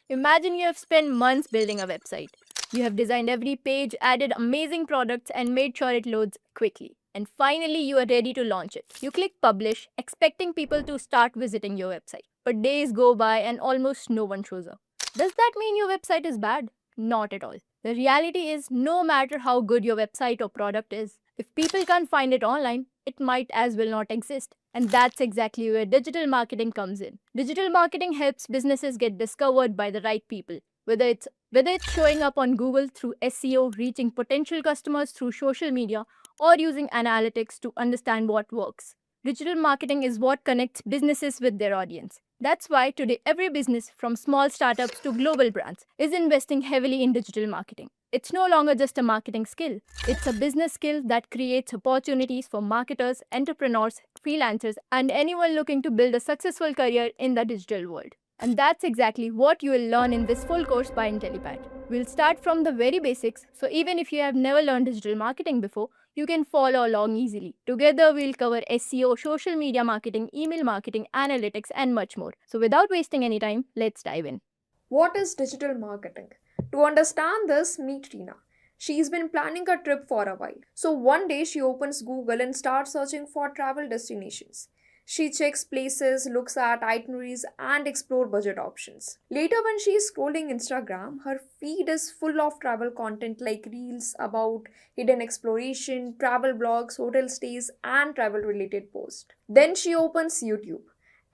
Imagine you have spent months building a website. You have designed every page, added amazing products, and made sure it loads quickly. And finally, you are ready to launch it. You click publish, expecting people to start visiting your website. But days go by and almost no one shows up. Does that mean your website is bad? Not at all. The reality is, no matter how good your website or product is, if people can't find it online, it might as well not exist. And that's exactly where digital marketing comes in. Digital marketing helps businesses get discovered by the right people. Whether it's showing up on Google through SEO, reaching potential customers through social media, or using analytics to understand what works. Digital marketing is what connects businesses with their audience. That's why today every business, from small startups to global brands, is investing heavily in digital marketing. It's no longer just a marketing skill, it's a business skill that creates opportunities for marketers, entrepreneurs, freelancers, and anyone looking to build a successful career in the digital world. And that's exactly what you will learn in this full course by Intellipaat. We'll start from the very basics, so even if you have never learned digital marketing before, you can follow along easily. Together, we'll cover SEO, social media marketing, email marketing, analytics, and much more. So, without wasting any time, let's dive in. What is digital marketing? To understand this, meet Tina. She's been planning a trip for a while. So one day she opens Google and starts searching for travel destinations. She checks places, looks at itineraries, and explores budget options. Later, when she's scrolling Instagram, her feed is full of travel content like reels about hidden exploration, travel blogs, hotel stays, and travel related posts. Then she opens YouTube.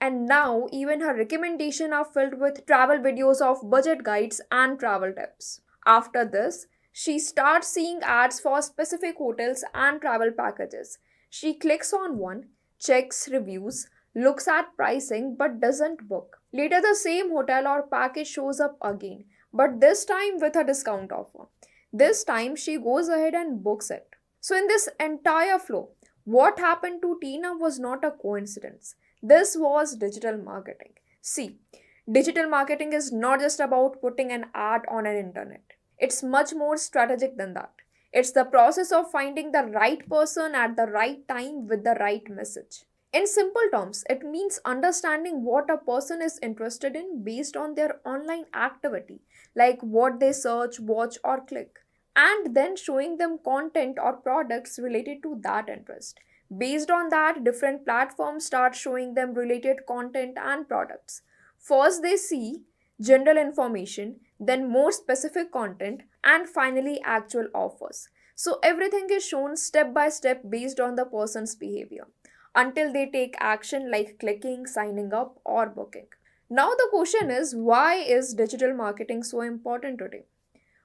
And now, even her recommendations are filled with travel videos of budget guides and travel tips. After this, she starts seeing ads for specific hotels and travel packages. She clicks on one, checks reviews, looks at pricing but doesn't book. Later, the same hotel or package shows up again, but this time with a discount offer. This time, she goes ahead and books it. So, in this entire flow, what happened to Tina was not a coincidence. This was digital marketing. See, digital marketing is not just about putting an ad on an internet. It's much more strategic than that. It's the process of finding the right person at the right time with the right message. In simple terms, it means understanding what a person is interested in based on their online activity, like what they search, watch, or click, and then showing them content or products related to that interest. Based on that, different platforms start showing them related content and products. First, they see general information, then more specific content, and finally, actual offers. So, everything is shown step by step based on the person's behavior until they take action like clicking, signing up, or booking. Now, the question is, why is digital marketing so important today?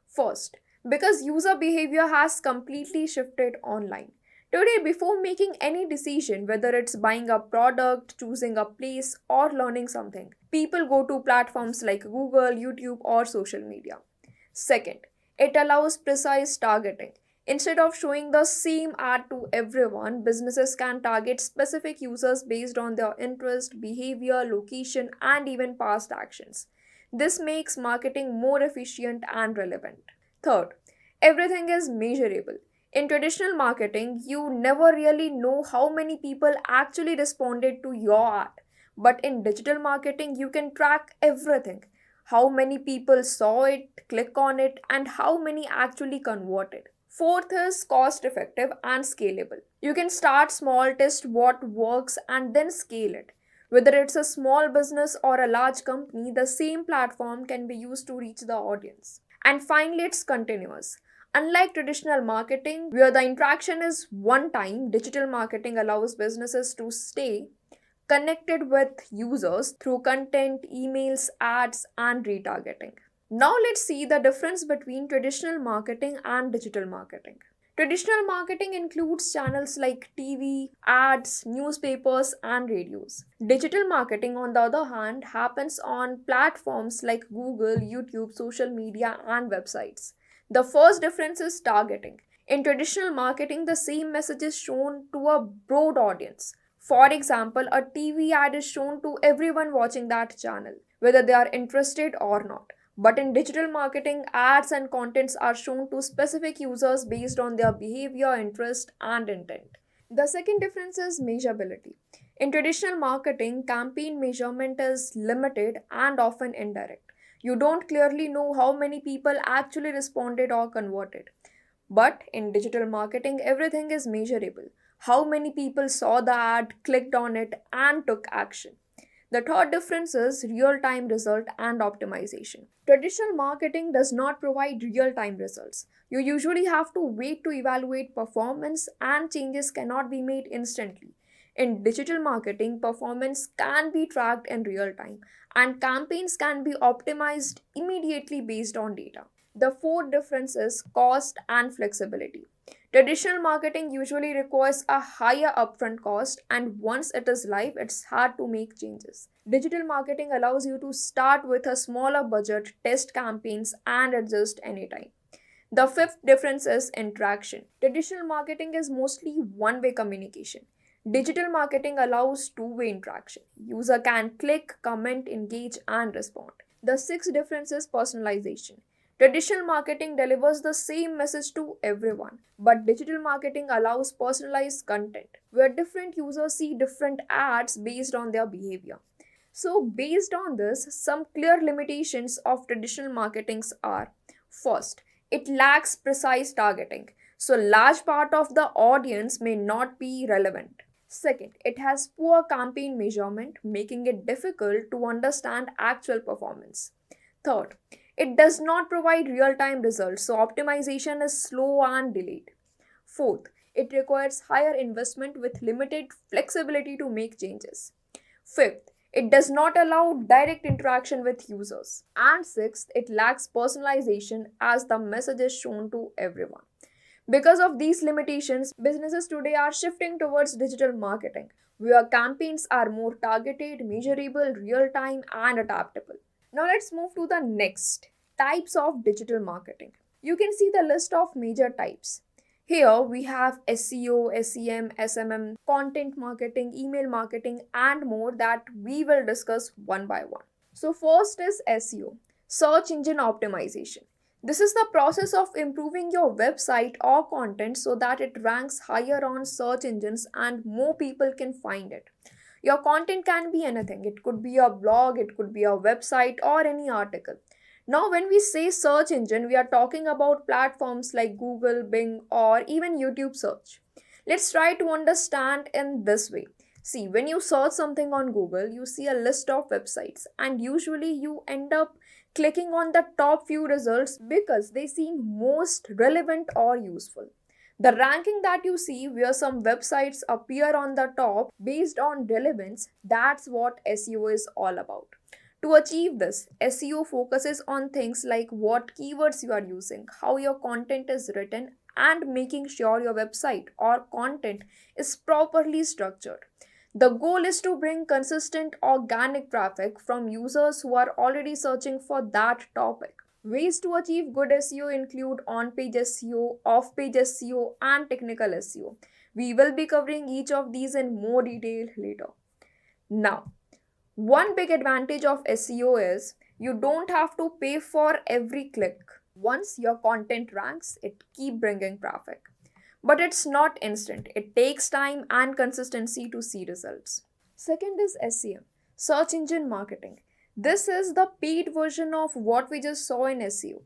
First, because user behavior has completely shifted online. Today, before making any decision, whether it's buying a product, choosing a place, or learning something, people go to platforms like Google, YouTube, or social media. Second, it allows precise targeting. Instead of showing the same ad to everyone, businesses can target specific users based on their interest, behavior, location, and even past actions. This makes marketing more efficient and relevant. Third, everything is measurable. In traditional marketing, you never really know how many people actually responded to your ad. But in digital marketing, you can track everything: how many people saw it, click on it, and how many actually converted. Fourth is cost effective and scalable. You can start small, test what works, and then scale it. Whether it's a small business or a large company, the same platform can be used to reach the audience. And finally, it's continuous. Unlike traditional marketing, where the interaction is one time, digital marketing allows businesses to stay connected with users through content, emails, ads, and retargeting. Now, let's see the difference between traditional marketing and digital marketing. Traditional marketing includes channels like TV, ads, newspapers, and radios. Digital marketing, on the other hand, happens on platforms like Google, YouTube, social media, and websites. The first difference is targeting. In traditional marketing, the same message is shown to a broad audience. For example, a TV ad is shown to everyone watching that channel, whether they are interested or not. But in digital marketing, ads and contents are shown to specific users based on their behavior, interest, and intent. The second difference is measurability. In traditional marketing, campaign measurement is limited and often indirect. You don't clearly know how many people actually responded or converted. But in digital marketing, everything is measurable. How many people saw the ad, clicked on it, and took action? The third difference is real time result and optimization. Traditional marketing does not provide real time results. You usually have to wait to evaluate performance, and changes cannot be made instantly. In digital marketing, performance can be tracked in real time, and campaigns can be optimized immediately based on data. The fourth difference is cost and flexibility. Traditional marketing usually requires a higher upfront cost, and once it is live, it's hard to make changes. Digital marketing allows you to start with a smaller budget, test campaigns, and adjust anytime. The fifth difference is interaction. Traditional marketing is mostly one way communication. Digital marketing allows two-way interaction. User can click, comment, engage, and respond. The sixth difference is personalization. Traditional marketing delivers the same message to everyone, but digital marketing allows personalized content, where different users see different ads based on their behavior. So, based on this, some clear limitations of traditional marketings are: first, it lacks precise targeting, so large part of the audience may not be relevant. Second, it has poor campaign measurement, making it difficult to understand actual performance. Third, it does not provide real time results, so optimization is slow and delayed. Fourth, it requires higher investment with limited flexibility to make changes. Fifth, it does not allow direct interaction with users. And sixth, it lacks personalization as the message is shown to everyone. Because of these limitations, businesses today are shifting towards digital marketing, where campaigns are more targeted, measurable, real time, and adaptable. Now let's move to the next types of digital marketing. You can see the list of major types. Here we have SEO, SEM, SMM, content marketing, email marketing, and more that we will discuss one by one. So, first is SEO, search engine optimization. This is the process of improving your website or content so that it ranks higher on search engines and more people can find it. Your content can be anything. It could be a blog, it could be a website, or any article. Now, when we say search engine, we are talking about platforms like Google, Bing, or even YouTube search. Let's try to understand in this way. See, when you search something on Google, you see a list of websites, and usually you end up clicking on the top few results because they seem most relevant or useful. The ranking that you see where some websites appear on the top based on relevance, that's what SEO is all about. To achieve this, SEO focuses on things like what keywords you are using, how your content is written, and making sure your website or content is properly structured. The goal is to bring consistent organic traffic from users who are already searching for that topic. Ways to achieve good SEO include on-page SEO, off-page SEO, and technical SEO. We will be covering each of these in more detail later. Now, one big advantage of SEO is you don't have to pay for every click. Once your content ranks, it keeps bringing traffic. But it's not instant. It takes time and consistency to see results. Second is SEM, search engine marketing. This is the paid version of what we just saw in SEO.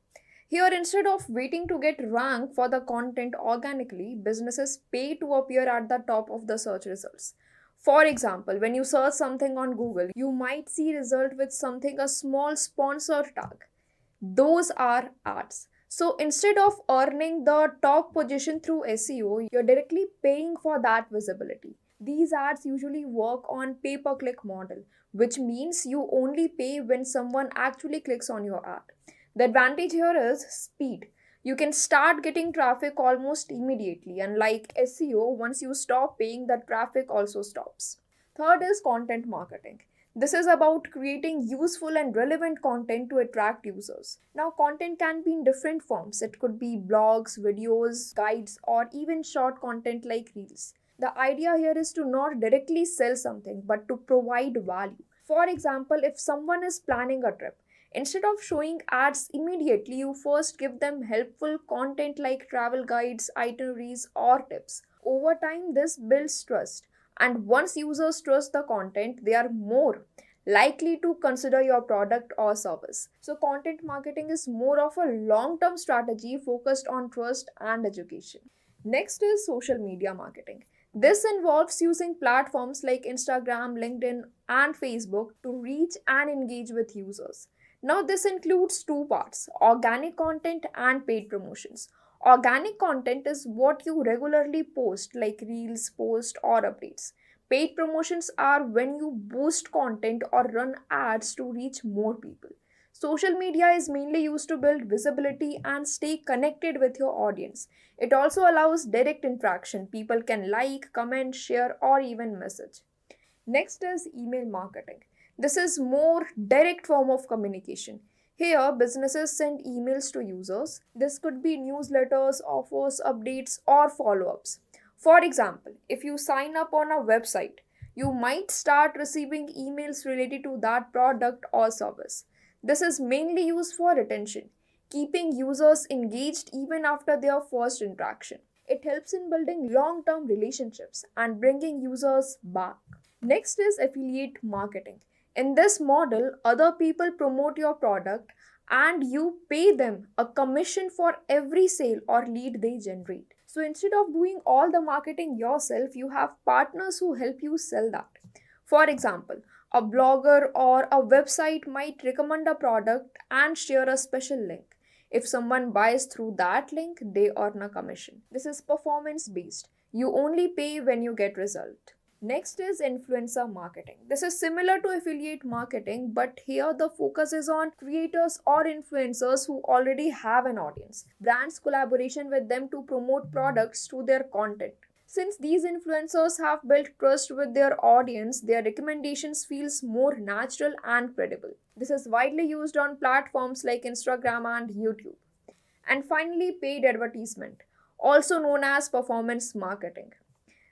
Here, instead of waiting to get ranked for the content organically, businesses pay to appear at the top of the search results. For example, when you search something on Google, you might see result with something a small sponsored tag. Those are ads. So instead of earning the top position through SEO, you're directly paying for that visibility. These ads usually work on pay-per-click model, which means you only pay when someone actually clicks on your ad. The advantage here is speed. You can start getting traffic almost immediately, unlike SEO, once you stop paying, the traffic also stops. Third is content marketing. This is about creating useful and relevant content to attract users. Now, content can be in different forms. It could be blogs, videos, guides, or even short content like reels. The idea here is to not directly sell something, but to provide value. For example, if someone is planning a trip, instead of showing ads immediately, you first give them helpful content like travel guides, itineraries, or tips. Over time, this builds trust. And once users trust the content, they are more likely to consider your product or service. So, content marketing is more of a long term strategy focused on trust and education. Next is social media marketing. This involves using platforms like Instagram, LinkedIn, and Facebook to reach and engage with users. Now, this includes two parts: organic content and paid promotions. Organic content is what you regularly post, like reels, posts, or updates. Paid promotions are when you boost content or run ads to reach more people. Social media is mainly used to build visibility and stay connected with your audience. It also allows direct interaction. People can like, comment, share, or even message. Next is email marketing. This is more direct form of communication. Here, businesses send emails to users. This could be newsletters, offers, updates, or follow-ups. For example, if you sign up on a website, you might start receiving emails related to that product or service. This is mainly used for retention, keeping users engaged even after their first interaction. It helps in building long term relationships and bringing users back. Next is affiliate marketing. In this model, other people promote your product and you pay them a commission for every sale or lead they generate. So instead of doing all the marketing yourself, you have partners who help you sell that. For example, a blogger or a website might recommend a product and share a special link. If someone buys through that link, they earn a commission. This is performance based. You only pay when you get result. Next is influencer marketing. This is similar to affiliate marketing, but here the focus is on creators or influencers who already have an audience. Brands collaboration with them to promote products through their content. Since these influencers have built trust with their audience, their recommendations feels more natural and credible. This is widely used on platforms like Instagram and YouTube. And finally, paid advertisement, also known as performance marketing.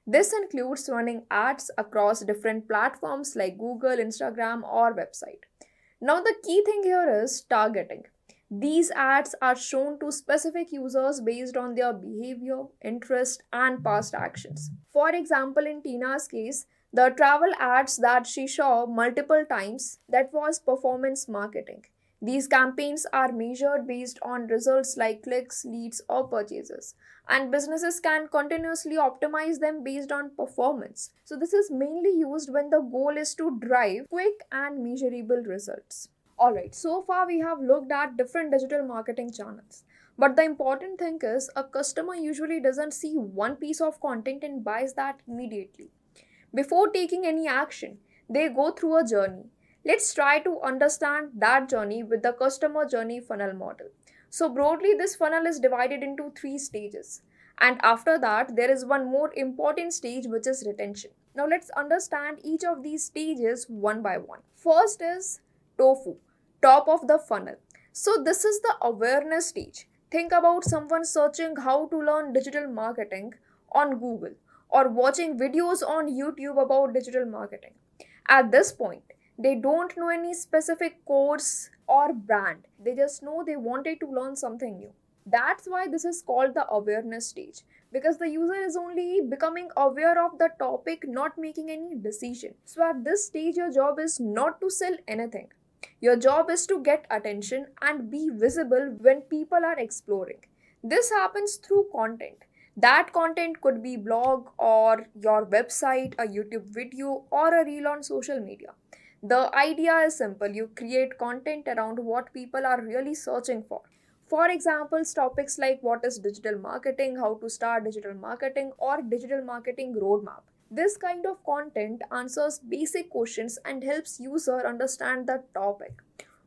This includes running ads across different platforms like Google, Instagram, or website. Now, the key thing here is targeting. These ads are shown to specific users based on their behavior, interest, and past actions. For example, in Tina's case, the travel ads that she saw multiple times, that was performance marketing. These campaigns are measured based on results like clicks, leads, or purchases, and businesses can continuously optimize them based on performance. So, this is mainly used when the goal is to drive quick and measurable results. Alright, so far we have looked at different digital marketing channels. But the important thing is, a customer usually doesn't see one piece of content and buys that immediately. Before taking any action, they go through a journey. Let's try to understand that journey with the customer journey funnel model. So, broadly, this funnel is divided into three stages. And after that, there is one more important stage, which is retention. Now, let's understand each of these stages one by one. First is TOFU, top of the funnel. So, this is the awareness stage. Think about someone searching how to learn digital marketing on Google or watching videos on YouTube about digital marketing. At this point, they don't know any specific course or brand. They just know they wanted to learn something new. That's why this is called the awareness stage, because the user is only becoming aware of the topic, not making any decision. So at this stage, your job is not to sell anything. Your job is to get attention and be visible when people are exploring. This happens through content. That content could be blog or your website, a YouTube video, or a reel on social media. The idea is simple. You create content around what people are really searching for. For example, topics like what is digital marketing, how to start digital marketing, or digital marketing roadmap. This kind of content answers basic questions and helps user understand the topic.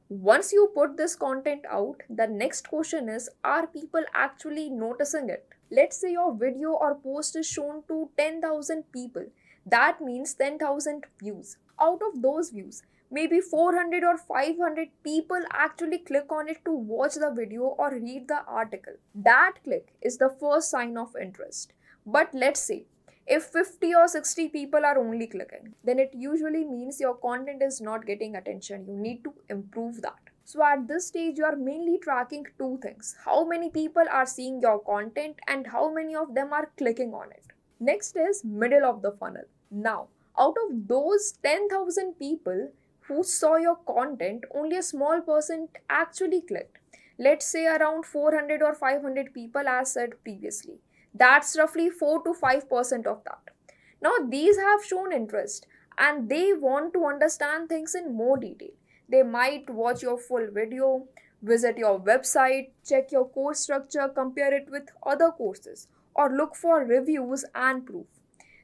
Once you put this content out, the next question is, are people actually noticing it? Let's say your video or post is shown to 10,000 people. That means 10,000 views. Out of those views, maybe 400 or 500 people actually click on it to watch the video or read the article. That click is the first sign of interest. But let's say if 50 or 60 people are only clicking, then it usually means your content is not getting attention. You need to improve that. So at this stage, you are mainly tracking two things: how many people are seeing your content and how many of them are clicking on it. Next is middle of the funnel. Now, out of those 10,000 people, who saw your content, only a small percent actually clicked. Let's say around 400 or 500 people, as said previously. That's roughly 4 to 5% of that. Now, these have shown interest and they want to understand things in more detail. They might watch your full video, visit your website, check your course structure, compare it with other courses, or look for reviews and proof.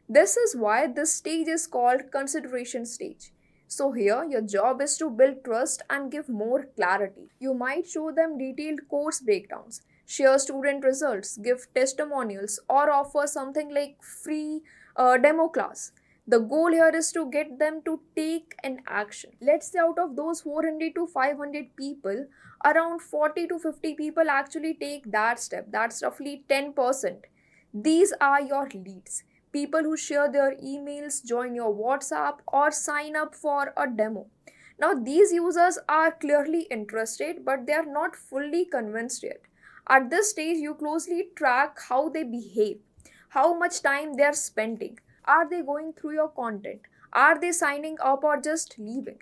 This is why this stage is called consideration stage. So here your job is to build trust and give more clarity. You might show them detailed course breakdowns, share student results, give testimonials, or offer something like free demo class. The goal here is to get them to take an action. Let's say out of those 400 to 500 people, around 40 to 50 people actually take that step. That's roughly 10%. These are your leads. People who share their emails, join your WhatsApp, or sign up for a demo. Now, these users are clearly interested, but they are not fully convinced yet. At this stage, you closely track how they behave, how much time they are spending. Are they going through your content? Are they signing up or just leaving?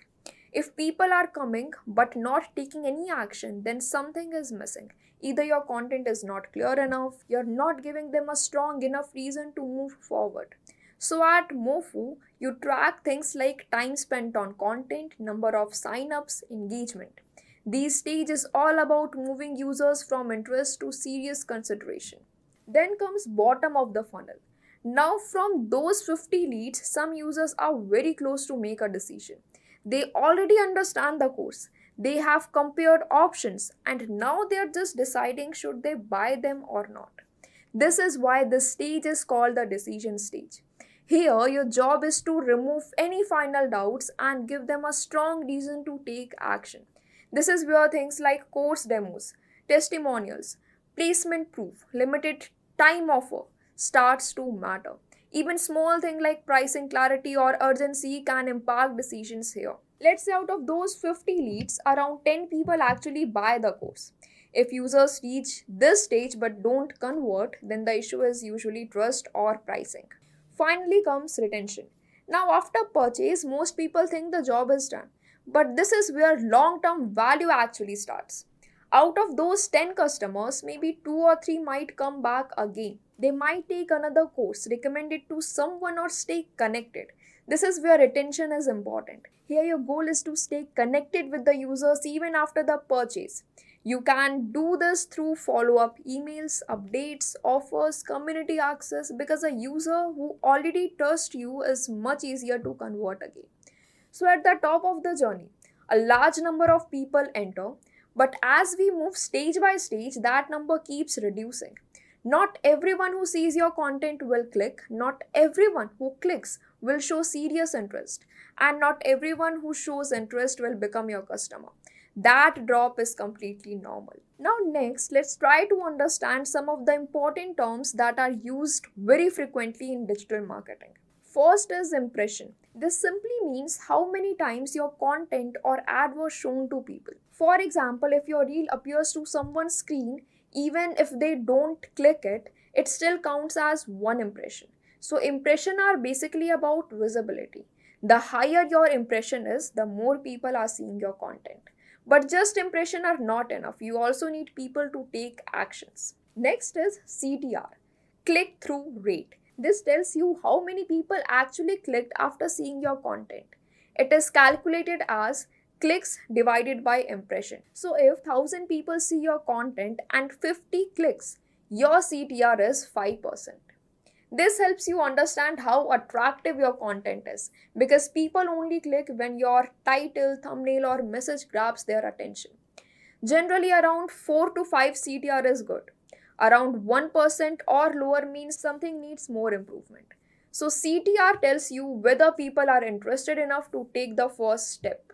If people are coming but not taking any action, then something is missing. Either your content is not clear enough, you're not giving them a strong enough reason to move forward. So at Mofu, you track things like time spent on content, number of signups, engagement. These stage is all about moving users from interest to serious consideration. Then comes bottom of the funnel. Now from those 50 leads, some users are very close to make a decision. They already understand the course. They have compared options and now they are just deciding should they buy them or not. This is why this stage is called the decision stage. Here, your job is to remove any final doubts and give them a strong reason to take action. This is where things like course demos, testimonials, placement proof, limited time offer starts to matter. Even small things like pricing clarity or urgency can impact decisions here. Let's say out of those 50 leads, around 10 people actually buy the course. If users reach this stage but don't convert, then the issue is usually trust or pricing. Finally comes retention. Now, after purchase, most people think the job is done. But this is where long term value actually starts. Out of those 10 customers, maybe 2 or 3 might come back again. They might take another course, recommend it to someone, or stay connected. This is where retention is important. Here, your goal is to stay connected with the users even after the purchase. You can do this through follow up emails, updates, offers, community access, because a user who already trusts you is much easier to convert again. So, at the top of the journey, a large number of people enter, but as we move stage by stage, that number keeps reducing. Not everyone who sees your content will click, not everyone who clicks will show serious interest, and not everyone who shows interest will become your customer. That drop is completely normal. Now, next, let's try to understand some of the important terms that are used very frequently in digital marketing. First is impression. This simply means how many times your content or ad was shown to people. For example, if your reel appears to someone's screen, even if they don't click it, it still counts as one impression. So impression are basically about visibility. The higher your impression is, the more people are seeing your content. But just impression are not enough. You also need people to take actions. Next is CTR, click-through rate. This tells you how many people actually clicked after seeing your content. It is calculated as clicks divided by impression. So if 1000 people see your content and 50 clicks, your CTR is 5%. This helps you understand how attractive your content is, because people only click when your title, thumbnail, or message grabs their attention. Generally, around 4 to 5 CTR is good. Around 1% or lower means something needs more improvement. So CTR tells you whether people are interested enough to take the first step.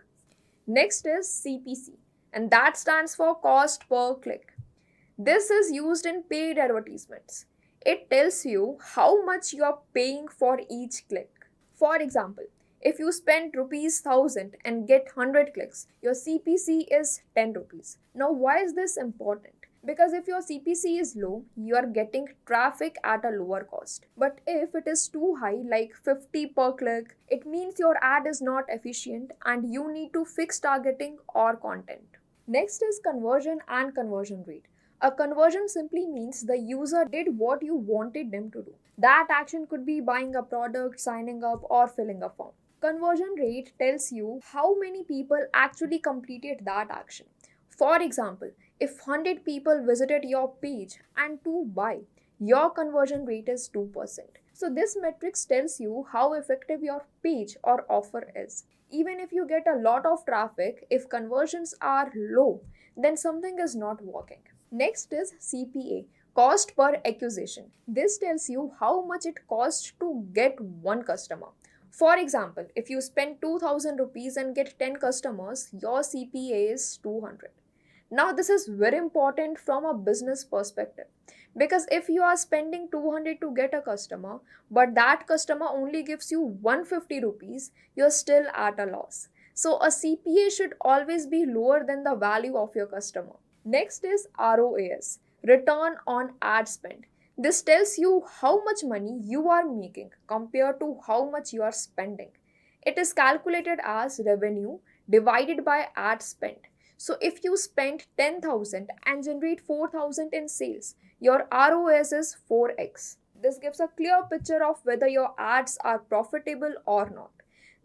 Next is CPC, and that stands for cost per click. This is used in paid advertisements. It tells you how much you are paying for each click. For example, if you spend ₹1000 and get 100 clicks, your CPC is 10 rupees. Now, why is this important? Because if your CPC is low, you are getting traffic at a lower cost. But if it is too high, like 50 per click, it means your ad is not efficient and you need to fix targeting or content. Next is conversion and conversion rate. A conversion simply means the user did what you wanted them to do. That action could be buying a product, signing up, or filling a form. Conversion rate tells you how many people actually completed that action. For example, if 100 people visited your page and 2 buy, your conversion rate is 2%. So this metrics tells you how effective your page or offer is. Even if you get a lot of traffic, if conversions are low, then something is not working. Next is CPA, cost per acquisition. This tells you how much it costs to get one customer. For example, if you spend 2000 rupees and get 10 customers, your CPA is 200. Now, this is very important from a business perspective because if you are spending 200 to get a customer, but that customer only gives you 150 rupees, you're still at a loss. So, a CPA should always be lower than the value of your customer. Next is ROAS, return on ad spend. This tells you how much money you are making compared to how much you are spending. It is calculated as revenue divided by ad spend. So if you spend 10,000 and generate 4,000 in sales, your ROS is 4x. This gives a clear picture of whether your ads are profitable or not.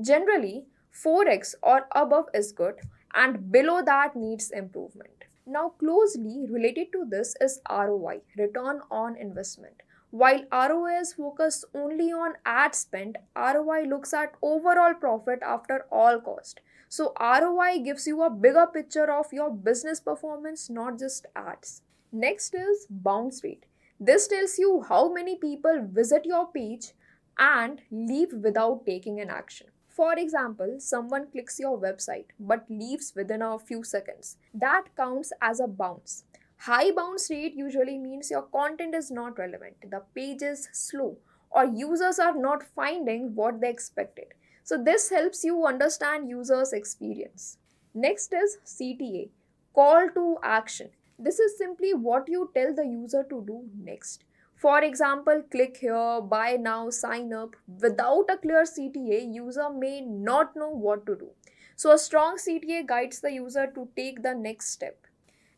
Generally, 4x or above is good and below that needs improvement. Now, closely related to this is ROI, return on investment. While ROIs focus only on ad spend, ROI looks at overall profit after all cost. So ROI gives you a bigger picture of your business performance, not just ads. Next is bounce rate. This tells you how many people visit your page and leave without taking an action. For example, someone clicks your website but leaves within a few seconds. That counts as a bounce. High bounce rate usually means your content is not relevant, the page is slow, or users are not finding what they expected. So, this helps you understand users' experience. Next is CTA, call to action. This is simply what you tell the user to do next. For example, click here, buy now, sign up. Without a clear CTA, user may not know what to do. So a strong CTA guides the user to take the next step.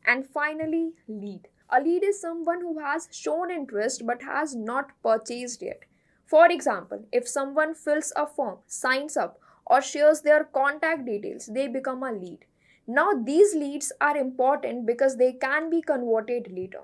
And finally, lead. A lead is someone who has shown interest but has not purchased yet. For example, if someone fills a form, signs up, or shares their contact details, they become a lead. Now, these leads are important because they can be converted later.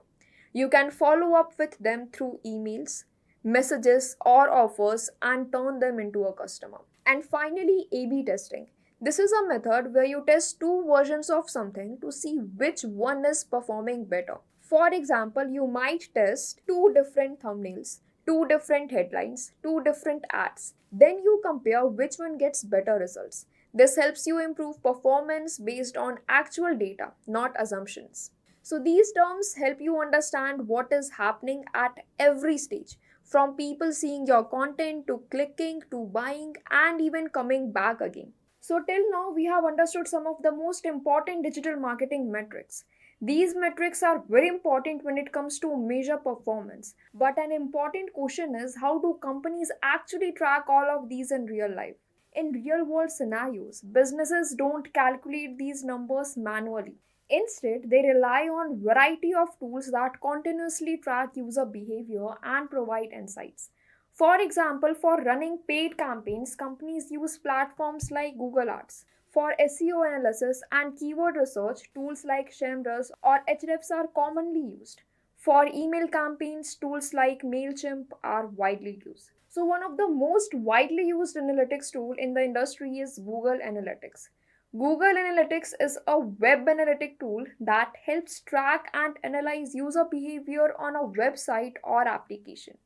You can follow up with them through emails, messages, or offers and turn them into a customer. And finally, A B testing. This is a method where you test two versions of something to see which one is performing better. For example, you might test two different thumbnails, two different headlines, two different ads. Then you compare which one gets better results. This helps you improve performance based on actual data, not assumptions. So these terms help you understand what is happening at every stage, from people seeing your content to clicking to buying and even coming back again. So till now we have understood some of the most important digital marketing metrics. These metrics are very important when it comes to measure performance. But an important question is, how do companies actually track all of these in real life? In real world scenarios, businesses don't calculate these numbers manually. Instead, they rely on variety of tools that continuously track user behavior and provide insights. For example, for running paid campaigns, companies use platforms like Google Ads. For SEO analysis and keyword research, tools like SEMrush or Ahrefs are commonly used. For email campaigns, tools like MailChimp are widely used. So one of the most widely used analytics tool in the industry is Google Analytics. Google Analytics is a web analytic tool that helps track and analyze user behavior on a website or application.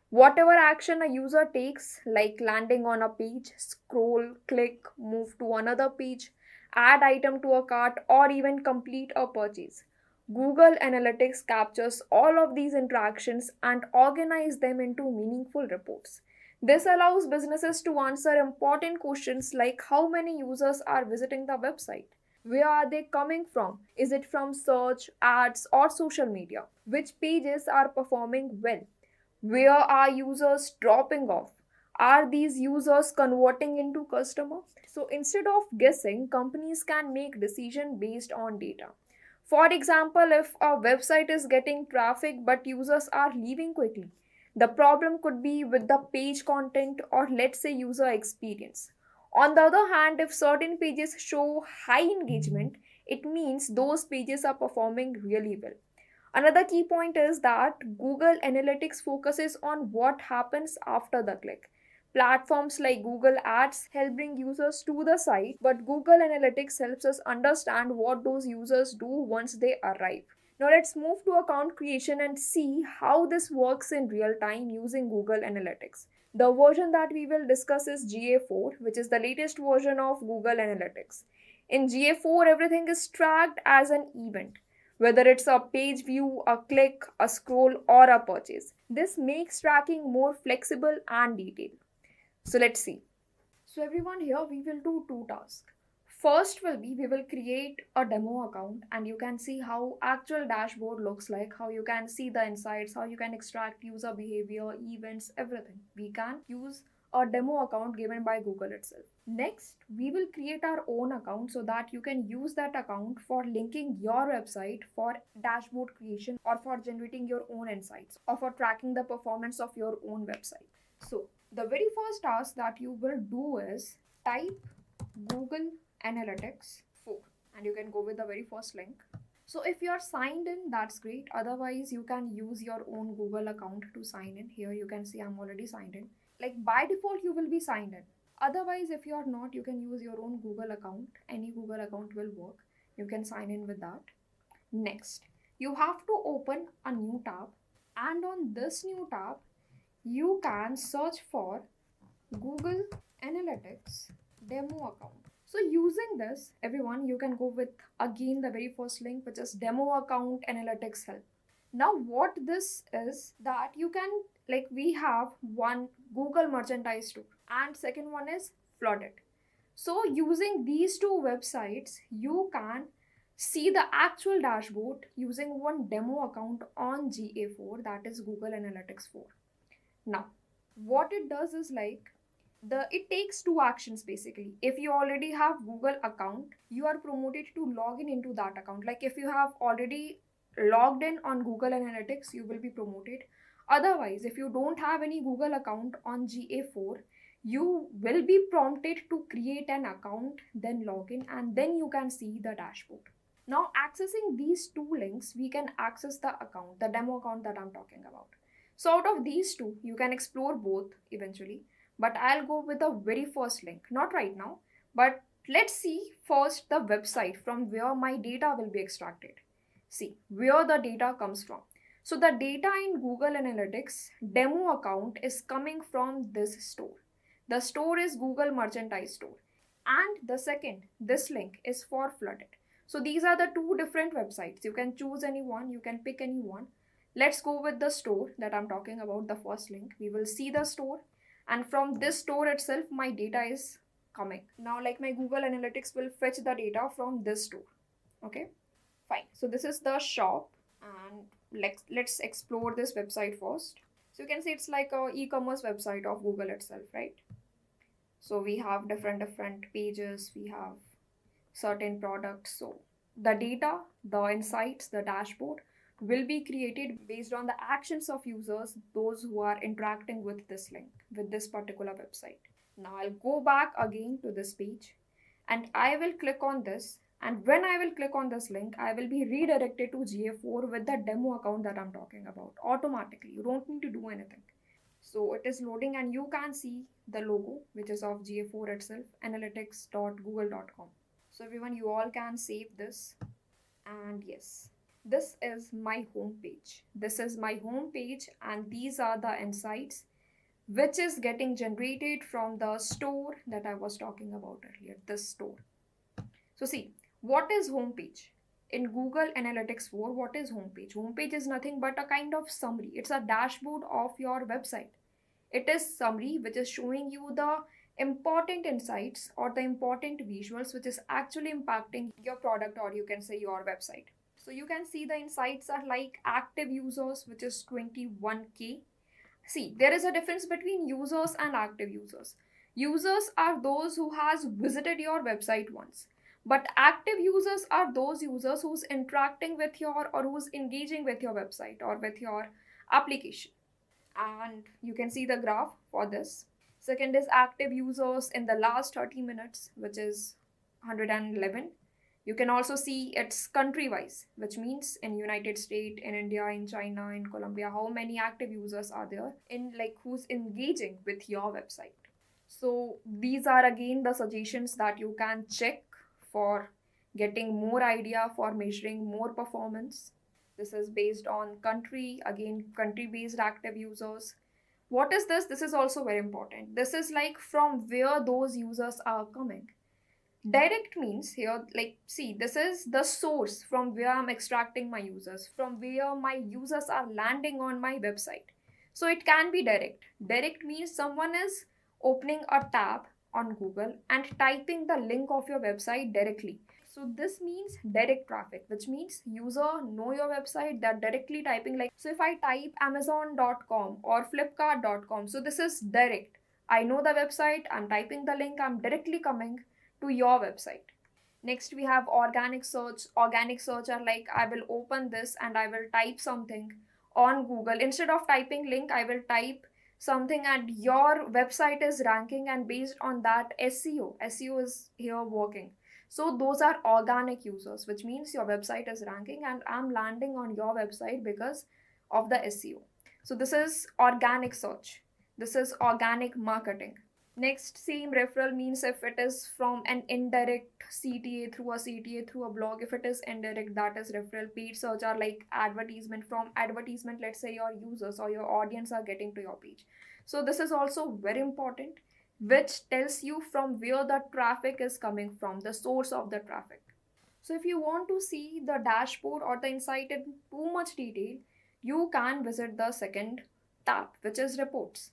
Whatever action a user takes, like landing on a page, scroll, click, move to another page, add item to a cart, or even complete a purchase, Google Analytics captures all of these interactions and organize them into meaningful reports. This allows businesses to answer important questions like how many users are visiting the website, Where are they coming from? Is it from search, ads, or social media? Which pages are performing well? Where are users dropping off? Are these users converting into customer? So instead of guessing, companies can make decision based on data. For example, if a website is getting traffic but users are leaving quickly, the problem could be with the page content or let's say user experience. On the other hand, if certain pages show high engagement, it means those pages are performing really well. Another key point is that Google Analytics focuses on what happens after the click. Platforms like Google Ads help bring users to the site, but Google Analytics helps us understand what those users do once they arrive. Now let's move to account creation and see how this works in real time using Google Analytics. The version that we will discuss is GA4, which is the latest version of Google Analytics. In GA4, everything is tracked as an event, whether it's a page view, a click, a scroll, or a purchase. This makes tracking more flexible and detailed. So let's see. So everyone, here we will do two tasks. First will be we will create a demo account and you can see how actual dashboard looks like, how you can see the insights, how you can extract user behavior, events, everything. We can use a demo account given by Google itself. Next, we will create our own account so that you can use that account for linking your website for dashboard creation or for generating your own insights or for tracking the performance of your own website. So the very first task that you will do is type Google Analytics 4 and you can go with the very first link. So if you're signed in, that's great. Otherwise, you can use your own Google account to sign in. Here you can see I'm already signed in. Like by default, you will be signed in. Otherwise, if you're not, you can use your own Google account. Any Google account will work. You can sign in with that. Next, you have to open a new tab. And on this new tab, you can search for Google Analytics demo account. So using this, everyone, you can go with again the very first link, which is demo account analytics help. Now what this is that you can, like we have one Google merchandise store and second one is flooded. So using these two websites, you can see the actual dashboard using one demo account on GA4, that is Google Analytics 4. Now, what it does is like it takes two actions basically. If you already have Google account, you are promoted to log in into that account. Like if you have already logged in on Google Analytics, you will be promoted. Otherwise, if you don't have any Google account on GA4, you will be prompted to create an account, then log in, and then you can see the dashboard. Now, accessing these two links, we can access the account, the demo account that I'm talking about. So out of these two, you can explore both eventually. But I'll go with the very first link, not right now, but let's see first the website from where my data will be extracted. See where the data comes from. So the data in Google Analytics demo account is coming from this store. The store is Google Merchandise Store. And the second, this link is for flooded. So these are the two different websites. You can choose any one, you can pick any one. Let's go with the store that I'm talking about, the first link. We will see the store. And from this store itself, my data is coming. Now, like my Google Analytics will fetch the data from this store. Okay, fine. So this is the shop and let's explore this website first. So you can see it's like a e-commerce website of Google itself, right? So we have different pages, we have certain products. So the data, the insights, the dashboard will be created based on the actions of users, those who are interacting with this link, with this particular website. Now I'll go back again to this page and I will click on this. And when I will click on this link, I will be redirected to GA4 with the demo account that I'm talking about automatically. You don't need to do anything. So it is loading and you can see the logo, which is of GA4 itself, analytics.google.com. So everyone, you all can save this. And yes, this is my home page. This is my home page and these are the insights which is getting generated from the store that I was talking about earlier, this store. So see, what is home page? In Google Analytics 4, what is home page? Home page is nothing but a kind of summary. It's a dashboard of your website. It is summary which is showing you the important insights or the important visuals which is actually impacting your product, or you can say your website. So you can see the insights are like active users, which is 21K. See, there is a difference between users and active users. Users are those who has visited your website once, but active users are those users who's interacting with your, or who's engaging with your website or with your application. And you can see the graph for this. Second is active users in the last 30 minutes, which is 111. You can also see it's country wise, which means in United States, in India, in China, in Colombia, how many active users are there in, like, who's engaging with your website. So these are again the suggestions that you can check for getting more idea for measuring more performance. This is based on country, again, country based active users. What is this? This is also very important. This is like from where those users are coming. Direct means here, like, see, this is the source from where I'm extracting my users, from where my users are landing on my website. So it can be direct. Direct means someone is opening a tab on Google and typing the link of your website directly. So this means direct traffic, which means user know your website, they're directly typing, like, so if I type amazon.com or flipkart.com, so this is direct. I know the website, I'm typing the link, I'm directly coming to your website. Next, we have organic search. Organic search are like, I will open this and I will type something on Google. Instead of typing link, I will type something and your website is ranking, and based on that SEO is here working. So those are organic users, which means your website is ranking and I'm landing on your website because of the SEO. So this is organic search. This is organic marketing. Next, same referral means if it is from an indirect CTA through a CTA through a blog. If it is indirect, that is referral. Paid search are like advertisement. From advertisement, let's say your users or your audience are getting to your page. So this is also very important, which tells you from where the traffic is coming from, the source of the traffic. So if you want to see the dashboard or the insight in too much detail, you can visit the second tab, which is reports.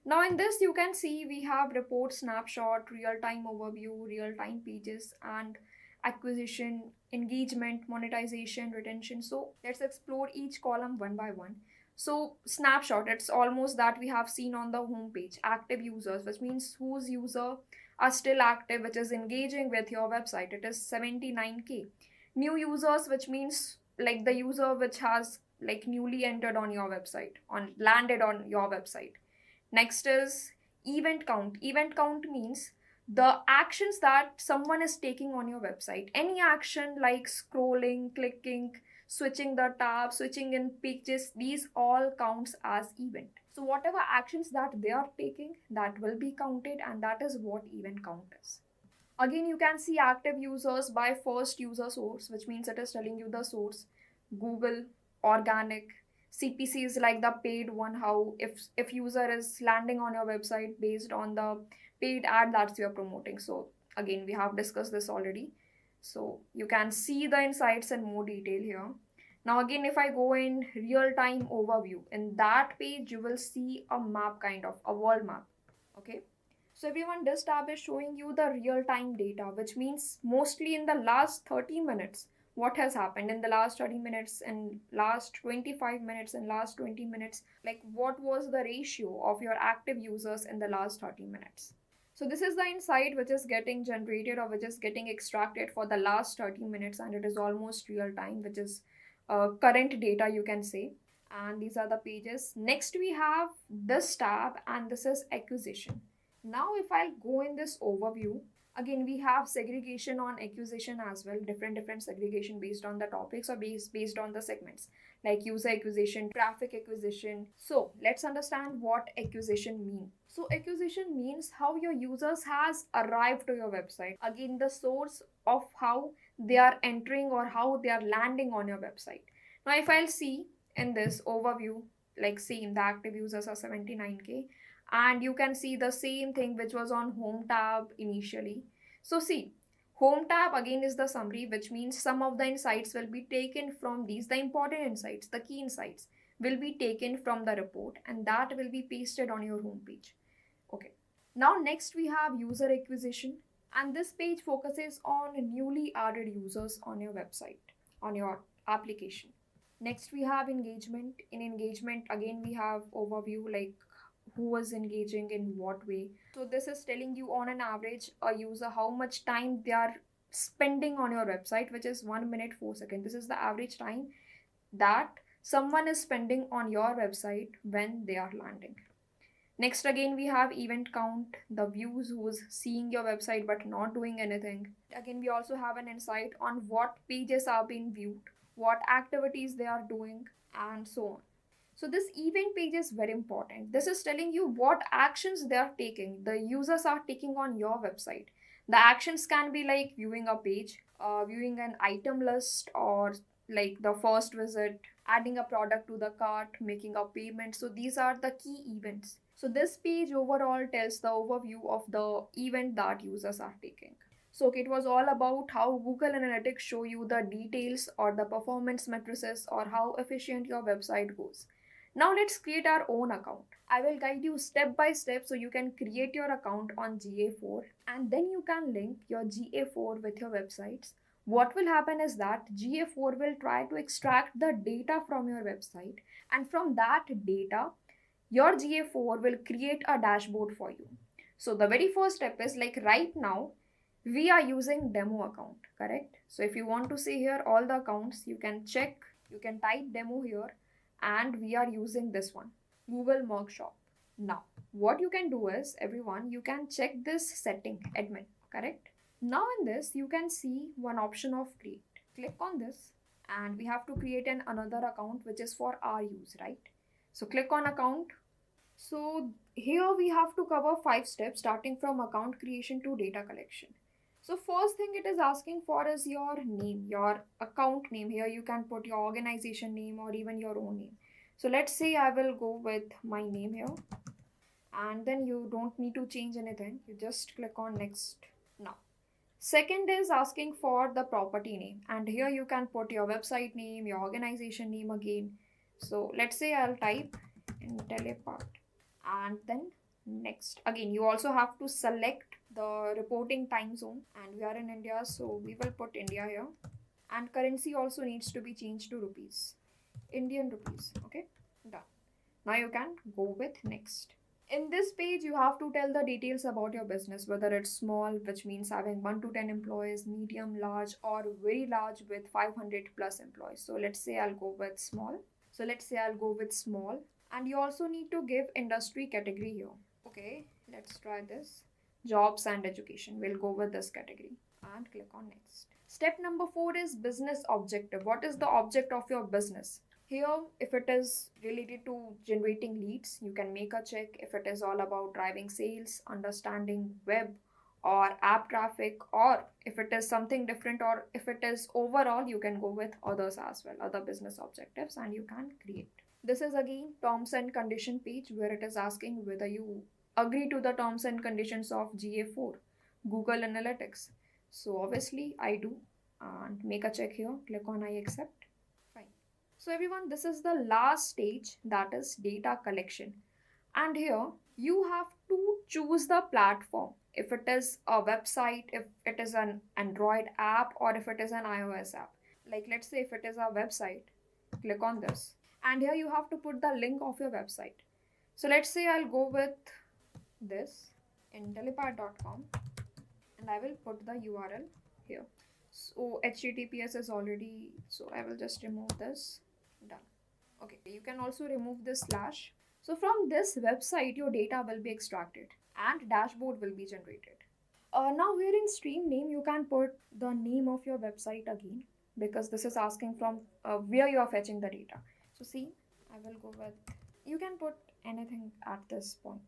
Now in this you can see we have report snapshot, real-time overview, real-time pages, and acquisition, engagement, monetization, retention. So let's explore each column one by one. So snapshot, it's almost that we have seen on the home page. Active users, which means whose user are still active, which is engaging with your website. It is 79K. New users, which means like the user which has like newly entered on your website, on landed on your website. Next is event count. Event count means the actions that someone is taking on your website. Any action like scrolling, clicking, switching the tab, switching in pages, these all counts as event. So whatever actions that they are taking, that will be counted, and that is what event count is. Again, you can see active users by first user source, which means it is telling you the source. Google, organic. CPC is like the paid one, how if user is landing on your website based on the paid ad that you're promoting. So again, we have discussed this already. So you can see the insights in more detail here. Now again, if I go in real-time overview, in that page you will see a map, kind of a world map. Okay, so everyone, this tab is showing you the real-time data, which means mostly in the last 30 minutes what has happened in the last 30 minutes and last 25 minutes and last 20 minutes, like what was the ratio of your active users in the last 30 minutes. So this is the insight which is getting generated or which is getting extracted for the last 30 minutes, and it is almost real time, which is current data, you can say. And these are the pages. Next we have this tab, and this is acquisition. Now if I'll go in this overview, again we have segregation on acquisition as well, different segregation based on the topics or based on the segments, like user acquisition, traffic acquisition. So let's understand what acquisition means. So acquisition means how your users has arrived to your website, again the source of how they are entering or how they are landing on your website. Now if I'll see in this overview, like same, the active users are 79K, and you can see the same thing which was on home tab initially. So see, home tab again is the summary, which means some of the insights will be taken from these, the important insights, the key insights will be taken from the report, and that will be pasted on your home page. Okay, Now next we have user acquisition, and this page focuses on newly added users on your website, on your application. Next we have engagement. In engagement again we have overview, like who was engaging in what way. So this is telling you on an average a user how much time they are spending on your website, which is 1 minute 4 seconds. This is the average time that someone is spending on your website when they are landing. Next again we have event count, the views, who's seeing your website but not doing anything. Again we also have an insight on what pages are being viewed, what activities they are doing, and so on. So this event page is very important. This is telling you what actions they are taking, the users are taking on your website. The actions can be like viewing a page, viewing an item list, or like the first visit, adding a product to the cart, making a payment. So these are the key events. So this page overall tells the overview of the event that users are taking. So okay, it was all about how Google Analytics show you the details or the performance matrices or how efficient your website goes. Now let's create our own account. I will guide you step by step so you can create your account on GA4, and then you can link your GA4 with your websites. What will happen is that GA4 will try to extract the data from your website, and from that data, your GA4 will create a dashboard for you. So the very first step is, like right now, we are using demo account, correct? So if you want to see here all the accounts, you can check, you can type demo here, and we are using this one, Google Merch Shop. Now, what you can do is, everyone, you can check this setting, admin, correct? Now in this, you can see one option of create. Click on this, and we have to create another account which is for our use, right? So click on account. So here we have to cover 5 steps starting from account creation to data collection. So first thing it is asking for is your name, your account name. Here you can put your organization name or even your own name. So let's say I will go with my name here, and then you don't need to change anything. You just click on next. Now, second is asking for the property name, and here you can put your website name, your organization name again. So let's say I'll type Intellipaat, and then next. Again, you also have to select the reporting time zone, and we are in India, so we will put India here. And currency also needs to be changed to rupees, Indian rupees. Okay, done. Now you can go with next. In this page, you have to tell the details about your business, whether it's small, which means having 1 to 10 employees, medium, large, or very large with 500 plus employees. So let's say I'll go with small. And you also need to give industry category here. Okay, let's try this. Jobs and education. We'll go with this category and click on next. Step number 4 is business objective. What is the object of your business? Here, if it is related to generating leads, you can make a check. If it is all about driving sales, understanding web or app traffic, or if it is something different, or if it is overall, you can go with others as well, other business objectives, and you can create. This is again terms and condition page where it is asking whether you agree to the terms and conditions of GA4, Google Analytics. So obviously I do, and make a check here, click on I accept. Fine. So everyone, this is the last stage, that is data collection. And here you have to choose the platform. If it is a website, if it is an Android app, or if it is an iOS app. Like let's say if it is a website, click on this. And here you have to put the link of your website. So let's say I'll go with this, intellipaat.com, and I will put the URL here. So HTTPS is already, so I will just remove this. Done. Okay, you can also remove this slash. So from this website, your data will be extracted and dashboard will be generated. Now here in stream name, you can put the name of your website again, because this is asking from where you are fetching the data. So see, I will go with, you can put anything at this point.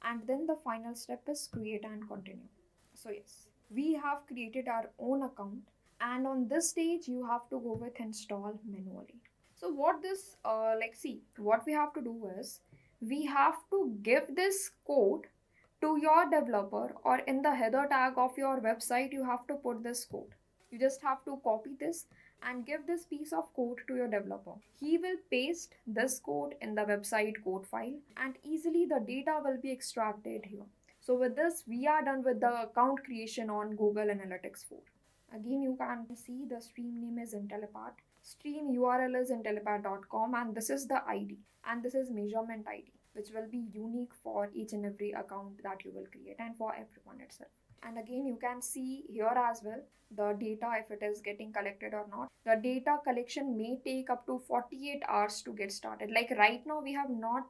And then the final step is create and continue. So yes, we have created our own account, and on this stage you have to go with install manually. So what this, what we have to do is, we have to give this code to your developer, or in the header tag of your website, you have to put this code. You just have to copy this and give this piece of code to your developer. He will paste this code in the website code file, and easily the data will be extracted here. So with this, we are done with the account creation on Google Analytics 4. Again, you can see the stream name is Intellipaat. Stream URL is intellipaat.com, and this is the ID, and this is measurement ID, which will be unique for each and every account that you will create and for everyone itself. And again, you can see here as well the data, if it is getting collected or not. The data collection may take up to 48 hours to get started. Like right now, we have not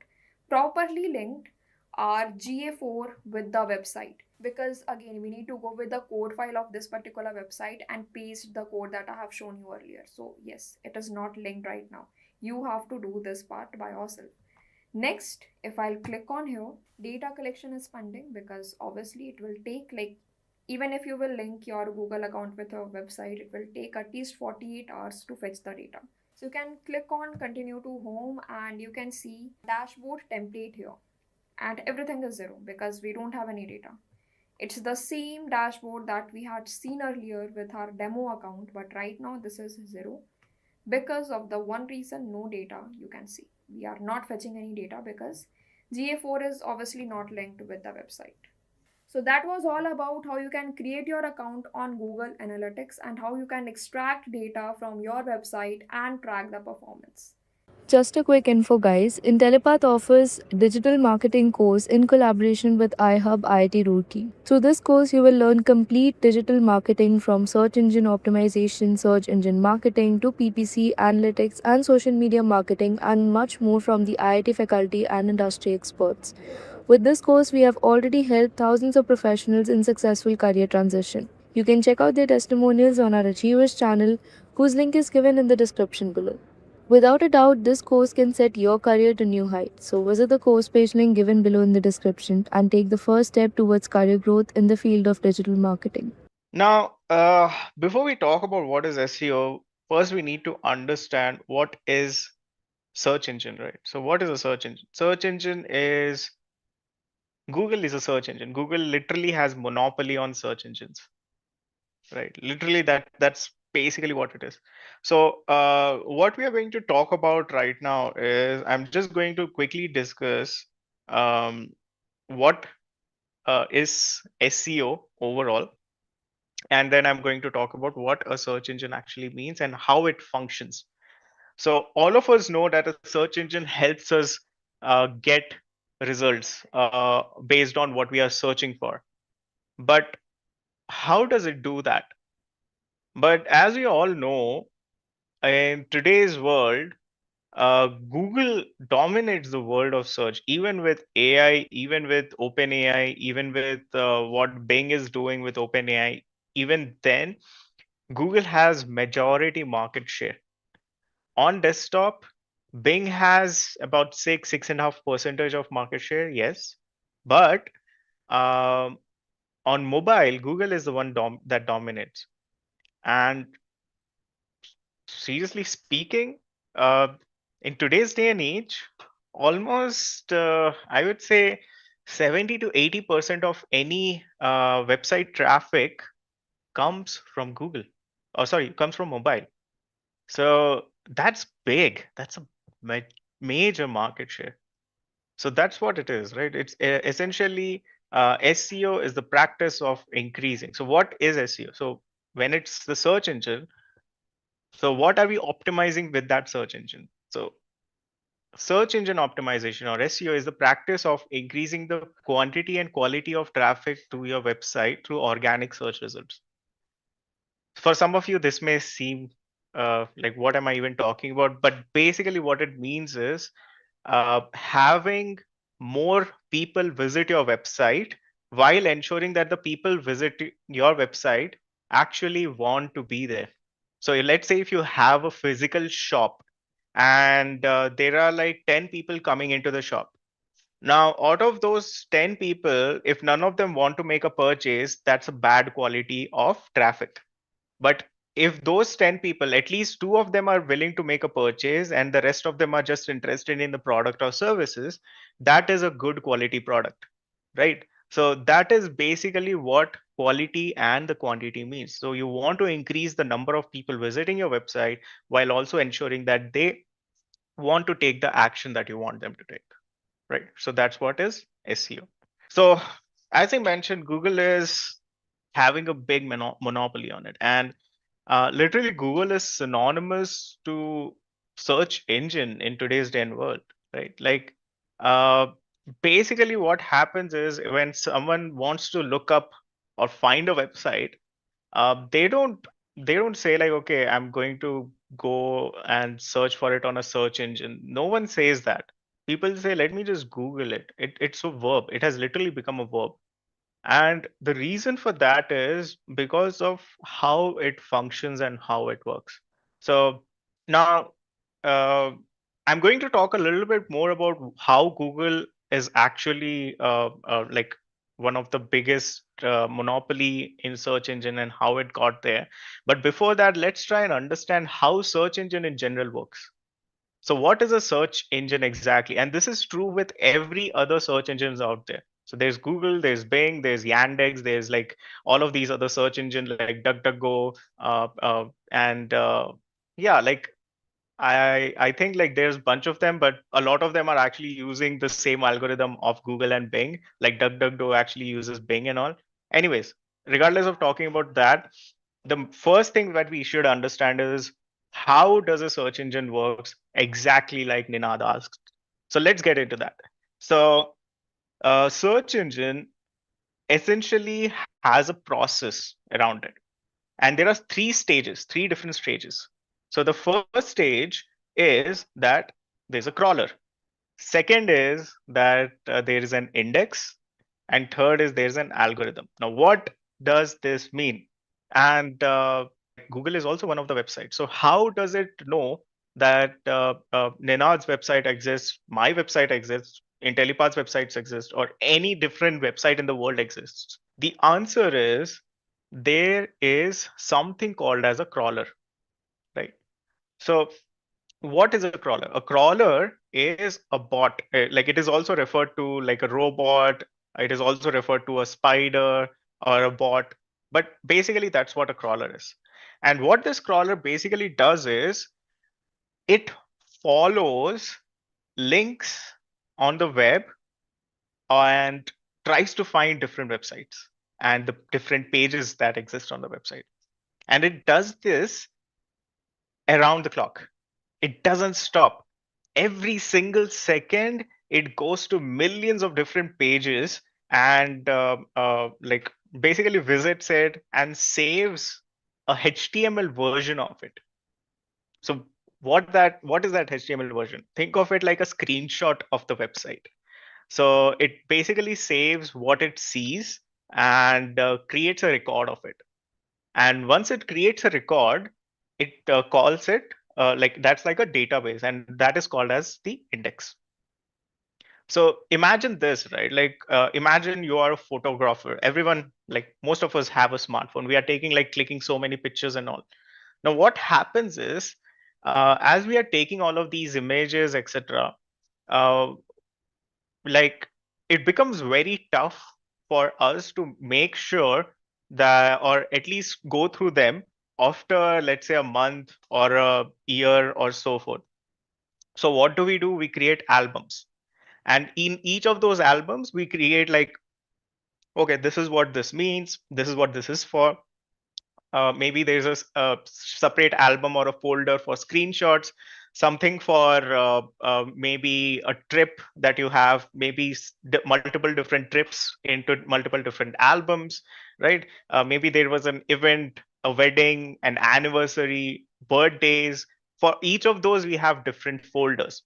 properly linked our GA4 with the website, because again we need to go with the code file of this particular website and paste the code that I have shown you earlier. So yes, it is not linked right now. You have to do this part by yourself. Next, if I'll click on here, data collection is pending, because obviously it will take, like, even if you will link your Google account with a website, it will take at least 48 hours to fetch the data. So you can click on continue to home, and you can see dashboard template here, and everything is zero because we don't have any data. It's the same dashboard that we had seen earlier with our demo account, but right now this is zero because of the one reason: no data. You can see we are not fetching any data because GA4 is obviously not linked with the website. So that was all about how you can create your account on Google Analytics and how you can extract data from your website and track the performance. Just a quick info, guys. Intellipaat offers digital marketing course in collaboration with iHub IIT Roorkee. Through this course, you will learn complete digital marketing from search engine optimization, search engine marketing to PPC, analytics, and social media marketing, and much more from the IIT faculty and industry experts. With this course, we have already helped thousands of professionals in successful career transition. You can check out their testimonials on our Achievers channel, whose link is given in the description below. Without a doubt, this course can set your career to new heights. So visit the course page link given below in the description and take the first step towards career growth in the field of digital marketing. Now, before we talk about what is SEO, first we need to understand what is search engine, right? So what is a search engine? Search engine is Google is a search engine. Google literally has monopoly on search engines, right? Literally that's basically what it is. So what we are going to talk about right now is I'm just going to quickly discuss um, what is SEO overall, and then I'm going to talk about what a search engine actually means and how it functions. So all of us know that a search engine helps us get results based on what we are searching for. But how does it do that? But as we all know, in today's world, Google dominates the world of search, even with AI, even with OpenAI, even with what Bing is doing with OpenAI. Even then, Google has majority market share. On desktop, Bing has about 6.5% of market share, yes. But um, on mobile, Google is the one that dominates. And seriously speaking, uh, in today's day and age, almost I would say 70 to 80% of any website traffic comes from Google. Oh, sorry, comes from mobile. So that's big. That's a major market share. So that's what it is, right? It's essentially SEO is the practice of increasing. So what is SEO? So when it's the search engine, so what are we optimizing with that search engine? So search engine optimization or SEO is the practice of increasing the quantity and quality of traffic to your website through organic search results. For some of you, this may seem like what am I even talking about? But basically, what it means is having more people visit your website while ensuring that the people visit your website actually want to be there. So let's say if you have a physical shop and there are like 10 people coming into the shop. Now, out of those 10 people, if none of them want to make a purchase, that's a bad quality of traffic. But if those 10 people, at least two of them are willing to make a purchase and the rest of them are just interested in the product or services, that is a good quality product, right? So that is basically what quality and the quantity means. So you want to increase the number of people visiting your website while also ensuring that they want to take the action that you want them to take, right? So that's what is SEO. So as I mentioned, Google is having a big monopoly on it, and literally Google is synonymous to search engine in today's day and world, right? Like, uh, basically, what happens is when someone wants to look up or find a website, they don't say like, okay, I'm going to go and search for it on a search engine. No one says that. People say, let me just Google it. It's a verb. It has literally become a verb. And the reason for that is because of how it functions and how it works. So now, uh, I'm going to talk a little bit more about how Google is actually like one of the biggest monopoly in search engine and how it got there. But before that, let's try and understand how search engine in general works. So what is a search engine exactly? And this is true with every other search engines out there. So there's Google, there's Bing, there's Yandex, there's like all of these other search engines like DuckDuckGo, and yeah, like I think like there's a bunch of them, but a lot of them are actually using the same algorithm of Google and Bing. Like DuckDuckGo actually uses Bing and all. Anyways, regardless of talking about that, the first thing that we should understand is how does a search engine works exactly like Ninad asked. So let's get into that. So a search engine essentially has a process around it. And there are three different stages. So the first stage is that there's a crawler. Second is that there is an index. And third is there's an algorithm. Now, what does this mean? And Google is also one of the websites. So how does it know that Ninad's website exists, my website exists, Intellipaat's websites exist, or any different website in the world exists? The answer is there is something called as a crawler, right? So what is a crawler? A crawler is a bot. Like it is also referred to like a robot. It is also referred to a spider or a bot. But basically, that's what a crawler is. And what this crawler basically does is it follows links on the web and tries to find different websites and the different pages that exist on the website. And it does this around the clock. It doesn't stop. Every single second, it goes to millions of different pages and like basically visits it and saves a HTML version of it. So what is that HTML version? Think of it like a screenshot of the website. So it basically saves what it sees and creates a record of it. And once it creates a record, it calls it like that's like a database, and that is called as the index. So imagine this, right? Like imagine you are a photographer. Everyone, like most of us have a smartphone. We are taking like clicking so many pictures and all. Now what happens is as we are taking all of these images, etc., uh, like it becomes very tough for us to make sure that, or at least go through them after, let's say, a month or a year or so forth. So what do? We create albums, and in each of those albums we create like, okay, this is what this means, this is what this is for. Maybe there's a separate album or a folder for screenshots, something for maybe a trip that you have, maybe multiple different trips into multiple different albums, right? Maybe there was an event, a wedding, an anniversary, birthdays. For each of those, we have different folders.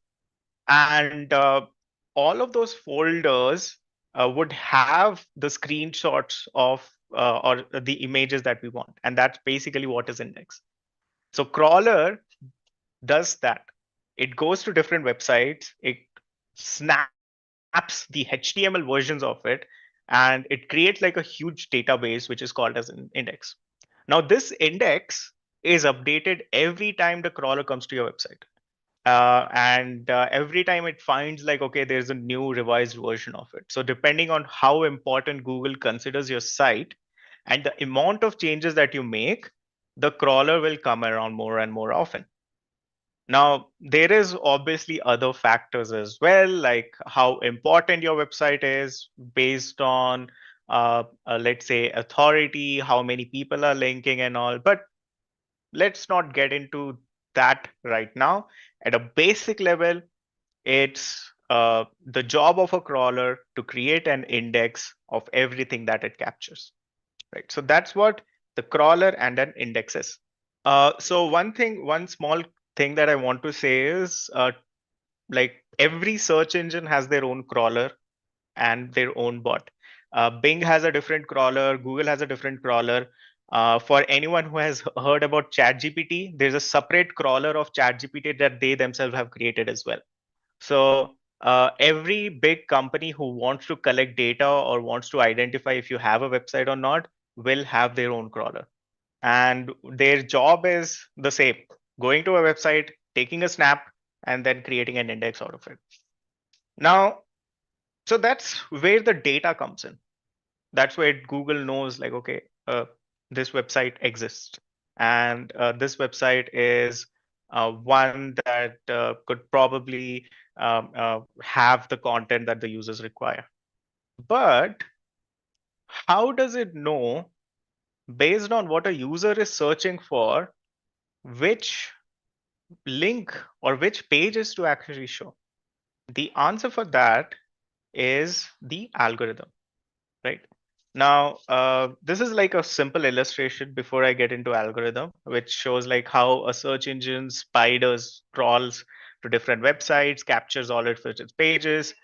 And all of those folders would have the screenshots of or the images that we want, and that's basically what is index. So crawler does that. It goes to different websites, it snaps the HTML versions of it, and it creates like a huge database which is called as an index. Now this index is updated every time the crawler comes to your website. And every time it finds like, okay, there's a new revised version of it. So depending on how important Google considers your site and the amount of changes that you make, the crawler will come around more and more often. Now, there is obviously other factors as well, like how important your website is based on let's say authority, how many people are linking and all. But let's not get into that right now. At a basic level, it's the job of a crawler to create an index of everything that it captures, right? So that's what the crawler and an index is. So one small thing that I want to say is like every search engine has their own crawler and their own bot. Bing has a different crawler, Google has a different crawler. For anyone who has heard about ChatGPT, there's a separate crawler of ChatGPT that they themselves have created as well. So every big company who wants to collect data or wants to identify if you have a website or not will have their own crawler. And their job is the same: going to a website, taking a snap, and then creating an index out of it. Now, so that's where the data comes in. That's where Google knows, like, okay, this website exists, and this website is one that could probably have the content that the users require. But how does it know, based on what a user is searching for, which link or which pages to actually show? The answer for that is the algorithm, right? Now, this is like a simple illustration before I get into algorithm, which shows like how a search engine spiders crawls to different websites, captures all of its pages.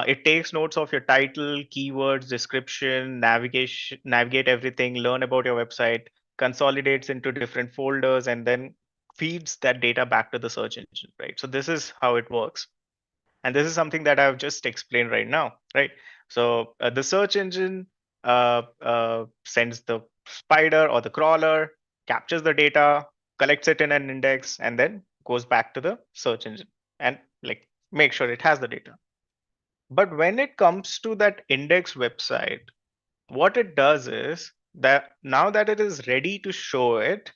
It takes notes of your title, keywords, description, navigate everything, learn about your website, consolidates into different folders, and then feeds that data back to the search engine, right? So this is how it works. And this is something that I've just explained right now, right? So the search engine sends the spider or the crawler, captures the data, collects it in an index, and then goes back to the search engine and like make sure it has the data. But when it comes to that index website, what it does is that now that it is ready to show it,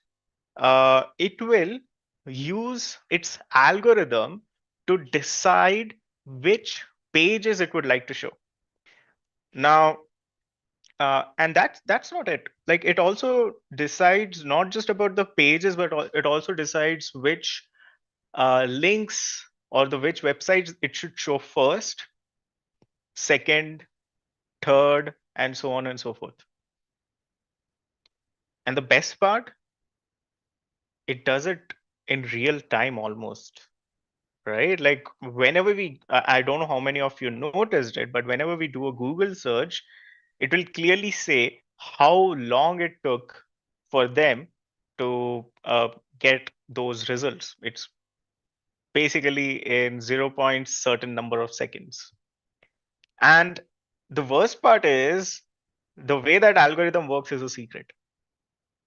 it will use its algorithm to decide which pages it would like to show. Now, and that's not it. Like it also decides not just about the pages, but it also decides which links or the which websites it should show first, second, third, and so on and so forth. And the best part, it does it in real time almost. Right? Like whenever I don't know how many of you noticed it, but whenever we do a Google search, it will clearly say how long it took for them to get those results. It's basically in 0 point certain number of seconds. And the worst part is the way that algorithm works is a secret.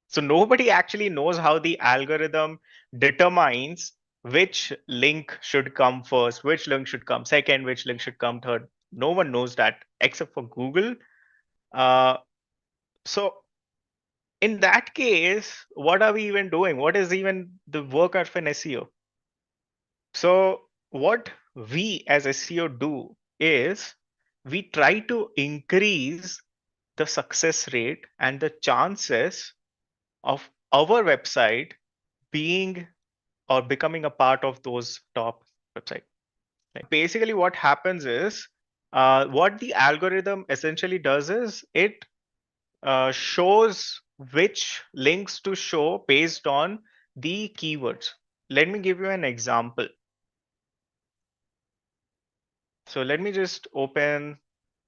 So nobody actually knows how the algorithm determines which link should come first, which link should come second, which link should come third. No one knows that except for Google. So in that case, what are we even doing? What is even the work of an SEO? So what we as SEO do is we try to increase the success rate and the chances of our website being or becoming a part of those top websites. Like basically what happens is what the algorithm essentially does is it shows which links to show based on the keywords. Let me give you an example. So let me just open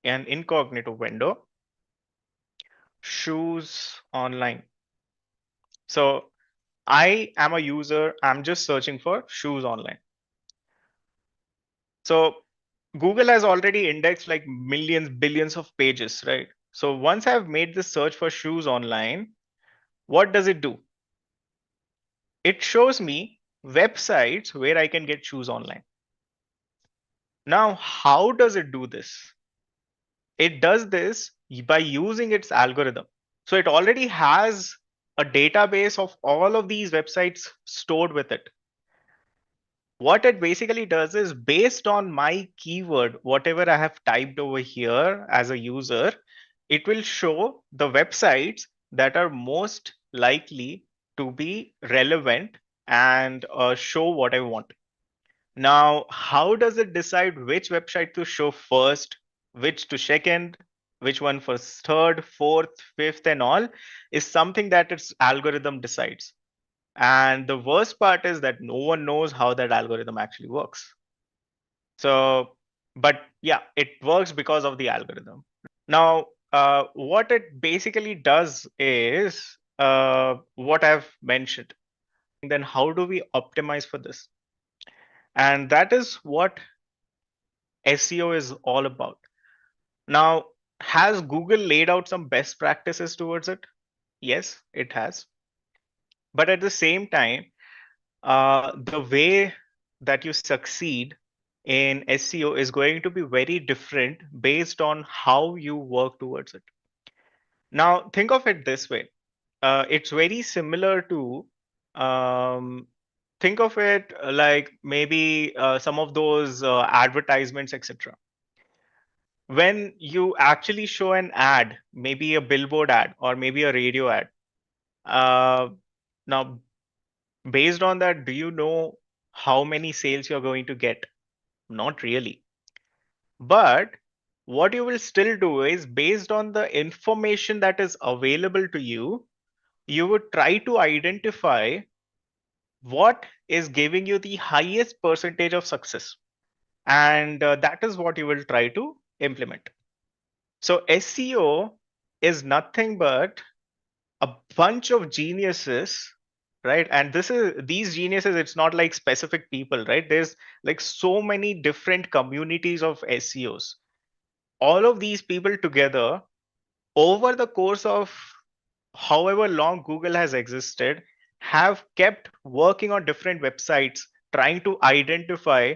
an incognito window, shoes online. So I am a user, I'm just searching for shoes online. So Google has already indexed like millions, billions of pages, right? So once I've made this search for shoes online, what does it do? It shows me websites where I can get shoes online. Now, how does it do this? It does this by using its algorithm. So it already has a database of all of these websites stored with it. What it basically does is based on my keyword, whatever I have typed over here as a user, it will show the websites that are most likely to be relevant and show what I want. Now, how does it decide which website to show first, which to second, which one for third, fourth, fifth, and all is something that its algorithm decides. And the worst part is that no one knows how that algorithm actually works. So, but yeah, it works because of the algorithm. Now, what it basically does is what I've mentioned. Then, how do we optimize for this? And that is what SEO is all about. Now, has Google laid out some best practices towards it? Yes, it has. But at the same time, the way that you succeed in SEO is going to be very different based on how you work towards it. Now, think of it this way. It's very similar to think of it like maybe some of those advertisements, etc. When you actually show an ad, maybe a billboard ad or maybe a radio ad, uh, now based on that, do you know how many sales you're going to get? Not really. But what you will still do is based on the information that is available to you, you would try to identify what is giving you the highest percentage of success. And that is what you will try to implement. So SEO is nothing but a bunch of geniuses, right? And these geniuses, it's not like specific people, right? There's like so many different communities of SEOs. All of these people together over the course of however long Google has existed have kept working on different websites trying to identify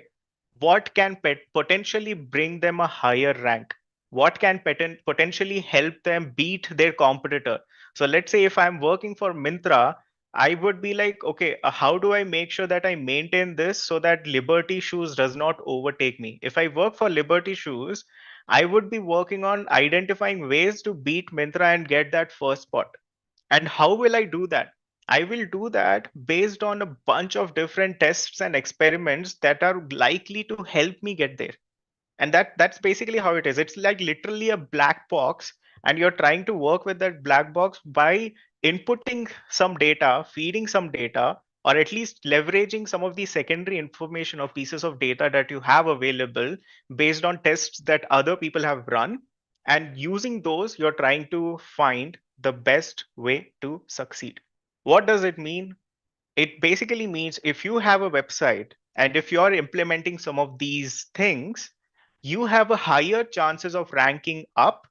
what can potentially bring them a higher rank, what can potentially help them beat their competitor. So let's say if I'm working for Mintra, I would be like, okay, how do I make sure that I maintain this so that Liberty Shoes does not overtake me? If I work for Liberty Shoes, I would be working on identifying ways to beat Mintra and get that first spot. And how will I do that? I will do that based on a bunch of different tests and experiments that are likely to help me get there. And that's basically how it is. It's like literally a black box, and you're trying to work with that black box by inputting some data, feeding some data, or at least leveraging some of the secondary information or pieces of data that you have available based on tests that other people have run. And using those, you're trying to find the best way to succeed. What does it mean? It basically means if you have a website and if you're implementing some of these things, you have a higher chances of ranking up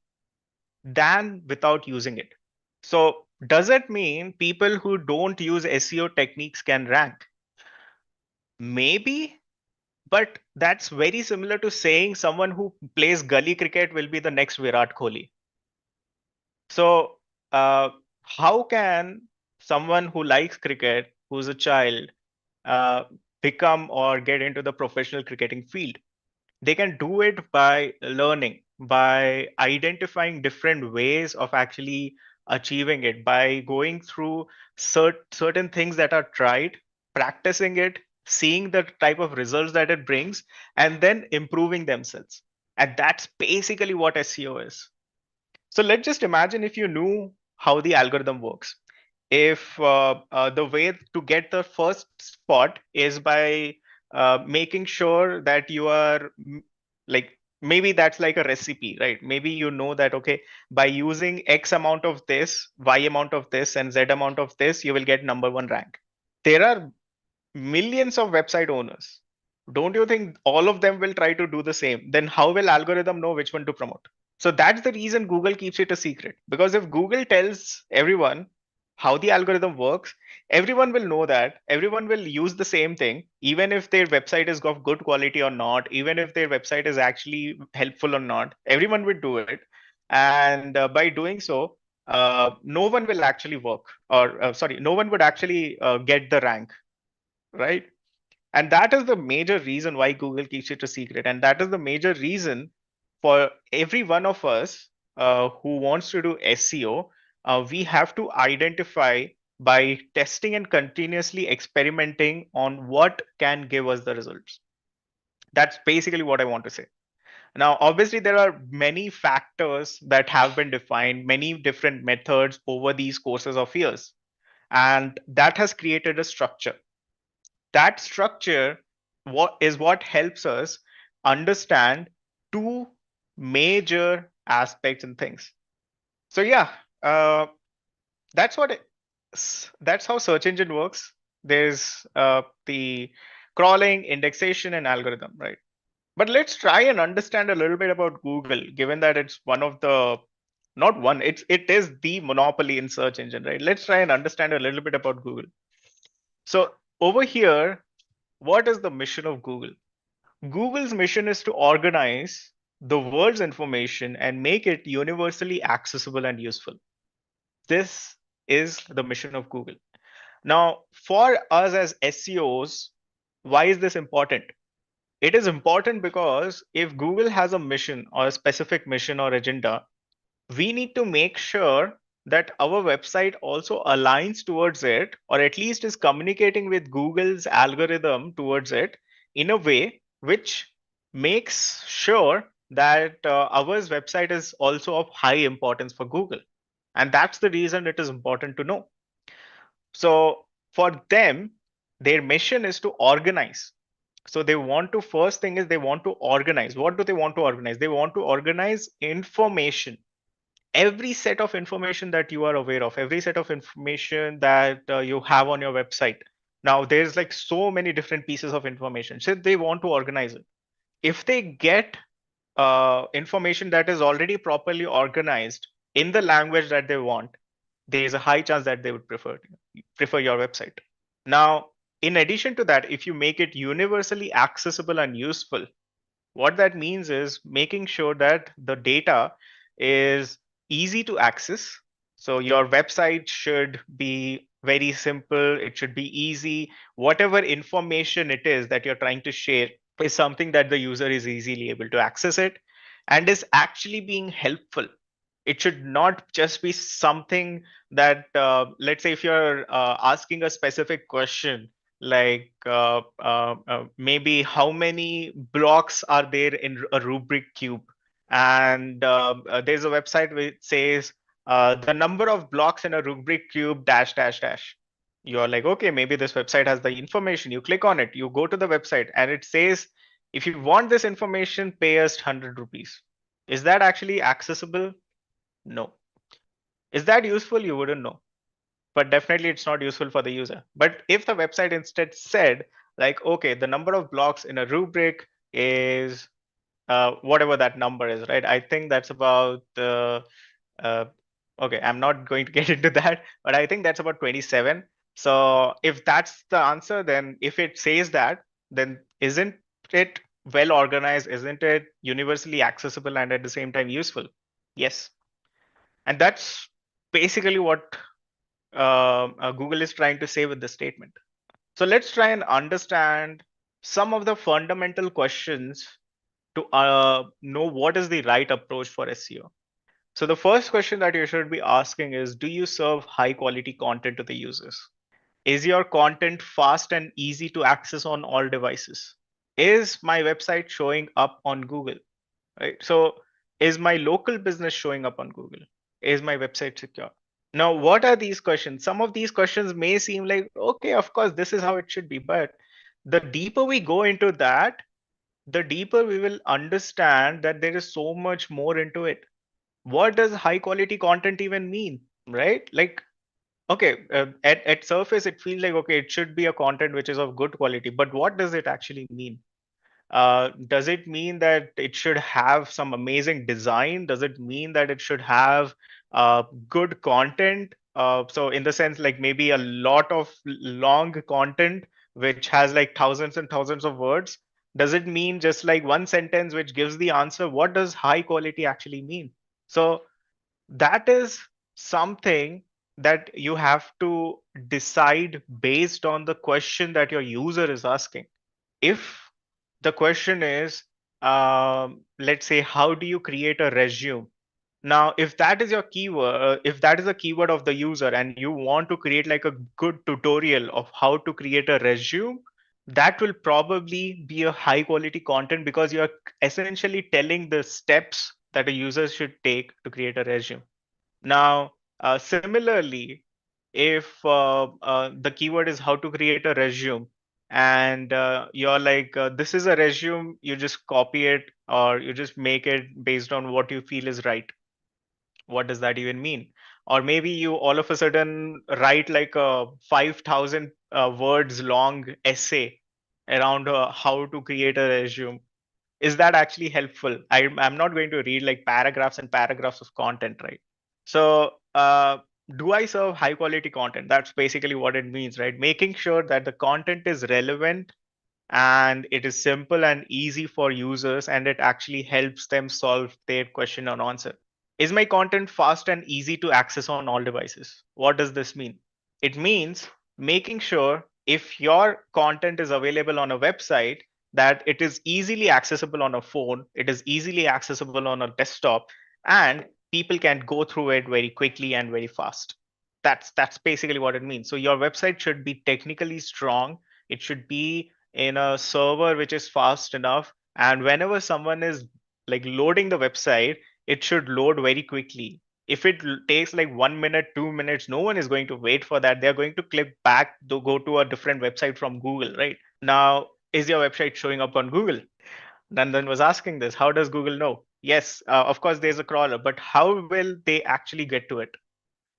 than without using it. So does it mean people who don't use SEO techniques can rank? Maybe, but that's very similar to saying someone who plays gully cricket will be the next Virat Kohli. So how can someone who likes cricket, who's a child, uh, become or get into the professional cricketing field? They can do it by learning, by identifying different ways of actually achieving it, by going through certain things that are tried, practicing it, seeing the type of results that it brings, and then improving themselves. And that's basically what SEO is. So let's just imagine if you knew how the algorithm works. If the way to get the first spot is by making sure that you are like, maybe that's like a recipe, right? Maybe you know that, okay, by using X amount of this, Y amount of this, and Z amount of this, you will get number one rank. There are millions of website owners. Don't you think all of them will try to do the same? Then how will algorithm know which one to promote? So that's the reason Google keeps it a secret. Because if Google tells everyone how the algorithm works, everyone will know that. Everyone will use the same thing, even if their website is of good quality or not, even if their website is actually helpful or not, everyone would do it. And by doing so, no one will actually work, or sorry, no one would actually get the rank, right? And that is the major reason why Google keeps it a secret. And that is the major reason for every one of us who wants to do SEO, we have to identify by testing and continuously experimenting on what can give us the results. That's basically what I want to say. Now, obviously, there are many factors that have been defined, many different methods over these courses of years, and that has created a structure. That structure what helps us understand two major aspects and things. So yeah, uh, that's what that's how search engine works. There's the crawling, indexation, and algorithm, right? But let's try and understand a little bit about Google, given that it's one of the not one, it is the monopoly in search engine, right? Let's try and understand a little bit about Google. So over here, what is the mission of Google? Google's mission is to organize the world's information and make it universally accessible and useful. This is the mission of Google. Now, for us as SEOs, why is this important? It is important because if Google has a mission or a specific mission or agenda, we need to make sure that our website also aligns towards it, or at least is communicating with Google's algorithm towards it in a way which makes sure that our website is also of high importance for Google. And that's the reason it is important to know. So for them, their mission is to organize. So they want to, first thing is they want to organize. What do they want to organize? They want to organize information, every set of information that you are aware of, every set of information that you have on your website. Now there's like so many different pieces of information, so they want to organize it. If they get information that is already properly organized in the language that they want, there is a high chance that they would prefer your website. Now, in addition to that, if you make it universally accessible and useful, what that means is making sure that the data is easy to access. So your website should be very simple, it should be easy. Whatever information it is that you're trying to share is something that the user is easily able to access it and is actually being helpful. It should not just be something that, let's say, if you're asking a specific question, like maybe how many blocks are there in a rubric cube, and there's a website which says the number of blocks in a rubric cube dash dash dash. You're like, okay, maybe this website has the information. You click on it, you go to the website, and it says, if you want this information, pay us 100 rupees. Is that actually accessible? No. Is that useful? You wouldn't know. But definitely it's not useful for the user. But if the website instead said, like, okay, the number of blocks in a rubric is whatever that number is, right? I think that's about, okay, I'm not going to get into that, but I think that's about 27. So if that's the answer, then if it says that, then isn't it well organized? Isn't it universally accessible and at the same time useful? Yes. And that's basically what Google is trying to say with the statement. So let's try and understand some of the fundamental questions to know what is the right approach for SEO. So the first question that you should be asking is, do you serve high quality content to the users? Is your content fast and easy to access on all devices? Is my website showing up on Google? Right? So is my local business showing up on Google? Is my website secure? Now, what are these questions? Some of these questions may seem like, okay, of course, this is how it should be. But the deeper we go into that, the deeper we will understand that there is so much more into it. What does high quality content even mean? Right? Like, okay, at surface, it feels like, okay, it should be a content which is of good quality. But what does it actually mean? Does it mean that it should have some amazing design? Does it mean that it should have good content? So in the sense, like maybe a lot of long content which has like thousands and thousands of words. Does it mean just like one sentence which gives the answer? What does high quality actually mean? So that is something that you have to decide based on the question that your user is asking. If the question is, let's say, how do you create a resume? Now, if that is your keyword, if that is a keyword of the user and you want to create like a good tutorial of how to create a resume, that will probably be a high quality content because you're essentially telling the steps that a user should take to create a resume. Now, similarly, if the keyword is how to create a resume, and you're like, this is a resume, you just copy it or you just make it based on what you feel is right. What does that even mean? Or maybe you all of a sudden write like a 5,000 words long essay around how to create a resume. Is that actually helpful? I'm not going to read like paragraphs and paragraphs of content, right? So, do I serve high quality content? That's basically what it means, right? Making sure that the content is relevant and it is simple and easy for users and it actually helps them solve their question or answer. Is my content fast and easy to access on all devices? What does this mean? It means making sure if your content is available on a website, that it is easily accessible on a phone, it is easily accessible on a desktop, and people can go through it very quickly and very fast. That's basically what it means. So your website should be technically strong. It should be in a server which is fast enough. And whenever someone is like loading the website, it should load very quickly. If it takes like 1 minute, 2 minutes, no one is going to wait for that. They're going to click back to go to a different website from Google, right? Now, is your website showing up on Google? Nandan was asking this. How does Google know? Yes, of course, there's a crawler, but how will they actually get to it?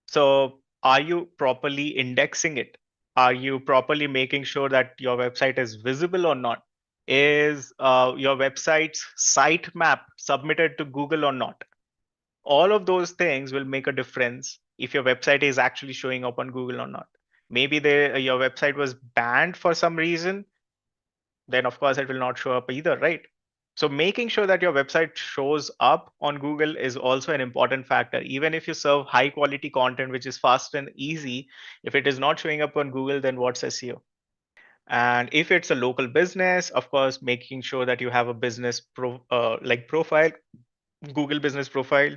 So, are you properly indexing it? Are you properly making sure that your website is visible or not? Is your website's sitemap submitted to Google or not? All of those things will make a difference if your website is actually showing up on Google or not. Maybe your website was banned for some reason, then of course it will not show up either, right? So making sure that your website shows up on Google is also an important factor. Even if you serve high quality content, which is fast and easy, if it is not showing up on Google, then what's SEO? And if it's a local business, of course, making sure that you have a business profile, Google business profile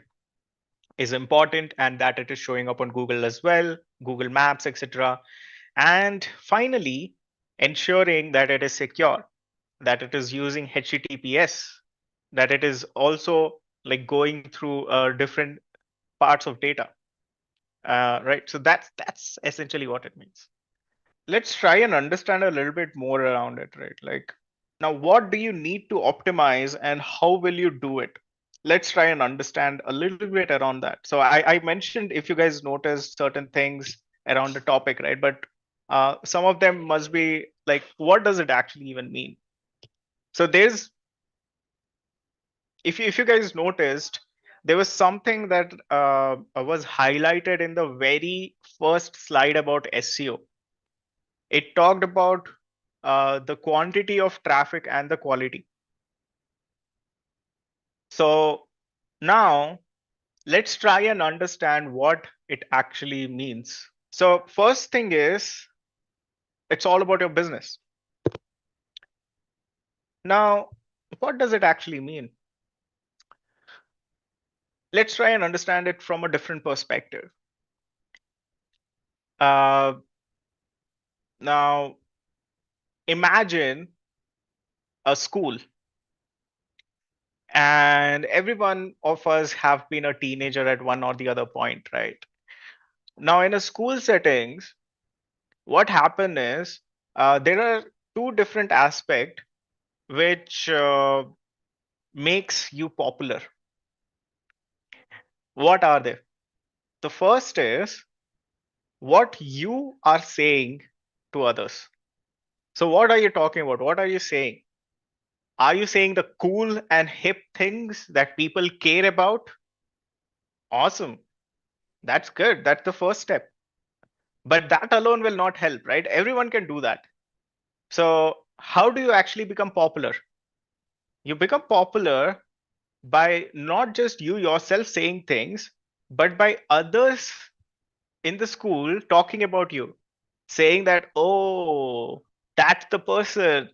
is important, and that it is showing up on Google as well, Google Maps, etc. And finally, ensuring that it is secure, that it is using HTTPS, that it is also like going through different parts of data, right? So that's essentially what it means. Let's try and understand a little bit more around it, right? Like, now, what do you need to optimize and how will you do it? Let's try and understand a little bit around that. So I mentioned if you guys noticed certain things around the topic, right? But some of them must be like, what does it actually even mean? So there's, if you guys noticed, there was something that was highlighted in the very first slide about SEO. It talked about the quantity of traffic and the quality. So now let's try and understand what it actually means. So first thing is, it's all about your business. Now, what does it actually mean? Let's try and understand it from a different perspective. Uh, Now, imagine a school, and every one of us have been a teenager at one or the other point, right? Now, in a school settings, what happened is there are two different aspects which makes you popular. What are they? The first is what you are saying to others. So, what are you talking about? What are you saying? Are you saying the cool and hip things that people care about? Awesome. That's good. That's the first step. But that alone will not help, right? Everyone can do that. So, how do you actually become popular? You become popular by not just you yourself saying things, but by others in the school talking about you, saying that, oh, that's the person.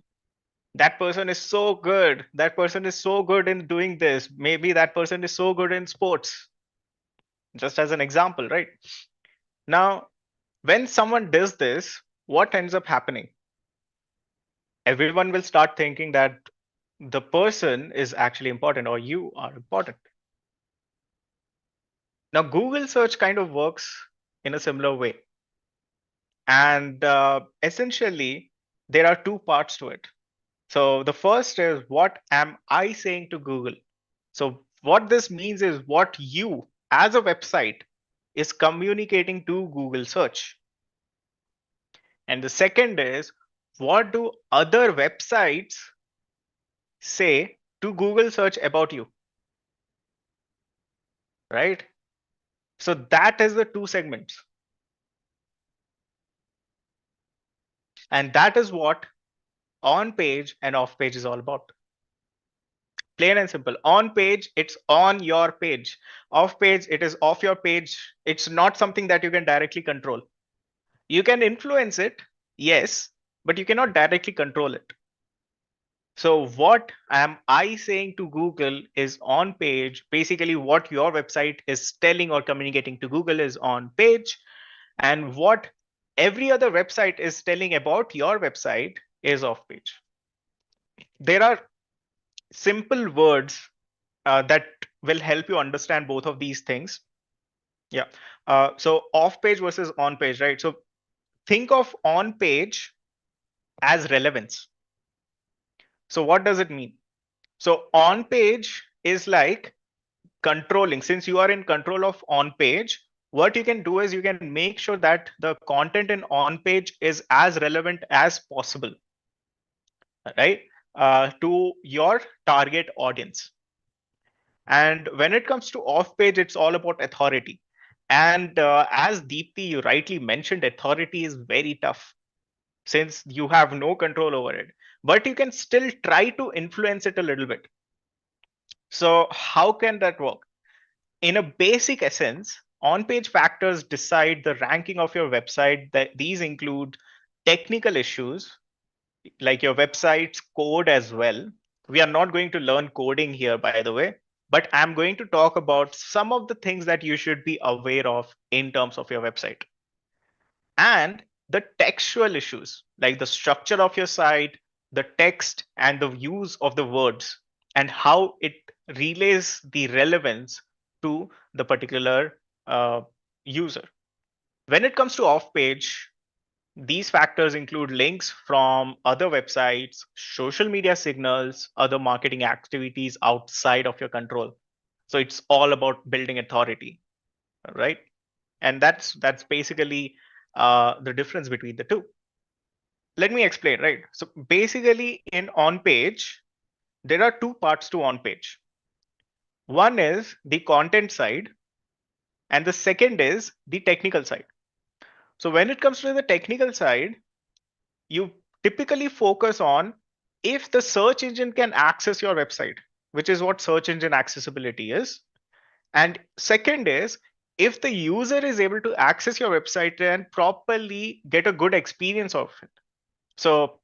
That person is so good. That person is so good in doing this. Maybe that person is so good in sports. just as an example, right? Now, when someone does this, what ends up happening? Everyone will start thinking that the person is actually important or you are important. Now, Google search kind of works in a similar way. And essentially, there are two parts to it. So the first is, what am I saying to Google? So what this means is what you as a website is communicating to Google search. And the second is, what do other websites say to Google search about you, right? So that is the two segments. And that is what on page and off page is all about. Plain and simple. On page, it's on your page. Off page, it is off your page. It's not something that you can directly control. You can influence it, yes, but you cannot directly control it. So what am I saying to Google is on page. Basically, what your website is telling or communicating to Google is on page. And what every other website is telling about your website is off page. There are simple words that will help you understand both of these things. Yeah. So off page versus on page, right? So think of on page as relevance. So what does it mean? So on page is like controlling. Since you are in control of on page, what you can do is you can make sure that the content in on page is as relevant as possible, right? To your target audience. And when it comes to off page, it's all about authority. And as Deepti, you rightly mentioned, authority is very tough since you have no control over it, but you can still try to influence it a little bit. So how can that work? In a basic essence, on-page factors decide the ranking of your website. That these include technical issues like your website's code as well. We are not going to learn coding here, by the way, but I'm going to talk about some of the things that you should be aware of in terms of your website. And the textual issues like the structure of your site, the text, and the use of the words, and how it relays the relevance to the particular user. When it comes to off page, these factors include links from other websites, social media signals, other marketing activities outside of your control. So it's all about building authority, right? And that's basically the difference between the two. Let me explain, right? So basically, in on page, there are two parts to on page. One is the content side, and the second is the technical side. So when it comes to the technical side, you typically focus on if the search engine can access your website, which is what search engine accessibility is. And second is if the user is able to access your website and properly get a good experience of it. So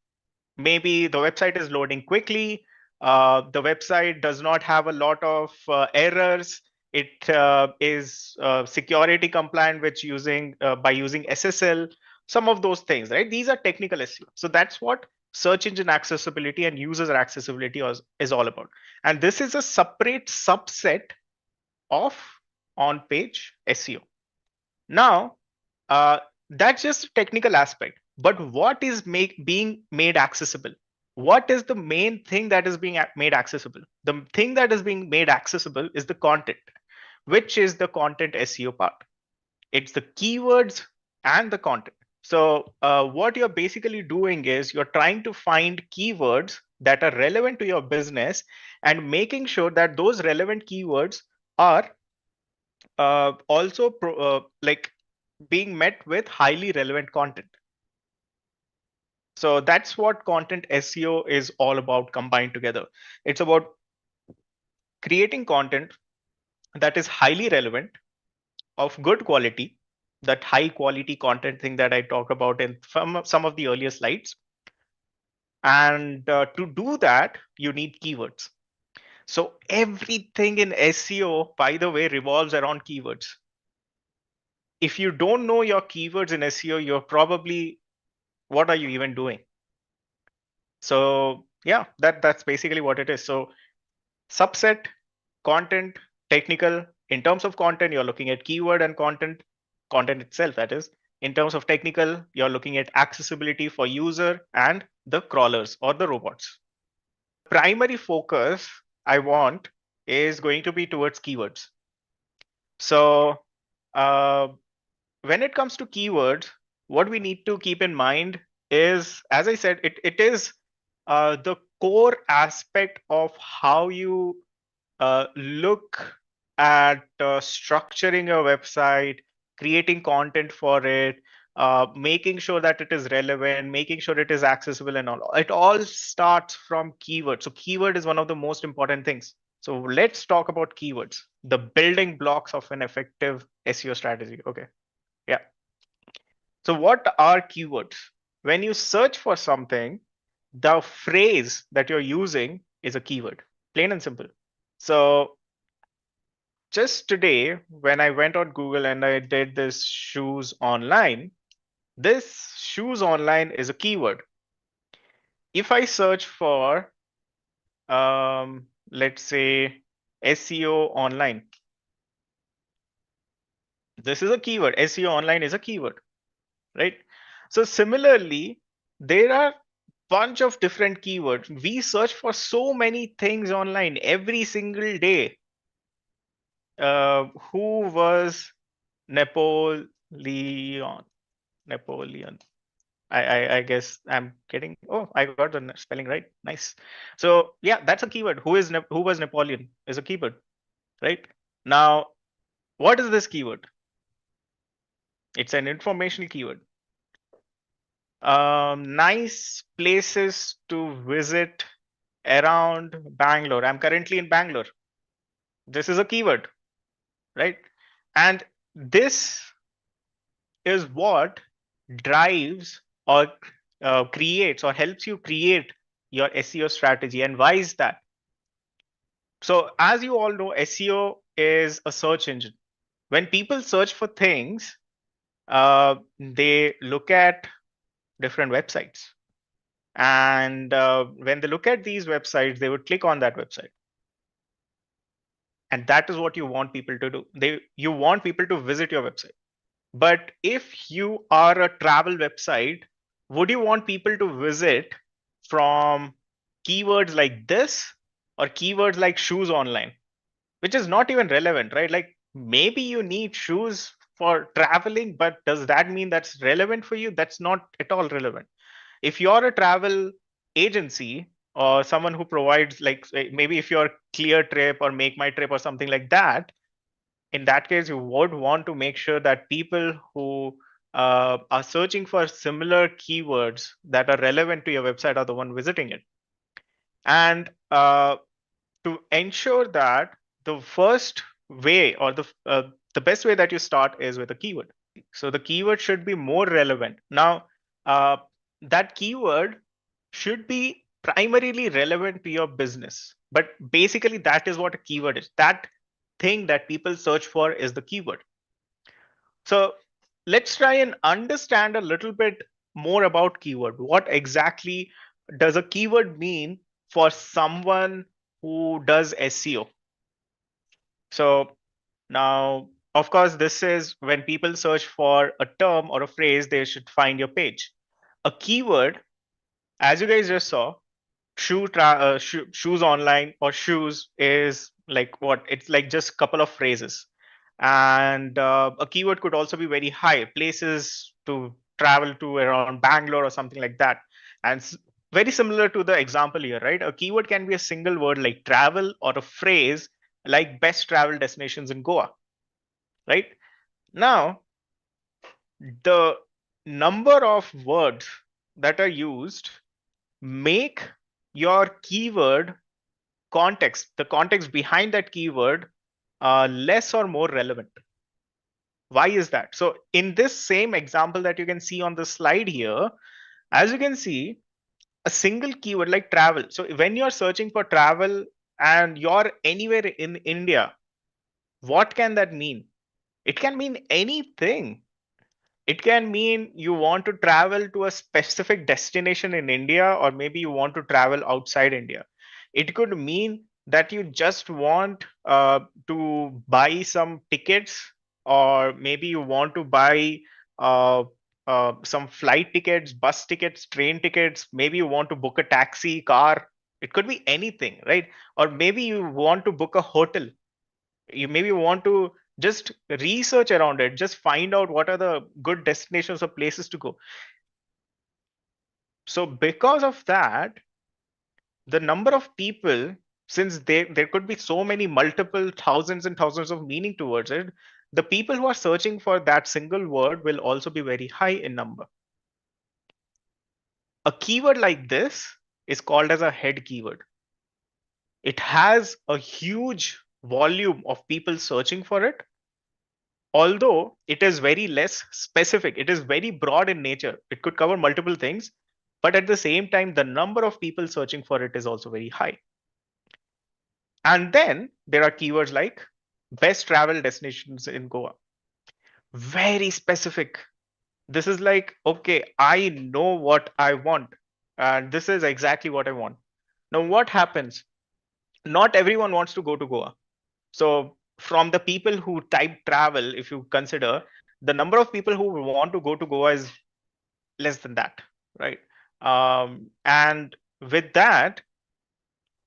maybe the website is loading quickly. The website does not have a lot of errors. It is security compliant, which using by using SSL. Some of those things, right? These are technical SEO. So that's what search engine accessibility and user accessibility is all about. And this is a separate subset of on-page SEO. Now, that's just a technical aspect. But what is being made accessible? What is the main thing that is being made accessible? The thing that is being made accessible is the content, which is the content SEO part. It's the keywords and the content. So what you're basically doing is you're trying to find keywords that are relevant to your business and making sure that those relevant keywords are also like being met with highly relevant content. So that's what content SEO is all about combined together. It's about creating content that is highly relevant, of good quality, that high quality content thing that I talked about in some of the earlier slides. And to do that, you need keywords. So everything in SEO, by the way, revolves around keywords. if you don't know your keywords in SEO, you're probably, what are you even doing? So yeah, that's basically what it is. So subset, content, technical. In terms of content, you're looking at keyword and content itself, that is. In terms of technical, you're looking at accessibility for user and the crawlers or the robots. Primary focus I want is going to be towards keywords. So uh, when it comes to keywords, what we need to keep in mind is, as I said, it is the core aspect of how you look at structuring your website, creating content for it, making sure that it is relevant, making sure it is accessible and all. It all starts from keyword. So keyword is one of the most important things. So let's talk about keywords, the building blocks of an effective SEO strategy. Okay. Yeah. So what are keywords? When you search for something, the phrase that you're using is a keyword, plain and simple. So just today, when I went on Google and I did this shoes online, this shoes online is a keyword. If I search for, let's say, SEO online, this is a keyword. SEO online is a keyword, right? So similarly, there are bunch of different keywords. We search for so many things online every single day. Who was Napoleon? Napoleon. I guess I'm getting. Oh, I got the spelling right. Nice. So yeah, that's a keyword. Who was Napoleon is a keyword, right? Now, what is this keyword? It's an informational keyword. Nice places to visit around Bangalore. I'm currently in Bangalore. This is a keyword, right? And this is what drives or creates or helps you create your SEO strategy. And why is that? So, as you all know, SEO is a search engine. When people search for things, they look at different websites. And when they look at these websites, they would click on that website. And that is what you want people to do. You want people to visit your website. But if you are a travel website, would you want people to visit from keywords like this or keywords like shoes online, which is not even relevant, right? Like maybe you need shoes for traveling, but does that mean that's relevant for you? That's not at all relevant. If you're a travel agency or someone who provides, like, maybe if you're Clear Trip or Make My Trip or something like that, in that case, you would want to make sure that people who are searching for similar keywords that are relevant to your website are the one visiting it. And to ensure that, the first way or the best way that you start is with a keyword. So the keyword should be more relevant. Now, that keyword should be primarily relevant to your business. But basically, that is what a keyword is. That thing that people search for is the keyword. So let's try and understand a little bit more about keyword. What exactly does a keyword mean for someone who does SEO? So now, of course, this is when people search for a term or a phrase, they should find your page. A keyword, as you guys just saw, shoes online or shoes is like what? It's like just a couple of phrases. And a keyword could also be very high, places to travel to around Bangalore or something like that. And very similar to the example here, right? A keyword can be a single word like travel or a phrase like best travel destinations in Goa, right? Now, the number of words that are used make your keyword context, the context behind that keyword, less or more relevant. Why is that? So in this same example that you can see on the slide here, as you can see, a single keyword like travel. So when you're searching for travel and you're anywhere in India, what can that mean? It can mean anything. It can mean you want to travel to a specific destination in India, or maybe you want to travel outside India. It could mean that you just want to buy some tickets, or maybe you want to buy uh, some flight tickets, bus tickets, train tickets. Maybe you want to book a taxi, car. It could be anything, right? Or maybe you want to book a hotel. You maybe want to just research around it, just find out what are the good destinations or places to go. So because of that, the number of people, since there could be so many multiple thousands and thousands of meaning towards it, the people who are searching for that single word will also be very high in number. A keyword like this is called as a head keyword. It has a huge volume of people searching for it, although it is very less specific. It is very broad in nature. It could cover multiple things, but at the same time, the number of people searching for it is also very high. And then there are keywords like best travel destinations in Goa. Very specific. This is like, okay, I know what I want, and this is exactly what I want. Now, what happens? Not everyone wants to go to Goa. So from the people who type travel, if you consider, the number of people who want to go to Goa is less than that, right? And with that,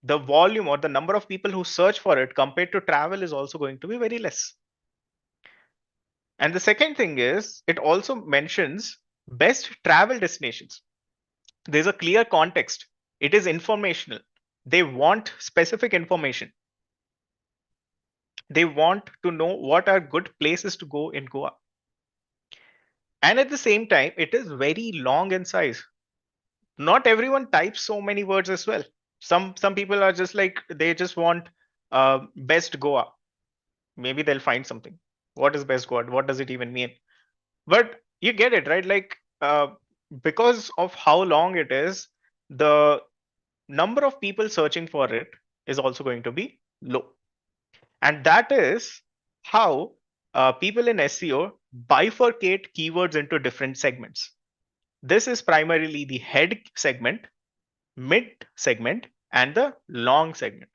the volume or the number of people who search for it compared to travel is also going to be very less. And the second thing is, it also mentions best travel destinations. There's a clear context. It is informational. They want specific information. They want to know what are good places to go in Goa. And at the same time, it is very long in size. Not everyone types so many words as well. Some people are just like, they just want best Goa. Maybe they'll find something. What is best Goa? What does it even mean? But you get it, right? Like because of how long it is, the number of people searching for it is also going to be low. And that is how people in SEO bifurcate keywords into different segments. This is primarily the head segment, mid segment, and the long segment.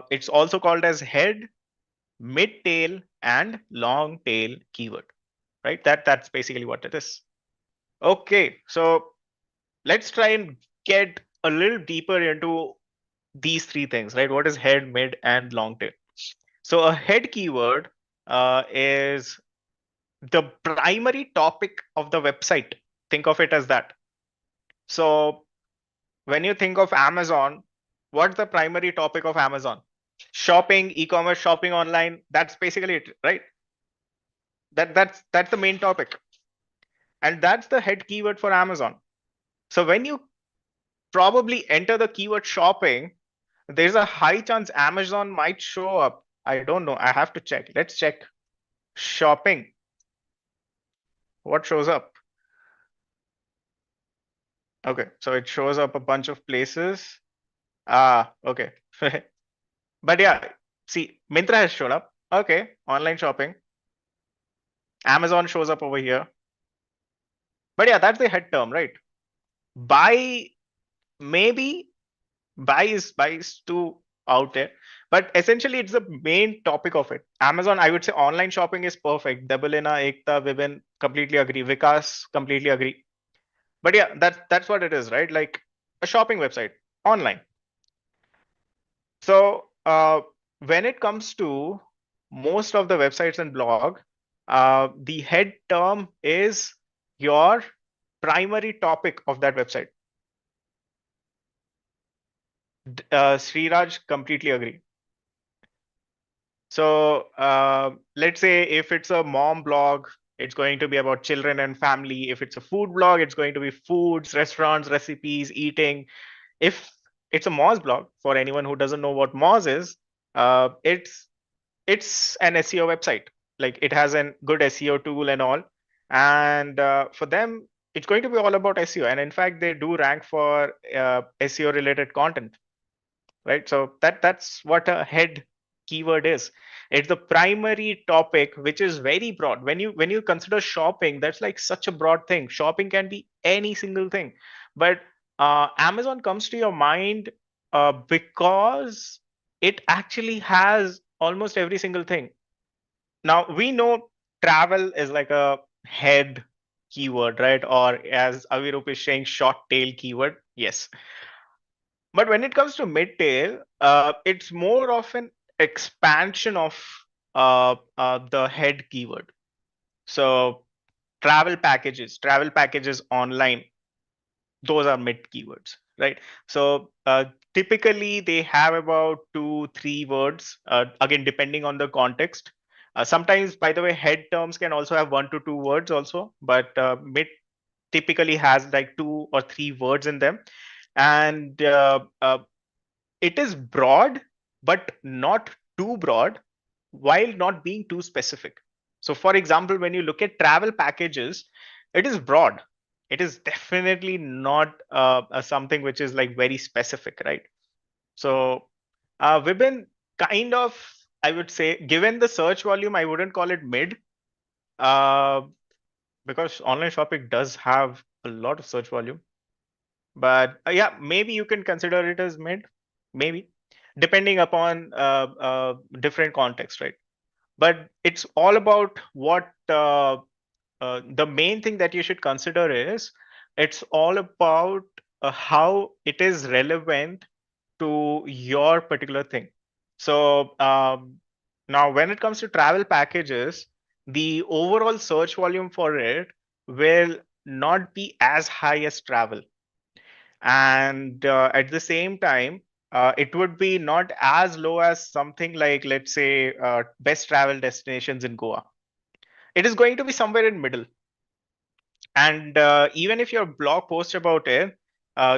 It's also called as head, mid tail, and long tail keyword, right? That's basically what it is. Okay, so let's try and get a little deeper into these three things, right? What is head, mid, and long tail? So a head keyword is the primary topic of the website. Think of it as that. So when you think of Amazon, what's the primary topic of Amazon? Shopping, e-commerce, shopping online. That's basically it, right? That's the main topic. And that's the head keyword for Amazon. So when you probably enter the keyword shopping, there's a high chance Amazon might show up. I don't know. I have to check. Let's check. Shopping. What shows up? Okay, so it shows up a bunch of places. Ah, okay. But yeah, see, Myntra has shown up. Okay, online shopping. Amazon shows up over here. But yeah, that's the head term, right? Buy, maybe buy is too out there. But essentially, it's the main topic of it. Amazon, I would say online shopping is perfect. Debelina, Ekta, Vibin, completely agree. Vikas, completely agree. But yeah, that's what it is, right? Like a shopping website online. So when it comes to most of the websites and blog, the head term is your primary topic of that website. Sriraj, completely agree. So let's say if it's a mom blog, it's going to be about children and family. If it's a food blog, it's going to be foods, restaurants, recipes, eating. If it's a Moz blog, for anyone who doesn't know what Moz is, it's an SEO website. Like it has a good SEO tool and all. And for them, it's going to be all about SEO. And in fact, they do rank for SEO related content, right? So that's what a head keyword is. It's the primary topic, which is very broad. When you consider shopping, that's like such a broad thing. Shopping can be any single thing, but Amazon comes to your mind because it actually has almost every single thing. Now we know travel is like a head keyword, right? Or as Avirup is saying, short tail keyword. Yes. But when it comes to mid-tail, it's more of an expansion of the head keyword. So travel packages online, those are mid keywords, right? So typically they have about 2 3 words, again depending on the context. Sometimes, by the way, head terms can also have 1 to 2 words also, but mid typically has like 2 or 3 words in them. And it is broad, but not too broad, while not being too specific. So, for example, when you look at travel packages, it is broad. It is definitely not something which is like very specific, right? So, we've been kind of, I would say, given the search volume, I wouldn't call it mid, uh, because online shopping does have a lot of search volume. But yeah, maybe you can consider it as mid, maybe, depending upon different context, right? But it's all about what the main thing that you should consider is, it's all about how it is relevant to your particular thing. So now when it comes to travel packages, the overall search volume for it will not be as high as travel. And at the same time, it would be not as low as something like, let's say, best travel destinations in Goa. It is going to be somewhere in middle. And even if your blog post about it,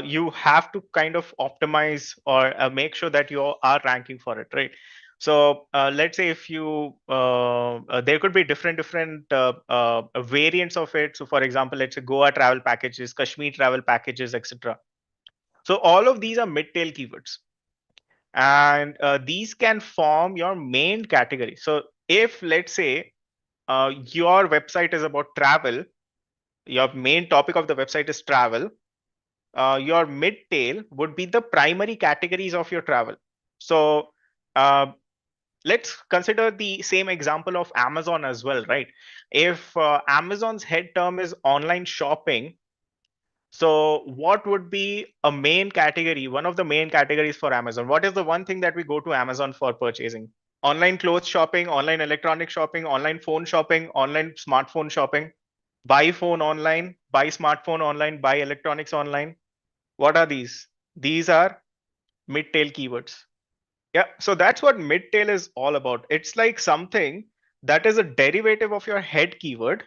you have to kind of optimize or make sure that you are ranking for it, right? So let's say if you there could be different variants of it. So for example, let's say Goa travel packages, Kashmir travel packages, etc. So all of these are mid-tail keywords, and these can form your main category. So if, let's say, your website is about travel, your main topic of the website is travel, your mid-tail would be the primary categories of your travel. So uh, let's consider the same example of Amazon as well, right? If Amazon's head term is online shopping, so what would be a main category, one of the main categories for Amazon? What is the one thing that we go to Amazon for purchasing? Online clothes shopping, online electronic shopping, online phone shopping, online smartphone shopping. Buy phone online, buy smartphone online, buy electronics online. What are these? These are mid-tail keywords. Yeah, so that's what mid-tail is all about. It's like something that is a derivative of your head keyword.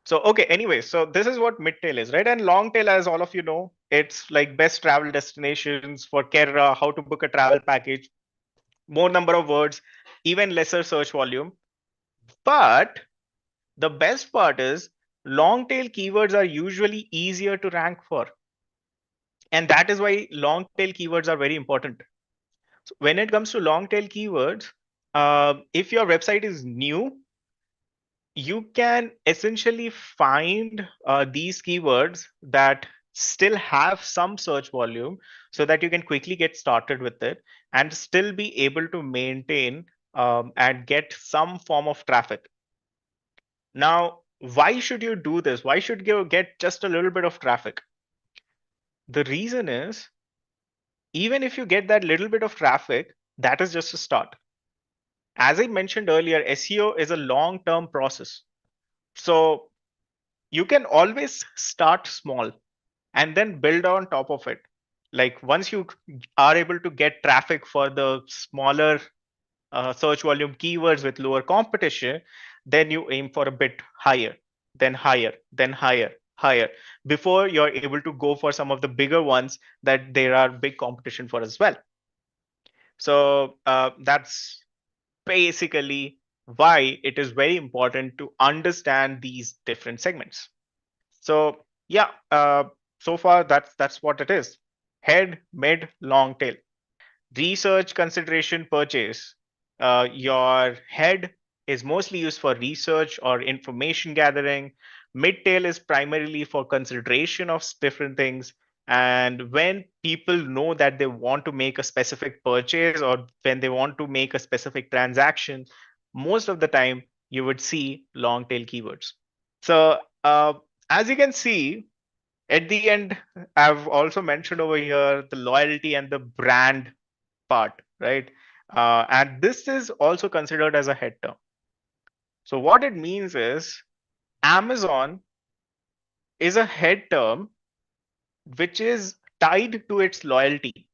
So, okay, anyway, so this is what mid-tail is, right? And long tail, as all of you know, it's like best travel destinations for Kerala, how to book a travel package, more number of words, even lesser search volume. But the best part is long tail keywords are usually easier to rank for. And that is why long tail keywords are very important. So when it comes to long tail keywords, if your website is new, you can essentially find these keywords that still have some search volume, so that you can quickly get started with it and still be able to maintain and get some form of traffic. Now, why should you do this? Why should you get just a little bit of traffic? The reason is, even if you get that little bit of traffic, that is just a start. As I mentioned earlier, SEO is a long-term process. So you can always start small and then build on top of it. Like once you are able to get traffic for the smaller search volume keywords with lower competition, then you aim for a bit higher, then higher, then higher, higher, before you're able to go for some of the bigger ones that there are big competition for as well. So that's basically why it is very important to understand these different segments. So yeah, so far that's what it is. Head, mid, long tail. Research, consideration, purchase. Your head is mostly used for research or information gathering. Mid tail is primarily for consideration of different things. And when people know that they want to make a specific purchase or when they want to make a specific transaction, most of the time you would see long tail keywords. So, as you can see, at the end, I've also mentioned over here the loyalty and the brand part, right? And this is also considered as a head term. So what it means is Amazon is a head term which is tied to its loyalty.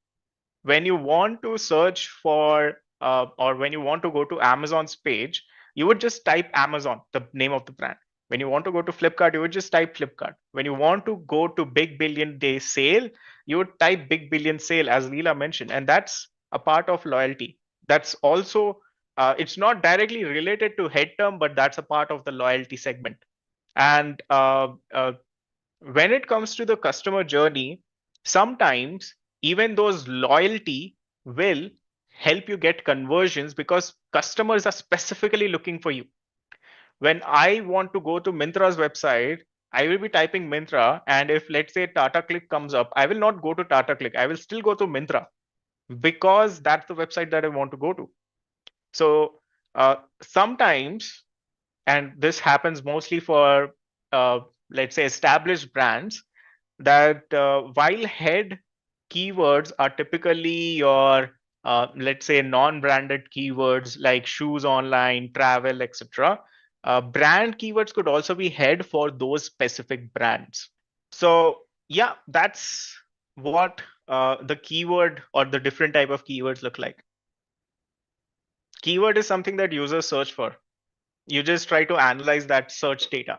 When you want to search for or when you want to go to Amazon's page, you would just type Amazon, the name of the brand. When you want to go to Flipkart, you would just type Flipkart. When you want to go to Big Billion Day Sale, you would type Big Billion Sale, as Leela mentioned, and that's a part of loyalty. That's also it's not directly related to head term, but that's a part of the loyalty segment. And when it comes to the customer journey, sometimes even those loyalty will help you get conversions because customers are specifically looking for you. When I want to go to Mintra's website, I will be typing Mintra, and if let's say Tata Click comes up, I will not go to Tata Click. I will still go to Mintra because that's the website that I want to go to. So sometimes, and this happens mostly for let's say established brands, that while head keywords are typically your let's say non-branded keywords like shoes online, travel, etc., brand keywords could also be head for those specific brands. So yeah, that's what the keyword or the different type of keywords look like. Keyword is something that users search for. You just try to analyze that search data.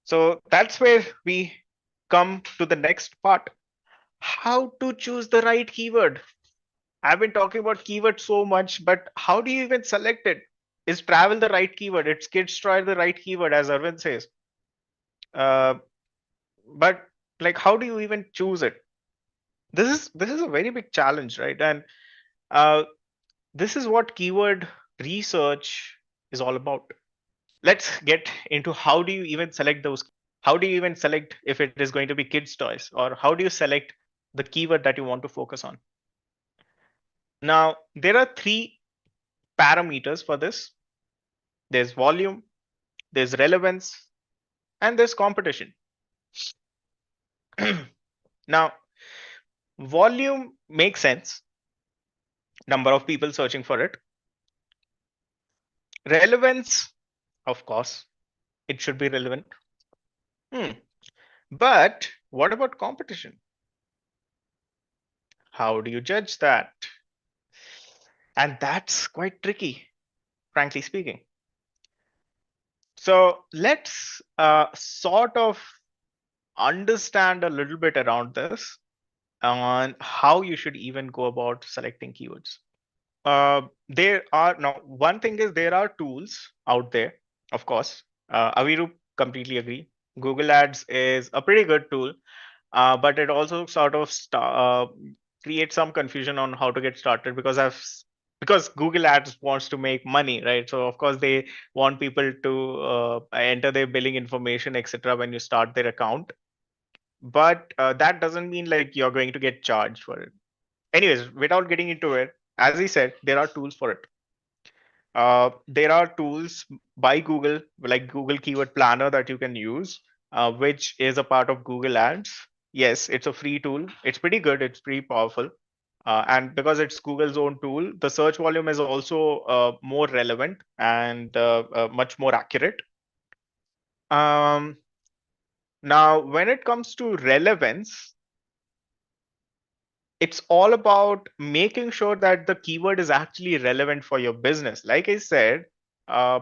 So that's where we come to the next part. How to choose the right keyword. I've been talking about keyword so much, but how do you even select it? Is travel the right keyword? It's kids toy the right keyword, as Arvind says. Uh, but like, how do you even choose it? This is a very big challenge, right? And uh, this is what keyword research is all about. Let's get into how do you even select those. How do you even select if it is going to be kids toys, or how do you select the keyword that you want to focus on? Now, there are three parameters for this. There's volume, there's relevance, and there's competition. Now, volume makes sense. Number of people searching for it. Relevance, of course, it should be relevant. But what about competition? How do you judge that? And that's quite tricky, frankly speaking. So let's sort of understand a little bit around this on how you should even go about selecting keywords. There are now one thing is there are tools out there, of course. Aviru completely agree. Google Ads is a pretty good tool, but it also sort of creates some confusion on how to get started because Google Ads wants to make money, right? So of course they want people to enter their billing information, etc. when you start their account, but that doesn't mean like you're going to get charged for it. Anyways, without getting into it, as I said, there are tools for it. There are tools by Google, like Google Keyword Planner, that you can use, which is a part of Google Ads. Yes, it's a free tool. It's pretty good. It's pretty powerful. And because it's Google's own tool, the search volume is also more relevant and much more accurate. Now, when it comes to relevance, it's all about making sure that the keyword is actually relevant for your business. Like I said, uh,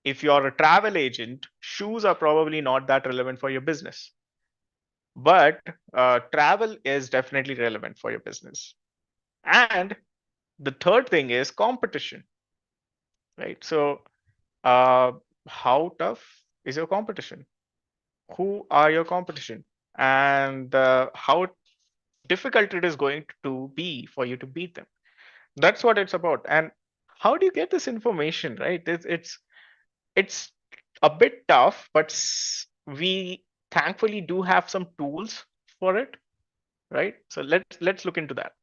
if you're a travel agent, shoes are probably not that relevant for your business. But travel is definitely relevant for your business. And the third thing is competition, right? So, uh, how tough is your competition? Who are your competition? And how difficult it is going to be for you to beat them. That's what it's about. And how do you get this information, right? It's a bit tough, but we thankfully do have some tools for it, right? So let's look into that.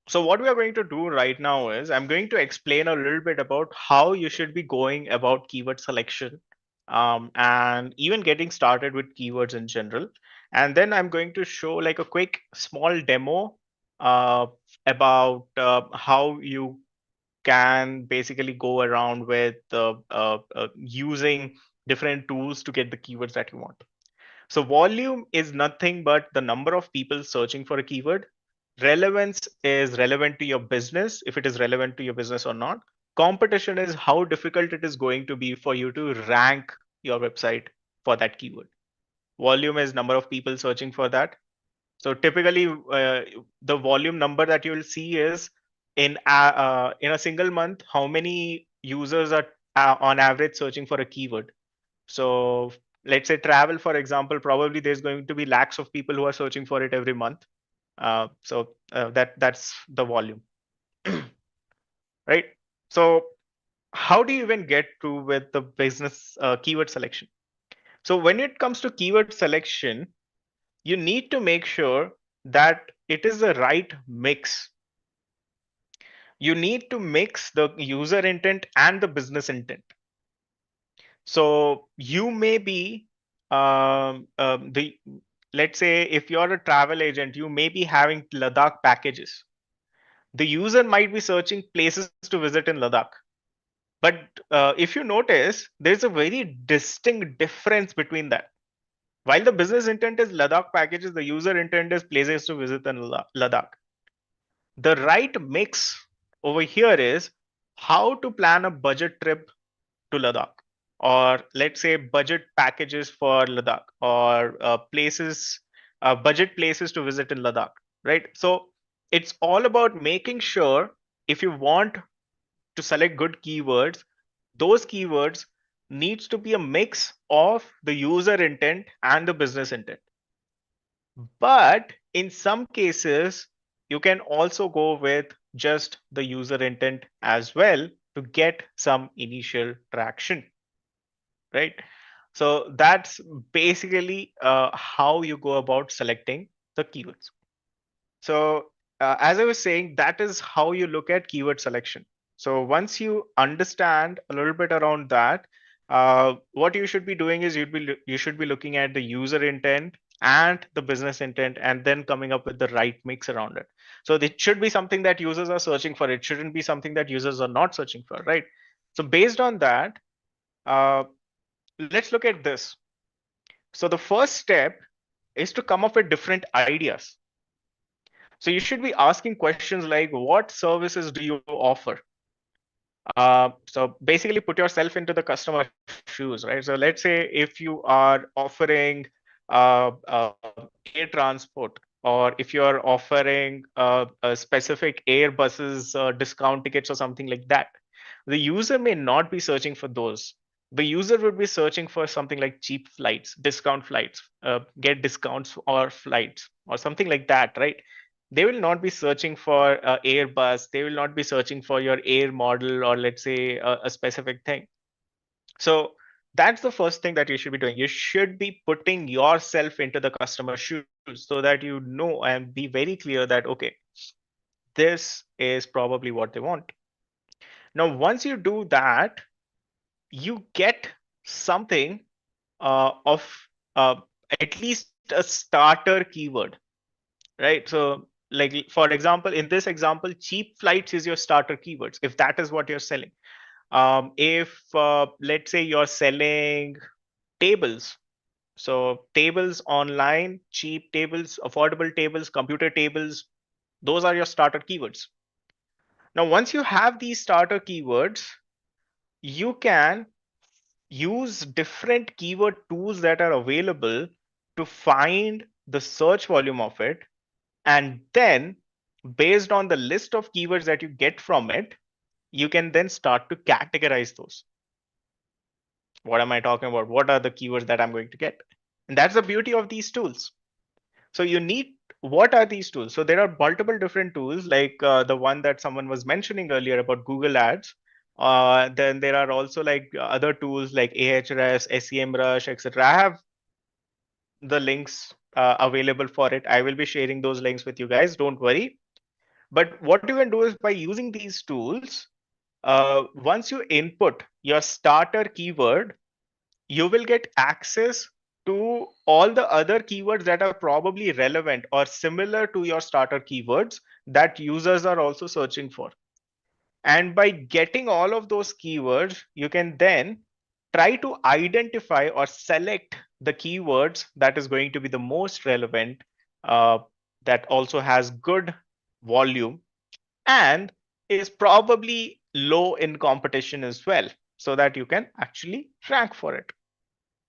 So what we are going to do right now is I'm going to explain a little bit about how you should be going about keyword selection, and even getting started with keywords in general. And then I'm going to show like a quick small demo uh, about how you can basically go around with using different tools to get the keywords that you want. So volume is nothing but the number of people searching for a keyword. Relevance is relevant to your business, if it is relevant to your business or not. Competition is how difficult it is going to be for you to rank your website for that keyword. Volume is number of people searching for that. So typically, the volume number that you will see is in a single month, how many users are on average searching for a keyword. So let's say travel, for example, probably there's going to be lakhs of people who are searching for it every month. That's the volume, right? So how do you even get to with the business keyword selection? So when it comes to keyword selection, you need to make sure that it is the right mix. You need to mix the user intent and the business intent. So you may be the let's say if you're a travel agent, you may be having Ladakh packages. The user might be searching places to visit in Ladakh. But if you notice, there's a very distinct difference between that. While the business intent is Ladakh packages, the user intent is places to visit in Ladakh. The right mix over here is how to plan a budget trip to Ladakh, or let's say budget packages for Ladakh, or budget places to visit in Ladakh, right? So it's all about making sure if you want to select good keywords, those keywords needs to be a mix of the user intent and the business intent. But in some cases, you can also go with just the user intent as well to get some initial traction, right? So that's basically how you go about selecting the keywords. So as I was saying, that is how you look at keyword selection. So once you understand a little bit around that, what you should be doing is you should be looking at the user intent and the business intent, and then coming up with the right mix around it. So it should be something that users are searching for. It shouldn't be something that users are not searching for, right? So based on that, uh, let's look at this. So the first step is to come up with different ideas. So you should be asking questions like, what services do you offer? So basically put yourself into the customer shoes, right? So let's say if you are offering air transport, or if you are offering a specific Airbuses discount tickets or something like that, the user may not be searching for those. The user would be searching for something like cheap flights, discount flights, get discounts or flights or something like that, right? They will not be searching for Airbus. They will not be searching for your Air model, or let's say a specific thing. So that's the first thing that you should be doing. You should be putting yourself into the customer shoes so that you know and be very clear that, okay, this is probably what they want. Now, once you do that, you get something of uh, at least a starter keyword, right? So like for example, in this example, cheap flights is your starter keywords if that is what you're selling. If let's say you're selling tables, so tables online, cheap tables, affordable tables, computer tables, those are your starter keywords. Now once you have these starter keywords, you can use different keyword tools that are available to find the search volume of it. And then, based on the list of keywords that you get from it, you can then start to categorize those. What am I talking about? What are the keywords that I'm going to get? And that's the beauty of these tools. So you need what are these tools? So there are multiple different tools, like the one that someone was mentioning earlier about Google Ads. Then there are also like other tools like Ahrefs, SEMrush, etc. I have the links available for it. I will be sharing those links with you guys. Don't worry. But what you can do is by using these tools, once you input your starter keyword, you will get access to all the other keywords that are probably relevant or similar to your starter keywords that users are also searching for. And by getting all of those keywords, you can then try to identify or select the keywords that is going to be the most relevant, uh, that also has good volume and is probably low in competition as well, so that you can actually rank for it.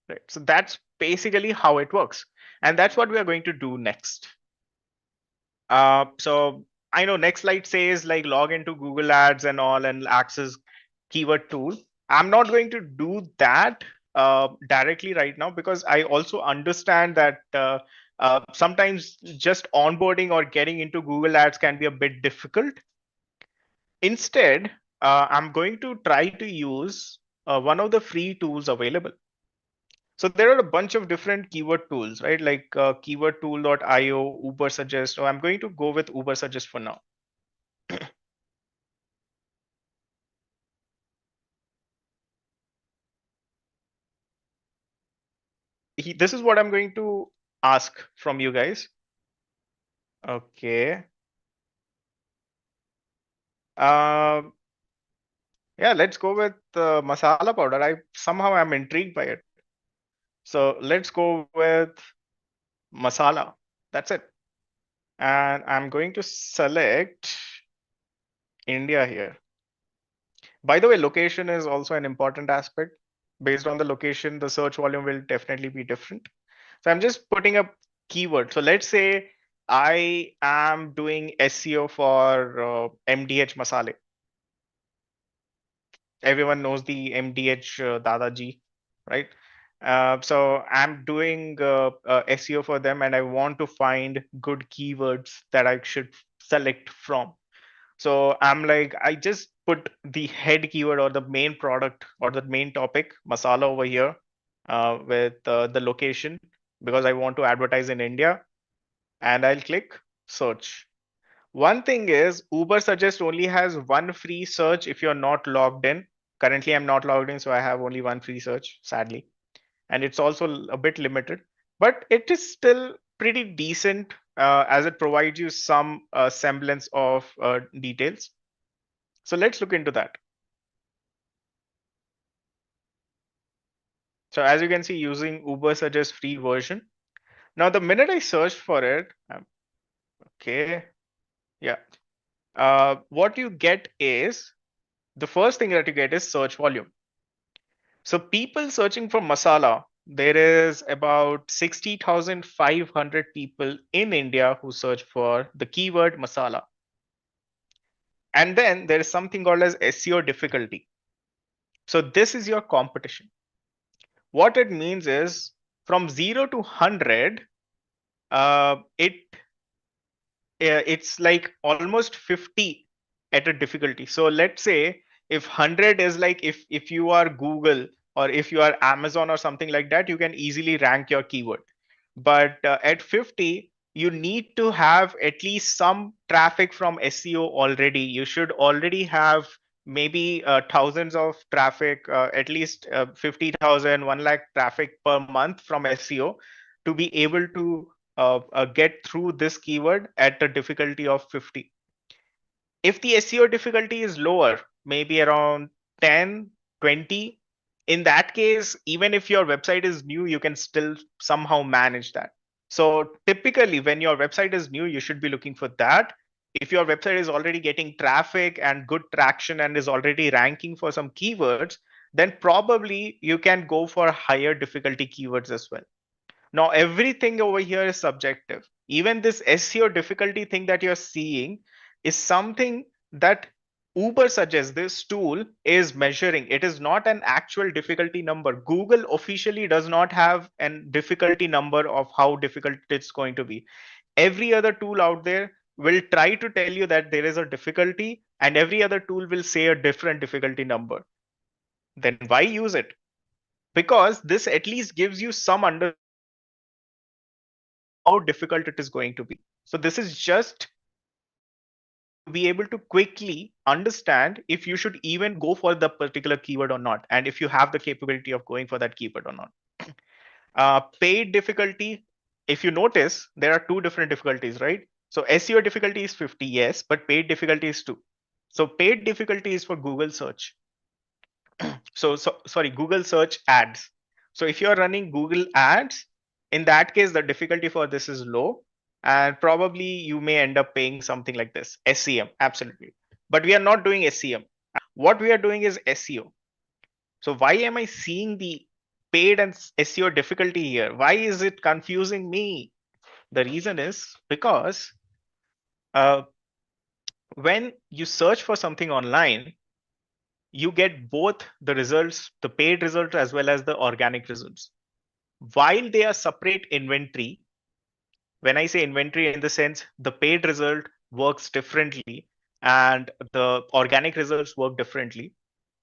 Right. So that's basically how it works. And that's what we are going to do next. So I know next slide says like log into Google Ads and all and access keyword tool. I'm not going to do that directly right now because I also understand that sometimes just onboarding or getting into Google Ads can be a bit difficult. Instead, I'm going to try to use one of the free tools available. So there are a bunch of different keyword tools, right? Like keywordtool.io, Uber Suggest. So I'm going to go with Uber Suggest for now. This is what I'm going to ask from you guys. Okay. Um, yeah, let's go with masala powder. I somehow am intrigued by it. So let's go with masala. That's it. And I'm going to select India here. By the way, location is also an important aspect. Based on the location, the search volume will definitely be different. So I'm just putting up keyword. So let's say I am doing SEO for MDH masale. Everyone knows the MDH Dadaji, right? So I'm doing SEO for them and I want to find good keywords that I should select from. So I'm like, I just put the head keyword or the main product or the main topic, masala over here with the location because I want to advertise in India, and I'll click search. One thing is Uber Suggest only has one free search if you're not logged in. Currently, I'm not logged in, so I have only one free search, sadly. And it's also a bit limited, but it is still pretty decent as it provides you some semblance of details. So let's look into that. So as you can see, using Uber Suggest free version. Now, the minute I search for it, okay, yeah, what you get is the first thing that you get is search volume. So people searching for masala, there is about 60,500 people in India who search for the keyword masala. And then there is something called as SEO difficulty. So this is your competition. What it means is from 0 to 100, it's like almost 50 at a difficulty. So let's say if 100 is like if you are Google or if you are Amazon or something like that, you can easily rank your keyword. But at 50, you need to have at least some traffic from SEO already. You should already have maybe thousands of traffic, at least 50,000, 1 lakh traffic per month from SEO to be able to get through this keyword at a difficulty of 50. If the SEO difficulty is lower, maybe around 10, 20, in that case, even if your website is new, you can still somehow manage that. So typically when your website is new, you should be looking for that. If your website is already getting traffic and good traction and is already ranking for some keywords, then probably you can go for higher difficulty keywords as well. Now, everything over here is subjective. Even this SEO difficulty thing that you're seeing is something that Uber suggests this tool is measuring. It is not an actual difficulty number. Google officially does not have a difficulty number of how difficult it's going to be. every other tool out there will try to tell you that there is a difficulty, and every other tool will say a different difficulty number. Then why use it? Because this at least gives you some understanding how difficult it is going to be. So this is just to be able to quickly understand if you should even go for the particular keyword or not, and if you have the capability of going for that keyword or not. Paid difficulty, if you notice, there are two different difficulties, right? So SEO difficulty is 50, yes, but paid difficulty is 2. So paid difficulty is for Google search. Sorry, Google search ads. So if you're running Google ads, in that case, the difficulty for this is low, and probably you may end up paying something like this, SEM, absolutely. But we are not doing SEM. What we are doing is SEO. So why am I seeing the paid and SEO difficulty here? Why is it confusing me? The reason is because uh, when you search for something online, you get both the results, the paid results as well as the organic results. While they are separate inventory, when I say inventory in the sense the paid result works differently and the organic results work differently,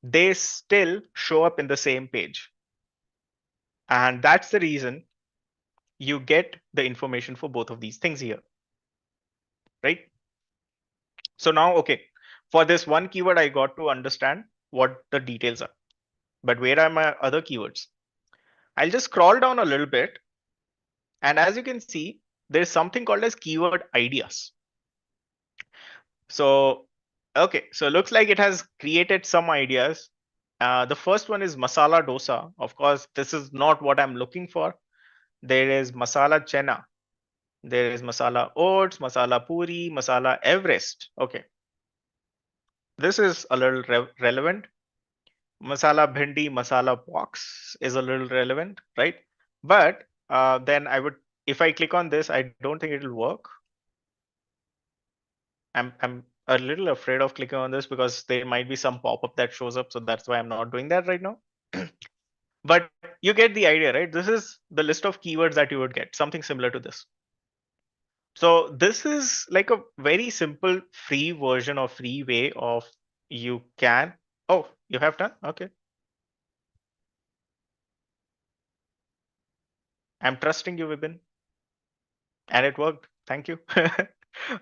they still show up in the same page. And that's the reason you get the information for both of these things here, right? So now, okay, for this one keyword, I got to understand what the details are. But where are my other keywords? I'll just scroll down a little bit. And as you can see, there's something called as keyword ideas. So, okay, so looks like it has created some ideas. The first one is masala dosa. Of course, this is not what I'm looking for. There is masala chena. There is masala oats, masala puri, masala Everest. Okay, this is a little relevant. Masala bhindi, masala box is a little relevant, right? But then I would, if I click on this, I don't think it'll work. I'm a little afraid of clicking on this because there might be some pop-up that shows up. So that's why I'm not doing that right now. But you get the idea, right? This is the list of keywords that you would get, something similar to this. So this is like a very simple free version or free way of you can. Oh, you have done? Okay. I'm trusting you, Vibin. And it worked. Thank you.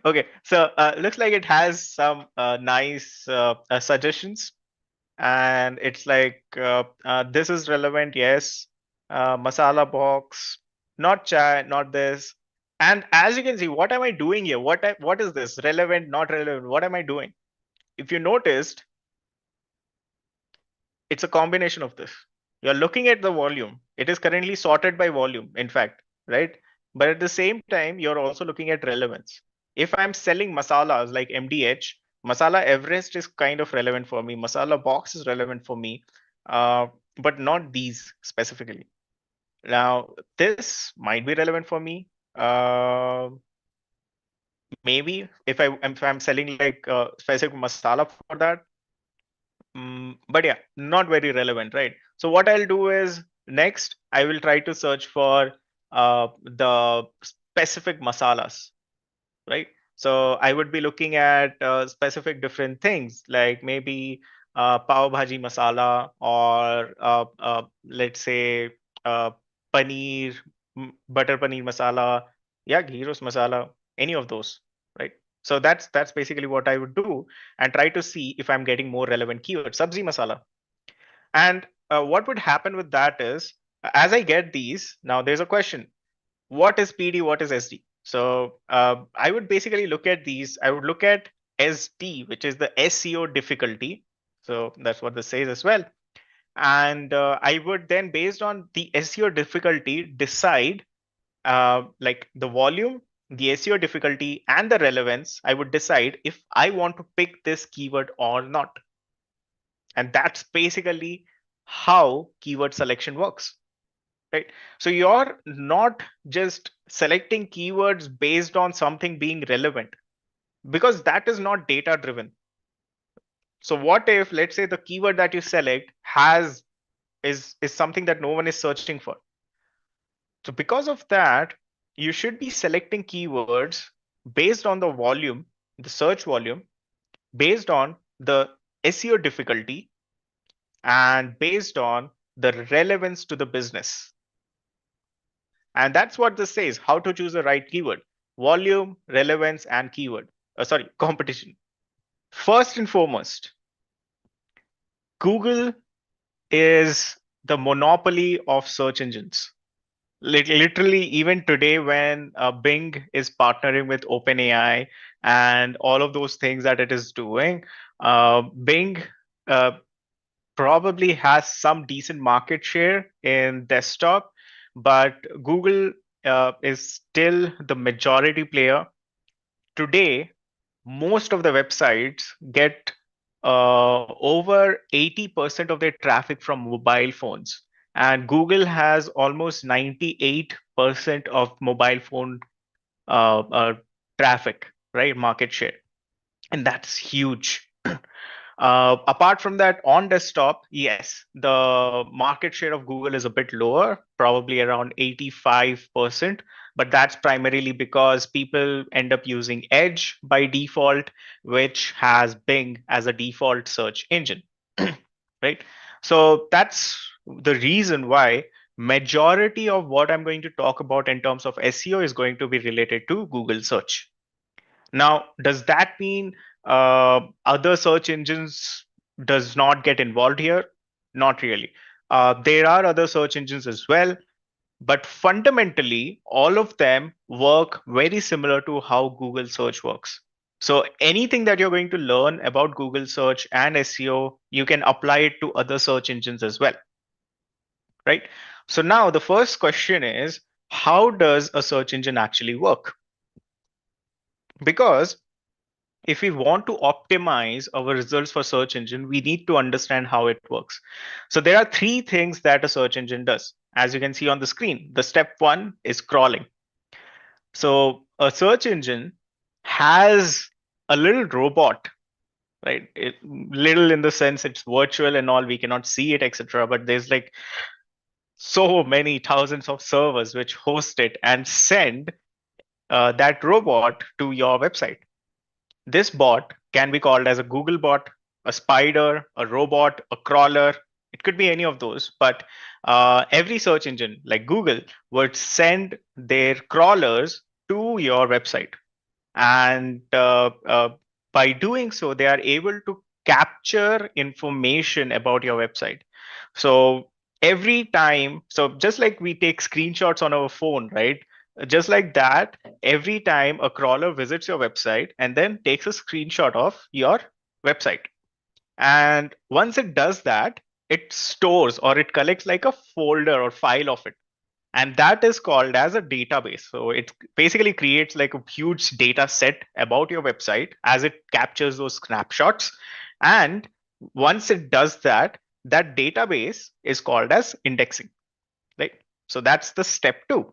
Okay, so looks like it has some nice suggestions, and it's like this is relevant, yes. Masala box, not chai, not this. And as you can see, what am I doing here? What is this? Relevant, not relevant? What am I doing? If you noticed, it's a combination of this. You're looking at the volume. It is currently sorted by volume, in fact, right? But at the same time, you're also looking at relevance. If I'm selling masalas like MDH, Masala Everest is kind of relevant for me. Masala Box is relevant for me, but not these specifically. Now, this might be relevant for me. Maybe if I'm selling like specific masala for that. But yeah, not very relevant, right? So what I'll do is next, I will try to search for the specific masalas, right? So I would be looking at specific different things like maybe pav bhaji masala or let's say uh, paneer, butter paneer masala, yeah, ghee roast masala, any of those, right? So that's basically what I would do and try to see if I'm getting more relevant keywords. Sabzi masala. And what would happen with that is, as I get these, now there's a question. What is PD? What is SD? So I would basically look at these. I would look at SD, which is the SEO difficulty. So that's what this says as well. And I would then, based on the SEO difficulty, decide like the volume, the SEO difficulty, and the relevance. I would decide if I want to pick this keyword or not. And that's basically how keyword selection works, right? So you're not just selecting keywords based on something being relevant, because that is not data driven. So what if, let's say, the keyword that you select is something that no one is searching for? So because of that, you should be selecting keywords based on the volume, the search volume, based on the SEO difficulty, and based on the relevance to the business. And that's what this says, how to choose the right keyword: volume, relevance, and keyword. Competition. First and foremost, Google is the monopoly of search engines. Literally, even today, when Bing is partnering with OpenAI and all of those things that it is doing, Bing uh, probably has some decent market share in desktop, but Google is still the majority player. Today, most of the websites get over 80% of their traffic from mobile phones. And Google has almost 98% of mobile phone traffic, right? Market share. And that's huge. Apart from that, on desktop, yes, the market share of Google is a bit lower, probably around 85%, but that's primarily because people end up using Edge by default, which has Bing as a default search engine, right? So that's the reason why majority of what I'm going to talk about in terms of SEO is going to be related to Google search. Now, does that mean other search engines does not get involved here? Not really. There are other search engines as well, but fundamentally, all of them work very similar to how Google search works. So anything that you're going to learn about Google search and SEO, you can apply it to other search engines as well, right? So now the first question is, how does a search engine actually work? Because if we want to optimize our results for search engine, we need to understand how it works. So there are three things that a search engine does. As you can see on the screen, the step one is crawling. So a search engine has a little robot, right? Little in the sense it's virtual and all, we cannot see it, etc. But there's like so many thousands of servers which host it and send that robot to your website. This bot can be called as a Google bot, a spider, a robot, a crawler. It could be any of those, but every search engine like Google would send their crawlers to your website. And by doing so, they are able to capture information about your website. So every time, so just like we take screenshots on our phone, right? Just like that, every time a crawler visits your website and then takes a screenshot of your website. And once it does that, it stores or it collects like a folder or file of it. And that is called as a database. So it basically creates like a huge data set about your website as it captures those snapshots. And once it does that, that database is called as indexing, right? So that's the step two.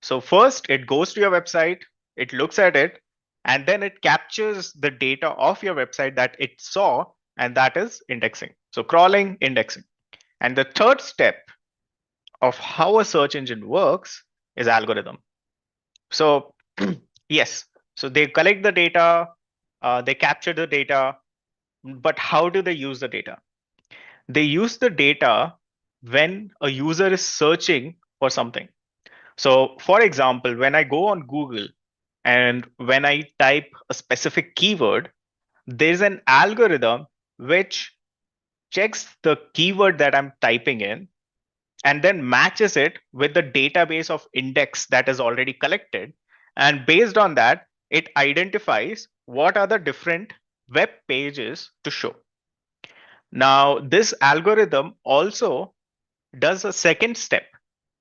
So first it goes to your website, it looks at it, and then it captures the data of your website that it saw, and that is indexing. So crawling, indexing. And the third step of how a search engine works is algorithm. So yes, so they collect the data, they capture the data, but how do they use the data? They use the data when a user is searching for something. So for example, when I go on Google and when I type a specific keyword, there's an algorithm which checks the keyword that I'm typing in and then matches it with the database of index that is already collected. And based on that, it identifies what are the different web pages to show. Now, this algorithm also does a second step.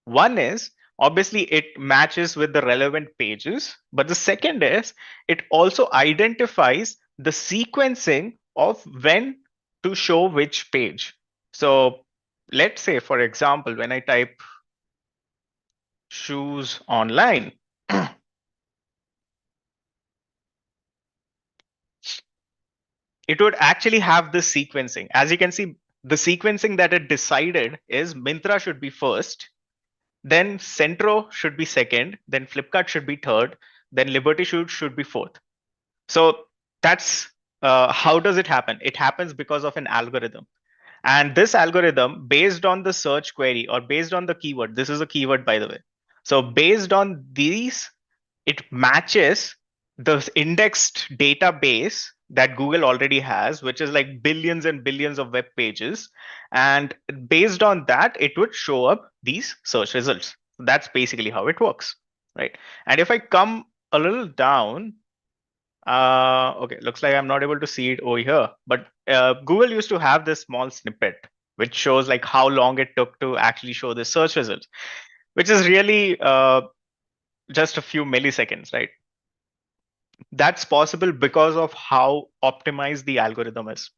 One is obviously it matches with the relevant pages, but the second is it also identifies the sequencing of when to show which page. So let's say, for example, when I type shoes online, it would actually have this sequencing. As you can see, the sequencing that it decided is Mintra should be first, then Centro should be second, then Flipkart should be third, then Liberty should be fourth. So that's how does it happen? It happens because of an algorithm. And this algorithm, based on the search query or based on the keyword, this is a keyword, by the way. So based on these, it matches the indexed database that Google already has, which is like billions and billions of web pages. And based on that, it would show up these search results. That's basically how it works, right? And if I come a little down, okay, looks like I'm not able to see it over here, but Google used to have this small snippet which shows like how long it took to actually show the search results, which is really just a few milliseconds, right? That's possible because of how optimized the algorithm is.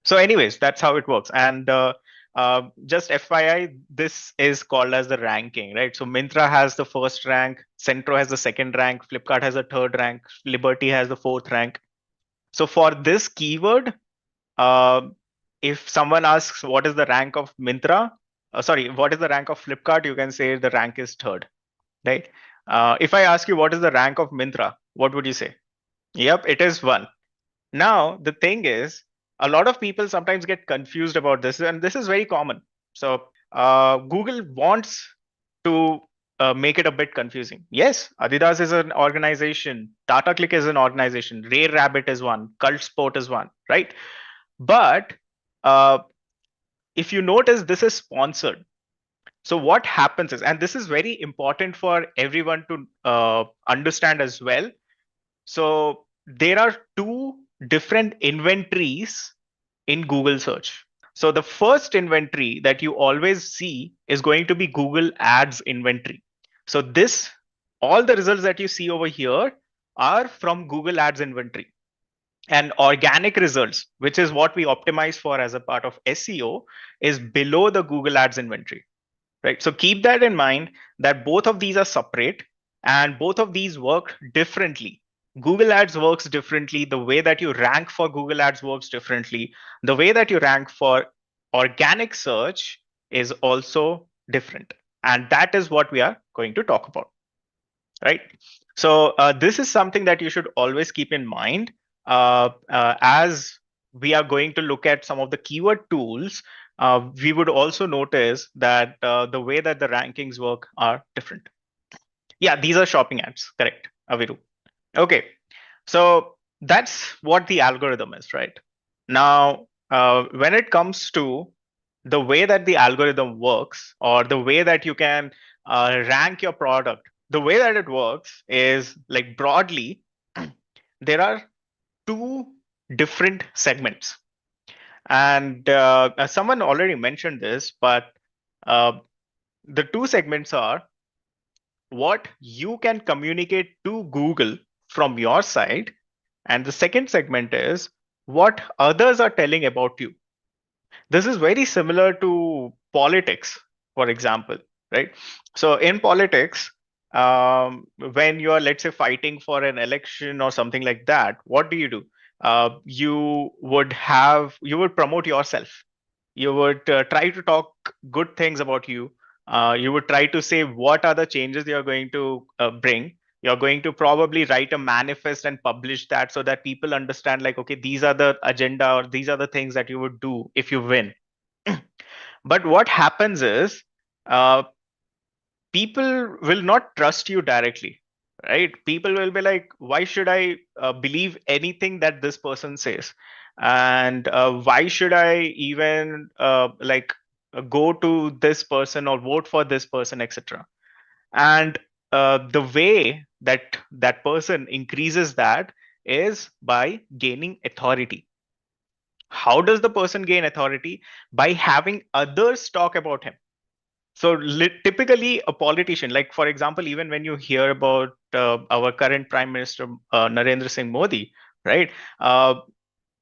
So anyways, that's how it works. And just FYI, this is called as the ranking, right? So Myntra has the first rank, Centro has the second rank, Flipkart has the third rank, Liberty has the fourth rank. So for this keyword, if someone asks what is the rank of Myntra, sorry, what is the rank of Flipkart, you can say the rank is third, right? If I ask you what is the rank of Myntra, what would you say? Yep, it is one. Now, the thing is, a lot of people sometimes get confused about this, and this is very common. So, Google wants to make it a bit confusing. Yes, Adidas is an organization, Tata Click is an organization, Rare Rabbit is one, Cult Sport is one, right? But uh, if you notice, this is sponsored. So what happens is, and this is very important for everyone to understand as well. So there are two different inventories in Google search. So the first inventory that you always see is going to be Google Ads inventory. So this, all the results that you see over here are from Google Ads inventory. And organic results, which is what we optimize for as a part of SEO, is below the Google Ads inventory, right? So keep that in mind that both of these are separate and both of these work differently. Google Ads works differently. The way that you rank for Google Ads works differently. The way that you rank for organic search is also different. And that is what we are going to talk about, right? So this is something that you should always keep in mind as we are going to look at some of the keyword tools. We would also notice that the way that the rankings work are different. Yeah, these are shopping ads, correct, Aviru. Okay, so that's what the algorithm is, right? Now, when it comes to the way that the algorithm works or the way that you can rank your product, the way that it works is like broadly, there are two different segments. And someone already mentioned this, but the two segments are what you can communicate to Google from your side. And the second segment is what others are telling about you. This is very similar to politics, for example, right? So in politics, when you are, let's say, fighting for an election or something like that, what do? You would promote yourself. You would try to talk good things about you. You would try to say what are the changes you're going to bring. You're going to probably write a manifest and publish that so that people understand, like, okay, these are the agenda or these are the things that you would do if you win. But what happens is uh, people will not trust you directly, right? People will be like, why should I believe anything that this person says? And why should I even go to this person or vote for this person, etc. And the way that that person increases that is by gaining authority. How does the person gain authority? By having others talk about him. So typically, a politician, like for example, even when you hear about our current Prime Minister Narendra Singh Modi, right?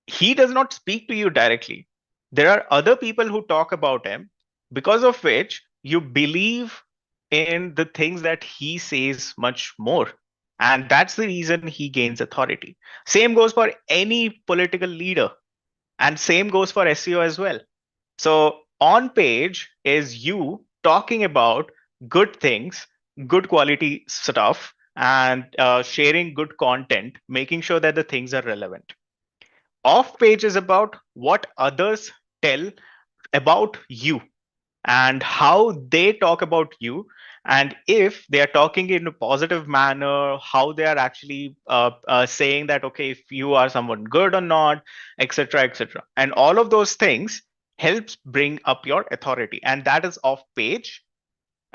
He does not speak to you directly. There are other people who talk about him, because of which you believe in the things that he says much more. And that's the reason he gains authority. Same goes for any political leader, and same goes for SEO as well. So On page is you talking about good things, good quality stuff, and sharing good content, making sure that the things are relevant. Off page is about what others tell about you and how they talk about you, and if they are talking in a positive manner, how they are actually saying that, okay, if you are someone good or not, etc., etc. And all of those things helps bring up your authority, and that is off page.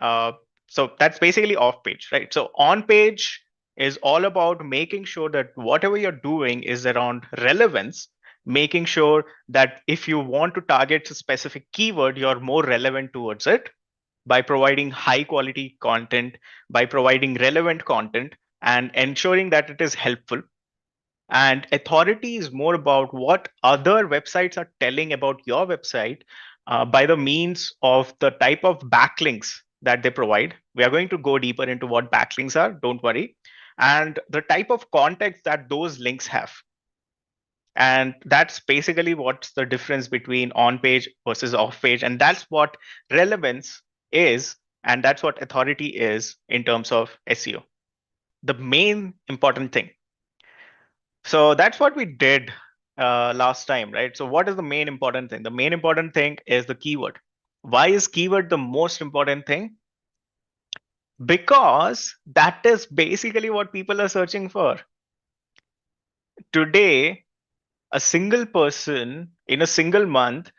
So that's basically off page, right? So on page is all about making sure that whatever you're doing is around relevance, making sure that if you want to target a specific keyword, you're more relevant towards it by providing high quality content, by providing relevant content, and ensuring that it is helpful. And authority is more about what other websites are telling about your website by the means of the type of backlinks that they provide. We are going to go deeper into what backlinks are, don't worry, and the type of context that those links have. And that's basically what's the difference between on page versus off page. And that's what relevance is. And that's what authority is in terms of SEO. The main important thing. So that's what we did last time, right? So what is the main important thing? The main important thing is the keyword. Why is keyword the most important thing? Because that is basically what people are searching for. Today, a single person in a single month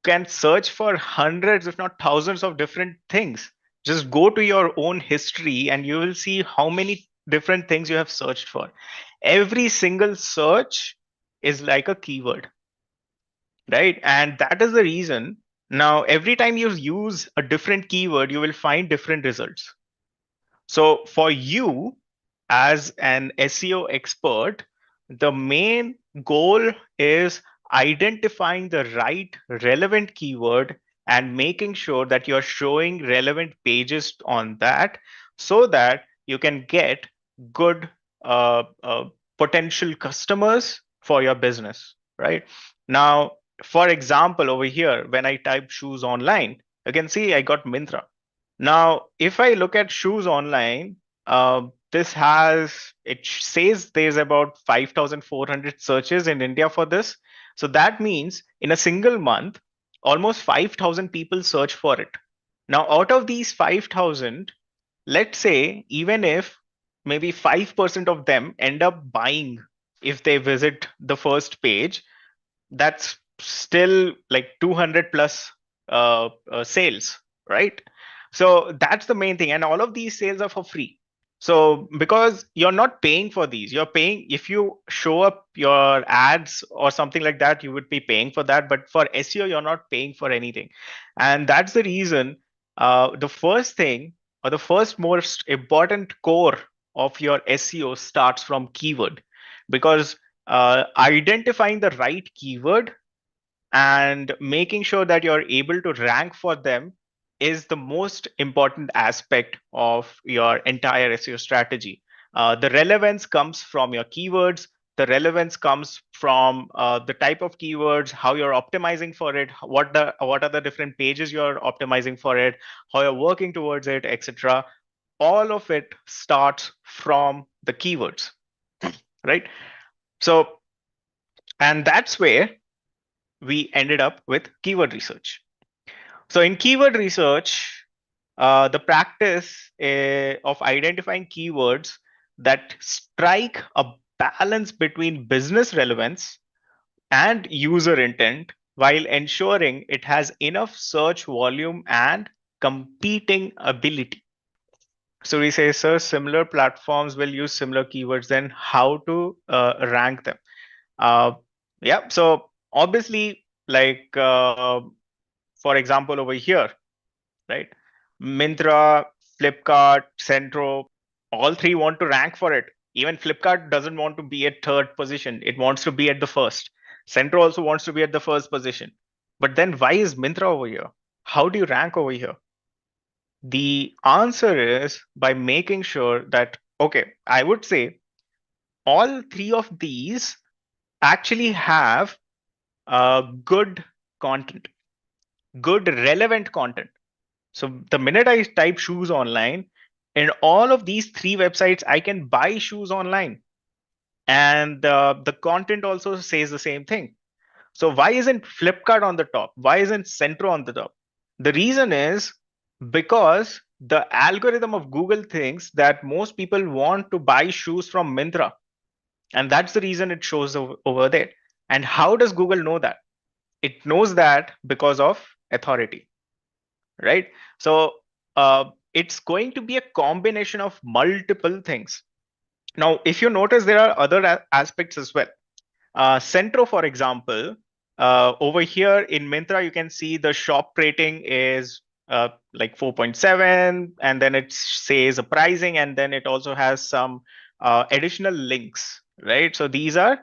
can search for hundreds, if not thousands, of different things. Just go to your own history and you will see how many different things you have searched for. Every single search is like a keyword, right? And that is the reason. Now, every time you use a different keyword, you will find different results. So, for you as an SEO expert, the main goal is identifying the right relevant keyword and making sure that you're showing relevant pages on that so that you can get good potential customers for your business, right? Now, for example, over here, when I type shoes online, you can see I got Mintra. Now, if I look at shoes online, this has, it says there's about 5,400 searches in India for this. So that means in a single month, almost 5,000 people search for it. Now, out of these 5,000, let's say even if maybe 5% of them end up buying if they visit the first page, that's still like 200 plus sales, right? So that's the main thing. And all of these sales are for free. So because you're not paying for these, you're paying if you show up your ads or something like that, you would be paying for that. But for SEO, you're not paying for anything. And that's the reason the first thing or the first most important core of your SEO starts from keyword, because identifying the right keyword and making sure that you're able to rank for them is the most important aspect of your entire SEO strategy. The relevance comes from your keywords. The relevance comes from the type of keywords, how you're optimizing for it, what are the different pages you're optimizing for it, how you're working towards it, etc. All of it starts from the keywords, right? So, and that's where we ended up with keyword research. So in keyword research, the practice of identifying keywords that strike a balance between business relevance and user intent while ensuring it has enough search volume and competing ability. So we say, sir, similar platforms will use similar keywords, then how to rank them? Yeah, so obviously, like for example, over here, right? Mintra, Flipkart, Centro, all three want to rank for it. Even Flipkart doesn't want to be at third position. It wants to be at the first. Centro also wants to be at the first position. But then why is Mintra over here? How do you rank over here? The answer is by making sure that, okay, I would say all three of these actually have good content. good relevant content. So the minute I type shoes online, in all of these three websites, I can buy shoes online. And the content also says the same thing. So why isn't Flipkart on the top? Why isn't Centro on the top? The reason is because the algorithm of Google thinks that most people want to buy shoes from Myntra. And that's the reason it shows over there. And how does Google know that? It knows that because of authority, right? So it's going to be a combination of multiple things. Now, if you notice, there are other aspects as well. Centro, for example, over here in Myntra, you can see the shop rating is like 4.7, and then it says a pricing, and then it also has some additional links, right? So these are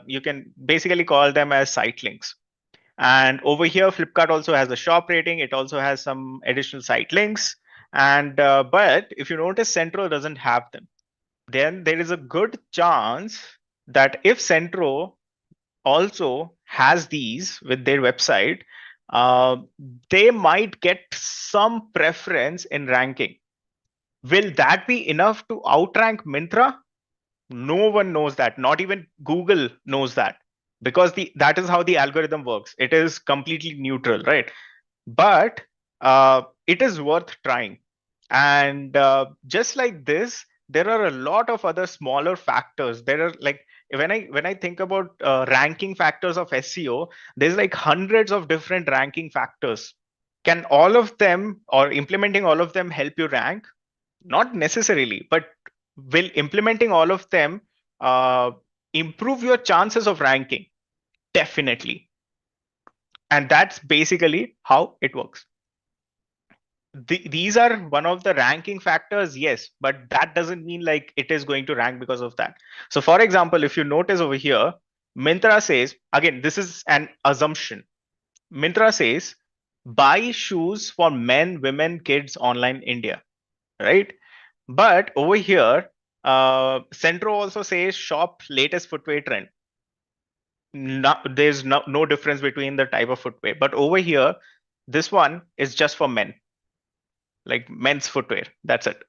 you can basically call them as site links. And over here, Flipkart also has the shop rating. It also has some additional site links. And but if you notice, Centro doesn't have them. Then there is a good chance that if Centro also has these with their website, uh, they might get some preference in ranking. Will that be enough to outrank Myntra? No one knows that. Not even Google knows that, because that is how the algorithm works. It is completely neutral, right? But it is worth trying. And just like this, there are a lot of other smaller factors. There are like, when I think about ranking factors of SEO, there's like hundreds of different ranking factors. Can all of them, or implementing all of them, help you rank? Not necessarily, but will implementing all of them uh, improve your chances of ranking? Definitely. And that's basically how it works. These are one of the ranking factors, yes, but that doesn't mean like it is going to rank because of that. So for example, if you notice over here, Myntra says, again, this is an assumption. Myntra says, buy shoes for men, women, kids online India, right? But over here, Centro also says shop latest footwear trend. There's no difference between the type of footwear. But over here, this one is just for men, like men's footwear. That's it.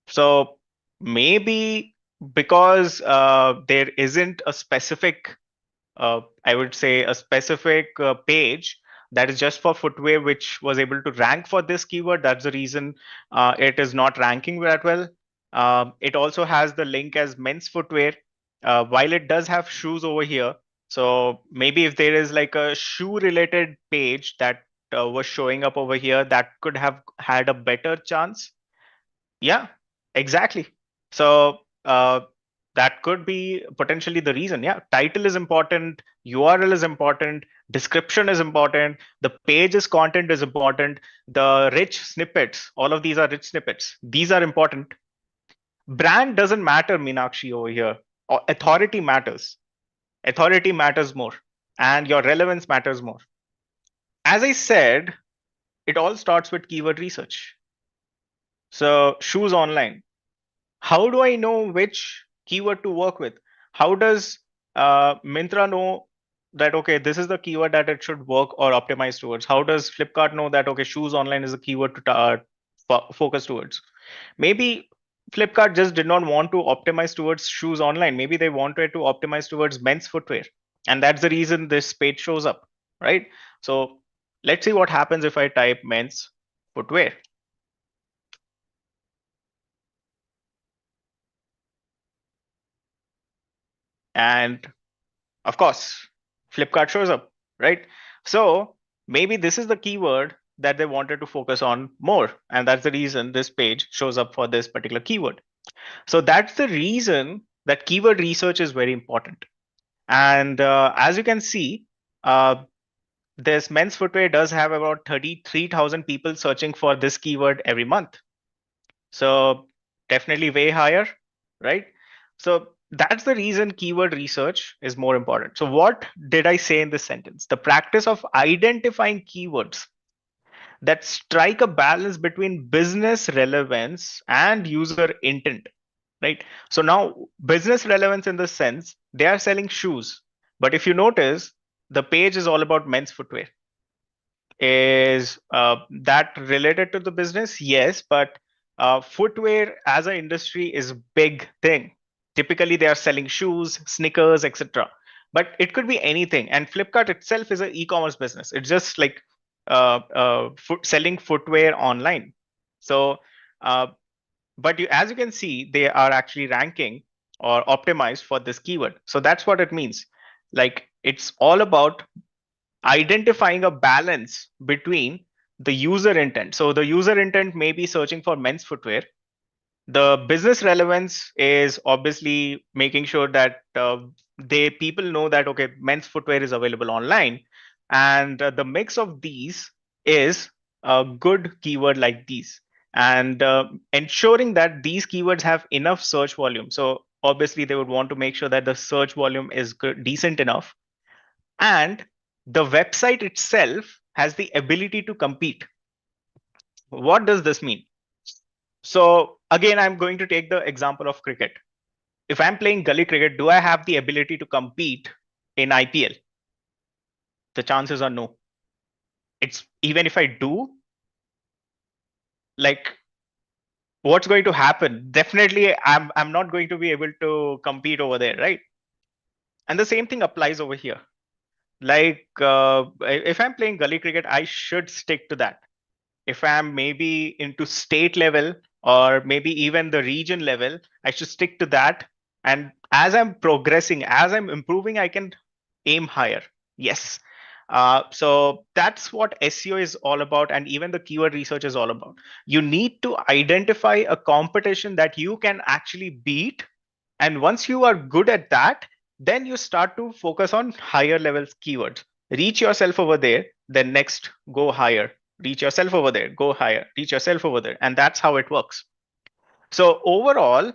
So maybe because there isn't a specific, I would say, a specific page that is just for footwear, which was able to rank for this keyword. That's the reason it is not ranking that well. It also has the link as men's footwear, while it does have shoes over here. So maybe if there is like a shoe related page that was showing up over here, that could have had a better chance. Yeah, exactly. So that could be potentially the reason. Yeah, title is important, URL is important, description is important, the page's content is important, the rich snippets, all of these are rich snippets. These are important. Brand doesn't matter, Meenakshi, over here. Authority matters. Authority matters more, and your relevance matters more. As I said, it all starts with keyword research. So, shoes online. How do I know which keyword to work with? How does Myntra know that, okay, this is the keyword that it should work or optimize towards? How does Flipkart know that, okay, shoes online is a keyword to focus towards? Maybe Flipkart just did not want to optimize towards shoes online. Maybe they wanted to optimize towards men's footwear. And that's the reason this page shows up, right? So let's see what happens if I type men's footwear. And of course, Flipkart shows up, right? So maybe this is the keyword that they wanted to focus on more. And that's the reason this page shows up for this particular keyword. So that's the reason that keyword research is very important. And as you can see, this men's footwear does have about 33,000 people searching for this keyword every month. So definitely way higher, right? So that's the reason keyword research is more important. So what did I say in this sentence? The practice of identifying keywords that strike a balance between business relevance and user intent, right? So now business relevance in the sense they are selling shoes, but if you notice, the page is all about men's footwear. Is that related to the business? Yes, but footwear as an industry is a big thing. Typically, they are selling shoes, sneakers, etc. But it could be anything. And Flipkart itself is an e-commerce business. It's just like selling footwear online. So, uh, but as you can see, they are actually ranking or optimized for this keyword. So that's what it means. Like it's all about identifying a balance between the user intent. So the user intent may be searching for men's footwear. The business relevance is obviously making sure that they people know that okay, men's footwear is available online, and the mix of these is a good keyword like these, and ensuring that these keywords have enough search volume. So obviously they would want to make sure that the search volume is good, decent enough, and the website itself has the ability to compete. What does this mean? So again, I'm going to take the example of cricket. If I'm playing gully cricket, do I have the ability to compete in IPL? The chances are no. It's even if I do, like what's going to happen? Definitely I'm not going to be able to compete over there, right? And the same thing applies over here. Like if I'm playing gully cricket, I should stick to that. If I'm maybe into state level or maybe even the region level, I should stick to that. And as I'm progressing, as I'm improving, I can aim higher. Yes. So that's what SEO is all about, and even the keyword research is all about. You need to identify a competition that you can actually beat. And once you are good at that, then you start to focus on higher levels keywords. Reach yourself over there, then next go higher. Reach yourself over there, go higher, reach yourself over there. And that's how it works. So overall,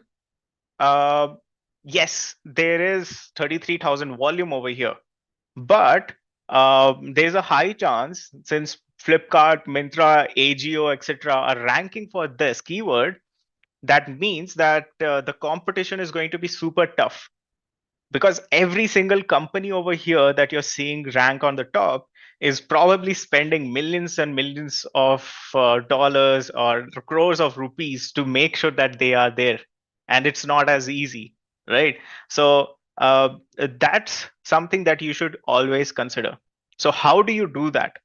uh, yes, there is 33,000 volume over here, but there's a high chance since Flipkart, Myntra, AGO, etc. are ranking for this keyword, that means that the competition is going to be super tough, because every single company over here that you're seeing rank on the top is probably spending millions and millions of dollars or crores of rupees to make sure that they are there, and it's not as easy, right? So that's something that you should always consider. So how do you do that?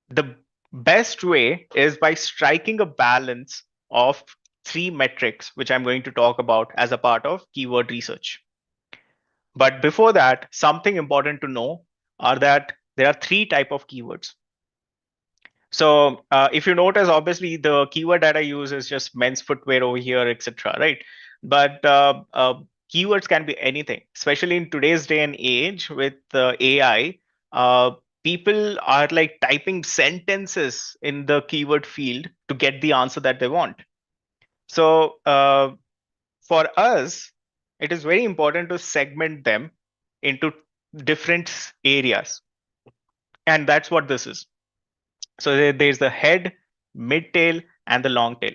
The best way is by striking a balance of three metrics, which I'm going to talk about as a part of keyword research. But before that, something important to know are that there are three type of keywords. So if you notice, obviously the keyword that I use is just men's footwear over here, etc. Right? But keywords can be anything, especially in today's day and age with AI. Uh, People are like typing sentences in the keyword field to get the answer that they want. So for us, it is very important to segment them into different areas. And that's what this is. So there's the head, mid tail, and the long tail.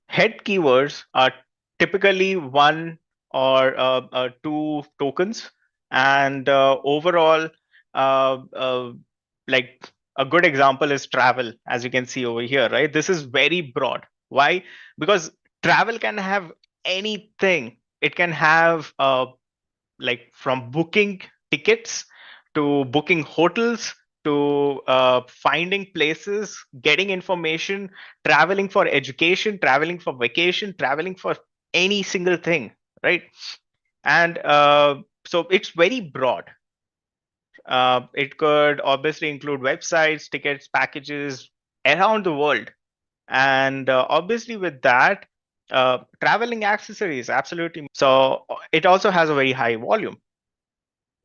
Head keywords are typically one or two tokens, and overall, uh, uh, like a good example is travel, as you can see over here, right? This is very broad. Why? Because travel can have anything. It can have like from booking tickets to booking hotels to finding places, getting information, traveling for education, traveling for vacation, traveling for any single thing, right? And so it's very broad. It could obviously include websites, tickets, packages around the world. And obviously, with that, traveling accessories, absolutely. So it also has a very high volume,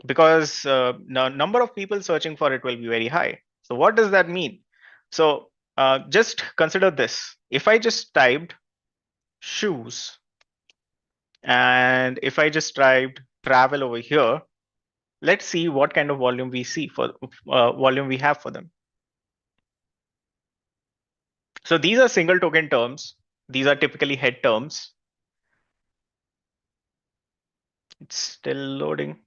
because number of people searching for it will be very high. So what does that mean? So just consider this. If I just typed shoes and if I just typed travel over here, let's see what kind of volume we see for volume we have for them. So these are single token terms. These are typically head terms. It's still loading.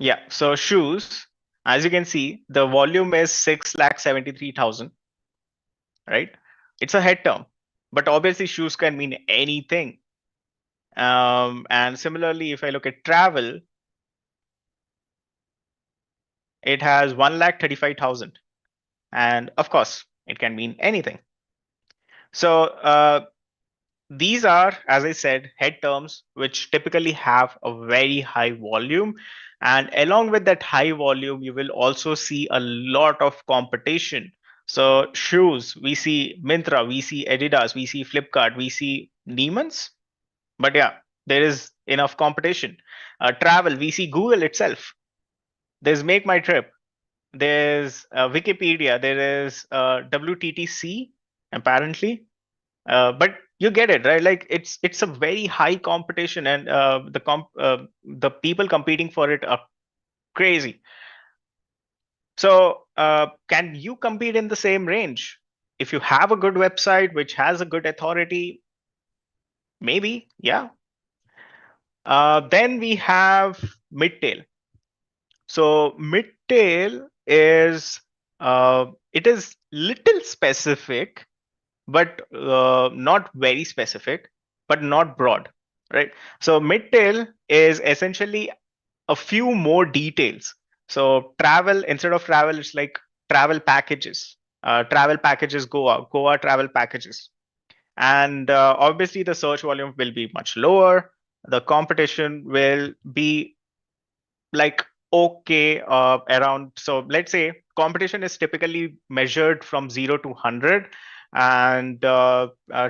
Yeah, so shoes, as you can see, the volume is 6,73,000, right? It's a head term, but obviously shoes can mean anything. And similarly, if I look at travel, it has 1,35,000. And of course, it can mean anything. So these are, as I said, head terms which typically have a very high volume. And along with that high volume, you will also see a lot of competition. So shoes, we see Myntra, we see Adidas, we see Flipkart, we see Neiman's. But yeah, there is enough competition. Travel, we see Google itself. There's Make My Trip. There's Wikipedia. There is WTTC, apparently. But you get it, right? Like it's a very high competition, and the people competing for it are crazy. So can you compete in the same range? If you have a good website which has a good authority, maybe, yeah. Then we have Midtail. So Midtail is it is little specific, but not very specific, but not broad, right? So Midtail is essentially a few more details. So travel, instead of travel, it's like travel packages. Travel packages Goa travel packages. And obviously the search volume will be much lower. The competition will be like okay around, so let's say competition is typically measured from 0 to 100, and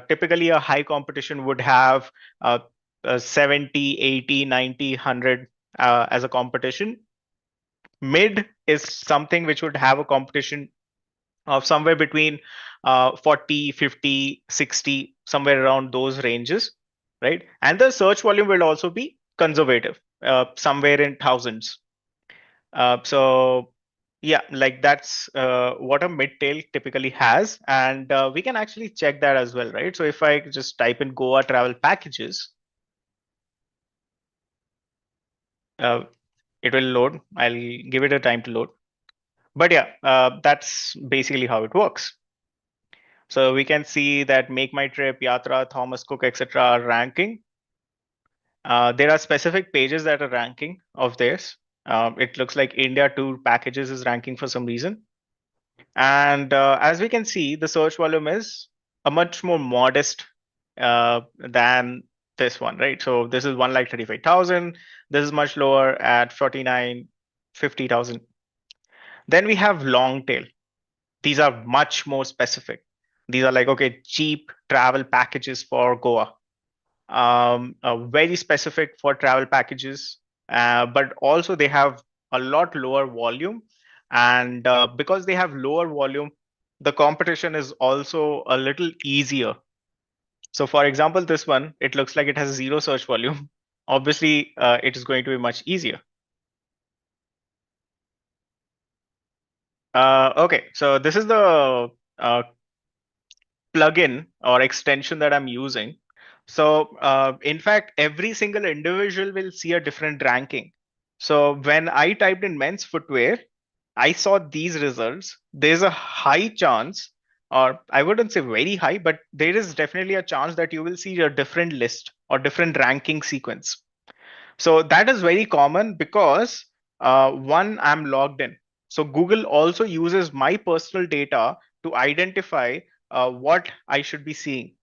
typically a high competition would have 70, 80, 90, 100 as a competition. Mid is something which would have a competition of somewhere between 40, 50, 60, somewhere around those ranges, right? And the search volume will also be conservative, somewhere in thousands. So yeah, like that's what a mid-tail typically has, and we can actually check that as well, right? So if I just type in Goa travel packages, uh, it will load. I'll give it a time to load. But yeah, that's basically how it works. So we can see that Make My Trip, Yatra, Thomas Cook, etc. are ranking. There are specific pages that are ranking of theirs. It looks like India tour packages is ranking for some reason. And as we can see, the search volume is a much more modest than this one, right? So this is 1,35,000. This is much lower at 49, 50,000. Then we have long tail. These are much more specific. These are like, okay, cheap travel packages for Goa. Very specific for travel packages, but also they have a lot lower volume. And because they have lower volume, the competition is also a little easier. So for example, this one, it looks like it has zero search volume. Obviously, it is going to be much easier. Okay, so this is the plugin or extension that I'm using. So in fact, every single individual will see a different ranking. So when I typed in men's footwear, I saw these results. There's a high chance, or I wouldn't say very high, but there is definitely a chance that you will see a different list or different ranking sequence. So that is very common because one, I'm logged in. So Google also uses my personal data to identify what I should be seeing.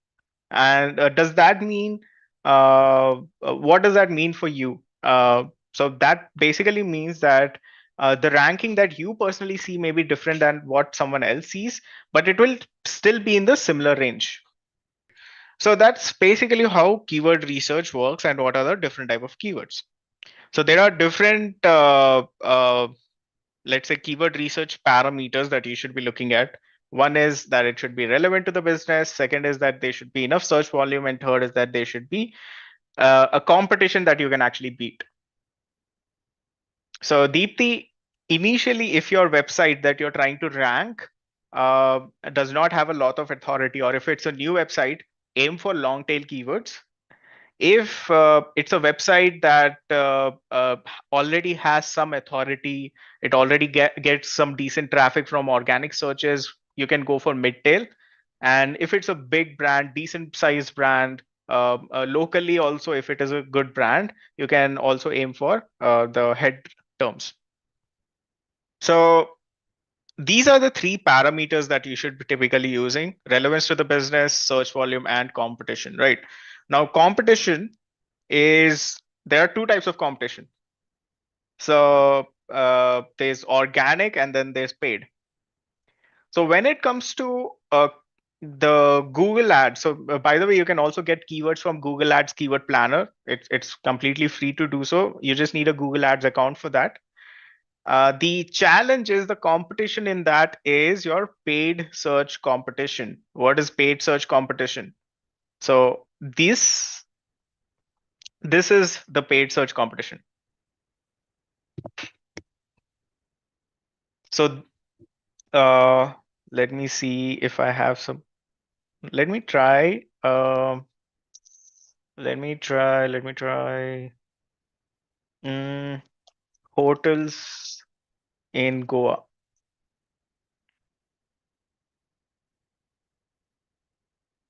And does that mean what does that mean for you? So that basically means that the ranking that you personally see may be different than what someone else sees, but it will still be in the similar range. So that's basically how keyword research works and what are the different type of keywords. So there are different, let's say, keyword research parameters that you should be looking at. One is that it should be relevant to the business. Second is that there should be enough search volume. And third is that there should be a competition that you can actually beat. So Deepthi, initially, if your website that you're trying to rank does not have a lot of authority, or if it's a new website, aim for long tail keywords. If it's a website that already has some authority, it already gets some decent traffic from organic searches, you can go for mid-tail. And if it's a big brand, decent sized brand, locally also, if it is a good brand, you can also aim for the head terms. So these are the three parameters that you should be typically using: relevance to the business, search volume, and competition, right? Now, competition is, there are two types of competition. So there's organic and then there's paid. So when it comes to the Google Ads, so by the way, you can also get keywords from Google Ads Keyword Planner. It's completely free to do so. You just need a Google Ads account for that. The challenge is, the competition in that is your paid search competition. What is paid search competition? So this is the paid search competition. So let me see if I have some. Let me try. Let me try. Mm, hotels in Goa.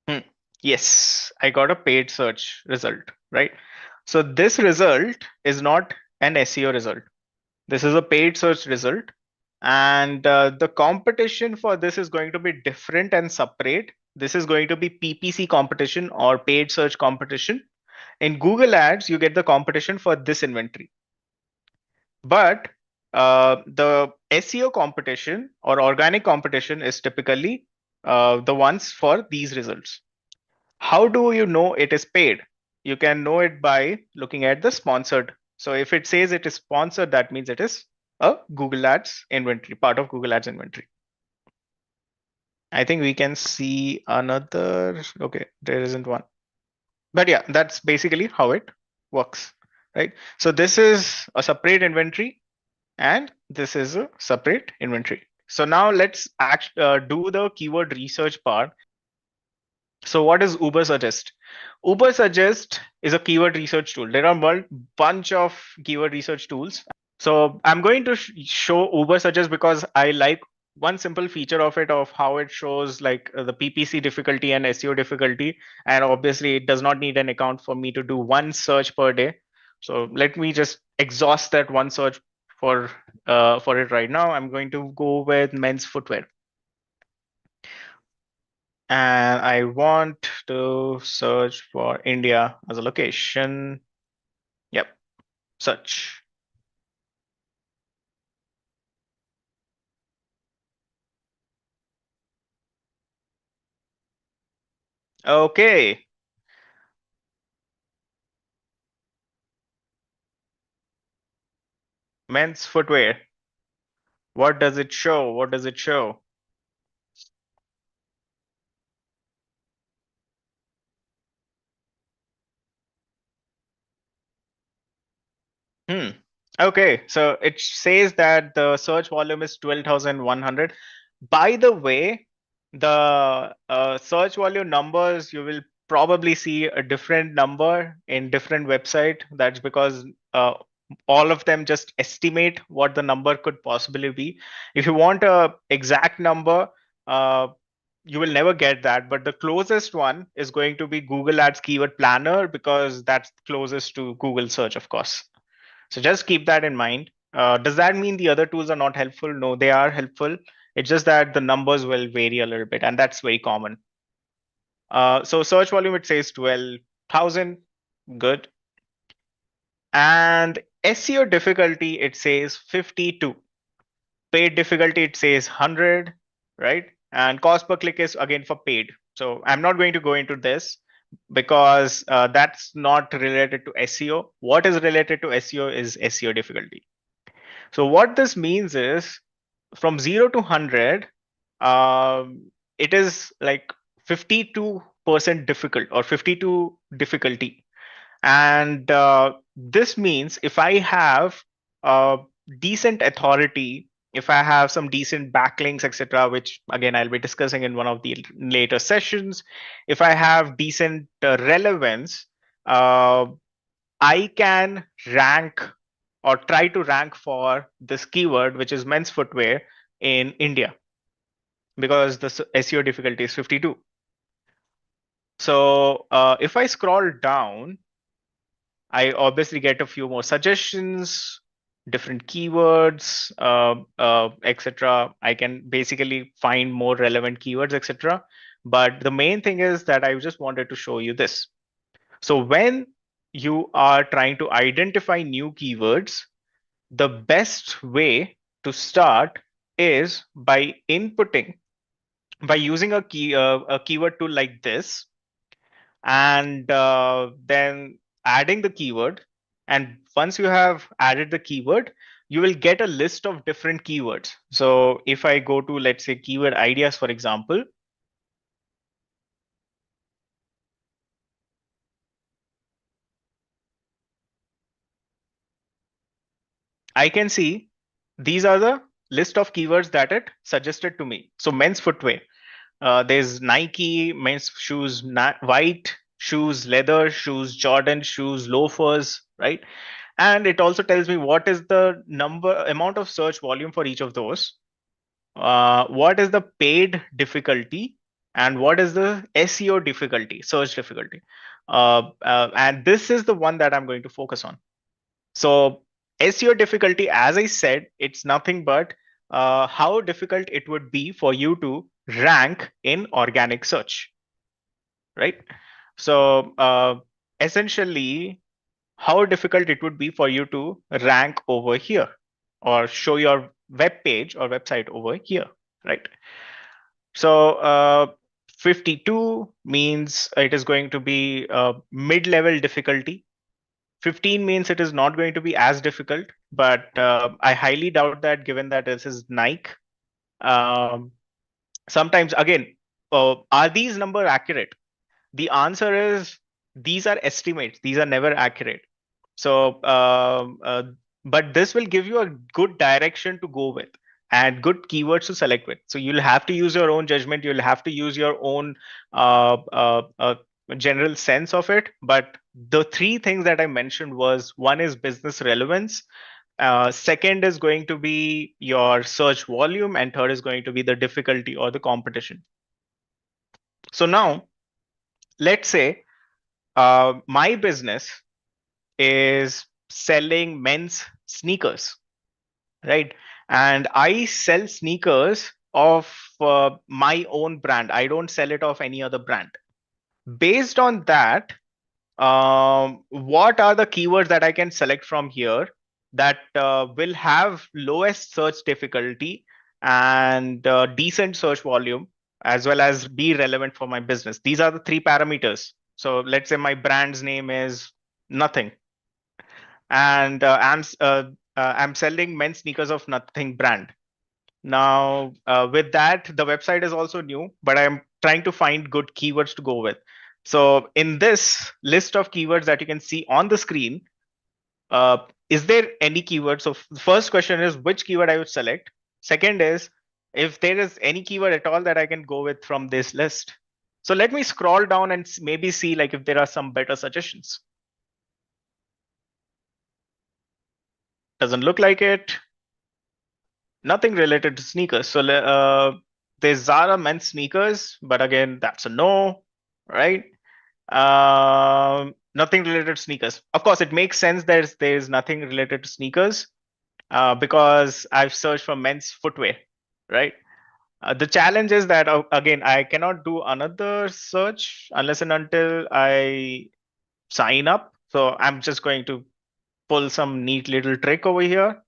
Hmm. Yes, I got a paid search result, right? So this result is not an SEO result. This is a paid search result. And the competition for this is going to be different and separate. This is going to be PPC competition or paid search competition. In Google Ads, you get the competition for this inventory. But the SEO competition or organic competition is typically the ones for these results. How do you know it is paid? You can know it by looking at the sponsored. So if it says it is sponsored, that means it is a Google Ads inventory, part of Google Ads inventory. I think we can see another. Okay, there isn't one. But yeah, that's basically how it works, right? So this is a separate inventory and this is a separate inventory. So now let's do the keyword research part. So what is Uber Suggest? Uber Suggest is a keyword research tool. There are a bunch of keyword research tools. So I'm going to show Uber Suggest because I like one simple feature of it, of how it shows like the PPC difficulty and SEO difficulty. And obviously it does not need an account for me to do one search per day. So let me just exhaust that one search for it right now. I'm going to go with men's footwear. And I want to search for India as a location. Yep, search. Okay. Men's footwear. What does it show? What does it show? Okay, so it says that the search volume is 12,100. By the way, the search volume numbers, you will probably see a different number in different website. That's because all of them just estimate what the number could possibly be. If you want a exact number, uh, you will never get that. But the closest one is going to be Google Ads Keyword Planner because that's closest to Google search, of course. So just keep that in mind. Does that mean the other tools are not helpful? No, they are helpful. It's just that the numbers will vary a little bit, and that's very common. So search volume, it says 12,000. Good. And SEO difficulty, it says 52. Paid difficulty, it says 100, right? And cost per click is again for paid. So I'm not going to go into this because that's not related to SEO. What is related to SEO is SEO difficulty. So what this means is, from 0 to 100, it is like 52% difficult or 52 difficulty. And this means if I have decent authority, if I have some decent backlinks, etc., which again I'll be discussing in one of the later sessions, if I have decent relevance, uh, I can rank or try to rank for this keyword, which is men's footwear in India, because the SEO difficulty is 52. So if I scroll down, I obviously get a few more suggestions, different keywords, etc. I can basically find more relevant keywords, etc. But the main thing is that I just wanted to show you this. So when you are trying to identify new keywords, the best way to start is by inputting, by using a keyword tool like this, and then adding the keyword. And once you have added the keyword, you will get a list of different keywords. So if I go to, let's say, keyword ideas, for example, I can see these are the list of keywords that it suggested to me. So men's footwear, there's Nike, men's shoes, white shoes, leather shoes, Jordan shoes, loafers, right? And it also tells me what is the amount of search volume for each of those, what is the paid difficulty, and what is the SEO difficulty, search difficulty. And this is the one that I'm going to focus on. So SEO difficulty, as I said, it's nothing but how difficult it would be for you to rank in organic search, right? So essentially, how difficult it would be for you to rank over here or show your web page or website over here, right? So 52 means it is going to be mid-level difficulty. 15 means it is not going to be as difficult, but I highly doubt that, given that this is Nike. Um, Sometimes, again, are these numbers accurate? The answer is these are estimates. These are never accurate. So, but this will give you a good direction to go with and good keywords to select with. So you'll have to use your own judgment. You'll have to use your own general sense of it. But the three things that I mentioned was, one is business relevance. Second is going to be your search volume, and third is going to be the difficulty or the competition. So now, let's say my business is selling men's sneakers, right? And I sell sneakers of my own brand. I don't sell it of any other brand. Based on that, what are the keywords that I can select from here that will have lowest search difficulty and decent search volume, as well as be relevant for my business? These are the three parameters. So let's say my brand's name is nothing, and I'm selling men's sneakers of nothing brand. Now, with that, the website is also new, but I'm trying to find good keywords to go with. So in this list of keywords that you can see on the screen, is there any keyword? So the first question is which keyword I would select. Second is if there is any keyword at all that I can go with from this list. So let me scroll down and maybe see like if there are some better suggestions. Doesn't look like it. Nothing related to sneakers. So there's Zara men's sneakers, but again, that's a no, right? Nothing related to sneakers. Of course, it makes sense there's nothing related to sneakers because I've searched for men's footwear, right? The challenge is that again, I cannot do another search unless and until I sign up. So I'm just going to pull some neat little trick over here.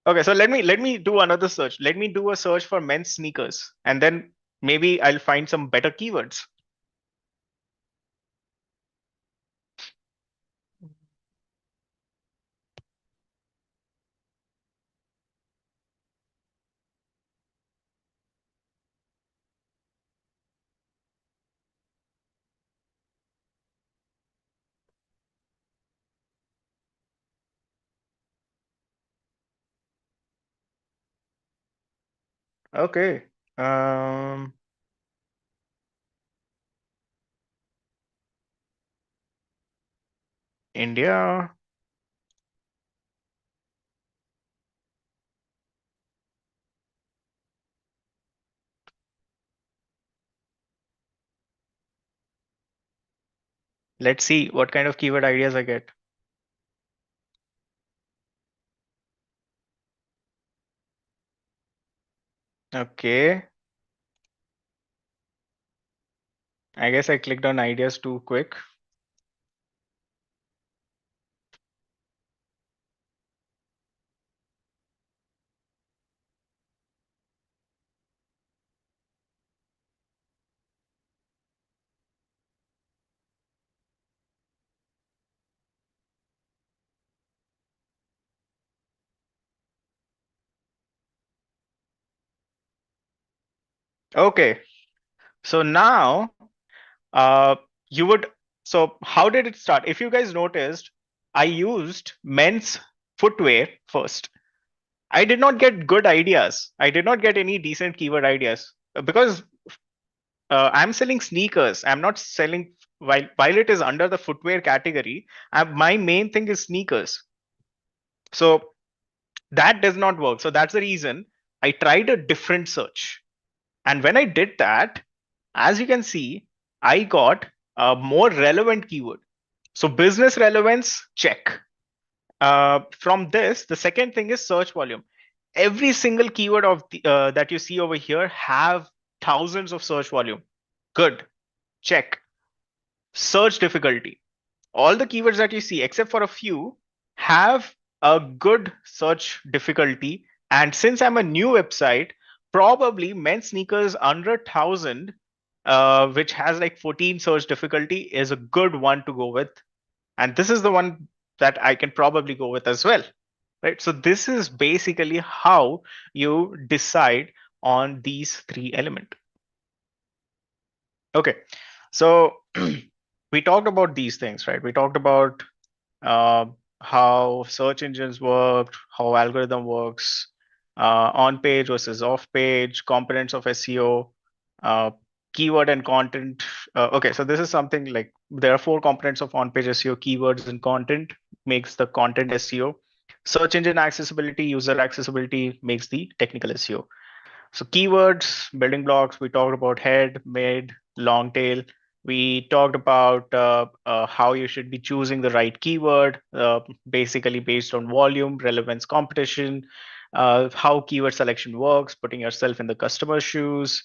Okay, so let me do another search. Let me do a search for men's sneakers, and then maybe I'll find some better keywords. Okay. Um, India. Let's see what kind of keyword ideas I get. Okay. I guess I clicked on ideas too quick. Okay. So now, uh, you would. So how did it start? If you guys noticed, I used men's footwear first. I did not get good ideas. I did not get any decent keyword ideas because I'm selling sneakers. I'm not selling while it is under the footwear category. My main thing is sneakers. So that does not work. So that's the reason I tried a different search. And when I did that, as you can see, I got a more relevant keyword. So business relevance, check. From this, the second thing is search volume. Every single keyword that you see over here have thousands of search volume. Good, check. Search difficulty. All the keywords that you see, except for a few, have a good search difficulty. And since I'm a new website, probably men's sneakers under 1,000, which has like 14 search difficulty, is a good one to go with. And this is the one that I can probably go with as well. Right. So this is basically how you decide on these three elements. Okay. So we talked about these things, right? We talked about uh, how search engines work, how algorithm works, on page versus off page, components of SEO, keyword and content. Okay, so this is something like there are four components of on page SEO: keywords and content makes the content SEO. Search engine accessibility, user accessibility makes the technical SEO. So keywords, building blocks, we talked about head, mid, long tail. We talked about how you should be choosing the right keyword, basically based on volume, relevance, competition, how keyword selection works, putting yourself in the customer's shoes.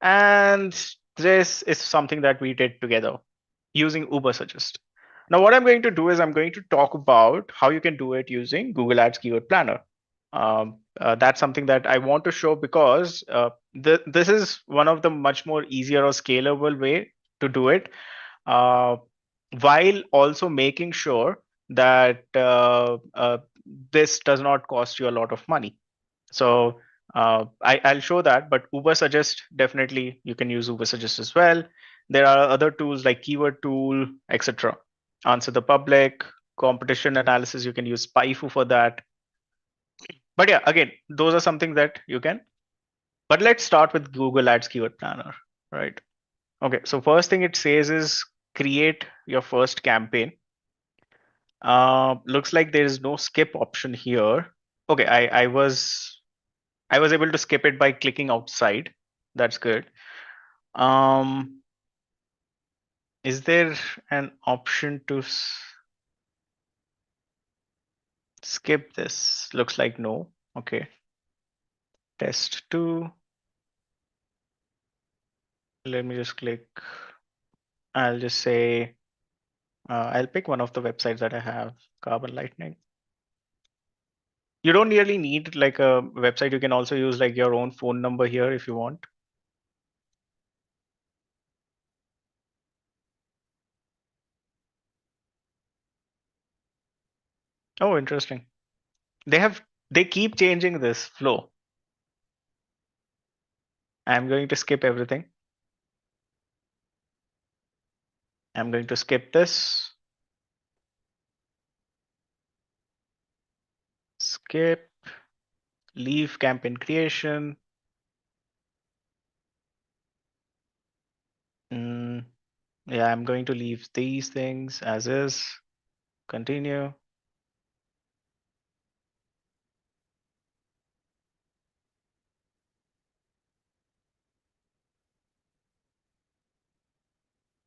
And this is something that we did together using Ubersuggest. Now, what I'm going to do is I'm going to talk about how you can do it using Google Ads Keyword Planner. That's something that I want to show because this is one of the much more easier or scalable way to do it, uh, while also making sure that this does not cost you a lot of money. So I'll show that, but Ubersuggest, definitely you can use Ubersuggest as well. There are other tools like Keyword Tool, etc. Answer the Public, competition analysis, you can use SpyFu for that. But yeah, again, those are something that you can. But let's start with Google Ads Keyword Planner, right? Okay, so first thing it says is create your first campaign. Looks like there is no skip option here. Okay, I was able to skip it by clicking outside. That's good. Um, is there an option to skip this? Looks like no. Okay. Test two. Let me just click. I'll just say, I'll pick one of the websites that I have, Carbon Lightning. You don't really need like a website. You can also use like your own phone number here if you want. Oh, interesting. They keep changing this flow. I'm going to skip everything. I'm going to skip this. Skip, leave campaign creation. Yeah, I'm going to leave these things as is. Continue.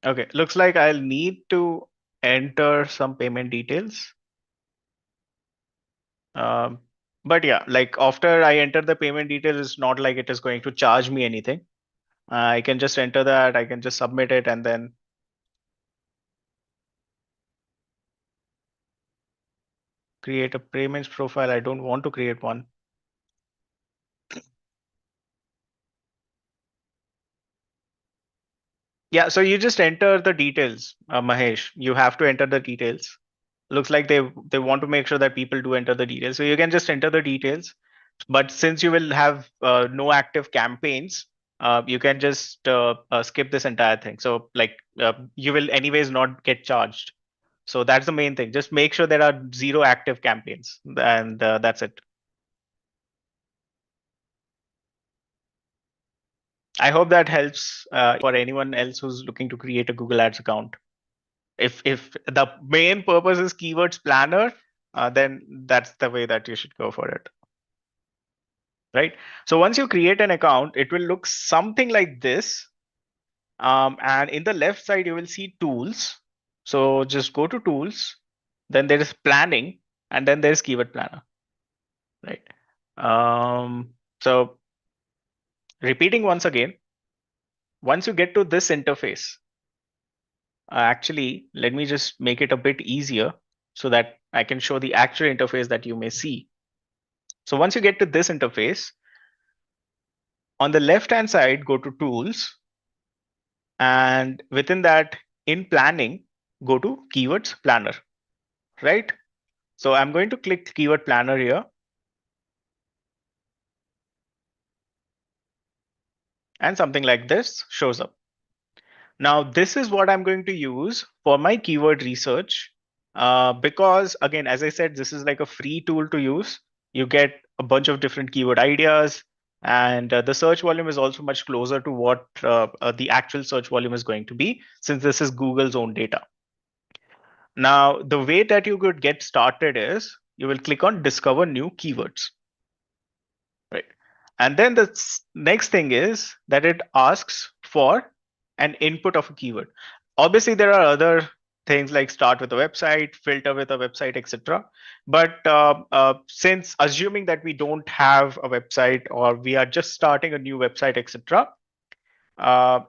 Okay, looks like I'll need to enter some payment details. Um, but yeah, like after I enter the payment details, it's not like it is going to charge me anything. I can just enter that, I can just submit it, and then create a payments profile. I don't want to create one. Yeah, so you just enter the details, Mahesh. You have to enter the details. Looks like they want to make sure that people do enter the details. So you can just enter the details. But since you will have no active campaigns, you can just skip this entire thing. So like you will anyways not get charged. So that's the main thing. Just make sure there are zero active campaigns, and that's it. I hope that helps for anyone else who's looking to create a Google Ads account. If the main purpose is keywords planner, then that's the way that you should go for it. Right. So once you create an account, it will look something like this. And in the left side, you will see tools. So just go to tools, then there is planning, and then there's keyword planner. Right. So repeating once again, once you get to this interface, actually, let me just make it a bit easier so that I can show the actual interface that you may see. So once you get to this interface, on the left hand side, go to tools, and within that, in planning, go to keywords planner, right? So I'm going to click keyword planner here, and something like this shows up. Now, this is what I'm going to use for my keyword research because, again, as I said, this is like a free tool to use. You get a bunch of different keyword ideas, and the search volume is also much closer to what the actual search volume is going to be, since this is Google's own data. Now, the way that you could get started is you will click on Discover New Keywords. Right. And then the next thing is that it asks for an input of a keyword. Obviously, there are other things like start with a website, filter with a website, etc. But since assuming that we don't have a website or we are just starting a new website, etc.,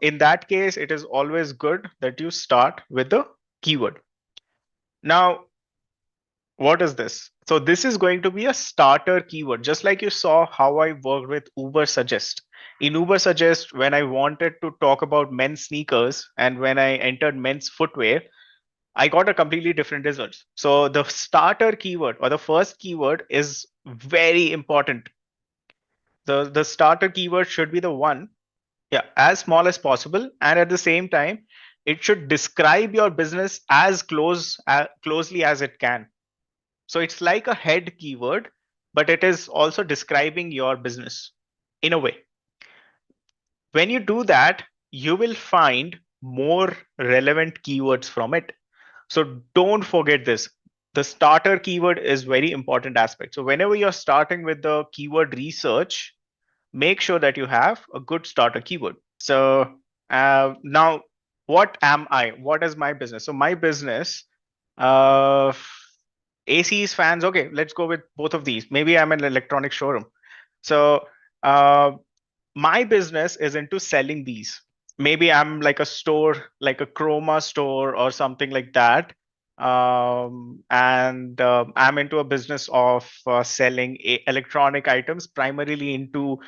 in that case, it is always good that you start with the keyword. Now, what is this? So this is going to be a starter keyword, just like you saw how I worked with Uber Suggest. In Uber Suggest, when I wanted to talk about men's sneakers and when I entered men's footwear, I got a completely different results. So the starter keyword or the first keyword is very important. The starter keyword should be the one, yeah, as small as possible, and at the same time, it should describe your business as closely as it can. So it's like a head keyword, but it is also describing your business in a way. When you do that, you will find more relevant keywords from it. So don't forget this. The starter keyword is very important aspect. So whenever you're starting with the keyword research, make sure that you have a good starter keyword. So now, what am I? What is my business? So my business, uh, ACs, fans. Okay, let's go with both of these. Maybe I'm an electronic showroom. So my business is into selling these. Maybe I'm like a store, like a Chroma store or something like that. And I'm into a business of selling electronic items, primarily into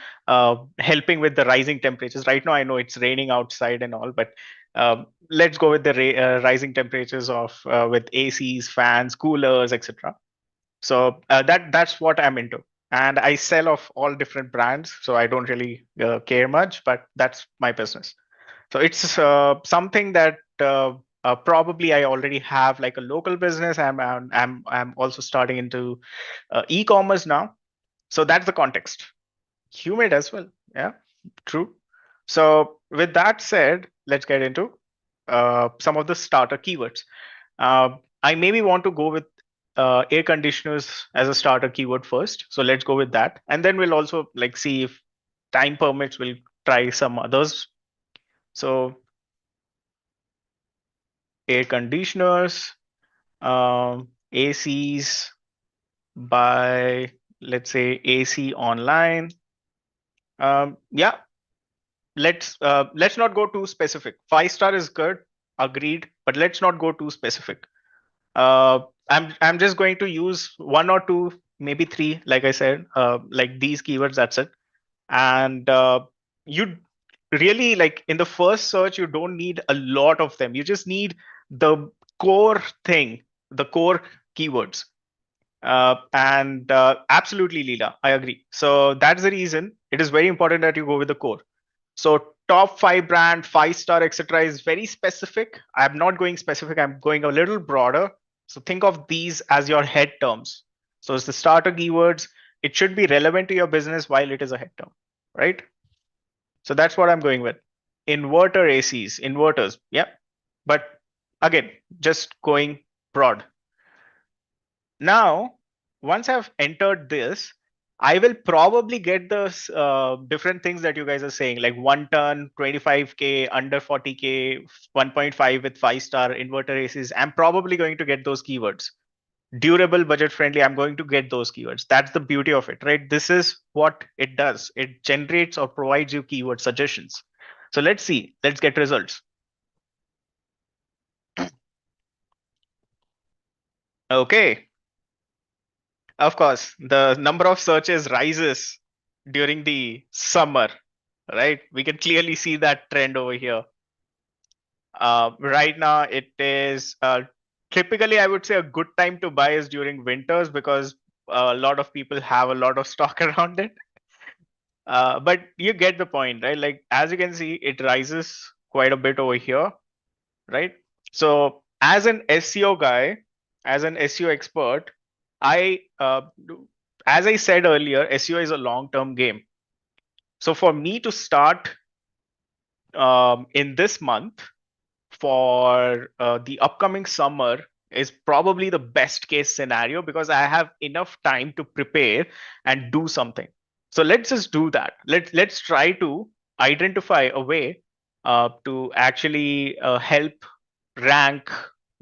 helping with the rising temperatures. Right now, I know it's raining outside and all, but let's go with the rising temperatures of with ACs, fans, coolers, etc. So that's what I'm into, and I sell of all different brands. So I don't really care much, but that's my business. So it's something that probably I already have like a local business. I'm also starting into e-commerce now. So that's the context. Humid as well. Yeah, true. So with that said, let's get into some of the starter keywords. I maybe want to go with air conditioners as a starter keyword first. So let's go with that. And then we'll also like see if time permits, we'll try some others. So air conditioners, ACs by, let's say, AC online. Yeah, let's not go too specific. 5-star is good, agreed, but let's not go too specific. I'm just going to use one or two, maybe three, like I said, like these keywords. That's it. And you really, like, in the first search, you don't need a lot of them. You just need the core thing, the core keywords. And absolutely, Leela, I agree. So that's the reason it is very important that you go with the core. So top 5 brand, 5-star, etc. is very specific. I'm not going specific. I'm going a little broader. So think of these as your head terms. So it's the starter keywords. It should be relevant to your business while it is a head term, right? So that's what I'm going with. Inverter ACs, inverters. Yeah. But again, just going broad. Now, once I've entered this, I will probably get the different things that you guys are saying, like 1 ton, 25K, under 40K, 1.5 with 5-star inverter ACs. I'm probably going to get those keywords. Durable, budget friendly, I'm going to get those keywords. That's the beauty of it, right? This is what it does. It generates or provides you keyword suggestions. So let's see, let's get results. Okay. Of course, the number of searches rises during the summer, right? We can clearly see that trend over here. Right now, it is typically, I would say, a good time to buy is during winters because a lot of people have a lot of stock around it. But you get the point, right? Like, as you can see, it rises quite a bit over here, right? So, as an SEO guy, as an SEO expert, I, as I said earlier, SEO is a long-term game. So for me to start in this month for the upcoming summer is probably the best case scenario because I have enough time to prepare and do something. So let's just do that. Let's try to identify a way to actually help rank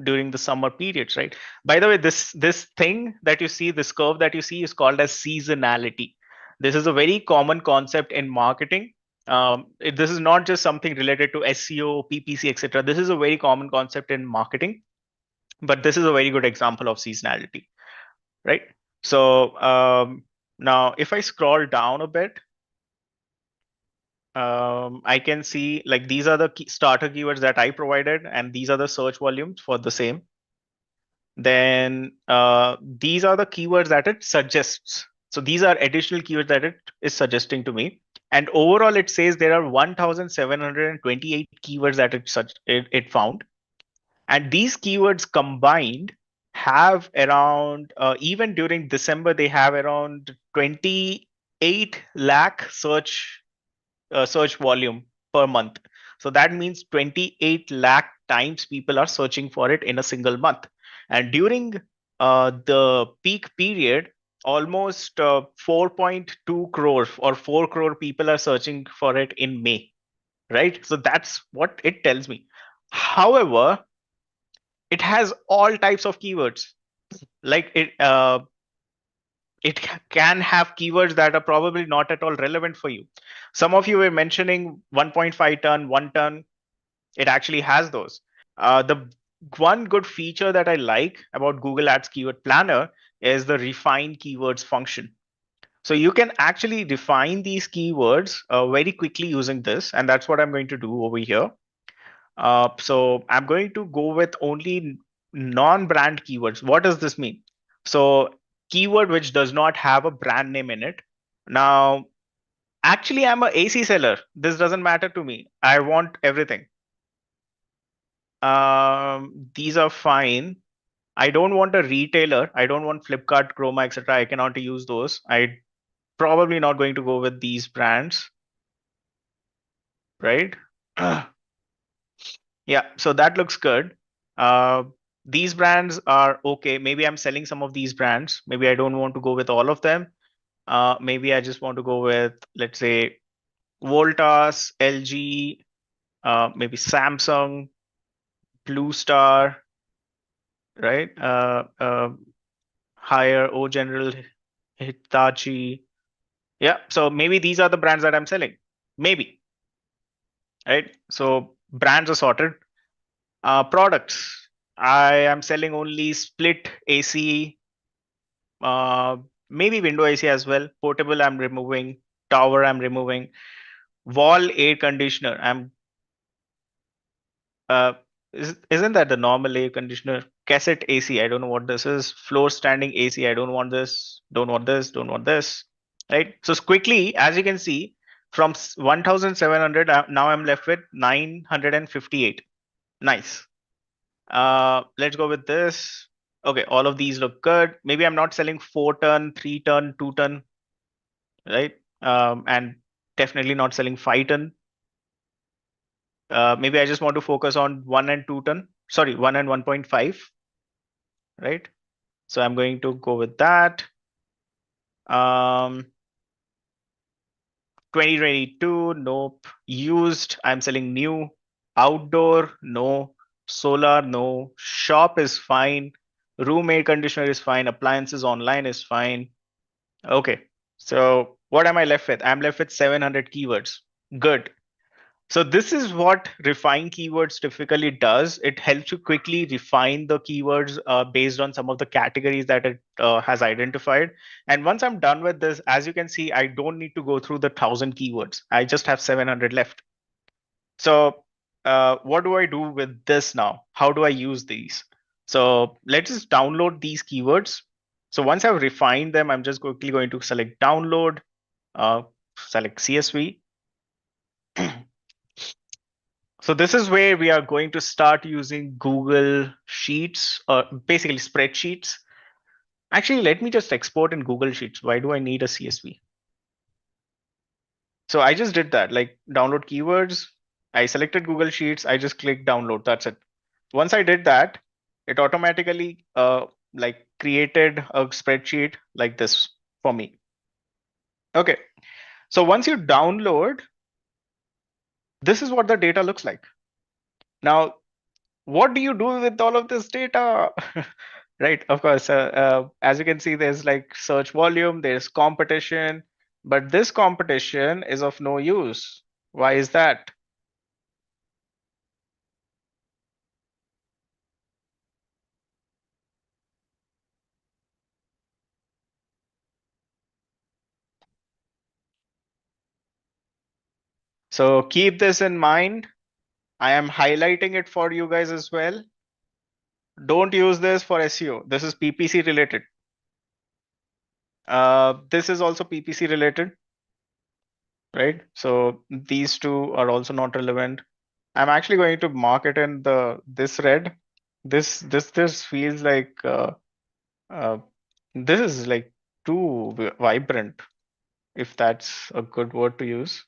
during the summer periods, right? By the way, this thing that you see, this curve that you see, is called as seasonality. This is a very common concept in marketing. This is not just something related to SEO, PPC, etc. This is a very common concept in marketing, but this is a very good example of seasonality, right? So now, if I scroll down a bit, I can see like these are the starter keywords that I provided, and these are the search volumes for the same. Then these are the keywords that it suggests. So these are additional keywords that it is suggesting to me. And overall, it says there are 1,728 keywords that it found. And these keywords combined have around, even during December, they have around 28 lakh search volume per month. So that means 28 lakh times people are searching for it in a single month. And during the peak period, almost 4.2 crore or 4 crore people are searching for it in May, right? So that's what it tells me. However, it has all types of keywords. Like it can have keywords that are probably not at all relevant for you. Some of you were mentioning 1.5 ton, 1 ton. It actually has those. The one good feature that I like about Google Ads Keyword Planner is the refine keywords function. So you can actually define these keywords very quickly using this, and that's what I'm going to do over here. So I'm going to go with only non-brand keywords. What does this mean? So keyword which does not have a brand name in it. Now, actually, I'm a AC seller. This doesn't matter to me. I want everything. These are fine. I don't want a retailer. I don't want Flipkart, Chroma, etc. I cannot use those. I probably not going to go with these brands, right? Yeah, so that looks good. these brands are okay. Maybe I'm selling some of these brands. Maybe I don't want to go with all of them. Maybe I just want to go with, let's say, Voltas, LG, maybe Samsung, Blue Star, right? Higher O General, Hitachi. Yeah, so maybe these are the brands that I'm selling. Maybe, right? So brands are sorted. Products. I am selling only split AC, uh, maybe window AC as well. Portable, I'm removing. Tower, I'm removing. Wall air conditioner. Uh, isn't that the normal air conditioner? Cassette AC. I don't know what this is. Floor standing AC. I don't want this. Don't want this. Don't want this. Right. So quickly, as you can see, from 1,700, now I'm left with 958. Nice. Let's go with this. Okay, all of these look good. Maybe I'm not selling 4 ton, 3 ton, 2 ton, right? And definitely not selling 5 ton. Maybe I just want to focus on 1 and 2 ton. Sorry, 1 and 1.5, right? So I'm going to go with that. 2022, nope. Used, I'm selling new. Outdoor, no. Solar, no. Shop is fine. Room air conditioner is fine. Appliances online is fine. Okay. So what am I left with? I'm left with 700 keywords. Good. So this is what refine keywords typically does. It helps you quickly refine the keywords based on some of the categories that it has identified. And once I'm done with this, as you can see, I don't need to go through the 1,000 keywords. I just have 700 left. So what do I do with this now? How do I use these? So let's just download these keywords. So once I've refined them, I'm just quickly going to select download, uh, select CSV. So this is where we are going to start using Google Sheets, or basically spreadsheets. Actually, let me just export in Google Sheets. Why do I need a CSV? So I just did that, like download keywords. I selected Google Sheets. I just clicked download. That's it. Once I did that, it automatically like created a spreadsheet like this for me. Okay. So once you download, this is what the data looks like. Now, what do you do with all of this data? Right, of course. As you can see, there's like search volume, there's competition, but this competition is of no use. Why is that? So keep this in mind. I am highlighting it for you guys as well. Don't use this for SEO. This is PPC related. This is also PPC related, right? So these two are also not relevant. I'm actually going to mark it in this red. This feels like uh, this is like too vibrant, if that's a good word to use.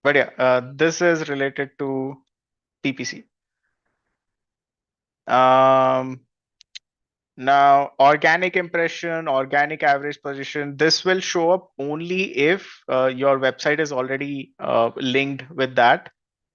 But yeah, this is related to PPC. Now, organic impression, organic average position, this will show up only if your website is already linked with that,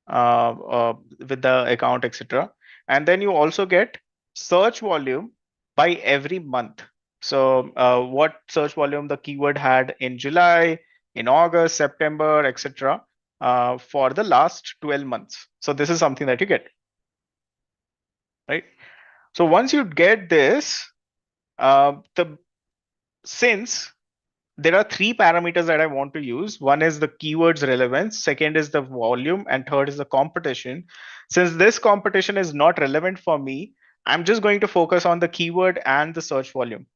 with the account, etc. And then you also get search volume by every month. So what search volume the keyword had in July, in August, September, etc. For the last 12 months. So this is something that you get, right? So once you get this, since there are three parameters that I want to use. One is the keywords relevance, second is the volume, and third is the competition. Since this competition is not relevant for me, I'm just going to focus on the keyword and the search volume.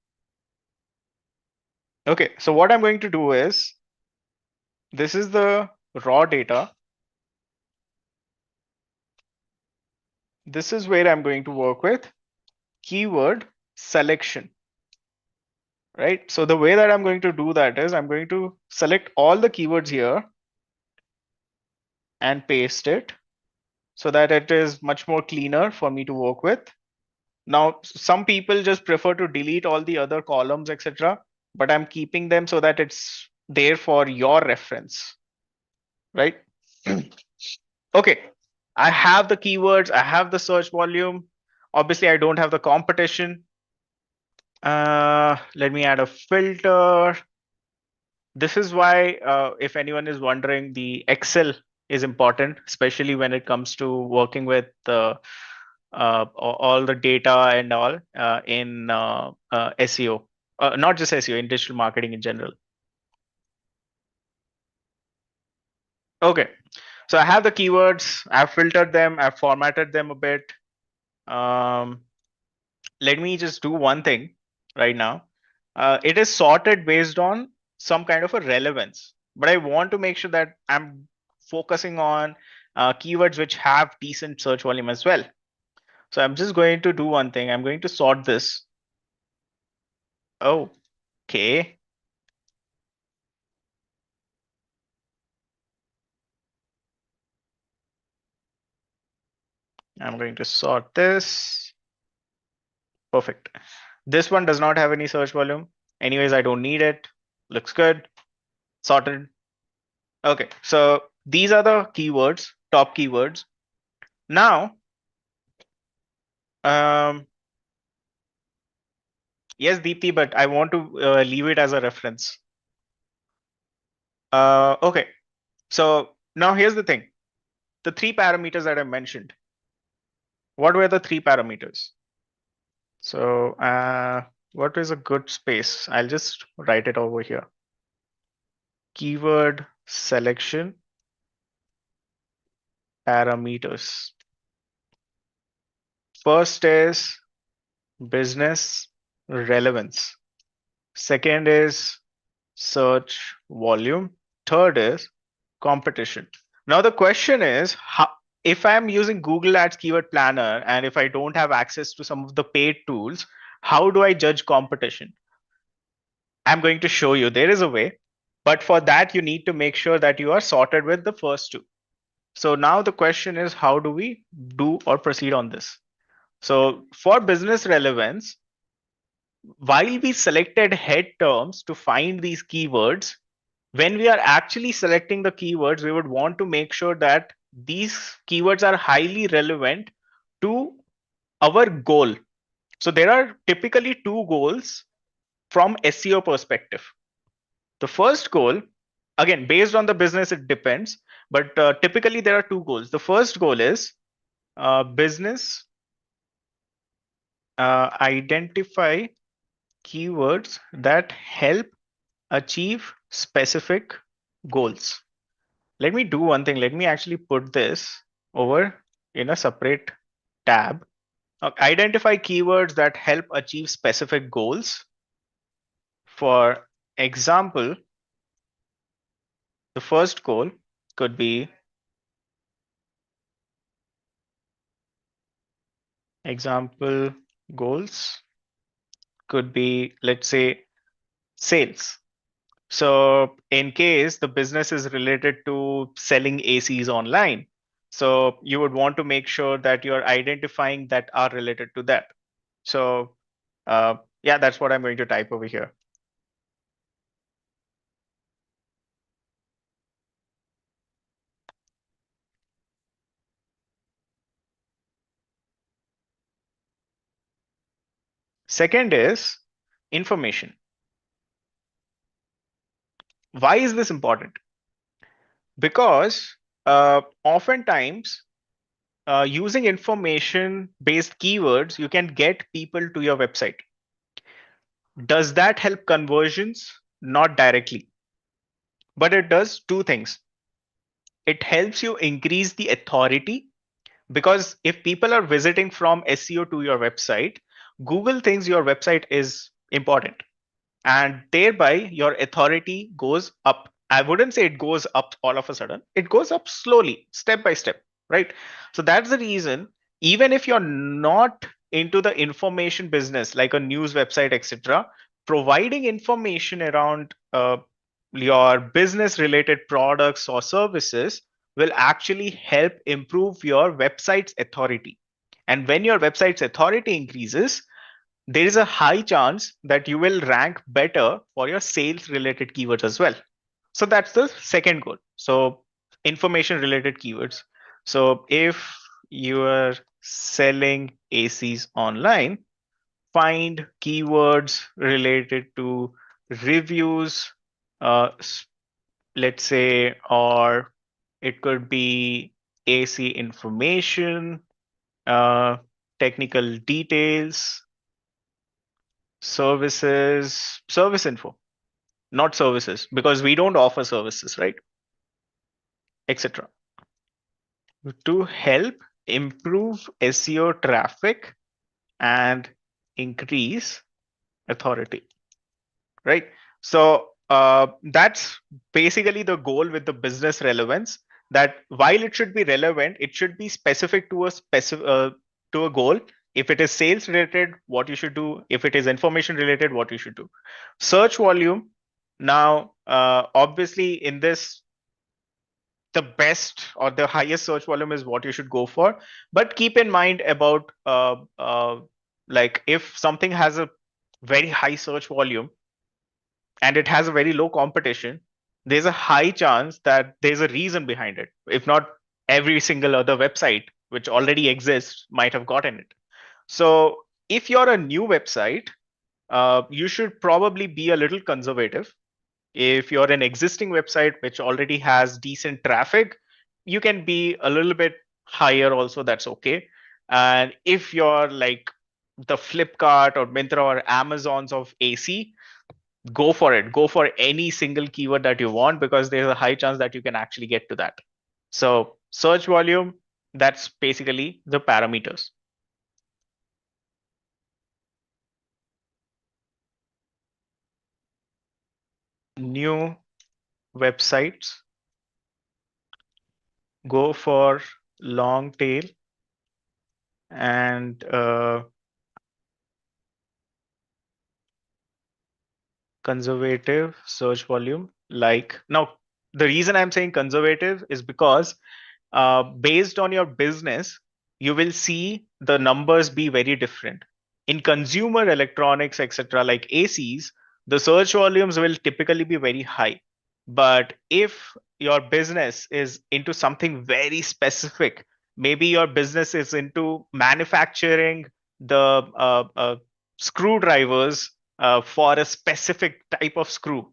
Okay, so what I'm going to do is, this is the raw data. This is where I'm going to work with keyword selection, right? So the way that I'm going to do that is I'm going to select all the keywords here and paste it. so that it is much more cleaner for me to work with. Now, some people just prefer to delete all the other columns, etc. But I'm keeping them so that it's there for your reference, right? Okay, I have the keywords, I have the search volume. Obviously, I don't have the competition. Let me add a filter. This is why, if anyone is wondering, the Excel is important, especially when it comes to working with all the data and all in SEO, not just SEO, in digital marketing in general. Okay, so I have the keywords, I've filtered them, I've formatted them a bit. Let me just do one thing right now. It is sorted based on some kind of a relevance, but I want to make sure that I'm focusing on keywords which have decent search volume as well. So I'm just going to do one thing. I'm going to sort this. Okay. I'm going to sort this. Perfect. This one does not have any search volume. Anyways, I don't need it. Looks good. Sorted. Okay, so these are the keywords, top keywords. Now, yes, Deepthi, but I want to leave it as a reference. Okay, so now here's the thing. The three parameters that I mentioned. What were the three parameters? So what is a good space? I'll just write it over here. Keyword selection parameters. First is business relevance. Second is search volume. Third is competition. Now the question is, if I'm using Google Ads Keyword Planner and if I don't have access to some of the paid tools, how do I judge competition? I'm going to show you. There is a way, but for that you need to make sure that you are sorted with the first two. So now the question is, how do we do or proceed on this? So for business relevance, while we selected head terms to find these keywords, when we are actually selecting the keywords, we would want to make sure that these keywords are highly relevant to our goal. So there are typically two goals from SEO perspective. The first goal, again, based on the business, it depends, but typically there are two goals. The first goal is business identify keywords that help achieve specific goals. Let me do one thing. Let me actually put this over in a separate tab. Identify keywords that help achieve specific goals. For example, the first goal could be example goals could be, let's say, sales. So in case the business is related to selling ACs online, so you would want to make sure that you're identifying that are related to that. So yeah, that's what I'm going to type over here. Second is information. Why is this important? Because oftentimes using information based keywords, you can get people to your website. Does that help conversions? Not directly, but it does two things. It helps you increase the authority, because if people are visiting from SEO to your website, Google thinks your website is important, and thereby your authority goes up. I wouldn't say it goes up all of a sudden, it goes up slowly, step by step, right? So that's the reason, even if you're not into the information business like a news website, etc., providing information around your business related products or services will actually help improve your website's authority. And when your website's authority increases, there is a high chance that you will rank better for your sales related keywords as well. So that's the second goal. So information related keywords. So if you are selling ACs online, find keywords related to reviews, uh, let's say, or it could be AC information, uh, technical details, services, service info, not services, because we don't offer services, right? Etc. To help improve SEO traffic and increase authority, right? So that's basically the goal with the business relevance. That while it should be relevant, it should be specific to a to a goal. If it is sales related, what you should do. If it is information related, what you should do. Search volume. Now, obviously, in this, the best or the highest search volume is what you should go for. But keep in mind about like if something has a very high search volume and it has a very low competition, there's a high chance that there's a reason behind it. If not, every single other website which already exists might have gotten it. So if you're a new website, you should probably be a little conservative. If you're an existing website which already has decent traffic, you can be a little bit higher also, that's okay. And if you're like the Flipkart or Myntra or Amazons of AC, go for it. Go for any single keyword that you want, because there's a high chance that you can actually get to that. So search volume, that's basically the parameters. New websites, go for long tail and conservative search volume. Like, now, the reason I'm saying conservative is because based on your business, you will see the numbers be very different. In consumer electronics, etc., like ACs, the search volumes will typically be very high. But if your business is into something very specific, maybe your business is into manufacturing the screwdrivers for a specific type of screw.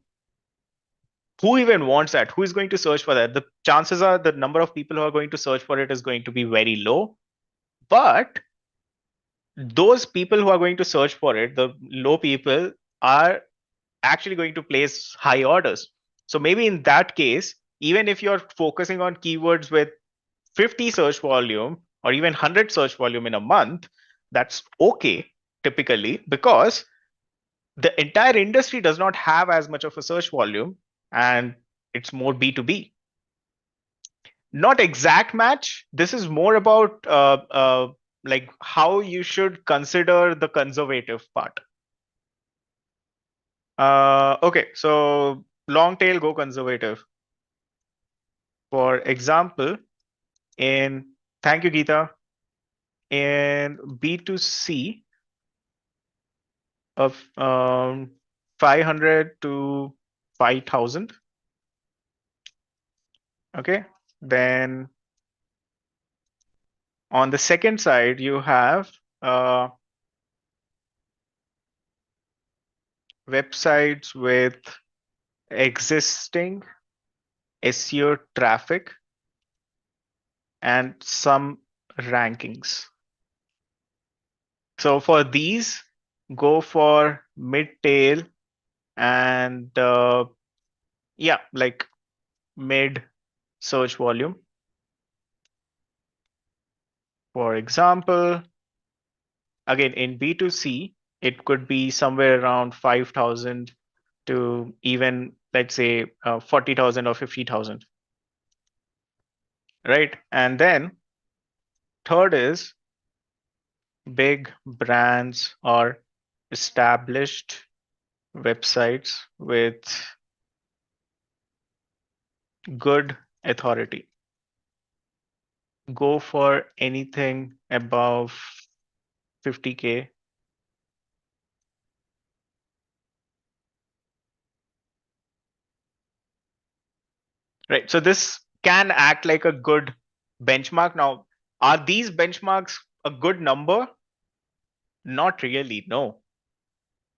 Who even wants that? Who is going to search for that? The chances are the number of people who are going to search for it is going to be very low. But those people who are going to search for it, the low people, are actually going to place high orders. So maybe in that case, even if you're focusing on keywords with 50 search volume or even 100 search volume in a month, that's okay typically, because the entire industry does not have as much of a search volume and it's more B2B. Not exact match. This is more about like how you should consider the conservative part. Okay, so long tail, go conservative. For example, thank you, Geeta, in B2C of 500 to 5,000. Okay, then on the second side, you have websites with existing SEO traffic and some rankings. So for these, go for mid-tail and yeah, like mid search volume. For example, again, in B2C, it could be somewhere around 5,000 to even, let's say, 40,000 or 50,000. Right? And then third is big brands or established websites with good authority. go for anything above 50K. Right. So this can act like a good benchmark. Now, are these benchmarks a good number? Not really, no.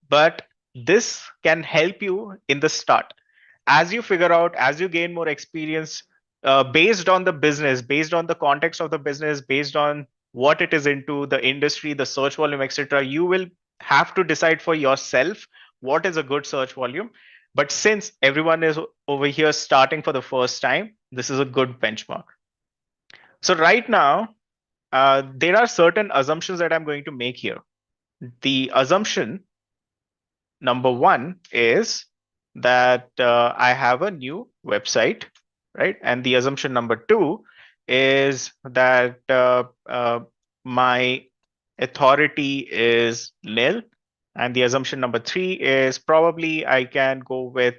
But this can help you in the start. As you figure out, as you gain more experience, based on the business, based on the context of the business, based on what it is into, the industry, the search volume, etc., you will have to decide for yourself what is a good search volume. But since everyone is over here starting for the first time, this is a good benchmark. So right now, there are certain assumptions that I'm going to make here. The assumption number one is that I have a new website, right? And the assumption number two is that my authority is nil. And the assumption number three is probably I can go with,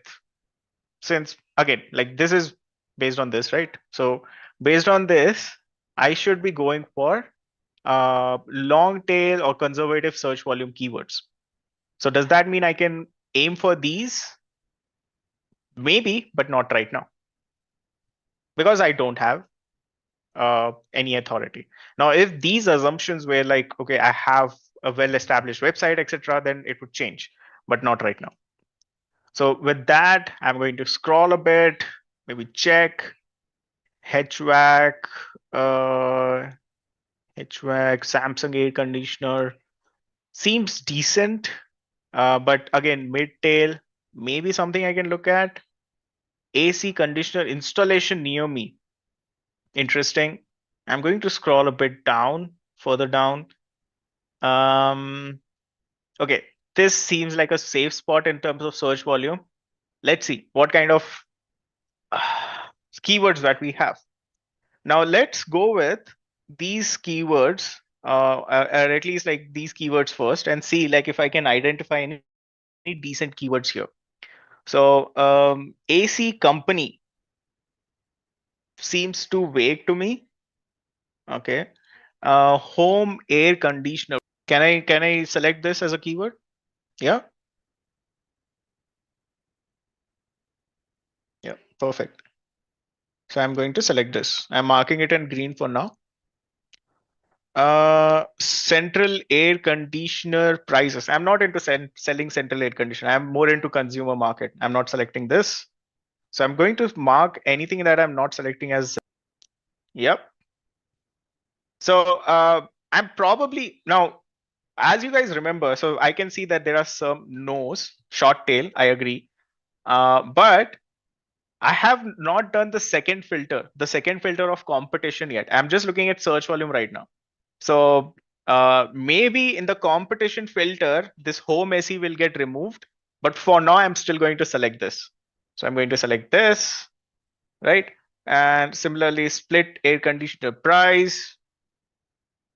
since again, like this is based on this, right? So based on this, I should be going for long tail or conservative search volume keywords. So does that mean I can aim for these? Maybe, but not right now, because I don't have any authority. Now, if these assumptions were like, okay, I have a well-established website, etc., then it would change, but not right now. So with that, I'm going to scroll a bit, maybe check HVAC, Samsung air conditioner seems decent, but again, mid-tail, maybe something I can look at. AC conditioner installation near me. Interesting. I'm going to scroll a bit down, further down. Okay, this seems like a safe spot in terms of search volume. Let's see what kind of keywords that we have. Now let's go with these keywords, or at least like these keywords first, and see like if I can identify any decent keywords here. So AC company seems too vague to me. Okay. Home air conditioner. Can I select this as a keyword? Yeah. Yeah. Perfect. So I'm going to select this. I'm marking it in green for now. Central air conditioner prices. I'm not into selling central air conditioner. I'm more into consumer market. I'm not selecting this. So I'm going to mark anything that I'm not selecting as. Yep. So I'm probably now, as you guys remember, so I can see that there are some no's, short tail, I agree. But I have not done the second filter of competition yet. I'm just looking at search volume right now. So maybe in the competition filter, this home SE will get removed. But for now, I'm still going to select this. So I'm going to select this, right? And similarly, split air conditioner price.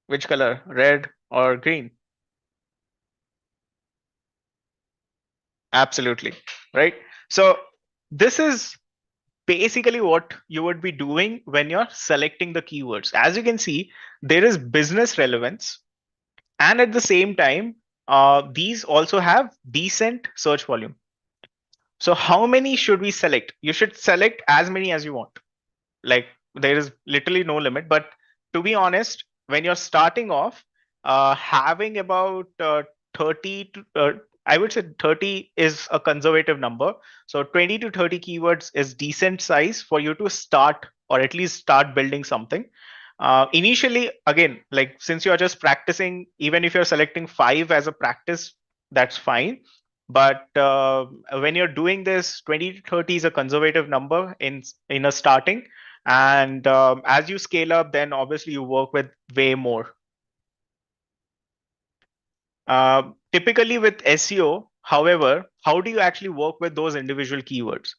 Which color, red or green? Absolutely, right? So this is basically what you would be doing when you're selecting the keywords. As you can see, there is business relevance, and at the same time, these also have decent search volume. So how many should we select? You should select as many as you want. Like there is literally no limit. But to be honest, when you're starting off, having about 30 to I would say 30 is a conservative number. So 20 to 30 keywords is decent size for you to start, or at least start building something. Initially, again, like since you're just practicing, even if you're selecting 5 as a practice, that's fine. But when you're doing this, 20 to 30 is a conservative number in a starting. And as you scale up, then obviously you work with way more. Typically with SEO, however, how do you actually work with those individual keywords?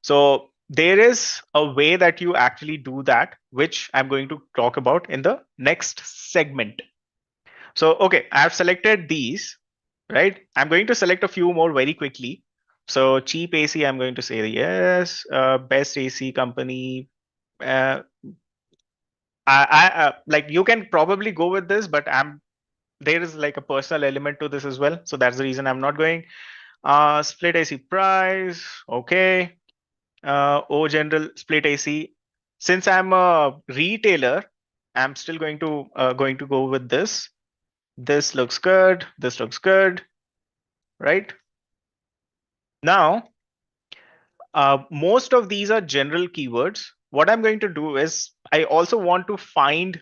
So there is a way that you actually do that, which I'm going to talk about in the next segment. So, okay, I've selected these, right? I'm going to select a few more very quickly. So cheap AC, I'm going to say yes. Best AC company. like you can probably go with this, but there is like a personal element to this as well. So that's the reason I'm not going. Split AC price. Okay. O general split AC. Since I'm a retailer, I'm still going to go with this. This looks good. This looks good. Right? Now, most of these are general keywords. What I'm going to do is I also want to find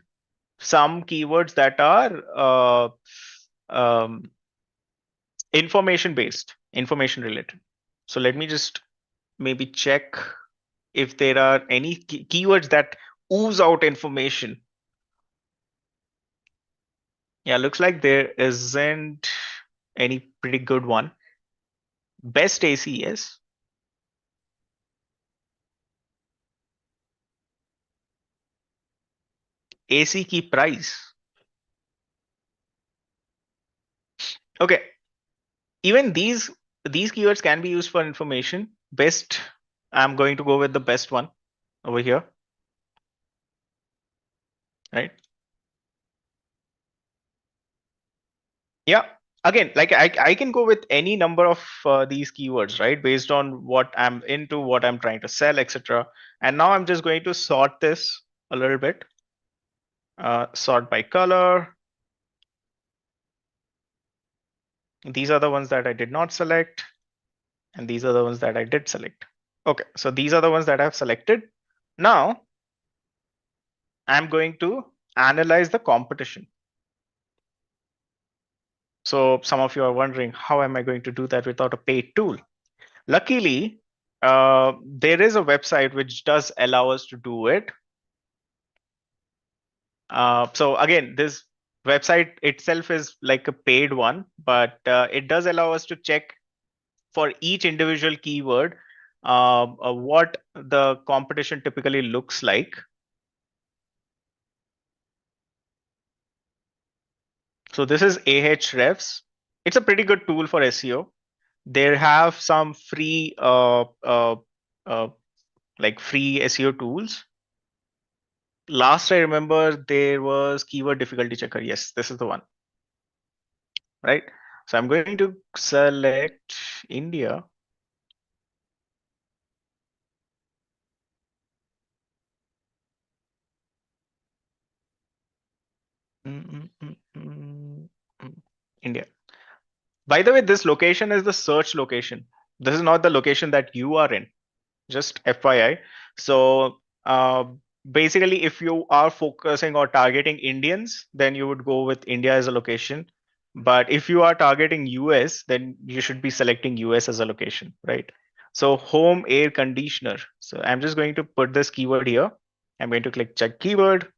some keywords that are um, information based, information related. So let me just maybe check if there are any keywords that ooze out information. Yeah, looks like there isn't any pretty good one. Best AC, yes. AC key price. Okay, even these keywords can be used for information. Best, I'm going to go with the best one over here, right? Yeah. Again, like I can go with any number of these keywords, right? Based on what I'm into, what I'm trying to sell, etc. And now I'm just going to sort this a little bit. Sort by color. These are the ones that I did not select, and these are the ones that I did select. Okay, so these are the ones that I've selected. Now I'm going to analyze the competition. So some of you are wondering, how am I going to do that without a paid tool? Luckily, there is a website which does allow us to do it. So again, this website itself is like a paid one, but it does allow us to check for each individual keyword what the competition typically looks like. So this is Ahrefs. It's a pretty good tool for SEO. They have some free uh, like free SEO tools. Last I remember there was keyword difficulty checker. Yes, this is the one, right? So I'm going to select India. Mm, mm, mm, mm. India. By the way, this location is the search location. This is not the location that you are in. Just FYI. So basically, if you are focusing or targeting Indians, then you would go with India as a location. But if you are targeting US, then you should be selecting US as a location, right? So home air conditioner. So I'm just going to put this keyword here. I'm going to click check keyword.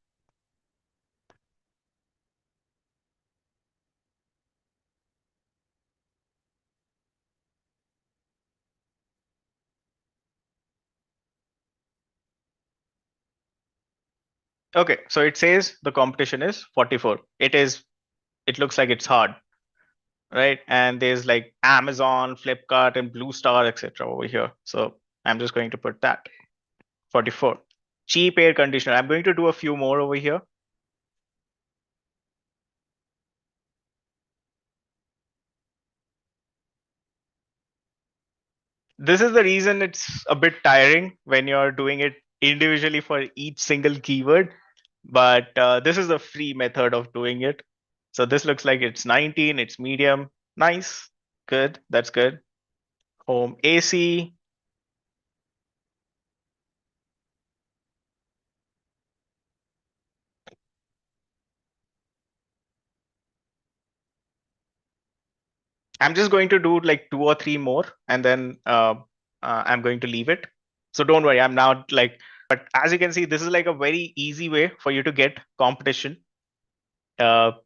Okay, so it says the competition is 44. It looks like it's hard, right? And there's like Amazon, Flipkart, and Blue Star, etc. over here. So I'm just going to put that 44. Cheap air conditioner. I'm going to do a few more over here. This is the reason it's a bit tiring when you're doing it individually for each single keyword. But this is a free method of doing it. So this looks like it's 19, it's medium. Nice. Good. That's good. Home AC. I'm just going to do like 2 or 3 more, and then I'm going to leave it. So don't worry, I'm not like, but as you can see, this is like a very easy way for you to get competition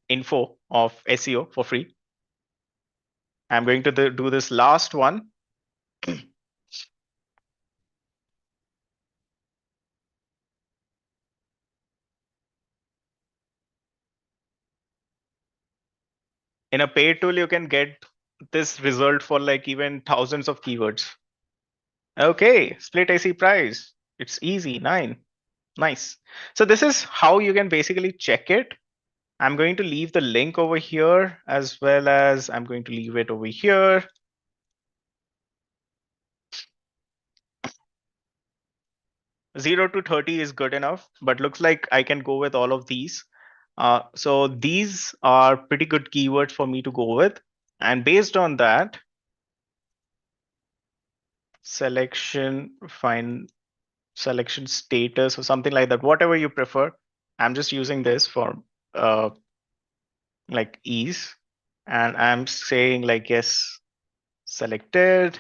info of SEO for free. I'm going to do this last one. In a paid tool, you can get this result for like even thousands of keywords. Okay, split AC price. It's easy, 9. Nice. So this is how you can basically check it. I'm going to leave the link over here, as well as I'm going to leave it over here. 0 to 30 is good enough, but looks like I can go with all of these. So these are pretty good keywords for me to go with. And based on that, find selection status or something like that, whatever you prefer. I'm just using this for uh, like ease. And I'm saying like, yes, selected,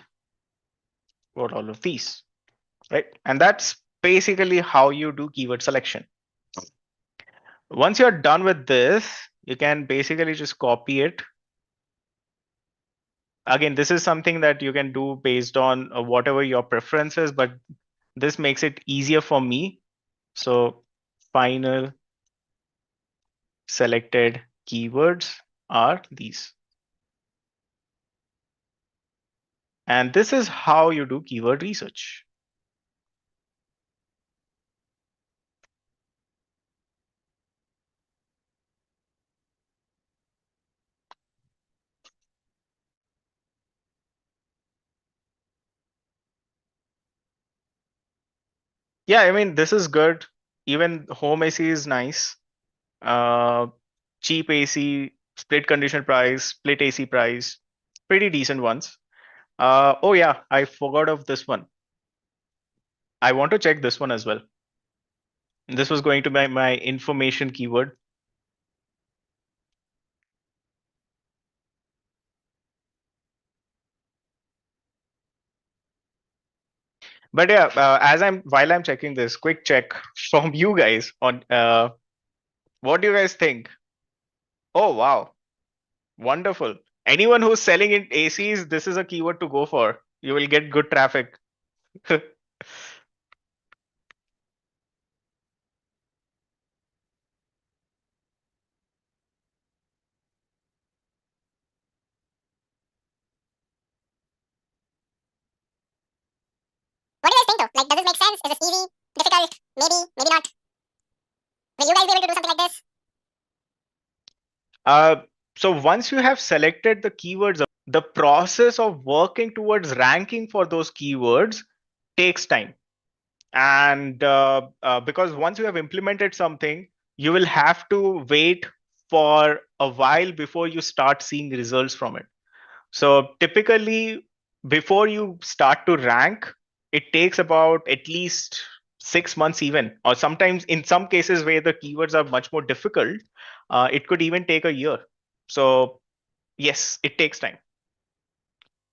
for all of these, right? And that's basically how you do keyword selection. Once you're done with this, you can basically just copy it. Again, this is something that you can do based on whatever your preference is, but this makes it easier for me. So final selected keywords are these. And this is how you do keyword research. Yeah, I mean, this is good. Even home AC is nice. Uh, cheap AC, split condition price, split AC price, pretty decent ones. Oh yeah, I forgot of this one. I want to check this one as well. This was going to be my information keyword. But yeah, while I'm checking this, quick check from you guys on what do you guys think? Oh wow, wonderful. Anyone who's selling in ACs, this is a keyword to go for. You will get good traffic. What do you guys think though? Like, does this make sense? Is this easy? Difficult? Maybe, maybe not. Will you guys be able to do something like this? Uh, so once you have selected the keywords, the process of working towards ranking for those keywords takes time. And because once you have implemented something, you will have to wait for a while before you start seeing results from it. So typically, before you start to rank, it takes about at least 6 months, even, or sometimes in some cases where the keywords are much more difficult, it could even take a year. So, yes, it takes time.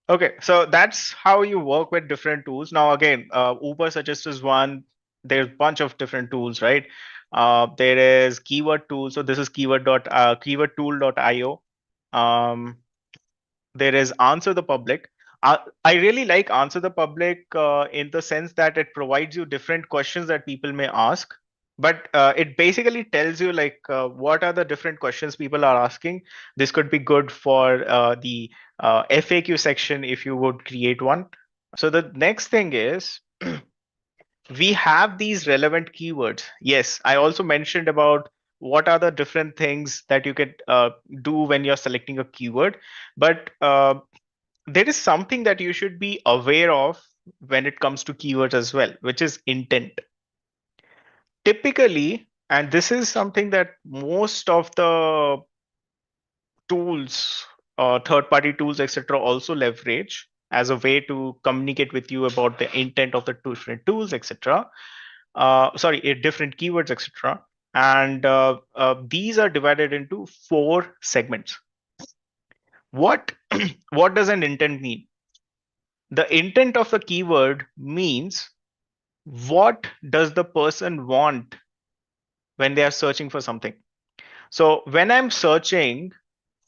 Okay, so that's how you work with different tools. Now, again, Uber Suggest is one. There's a bunch of different tools, right? There is keyword tool. So this is keywordtool.io. There is Answer the Public. I really like Answer the Public in the sense that it provides you different questions that people may ask, but it basically tells you like what are the different questions people are asking. This could be good for the FAQ section if you would create one. So the next thing is we have these relevant keywords. Yes, I also mentioned about what are the different things that you could do when you're selecting a keyword, but there is something that you should be aware of when it comes to keywords as well, which is intent. Typically, and this is something that most of the tools, third party tools, etc., also leverage as a way to communicate with you about the intent of the different tools, etc. Different keywords, etc. And these are divided into 4 segments. What what does an intent mean? The intent of the keyword means what does the person want when they are searching for something. So when I'm searching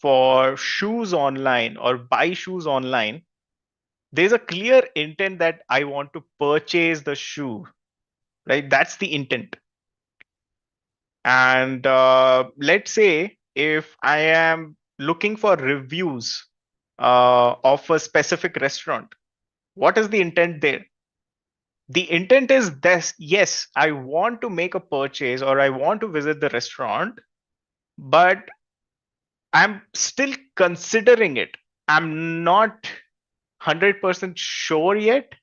for shoes online or buy shoes online, there's a clear intent that I want to purchase the shoe, right? That's the intent. And let's say if I am looking for reviews of a specific restaurant, what is the intent there? The intent is this: yes, I want to make a purchase or I want to visit the restaurant, but I'm still considering it. I'm not 100% sure yet.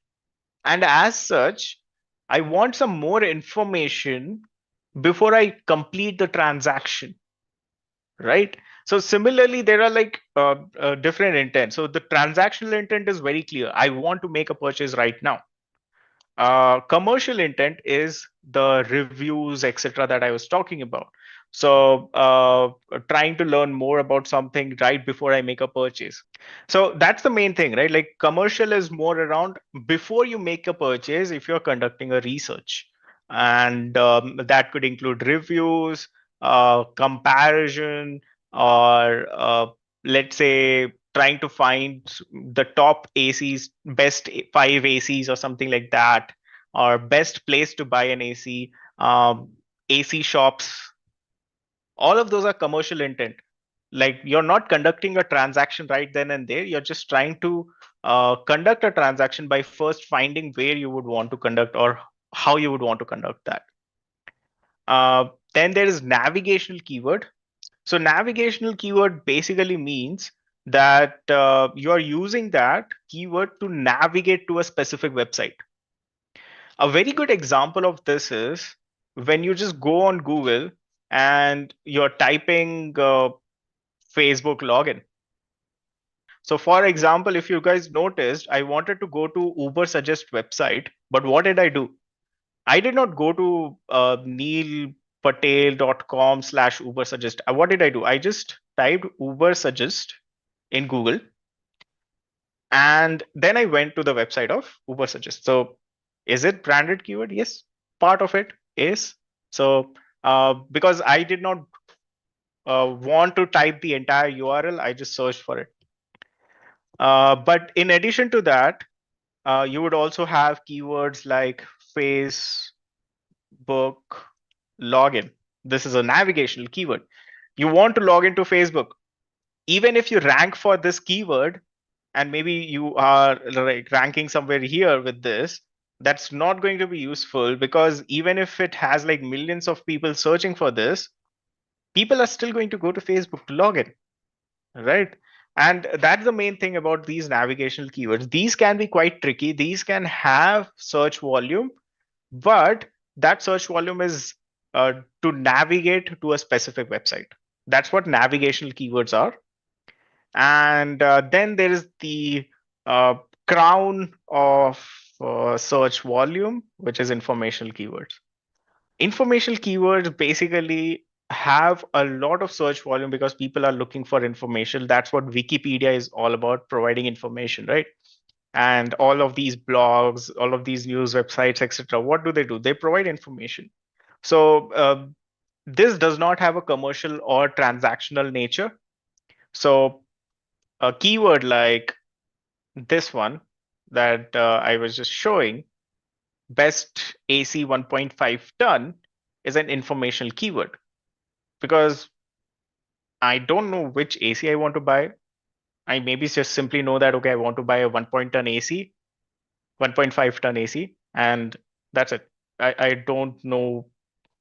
And as such, I want some more information before I complete the transaction, right? So similarly, there are like different intents. So the transactional intent is very clear. I want to make a purchase right now. Commercial intent is the reviews, etc., that I was talking about. So, trying to learn more about something right before I make a purchase. So that's the main thing, right? Like commercial is more around before you make a purchase, if you're conducting a research, and that could include reviews, comparison, or let's say trying to find the top ACs, best five ACs or something like that, or best place to buy an AC, AC shops. All of those are commercial intent. Like you're not conducting a transaction right then and there. You're just trying to conduct a transaction by first finding where you would want to conduct or how you would want to conduct that. Then there is navigational keyword. So navigational keyword basically means that you are using that keyword to navigate to a specific website. A very good example of this is when you just go on Google and you're typing Facebook login. So for example, if you guys noticed, I wanted to go to Uber Suggest website, but what did I do? I did not go to neilpatel.com/Uber Suggest. What did I do? I just typed Uber Suggest in Google, and then I went to the website of Uber Suggest. So is it branded keyword? Yes, part of it is. So because I did not want to type the entire URL, I just searched for it. But in addition to that, you would also have keywords like Facebook login. This is a navigational keyword. You want to log into Facebook. Even if you rank for this keyword, and maybe you are like ranking somewhere here with this, that's not going to be useful, because even if it has like millions of people searching for this, people are still going to go to Facebook to log in, right? And that's the main thing about these navigational keywords. These can be quite tricky. These can have search volume, but that search volume is to navigate to a specific website. That's what navigational keywords are. And then there is the uh, crown of search volume, which is informational keywords. Informational keywords basically have a lot of search volume because people are looking for information. That's what Wikipedia is all about, providing information, right? And all of these blogs, all of these news websites, etc. What do? They provide information. So this does not have a commercial or transactional nature. So a keyword like this one that I was just showing, best AC 1.5 ton, is an informational keyword, because I don't know which AC I want to buy. I maybe just simply know that, okay, I want to buy a 1.ton AC, 1.5 ton AC, and that's it. I don't know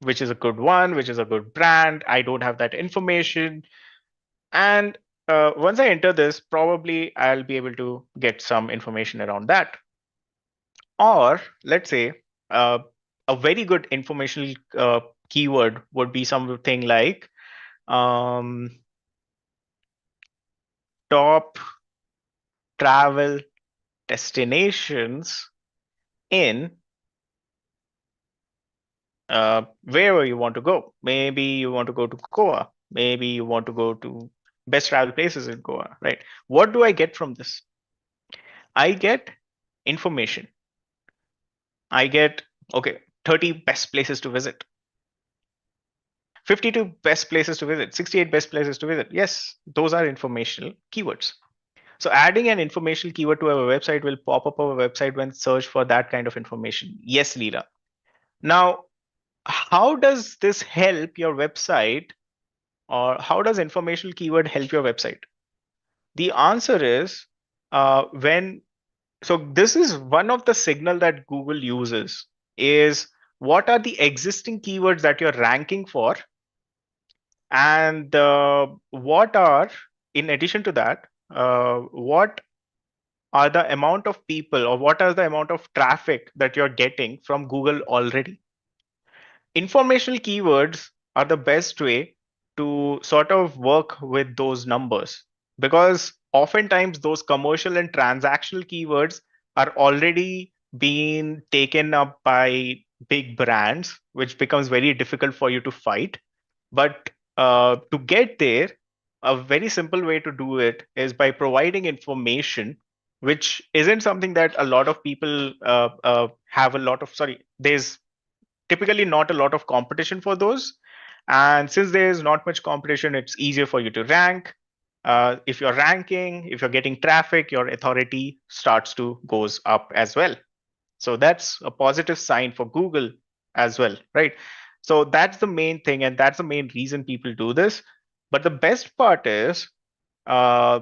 which is a good one, which is a good brand. I don't have that information. And once I enter this, probably I'll be able to get some information around that. Or let's say a very good informational keyword would be something like um, top travel destinations in wherever you want to go. Maybe you want to go to Goa. Maybe you want to go to best travel places in Goa, right? What do I get from this? I get information. I get, okay, 30 best places to visit, 52 best places to visit, 68 best places to visit. Yes, those are informational keywords. So adding an informational keyword to our website will pop up our website when search for that kind of information. Yes, Leela. Now, how does this help your website, or how does informational keyword help your website? The answer is when So this is one of the signal that Google uses, is what are the existing keywords that you're ranking for, and what are, in addition to that, what are the amount of people, or what are the amount of traffic that you're getting from Google already. Informational keywords are the best way to sort of work with those numbers, because oftentimes those commercial and transactional keywords are already being taken up by big brands, which becomes very difficult for you to fight. But to get there, a very simple way to do it is by providing information, which isn't something that a lot of people have a lot of. Sorry, there's typically not a lot of competition for those. And since there's not much competition, it's easier for you to rank. If you're ranking, if you're getting traffic, your authority starts to goes up as well. So that's a positive sign for Google as well, right? So that's the main thing, and that's the main reason people do this. But the best part is, uh,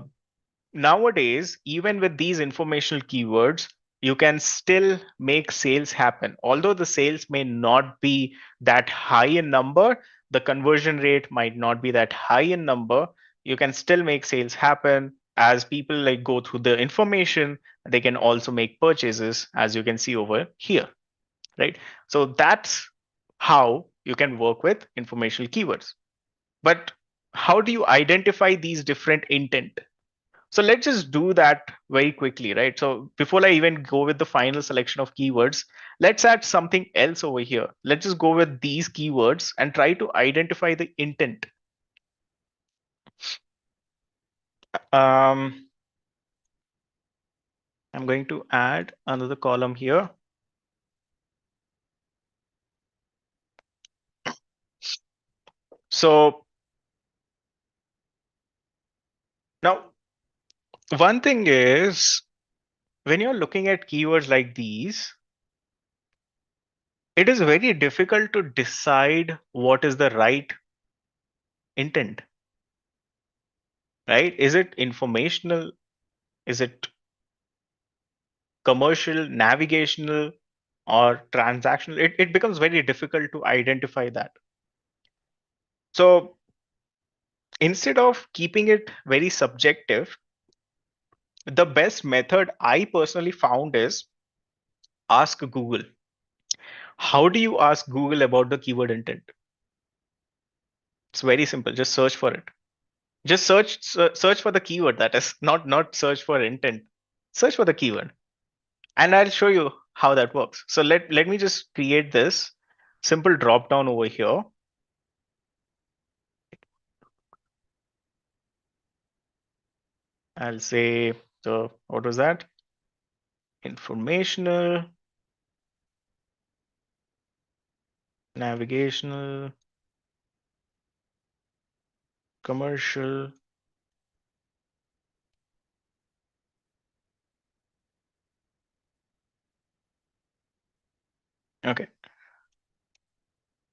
nowadays, even with these informational keywords, you can still make sales happen. Although the sales may not be that high in number, the conversion rate might not be that high in number. You can still make sales happen as people like go through the information. They can also make purchases, as you can see over here, right? So that's how you can work with informational keywords. But how do you identify these different intent? So let's just do that very quickly, right? So before I even go with the final selection of keywords, let's add something else over here. Let's just go with these keywords and try to identify the intent. I'm going to add another column here. So now, one thing is, when you're looking at keywords like these, it is very difficult to decide what is the right intent, right? Is it informational? Is it commercial, navigational, or transactional? It becomes very difficult to identify that. So instead of keeping it very subjective, the best method I personally found is ask Google. How do you ask Google about the keyword intent? It's very simple. Just search for it. Just search for the keyword, that is, not search for intent. Search for the keyword. And I'll show you how that works. So let me just create this simple drop down over here. I'll say, so what was that? Informational, navigational, commercial. Okay.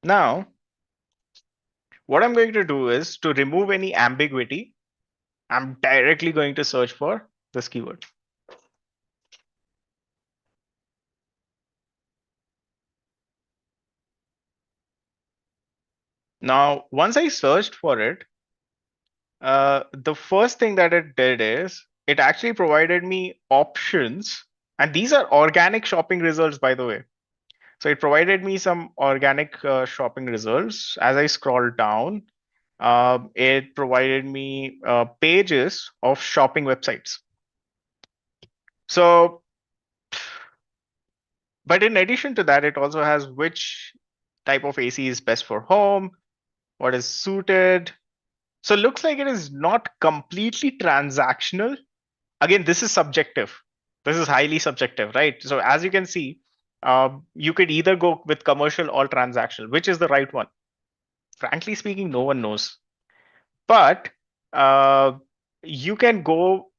Now, what I'm going to do is, to remove any ambiguity, I'm directly going to search for this keyword. Now, once I searched for it, the first thing that it did is it actually provided me options, and these are organic shopping results, by the way. So it provided me some organic shopping results. As I scroll down, it provided me pages of shopping websites. So, but in addition to that, it also has which type of AC is best for home, what is suited. So it looks like it is not completely transactional. Again, this is subjective. This is highly subjective, right? So as you can see, you could either go with commercial or transactional. Which is the right one? Frankly speaking, no one knows. But uh, you can go.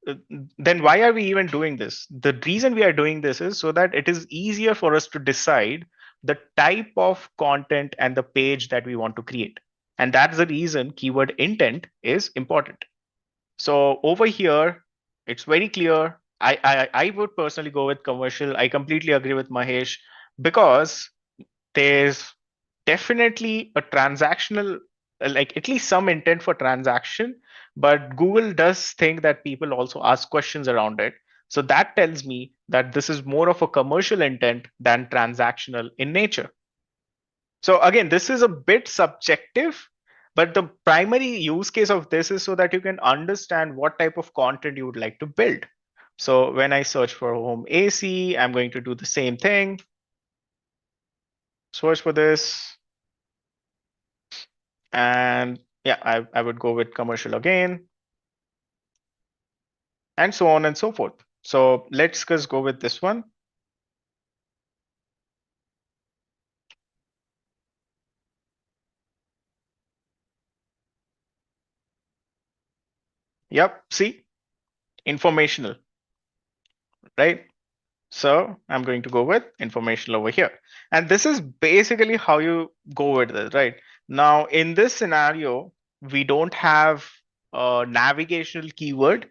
Then why are we even doing this? The reason we are doing this is so that it is easier for us to decide the type of content and the page that we want to create. And that's the reason keyword intent is important. So over here, it's very clear. I would personally go with commercial. I completely agree with Mahesh because there's definitely a transactional, like at least some intent for transaction, but Google does think that people also ask questions around it. So that tells me that this is more of a commercial intent than transactional in nature. So again, this is a bit subjective, but the primary use case of this is so that you can understand what type of content you would like to build. So when I search for home AC, I'm going to do the same thing. Search for this. And yeah, I would go with commercial again, and so on and so forth. So let's just go with this one. Yep, see, informational, right? So I'm going to go with informational over here. And this is basically how you go with this, right? Now, in this scenario, we don't have a navigational keyword,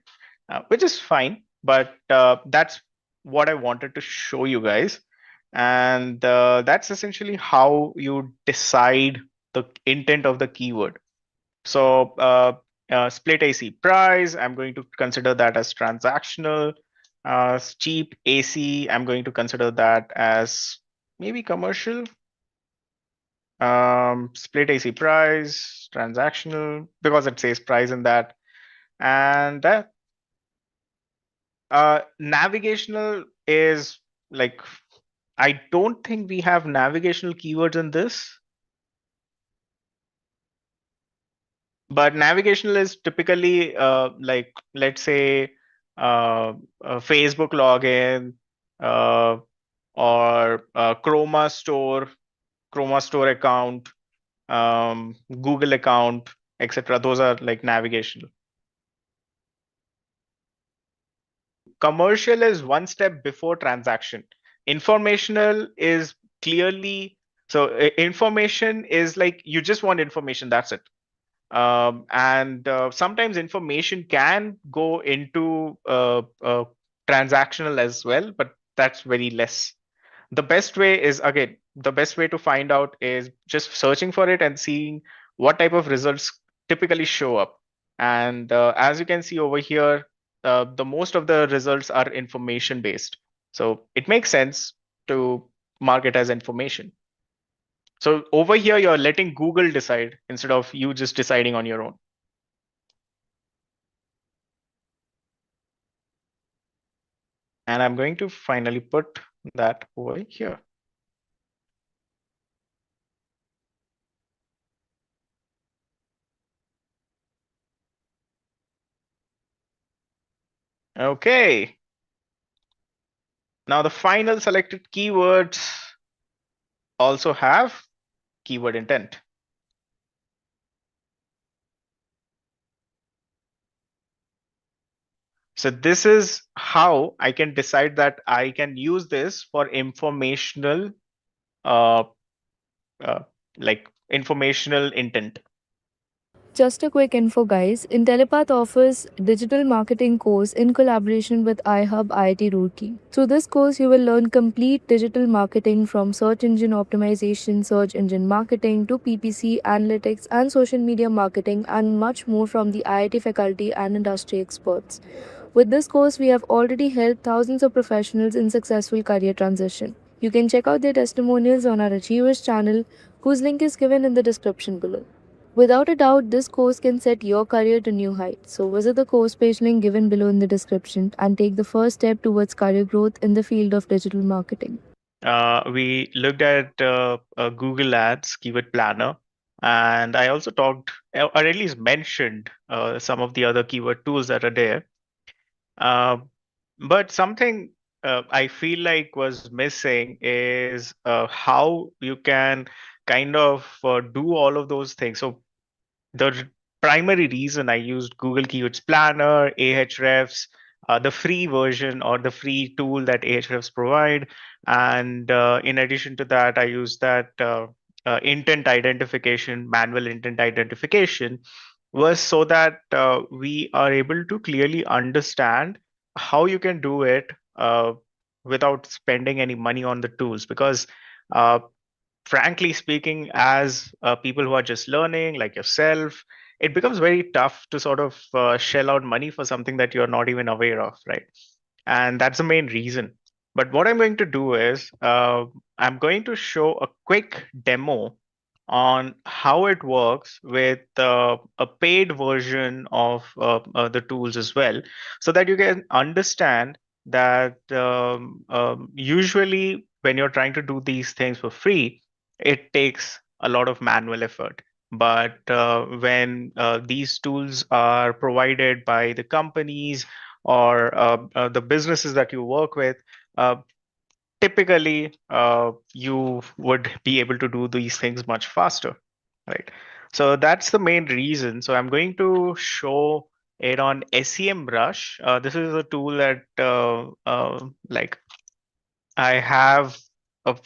which is fine, but that's what I wanted to show you guys. And that's essentially how you decide the intent of the keyword. So split AC price, I'm going to consider that as transactional. Cheap AC, I'm going to consider that as maybe commercial. Split AC price, transactional, because it says price in that. And that navigational is like, I don't think we have navigational keywords in this. But navigational is typically like, let's say, a Facebook login, uh, or Chroma store account, Google account, etc. Those are like navigational. Commercial is one step before transaction. Informational is clearly, so information is like you just want information, that's it. And sometimes information can go into transactional as well, but that's very less. The best way is, again, the best way to find out is just searching for it and seeing what type of results typically show up. And as you can see over here, the most of the results are information based. So it makes sense to mark it as information. So over here, you're letting Google decide instead of you just deciding on your own. And I'm going to finally put that over here. Okay. Now the final selected keywords also have keyword intent. So this is how I can decide that I can use this for informational, uh, uh, like informational intent. Just a quick info, guys. Intellipaat offers digital marketing course in collaboration with iHub IIT Roorkee. Through this course, you will learn complete digital marketing from search engine optimization, search engine marketing to PPC, analytics, and social media marketing, and much more from the IIT faculty and industry experts. With this course, we have already helped thousands of professionals in successful career transition. You can check out their testimonials on our Achievers channel, whose link is given in the description below. Without a doubt, this course can set your career to new heights. So visit the course page link given below in the description and take the first step towards career growth in the field of digital marketing. We looked at Google Ads Keyword Planner, and I also talked, or at least mentioned, some of the other keyword tools that are there. But something I feel like was missing is how you can kind of do all of those things. So the primary reason I used Google Keywords Planner, Ahrefs, the free version or the free tool that Ahrefs provide, and in addition to that, I used that intent identification, manual intent identification, was so that we are able to clearly understand how you can do it without spending any money on the tools, because uh, frankly speaking, as people who are just learning, like yourself, it becomes very tough to sort of shell out money for something that you're not even aware of, right? And that's the main reason. But what I'm going to do is I'm going to show a quick demo on how it works with a paid version of the tools as well, so that you can understand that usually when you're trying to do these things for free, it takes a lot of manual effort. But when these tools are provided by the companies or the businesses that you work with, uh, typically you would be able to do these things much faster, right? So that's the main reason. So I'm going to show it on SEMrush. This is a tool that like I have a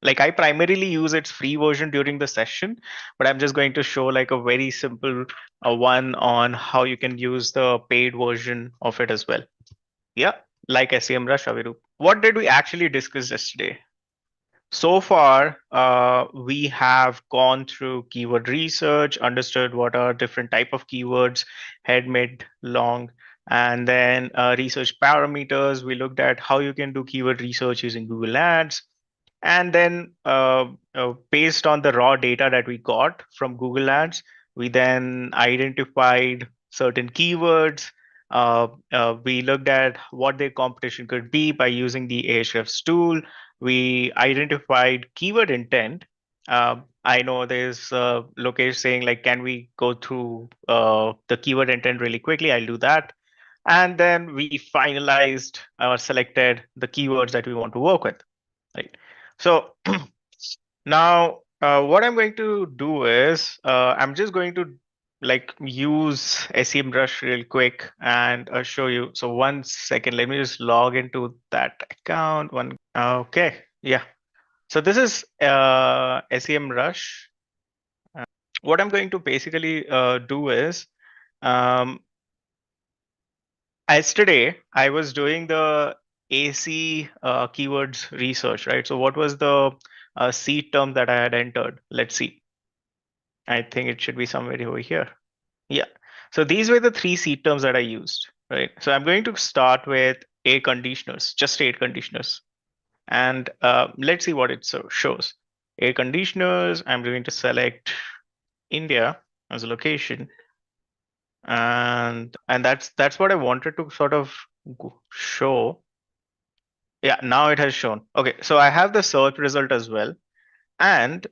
like I primarily use its free version during the session, but I'm just going to show like a very simple one on how you can use the paid version of it as well. Yeah, like SEMrush, Avirup. What did we actually discuss yesterday? So far, we have gone through keyword research, understood what are different type of keywords, head, mid, long, and then research parameters. We looked at how you can do keyword research using Google Ads. And then, based on the raw data that we got from Google Ads, we then identified certain keywords. We looked at what their competition could be by using the Ahrefs tool. We identified keyword intent. I know there's Lokesh saying like, can we go through the keyword intent really quickly? I'll do that. And then we finalized or selected the keywords that we want to work with, right? So now what I'm going to do is I'm just going to like use SEMrush real quick and show you. So 1 second, let me just log into that account. Okay, yeah. So this is SEMrush. What I'm going to basically do is um, yesterday I was doing the AC keywords research, right? So what was the seed term that I had entered? Let's see. I think it should be somewhere over here. Yeah. So these were the 3 seed terms that I used, right? So I'm going to start with air conditioners, just air conditioners. And let's see what it shows. Air conditioners, I'm going to select India as a location. And that's what I wanted to sort of show. Yeah, now it has shown. Okay, so I have the search result as well. And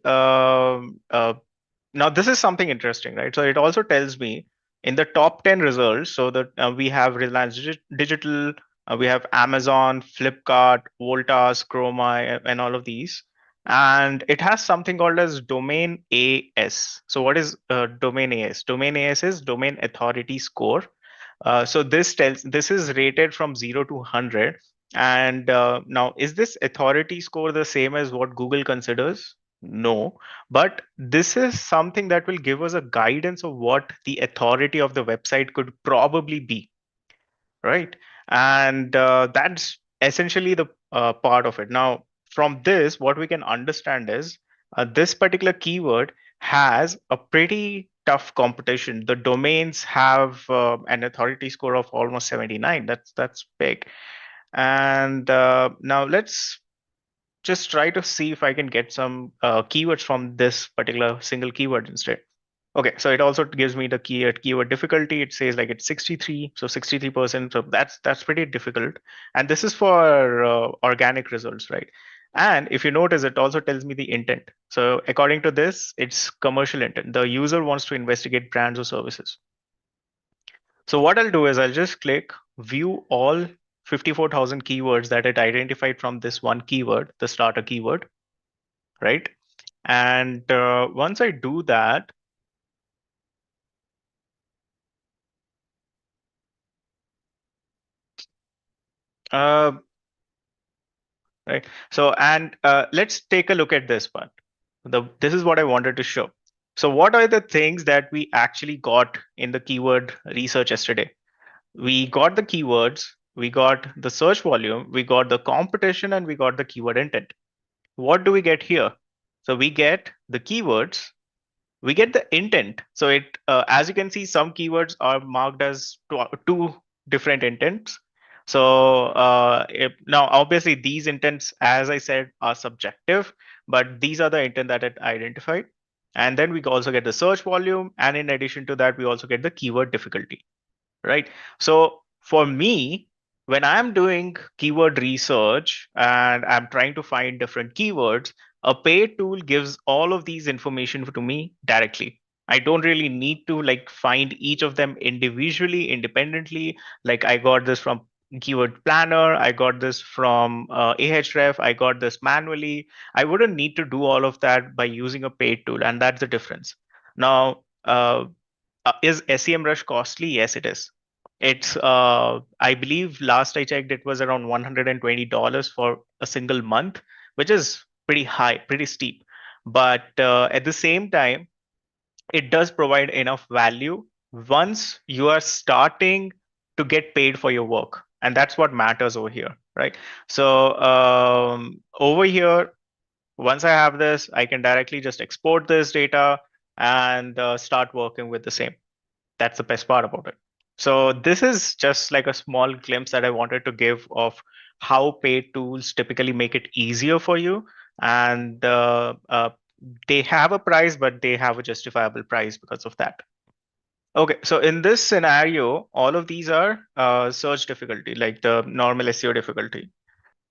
now this is something interesting, right? So it also tells me in the top 10 results, so that we have Reliance Digital, we have Amazon, Flipkart, Voltas, Chroma, and all of these. And it has something called as domain AS. So what is domain AS? Domain AS is domain authority score. So this is rated from 0 to 100. And now, is this authority score the same as what Google considers? No, but this is something that will give us a guidance of what the authority of the website could probably be, right? And that's essentially the part of it. Now, from this, what we can understand is this particular keyword has a pretty tough competition. The domains have an authority score of almost 79. That's big. And now let's just try to see if I can get some keywords from this particular single keyword instead. Okay, so it also gives me the keyword difficulty. It says like it's 63, so 63%. So that's pretty difficult. And this is for organic results, right? And if you notice, it also tells me the intent. So according to this, it's commercial intent. The user wants to investigate brands or services. So what I'll do is I'll just click view all 54,000 keywords that it identified from this one keyword, the starter keyword, right? And once I do that, right. So, and let's take a look at this one. This is what I wanted to show. So what are the things that we actually got in the keyword research yesterday? We got the keywords, we got the search volume, we got the competition, and we got the keyword intent. What do we get here? So we get the keywords, we get the intent. So it, as you can see, some keywords are marked as two different intents. So now obviously these intents, as I said, are subjective, but these are the intent that it identified. And then we also get the search volume, and in addition to that, we also get the keyword difficulty, right? So for me, when I'm doing keyword research and I'm trying to find different keywords, a paid tool gives all of these information to me directly. I don't really need to like find each of them individually, independently. Like I got this from Keyword Planner, I got this from Ahref, I got this manually. I wouldn't need to do all of that by using a paid tool, and that's the difference. Now, is SEMrush costly? Yes, it is. It's I believe last I checked, it was around $120 for a single month, which is pretty high, pretty steep. But at the same time, it does provide enough value once you are starting to get paid for your work, and that's what matters over here, right? So over here, once I have this, I can directly just export this data and start working with the same. That's the best part about it. So this is just like a small glimpse that I wanted to give of how paid tools typically make it easier for you. And they have a price, but they have a justifiable price because of that. Okay, so in this scenario, all of these are search difficulty, like the normal SEO difficulty.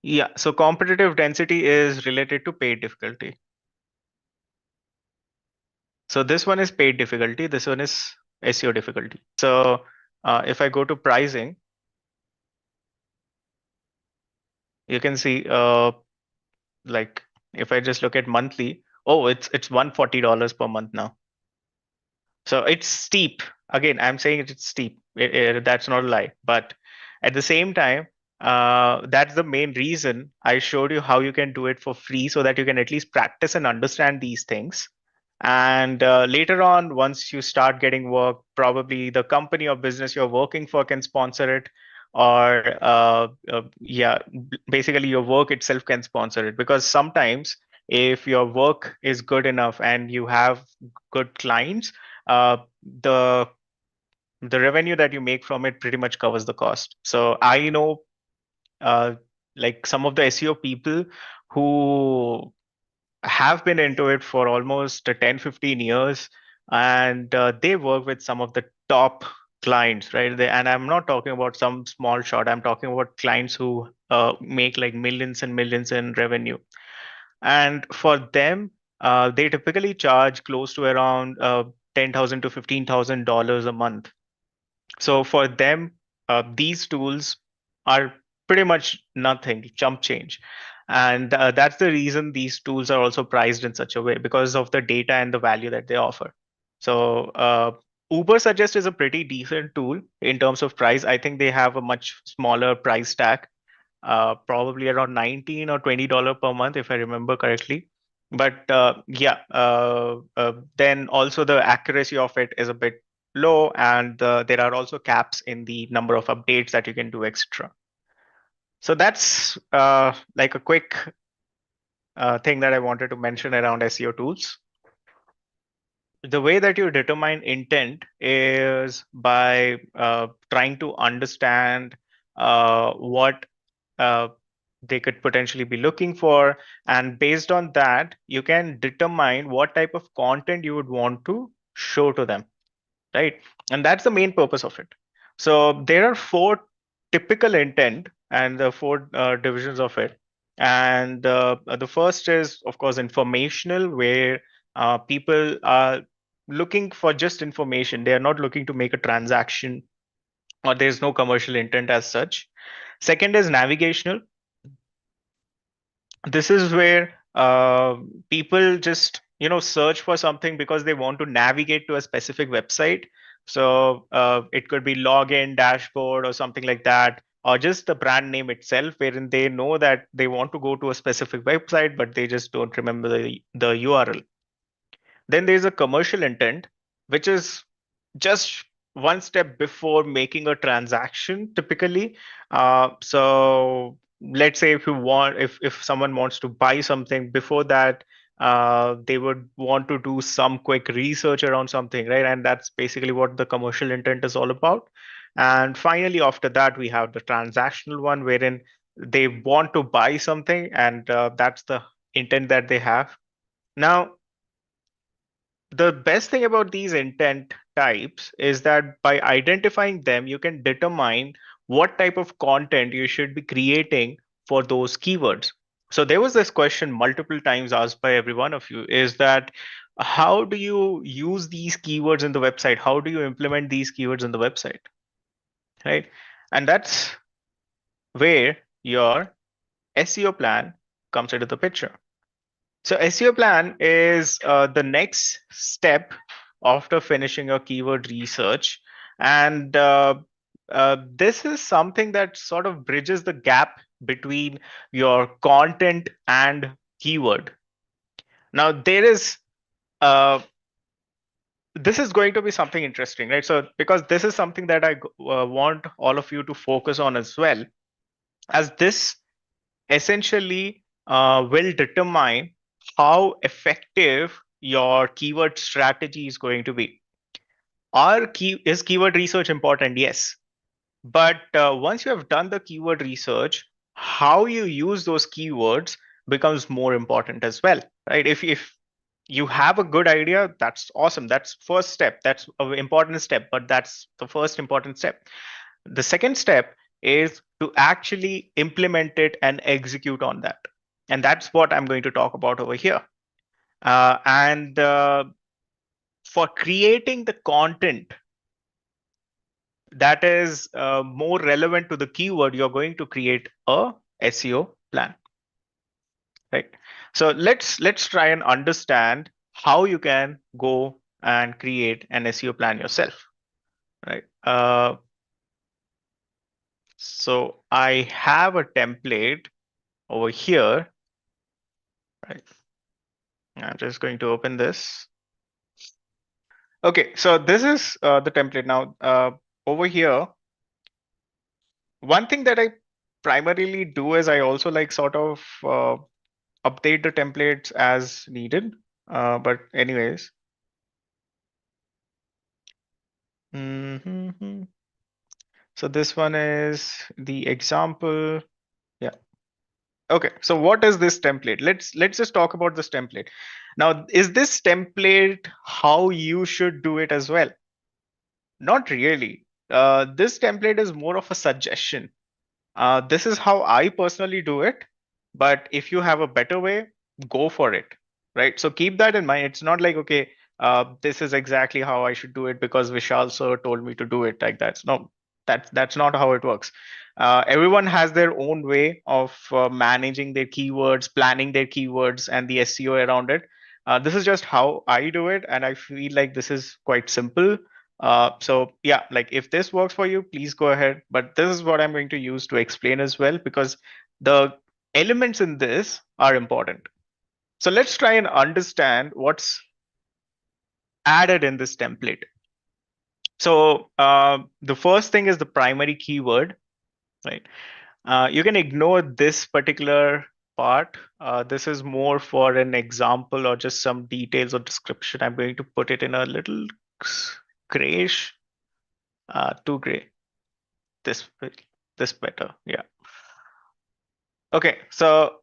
Yeah, so competitive density is related to paid difficulty. So this one is paid difficulty, this one is SEO difficulty. So if I go to pricing, you can see like if I just look at monthly, oh, it's $140 per month now. So it's steep. Again, I'm saying it's steep. That's not a lie. But at the same time, that's the main reason I showed you how you can do it for free so that you can at least practice and understand these things. And later on, once you start getting work, probably the company or business you're working for can sponsor it, or yeah, basically your work itself can sponsor it. Because sometimes if your work is good enough and you have good clients, uh, the the revenue that you make from it pretty much covers the cost. So I know uh, like some of the SEO people who have been into it for almost 10-15 years, and they work with some of the top clients, right? And I'm not talking about some small shot, I'm talking about clients who make like millions and millions in revenue. And for them, they typically charge close to around $10,000 to $15,000 a month. So for them, these tools are pretty much nothing, chump change. And that's the reason these tools are also priced in such a way, because of the data and the value that they offer. So Uber Suggest is a pretty decent tool in terms of price. I think they have a much smaller price tag, probably around $19 or $20 per month, if I remember correctly. But yeah, then also the accuracy of it is a bit low, and there are also caps in the number of updates that you can do extra. So that's like a quick thing that I wanted to mention around SEO tools. The way that you determine intent is by trying to understand what they could potentially be looking for. And based on that, you can determine what type of content you would want to show to them, right? And that's the main purpose of it. So there are four typical intent and the four divisions of it. And the first is, of course, informational, where people are looking for just information. They are not looking to make a transaction, or there's no commercial intent as such. Second is navigational. This is where people just search for something because they want to navigate to a specific website. So it could be login, dashboard, or something like that, or just the brand name itself, wherein they know that they want to go to a specific website, but they just don't remember the URL. Then there's a commercial intent, which is just one step before making a transaction typically. So let's say if someone wants to buy something, before that they would want to do some quick research around something, right? And that's basically what the commercial intent is all about. And finally, after that, we have the transactional one, wherein they want to buy something, and that's the intent that they have. Now, the best thing about these intent types is that by identifying them, you can determine what type of content you should be creating for those keywords. So there was this question multiple times asked by every one of you, is that how do you use these keywords in the website? How do you implement these keywords in the website? Right? And that's where your SEO plan comes into the picture. So SEO plan is the next step after finishing your keyword research. And this is something that sort of bridges the gap between your content and keyword. Now, uh, this is going to be something interesting, right? So, because this is something that I want all of you to focus on as well, as this essentially will determine how effective your keyword strategy is going to be. Is keyword research important? Yes. But once you have done the keyword research, how you use those keywords becomes more important as well, right? If you have a good idea, that's awesome. That's first step. That's an important step, but that's the first important step. The second step is to actually implement it and execute on that. And that's what I'm going to talk about over here. And for creating the content that is more relevant to the keyword, you're going to create a SEO plan, right? So let's try and understand how you can go and create an SEO plan yourself, right? So I have a template over here, right? I'm just going to open this. Okay, so this is the template. Now, over here, one thing that I primarily do is I also like sort of update the templates as needed. But anyways, so this one is the example. Yeah. Okay, so what is this template? Let's just talk about this template. Now, is this template how you should do it as well? Not really. This template is more of a suggestion. This is how I personally do it, but if you have a better way, go for it, right? So keep that in mind. It's not like, okay, this is exactly how I should do it because Vishal sir told me to do it like that. No, that's not how it works. Everyone has their own way of managing their keywords, planning their keywords, and the SEO around it. This is just how I do it, and I feel like this is quite simple. So yeah, like if this works for you, please go ahead. But this is what I'm going to use to explain as well, because the elements in this are important. So let's try and understand what's added in this template. So the first thing is the primary keyword, right? You can ignore this particular part. This is more for an example or just some details or description. I'm going to put it in a little grayish, too gray. This this better, yeah. Okay, so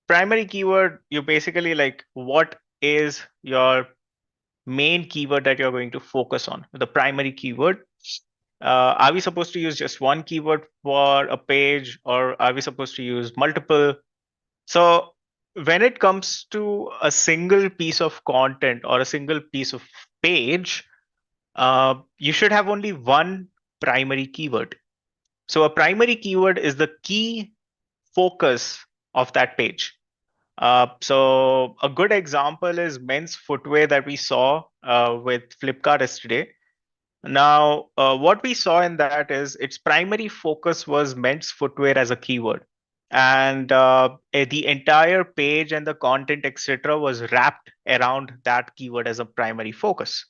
primary keyword, you basically like what is your main keyword that you're going to focus on, the primary keyword. Are we supposed to use just one keyword for a page, or are we supposed to use multiple? So when it comes to a single piece of content or a single piece of page, you should have only one primary keyword. So a primary keyword is the key focus of that page. So a good example is men's footwear that we saw with Flipkart yesterday. Now, what we saw in that is its primary focus was men's footwear as a keyword. And the entire page and the content, etc., was wrapped around that keyword as a primary focus.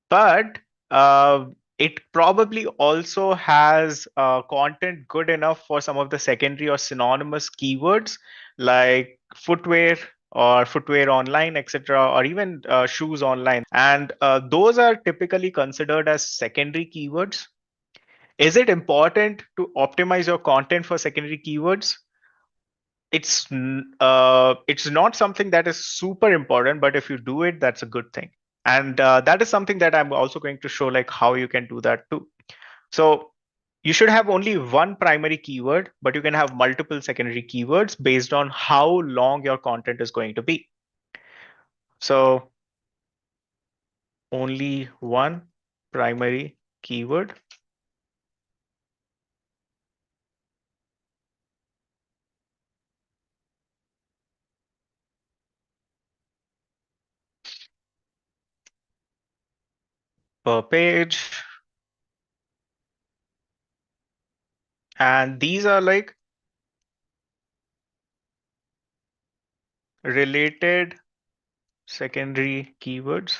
But it probably also has content good enough for some of the secondary or synonymous keywords like footwear or footwear online, etc., or even shoes online. And those are typically considered as secondary keywords. Is it important to optimize your content for secondary keywords? It's not something that is super important, but if you do it, that's a good thing. And that is something that I'm also going to show, like how you can do that too. So you should have only one primary keyword, but you can have multiple secondary keywords based on how long your content is going to be. So only one primary keyword. Per page. And these are like related secondary keywords,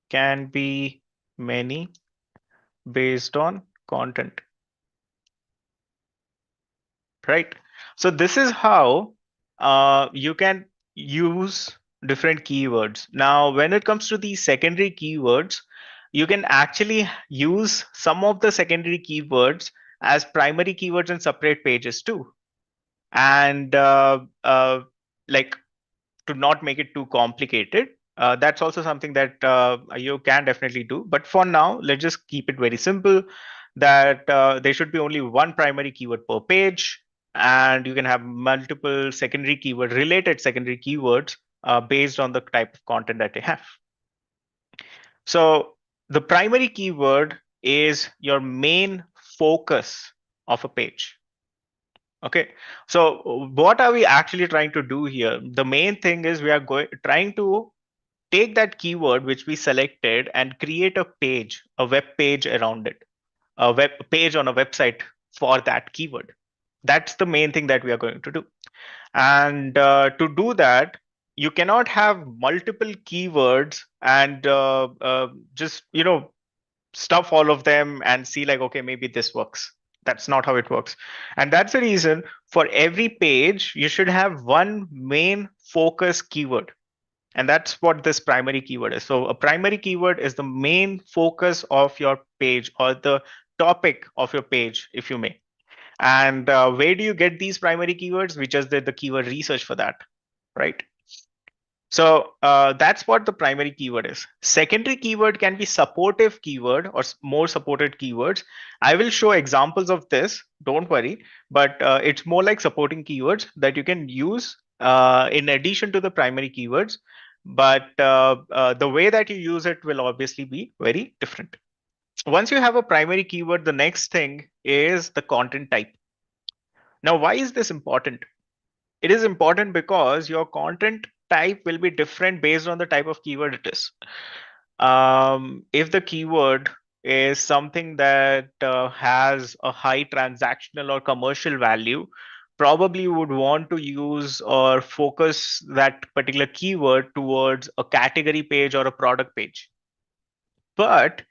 can be many based on content, right? So this is how you can use different keywords. Now, when it comes to these secondary keywords, you can actually use some of the secondary keywords as primary keywords in separate pages too. And like, to not make it too complicated, that's also something that you can definitely do. But for now, let's just keep it very simple, that there should be only one primary keyword per page, and you can have multiple secondary keyword related secondary keywords based on the type of content that you have. So the primary keyword is your main focus of a page. Okay, so what are we actually trying to do here? The main thing is we are trying to take that keyword which we selected and create a page, a web page around it, a web page on a website for that keyword. That's the main thing that we are going to do. And to do that, you cannot have multiple keywords and just stuff all of them and see like, okay, maybe this works. That's not how it works. And that's the reason for every page, you should have one main focus keyword. And that's what this primary keyword is. So a primary keyword is the main focus of your page or the topic of your page, if you may. And where do you get these primary keywords? We just did the keyword research for that, right? So that's what the primary keyword is. Secondary keyword can be supportive keyword or more supported keywords. I will show examples of this, don't worry, but it's more like supporting keywords that you can use in addition to the primary keywords. But the way that you use it will obviously be very different. Once you have a primary keyword, the next thing is the content type. Now, why is this important? It is important because your content type will be different based on the type of keyword it is. If the keyword is something that has a high transactional or commercial value, probably you would want to use or focus that particular keyword towards a category page or a product page. But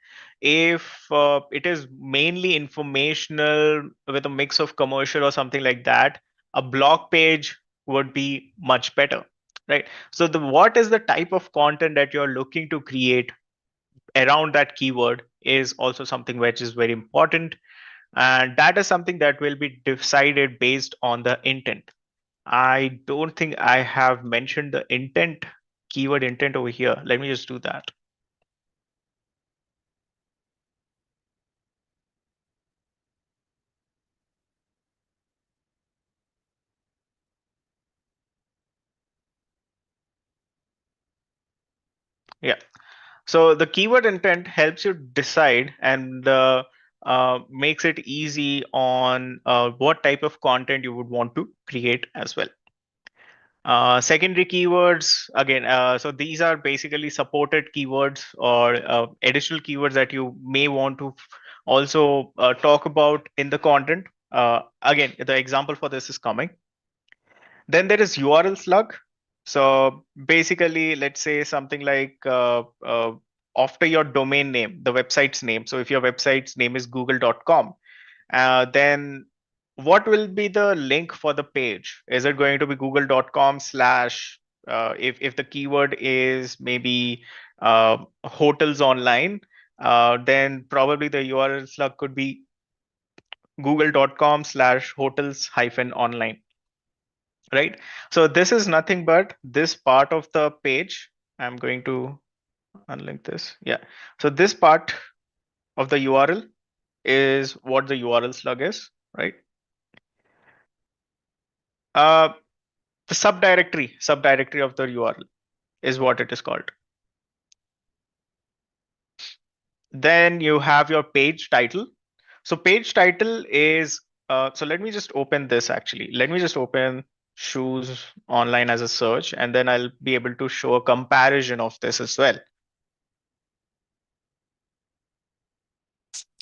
if it is mainly informational with a mix of commercial or something like that, a blog page would be much better, right? So the what is the type of content that you're looking to create around that keyword is also something which is very important. And that is something that will be decided based on the intent. I don't think I have mentioned the intent, keyword intent over here. Let me just do that. Yeah. So the keyword intent helps you decide and makes it easy on what type of content you would want to create as well. Secondary keywords, again, so these are basically supported keywords or additional keywords that you may want to also talk about in the content. Again, the example for this is coming. Then there is URL slug. So basically, let's say something like after your domain name, the website's name. So if your website's name is google.com, then what will be the link for the page? Is it going to be google.com slash, if the keyword is maybe hotels online, then probably the URL slug could be google.com slash hotels hyphen online, right? So this is nothing but this part of the page. I'm going to unlink this. Yeah. So this part of the URL is what the URL slug is, right? Uh, the subdirectory of the URL is what it is called. Then you have your page title. So page title is, so let me just open this actually. Let me just open shoes online as a search, and then I'll be able to show a comparison of this as well.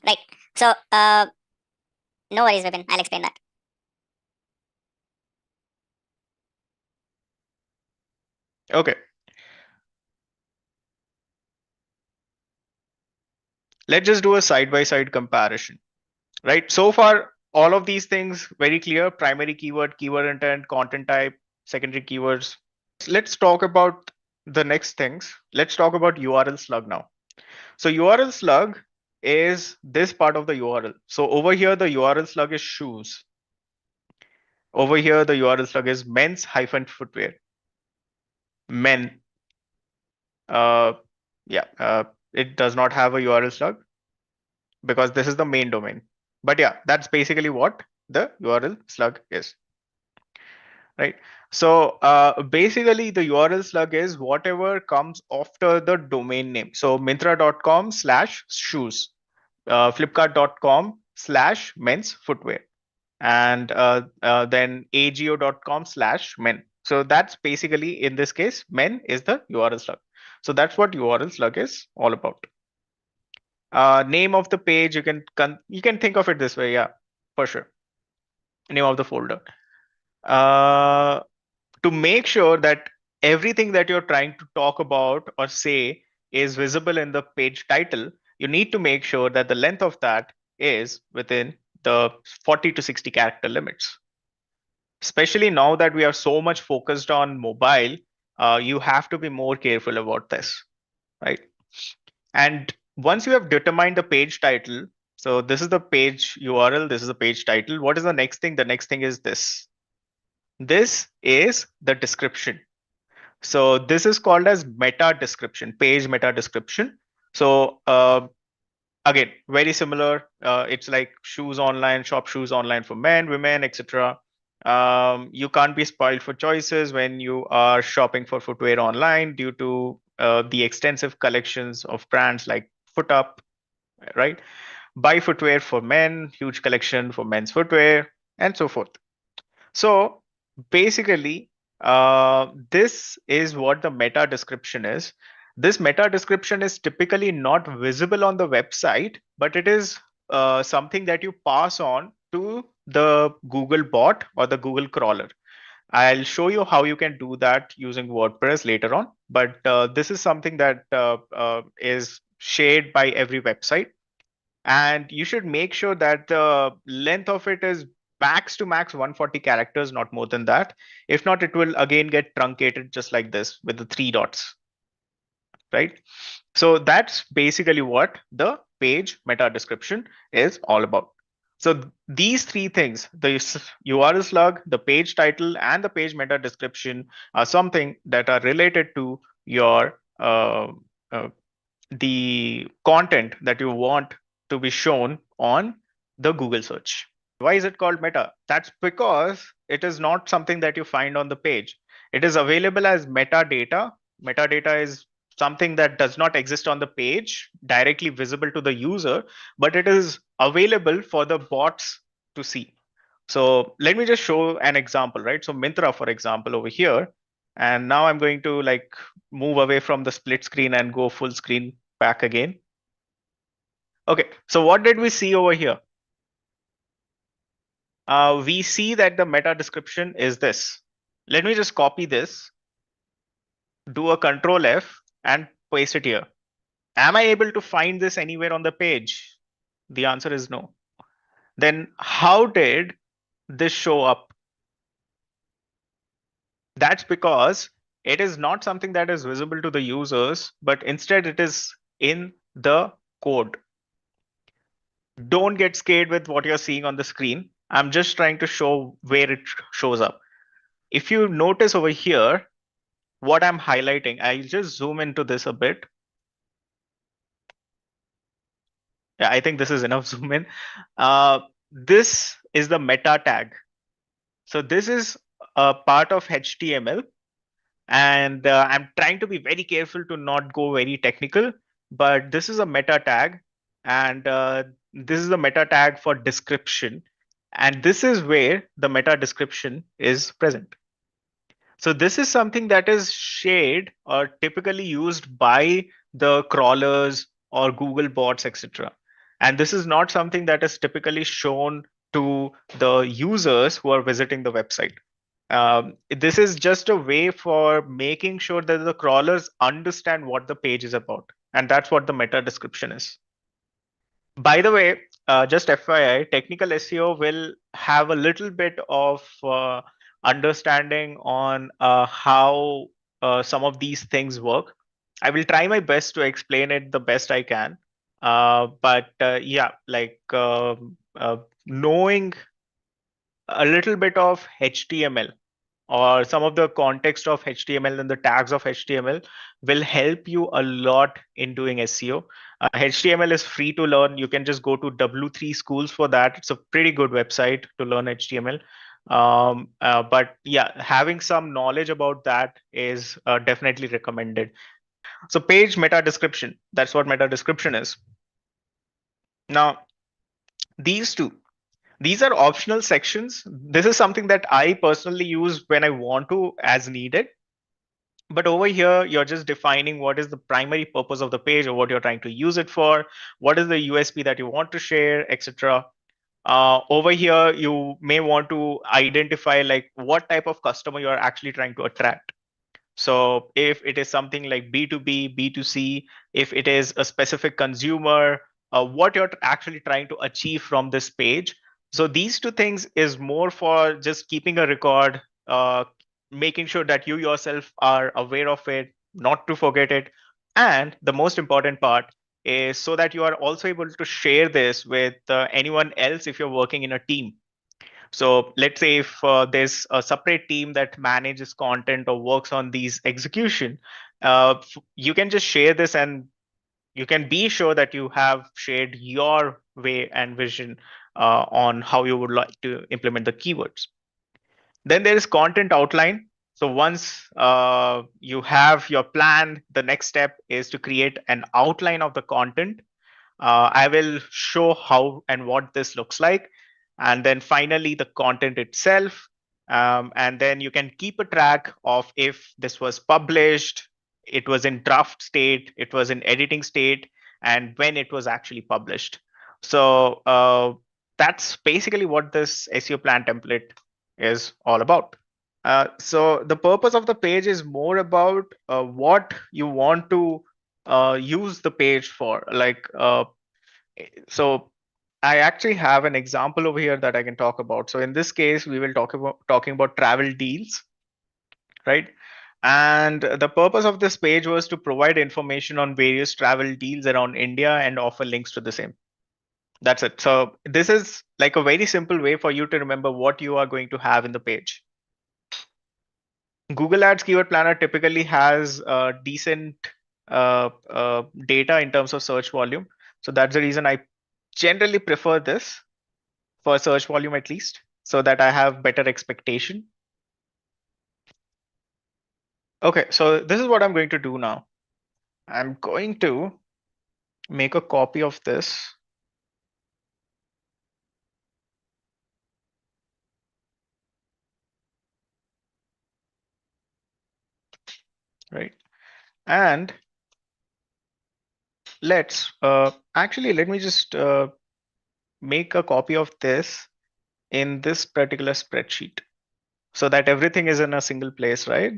Right. So, no worries, Vipin. I'll explain that. Okay. Let's just do a side-by-side comparison, right? So far, all of these things very clear: primary keyword, keyword intent, content type, secondary keywords. Let's talk about the next things. Let's talk about URL slug now. So URL slug is this part of the URL. So over here, the URL slug is shoes. Over here, the URL slug is men's hyphen footwear. Men. Uh, yeah, it does not have a URL slug because this is the main domain. But yeah, that's basically what the URL slug is, right? So basically the URL slug is whatever comes after the domain name. So Myntra.com slash shoes, Flipkart.com slash men's footwear, and then AGO.com slash men. So that's basically, in this case, men is the URL slug. So that's what URL slug is all about. Name of the page, you can think of it this way, yeah, for sure. Name of the folder. To make sure that everything that you're trying to talk about or say is visible in the page title, you need to make sure that the length of that is within the 40 to 60 character limits. Especially now that we are so much focused on mobile, you have to be more careful about this, right? And once you have determined the page title, so this is the page URL, this is the page title. What is the next thing? The next thing is this. This is the description. So this is called as meta description, page meta description. So again, very similar. It's like shoes online, shop shoes online for men, women, etc. You can't be spoiled for choices when you are shopping for footwear online due to the extensive collections of brands like FootUp, right? Buy footwear for men, huge collection for men's footwear, and so forth. So basically, this is what the meta description is. This meta description is typically not visible on the website, but it is something that you pass on to the Google bot or the Google crawler. I'll show you how you can do that using WordPress later on, but this is something that is shared by every website. And you should make sure that the length of it is max to max 140 characters, not more than that. If not, it will again get truncated just like this with the 3 dots, right? So that's basically what the page meta description is all about. So these 3 things, the URL slug, the page title, and the page meta description, are something that are related to your the content that you want to be shown on the Google search. Why is it called meta? That's because it is not something that you find on the page. It is available as metadata. Metadata is something that does not exist on the page, directly visible to the user, but it is available for the bots to see. So let me just show an example, right? So Myntra, for example, over here, and now I'm going to like move away from the split screen and go full screen back again. Okay, so what did we see over here? We see that the meta description is this. Let me just copy this, do a Control F and paste it here. Am I able to find this anywhere on the page? The answer is no. Then how did this show up? That's because it is not something that is visible to the users, but instead it is in the code. Don't get scared with what you're seeing on the screen. I'm just trying to show where it shows up. If you notice over here, what I'm highlighting, I'll just zoom into this a bit. Yeah, I think this is enough zoom in. This is the meta tag. So this is a part of HTML, and I'm trying to be very careful to not go very technical, but this is a meta tag, and this is the meta tag for description, and this is where the meta description is present. So this is something that is shared or typically used by the crawlers or Google bots, etc. And this is not something that is typically shown to the users who are visiting the website. This is just a way for making sure that the crawlers understand what the page is about. And that's what the meta description is. By the way, just FYI, technical SEO will have a little bit of understanding on how some of these things work. I will try my best to explain it the best I can. But yeah, like knowing a little bit of HTML or some of the context of HTML and the tags of HTML will help you a lot in doing SEO. HTML is free to learn. You can just go to W3 Schools for that. It's a pretty good website to learn HTML. But yeah, having some knowledge about that is definitely recommended. So page meta description, that's what meta description is. Now, these two, these are optional sections. This is something that I personally use when I want to as needed. But over here, you're just defining what is the primary purpose of the page or what you're trying to use it for, what is the USP that you want to share, etc. Over here, you may want to identify like what type of customer you are actually trying to attract. So if it is something like B2B, B2C, if it is a specific consumer, what you're actually trying to achieve from this page. So these two things is more for just keeping a record, making sure that you yourself are aware of it, not to forget it. And the most important part is so that you are also able to share this with anyone else if you're working in a team. So let's say if there's a separate team that manages content or works on these execution, you can just share this and you can be sure that you have shared your way and vision on how you would like to implement the keywords. Then there is content outline. So once you have your plan, the next step is to create an outline of the content. I will show how and what this looks like. And then finally, the content itself. And then you can keep a track of if this was published, it was in draft state, it was in editing state, and when it was actually published. So that's basically what this SEO plan template is all about. So the purpose of the page is more about what you want to use the page for. Like, so I actually have an example over here that I can talk about. So in this case, we will talking about travel deals, right? And the purpose of this page was to provide information on various travel deals around India and offer links to the same. That's it. So this is like a very simple way for you to remember what you are going to have in the page. Google Ads Keyword Planner typically has decent data in terms of search volume. So that's the reason I generally prefer this for search volume at least, so that I have better expectation. Okay, so this is what I'm going to do now. I'm going to make a copy of this. Right. And let's actually, let me just make a copy of this in this particular spreadsheet so that everything is in a single place, right?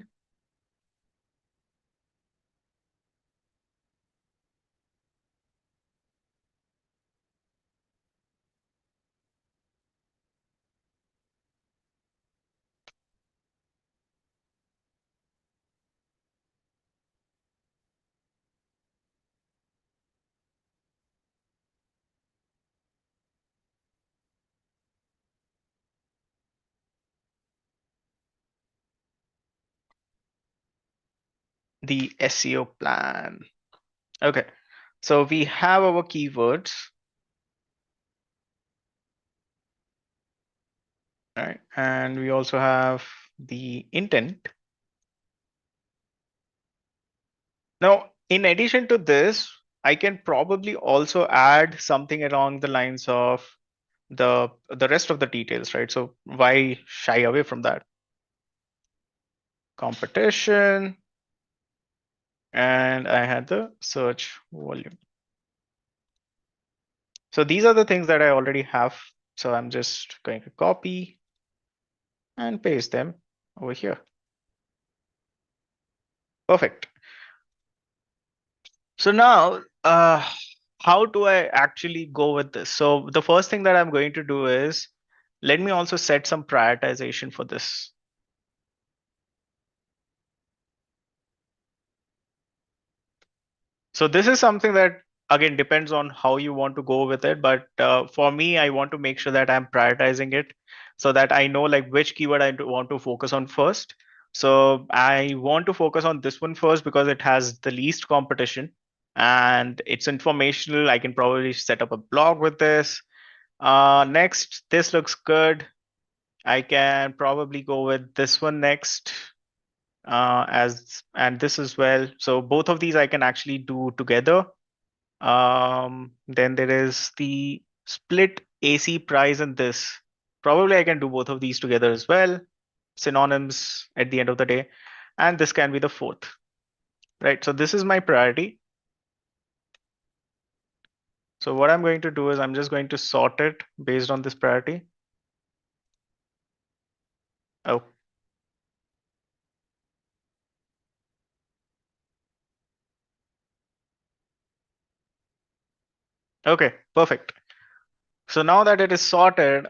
the SEO plan. Okay, so we have our keywords, right? And we also have the intent. Now, in addition to this, I can probably also add something along the lines of the rest of the details, right? So why shy away from that? Competition, and I had the search volume. So these are the things that I already have. So I'm just going to copy and paste them over here. Perfect. So now, how do I actually go with this? So the first thing that I'm going to do is let me also set some prioritization for this. So this is something that again depends on how you want to go with it. But for me, I want to make sure that I'm prioritizing it so that I know like which keyword I want to focus on first. So I want to focus on this one first because it has the least competition and it's informational. I can probably set up a blog with this. Next, this looks good. I can probably go with this one next as and this as well. So both of these I can actually do together. Then there is the split AC price and this. Probably I can do both of these together as well. Synonyms at the end of the day. And this can be the fourth, right? So this is my priority. So what I'm going to do is I'm just going to sort it based on this priority. Oh, okay, perfect. So now that it is sorted,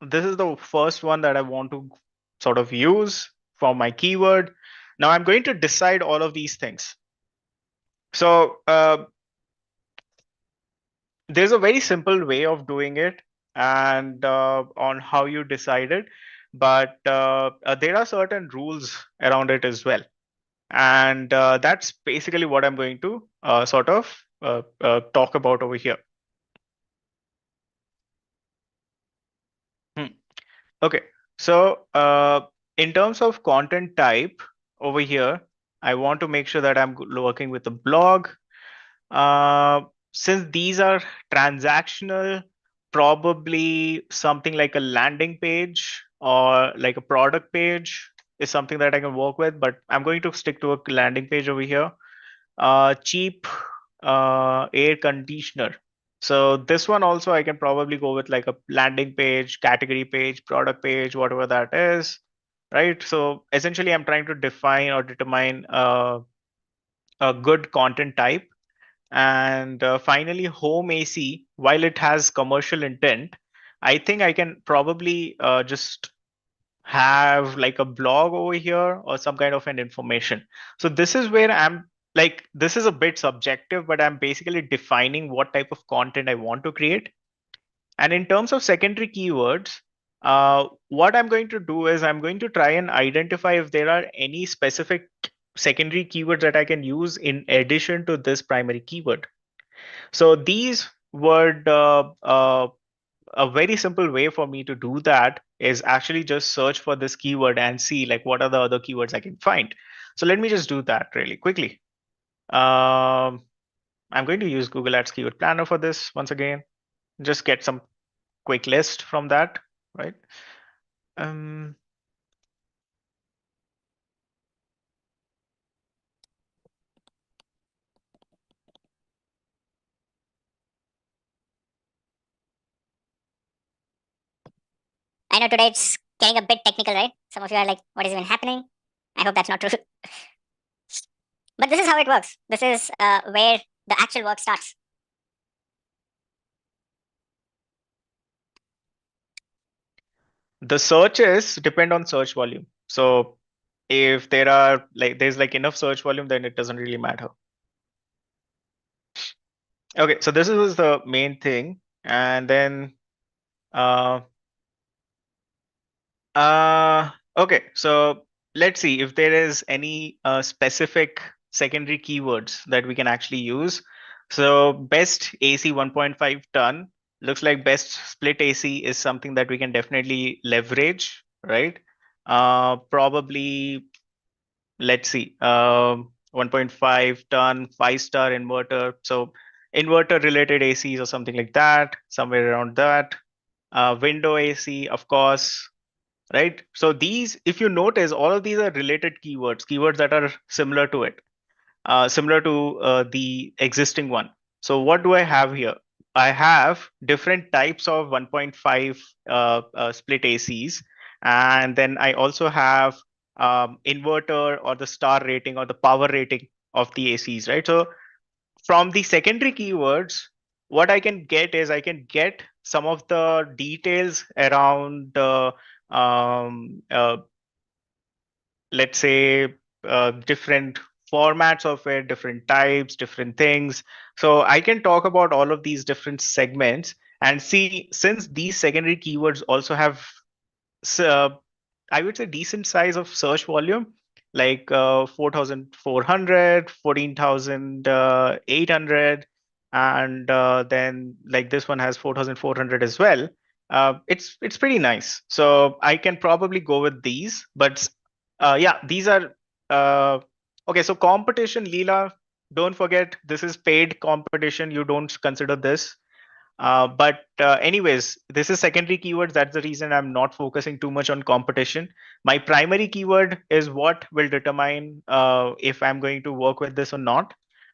this is the first one that I want to sort of use for my keyword. Now I'm going to decide all of these things. So there's a very simple way of doing it and on how you decide it, but there are certain rules around it as well. And that's basically what I'm going to sort of talk about over here. Hmm. Okay, so in terms of content type over here, I want to make sure that I'm working with a blog. Since these are transactional, probably something like a landing page or like a product page is something that I can work with, but I'm going to stick to a landing page over here. Cheap air conditioner. So this one also I can probably go with like a landing page, category page, product page, whatever that is, right? So essentially I'm trying to define or determine a good content type. And finally, home AC, while it has commercial intent, I think I can probably just have like a blog over here or some kind of an information. So this is where I'm like, this is a bit subjective, but I'm basically defining what type of content I want to create. And in terms of secondary keywords, what I'm going to do is I'm going to try and identify if there are any specific secondary keywords that I can use in addition to this primary keyword. So these would a very simple way for me to do that is actually just search for this keyword and see like what are the other keywords I can find. So let me just do that really quickly. I'm going to use Google Ads Keyword Planner for this once again. Just get some quick list from that, right? Um, I know today it's getting a bit technical, right? Some of you are like, what is even happening? I hope that's not true. But this is how it works. This is where the actual work starts. the searches depend on search volume. So if there are like there's like enough search volume, then it doesn't really matter. Okay, so this is the main thing, and then uh, okay, so let's see if there is any specific secondary keywords that we can actually use. So best AC 1.5 ton looks like best split AC is something that we can definitely leverage, right? Probably, let's see, 1.5 ton, 5-star inverter. So inverter related ACs or something like that, somewhere around that. Window AC, of course, right? So these, if you notice, all of these are related keywords that are similar to it, similar to the existing one. So what do I have here? I have different types of 1.5 split ACs, and then I also have inverter or the star rating or the power rating of the ACs, right? So from the secondary keywords, what I can get is I can get some of the details around um, uh, let's say different formats of it, different types, different things. So I can talk about all of these different segments and see, since these secondary keywords also have uh, I would say decent size of search volume, like 4,400, and then like this one has 4,400 as well. It's pretty nice. So I can probably go with these, but yeah, these are okay. So competition, Leela, don't forget this is paid competition. You don't consider this. But anyways, this is secondary keywords. That's the reason I'm not focusing too much on competition. My primary keyword is what will determine if I'm going to work with this or not.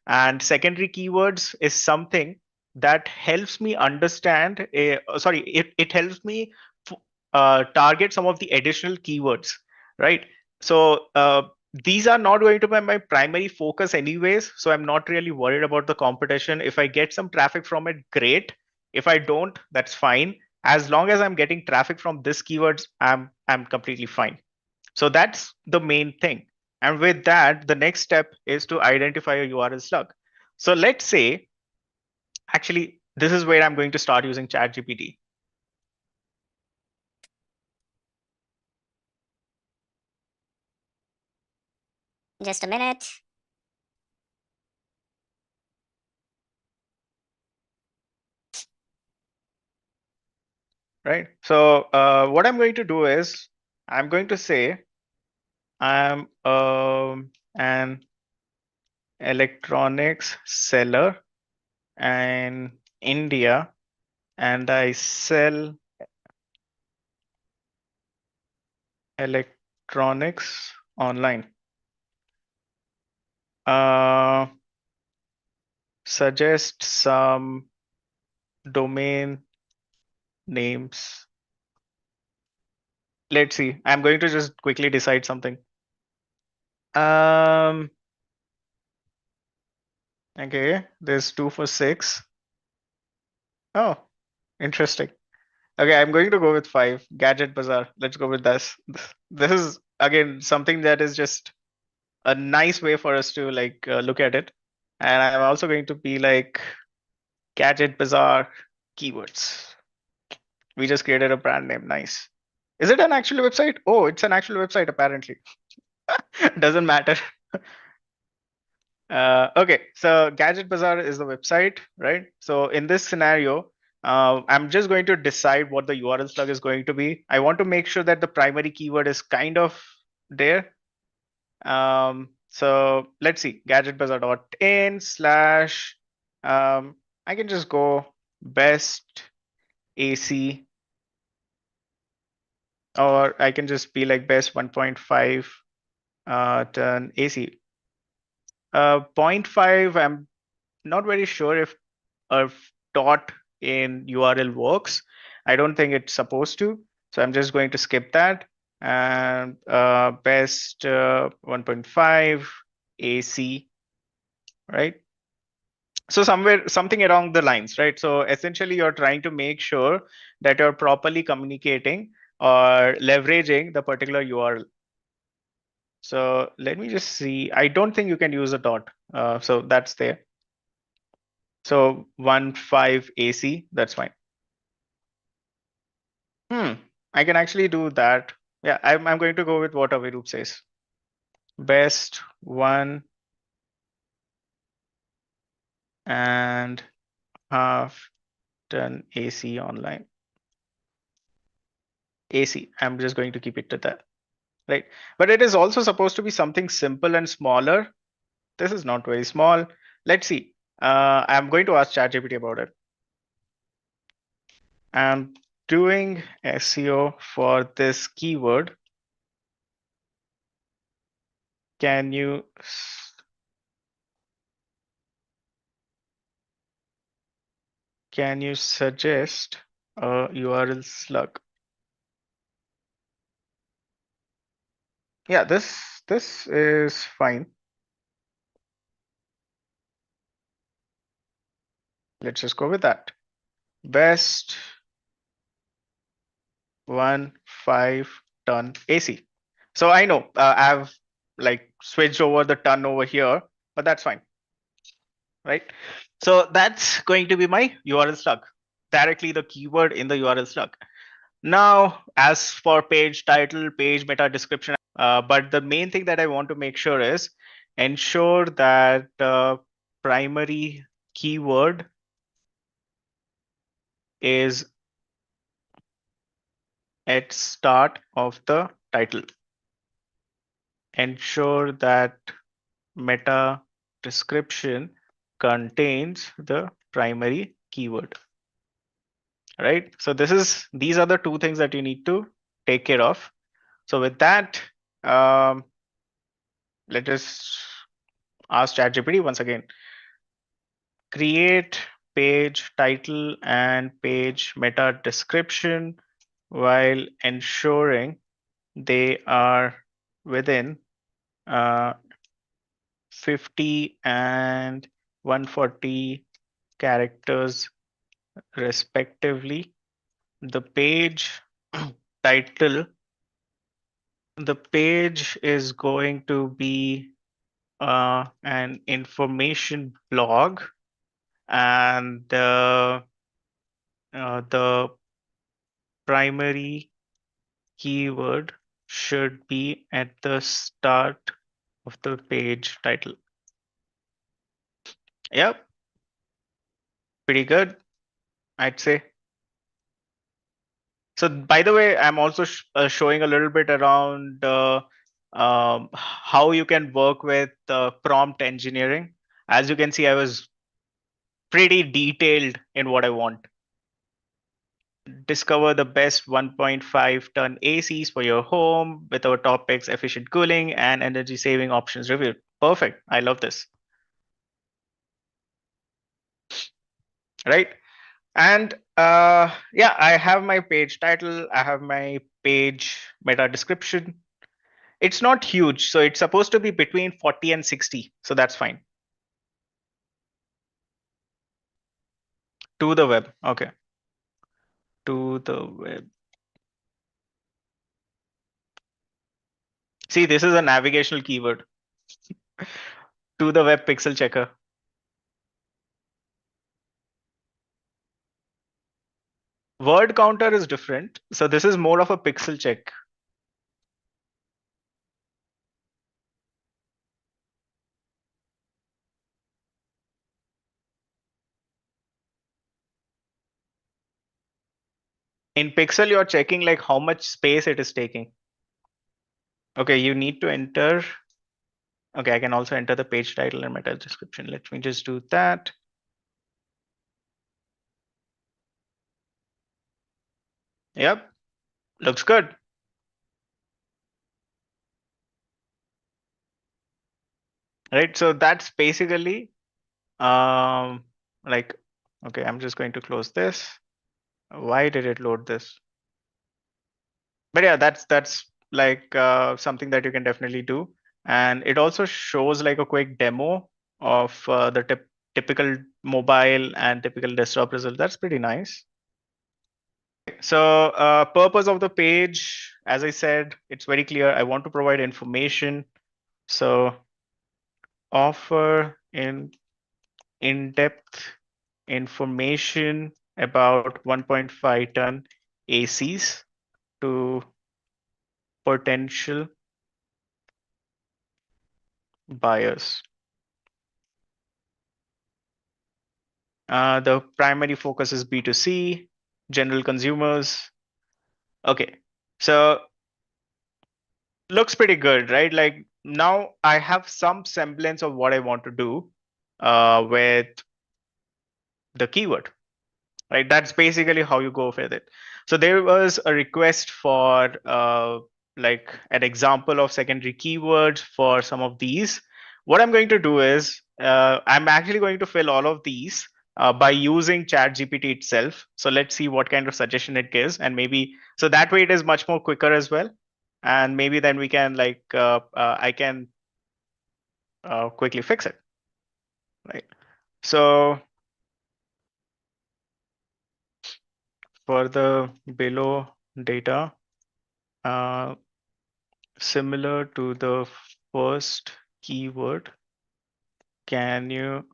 And secondary keywords is something that helps me understand, sorry, it helps me target some of the additional keywords, right? So these are not going to be my primary focus anyways. So I'm not really worried about the competition. If I get some traffic from it, great. If I don't, that's fine. As long as I'm getting traffic from this keywords, I'm completely fine. So that's the main thing. And with that, the next step is to identify a URL slug. So let's say, actually, this is where I'm going to start using ChatGPT. Just a minute. Right. So what I'm going to do is I'm going to say I'm an electronics seller in India, and I sell electronics online. Suggest some domain names. Let's see. I'm going to just quickly decide something. Okay, there's 2 for 6. Oh, interesting. Okay, I'm going to go with 5. Gadget Bazaar. Let's go with this. This is again something that is just a nice way for us to like look at it. And I'm also going to be like Gadget Bazaar keywords. We just created a brand name. Nice. Is it an actual website? Oh, it's an actual website apparently. Doesn't matter. Okay, so Gadget Bazaar is the website, right? So in this scenario, I'm just going to decide what the URL slug is going to be. I want to make sure that the primary keyword is kind of there. So let's see, gadgetbazaar.in slash, I can just go best AC, or I can just be like best 1.5 ton AC. 0.5, I'm not very sure if a dot in URL works. I don't think it's supposed to. So I'm just going to skip that. And best 1.5 AC, right? So something along the lines, right? So essentially you're trying to make sure that you're properly communicating or leveraging the particular URL. So let me just see. I don't think you can use a dot. So that's there. So 1.5 AC, that's fine. I can actually do that. Yeah, I'm going to go with what Avirup says. best 1.5 ton AC online. AC, I'm just going to keep it to that, right? But it is also supposed to be something simple and smaller. This is not very small. Let's see. I'm going to ask ChatGPT about it. I'm doing SEO for this keyword. Can you suggest a URL slug? Yeah, this is fine. Let's just go with that. Best 1.5 ton AC. So I know I've like switched over the ton over here, but that's fine, right? So that's going to be my URL slug, directly the keyword in the URL slug. Now, as for page title, page meta description, but the main thing that I want to make sure is ensure that primary keyword is at start of the title. Ensure that meta description contains the primary keyword, right? So these are the two things that you need to take care of. So with that, let us ask ChatGPT once again. Create page title and page meta description while ensuring they are within 50 and 140 characters respectively. The page title, the page is going to be an information blog, and the primary keyword should be at the start of the page title. Yep, pretty good, I'd say. So by the way, I'm also showing a little bit around how you can work with prompt engineering. As you can see, I was pretty detailed in what I want. Discover the best 1.5 ton ACs for your home with our topics, efficient cooling and energy saving options reviewed. Perfect. I love this. Right. And yeah, I have my page title. I have my page meta description. It's not huge. So it's supposed to be between 40 and 60. So that's fine. To the web. Okay. To the web. See, this is a navigational keyword. To the web pixel checker. Word counter is different. So this is more of a pixel check. In pixel, you're checking like how much space it is taking. Okay, you need to enter. Okay, I can also enter the page title and meta description. Let me just do that. Yep, looks good. Right, so that's basically like, okay, I'm just going to close this. Why did it load this? But yeah, that's like something that you can definitely do. And it also shows like a quick demo of the typical mobile and typical desktop result. That's pretty nice. So purpose of the page, as I said, it's very clear. I want to provide information. So offer in-depth information about 1.5 ton ACs to potential buyers. The primary focus is B2C, general consumers. Okay, so looks pretty good, right? Like now I have some semblance of what I want to do with the keyword, right? That's basically how you go with it. So there was a request for like an example of secondary keywords for some of these. What I'm going to do is I'm actually going to fill all of these by using ChatGPT itself. So let's see what kind of suggestion it gives, and maybe so that way it is much more quicker as well. And maybe then we can like I can quickly fix it, right? So for the below data, uh, similar to the first keyword, can you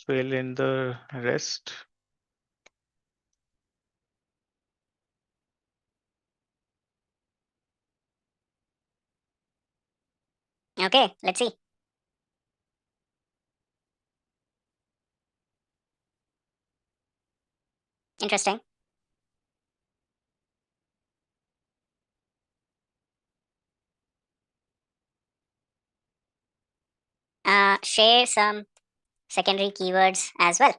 fill in the rest? Okay, let's see. Interesting. Share some secondary keywords as well.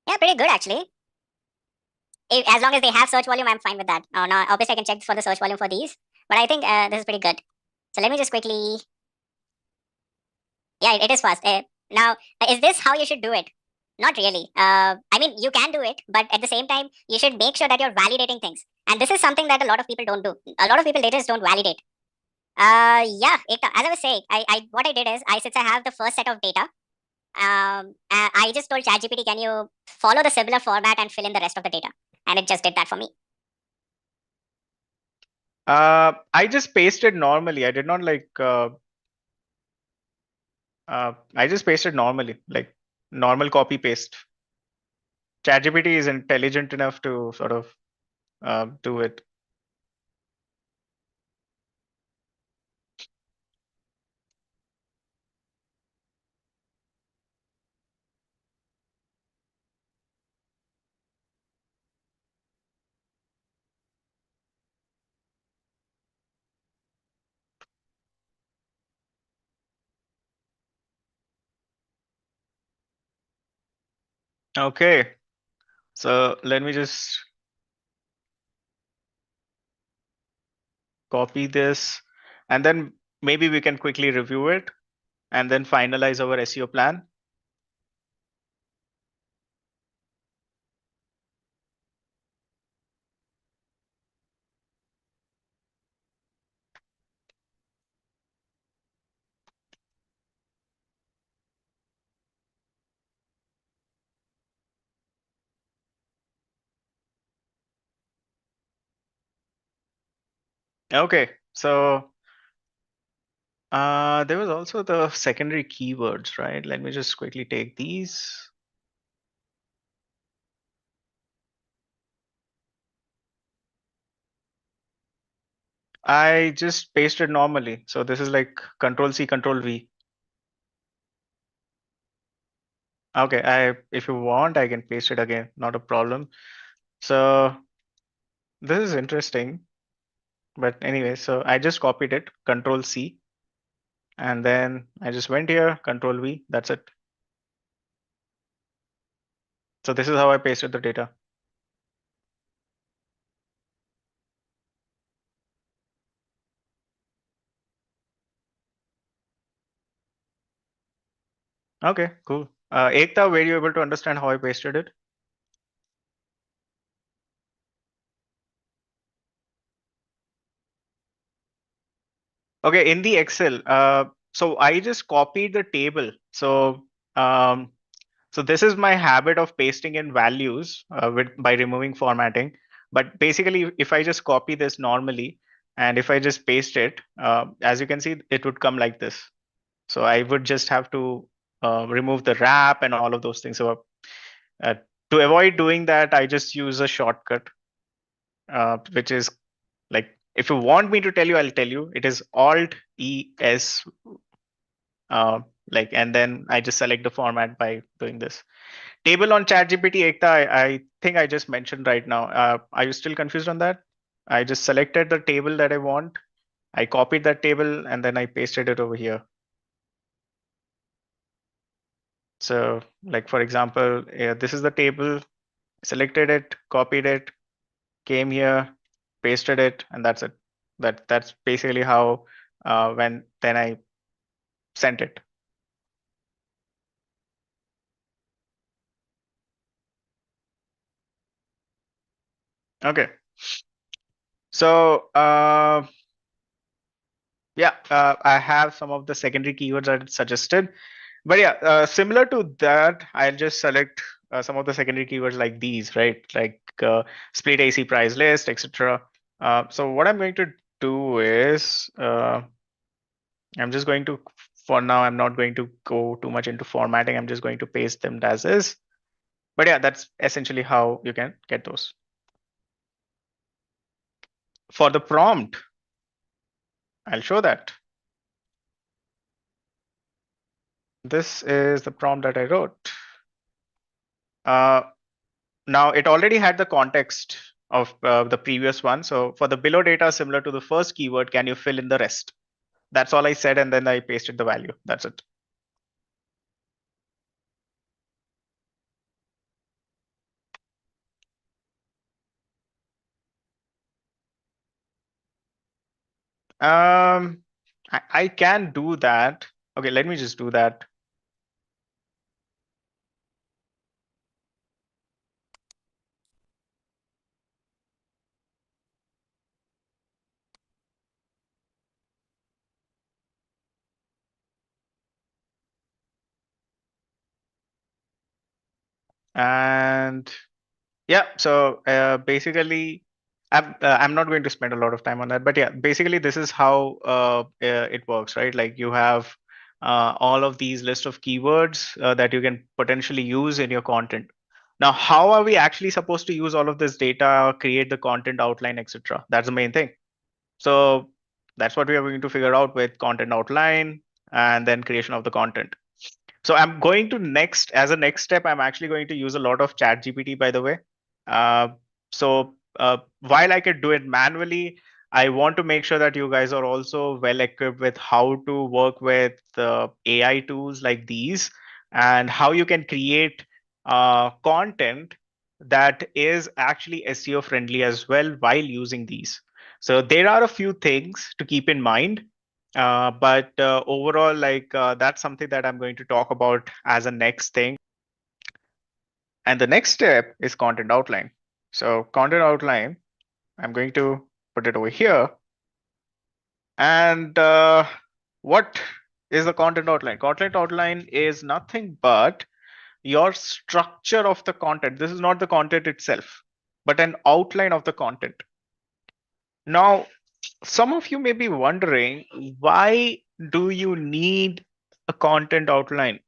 Yeah, pretty good actually. As long as they have search volume, I'm fine with that. Oh, no, obviously I can check for the search volume for these, but I think this is pretty good. So let me just quickly. Yeah, it is fast. Now, is this how you should do it? Not really. I mean, you can do it, but at the same time, you should make sure that you're validating things. And this is something that a lot of people don't do. A lot of people, they just don't validate. Yeah, Ekta, as I was saying, what I did is, since I have the first set of data, I just told ChatGPT, can you follow the similar format and fill in the rest of the data? And it just did that for me. I just pasted normally. I did not like. I just pasted normally, like normal copy paste. ChatGPT is intelligent enough to sort of do it. Okay, so let me just copy this, and then maybe we can quickly review it and then finalize our SEO plan. Okay, so there was also the secondary keywords, right? Let me just quickly take these. I just pasted normally. So this is like Control C, Control V. Okay, if you want, I can paste it again, not a problem. So this is interesting. But anyway, so I just copied it, Control C, and then I just went here, Control V, that's it. So this is how I pasted the data. Okay, cool. Ekta, were you able to understand how I pasted it? Okay, in the Excel, so I just copied the table. Um, so this is my habit of pasting in values by removing formatting. But basically, if I just copy this normally, and if I just paste it, as you can see, it would come like this. So I would just have to remove the wrap and all of those things. So uh, to avoid doing that, I just use a shortcut, which is like If you want me to tell you, I'll tell you. It is Alt ES, and then I just select the format by doing this. Table on ChatGPT, Ekta, I think I just mentioned right now. Are you still confused on that? I just selected the table that I want. I copied that table and then I pasted it over here. So, like for example, this is the table. Selected it, copied it, came here, pasted it, and that's it. That's basically how when then I sent it. Okay. So yeah, I have some of the secondary keywords that it suggested. But yeah, similar to that, I'll just select some of the secondary keywords like these, right? Like split AC price list, etc. So what I'm going to do is I'm just going to, for now, I'm not going to go too much into formatting. I'm just going to paste them as is. But yeah, that's essentially how you can get those. For the prompt, I'll show that. This is the prompt that I wrote. Now it already had the context of the previous one. So for the below data similar to the first keyword, can you fill in the rest? That's all I said, and then I pasted the value. That's it. I can do that. Okay, let me just do that. And yeah, so basically, I'm not going to spend a lot of time on that, but yeah, basically this is how it works, right? Like you have all of these list of keywords that you can potentially use in your content. Now, how are we actually supposed to use all of this data, create the content outline, etc.? That's the main thing. So that's what we are going to figure out with content outline and then creation of the content. So I'm going to as a next step, I'm actually going to use a lot of chat GPT, by the way. So while I could do it manually, I want to make sure that you guys are also well equipped with how to work with AI tools like these and how you can create content that is actually SEO friendly as well while using these. So there are a few things to keep in mind, but overall, that's something that I'm going to talk about as a next thing. And the next step is content outline. So content outline, I'm going to put it over here. And what is the content outline? Content outline is nothing but your structure of the content. This is not the content itself, but an outline of the content. Now, some of you may be wondering, why do you need a content outline?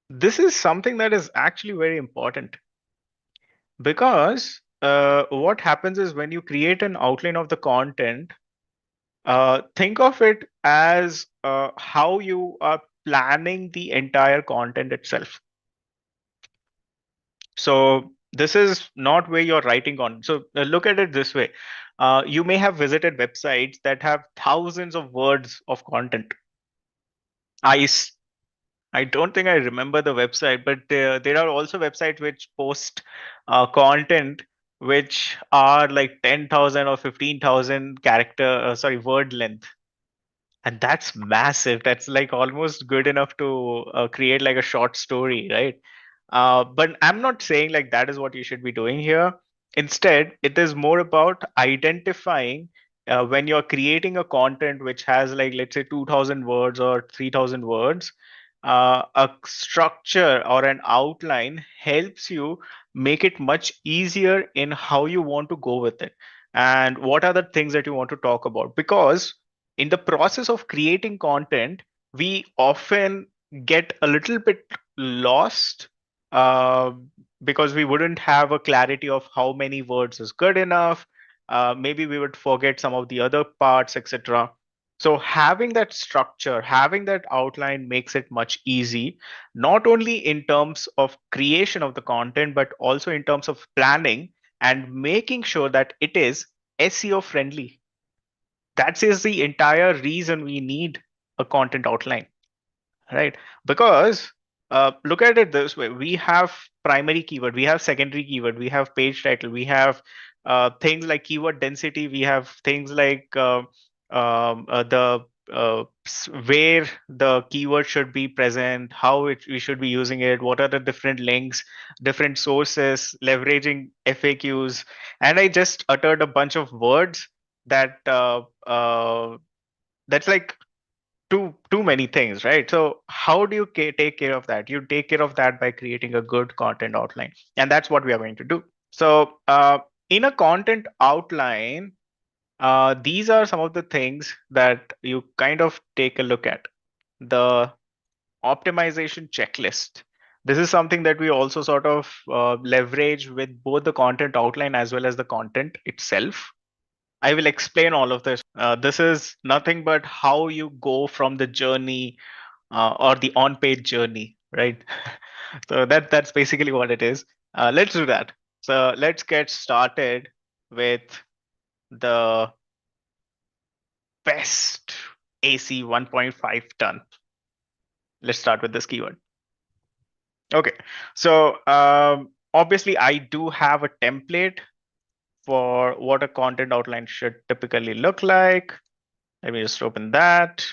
This is something that is actually very important because what happens is when you create an outline of the content, think of it as how you are planning the entire content itself. So this is not where you're writing on. So look at it this way. You may have visited websites that have thousands of words of content. I I don't think I remember the website, but there are also websites which post content which are like 10,000 or 15,000 word length. And that's massive. That's like almost good enough to create like a short story, right? But I'm not saying like that is what you should be doing here. Instead, it is more about identifying when you're creating a content which has like, let's say 2,000 words or 3,000 words, a structure or an outline helps you make it much easier in how you want to go with it and what are the things that you want to talk about. Because in the process of creating content, we often get a little bit lost uh, because we wouldn't have a clarity of how many words is good enough, maybe we would forget some of the other parts, etc. So having that structure, having that outline makes it much easy, not only in terms of creation of the content, but also in terms of planning and making sure that it is SEO friendly. That is the entire reason we need a content outline, right? Because look at it this way: we have primary keyword, we have secondary keyword, we have page title, we have things like keyword density, we have things like where the keyword should be present, how we should be using it, what are the different links, different sources, leveraging FAQs, and I just uttered a bunch of words that that's like too many things, right? So how do you take care of that? You take care of that by creating a good content outline, and that's what we are going to do. So in a content outline, these are some of the things that you kind of take a look at. The optimization checklist. This is something that we also sort of leverage with both the content outline as well as the content itself. I will explain all of this. This is nothing but how you go from the journey or the on-page journey, right? So that's basically what it is. Let's do that. So let's get started with the best AC 1.5 ton. Let's start with this keyword. Okay, so obviously I do have a template for what a content outline should typically look like. Let me just open that.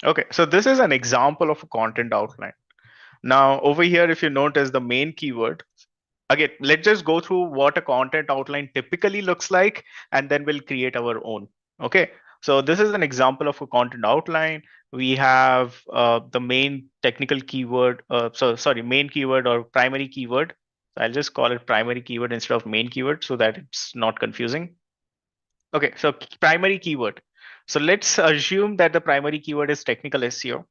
Okay, so this is an example of a content outline. Now over here, if you notice the main keyword, again, let's just go through what a content outline typically looks like, and then we'll create our own. Okay, so this is an example of a content outline. We have the main technical keyword, main keyword or primary keyword. So I'll just call it primary keyword instead of main keyword so that it's not confusing. Okay, so primary keyword. So let's assume that the primary keyword is technical SEO.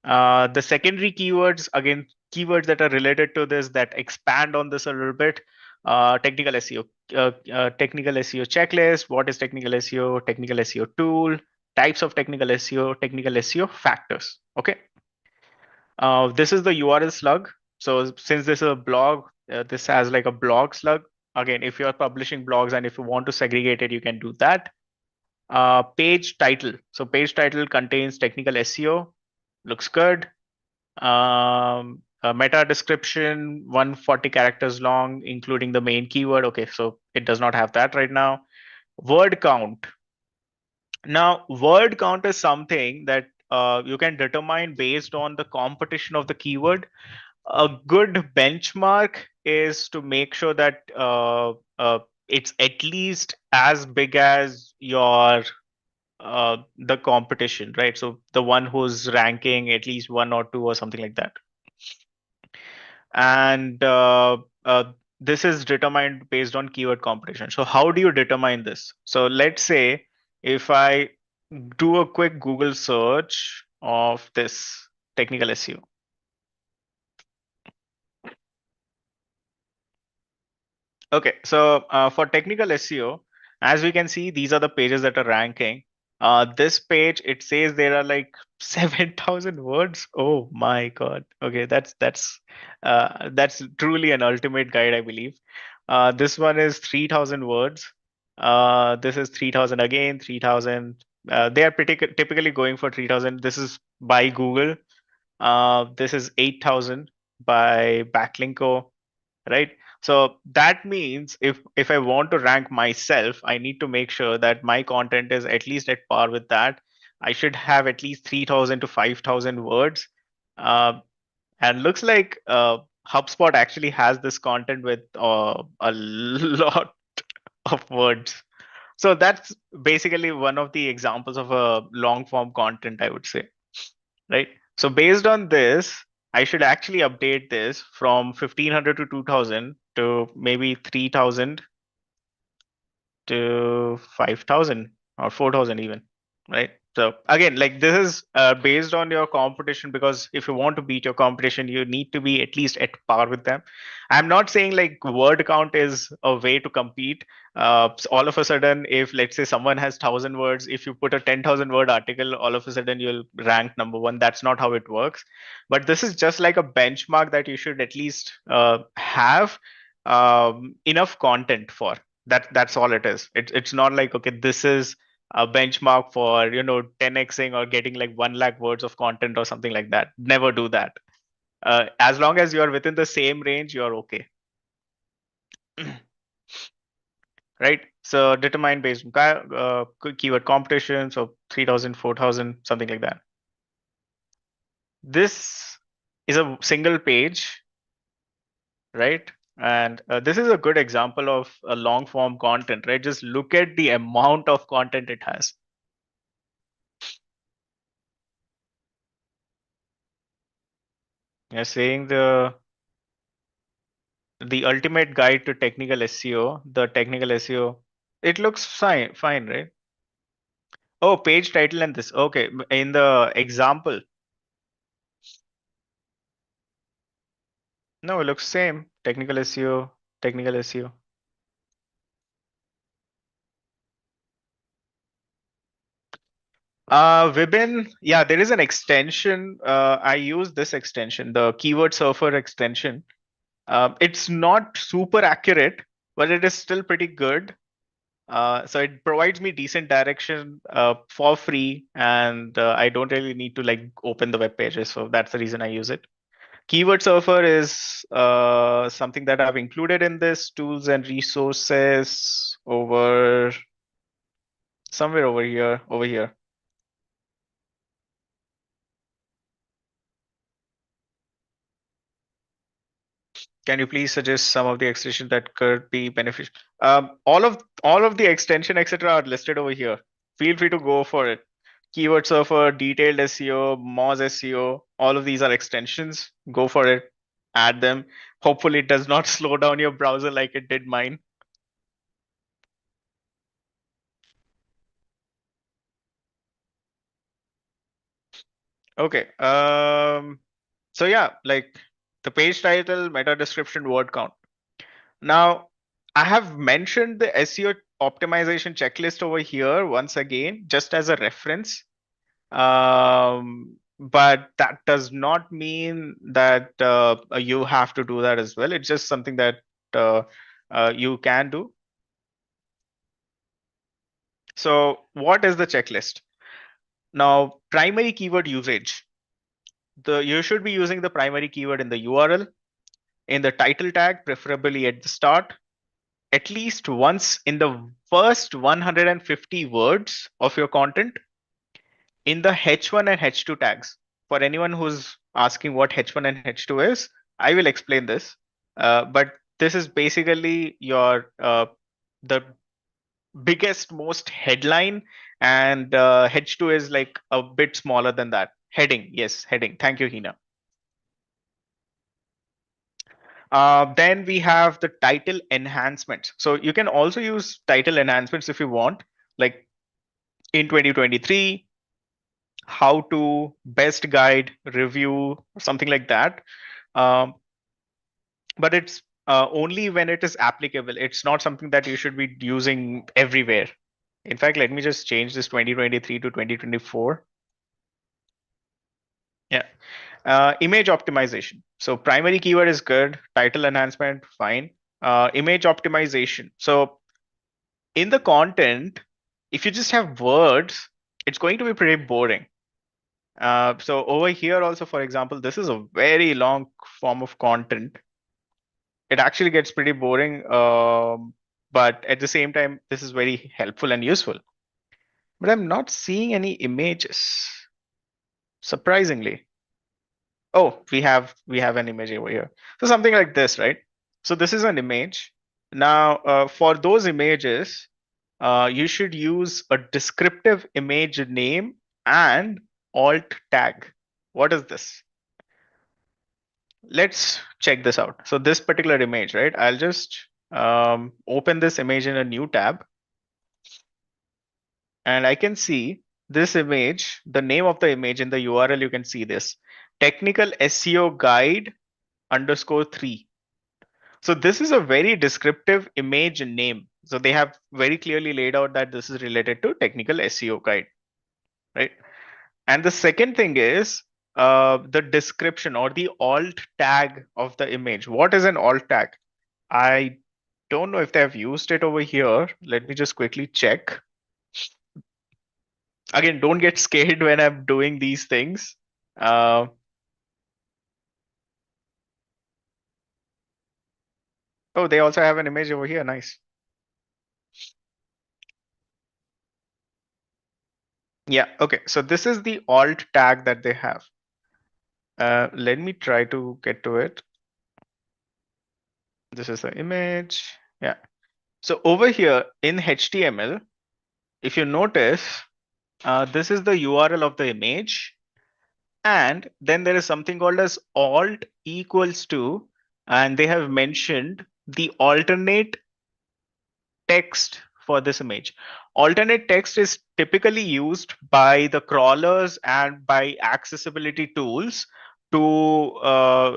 The secondary keywords, again, keywords that are related to this that expand on this a little bit. Technical SEO, technical SEO checklist. What is technical SEO? Technical SEO tool. Types of technical SEO. Technical SEO factors. Okay. This is the URL slug. So since this is a blog, this has like a blog slug. Again, if you're publishing blogs and if you want to segregate it, you can do that. Page title. So page title contains technical SEO. Looks good. A meta description 140 characters long, including the main keyword. Okay, so it does not have that right now. Word count. Now, word count is something that you can determine based on the competition of the keyword. A good benchmark is to make sure that it's at least as big as your the competition, right? So the one who's ranking at least 1 or 2 or something like that. And this is determined based on keyword competition. So how do you determine this? So let's say if I do a quick Google search of this technical SEO. Okay, so for technical SEO, as we can see, these are the pages that are ranking. This page, it says there are like 7,000 words. Oh my God. Okay, that's truly an ultimate guide, I believe. This one is 3,000 words. This is 3,000 again, 3,000. They are pretty typically going for 3,000. This is by Google. This is 8,000 by Backlinko, right? So that means if I want to rank myself, I need to make sure that my content is at least at par with that. I should have at least 3,000 to 5,000 words. And looks like HubSpot actually has this content with a lot of words. So that's basically one of the examples of a long form content, I would say, right? So based on this, I should actually update this from 1,500 to 2,000 to maybe 3,000 to 5,000 or 4,000 even, right? So again, like this is based on your competition, because if you want to beat your competition, you need to be at least at par with them. I'm not saying like word count is a way to compete. So all of a sudden, if let's say someone has 1,000 words, if you put a 10,000 word article, all of a sudden you'll rank number one. That's not how it works. But this is just like a benchmark that you should at least have enough content for. That's all it is. It's not like, okay, this is a benchmark for 10xing or getting like 1 lakh words of content or something like that. Never do that. As long as you're within the same range, you're okay. Right? So determine based on keyword competition, so 3,000, 4,000, something like that. This is a single page, right? And this is a good example of a long form content, right? Just look at the amount of content it has. You're saying the ultimate guide to technical SEO, the technical SEO, it looks fine, right? Oh, page title and this. Okay, in the example, no, it looks same. Technical SEO, technical SEO. Vibin, yeah, there is an extension. I use this extension, the keyword surfer extension. It's not super accurate, but it is still pretty good. So it provides me decent direction for free, and I don't really need to like open the web pages. So that's the reason I use it. Keyword Surfer is something that I've included in this tools and resources over somewhere over here, over here. Can you please suggest some of the extensions that could be beneficial? All of the extension, etc., are listed over here. Feel free to go for it. Keyword Surfer, Detailed SEO, Moz SEO, all of these are extensions. Go for it. Add them. Hopefully, it does not slow down your browser like it did mine. Okay. So yeah, like the page title, meta description, word count. Now, I have mentioned the SEO optimization checklist over here once again, just as a reference. But that does not mean that you have to do that as well. It's just something that uh, you can do. So, what is the checklist? Now, primary keyword usage. You should be using the primary keyword in the URL, in the title tag, preferably at the start, at least once in the first 150 words of your content, in the H1 and H2 tags. For anyone who's asking what H1 and H2 is, I will explain this. But this is basically your the biggest, most headline, and H2 is like a bit smaller than that. Heading, yes, heading. Thank you, Hina. Then we have the title enhancements. So you can also use title enhancements if you want, like in 2023, how to best guide review, something like that. Um, but it's only when it is applicable. It's not something that you should be using everywhere. In fact, let me just change this 2023 to 2024. Yeah. Image optimization. So primary keyword is good. Title enhancement, fine. Image optimization. So in the content, if you just have words, it's going to be pretty boring. So over here also, for example, this is a very long form of content. It actually gets pretty boring, but at the same time, this is very helpful and useful. But I'm not seeing any images, surprisingly. Oh, we have an image over here. So something like this, right? So this is an image. Now, for those images, you should use a descriptive image name and alt tag. What is this? Let's check this out. So this particular image, right? I'll just open this image in a new tab. And I can see this image, the name of the image in the URL, you can see this technical SEO guide underscore 3. So this is a very descriptive image name. So they have very clearly laid out that this is related to technical SEO guide, right? And the second thing is the description or the alt tag of the image. What is an alt tag? I don't know if they have used it over here. Let me just quickly check. Again, don't get scared when I'm doing these things. Uh, oh, they also have an image over here. Nice. Yeah, okay. So this is the alt tag that they have. Let me try to get to it. This is the image. Yeah. So over here in HTML, if you notice, this is the URL of the image. And then there is something called as alt equals to, and they have mentioned the alternate text for this image. Alternate text is typically used by the crawlers and by accessibility tools to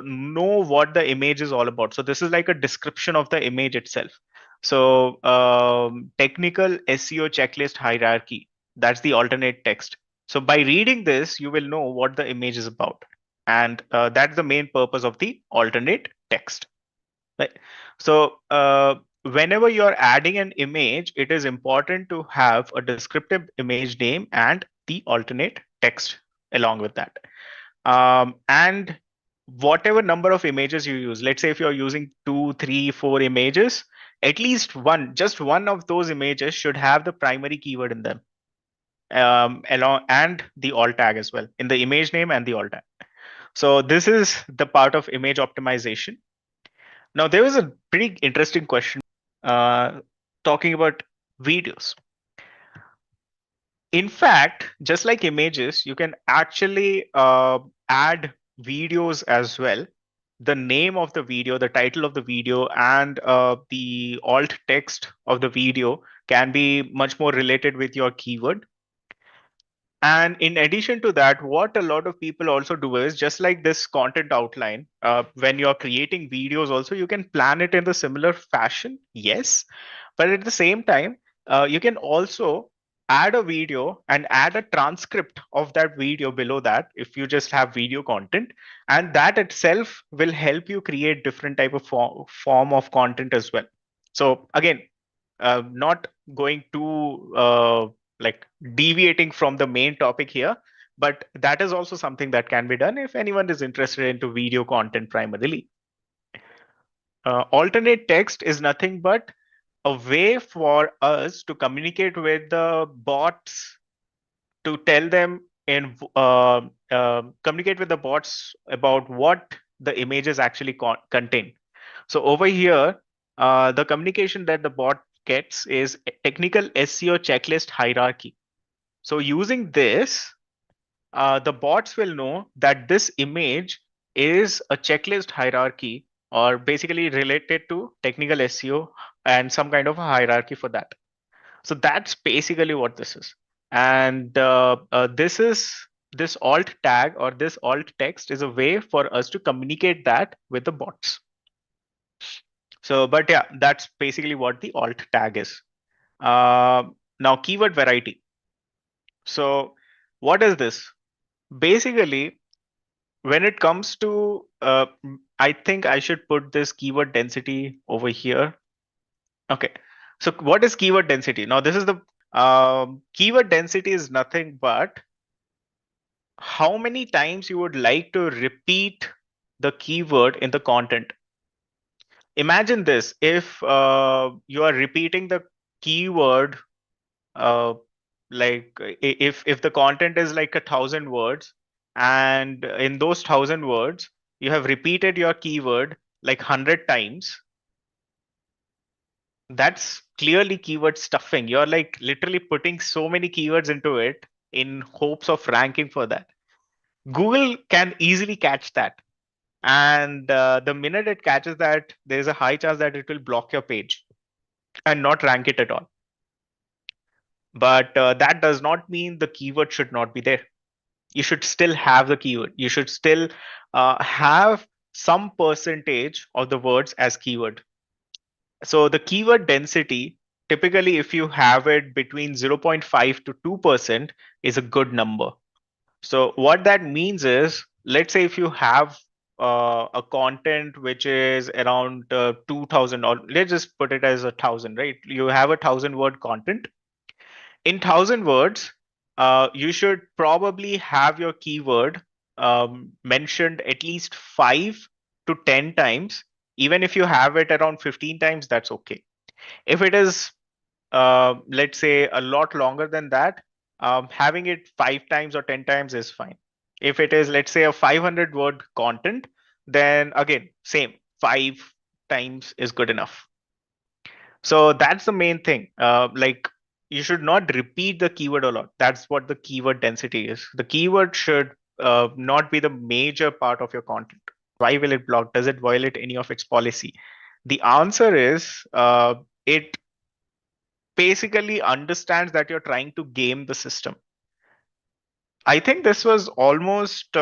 know what the image is all about. So this is like a description of the image itself. So technical SEO checklist hierarchy, that's the alternate text. So by reading this, you will know what the image is about. And that's the main purpose of the alternate text. Right. So whenever you're adding an image, it is important to have a descriptive image name and the alternate text along with that. And whatever number of images you use, let's say if you're using 2, 3, 4 images, at least one, just one of those images should have the primary keyword in them, along and the alt tag as well in the image name and the alt tag. So this is the part of image optimization. Now, there was a pretty interesting question talking about videos. In fact, just like images, you can actually add videos as well. The name of the video, the title of the video, and the alt text of the video can be much more related with your keyword. And in addition to that, what a lot of people also do is just like this content outline, when you're creating videos, also you can plan it in the similar fashion. Yes. But at the same time, you can also add a video and add a transcript of that video below that if you just have video content, and that itself will help you create different type of form of content as well. So again, not going too like deviating from the main topic here, but that is also something that can be done if anyone is interested into video content primarily. Alternate text is nothing but a way for us to communicate with the bots, to tell them in communicate with the bots about what the images actually contain. So over here, the communication that the bot gets is a technical SEO checklist hierarchy. So using this, the bots will know that this image is a checklist hierarchy, or basically related to technical SEO and some kind of a hierarchy for that. So that's basically what this is. And this alt tag or this alt text is a way for us to communicate that with the bots. So, but yeah, that's basically what the alt tag is. Now, keyword variety. So, what is this? Basically, when it comes to, I think I should put this keyword density over here. Okay. So, what is keyword density? Now, this is the keyword density is nothing but how many times you would like to repeat the keyword in the content. Imagine this, if you are repeating the keyword, uh, like if the content is like 1,000 words, and in those 1,000 words you have repeated your keyword like 100 times, that's clearly keyword stuffing. You're like literally putting so many keywords into it in hopes of ranking for that. Google can easily catch that, and the minute it catches that, there's a high chance that it will block your page and not rank it at all. But that does not mean the keyword should not be there. You should still have the keyword. You should still have some percentage of the words as keyword. So the keyword density, typically, if you have it between 0.5 to 2%, is a good number. So what that means is, let's say if you have a content which is around 2000, or let's just put it as 1000, right? You have 1000 word content. In 1000 words, you should probably have your keyword mentioned at least 5 to 10 times. Even if you have it around 15 times, that's okay. If it is, let's say, a lot longer than that, having it 5 times or 10 times is fine. If it is, let's say, a 500 word content, then again, same, 5 times is good enough. So that's the main thing. Like, you should not repeat the keyword a lot. That's what the keyword density is. The keyword should not be the major part of your content. Why will it block? Does it violate any of its policy? The answer is it basically understands that you're trying to game the system. I think this was almost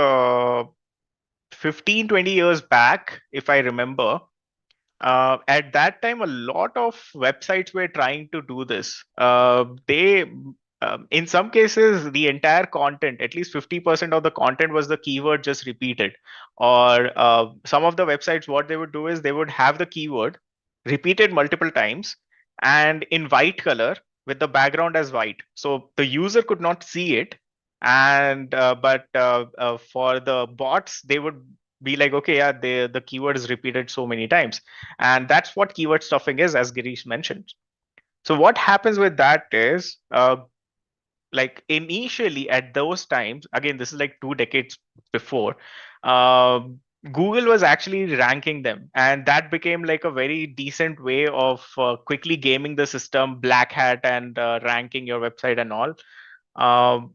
15, 20 years back, if I remember. At that time, a lot of websites were trying to do this. In some cases, the entire content, at least 50% of the content was the keyword just repeated. Or some of the websites, what they would do is they would have the keyword repeated multiple times and in white color with the background as white. So the user could not see it. And but for the bots, they would be like, okay, yeah, the keyword is repeated so many times. And that's what keyword stuffing is, as Girish mentioned. So what happens with that is, like initially at those times, again, this is like 2 decades before, uh, Google was actually ranking them, and that became like a very decent way of quickly gaming the system, black hat, and ranking your website and all. Um,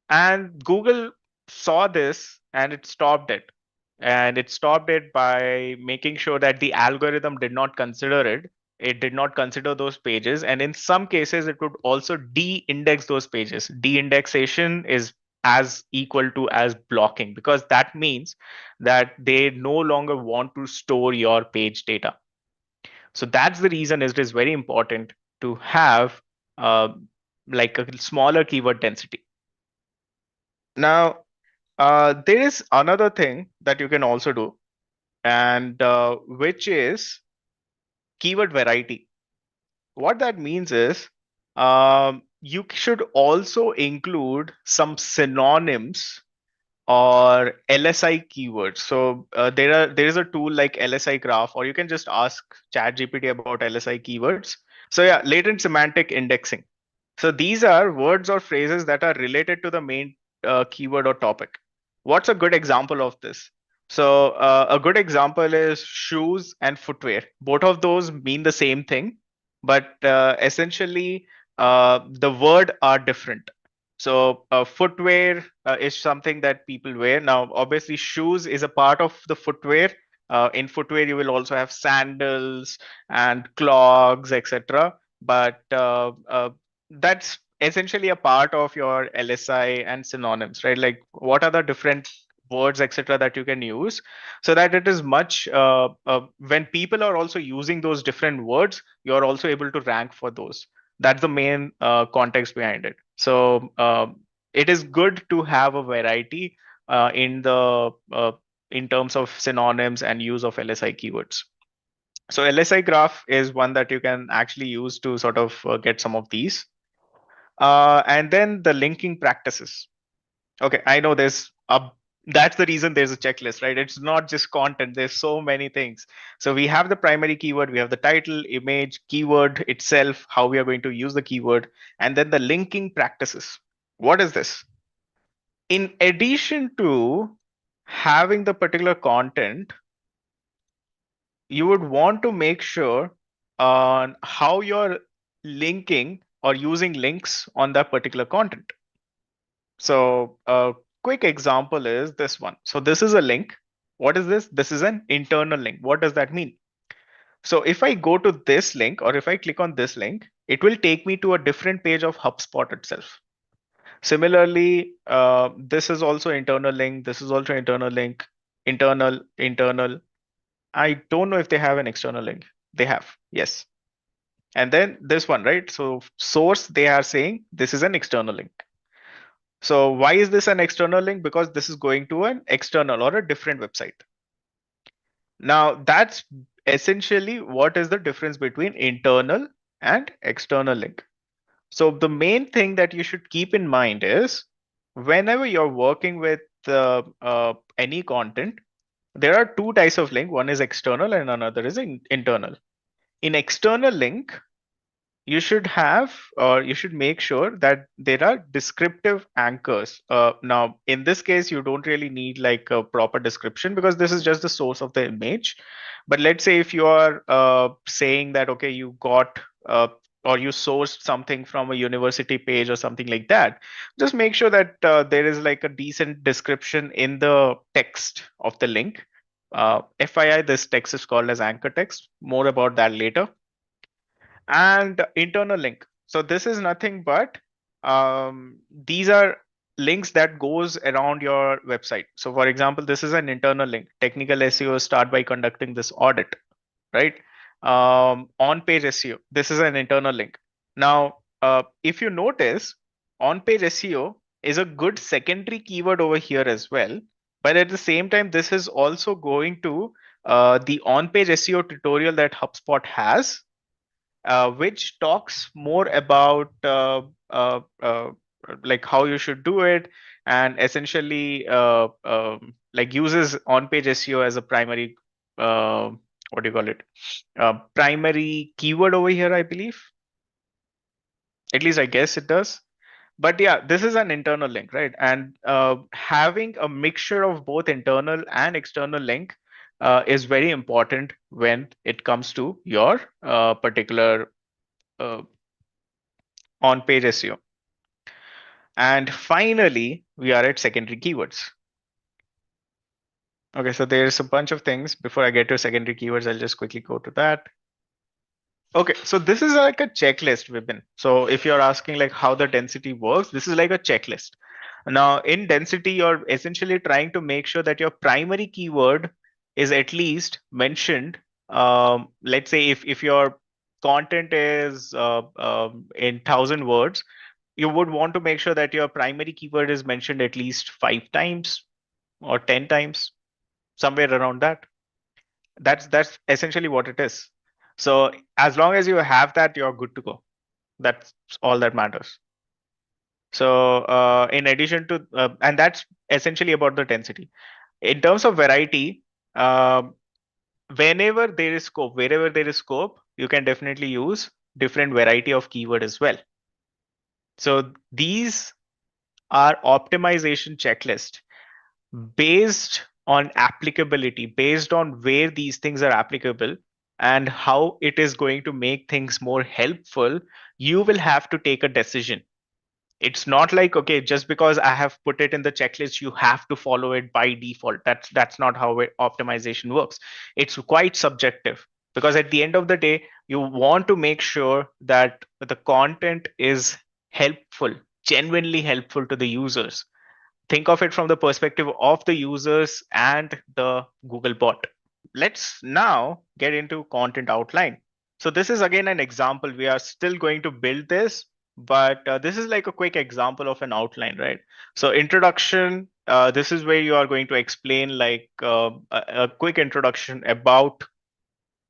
and Google saw this and it stopped it. And it stopped it by making sure that the algorithm did not consider it. It did not consider those pages. And in some cases, it would also de-index those pages. De-indexation is as equal to as blocking, because that means that they no longer want to store your page data. So that's the reason it is very important to have uh, like a smaller keyword density. Now, there is another thing that you can also do, and which is keyword variety. What that means is you should also include some synonyms or LSI keywords. So there is a tool like LSI Graph, or you can just ask ChatGPT about LSI keywords. So yeah, latent semantic indexing. So these are words or phrases that are related to the main keyword or topic. What's a good example of this? So a good example is shoes and footwear. Both of those mean the same thing, but essentially the word are different. So footwear is something that people wear. Now, obviously, shoes is a part of the footwear. In footwear, you will also have sandals and clogs, etc. But that's essentially a part of your LSI and synonyms, right? Like, what are the different words, etc., that you can use, so that it is much when people are also using those different words, you're also able to rank for those. That's the main context behind it. So it is good to have a variety in terms of synonyms and use of LSI keywords. So LSI graph is one that you can actually use to sort of get some of these. And then the linking practices. Okay, I know that's the reason there's a checklist, right? It's not just content, there's so many things. So we have the primary keyword, we have the title, image, keyword itself, how we are going to use the keyword, and then the linking practices. What is this? In addition to having the particular content, you would want to make sure on how you're linking or using links on that particular content. So a quick example is this one. So this is a link. What is this? This is an internal link. What does that mean? So if I go to this link, or if I click on this link, it will take me to a different page of HubSpot itself. Similarly, this is also internal link. This is also internal link, internal. I don't know if they have an external link. They have, yes. And then this one, right? So source, they are saying this is an external link. So why is this an external link? Because this is going to an external or a different website. Now that's essentially what is the difference between internal and external link. So the main thing that you should keep in mind is whenever you're working with any content, there are two types of link. One is external and another is internal. In external link, you should have, or you should make sure that there are descriptive anchors. Now, in this case, you don't really need like a proper description because this is just the source of the image. But let's say if you are saying that, okay, you got or you sourced something from a university page or something like that, just make sure that there is like a decent description in the text of the link. FYI, this text is called as anchor text. More about that later. And internal link. So this is nothing but these are links that goes around your website. So for example, this is an internal link. Technical SEO start by conducting this audit, right? On page SEO, this is an internal link. Now, if you notice, on page SEO is a good secondary keyword over here as well. But at the same time, this is also going to the on page SEO tutorial that HubSpot has, which talks more about like how you should do it, and essentially like uses on-page SEO as a primary what do you call it? Primary keyword over here, I believe. At least I guess it does. But yeah, this is an internal link, right? And having a mixture of both internal and external link is very important when it comes to your particular on-page SEO. And finally, we are at secondary keywords. Okay, so there's a bunch of things. Before I get to secondary keywords, I'll just quickly go to that. Okay, so this is like a checklist, Vipin. So if you're asking like how the density works, this is like a checklist. Now in density, you're essentially trying to make sure that your primary keyword is at least mentioned. Let's say if your content is in 1,000 words, you would want to make sure that your primary keyword is mentioned at least 5 times or 10 times, somewhere around that. That's essentially what it is. So as long as you have that, you're good to go. That's all that matters. So in addition to, and that's essentially about the density. In terms of variety, whenever there is scope, wherever there is scope, you can definitely use different variety of keyword as well. So these are optimization checklist based on applicability, based on where these things are applicable and how it is going to make things more helpful. You will have to take a decision. It's not like, okay, just because I have put it in the checklist, you have to follow it by default. That's not how optimization works. It's quite subjective, because at the end of the day, you want to make sure that the content is helpful, genuinely helpful to the users. Think of it from the perspective of the users and the Google bot. Let's now get into content outline. So this is again an example. We are still going to build this, but this is like a quick example of an outline, right? So introduction, this is where you are going to explain like a quick introduction about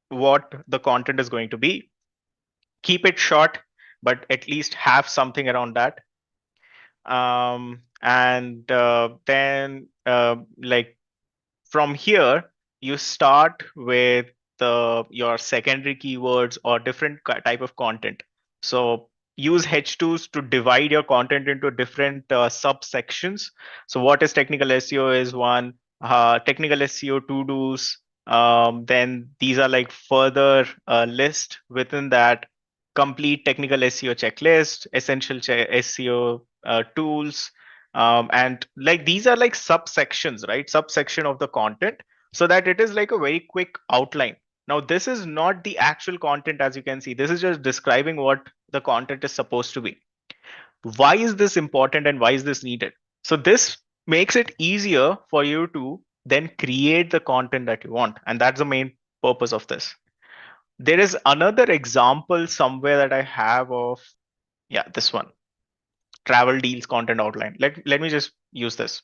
what the content is going to be. Keep it short, but at least have something around that. And then like from here, you start with your secondary keywords or different type of content. So use H2s to divide your content into different subsections. So what is technical SEO is one, technical SEO to-dos. Then these are like further list within that: complete technical SEO checklist, essential SEO tools, and like these are like subsections, right? Subsection of the content, so that it is like a very quick outline. Now, this is not the actual content, as you can see. This is just describing what the content is supposed to be. Why is this important and why is this needed? So this makes it easier for you to then create the content that you want. And that's the main purpose of this. There is another example somewhere that I have of, yeah, this one, travel deals content outline. Let me just use this.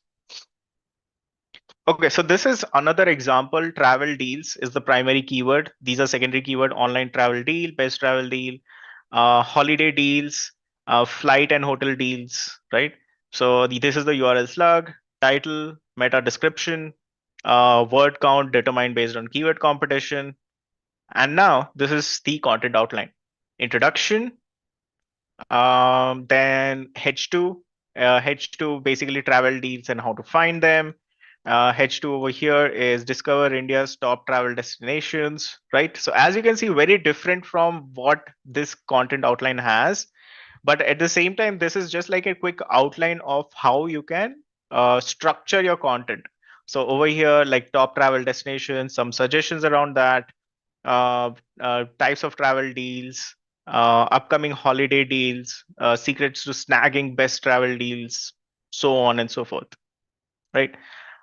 Okay, so this is another example. Travel deals is the primary keyword. These are secondary keyword: online travel deal, best travel deal, holiday deals, flight and hotel deals, right? So this is the URL slug, title, meta description, word count determined based on keyword competition. And now this is the content outline: introduction, then H2, H2 basically travel deals and how to find them. H2 over here is discover India's top travel destinations, right? So as you can see, very different from what this content outline has. But at the same time, this is just like a quick outline of how you can structure your content. So over here, like top travel destinations, some suggestions around that, types of travel deals, upcoming holiday deals, secrets to snagging best travel deals, so on and so forth, right?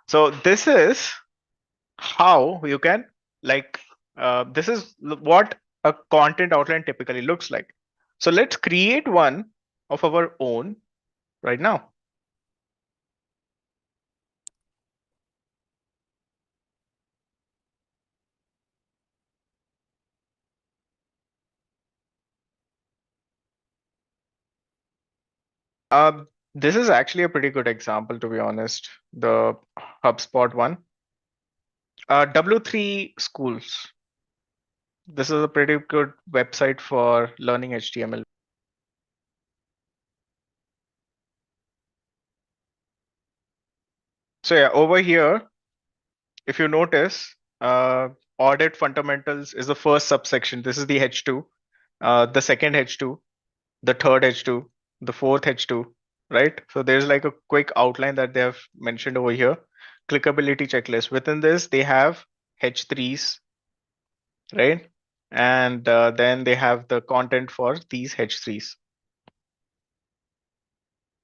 So this is how you can like this is what a content outline typically looks like. So let's create one of our own right now. This is actually a pretty good example, to be honest. The HubSpot one. W3 schools. This is a pretty good website for learning HTML. So yeah, over here, if you notice, audit fundamentals is the first subsection. This is the H2, the second H2, the third H2, the fourth H2, right? So there's like a quick outline that they have mentioned over here. Clickability checklist. Within this, they have H3s, right? And then they have the content for these H3s.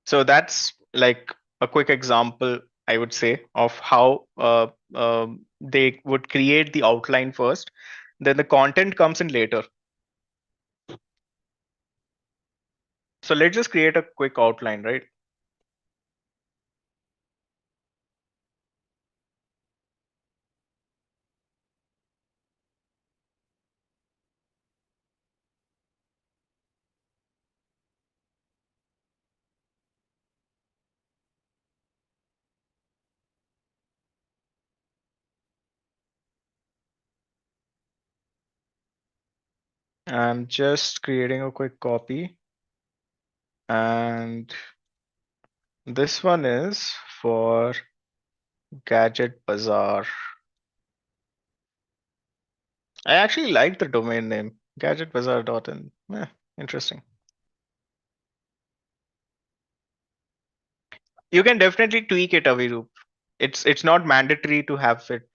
So that's like a quick example, I would say, of how they would create the outline first, then the content comes in later. So let's just create a quick outline, right? I'm just creating a quick copy. And this one is for Gadget Bazaar. I actually like the domain name, gadgetbazaar.in. Yeah, interesting. You can definitely tweak it, Aviroop. It's not mandatory to have it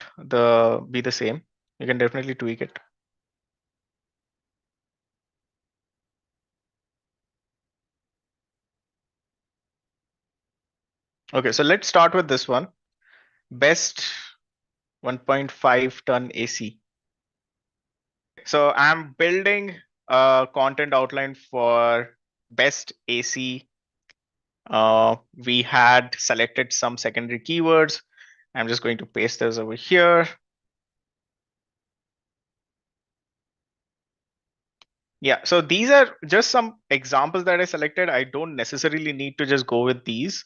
be the same. You can definitely tweak it. Okay, so let's start with this one. Best 1.5 ton AC. So I'm building a content outline for best AC. We had selected some secondary keywords. I'm just going to paste those over here. Yeah, so these are just some examples that I selected. I don't necessarily need to just go with these.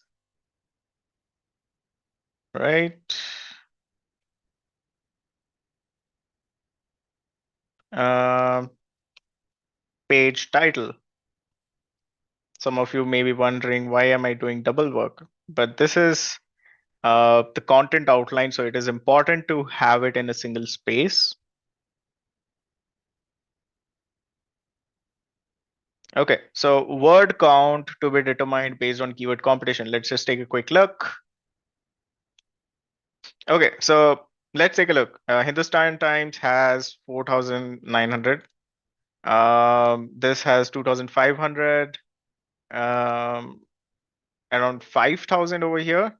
Right. Page title. Some of you may be wondering, why am I doing double work? But this is the content outline, so it is important to have it in a single space. Okay, so word count to be determined based on keyword competition. Let's just take a quick look. Okay, so let's take a look. Hindustan Times has 4,900. This has 2,500. Um, around 5,000 over here.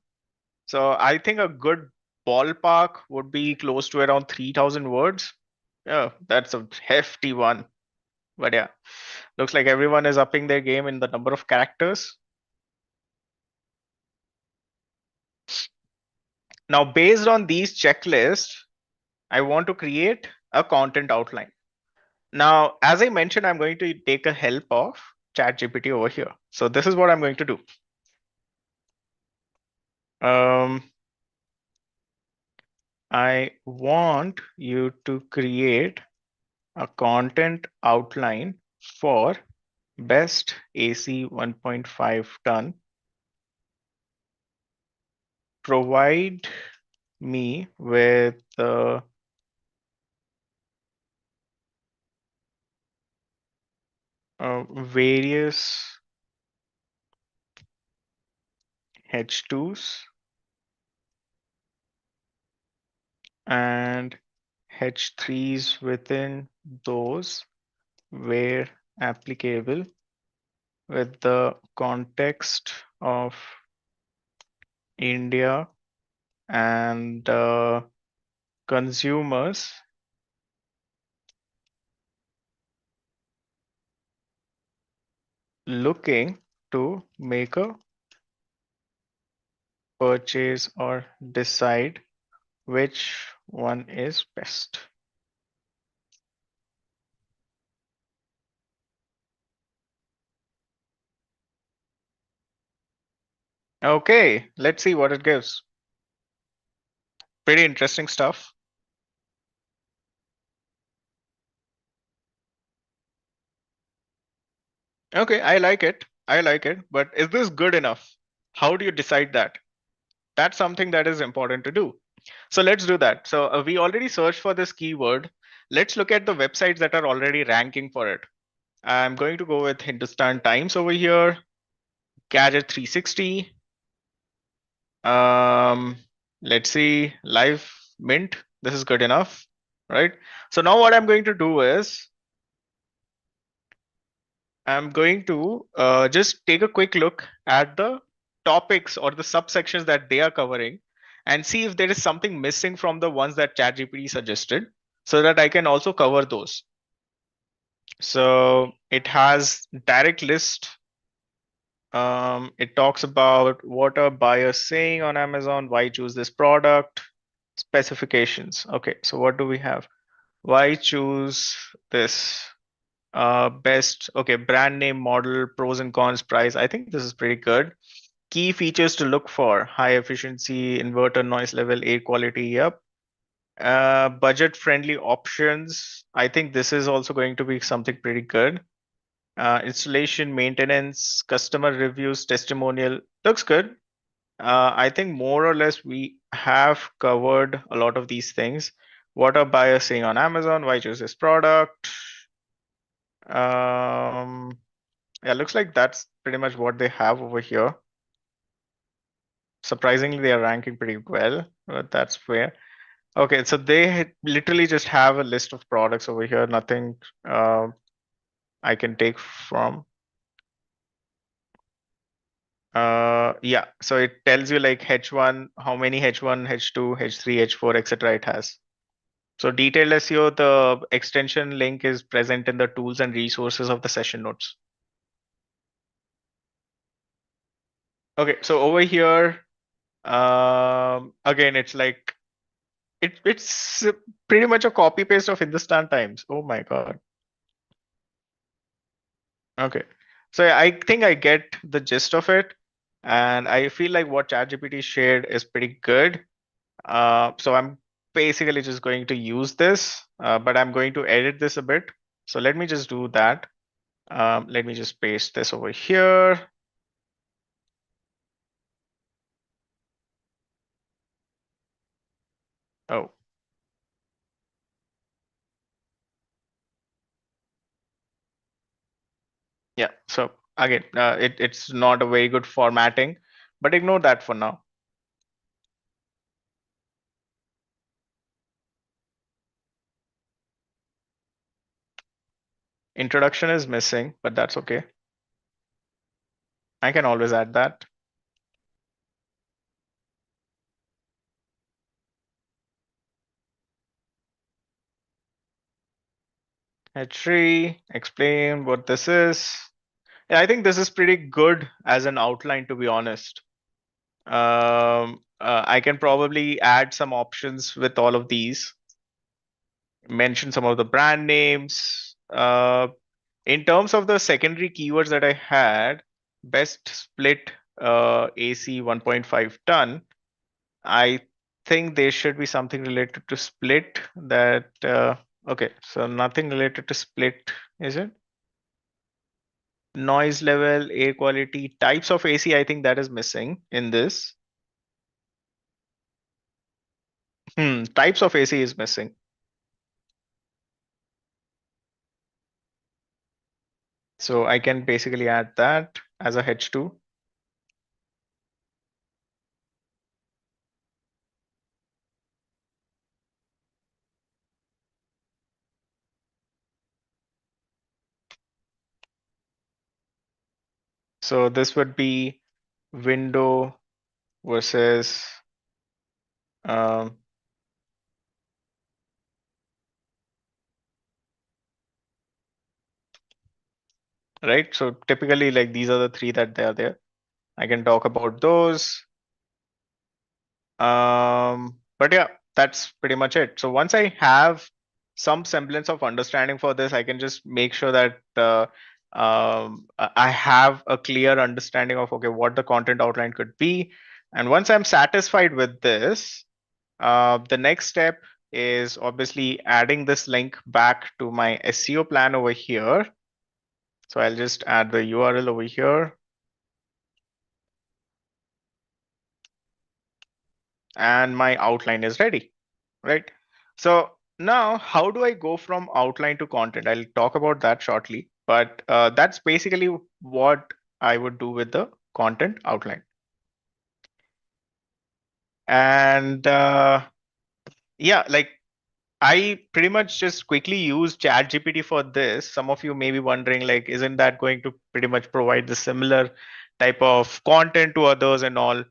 So I think a good ballpark would be close to around 3,000 words. Yeah, that's a hefty one. But yeah, looks like everyone is upping their game in the number of characters. Now, based on these checklists, I want to create a content outline. Now, as I mentioned, I'm going to take a help of ChatGPT over here. So this is what I'm going to do. I want you to create a content outline for best AC 1.5 ton. Provide me with various H2s and H3s within those where applicable with the context of India and consumers looking to make a purchase or decide which one is best. Okay, let's see what it gives. Pretty interesting stuff. Okay, I like it. I like it. But is this good enough? How do you decide that? That's something that is important to do. So let's do that. So we already searched for this keyword. Let's look at the websites that are already ranking for it. I'm going to go with Hindustan Times over here, Gadget 360. Let's see, Live Mint. This is good enough, right? So now what I'm going to do is I'm going to just take a quick look at the topics or the subsections that they are covering and see if there is something missing from the ones that ChatGPT suggested so that I can also cover those. So it has direct list. It talks about what are buyers saying on Amazon, why choose this product, specifications. Okay, so what do we have? Why choose this? Best, okay, brand name, model, pros and cons, price. I think this is pretty good. Key features to look for: high efficiency, inverter noise level, air quality. Yep. Budget friendly options. I think this is also going to be something pretty good. Installation, maintenance, customer reviews, testimonial. Looks good. I think more or less we have covered a lot of these things. What are buyers saying on Amazon? Why choose this product? Yeah, looks like that's pretty much what they have over here. Surprisingly, they are ranking pretty well, but that's fair. Okay, so they literally just have a list of products over here, nothing I can take from. Yeah, so it tells you like H1, how many H1, H2, H3, H4, etc. it has. So detailed SEO, the extension link is present in the tools and resources of the session notes. Okay, so over here, again, it's like it's pretty much a copy paste of Hindustan Times. Oh my God. Okay. So I think I get the gist of it. And I feel like what ChatGPT shared is pretty good. So I'm basically just going to use this, but I'm going to edit this a bit. So let me just do that. Let me just paste this over here. Oh, yeah. So again, it's not a very good formatting, but ignore that for now. Introduction is missing, but that's okay. I can always add that. H3, explain what this is. Yeah, I think this is pretty good as an outline, to be honest. I can probably add some options with all of these, mention some of the brand names. In terms of the secondary keywords that I had, best split AC 1.5 ton, I think there should be something related to split that, okay, so nothing related to split, is it? Noise level, air quality, types of AC, I think that is missing in this. Types of AC is missing. So I can basically add that as a H2. So this would be window versus um, right. So typically, like these are the three that they are there. I can talk about those. But yeah, that's pretty much it. So once I have some semblance of understanding for this, I can just make sure that I have a clear understanding of okay what the content outline could be. And once I'm satisfied with this, the next step is obviously adding this link back to my SEO plan over here. So I'll just add the URL over here. And my outline is ready, right? So now how do I go from outline to content? I'll talk about that shortly, but that's basically what I would do with the content outline. And yeah, like I pretty much just quickly use ChatGPT for this. Some of you may be wondering, like, isn't that going to pretty much provide the similar type of content to others and all?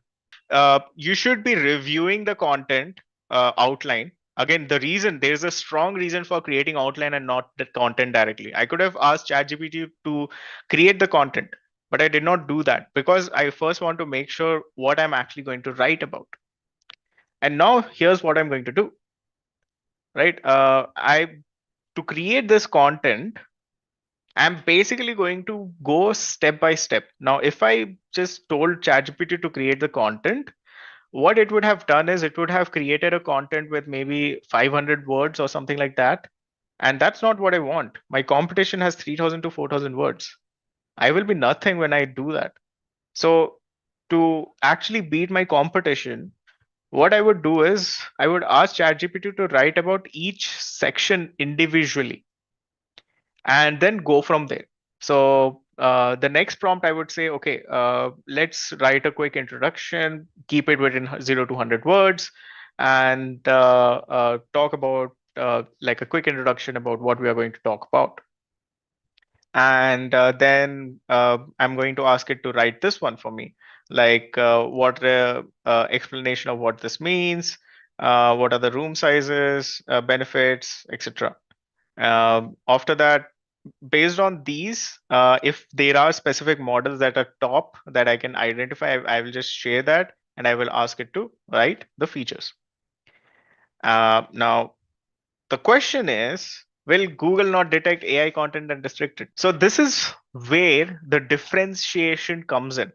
You should be reviewing the content outline. Again, there's a strong reason for creating outline and not the content directly. I could have asked ChatGPT to create the content, but I did not do that because I first want to make sure what I'm actually going to write about. And now here's what I'm going to do, right? To create this content, I'm basically going to go step by step. Now, if I just told ChatGPT to create the content, what it would have done is it would have created a content with maybe 500 words or something like that. And that's not what I want. My competition has 3,000 to 4,000 words. I will be nothing when I do that. So to actually beat my competition, what I would do is I would ask ChatGPT to write about each section individually and then go from there. So the next prompt I would say, okay, let's write a quick introduction, keep it within 0 to 100 words, and talk about like a quick introduction about what we are going to talk about. And then I'm going to ask it to write this one for me, like what explanation of what this means, what are the room sizes, benefits, etc. After that, based on these, if there are specific models that are top that I can identify, I will just share that and I will ask it to write the features. Now, the question is, will Google not detect AI content and restrict it? So this is where the differentiation comes in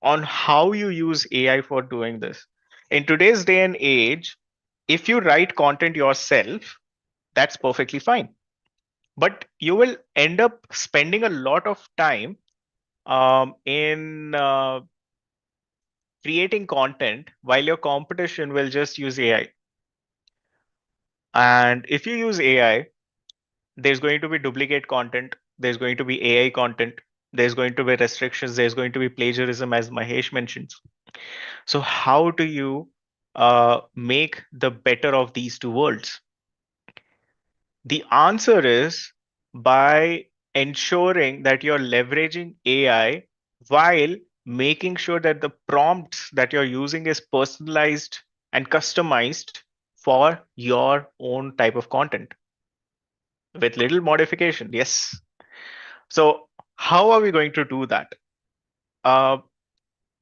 on how you use AI for doing this. In today's day and age, if you write content yourself, that's perfectly fine. But you will end up spending a lot of time in creating content while your competition will just use AI. And if you use AI, there's going to be duplicate content, there's going to be AI content, there's going to be restrictions, there's going to be plagiarism, as Mahesh mentions. So, how do you make the better of these two worlds? The answer is by ensuring that you're leveraging AI while making sure that the prompts that you're using is personalized and customized for your own type of content with little modification. Yes. So, how are we going to do that? Uh,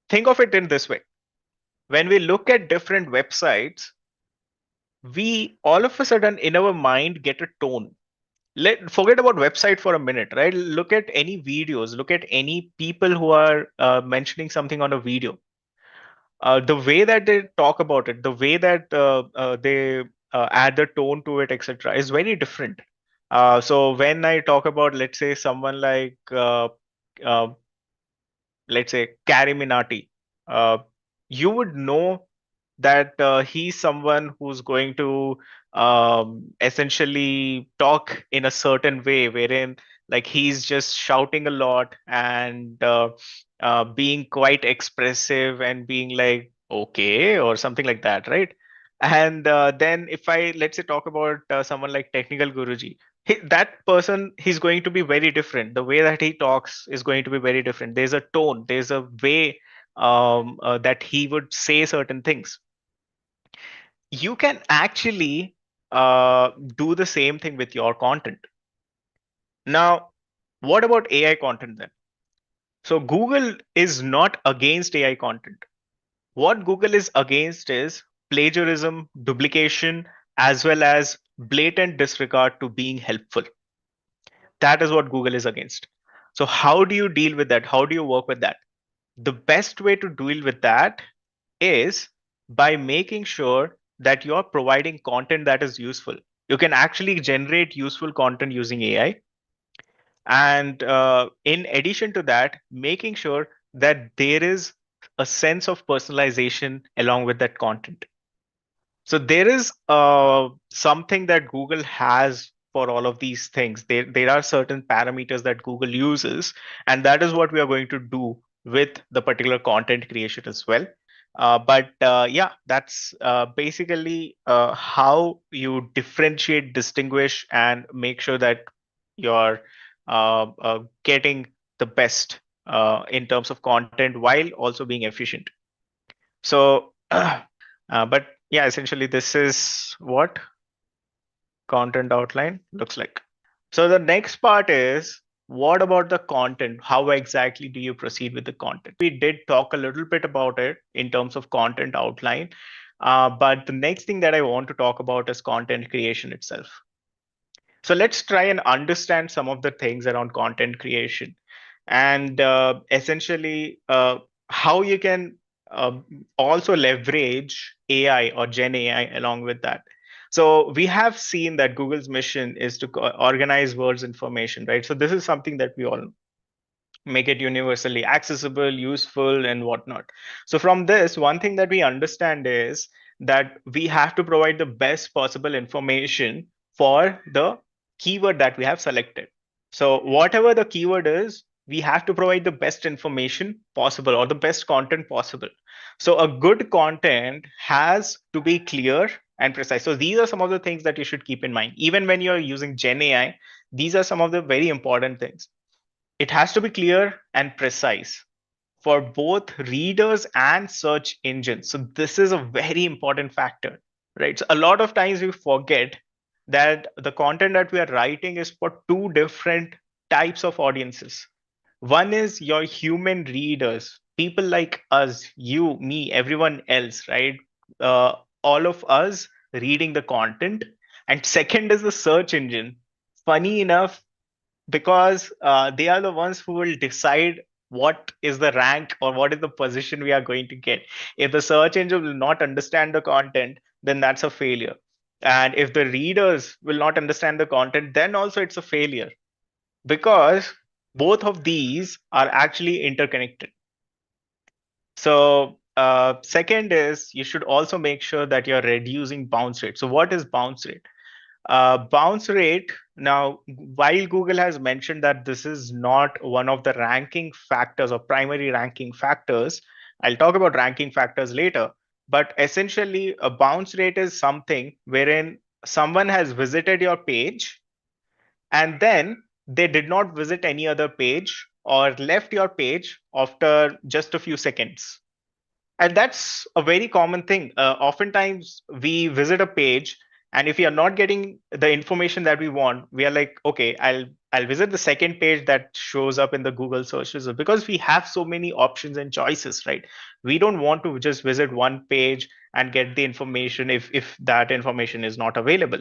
think of it in this way. When we look at different websites, we all of a sudden in our mind get a tone. Let forget about website for a minute, right? Look at any videos, look at any people who are mentioning something on a video. The way that they talk about it, the way that they add the tone to it, etc., is very different. So when I talk about, let's say, someone like uh, let's say Carrie Minati, uh, you would know that he's someone who's going to essentially talk in a certain way, wherein like he's just shouting a lot and being quite expressive and being like, okay, or something like that, right? And then if I, let's say, talk about someone like Technical Guruji, that person, he's going to be very different. The way that he talks is going to be very different. There's a tone, there's a way that he would say certain things. You can actually do the same thing with your content. Now, what about AI content then? So Google is not against AI content. What Google is against is plagiarism, duplication, as well as blatant disregard to being helpful. That is what Google is against. So how do you deal with that? How do you work with that? The best way to deal with that is by making sure that you're providing content that is useful. You can actually generate useful content using AI. And in addition to that, making sure that there is a sense of personalization along with that content. So there is something that Google has for all of these things. There are certain parameters that Google uses, and that is what we are going to do with the particular content creation as well. But yeah, that's basically how you differentiate, distinguish, and make sure that you're getting the best in terms of content while also being efficient. So, but yeah, essentially, this is what content outline looks like. So the next part is, what about the content? How exactly do you proceed with the content? We did talk a little bit about it in terms of content outline, but the next thing that I want to talk about is content creation itself. So let's try and understand some of the things around content creation and essentially how you can also leverage AI or Gen AI along with that. So we have seen that Google's mission is to organize world's information, right? So this is something that we all make it universally accessible, useful, and whatnot. So from this, one thing that we understand is that we have to provide the best possible information for the keyword that we have selected. So whatever the keyword is, we have to provide the best information possible or the best content possible. So a good content has to be clear and precise. So these are some of the things that you should keep in mind. Even when you're using Gen AI, these are some of the very important things. It has to be clear and precise for both readers and search engines. So this is a very important factor, right? So a lot of times we forget that the content that we are writing is for two different types of audiences. One is your human readers, people like us, you, me, everyone else, right? Uh, all of us reading the content. And second is the search engine. Funny enough, because they are the ones who will decide what is the rank or what is the position we are going to get. If the search engine will not understand the content, then that's a failure. And if the readers will not understand the content, then also it's a failure, because both of these are actually interconnected. So second is, you should also make sure that you're reducing bounce rate. So what is bounce rate? Bounce rate, now, while Google has mentioned that this is not one of the ranking factors or primary ranking factors, I'll talk about ranking factors later. But essentially, a bounce rate is something wherein someone has visited your page and then they did not visit any other page or left your page after just a few seconds. And that's a very common thing. Oftentimes we visit a page, and if we are not getting the information that we want, we are like, okay, I'll visit the second page that shows up in the Google search result, because we have so many options and choices, right? We don't want to just visit one page and get the information if that information is not available.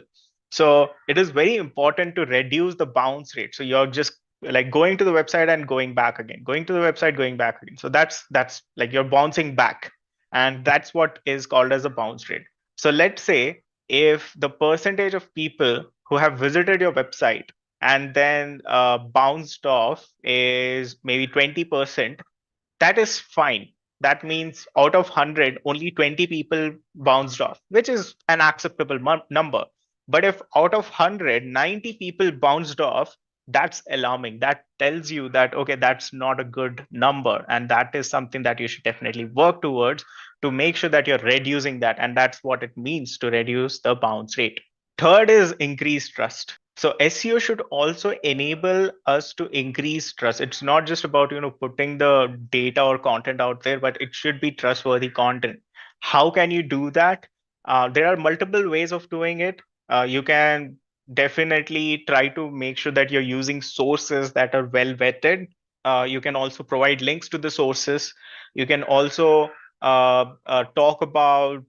So it is very important to reduce the bounce rate. So you're just like going to the website and going back again, going to the website, going back again. So that's like you're bouncing back, and that's what is called as a bounce rate. So let's say if the percentage of people who have visited your website and then bounced off is maybe 20%, that is fine. That means out of 100, only 20 people bounced off, which is an acceptable number. But if out of 100, 90 people bounced off, that's alarming. That tells you that, okay, that's not a good number. And that is something that you should definitely work towards to make sure that you're reducing that. And that's what it means to reduce the bounce rate. Third is increased trust. So SEO should also enable us to increase trust. It's not just about putting the data or content out there, but it should be trustworthy content. How can you do that? There are multiple ways of doing it. You can definitely try to make sure that you're using sources that are well vetted. You can also provide links to the sources. You can also talk about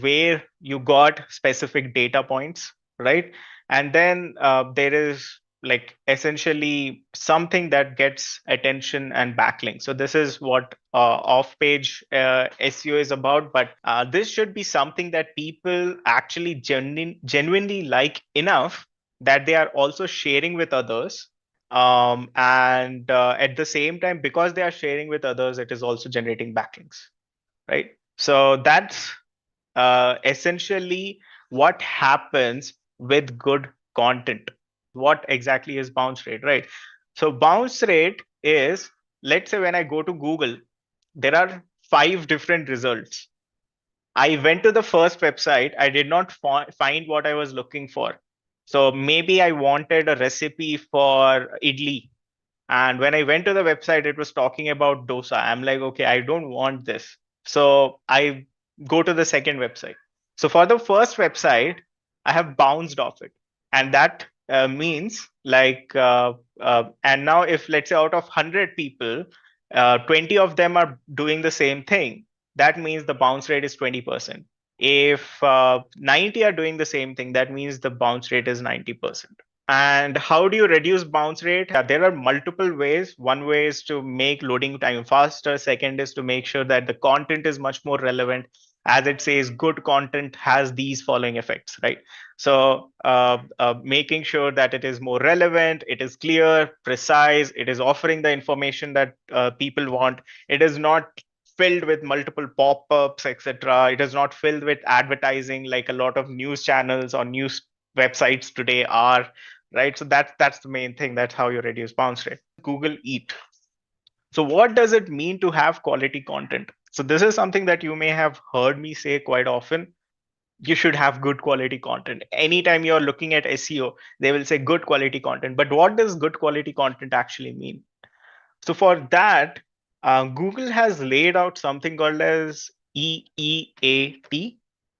where you got specific data points, right? And then there is like essentially something that gets attention and backlinks. So this is what off-page SEO is about. But this should be something that people actually genuinely like enough that they are also sharing with others. And at the same time, because they are sharing with others, it is also generating backlinks, right? So that's essentially what happens with good content. What exactly is bounce rate, right? So bounce rate is, let's say when I go to Google, there are 5 different results. I went to the first website, I did not find what I was looking for. So maybe I wanted a recipe for idli, and when I went to the website, it was talking about dosa. I'm like, okay, I don't want this. So I go to the second website. So for the first website, I have bounced off it. And that means like, and now if let's say out of 100 people, 20 of them are doing the same thing, that means the bounce rate is 20%. If 90 are doing the same thing, that means the bounce rate is 90%. And how do you reduce bounce rate? There are multiple ways. One way is to make loading time faster. Second is to make sure that the content is much more relevant. As it says, good content has these following effects, right? So making sure that it is more relevant, it is clear, precise, it is offering the information that people want. It is not filled with multiple pop-ups, etc. It is not filled with advertising like a lot of news channels or news websites today are, right? So that's the main thing. That's how you reduce bounce rate. Google Eat. So what does it mean to have quality content? So this is something that you may have heard me say quite often. You should have good quality content. Anytime you're looking at SEO, they will say good quality content. But what does good quality content actually mean? So for that, Google has laid out something called as EEAT,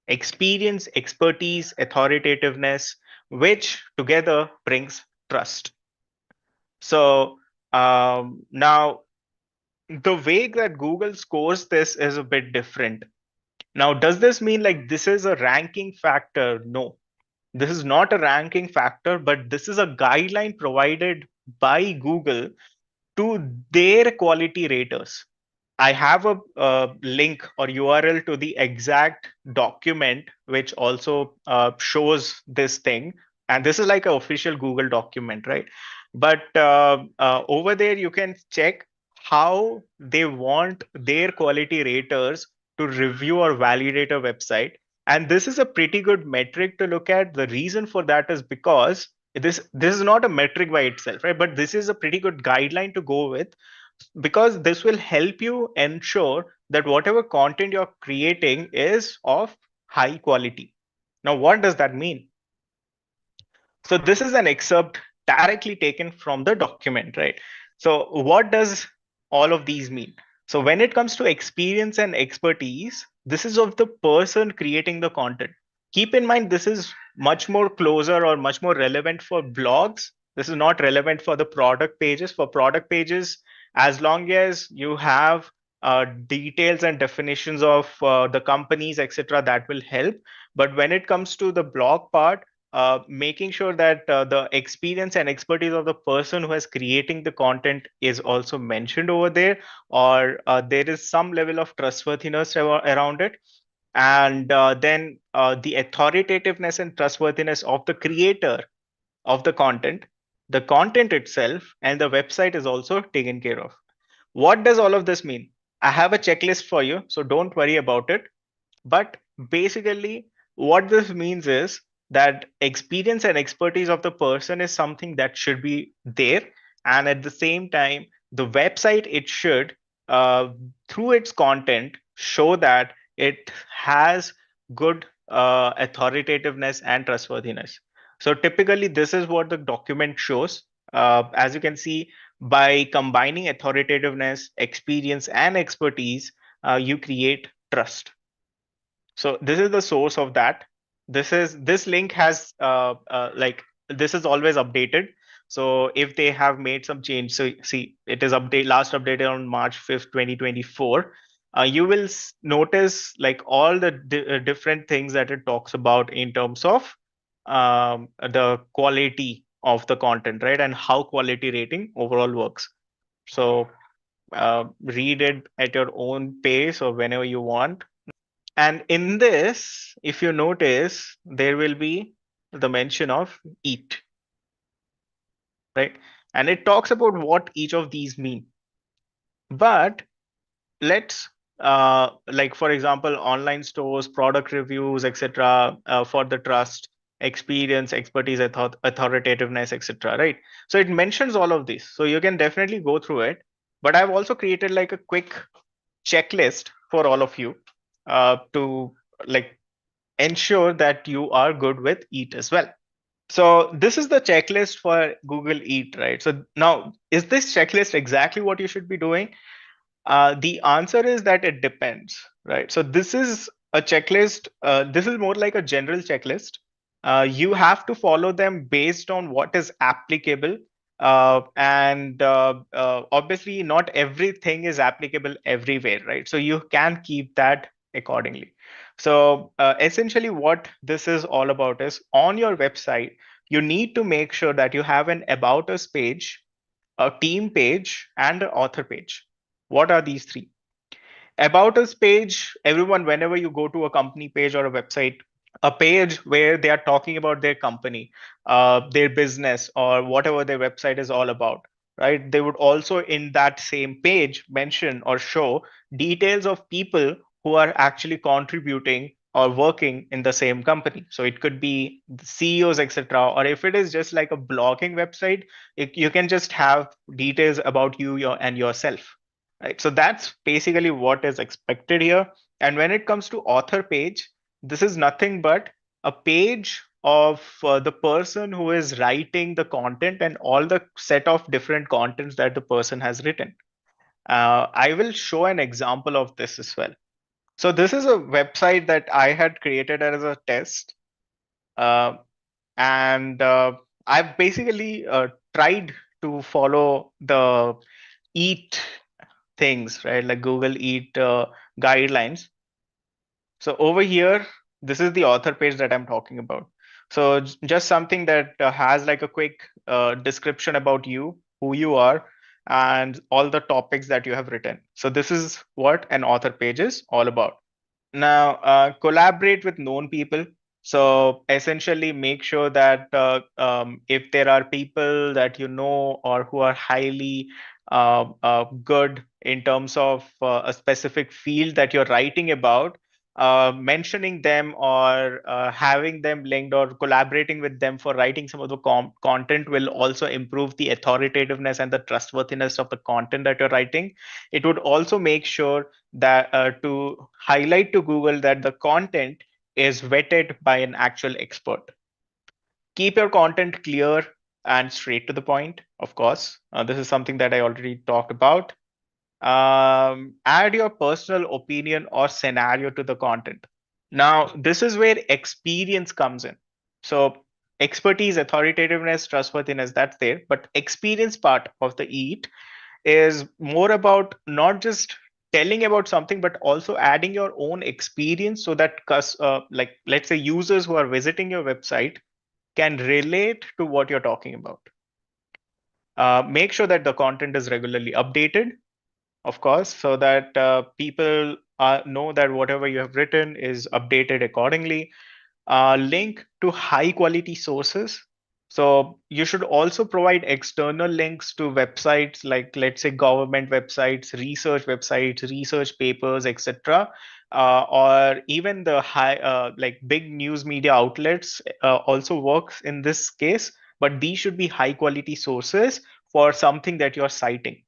experience, expertise, authoritativeness, which together brings trust. So now the way that Google scores this is a bit different. Now, does this mean like this is a ranking factor? No, this is not a ranking factor, but this is a guideline provided by Google to their quality raters. I have a link or URL to the exact document, which also shows this thing. And this is like an official Google document, right? But over there, you can check how they want their quality raters to review or validate a website. And this is a pretty good metric to look at. The reason for that is because this is not a metric by itself, right? But this is a pretty good guideline to go with, because this will help you ensure that whatever content you're creating is of high quality. Now, what does that mean? So this is an excerpt directly taken from the document, right? So what does all of these mean? So when it comes to experience and expertise, this is of the person creating the content. Keep in mind, this is much more closer or much more relevant for blogs. This is not relevant for the product pages. For product pages, as long as you have details and definitions of the companies, etc., that will help. But when it comes to the blog part, making sure that the experience and expertise of the person who is creating the content is also mentioned over there, or there is some level of trustworthiness around it. And then the authoritativeness and trustworthiness of the creator of the content itself, and the website is also taken care of. What does all of this mean? I have a checklist for you, so don't worry about it. But basically, what this means is that experience and expertise of the person is something that should be there. And at the same time, the website, it should, uh, through its content, show that it has good authoritativeness and trustworthiness. So typically, this is what the document shows. As you can see, by combining authoritativeness, experience, and expertise, you create trust. So this is the source of that. This link has like, this is always updated. So if they have made some change, so see, it is last updated on March 5th, 2024. You will notice like all the different things that it talks about in terms of the quality of the content, right? And how quality rating overall works. So read it at your own pace or whenever you want. And in this, if you notice, there will be the mention of eat, right? And it talks about what each of these mean. But let's like, for example, online stores, product reviews, etc., for the trust, experience, expertise, authoritativeness, etc., right? So it mentions all of these. So you can definitely go through it. But I've also created like a quick checklist for all of you to like ensure that you are good with Eat as well. So this is the checklist for Google Eat, right? So now, is this checklist exactly what you should be doing? The answer is that it depends, right? So this is a checklist. This is more like a general checklist. You have to follow them based on what is applicable. And obviously, not everything is applicable everywhere, right? So you can keep that accordingly. So essentially, what this is all about is on your website, you need to make sure that you have an About Us page, a team page, and an author page. What are these three? About Us page, everyone, whenever you go to a company page or a website, a page where they are talking about their company, their business, or whatever their website is all about, right? They would also in that same page mention or show details of people who are actually contributing or working in the same company. So it could be the CEOs, etc. Or if it is just like a blogging website, you can just have details about you and yourself, right? So that's basically what is expected here. And when it comes to author page, this is nothing but a page of the person who is writing the content and all the set of different contents that the person has written. I will show an example of this as well. So this is a website that I had created as a test. Uh, and I've basically tried to follow the EAT things, right? Like Google Eat guidelines. So over here, this is the author page that I'm talking about. So just something that has like a quick description about you, who you are, and all the topics that you have written. So this is what an author page is all about. Now, collaborate with known people. So essentially, make sure that if there are people that you know or who are highly good in terms of a specific field that you're writing about, mentioning them or having them linked or collaborating with them for writing some of the content will also improve the authoritativeness and the trustworthiness of the content that you're writing. It would also make sure that to highlight to Google that the content is vetted by an actual expert. Keep your content clear, and straight to the point, of course. This is something that I already talked about. Add your personal opinion or scenario to the content. Now, this is where experience comes in. So, expertise, authoritativeness, trustworthiness, that's there. But experience part of the EAT is more about not just telling about something, but also adding your own experience so that, like, let's say users who are visiting your website can relate to what you're talking about. Make sure that the content is regularly updated, of course, so that people know that whatever you have written is updated accordingly. Link to high quality sources. So you should also provide external links to websites like, let's say, government websites, research papers, etc. Or even the high, like big news media outlets also works in this case, but these should be high quality sources for something that you're citing.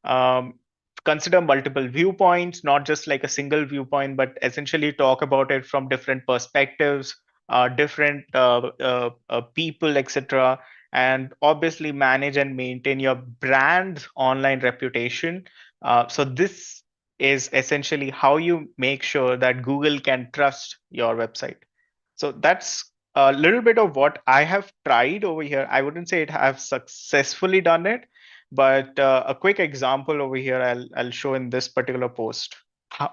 um, Consider multiple viewpoints, not just like a single viewpoint, but essentially talk about it from different perspectives, different people, etc. And obviously manage and maintain your brand's online reputation. So this is essentially how you make sure that Google can trust your website. So that's a little bit of what I have tried over here. I wouldn't say it have successfully done it, but a quick example over here I'll show in this particular post.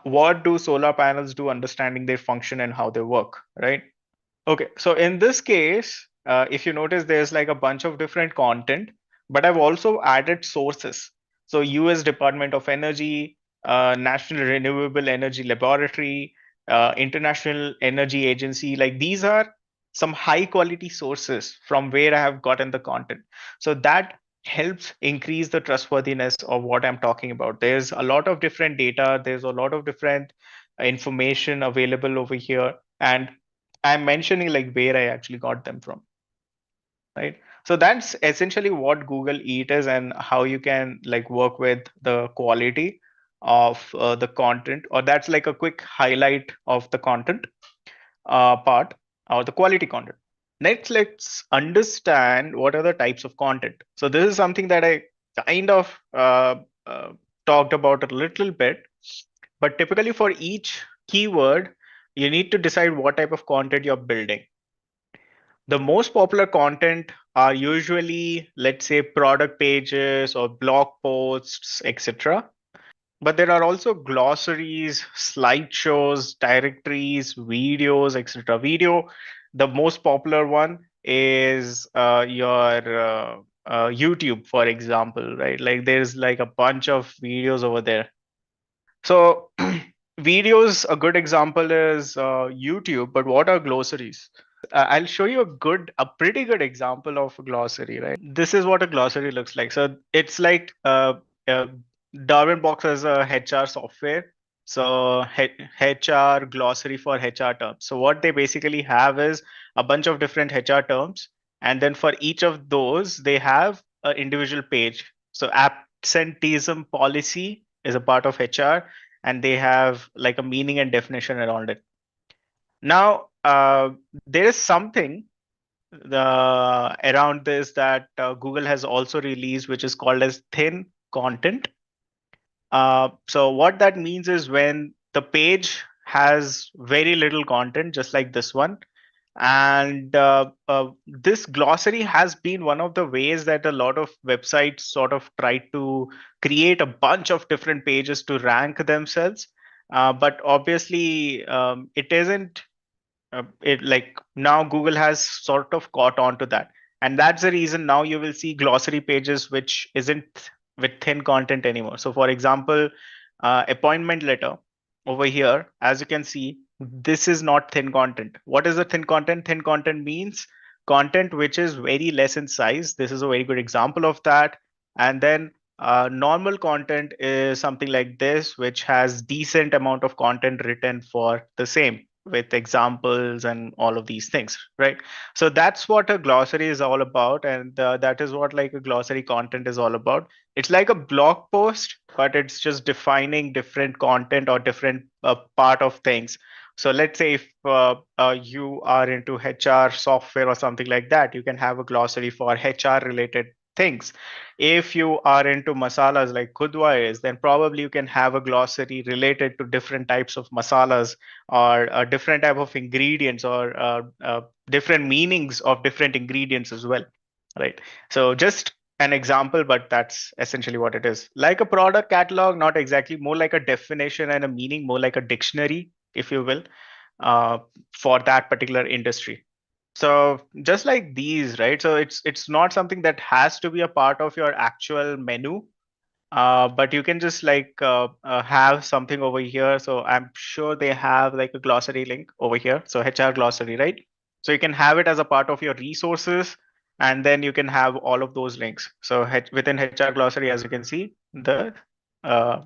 What do solar panels do, understanding their function and how they work, right? Okay, so in this case, if you notice, there's like a bunch of different content, but I've also added sources. So US Department of Energy, National Renewable Energy Laboratory, International Energy Agency, like these are some high quality sources from where I have gotten the content. So that helps increase the trustworthiness of what I'm talking about. There's a lot of different data, there's a lot of different information available over here. And I'm mentioning like where I actually got them from, right? So that's essentially what Google Eat is and how you can like work with the quality of the content, or that's like a quick highlight of the content part or the quality content. Next, let's understand what are the types of content. So this is something that I kind of uh, talked about a little bit, but typically for each keyword, you need to decide what type of content you're building. The most popular content are usually, let's say, product pages or blog posts, etc. But there are also glossaries, slideshows, directories, videos, etc. Video, the most popular one is your YouTube, for example, right? Like there's like a bunch of videos over there. So videos, a good example is YouTube, but what are glossaries? I'll show you a pretty good example of a glossary, right? This is what a glossary looks like. So it's like uh, Darwin Box as a HR software. So HR glossary for HR terms. So what they basically have is a bunch of different HR terms, and then for each of those, they have an individual page. So absenteeism policy is a part of HR, and they have like a meaning and definition around it. Now, there is something around this that Google has also released, which is called as thin content. So what that means is when the page has very little content, just like this one, and this glossary has been one of the ways that a lot of websites sort of try to create a bunch of different pages to rank themselves. But obviously, it isn't it like now Google has sort of caught on to that, and that's the reason now you will see glossary pages which isn't with thin content anymore. So for example, appointment letter over here, as you can see, this is not thin content. What is the thin content? Thin content means content which is very less in size. This is a very good example of that. And then normal content is something like this, which has decent amount of content written for the same, with examples and all of these things, right? So that's what a glossary is all about, and that is what like a glossary content is all about. It's like a blog post, but it's just defining different content or different part of things. So let's say if you are into HR software or something like that, you can have a glossary for HR related things. If you are into masalas like Kudwa is, then probably you can have a glossary related to different types of masalas or a different type of ingredients or different meanings of different ingredients as well, right? So just an example, but that's essentially what it is. Like a product catalog, not exactly, more like a definition and a meaning, more like a dictionary, if you will, uh, for that particular industry. So just like these, right? So it's not something that has to be a part of your actual menu, but you can just like have something over here. So I'm sure they have like a glossary link over here. So HR glossary, right? So you can have it as a part of your resources, and then you can have all of those links. So within HR glossary, as you can see, the uh,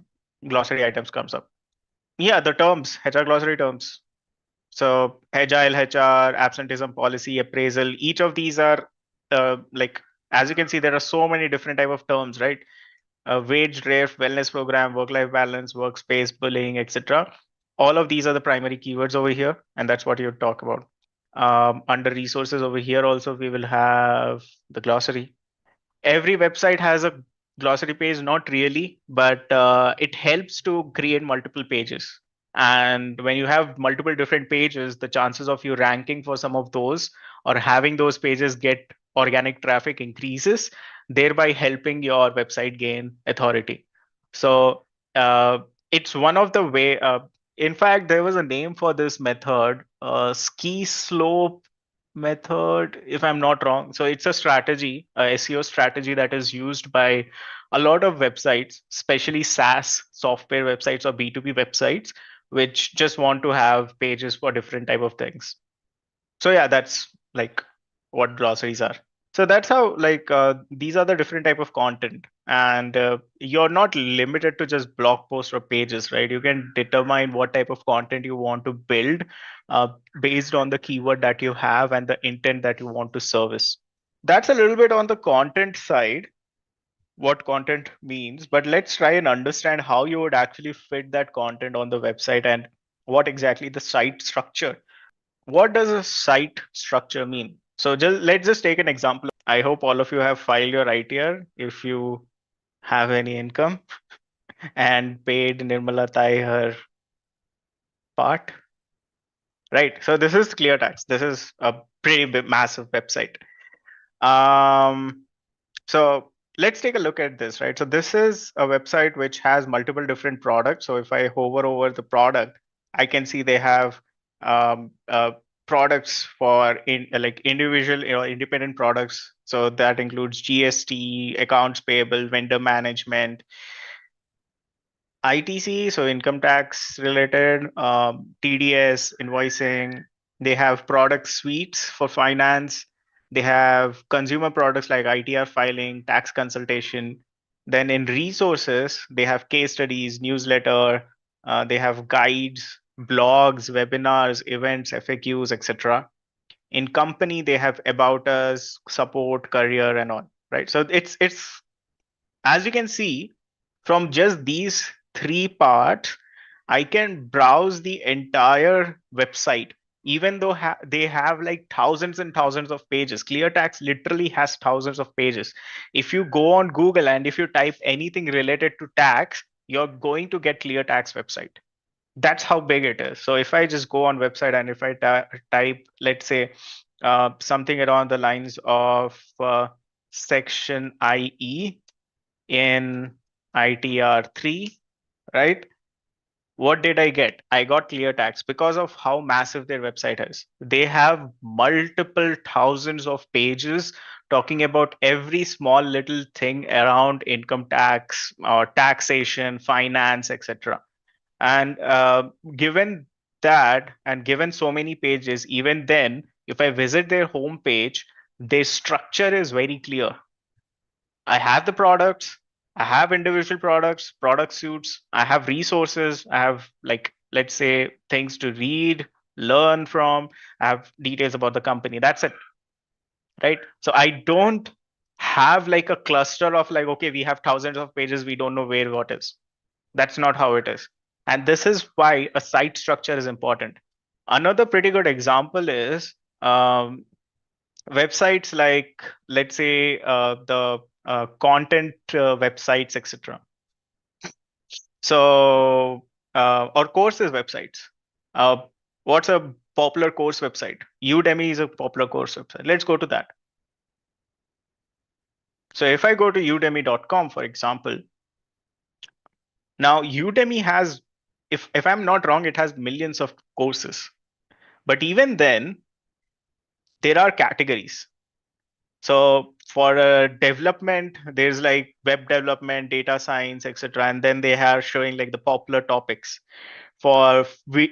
glossary items comes up. Yeah, the terms, HR glossary terms. So agile HR, absenteeism policy, appraisal, each of these are like, as you can see, there are so many different type of terms, right? Wage drift, wellness program, work-life balance, workspace, bullying, etc. All of these are the primary keywords over here, and that's what you talk about. Under resources over here also, we will have the glossary. Every website has a glossary page, not really, but it helps to create multiple pages. And when you have multiple different pages, the chances of you ranking for some of those or having those pages get organic traffic increases, thereby helping your website gain authority. So it's one of the way. In fact, there was a name for this method, ski slope method, if I'm not wrong. So it's a strategy, a SEO strategy that is used by a lot of websites, especially SaaS software websites or B2B websites, which just want to have pages for different type of things. So yeah, that's like what glossaries are. So that's how like these are the different type of content, and you're not limited to just blog posts or pages, right? You can determine what type of content you want to build uh, based on the keyword that you have and the intent that you want to service. That's a little bit on the content side, what content means, but let's try and understand how you would actually fit that content on the website and what exactly the site structure. What does a site structure mean? So let's just take an example. I hope all of you have filed your ITR if you have any income and paid Nirmala Tai her part. Right. So this is clear tax. This is a pretty big, massive website. So let's take a look at this, right? So this is a website which has multiple different products. So if I hover over the product, I can see they have um, uh, products for like individual, independent products. So that includes GST, accounts payable, vendor management, ITC, so income tax related, TDS, invoicing. They have product suites for finance. They have consumer products like ITR filing, tax consultation. Then in resources, they have case studies, newsletter. They have guides, blogs, webinars, events, FAQs, etc. In company, they have about us, support, career, and all. Right. So it's as you can see from just these three parts, I can browse the entire website, even though they have like thousands and thousands of pages. ClearTax literally has thousands of pages. If you go on Google and if you type anything related to tax, you're going to get ClearTax website. That's how big it is. So if I just go on website and if I type, let's say, something around the lines of section IE in ITR 3, right? What did I get? I got ClearTax because of how massive their website is. They have multiple thousands of pages talking about every small little thing around income tax or taxation, finance, etc. And given that, and given so many pages, even then, if I visit their homepage, their structure is very clear. I have the products, I have individual products, product suits, I have resources, I have like, let's say, things to read, learn from, I have details about the company. That's it. Right. So I don't have like a cluster of like, okay, we have thousands of pages, we don't know where what is. That's not how it is. And this is why a site structure is important. Another pretty good example is websites like, let's say, the content websites, etc. So, or courses websites. Uh, what's a popular course website? Udemy is a popular course website. Let's go to that. So if I go to udemy.com, for example, now Udemy has, if I'm not wrong, it has millions of courses. But even then, there are categories. So for development, there's like web development, data science, etc. And then they are showing like the popular topics. For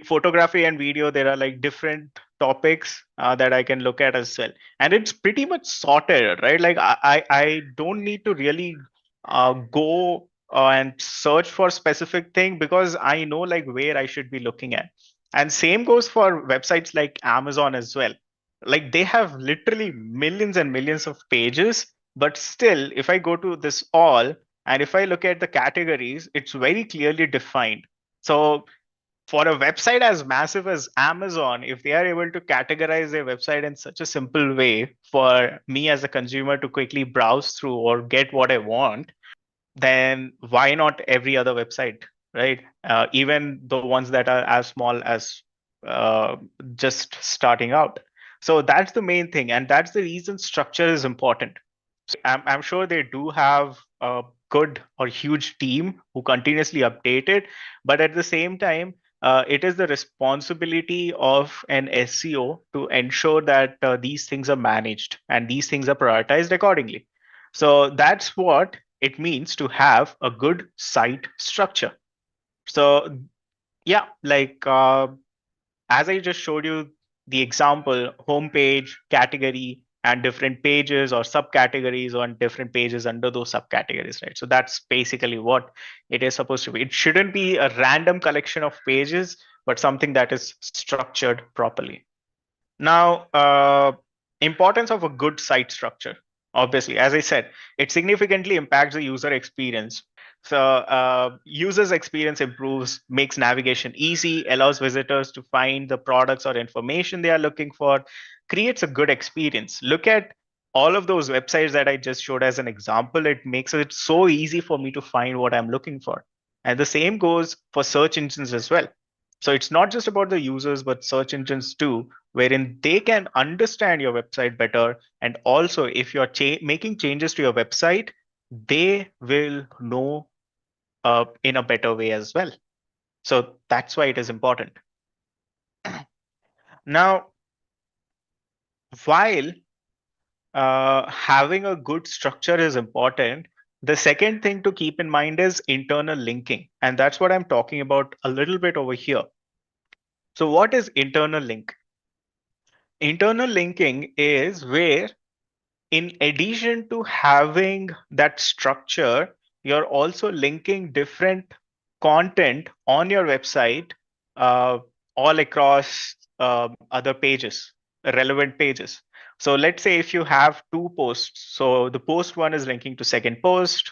photography and video, there are like different topics that I can look at as well. And it's pretty much sorted, right? Like I don't need to really go and search for specific thing because I know like where I should be looking at. And same goes for websites like Amazon as well. Like they have literally millions and millions of pages, but still, if I go to this all and if I look at the categories, it's very clearly defined. So for a website as massive as Amazon, if they are able to categorize their website in such a simple way for me as a consumer to quickly browse through or get what I want, then why not every other website, right? Even the ones that are as small as uh, just starting out. So that's the main thing. And that's the reason structure is important. I'm sure they do have a good or huge team who continuously update it, but at the same time, it is the responsibility of an SEO to ensure that these things are managed and these things are prioritized accordingly. So that's what it means to have a good site structure. So yeah, like as I just showed you the example, homepage, category, and different pages or subcategories on different pages under those subcategories, right? So that's basically what it is supposed to be. It shouldn't be a random collection of pages, but something that is structured properly. Now, importance of a good site structure. Obviously, as I said, it significantly impacts the user experience. So, users' experience improves, makes navigation easy, allows visitors to find the products or information they are looking for, creates a good experience. Look at all of those websites that I just showed as an example. It makes it so easy for me to find what I'm looking for. And the same goes for search engines as well. So it's not just about the users, but search engines too, wherein they can understand your website better. And also, if you're making changes to your website, they will know in a better way as well. So that's why it is important. Now, while having a good structure is important, the second thing to keep in mind is internal linking. And that's what I'm talking about a little bit over here. So, what is internal link? Internal linking is where, in addition to having that structure, you're also linking different content on your website uh, all across other pages, relevant pages. So let's say if you have two posts, so the post one is linking to second post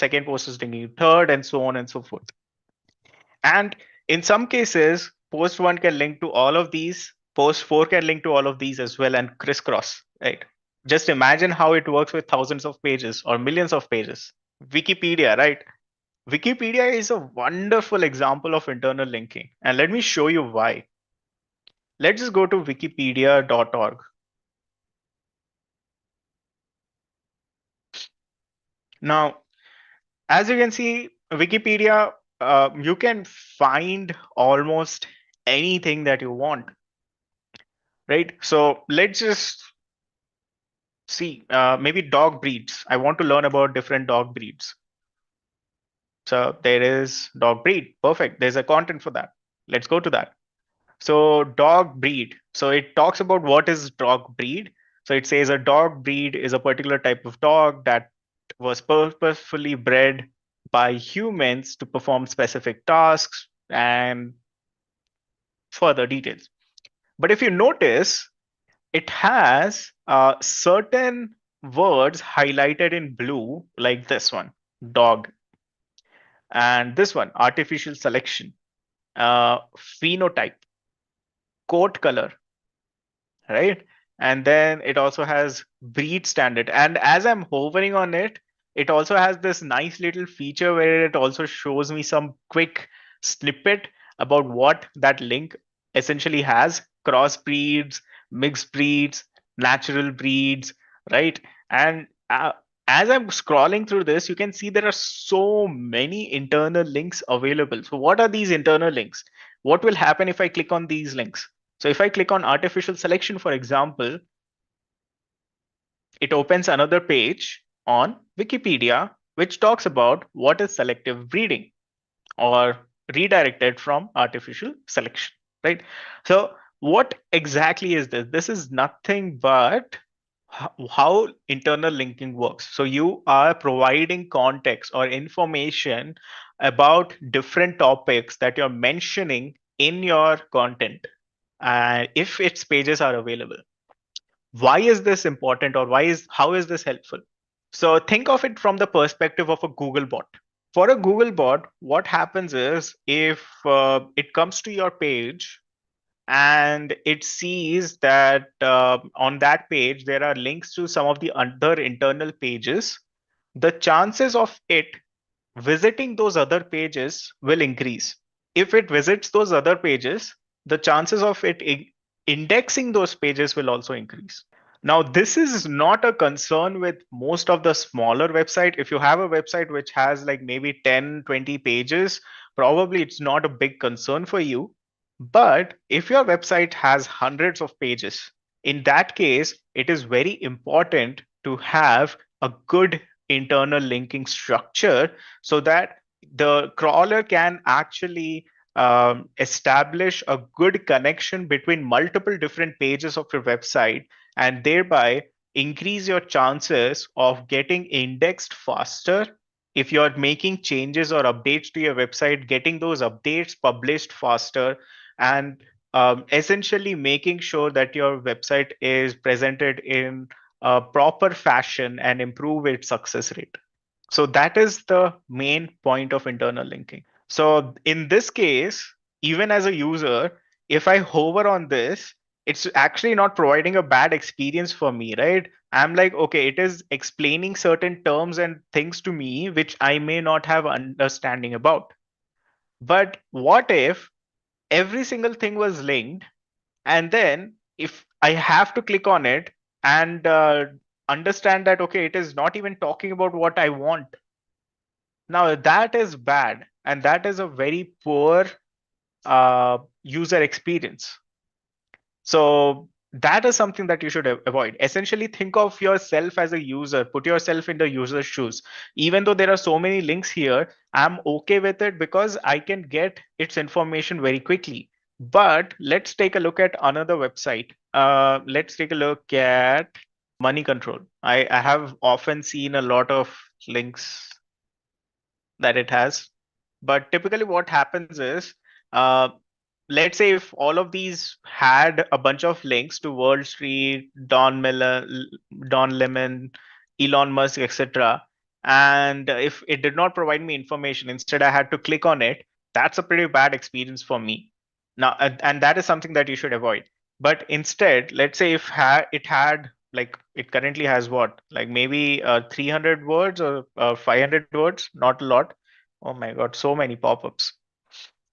is linking to third, and so on and so forth. And in some cases, post one can link to all of these, post four can link to all of these as well, and crisscross, right? Just imagine how it works with thousands of pages or millions of pages. Wikipedia, right? Wikipedia is a wonderful example of internal linking. And let me show you why. Let's just go to wikipedia.org. Now, as you can see, Wikipedia, you can find almost anything that you want, right? So let's just see, maybe dog breeds. I want to learn about different dog breeds. So there is dog breed. Perfect. There's a content for that. Let's go to that. So dog breed. So it talks about what is dog breed. So it says a dog breed is a particular type of dog that was purposefully bred by humans to perform specific tasks and further details. But if you notice, it has certain words highlighted in blue, like this one, dog, and this one, artificial selection, phenotype. coat color, right? And then it also has breed standard. And as I'm hovering on it, it also has this nice little feature where it also shows me some quick snippet about what that link essentially has: crossbreeds, mixed breeds, natural breeds, right? And as I'm scrolling through this, you can see there are so many internal links available. So, what are these internal links? What will happen if I click on these links? So if I click on artificial selection, for example, it opens another page on Wikipedia, which talks about what is selective breeding, or redirected from artificial selection, right? So what exactly is this? This is nothing but how internal linking works. So you are providing context or information about different topics that you're mentioning in your content, if its pages are available. Why is this important, or how is this helpful? So think of it from the perspective of a Google bot. For a Google bot, what happens is, if it comes to your page and it sees that on that page there are links to some of the other internal pages, the chances of it visiting those other pages will increase. If it visits those other pages, the chances of it indexing those pages will also increase. Now, this is not a concern with most of the smaller website. If you have a website which has like maybe 10, 20 pages, probably it's not a big concern for you. But if your website has hundreds of pages, in that case, it is very important to have a good internal linking structure so that the crawler can actually establish a good connection between multiple different pages of your website, and thereby increase your chances of getting indexed faster. If you're making changes or updates to your website, getting those updates published faster, and essentially making sure that your website is presented in a proper fashion and improve its success rate. So that is the main point of internal linking. So in this case, even as a user, if I hover on this, it's actually not providing a bad experience for me, right? I'm like, okay, it is explaining certain terms and things to me which I may not have understanding about. But what if every single thing was linked, and then if I have to click on it and understand that, okay, it is not even talking about what I want? Now that is bad, and that is a very poor user experience. So that is something that you should avoid. Essentially, think of yourself as a user, put yourself in the user's shoes. Even though there are so many links here, I'm okay with it because I can get its information very quickly. But let's take a look at another website. Let's take a look at Money Control. I have often seen a lot of links that it has. But typically, what happens is, uh, let's say if all of these had a bunch of links to Wall Street, Don Lemon, Elon Musk, etc., and if it did not provide me information, instead I had to click on it, that's a pretty bad experience for me. Now, and that is something that you should avoid. But instead, let's say if it had, like, it currently has what, like maybe 300 words or 500 words, not a lot. Oh my God, so many pop-ups.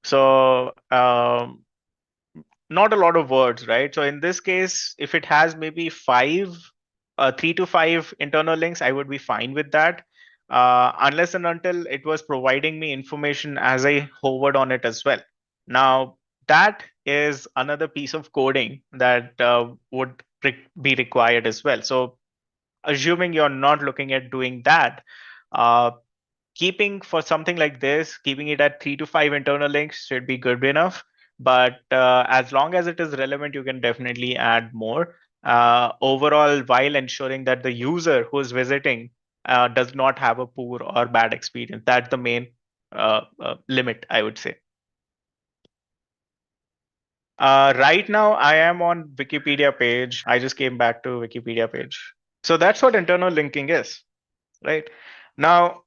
So not a lot of words, right? So in this case, if it has maybe three to five internal links, I would be fine with that. Unless and until it was providing me information as I hovered on it as well. Now, that is another piece of coding that would be required as well. So assuming you're not looking at doing that, uh, keeping for something like this, keeping it at 3 to 5 internal links should be good enough. But as long as it is relevant, you can definitely add more. Overall, while ensuring that the user who is visiting does not have a poor or bad experience. That's the main limit, I would say. Right now, I am on Wikipedia page. I just came back to Wikipedia page. So that's what internal linking is, right? Now,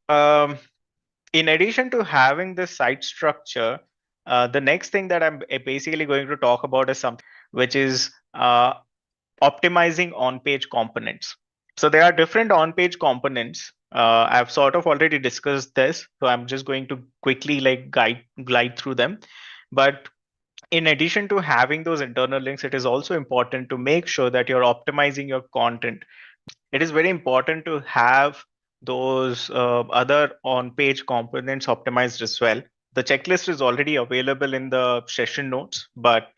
in addition to having this site structure, the next thing that I'm basically going to talk about is something. which is optimizing on-page components. So there are different on-page components. I've sort of already discussed this, so I'm just going to quickly like glide through them. But in addition to having those internal links, it is also important to make sure that you're optimizing your content. It is very important to have those other on-page components optimized as well. The checklist is already available in the session notes, but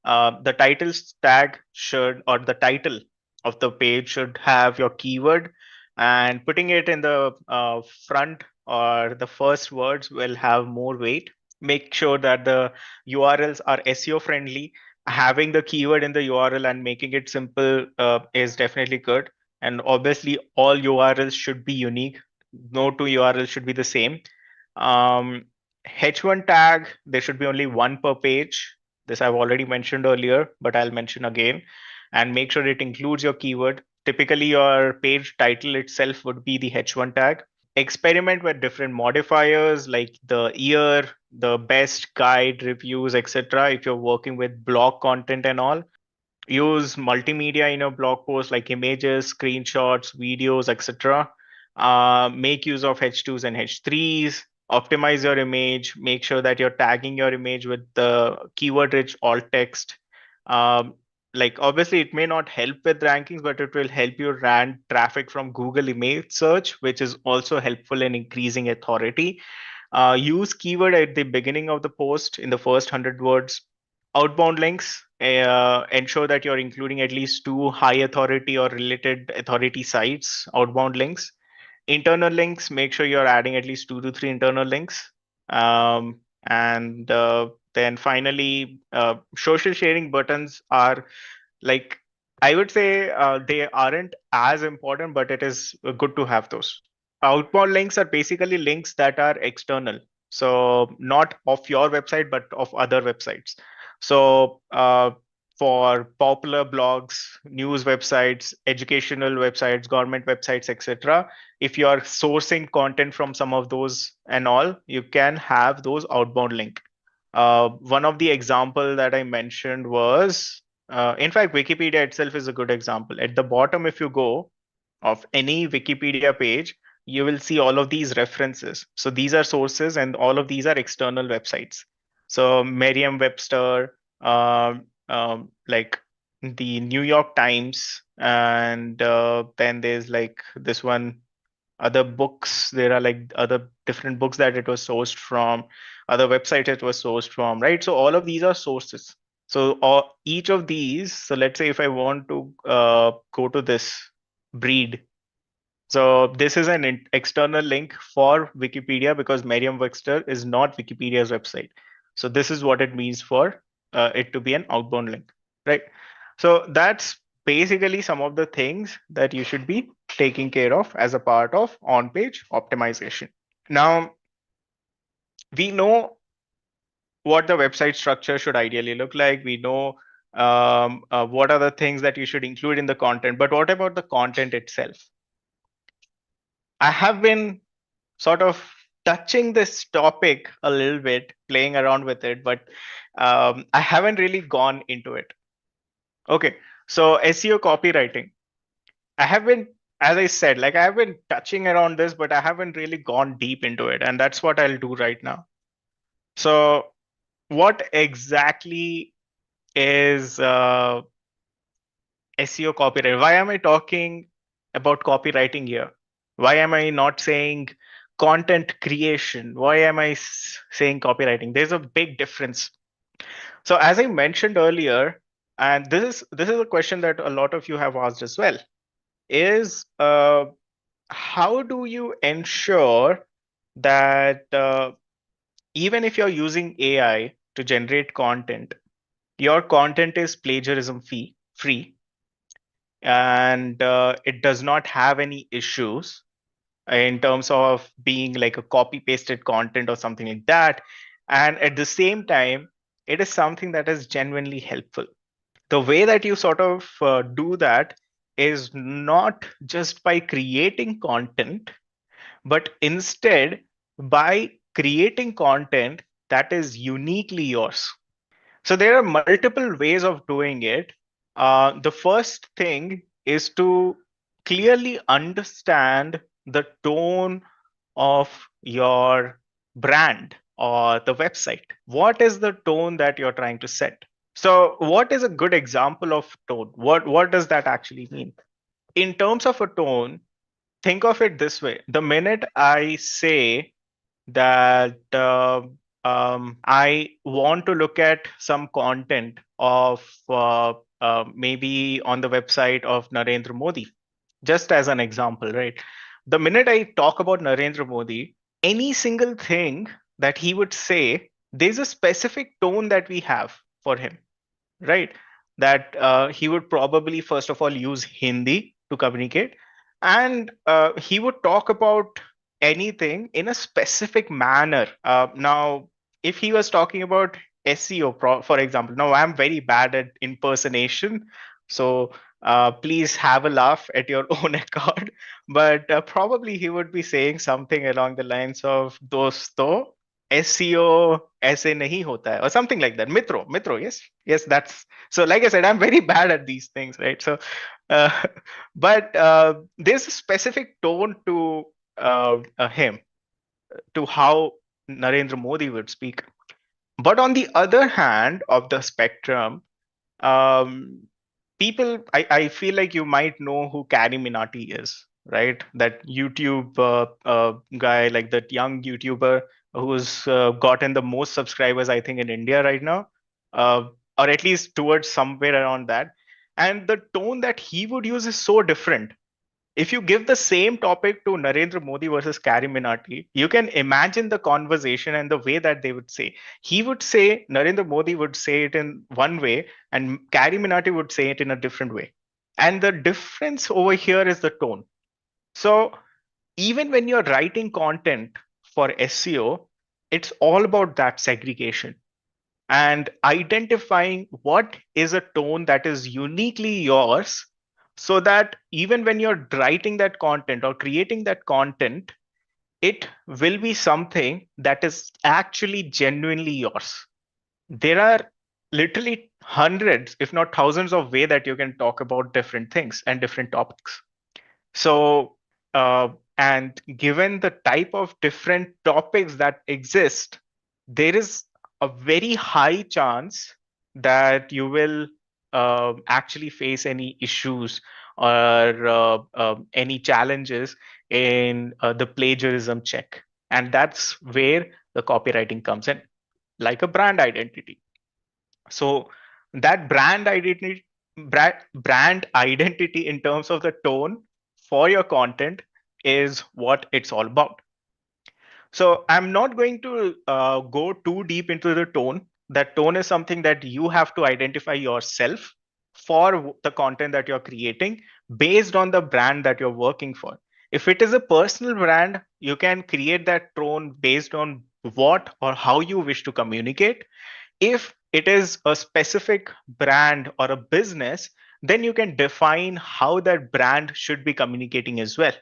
the titles tag should, or the title of the page should have your keyword, and putting it in the front or the first words will have more weight. Make sure that the URLs are SEO friendly. Having the keyword in the URL and making it simple is definitely good. And obviously, all URLs should be unique. No two URLs should be the same. H1 tag, there should be only one per page. This I've already mentioned earlier, but I'll mention again. And make sure it includes your keyword. Typically, your page title itself would be the H1 tag. Experiment with different modifiers like the year, the best, guide, reviews, etc. If you're working with blog content and all, use multimedia in your blog post like images, screenshots, videos, etc. Make use of H2s and H3s. Optimize your image. Make sure that you're tagging your image with the keyword rich alt text. Um, like obviously it may not help with rankings, but it will help you rank traffic from Google image search, which is also helpful in increasing authority. Use keyword at the beginning of the post in the first 100 words. Outbound links, ensure that you're including at least two high authority or related authority sites, outbound links. Internal links, make sure you're adding at least 2 to 3 internal links. And then finally, social sharing buttons are like, I would say they aren't as important, but it is good to have those. Outbound links are basically links that are external. So not of your website, but of other websites. So for popular blogs, news websites, educational websites, government websites, etc., if you are sourcing content from some of those and all, you can have those outbound link. One of the example that I mentioned was, in fact, Wikipedia itself is a good example. At the bottom, if you go of any Wikipedia page, you will see all of these references. So these are sources, and all of these are external websites. So Merriam-Webster, like the New York Times, and then there's like this one, other books. There are like other different books that it was sourced from, other websites it was sourced from, right? So all of these are sources. So each of these, so let's say if I want to go to this breed. So this is an external link for Wikipedia because Merriam-Webster is not Wikipedia's website. So this is what it means for it to be an outbound link, right? So that's basically some of the things that you should be taking care of as a part of on-page optimization. Now, we know what the website structure should ideally look like. We know what are the things that you should include in the content, but what about the content itself? I have been sort of touching this topic a little bit, playing around with it, but I haven't really gone into it. Okay, so SEO copywriting. I have been, as I said, like I have been touching around this, but I haven't really gone deep into it, and that's what I'll do right now. So, what exactly is SEO copywriting? Why am I talking about copywriting here? Why am I not saying content creation? Why am I saying copywriting? There's a big difference. So as I mentioned earlier, and this is a question that a lot of you have asked as well, is how do you ensure that even if you're using AI to generate content, your content is plagiarism free, and it does not have any issues in terms of being like a copy pasted content or something like that, and at the same time it is something that is genuinely helpful. The way that you sort of do that is not just by creating content, but instead by creating content that is uniquely yours. So there are multiple ways of doing it. The first thing is to clearly understand the tone of your brand or the website. What is the tone that you're trying to set? So what is a good example of tone? What does that actually mean? In terms of a tone, think of it this way. The minute I say that I want to look at some content of maybe on the website of Narendra Modi, just as an example, right? The minute I talk about Narendra Modi, any single thing that he would say, there's a specific tone that we have for him, right? That he would probably, first of all, use Hindi to communicate. And he would talk about anything in a specific manner. Now, if he was talking about SEO, for example, now I'm very bad at impersonation. So please have a laugh at your own account. But probably he would be saying something along the lines of dosto, SEO ऐसे नहीं होता है, or something like that. Mitro, yes, that's so. Like I said, I'm very bad at these things, right? So, uh, but there's a specific tone to him, to how Narendra Modi would speak. But on the other hand of the spectrum, um, I feel like you might know who Carrie Minati is, right? That YouTube guy, like that young YouTuber who's gotten the most subscribers, I think, in India right now, uh, or at least towards somewhere around that. And the tone that he would use is so different. If you give the same topic to Narendra Modi versus Carrie Minati, you can imagine the conversation and the way that they would say. He would say, Narendra Modi would say it in one way, and Carrie Minati would say it in a different way. And the difference over here is the tone. So even when you're writing content for SEO, it's all about that segregation and identifying what is a tone that is uniquely yours, so that even when you're writing that content or creating that content, it will be something that is actually genuinely yours. There are literally hundreds, if not thousands, of ways that you can talk about different things and different topics. So and given the type of different topics that exist, there is a very high chance that you will actually face any issues or any challenges in the plagiarism check. And that's where the copywriting comes in, like a brand identity. So that brand identity in terms of the tone for your content is what it's all about. So I'm not going to go too deep into the tone. That tone is something that you have to identify yourself for the content that you're creating based on the brand that you're working for. If it is a personal brand, you can create that tone based on what or how you wish to communicate. If it is a specific brand or a business, then you can define how that brand should be communicating as well,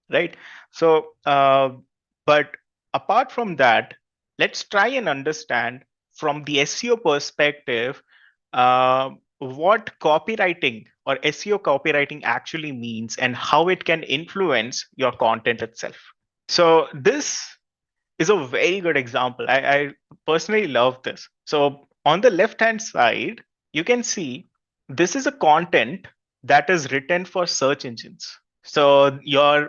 right? So, but apart from that, let's try and understand from the SEO perspective what copywriting or SEO copywriting actually means and how it can influence your content itself. So this is a very good example. I personally love this. So on the left hand side, you can see this is a content that is written for search engines. So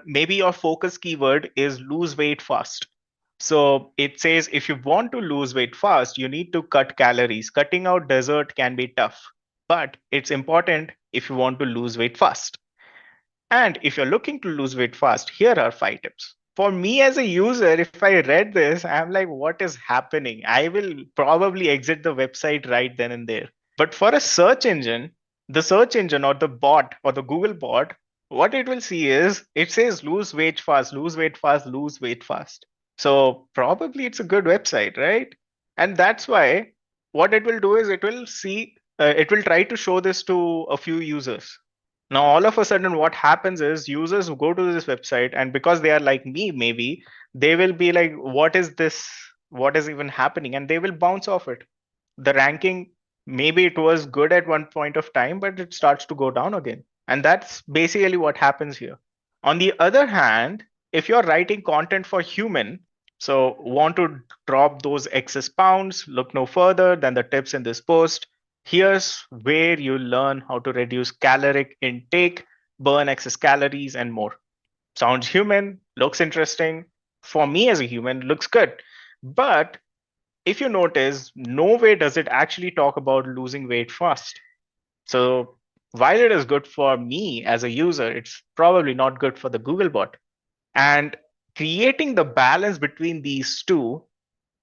maybe your focus keyword is lose weight fast. So it says if you want to lose weight fast, you need to cut calories. Cutting out dessert can be tough, but it's important if you want to lose weight fast. And if you're looking to lose weight fast, here are 5 tips. For me as a user, if I read this, I'm like, what is happening? I will probably exit the website right then and there. But for a search engine, the search engine or the bot or the Google bot, what it will see is it says lose weight fast, lose weight fast, lose weight fast. So probably it's a good website, right? And that's why what it will do is it will try to show this to a few users. Now, all of a sudden, what happens is users who go to this website, and because they are like me, maybe they will be like, what is this? What is even happening? And they will bounce off it. the ranking, maybe it was good at one point of time, but it starts to go down again. And that's basically what happens here. On the other hand, if you're writing content for human, so want to drop those excess pounds, look no further than the tips in this post. Here's where you learn how to reduce caloric intake, burn excess calories, and more. Sounds human, looks interesting. For me as a human, looks good. But if you notice, nowhere does it actually talk about losing weight fast. So while it is good for me as a user, it's probably not good for the Google bot. And creating the balance between these two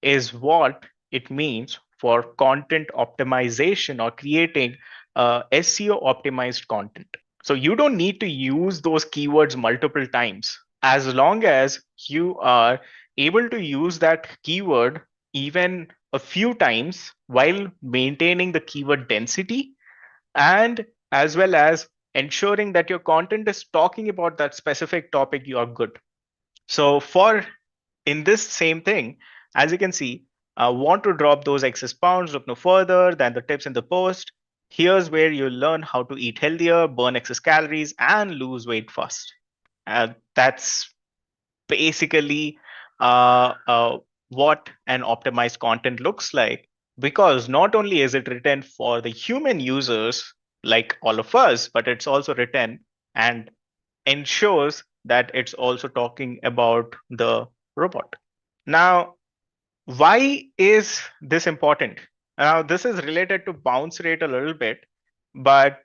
is what it means for content optimization or creating SEO optimized content. So you don't need to use those keywords multiple times as long as you are able to use that keyword even a few times while maintaining the keyword density and as well as ensuring that your content is talking about that specific topic you are good. So for in this same thing, as you can see, want to drop those excess pounds, look no further than the tips in the post. Here's where you learn how to eat healthier, burn excess calories, and lose weight fast. That's basically what an optimized content looks like. Because not only is it written for the human users like all of us, but it's also written and ensures that it's also talking about the robot. Now, why is this important? Now, this is related to bounce rate a little bit, but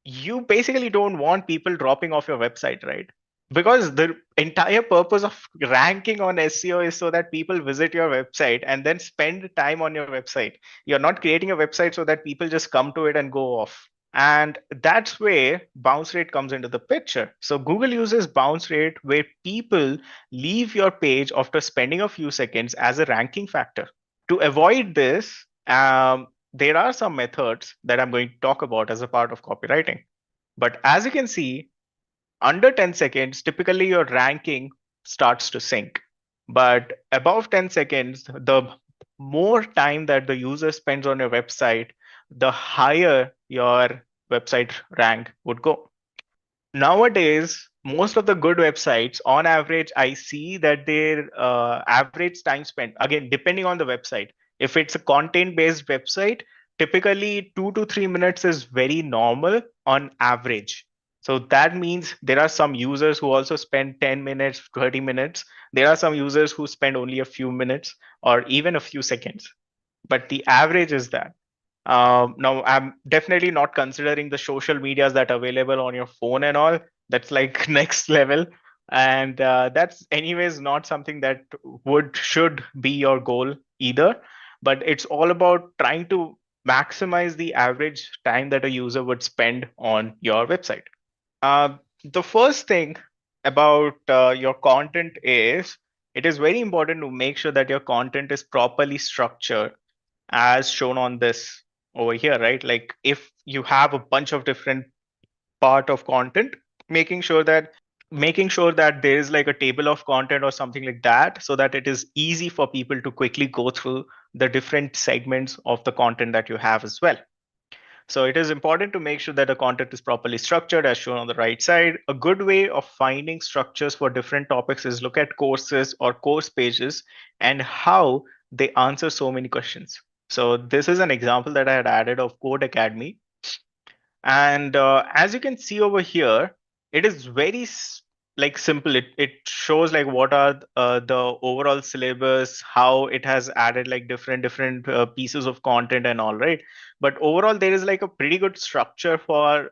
you basically don't want people dropping off your website, right? Because the entire purpose of ranking on SEO is so that people visit your website and then spend time on your website. You're not creating a website so that people just come to it and go off. And that's where bounce rate comes into the picture. So Google uses bounce rate where people leave your page after spending a few seconds as a ranking factor. To avoid this, there are some methods that I'm going to talk about as a part of copywriting. But as you can see, under 10 seconds, typically your ranking starts to sink. But above 10 seconds, the more time that the user spends on your website, the higher your website rank would go. Nowadays, most of the good websites, on average, I see that their average time spent, again, depending on the website. If it's a content-based website, typically 2 to 3 minutes is very normal on average. So that means there are some users who also spend 10 minutes, 30 minutes. There are some users who spend only a few minutes or even a few seconds. But the average is that. Now, I'm definitely not considering the social medias that are available on your phone and all. That's like next level. And that's anyways not something that should be your goal either. But it's all about trying to maximize the average time that a user would spend on your website. The first thing about your content is it is very important to make sure that your content is properly structured as shown on this over here, right? Like if you have a bunch of different part of content, making sure that there is like a table of content or something like that so that it is easy for people to quickly go through the different segments of the content that you have as well. So it is important to make sure that the content is properly structured as shown on the right side. A good way of finding structures for different topics is look at courses or course pages and how they answer so many questions. So this is an example that I had added of Code Academy. And as you can see over here, it is very like simple. It shows like what are the overall syllabus, how it has added like different pieces of content and all, right? But overall, there is like a pretty good structure for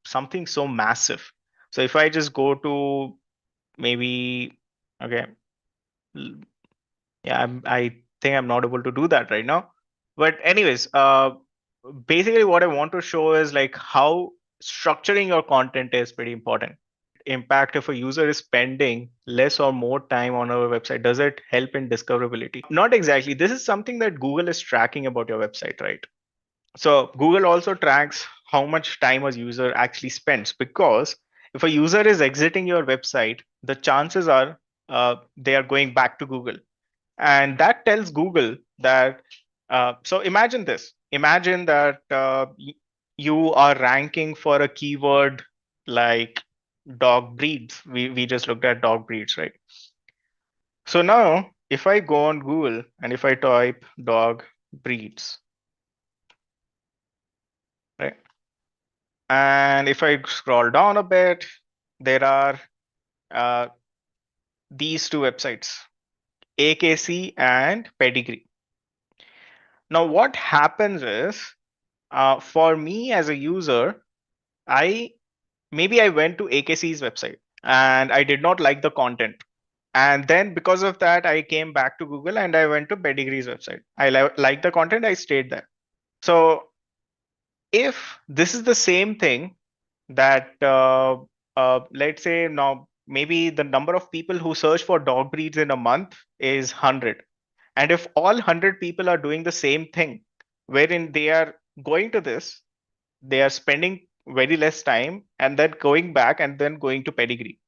something so massive. So if I just go to maybe, okay, yeah, I think I'm not able to do that right now. But anyways, basically what I want to show is like how structuring your content is pretty important. Impact if a user is spending less or more time on our website, does it help in discoverability? Not exactly. This is something that Google is tracking about your website, right? So Google also tracks how much time a user actually spends, because if a user is exiting your website, the chances are they are going back to Google. And that tells Google that So imagine this. Imagine that you are ranking for a keyword like dog breeds. We just looked at dog breeds, right? So now if I go on Google and if I type dog breeds, right? And if I scroll down a bit, there are uh, these two websites, AKC and Pedigree. Now, what happens is, for me as a user, I maybe I went to AKC's website and I did not like the content. And then because of that, I came back to Google and I went to Pedigree's website. I liked the content, I stayed there. So if this is the same thing that, let's say now, maybe the number of people who search for dog breeds in a month is 100. And if all 100 people are doing the same thing, wherein they are going to this, they are spending very less time and then going back and then going to Pedigree.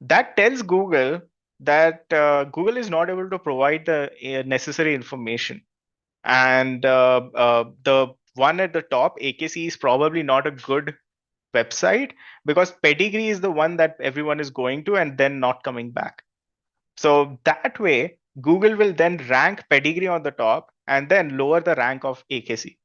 That tells Google that Google is not able to provide the necessary information. And the one at the top, AKC, is probably not a good website because Pedigree is the one that everyone is going to and then not coming back. So that way, Google will then rank Pedigree on the top and then lower the rank of AKC.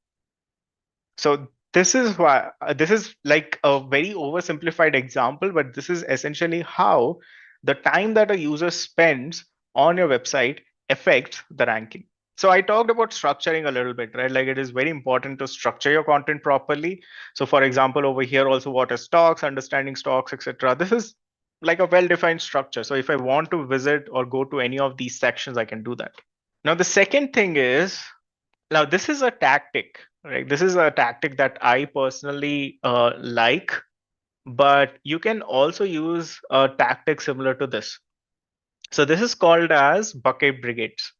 So this is why this is like a very oversimplified example, but this is essentially how the time that a user spends on your website affects the ranking. So I talked about structuring a little bit, right? Like it is very important to structure your content properly. So for example, over here also what are stocks, understanding stocks, etc. This is like a well-defined structure. So if I want to visit or go to any of these sections, I can do that. Now the second thing is, now this is a tactic, right? This is a tactic that I personally like, but you can also use a tactic similar to this. So this is called as bucket brigades.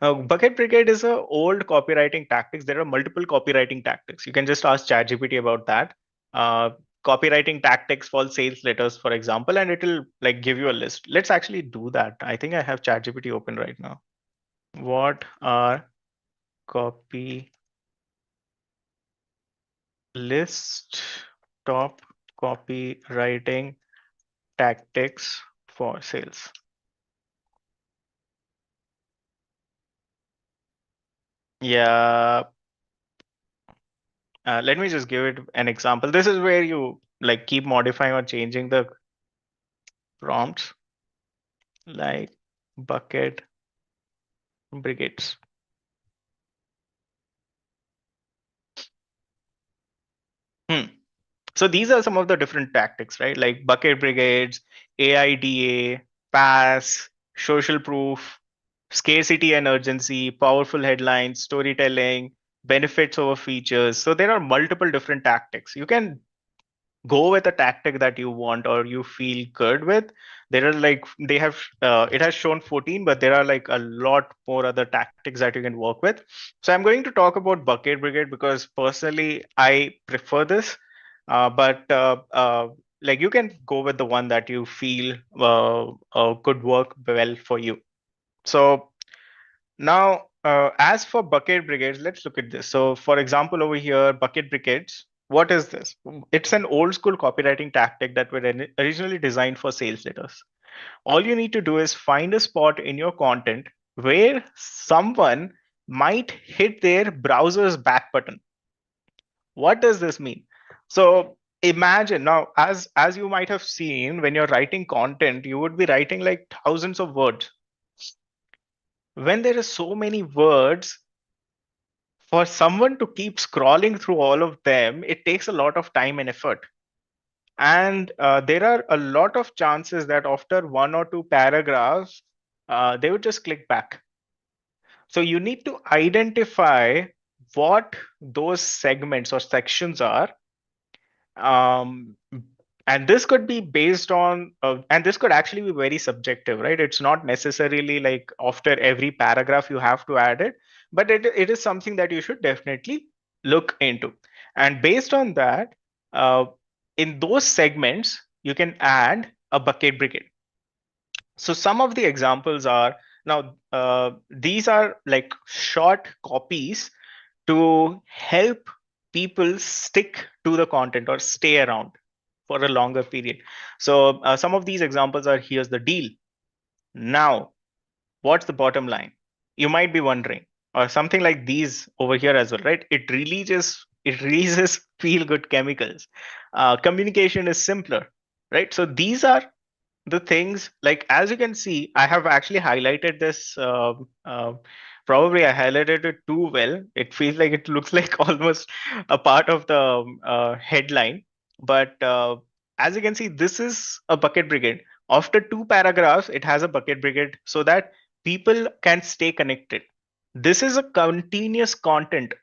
Bucket brigade is a old copywriting tactics. There are multiple copywriting tactics. You can just ask ChatGPT about that. Uh, Copywriting tactics for sales letters, for example, and it'll like give you a list. Let's actually do that. I think I have ChatGPT open right now. What are copy list top copywriting tactics for sales? Yeah, let me just give it an example. This is where you like keep modifying or changing the prompts, like bucket brigades. Hmm. So these are some of the different tactics, right? Like bucket brigades, AIDA, pass, social proof, scarcity and urgency, powerful headlines, storytelling, benefits over features. So there are multiple different tactics. You can go with a tactic that you want or you feel good with. There are like they have it has shown 14, but there are like a lot more other tactics that you can work with. So I'm going to talk about bucket brigade because personally I prefer this, but like you can go with the one that you feel could work well for you. So now, as for bucket brigades, let's look at this. So, for example, over here, bucket brigades, what is this? It's an old school copywriting tactic that were originally designed for sales letters. All you need to do is find a spot in your content where someone might hit their browser's back button. What does this mean? So, imagine now, as you might have seen, when you're writing content, you would be writing like thousands of words. When there are so many words, for someone to keep scrolling through all of them, it takes a lot of time and effort. And there are a lot of chances that after one or two paragraphs, they would just click back. So you need to identify what those segments or sections are. Um, and this could be based on, and this could actually be very subjective, right? It's not necessarily like after every paragraph you have to add it, but it is something that you should definitely look into. And based on that, uh, in those segments, you can add a bucket brigade. So some of the examples are Now, these are like short copies to help people stick to the content or stay around for a longer period. So some of these examples are: here's the deal. Now, what's the bottom line? You might be wondering, or something like these over here as well, right? It releases feel good chemicals. Communication is simpler, right? So these are the things, like, as you can see, I have actually highlighted this. Probably I highlighted it too well. It feels like it looks like almost a part of the headline. But as you can see, this is a bucket brigade. After two paragraphs, it has a bucket brigade so that people can stay connected. This is a continuous content.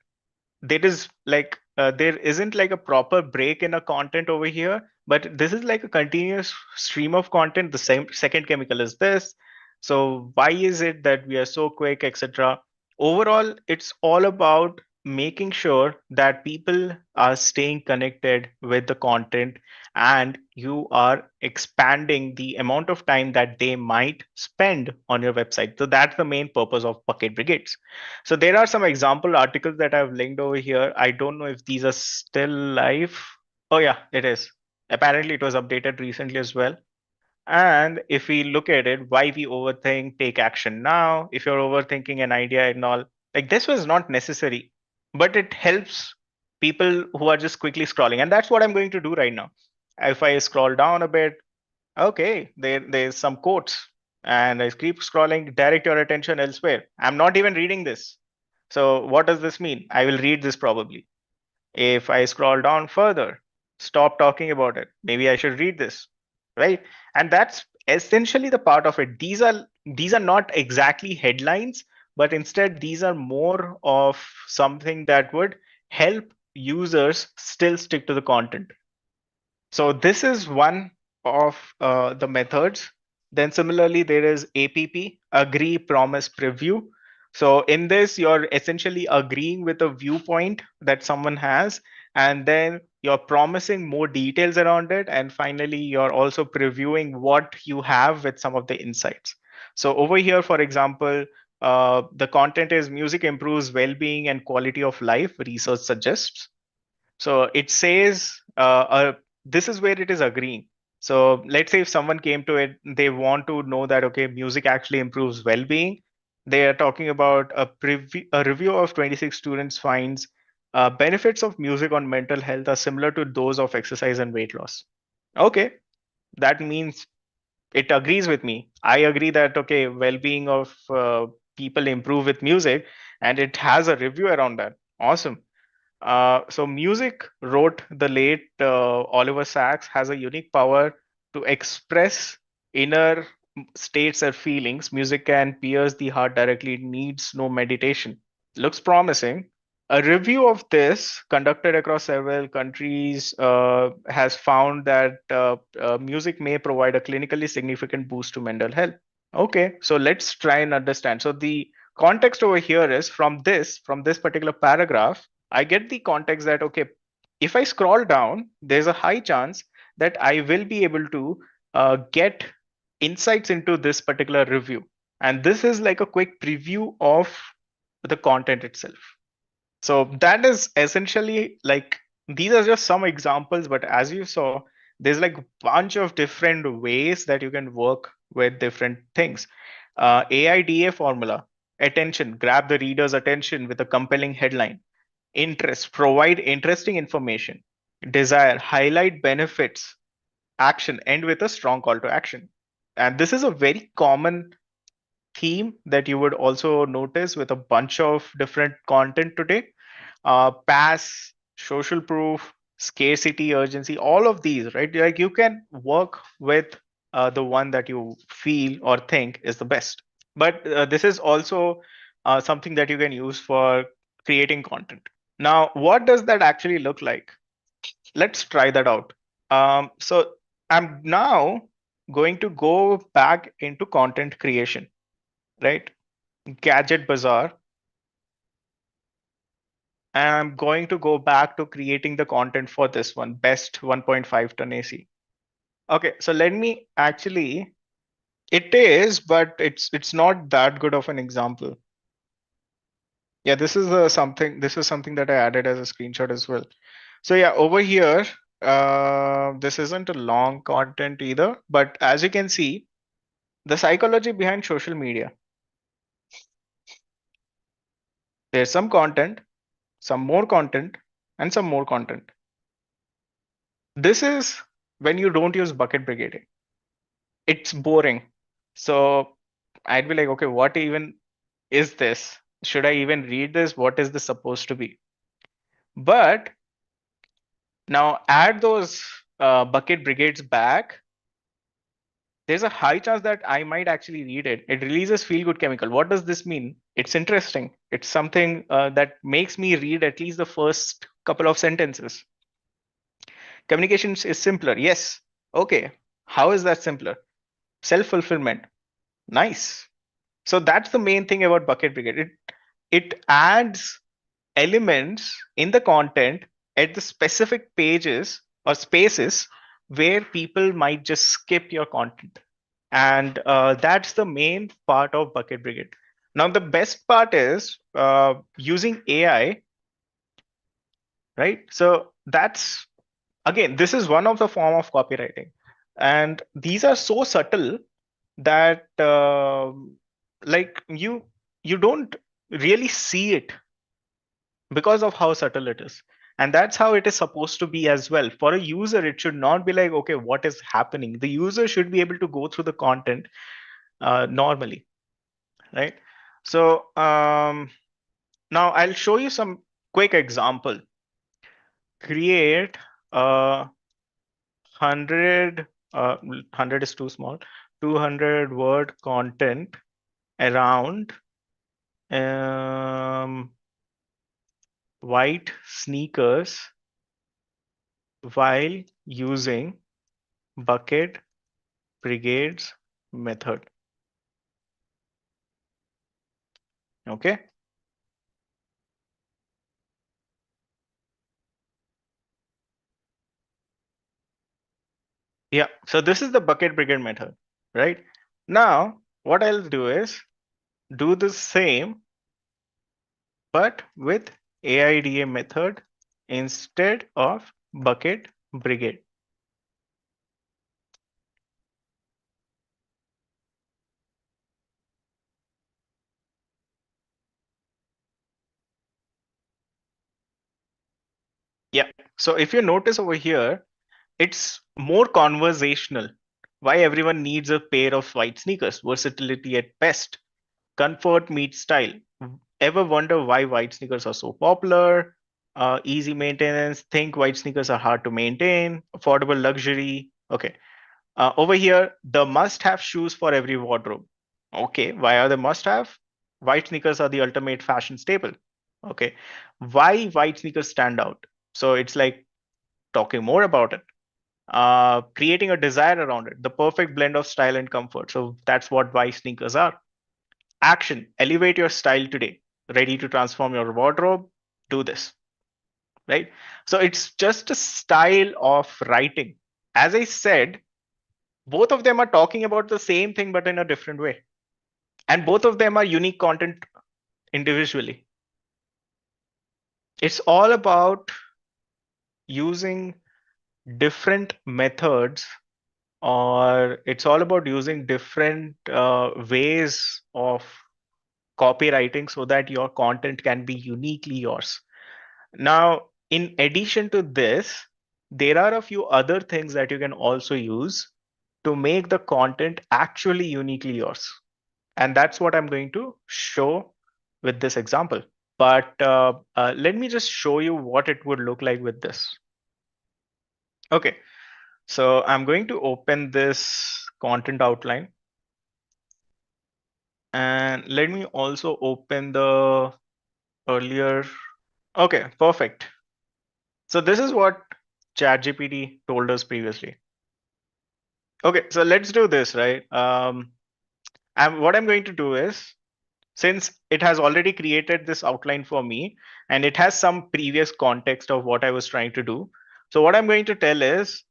There isn't like a proper break in a content over here, but this is like a continuous stream of content. The same second chemical is this. So why is it that we are so quick, etc.? Overall, it's all about making sure that people are staying connected with the content, and you are expanding the amount of time that they might spend on your website. So that's the main purpose of bucket brigades. So there are some example articles that I've linked over here. I don't know if these are still live. Oh yeah, it is. Apparently it was updated recently as well. And if we look at it, why we overthink, take action now. If you're overthinking an idea and all, like, this was not necessary, but it helps people who are just quickly scrolling. And that's what I'm going to do right now. If I scroll down a bit, okay, there's some quotes, and I keep scrolling, direct your attention elsewhere. I'm not even reading this. So what does this mean? I will read this probably. If I scroll down further, stop talking about it. Maybe I should read this, right? And that's essentially the part of it. These are not exactly headlines, but instead these are more of something that would help users still stick to the content. So this is one of the methods. Then similarly, there is APP, agree, promise, preview. So in this, you're essentially agreeing with a viewpoint that someone has, and then you're promising more details around it. And finally, you're also previewing what you have with some of the insights. So over here, for example, the content is music improves well-being and quality of life, research suggests. So it says this is where it is agreeing. So let's say if someone came to it, they want to know that, okay, music actually improves well-being. They are talking about a review of 26 students finds benefits of music on mental health are similar to those of exercise and weight loss. Okay, that means it agrees with me. I agree that, okay, well-being of people improve with music, and it has a review around that. Awesome. So music, wrote the late Oliver Sacks, has a unique power to express inner states or feelings. Music can pierce the heart directly. It needs no meditation. Looks promising. A review of this, conducted across several countries, has found that music may provide a clinically significant boost to mental health. Okay, so let's try and understand. So the context over here is from this particular paragraph, I get the context that, okay, if I scroll down, there's a high chance that I will be able to get insights into this particular review. And this is like a quick preview of the content itself. So that is essentially, like, these are just some examples, but as you saw, there's like a bunch of different ways that you can work with different things. AIDA formula: attention, grab the reader's attention with a compelling headline. Interest, provide interesting information. Desire, highlight benefits. Action, end with a strong call to action. And this is a very common theme that you would also notice with a bunch of different content today. Pass, social proof, scarcity, urgency, all of these, right? Like, you can work with the one that you feel or think is the best. But this is also something that you can use for creating content. Now, what does that actually look like? Let's try that out. So I'm now going to go back into content creation, right? Gadget Bazaar. And I'm going to go back to creating the content for this one, best 1.5 ton AC. Okay, so let me actually It is, but it's not that good of an example. Yeah, this is something. This is something that I added as a screenshot as well. So yeah, over here, this isn't a long content either, but as you can see, the psychology behind social media. There's some content, some more content, and some more content. This is when you don't use bucket brigading. It's boring. So I'd be like, okay, what even is this? Should I even read this? What is this supposed to be? But now add those bucket brigades back. There's a high chance that I might actually read it. It releases feel good chemical. What does this mean? It's interesting. It's something that makes me read at least the first couple of sentences. Communications is simpler. Yes. Okay. How is that simpler? Self fulfillment. Nice. So that's the main thing about bucket brigade. It adds elements in the content at the specific pages or spaces where people might just skip your content. And that's the main part of bucket brigade. Now the best part is using AI, right? So that's, again, this is one of the form of copywriting, and these are so subtle that like you don't really see it because of how subtle it is. And that's how it is supposed to be as well. For a user, it should not be like, okay, what is happening? The user should be able to go through the content normally, right? So now I'll show you some quick example. Create a 100 is too small, 200 word content around white sneakers while using bucket brigades method. Okay. Yeah. So this is the bucket brigade method, right? Now, what I'll do is do the same, but with AIDA method instead of bucket brigade. Yeah. So if you notice over here, it's more conversational. Why everyone needs a pair of white sneakers, versatility at best, comfort meets style. Ever wonder why white sneakers are so popular? Easy maintenance, think white sneakers are hard to maintain, affordable luxury. Okay. Over here, the must have shoes for every wardrobe. Okay. Why are they must have? White sneakers are the ultimate fashion staple. Okay. Why white sneakers stand out? So it's like talking more about it, creating a desire around it, the perfect blend of style and comfort. So that's what white sneakers are. Action, elevate your style today. Ready to transform your wardrobe? Do this, right? So it's just a style of writing. As I said, both of them are talking about the same thing, but in a different way. And both of them are unique content individually. It's all about using different methods, or it's all about using different ways of copywriting so that your content can be uniquely yours. Now, in addition to this, there are a few other things that you can also use to make the content actually uniquely yours. And that's what I'm going to show with this example. But let me just show you what it would look like with this. Okay, so I'm going to open this content outline. And let me also open the earlier. Okay, perfect. So this is what ChatGPT told us previously. Okay, so let's do this, right? What I'm going to do is, since it has already created this outline for me, and it has some previous context of what I was trying to do. So what I'm going to tell is,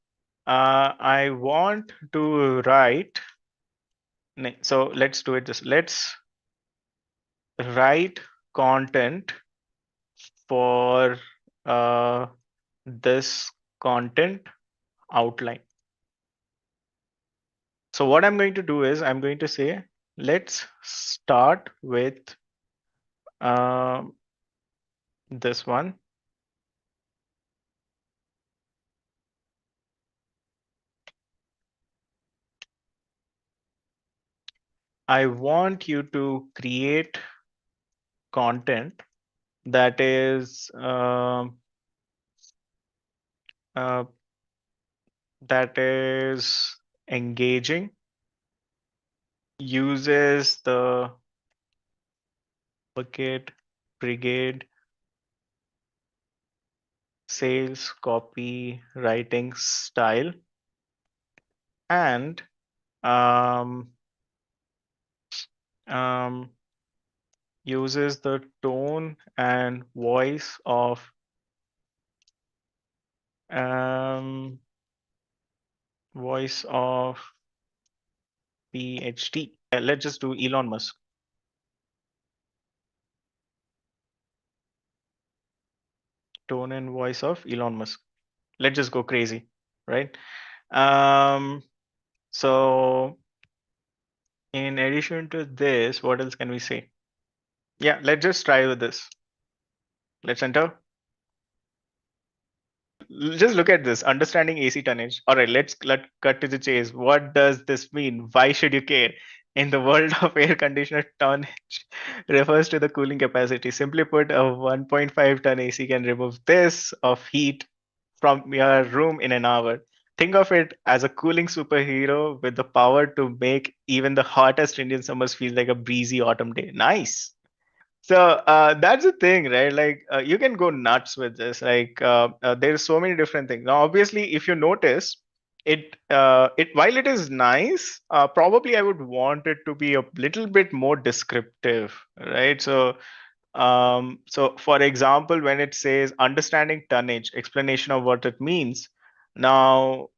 I want to write So let's do it this. Let's write content for this content outline. So what I'm going to do is I'm going to say, let's start with um, this one. I want you to create content that is uh, engaging, uses the bucket brigade sales copywriting style, and um, um, uses the tone and voice of um, PhD. Let's just do Elon Musk. Tone and voice of Elon Musk. Let's just go crazy, right? So in addition to this, what else can we say? Yeah, let's just try with this. Let's enter. Just look at this, understanding AC tonnage. All right, let cut to the chase. What does this mean? Why should you care? In the world of air conditioner, tonnage refers to the cooling capacity. Simply put, a 1.5 ton AC can remove this of heat from your room in an hour. Think of it as a cooling superhero with the power to make even the hottest Indian summers feel like a breezy autumn day. Nice. So that's the thing, right? Like you can go nuts with this. Like there's so many different things. Now, obviously, if you notice, it while it is nice, probably I would want it to be a little bit more descriptive, right? So for example, when it says understanding tonnage, explanation of what it means. Now,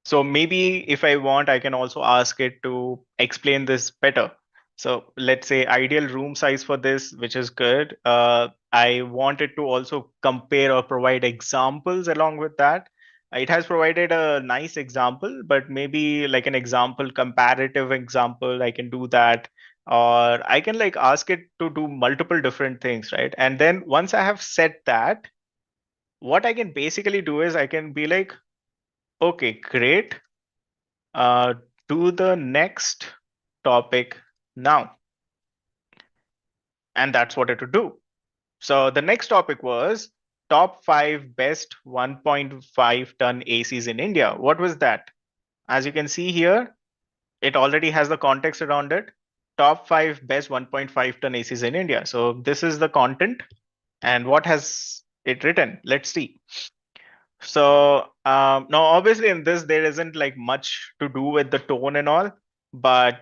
so maybe if I want, I can also ask it to explain this better. So let's say ideal room size for this, which is good. I want it to also compare or provide examples along with that. It has provided a nice example, but maybe like an example, comparative example, I can do that. Or I can like ask it to do multiple different things, right? And then once I have set that, what I can basically do is I can be like, okay, great, uh, to the next topic now. And that's what it would do. So the next topic was top 5 best 1.5 ton ACs in India. What was that? As you can see here, it already has the context around it. Top 5 best 1.5 ton ACs in India. So this is the content. And what has it written? Let's see. So now, obviously, in this there isn't like much to do with the tone and all, but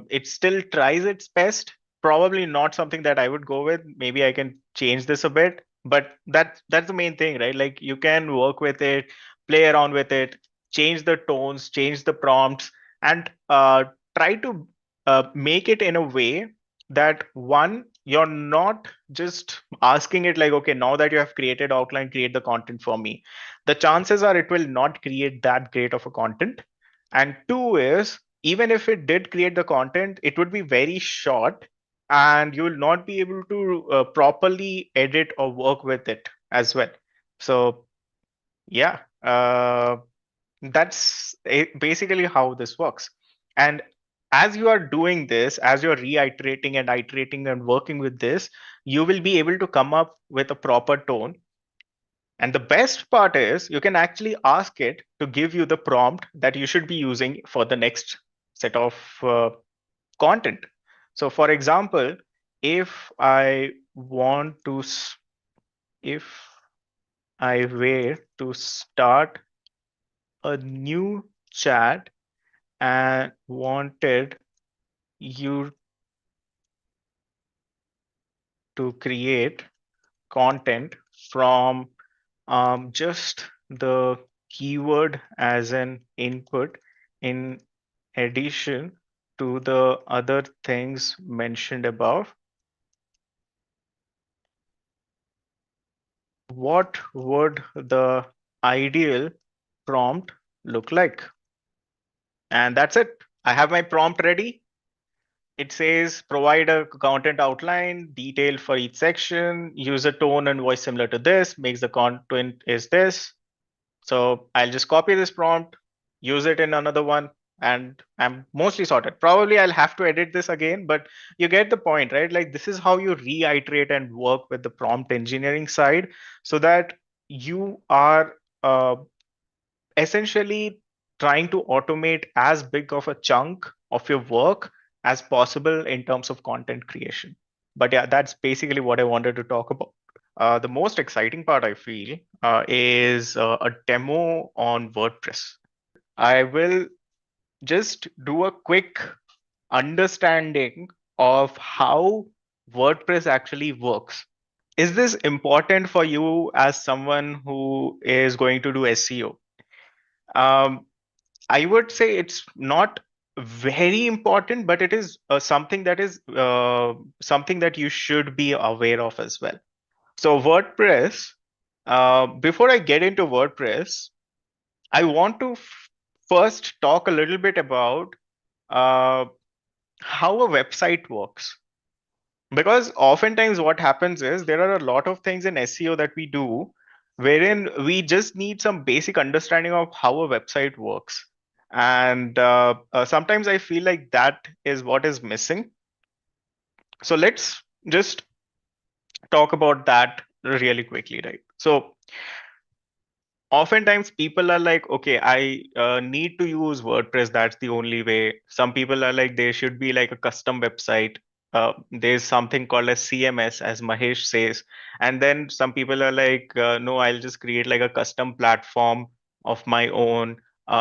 it still tries its best. Probably not something that I would go with. Maybe I can change this a bit, but that's the main thing, right? Like you can work with it, play around with it, change the tones, change the prompts, and try to make it in a way that one, you're not just asking it like, okay, now that you have created outline, create the content for me. The chances are it will not create that great of a content. And two is, even if it did create the content, it would be very short and you will not be able to properly edit or work with it as well. So yeah, that's basically how this works. And as you are doing this, as you're reiterating and iterating and working with this, you will be able to come up with a proper tone. And the best part is you can actually ask it to give you the prompt that you should be using for the next set of content. So for example, if I want to, if I were to start a new chat and wanted you to create content from just the keyword as an input in addition to the other things mentioned above, what would the ideal prompt look like? And that's it. I have my prompt ready. It says provide a content outline, detailed for each section, use a tone and voice similar to this, makes the content is this. So I'll just copy this prompt, use it in another one, and I'm mostly sorted. Probably I'll have to edit this again, but you get the point, right? Like this is how you reiterate and work with the prompt engineering side so that you are essentially trying to automate as big of a chunk of your work as possible in terms of content creation. But yeah, that's basically what I wanted to talk about. The most exciting part I feel is a demo on WordPress. I will just do a quick understanding of how WordPress actually works. Is this important for you as someone who is going to do SEO? Um, I would say it's not very important, but it is something that is something that you should be aware of as well. So WordPress, before I get into WordPress, I want to first talk a little bit about uh, how a website works. Because oftentimes what happens is there are a lot of things in SEO that we do wherein we just need some basic understanding of how a website works. And sometimes I feel like that is what is missing. So let's just talk about that really quickly, right? So oftentimes people are like, okay, I need to use WordPress, that's the only way. Some people are like, there should be like a custom website. There's something called as CMS, as Mahesh says. And then some people are like, no, I'll just create like a custom platform of my own.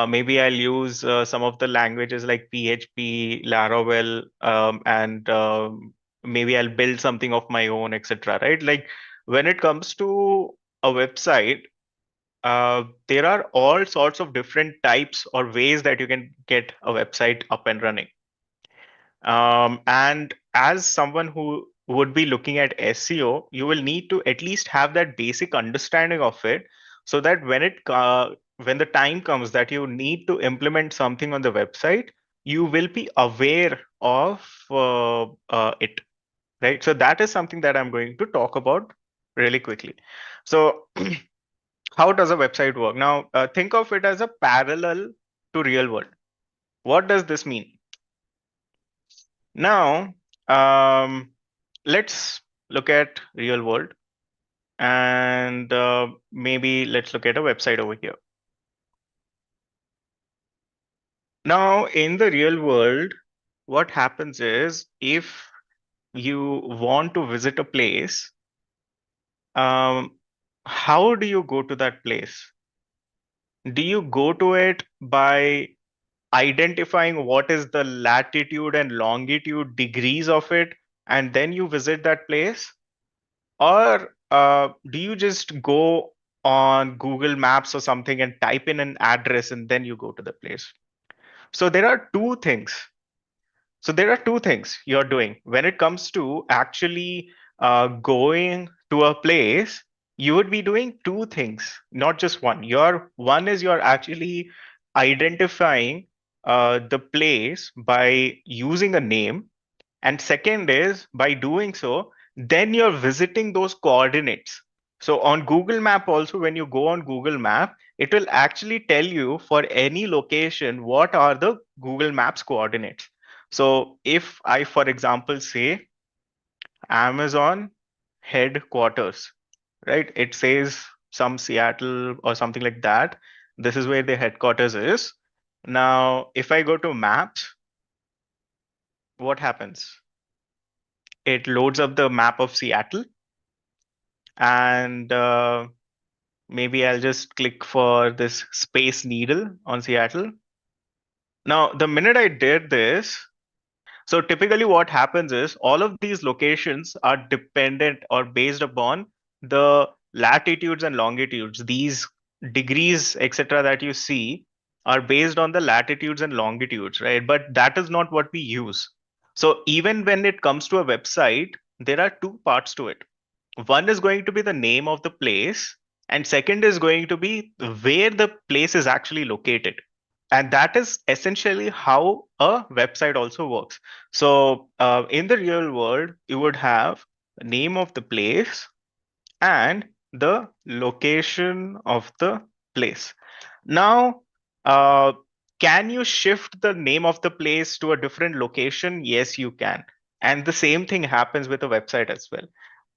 Maybe I'll use some of the languages like PHP, Laravel, and maybe I'll build something of my own, etc. Right? Like when it comes to a website, there are all sorts of different types or ways that you can get a website up and running. And as someone who would be looking at SEO, you will need to at least have that basic understanding of it, so that when the time comes that you need to implement something on the website, you will be aware of it, right? So that is something that I'm going to talk about really quickly. So how does a website work? Now, think of it as a parallel to real world. What does this mean? Now, let's look at real world, and maybe let's look at a website over here. Now, in the real world, what happens is if you want to visit a place, how do you go to that place? Do you go to it by identifying what is the latitude and longitude degrees of it, and then you visit that place? Or do you just go on Google Maps or something and type in an address and then you go to the place? So there are two things. So there are two things you're doing when it comes to actually going to a place. You would be doing two things, not just one. One is you're actually identifying the place by using a name, and second is by doing so, then you're visiting those coordinates. So on Google Map also, when you go on Google Map, it will actually tell you for any location what are the Google Maps coordinates. So if I, for example, say Amazon headquarters, right? It says some Seattle or something like that. This is where the headquarters is. Now, if I go to maps, what happens? It loads up the map of Seattle, and maybe I'll just click for this Space Needle on Seattle. Now, the minute I did this, so typically what happens is all of these locations are dependent or based upon the latitudes and longitudes. These degrees, etc., that you see are based on the latitudes and longitudes, right? But that is not what we use. So even when it comes to a website, there are two parts to it. One is going to be the name of the place, and second is going to be where the place is actually located. And that is essentially how a website also works. So in the real world, you would have the name of the place and the location of the place. Now, can you shift the name of the place to a different location? Yes, you can. And the same thing happens with a website as well.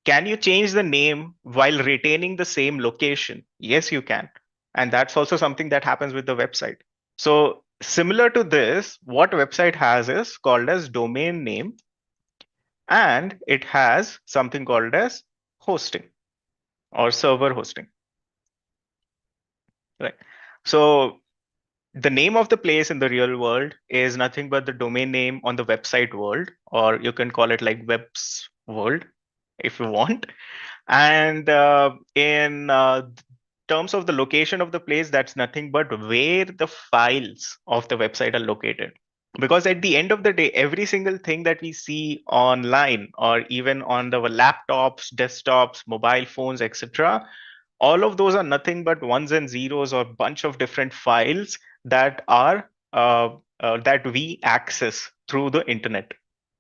Can you change the name while retaining the same location? Yes, you can. And that's also something that happens with the website. So similar to this, what website has is called as domain name, and it has something called as hosting or server hosting, right? So the name of the place in the real world is nothing but the domain name on the website world, or you can call it like webs world if you want. And in terms of the location of the place, that's nothing but where the files of the website are located. Because at the end of the day, every single thing that we see online or even on the laptops, desktops, mobile phones, etc., all of those are nothing but ones and zeros or bunch of different files that are that we access through the internet.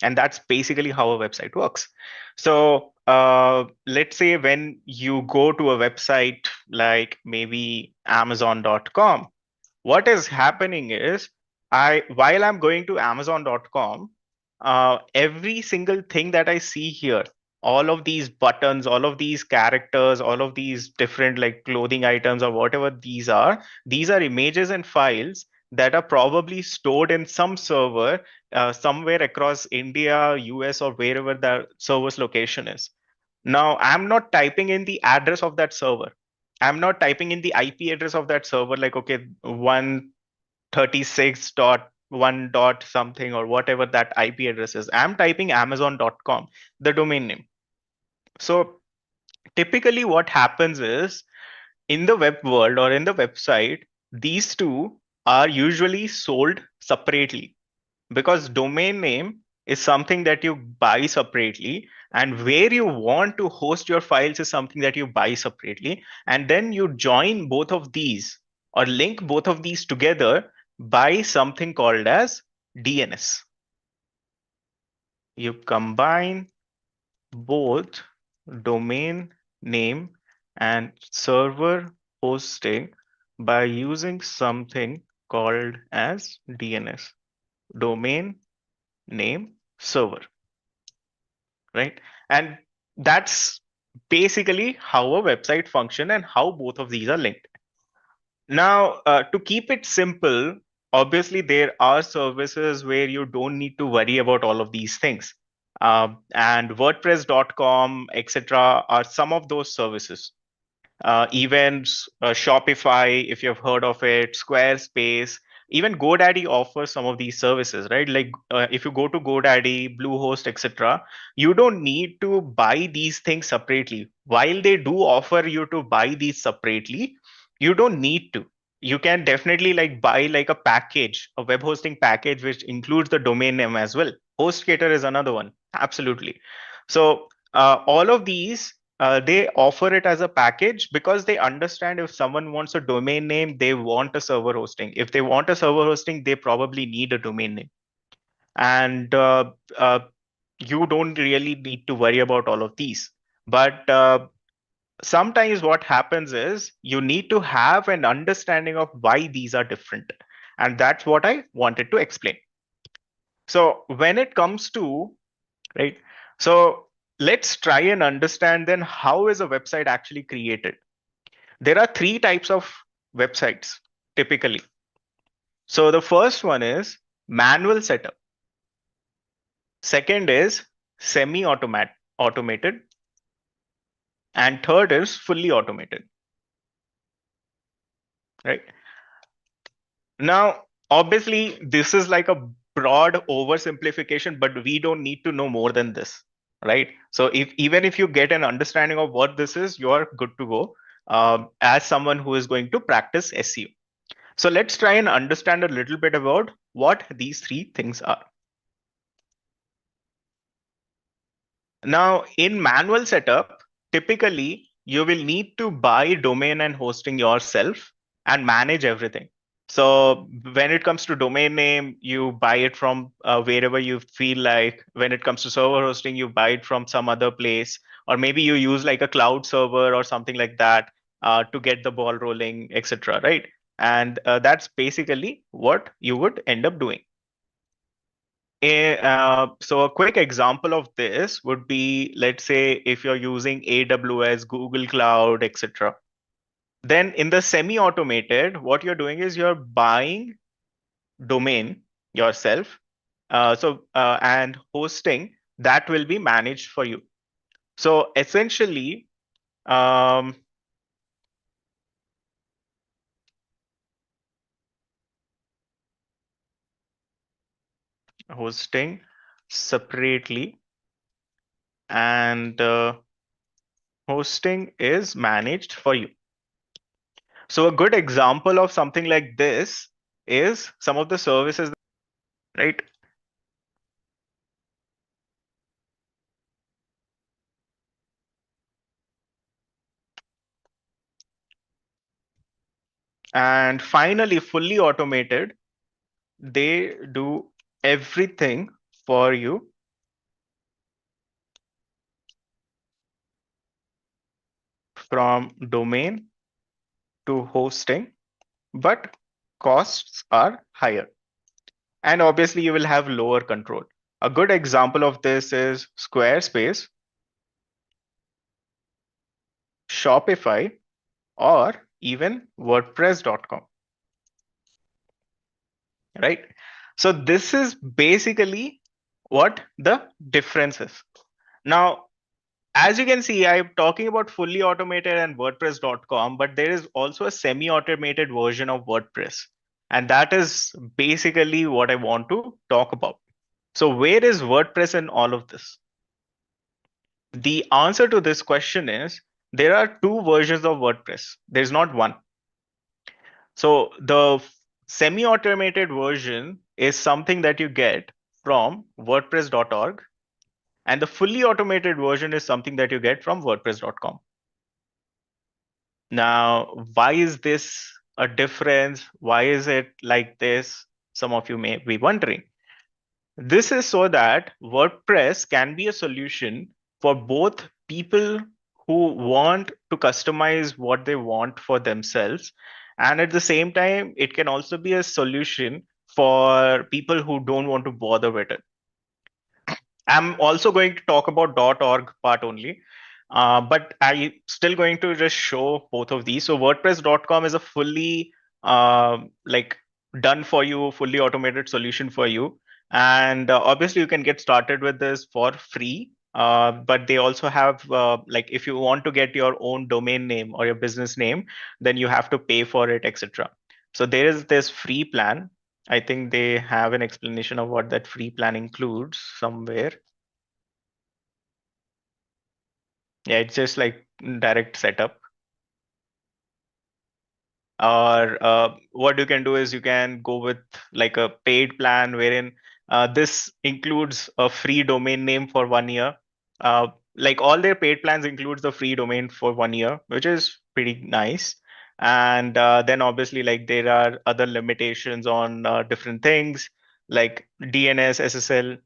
And that's basically how a website works. So let's say when you go to a website like maybe amazon.com, what is happening is while I'm going to amazon.com, every single thing that I see here, all of these buttons, all of these characters, all of these different like clothing items or whatever these are images and files that are probably stored in some server somewhere across India, US, or wherever the server's location is. Now, I'm not typing in the address of that server. I'm not typing in the IP address of that server, like, okay, 136.1 dot something or whatever that IP address is. I'm typing amazon.com, the domain name. So typically what happens is in the web world or in the website, these two are usually sold separately, because domain name is something that you buy separately, and where you want to host your files is something that you buy separately, and then you join both of these or link both of these together by something called as DNS. You combine both domain name and server hosting by using something called as DNS, domain name server, right? And that's basically how a website function and how both of these are linked. Now, to keep it simple, obviously there are services where you don't need to worry about all of these things. And WordPress.com, etc., are some of those services. Even Shopify, if you've heard of it, Squarespace, even GoDaddy offers some of these services, right? Like if you go to GoDaddy, Bluehost, etc., you don't need to buy these things separately. While they do offer you to buy these separately, you don't need to. You can definitely like buy like a package, a web hosting package, which includes the domain name as well. HostGator is another one. Absolutely. So all of these they offer it as a package because they understand if someone wants a domain name, they want a server hosting. If they want a server hosting, they probably need a domain name. And you don't really need to worry about all of these. But sometimes what happens is you need to have an understanding of why these are different. And that's what I wanted to explain. So when it comes to, right, so let's try and understand then how is a website actually created. There are three types of websites typically. So the first one is manual setup. Second is automated. And third is fully automated, right? Now, obviously, this is like a broad oversimplification, but we don't need to know more than this, right? So if even if you get an understanding of what this is, you're good to go. as someone who is going to practice SEO. So let's try and understand a little bit about what these three things are. Now, in manual setup, typically you will need to buy domain and hosting yourself and manage everything. So when it comes to domain name, you buy it from wherever you feel like. When it comes to server hosting, you buy it from some other place, or maybe you use like a cloud server or something like that to get the ball rolling, etc. Right? And that's basically what you would end up doing. So a quick example of this would be, let's say, if you're using AWS, Google Cloud, etc. Then in the semi-automated, what you're doing is you're buying domain yourself. And hosting that will be managed for you. So essentially, hosting separately, and hosting is managed for you. So a good example of something like this is some of the services, right? And finally, fully automated, they do everything for you from domain to hosting, but costs are higher. And obviously, you will have lower control. A good example of this is Squarespace, Shopify, or even WordPress.com, right? So this is basically what the difference is. Now, as you can see, I'm talking about fully automated and WordPress.com, but there is also a semi-automated version of WordPress. And that is basically what I want to talk about. So where is WordPress in all of this? The answer to this question is there are two versions of WordPress. There's not one. So the semi-automated version is something that you get from WordPress.org, and the fully automated version is something that you get from WordPress.com. Now, why is this a difference? Why is it like this? Some of you may be wondering. This is so that WordPress can be a solution for both people who want to customize what they want for themselves. And at the same time, it can also be a solution for people who don't want to bother with it. I'm also going to talk about .org part only, but I'm still going to just show both of these. So WordPress.com is a fully like done for you, fully automated solution for you. And obviously you can get started with this for free. But they also have like if you want to get your own domain name or your business name, then you have to pay for it, etc. So there is this free plan. I think they have an explanation of what that free plan includes somewhere. Yeah, it's just like direct setup. Or what you can do is you can go with like a paid plan wherein this includes a free domain name for 1 year. Like all their paid plans includes the free domain for 1 year, which is pretty nice. And then obviously like there are other limitations on different things like DNS, SSL.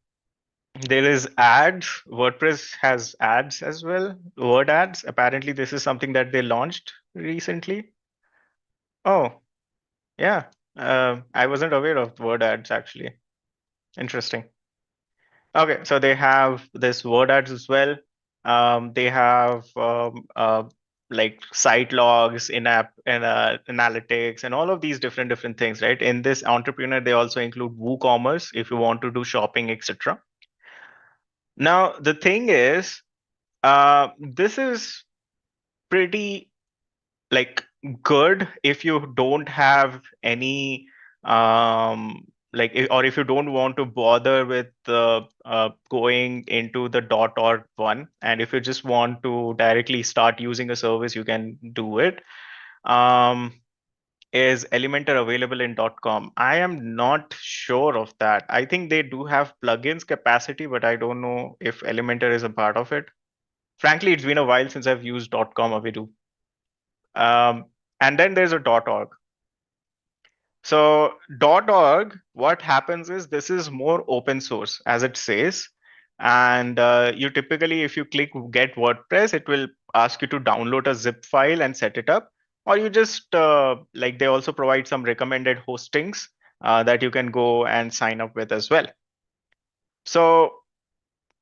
There is ads. WordPress has ads as well. Word ads. Apparently, this is something that they launched recently. Oh, yeah. I wasn't aware of word ads actually. Interesting. Okay, so they have this word ads as well. They have like site logs, in-app and analytics, and all of these different things, right? In this entrepreneur, they also include WooCommerce if you want to do shopping, etc. Now, the thing is, this is pretty like good if you don't have any or if you don't want to bother with going into the .org one, and if you just want to directly start using a service, you can do it. Is Elementor available in .com? I am not sure of that. I think they do have plugins capacity, but I don't know if Elementor is a part of it. Frankly, it's been a while since I've used .com or Vidu. And then there's a .org. So .org, what happens is this is more open source, as it says. And you typically, if you click get WordPress, it will ask you to download a zip file and set it up. Or you just, they also provide some recommended hostings that you can go and sign up with as well. So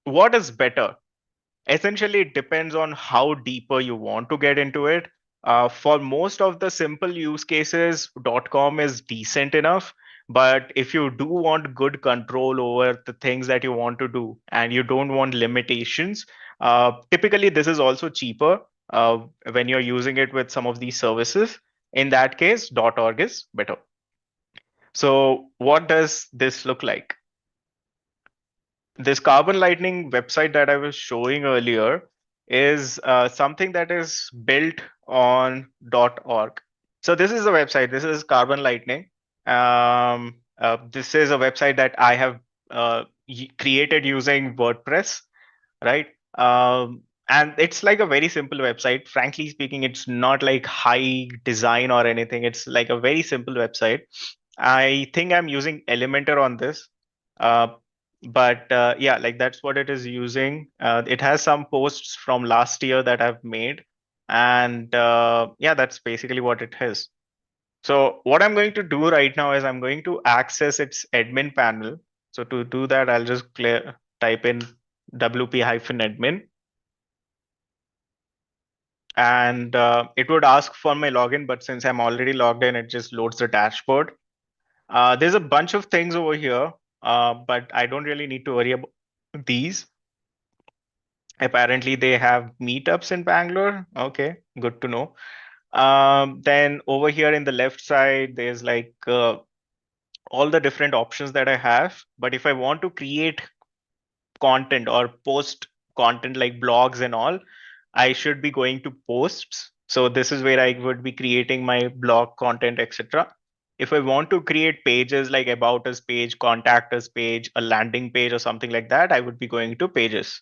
what is better? Essentially, it depends on how deeper you want to get into it. For most of the simple use cases, .com is decent enough. But if you do want good control over the things that you want to do and you don't want limitations, typically this is also cheaper when you're using it with some of these services. In that case, .org is better. So what does this look like? This Carbon Lightning website that I was showing earlier is something that is built on .org. So this is the website. This is Carbon Lightning. This is a website that I have created using WordPress, right? And it's like a very simple website. Frankly speaking, it's not like high design or anything. It's like a very simple website. I think I'm using Elementor on this. But yeah, like that's what it is using. It has some posts from last year that I've made. And yeah, that's basically what it is. So what I'm going to do right now is I'm going to access its admin panel. So to do that, I'll just type in wp-admin. And it would ask for my login, but since I'm already logged in, it just loads the dashboard. There's a bunch of things over here, but I don't really need to worry about these. Apparently, they have meetups in Bangalore. Okay, good to know. Then over here in the left side, there's like all the different options that I have. But if I want to create content or post content like blogs and all, I should be going to posts. So this is where I would be creating my blog content, etc. If I want to create pages like about us page, contact us page, a landing page or something like that, I would be going to pages.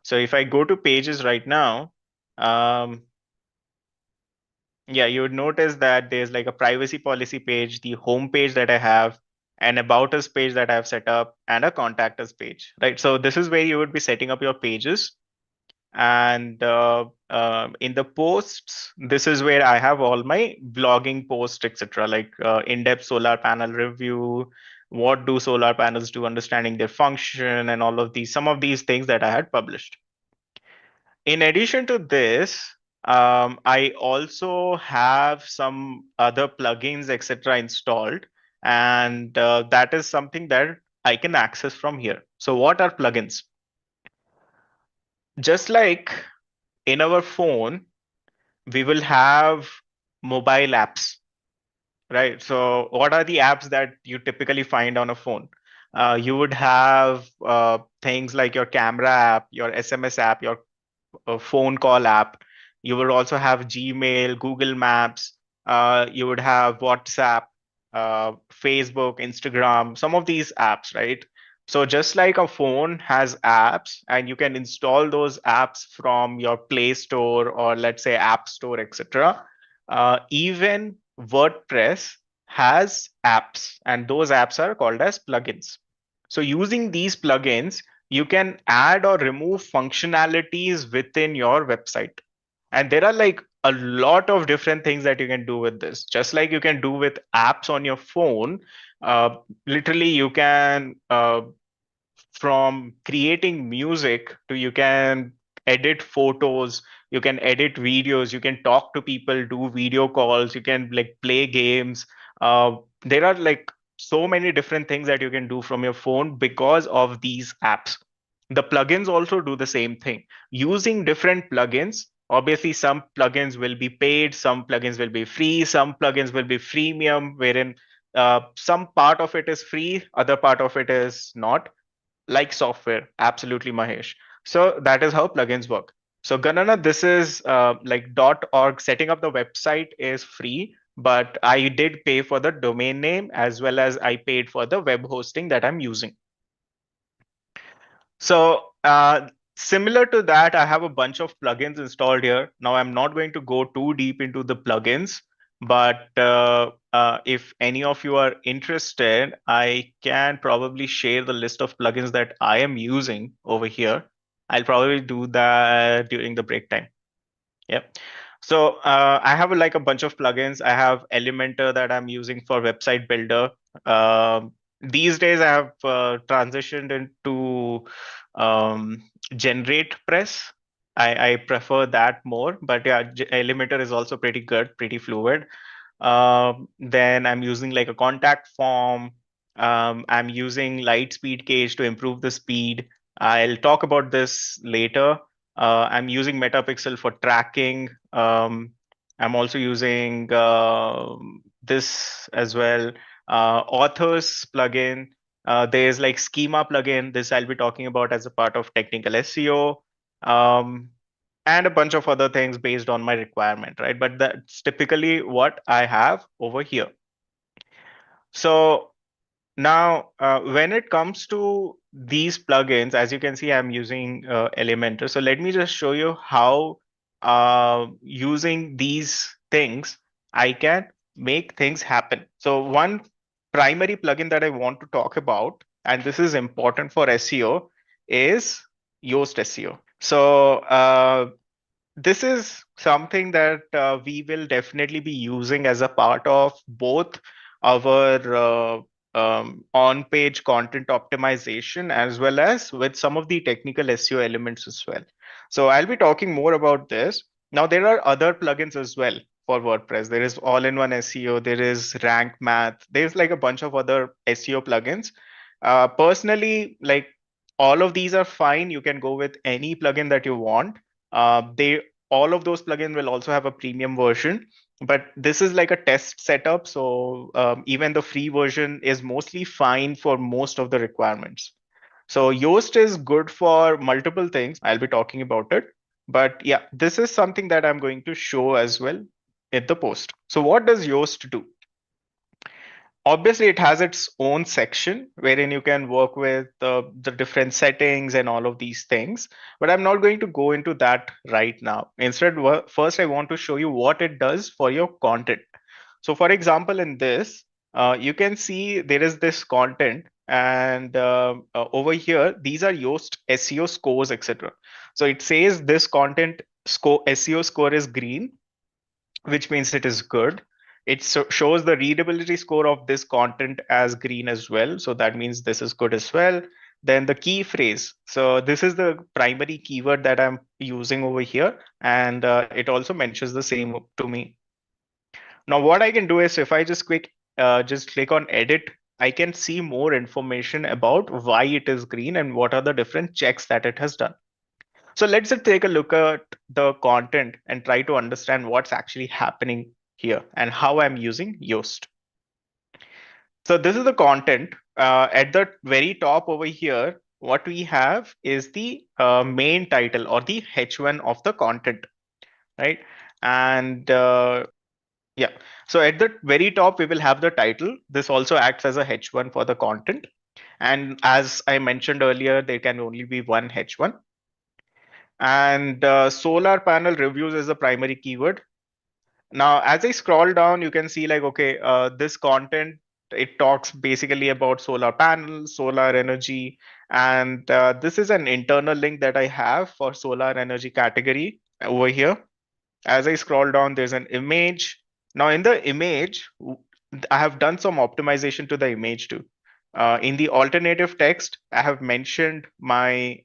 So if I go to pages right now, yeah, you would notice that there's like a privacy policy page, the home page that I have, an about us page that I've set up, and a contact us page, right? So this is where you would be setting up your pages. And in the posts, this is where I have all my blogging posts, etc., like in-depth solar panel review, what do solar panels do, understanding their function, and all of these, some of these things that I had published. In addition to this, I also have some other plugins, etc., installed, and that is something that I can access from here. So what are plugins? Just like in our phone, we will have mobile apps, right? So what are the apps that you typically find on a phone? You would have things like your camera app, your SMS app, your phone call app. You would also have Gmail, Google Maps. You would have WhatsApp, Facebook, Instagram, some of these apps, right? So just like a phone has apps and you can install those apps from your Play Store or let's say App Store, etc. Even WordPress has apps, and those apps are called as plugins. So using these plugins, you can add or remove functionalities within your website. And there are like a lot of different things that you can do with this. Just like you can do with apps on your phone, literally you can, from creating music to you can edit photos, you can edit videos, you can talk to people, do video calls, you can like play games. There are like so many different things that you can do from your phone because of these apps. The plugins also do the same thing. Using different plugins, obviously some plugins will be paid, some plugins will be free, some plugins will be freemium, wherein some part of it is free, other part of it is not, like software. Absolutely, Mahesh. So that is how plugins work. So Ganana, this is like .org. Setting up the website is free, but I did pay for the domain name as well as I paid for the web hosting that I'm using. So similar to that, I have a bunch of plugins installed here. Now I'm not going to go too deep into the plugins, but if any of you are interested, I can probably share the list of plugins that I am using over here. I'll probably do that during the break time. Yep. So I have like a bunch of plugins. I have Elementor that I'm using for website builder. These days, I have transitioned into Generate Press. I prefer that more, but yeah, Elementor is also pretty good, pretty fluid. Then I'm using like a contact form. I'm using Lightspeed Cage to improve the speed. I'll talk about this later. I'm using Metapixel for tracking. I'm also using this as well. Authors plugin. There's like schema plugin. This I'll be talking about as a part of technical SEO. And a bunch of other things based on my requirement, right? But that's typically what I have over here. So now, when it comes to these plugins, as you can see, I'm using Elementor. So let me just show you how using these things, I can make things happen. So one primary plugin that I want to talk about, and this is important for SEO, is Yoast SEO. So this is something that we will definitely be using as a part of both our on-page content optimization as well as with some of the technical SEO elements as well. So I'll be talking more about this. Now, there are other plugins as well for WordPress. There is all-in-one SEO, there is Rank Math, there's like a bunch of other SEO plugins. Personally, like all of these are fine. You can go with any plugin that you want. They all of those plugins will also have a premium version, but this is like a test setup. So even the free version is mostly fine for most of the requirements. So Yoast is good for multiple things. I'll be talking about it. But yeah, this is something that I'm going to show as well in the post. So what does Yoast do? Obviously, it has its own section wherein you can work with the different settings and all of these things. But I'm not going to go into that right now. Instead, first, I want to show you what it does for your content. So for example, in this, you can see there is this content, and over here, these are Yoast SEO scores, etc. So it says this content score SEO score is green, which means it is good. It shows the readability score of this content as green as well. So that means this is good as well. Then the key phrase. So this is the primary keyword that I'm using over here. And it also mentions the same to me. Now, what I can do is if I just click on edit, I can see more information about why it is green and what are the different checks that it has done. So let's just take a look at the content and try to understand what's actually happening here and how I'm using Yoast. So this is the content. At the very top over here, what we have is the main title or the H1 of the content, right? And yeah, so at the very top, we will have the title. This also acts as a H1 for the content. And as I mentioned earlier, there can only be one H1. And solar panel reviews is the primary keyword. Now, as I scroll down, you can see like, okay, this content, it talks basically about solar panels, solar energy, and this is an internal link that I have for solar energy category over here. As I scroll down, there's an image. Now in the image, I have done some optimization to the image too. In the alternative text, I have mentioned my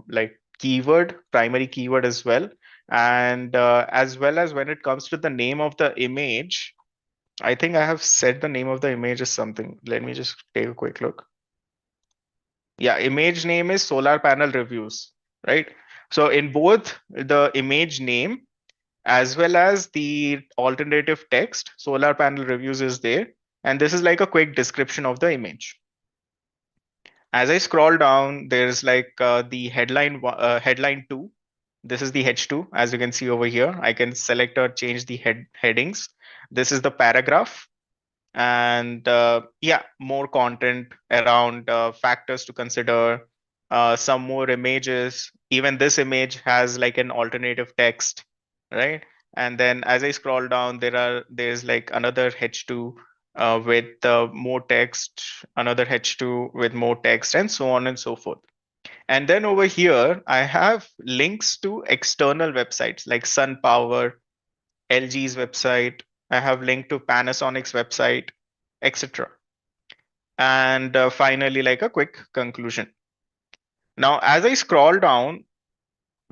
like keyword, primary keyword as well. And as well as when it comes to the name of the image, I think I have said the name of the image is something. Let me just take a quick look. Yeah, image name is solar panel reviews, right? So in both the image name as well as the alternative text, solar panel reviews is there. And this is like a quick description of the image. As I scroll down, there's like the headline 2. This is the H2, as you can see over here. I can select or change the headings. This is the paragraph. And yeah, more content around factors to consider, some more images. Even this image has like an alternative text, right? And then as I scroll down, there's like another H2 with more text, another H2 with more text, and so on and so forth. And then over here, I have links to external websites like SunPower, LG's website. I have link to Panasonic's website, etc. And finally, like a quick conclusion. Now, as I scroll down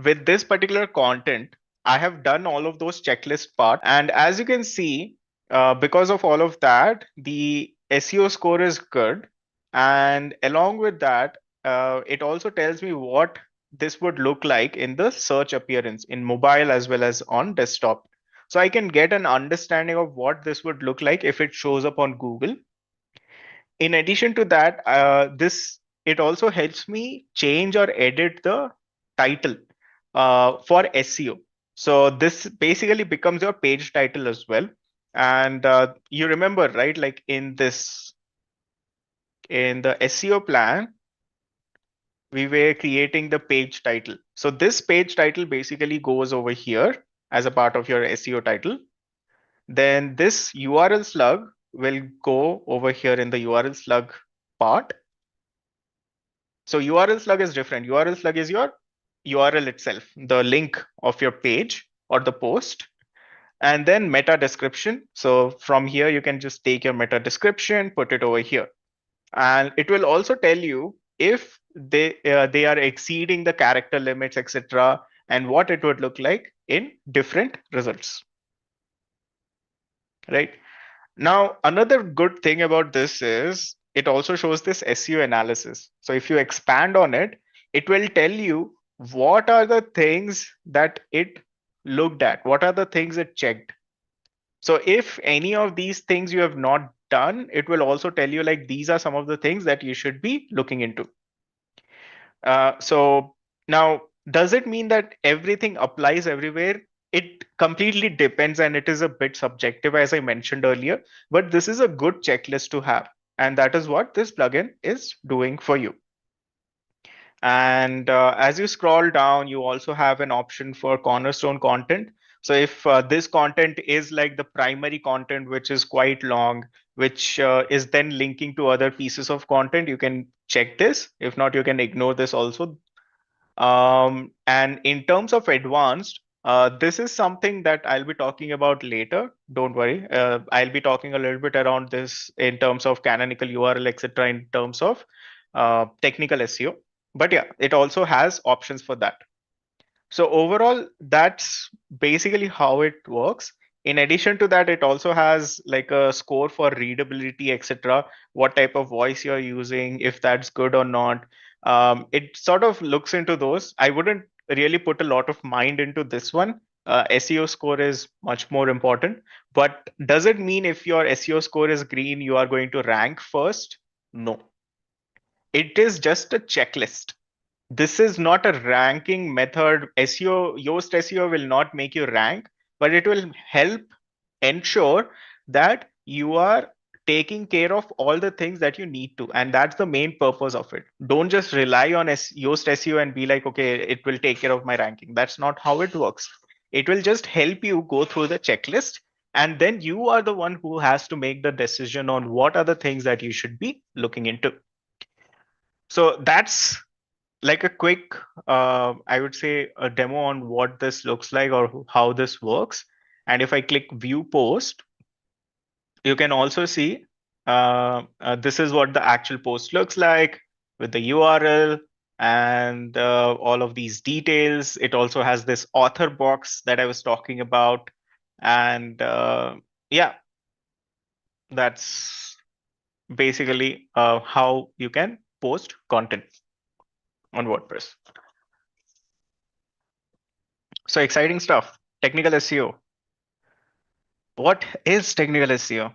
with this particular content, I have done all of those checklist part. And as you can see, because of all of that, the SEO score is good. And along with that, it also tells me what this would look like in the search appearance in mobile as well as on desktop. So I can get an understanding of what this would look like if it shows up on Google. In addition to that, this it also helps me change or edit the title for SEO. So this basically becomes your page title as well. And you remember, right? Like in the SEO plan, we were creating the page title. So this page title basically goes over here as a part of your SEO title. Then this URL slug will go over here in the URL slug part. So URL slug is different. URL slug is your URL itself, the link of your page or the post. And then meta description. So from here, you can just take your meta description, put it over here. And it will also tell you if they are exceeding the character limits, etc., and what it would look like in different results. Right? Now, another good thing about this is it also shows this SEO analysis. So if you expand on it, it will tell you what are the things that it looked at, what are the things it checked. So if any of these things you have not done, it will also tell you like these are some of the things that you should be looking into. So now, does it mean that everything applies everywhere? It completely depends, and it is a bit subjective, as I mentioned earlier. But this is a good checklist to have, and that is what this plugin is doing for you. And as you scroll down, you also have an option for cornerstone content. So if this content is like the primary content, which is quite long, which is then linking to other pieces of content, you can check this. If not, you can ignore this also. And in terms of advanced, this is something that I'll be talking about later. Don't worry. I'll be talking a little bit around this in terms of canonical URL, etc., in terms of technical SEO. But yeah, it also has options for that. So overall, that's basically how it works. In addition to that, it also has like a score for readability, etc. What type of voice you're using, if that's good or not. It sort of looks into those. I wouldn't really put a lot of mind into this one. SEO score is much more important. But does it mean if your SEO score is green, you are going to rank first? No. It is just a checklist. This is not a ranking method. SEO, Yoast SEO will not make you rank, but it will help ensure that you are taking care of all the things that you need to. And that's the main purpose of it. Don't just rely on Yoast SEO and be like, okay, it will take care of my ranking. That's not how it works. It will just help you go through the checklist. And then you are the one who has to make the decision on what are the things that you should be looking into. So that's like a quick, I would say, a demo on what this looks like or how this works. And if I click view post, you can also see this is what the actual post looks like with the URL and all of these details. It also has this author box that I was talking about. And yeah, that's basically how you can post content on WordPress. So exciting stuff. Technical SEO. What is technical SEO?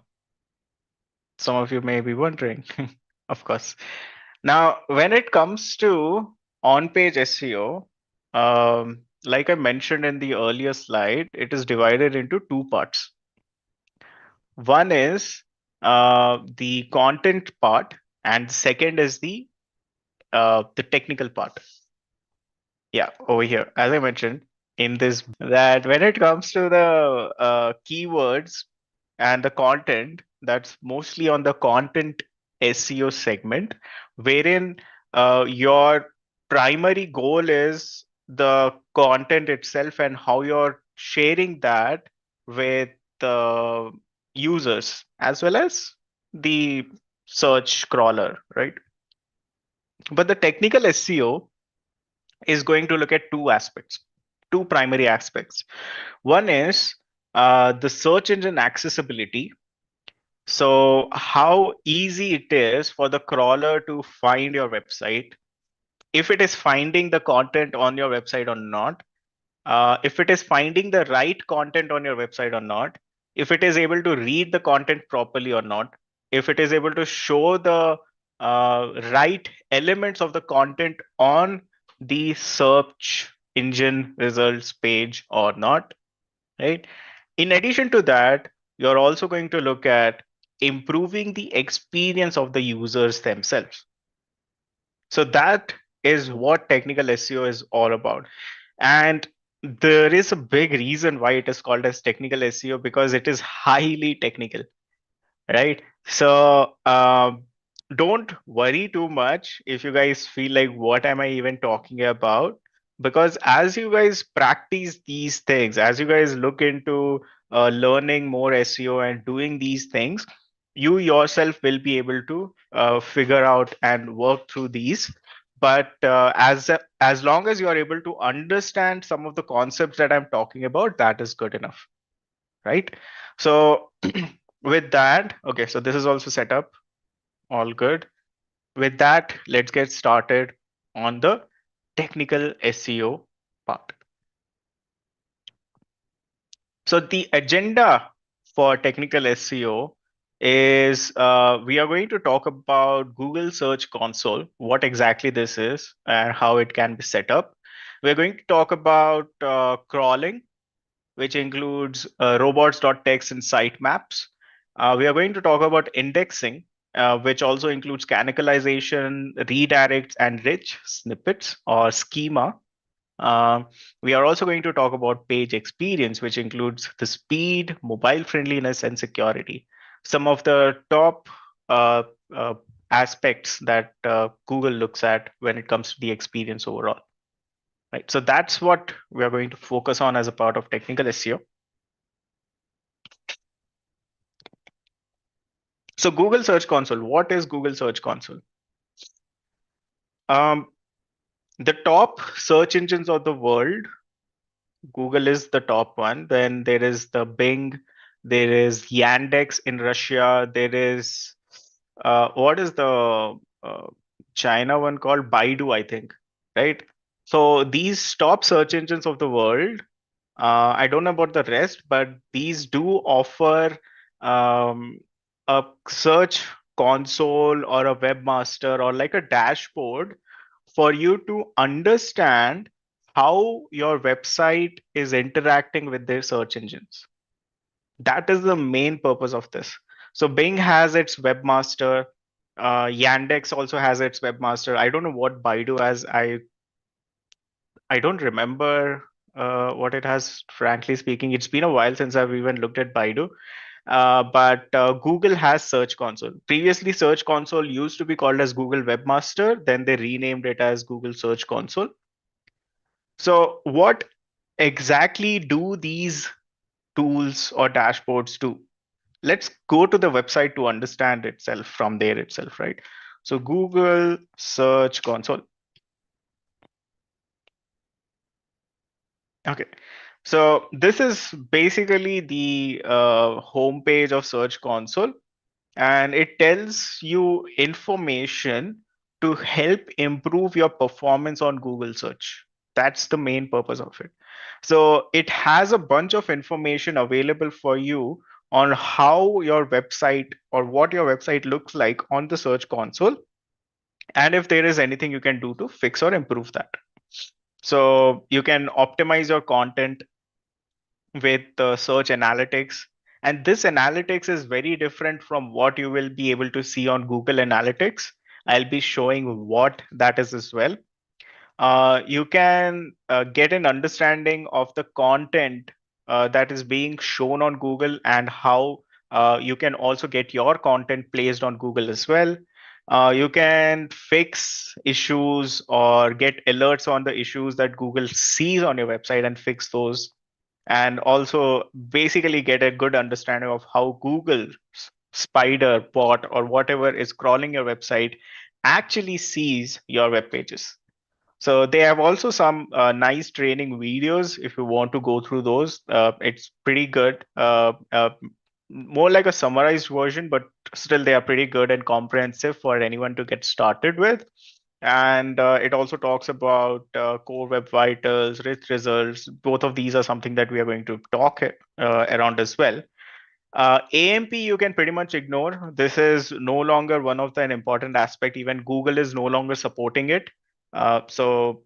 Some of you may be wondering, of course. Now, when it comes to on-page SEO, like I mentioned in the earlier slide, it is divided into two parts. One is the content part, and the second is the technical part. Yeah, over here, as I mentioned in this, that when it comes to the keywords and the content, that's mostly on the content SEO segment, wherein your primary goal is the content itself and how you're sharing that with the users as well as the search crawler, right? But the technical SEO is going to look at two aspects, two primary aspects. One is the search engine accessibility. So, how easy it is for the crawler to find your website, if it is finding the content on your website or not, if it is finding the right content on your website or not, if it is able to read the content properly or not, if it is able to show the right elements of the content on the search engine results page or not, right? In addition to that, you're also going to look at improving the experience of the users themselves. So that is what technical SEO is all about. And there is a big reason why it is called as technical SEO, because it is highly technical, right? So don't worry too much if you guys feel like, what am I even talking about? Because as you guys practice these things, as you guys look into learning more SEO and doing these things, you yourself will be able to figure out and work through these. But as long as you are able to understand some of the concepts that I'm talking about, that is good enough, right? So with that, okay, so this is also set up, all good. With that, let's get started on the technical SEO part. So the agenda for technical SEO is we are going to talk about Google Search Console, what exactly this is and how it can be set up. We're going to talk about crawling, which includes robots.txt and sitemaps. We are going to talk about indexing, which also includes canonicalization, redirects, and rich snippets or schema. Uh, we are also going to talk about page experience, which includes the speed, mobile friendliness, and security. Some of the top uh, uh, aspects that Google looks at when it comes to the experience overall. Right. So that's what we are going to focus on as a part of technical SEO. So Google Search Console, what is Google Search Console? Um, the top search engines of the world, Google is the top one. Then there is the Bing, there is Yandex in Russia, there is what is the China one called? Baidu, I think, right? So these top search engines of the world, I don't know about the rest, but these do offer a search console or a webmaster or like a dashboard for you to understand how your website is interacting with their search engines. That is the main purpose of this. So Bing has its webmaster. Yandex also has its webmaster. I don't know what Baidu has. I don't remember what it has, frankly speaking. It's been a while since I've even looked at Baidu. But Google has Search Console. Previously, Search Console used to be called as Google Webmaster. Then they renamed it as Google Search Console. So what exactly do these tools or dashboards do? Let's go to the website to understand itself from there itself, right? So Google Search Console. Okay. So this is basically the homepage of Search Console, and it tells you information to help improve your performance on Google search. That's the main purpose of it. So it has a bunch of information available for you on how your website or what your website looks like on the Search Console, and if there is anything you can do to fix or improve that. So you can optimize your content with search analytics. And this analytics is very different from what you will be able to see on Google Analytics. I'll be showing what that is as well. You can get an understanding of the content that is being shown on Google, and how you can also get your content placed on Google as well. You can fix issues or get alerts on the issues that Google sees on your website and fix those, and also basically get a good understanding of how Google spider bot or whatever is crawling your website actually sees your web pages. So they have also some nice training videos if you want to go through those. It's pretty good. More like a summarized version, but still they are pretty good and comprehensive for anyone to get started with. And it also talks about core web vitals, rich results. Both of these are something that we are going to talk around as well. AMP you can pretty much ignore. This is no longer one of the an important aspect. Even Google is no longer supporting it. So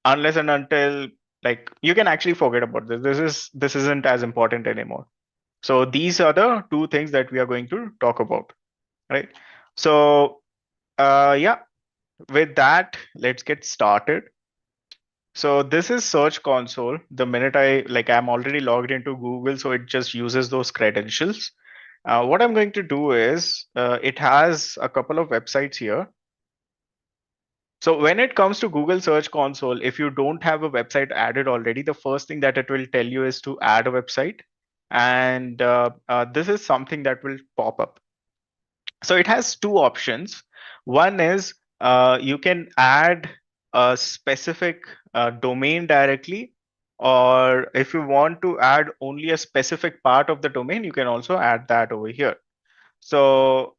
unless and until, like, you can actually forget about this. This isn't as important anymore. So these are the two things that we are going to talk about, right? So yeah, with that, let's get started. So this is Search Console. The minute I'm already logged into Google, so it just uses those credentials. What I'm going to do is, it has a couple of websites here. So when it comes to Google Search Console, if you don't have a website added already, the first thing that it will tell you is to add a website. And this is something that will pop up. So it has two options. One is you can add a specific domain directly, or if you want to add only a specific part of the domain, you can also add that over here. So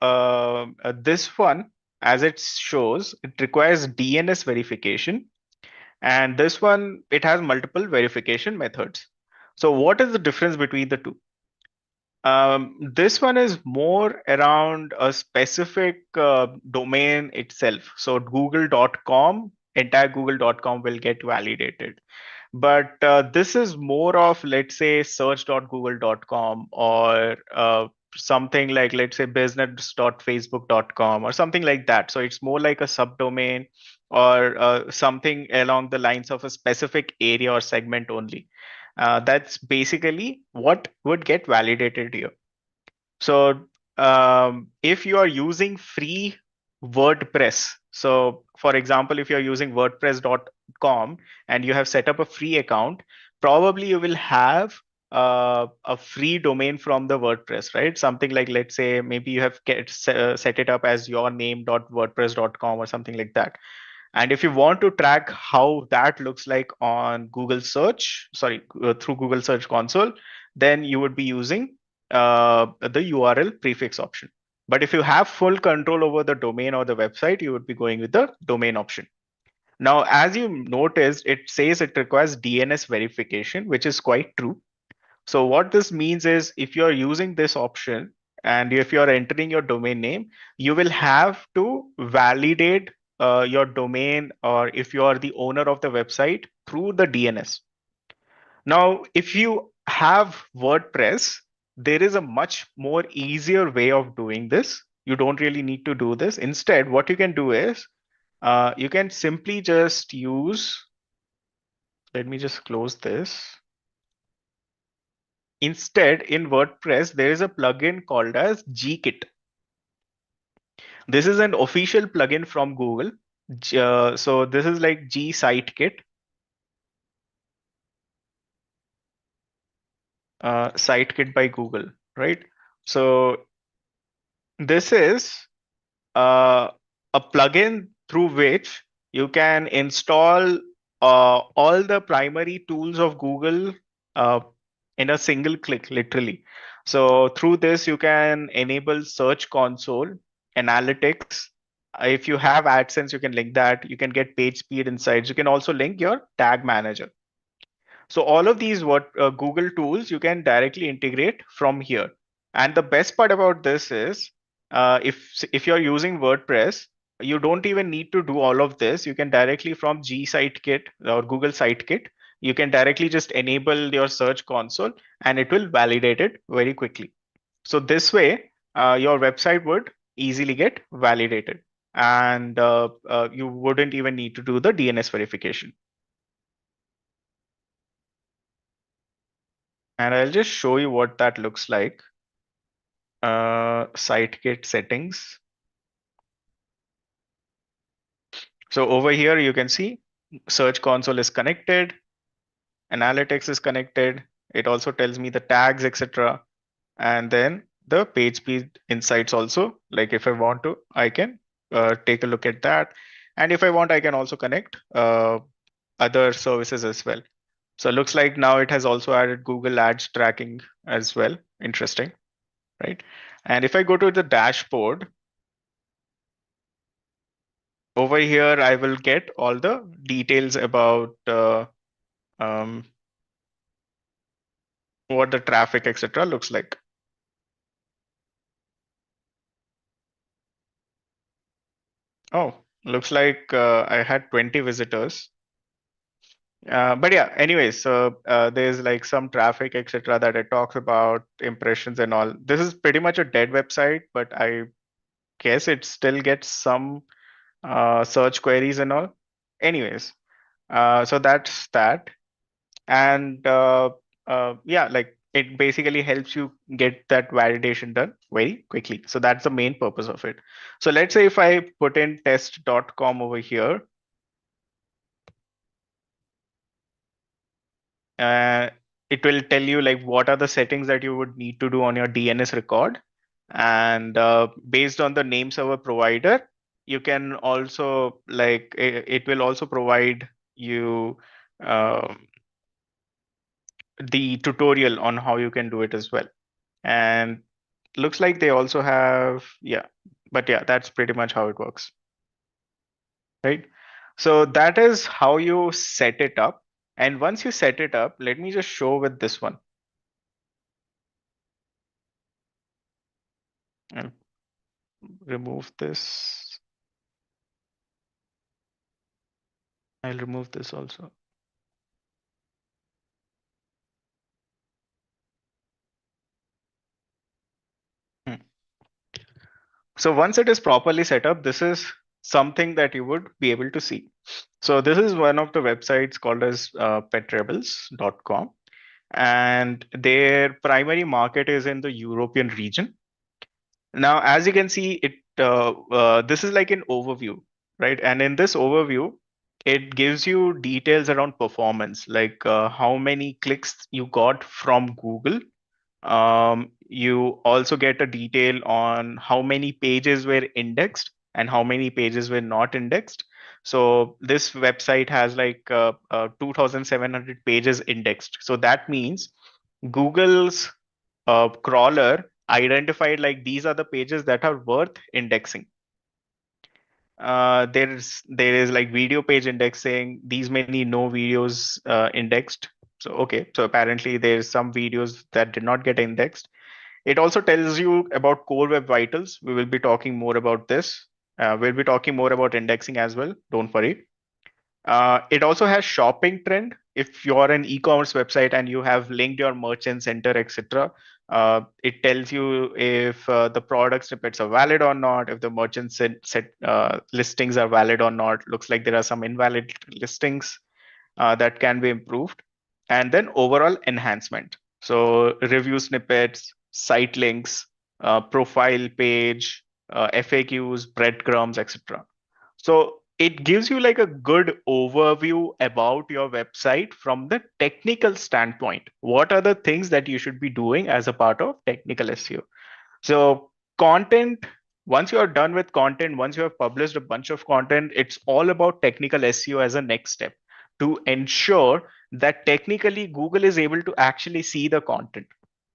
this one, as it shows, it requires DNS verification. And this one, it has multiple verification methods. So what is the difference between the two? This one is more around a specific domain itself. So google.com, entire google.com will get validated. But this is more of, let's say, search.google.com, or something like, let's say, business.facebook.com or something like that. So it's more like a subdomain, or something along the lines of a specific area or segment only. That's basically what would get validated here. So if you are using free WordPress, so for example, if you're using WordPress.com and you have set up a free account, probably you will have a free domain from the WordPress, right? Something like, let's say, maybe you have set it up as your name.wordpress.com or something like that. And if you want to track how that looks like on Google search, through Google Search Console, then you would be using the URL prefix option. But if you have full control over the domain or the website, you would be going with the domain option. Now, as you noticed, it says it requires DNS verification, which is quite true. So what this means is, if you're using this option and if you're entering your domain name, you will have to validate your domain, or if you are the owner of the website, through the DNS. Now, if you have WordPress, there is a much more easier way of doing this. You don't really need to do this. Instead, what you can do is, you can simply just use, let me just close this. Instead, in WordPress, there is a plugin called as Gkit. This is an official plugin from Google. So this is like G Site Kit. Site Kit by Google, right? So this is a plugin through which you can install all the primary tools of Google in a single click, literally. So through this, you can enable Search Console, Analytics. If you have AdSense, you can link that. You can get page speed insights. You can also link your tag manager. So all of these Google tools you can directly integrate from here. And the best part about this is, if you're using WordPress, you don't even need to do all of this. You can directly from G Sitekit or Google Sitekit, you can directly just enable your search console and it will validate it very quickly. So this way, your website would easily get validated, and you wouldn't even need to do the DNS verification. And I'll just show you what that looks like. Sitekit settings. So over here, you can see Search Console is connected, Analytics is connected. It also tells me the tags, etc. And then the page speed insights also. Like if I want to, I can take a look at that. And if I want, I can also connect other services as well. So it looks like now it has also added Google Ads tracking as well. Interesting, right? And if I go to the dashboard, over here, I will get all the details about um, what the traffic, etc. looks like. Oh, looks like I had 20 visitors. But yeah, anyways, so there's like some traffic, etc. that it talks about, impressions and all. This is pretty much a dead website, but I guess it still gets some search queries and all. Anyways, so that's that. And yeah, like it basically helps you get that validation done very quickly. So that's the main purpose of it. So let's say if I put in test.com over here, uh, it will tell you like what are the settings that you would need to do on your DNS record. And based on the name server provider, you can also like it will also provide you the tutorial on how you can do it as well. And looks like they also have, yeah, but yeah, that's pretty much how it works, right? So that is how you set it up. And once you set it up, let me just show with this one. I'll remove this. I'll remove this also. Hmm. So once it is properly set up, this is something that you would be able to see. So this is one of the websites called as petrebels.com, and their primary market is in the European region. Now, as you can see, this is like an overview, right? And in this overview, it gives you details around performance, like how many clicks you got from Google. You also get a detail on how many pages were indexed and how many pages were not indexed. So this website has like 2,700 pages indexed. So that means Google's crawler identified like these are the pages that are worth indexing. There is like video page indexing, these many no videos indexed. So okay, so apparently there's some videos that did not get indexed. It also tells you about core web vitals. We will be talking more about this. We'll be talking more about indexing as well, don't worry. It also has shopping trend. If you're an e-commerce website and you have linked your merchant center, etc., it tells you if the product snippets are valid or not, if the merchant set listings are valid or not. Looks like there are some invalid listings that can be improved. And then overall enhancement. So review snippets, site links, profile page, FAQs, breadcrumbs, etc. So it gives you like a good overview about your website from the technical standpoint. What are the things that you should be doing as a part of technical SEO? So content, once you are done with content, once you have published a bunch of content, it's all about technical SEO as a next step to ensure that technically Google is able to actually see the content.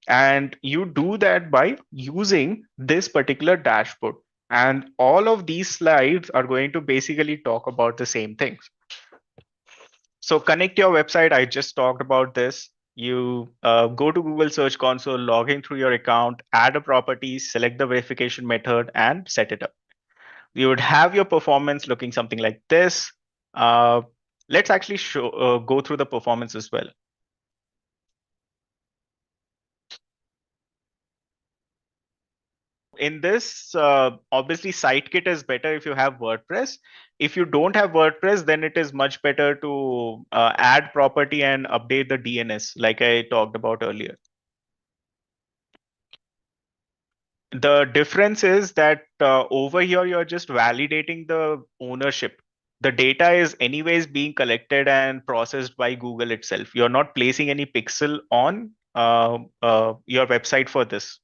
And you do that by using this particular dashboard. And all of these slides are going to basically talk about the same things. So connect your website. I just talked about this. You go to Google Search Console, log in through your account, add a property, select the verification method, and set it up. You would have your performance looking something like this. Uh, let's actually go through the performance as well. In this, obviously, Sitekit is better if you have WordPress. If you don't have WordPress, then it is much better to add property and update the DNS, like I talked about earlier. The difference is that over here, you're just validating the ownership. The data is anyways being collected and processed by Google itself. You're not placing any pixel on your website for this.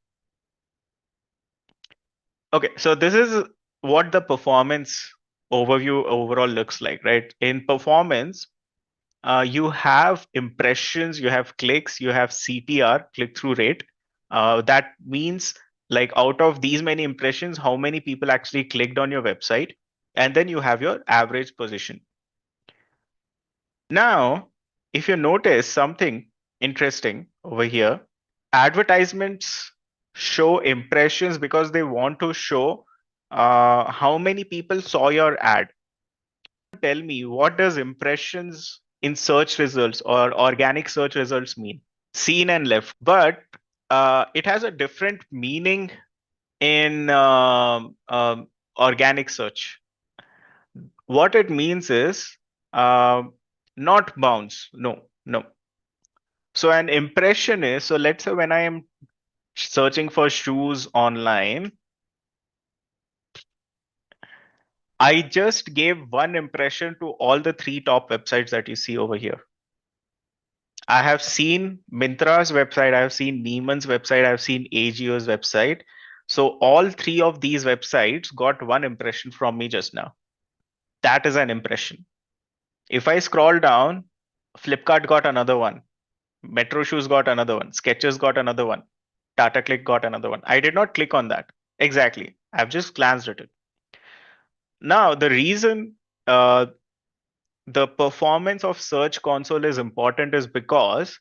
Okay, so this is what the performance overview overall looks like, right? In performance, you have impressions, you have clicks, you have CTR, click-through rate. That means like out of these many impressions, how many people actually clicked on your website, and then you have your average position. Now, if you notice something interesting over here, advertisements show impressions because they want to show how many people saw your ad. Tell me, what does impressions in search results or organic search results mean? Seen and left, but it has a different meaning in organic search. What it means is uh, not bounce. No, no. So an impression is, so let's say when I am searching for shoes online, I just gave one impression to all the 3 top websites that you see over here. I have seen Mintra's website, I have seen Neiman's website, I have seen AGO's website. So all 3 of these websites got one impression from me just now. That is an impression. If I scroll down, Flipkart got another one. Metro Shoes got another one. Skechers got another one. Tata Click got another one. I did not click on that. Exactly. I've just glanced at it. Now, the reason the performance of Search Console is important is because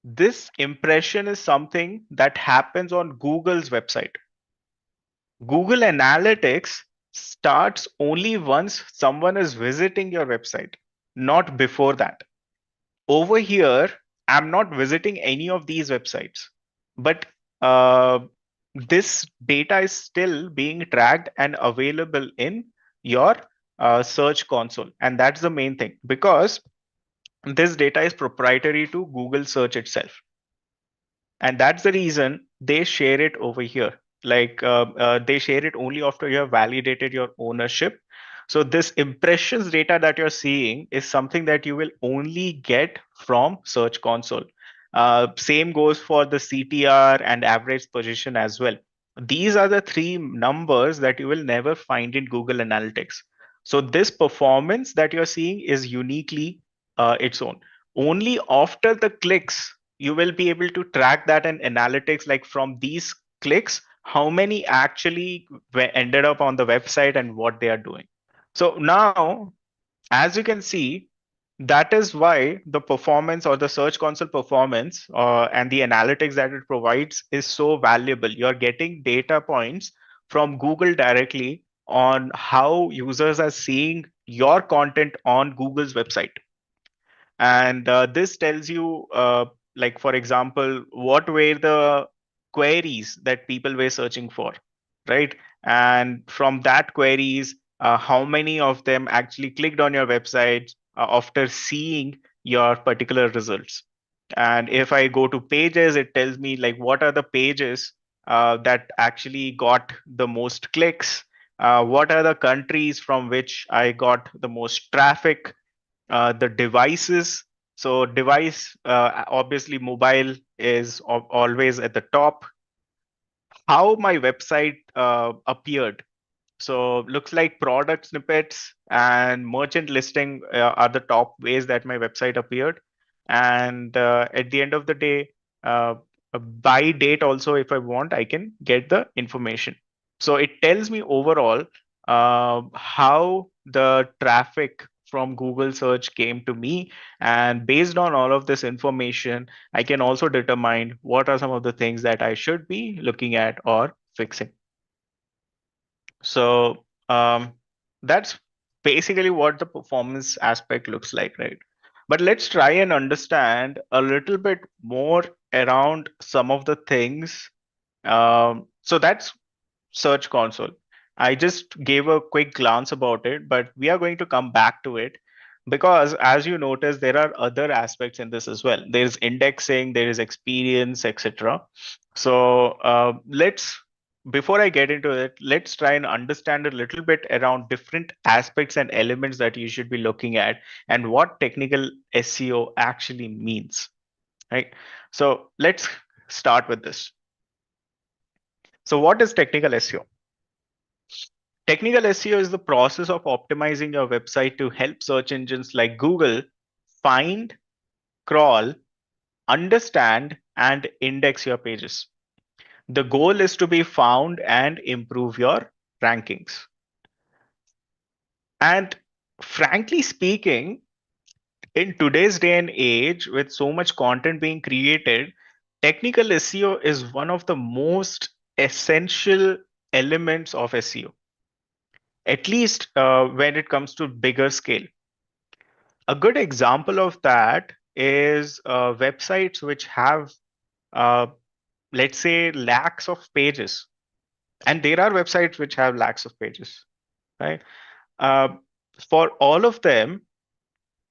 this impression is something that happens on Google's website. Google Analytics starts only once someone is visiting your website, not before that. Over here, I'm not visiting any of these websites, but this data is still being tracked and available in your search console. And that's the main thing, because this data is proprietary to Google search itself. And that's the reason they share it over here. Like they share it only after you have validated your ownership. So this impressions data that you're seeing is something that you will only get from Search Console. Same goes for the CTR and average position as well. These are the 3 numbers that you will never find in Google Analytics. So this performance that you're seeing is uniquely its own. Only after the clicks you will be able to track that in analytics, like from these clicks, how many actually ended up on the website and what they are doing. So now, as you can see, that is why the performance or the Search Console performance and the analytics that it provides is so valuable. You're getting data points from Google directly on how users are seeing your content on Google's website. And this tells you, like, for example, what were the queries that people were searching for, right? And from that queries, how many of them actually clicked on your website after seeing your particular results. And if I go to pages, it tells me like what are the pages that actually got the most clicks, what are the countries from which I got the most traffic, the devices. So device, obviously mobile is always at the top. How my website appeared. So looks like product snippets and merchant listing are the top ways that my website appeared. And at the end of the day, by date also, if I want, I can get the information. So it tells me overall how the traffic from Google search came to me. And based on all of this information, I can also determine what are some of the things that I should be looking at or fixing. So that's basically what the performance aspect looks like, right? But let's try and understand a little bit more around some of the things. So that's Search Console. I just gave a quick glance about it, but we are going to come back to it because, as you notice, there are other aspects in this as well. There's indexing, there is experience, etc. So before I get into it, let's try and understand a little bit around different aspects and elements that you should be looking at and what technical SEO actually means, right? So let's start with this. So what is technical SEO? Technical SEO is the process of optimizing your website to help search engines like Google find, crawl, understand, and index your pages. The goal is to be found and improve your rankings. And frankly speaking, in today's day and age, with so much content being created, technical SEO is one of the most essential elements of SEO, at least when it comes to bigger scale. A good example of that is websites which have, uh, let's say, lakhs of pages. And there are websites which have lakhs of pages, right? Uh, for all of them,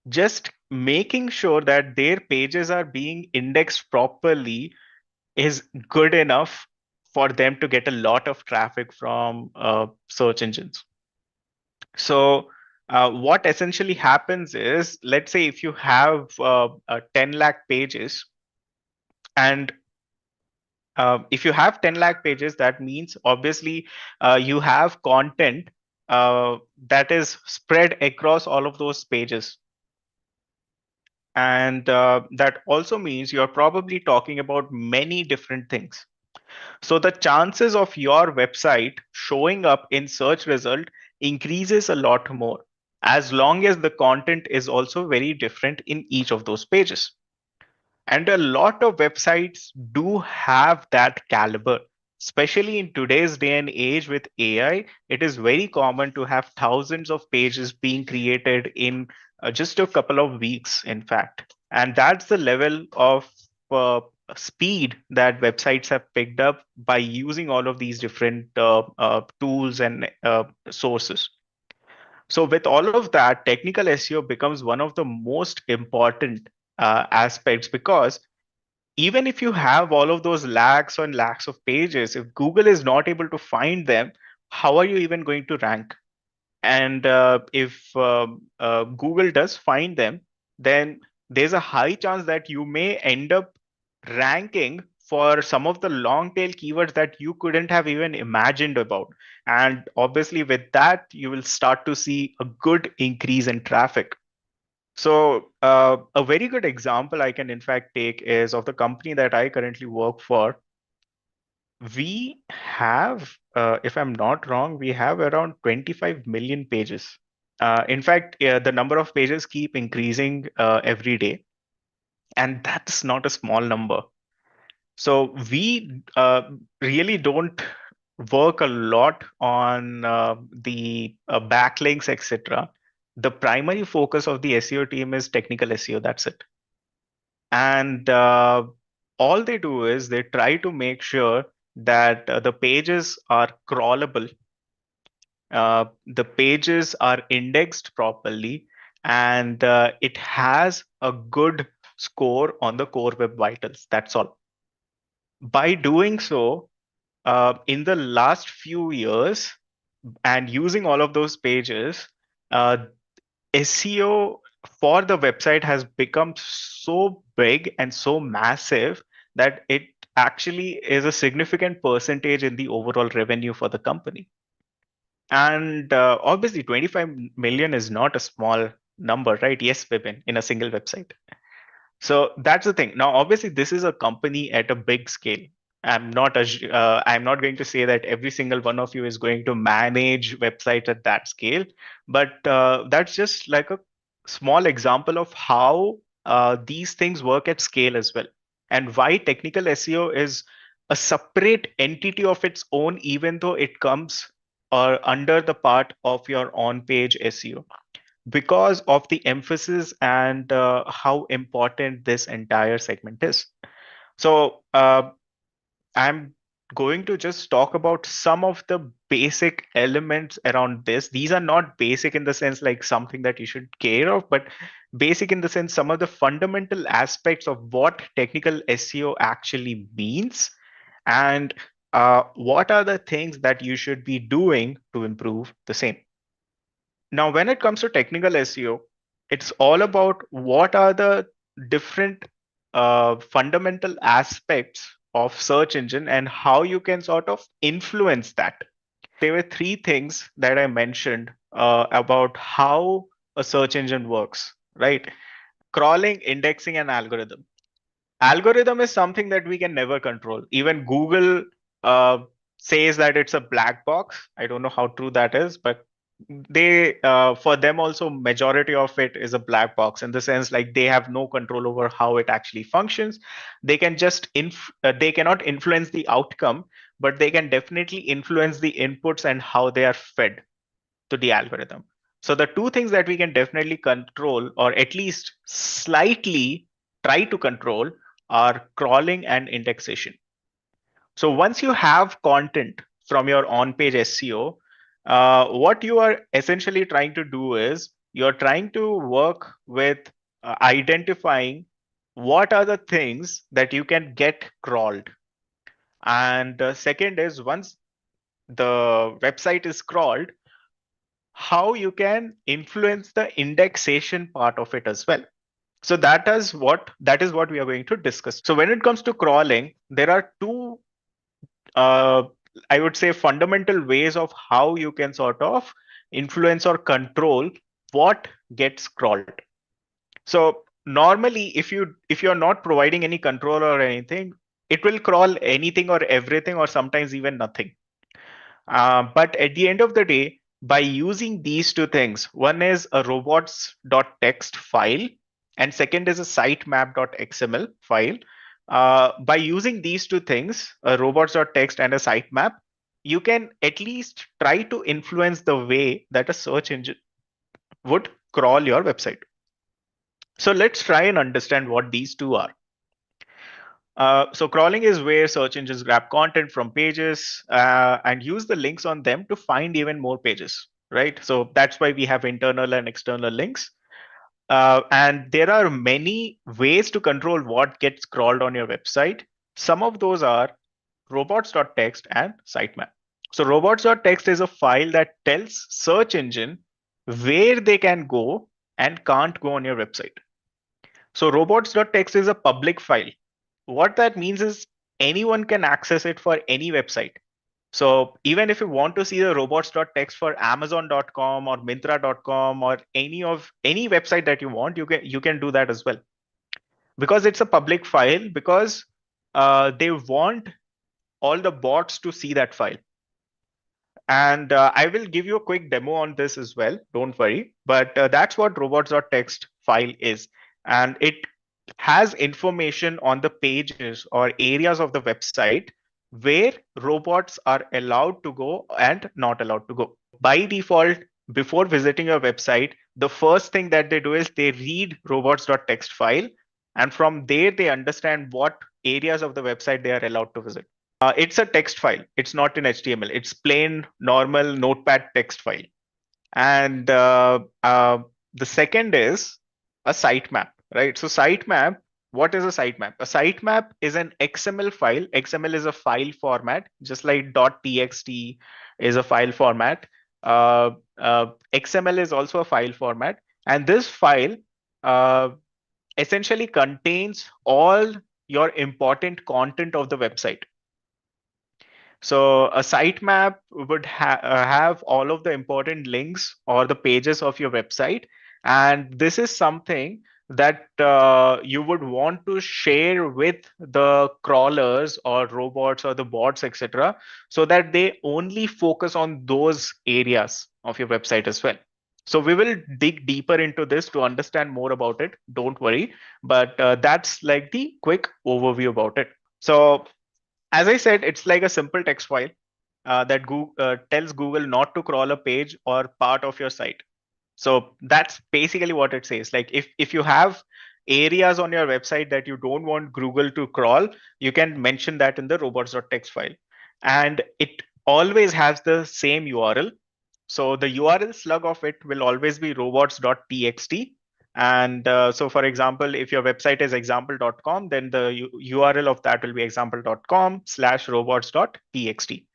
just making sure that their pages are being indexed properly is good enough for them to get a lot of traffic from search engines. So what essentially happens is, let's say if you have 10 lakh pages, and if you have 10 lakh pages, that means obviously you have content that is spread across all of those pages. And that also means you're probably talking about many different things. So the chances of your website showing up in search result increases a lot more, as long as the content is also very different in each of those pages. And a lot of websites do have that caliber, especially in today's day and age with AI. It is very common to have thousands of pages being created in just a couple of weeks, in fact. And that's the level of speed that websites have picked up by using all of these different tools and sources. So, with all of that, technical SEO becomes one of the most important aspects, because even if you have all of those lakhs and lakhs of pages, if Google is not able to find them, how are you even going to rank? And if Google does find them, then there's a high chance that you may end up ranking for some of the long tail keywords that you couldn't have even imagined about. And obviously, with that, you will start to see a good increase in traffic. So, a very good example I can in fact take is of the company that I currently work for. We have, if I'm not wrong, we have around 25 million pages. In fact, the number of pages keep increasing every day, and that's not a small number. So we really don't work a lot on the backlinks, etc. The primary focus of the SEO team is technical SEO. That's it. And all they do is they try to make sure that the pages are crawlable, the pages are indexed properly, and it has a good score on the core web vitals. That's all. By doing so, in the last few years, and using all of those pages, SEO for the website has become so big and so massive that it actually is a significant percentage in the overall revenue for the company. And obviously, 25 million is not a small number, right? Yes, Vipin, in a single website. So that's the thing. Now, obviously, this is a company at a big scale. I'm not going to say that every single one of you is going to manage websites at that scale, but that's just like a small example of how these things work at scale as well, and why technical SEO is a separate entity of its own, even though it comes under the part of your on-page SEO, because of the emphasis and how important this entire segment is. So I'm going to just talk about some of the basic elements around this. These are not basic in the sense like something that you should care of, but basic in the sense some of the fundamental aspects of what technical SEO actually means, and what are the things that you should be doing to improve the same. Now, when it comes to technical SEO, it's all about what are the different fundamental aspects of search engine and how you can sort of influence that. There were three things that I mentioned about how a search engine works, right? Crawling, indexing, and algorithm. Algorithm is something that we can never control. Even Google uh, says that it's a black box. I don't know how true that is, but they for them also majority of it is a black box, in the sense like they have no control over how it actually functions. They can just they cannot influence the outcome, but they can definitely influence the inputs and how they are fed to the algorithm. So the two things that we can definitely control, or at least slightly try to control, are crawling and indexation. So once you have content from your on-page SEO, what you are essentially trying to do is you're trying to work with identifying what are the things that you can get crawled. And second is, once the website is crawled, how you can influence the indexation part of it as well. So that is what we are going to discuss. So when it comes to crawling, there are two uh, I would say fundamental ways of how you can sort of influence or control what gets crawled. So normally, if you're not providing any control or anything, it will crawl anything or everything, or sometimes even nothing. But at the end of the day, by using these two things, one is a robots.txt file, and second is a sitemap.xml file. By using these two things, a robots.txt and a sitemap, you can at least try to influence the way that a search engine would crawl your website. So let's try and understand what these two are. So crawling is where search engines grab content from pages and use the links on them to find even more pages, right? So that's why we have internal and external links. And there are many ways to control what gets crawled on your website. Some of those are robots.txt and sitemap. So robots.txt is a file that tells search engine where they can go and can't go on your website. So robots.txt is a public file. What that means is anyone can access it for any website. So even if you want to see the robots.txt for amazon.com or mintra.com or any website that you want, you can do that as well, because it's a public file, because they want all the bots to see that file. And I will give you a quick demo on this as well, don't worry. But that's what robots.txt file is. And it has information on the pages or areas of the website where robots are allowed to go and not allowed to go. By default, before visiting your website, the first thing that they do is they read robots.txt file. And from there, they understand what areas of the website they are allowed to visit. It's a text file. It's not in HTML. It's plain, normal Notepad text file. And the second is a sitemap, right? So sitemap, what is a sitemap? A sitemap is an XML file. XML is a file format, just like .txt is a file format. XML is also a file format. And this file essentially contains all your important content of the website. So a sitemap would have all of the important links or the pages of your website. And this is something that you would want to share with the crawlers or robots or the bots, etc., so that they only focus on those areas of your website as well. So we will dig deeper into this to understand more about it. Don't worry. But that's like the quick overview about it. So as I said, it's like a simple text file that tells Google not to crawl a page or part of your site. So that's basically what it says. Like if you have areas on your website that you don't want Google to crawl, you can mention that in the robots.txt file. And it always has the same URL. So the URL slug of it will always be robots.txt. And so for example, if your website is example.com, then the URL of that will be example.com/robots.txt.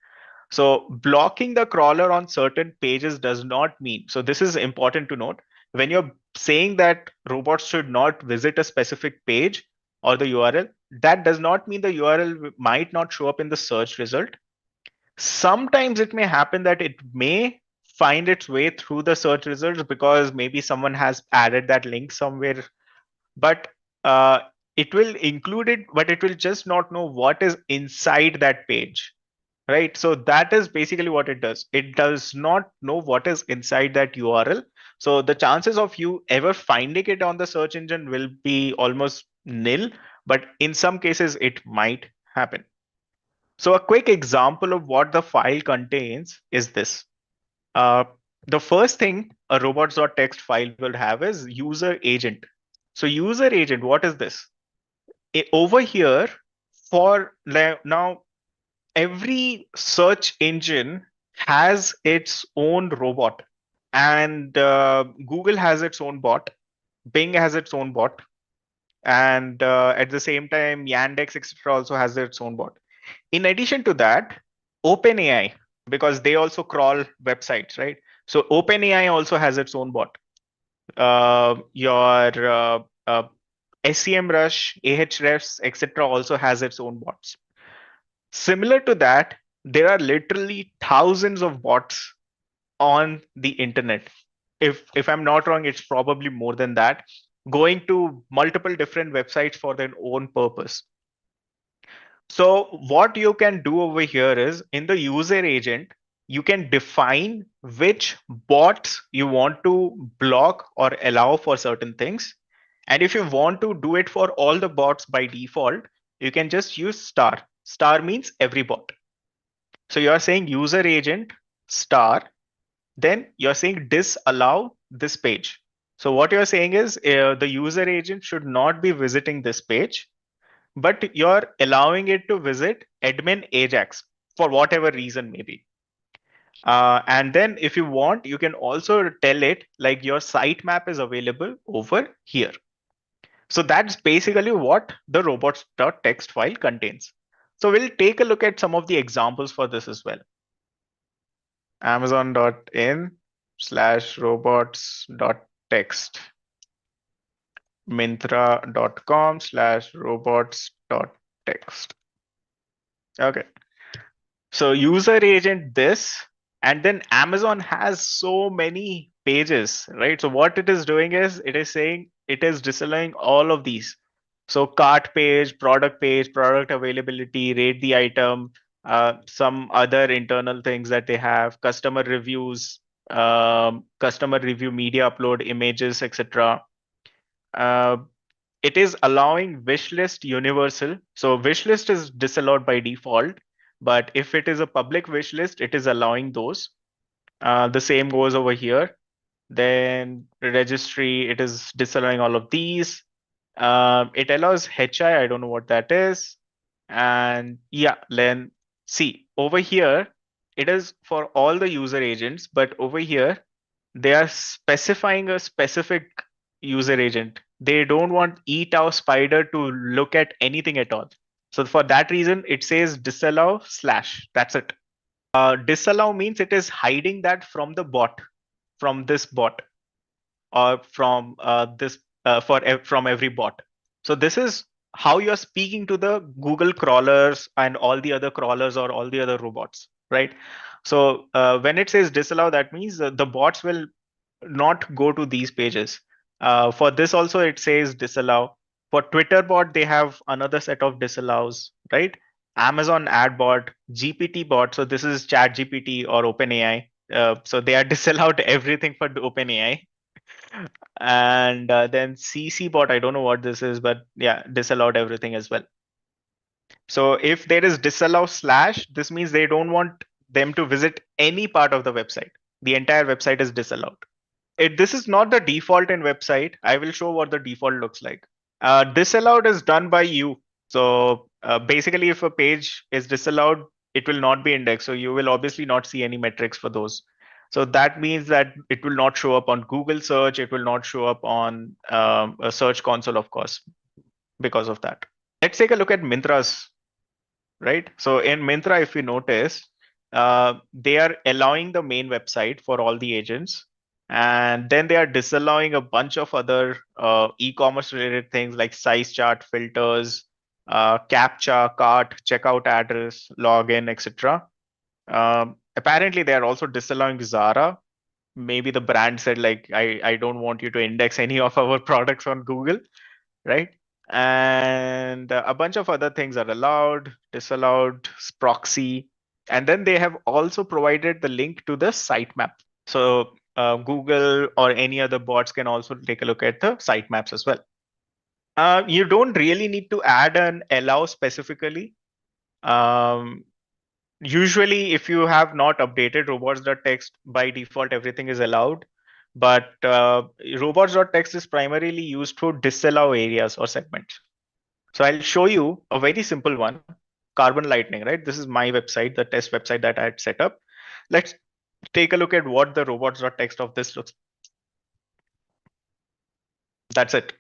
So blocking the crawler on certain pages does not mean, so this is important to note. When you're saying that robots should not visit a specific page or the URL, that does not mean the URL might not show up in the search result. Sometimes it may happen that it may find its way through the search results because maybe someone has added that link somewhere, but uh, it will include it, but it will just not know what is inside that page. Right. So that is basically what it does. It does not know what is inside that URL. So the chances of you ever finding it on the search engine will be almost nil, but in some cases it might happen. So a quick example of what the file contains is this. Uh, the first thing a robots.txt file will have is user agent. So user agent, what is this? Over here, for now, every search engine has its own robot, and Google has its own bot, Bing has its own bot, and at the same time Yandex etc also has its own bot. In addition to that, OpenAI, because they also crawl websites, right? So OpenAI also has its own bot. Your SEMrush, Ahrefs etc also has its own bots. Similar to that, there are literally thousands of bots on the internet. If I'm not wrong, it's probably more than that, going to multiple different websites for their own purpose. So what you can do over here is in the user agent, you can define which bots you want to block or allow for certain things. And if you want to do it for all the bots by default, you can just use star. Star means every bot. So you're saying user agent star, then you're saying disallow this page. So what you're saying is the user agent should not be visiting this page, but you're allowing it to visit admin Ajax for whatever reason maybe. And then if you want, you can also tell it like your sitemap is available over here. So that's basically what the robots.txt file contains. So we'll take a look at some of the examples for this as well. Amazon.in/robots.txt, Myntra.com/robots.txt. Okay. So user agent this, and then Amazon has so many pages, right? So what it is doing is it is saying it is disallowing all of these. So cart page, product availability, rate the item, some other internal things that they have, customer reviews, customer review media upload, images, etc. It is allowing wishlist universal. So wishlist is disallowed by default, but if it is a public wishlist, it is allowing those. The same goes over here. Then registry, it is disallowing all of these. It allows HI, I don't know what that is. And yeah, then see over here, it is for all the user agents, but over here, they are specifying a specific user agent. They don't want eTau spider to look at anything at all. So for that reason, it says disallow /. That's it. Disallow means it is hiding that from the bot, from this bot, or from this from every bot. So this is how you're speaking to the Google crawlers and all the other crawlers or all the other robots, right? So when it says disallow, that means the bots will not go to these pages. For this also, it says disallow. For Twitter bot, they have another set of disallows, right? Amazon ad bot, GPT bot. So this is Chat GPT or OpenAI. So they are disallowed everything for OpenAI. And then CC bot, I don't know what this is, but yeah, disallowed everything as well. So if there is disallow slash, this means they don't want them to visit any part of the website. The entire website is disallowed. This is not the default in website. I will show what the default looks like. Disallowed is done by you. So basically, if a page is disallowed, it will not be indexed. So you will obviously not see any metrics for those. So that means that it will not show up on Google search. It will not show up on a search console, of course, because of that. Let's take a look at Myntra's, right? So in Myntra, if you notice, they are allowing the main website for all the agents. And then they are disallowing a bunch of other e-commerce related things like size chart, filters, captcha, cart, checkout address, login, etc. Apparently, they are also disallowing Zara. Maybe the brand said like, I don't want you to index any of our products on Google, right? And a bunch of other things are allowed, disallowed, proxy. And then they have also provided the link to the sitemap. So Google or any other bots can also take a look at the sitemaps as well. You don't really need to add an allow specifically. Usually, if you have not updated robots.txt, by default, everything is allowed. But robots.txt is primarily used to disallow areas or segments. So I'll show you a very simple one, Carbon Lightning, right? This is my website, the test website that I had set up. Let's take a look at what the robots.txt of this looks. That's it.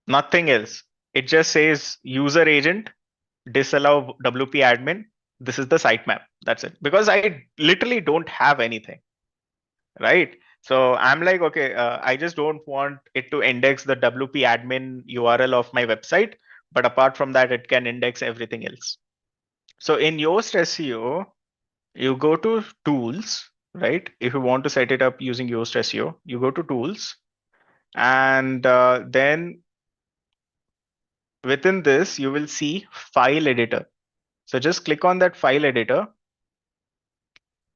Nothing else. It just says user agent, disallow WP admin. This is the sitemap. That's it. Because I literally don't have anything, right? So I'm like, okay, I just don't want it to index the WP admin URL of my website. But apart from that, it can index everything else. So in Yoast SEO, you go to tools, right? If you want to set it up using Yoast SEO, you go to tools. And then within this, you will see file editor. So just click on that file editor.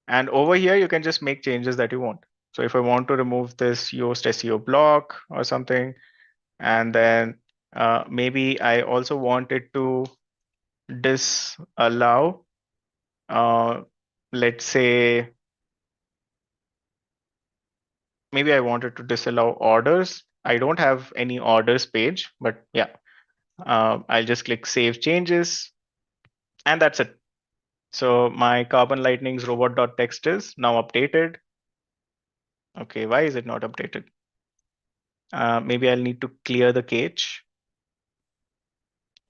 And over here, you can just make changes that you want. So if I want to remove this Yoast SEO block or something, and then maybe I also want it to disallow, let's say, maybe I wanted to disallow orders. I don't have any orders page, but yeah, I'll just click save changes, and that's it. So my Carbon Lightning's robot.txt is now updated. Okay, why is it not updated? Maybe I'll need to clear the cache.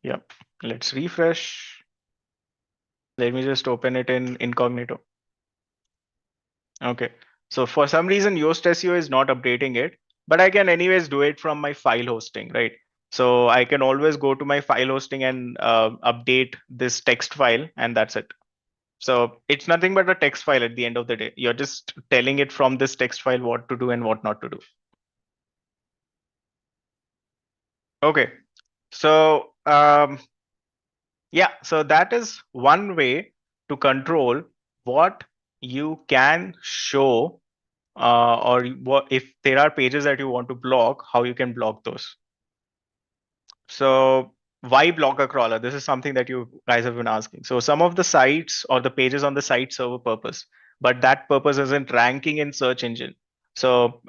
Yep, let's refresh. Let me just open it in incognito. Okay, so for some reason, Yoast SEO is not updating it, but I can anyways do it from my file hosting, right? So I can always go to my file hosting and update this text file, and that's it. So it's nothing but a text file at the end of the day. You're just telling it from this text file what to do and what not to do. Okay, so yeah, so that is one way to control what you can show, or what if there are pages that you want to block, how you can block those. So why block a crawler? This is something that you guys have been asking. So some of the sites or the pages on the site serve a purpose, but that purpose isn't ranking in search engine. So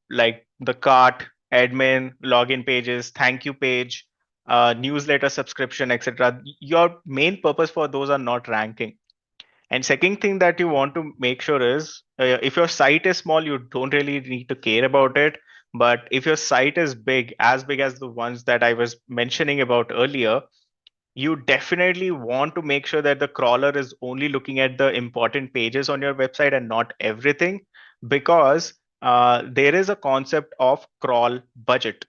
like the cart, admin, login pages, thank you page, newsletter subscription, etc. Your main purpose for those are not ranking. And second thing that you want to make sure is if your site is small, you don't really need to care about it. But if your site is big as the ones that I was mentioning about earlier, you definitely want to make sure that the crawler is only looking at the important pages on your website and not everything, because there is a concept of crawl budget.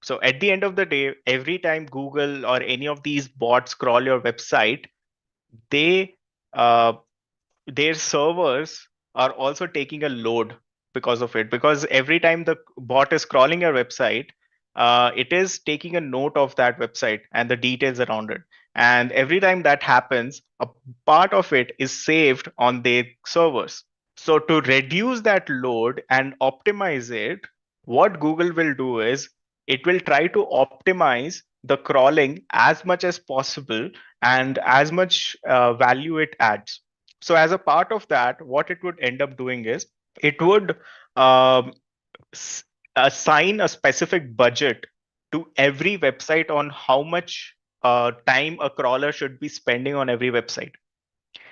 So at the end of the day, every time Google or any of these bots crawl your website, they their servers are also taking a load because of it, because every time the bot is crawling your website, it is taking a note of that website and the details around it. And every time that happens, a part of it is saved on their servers. So to reduce that load and optimize it, what Google will do is it will try to optimize the crawling as much as possible and as much value it adds. So as a part of that, what it would end up doing is it would um, assign a specific budget to every website on how much time a crawler should be spending on every website.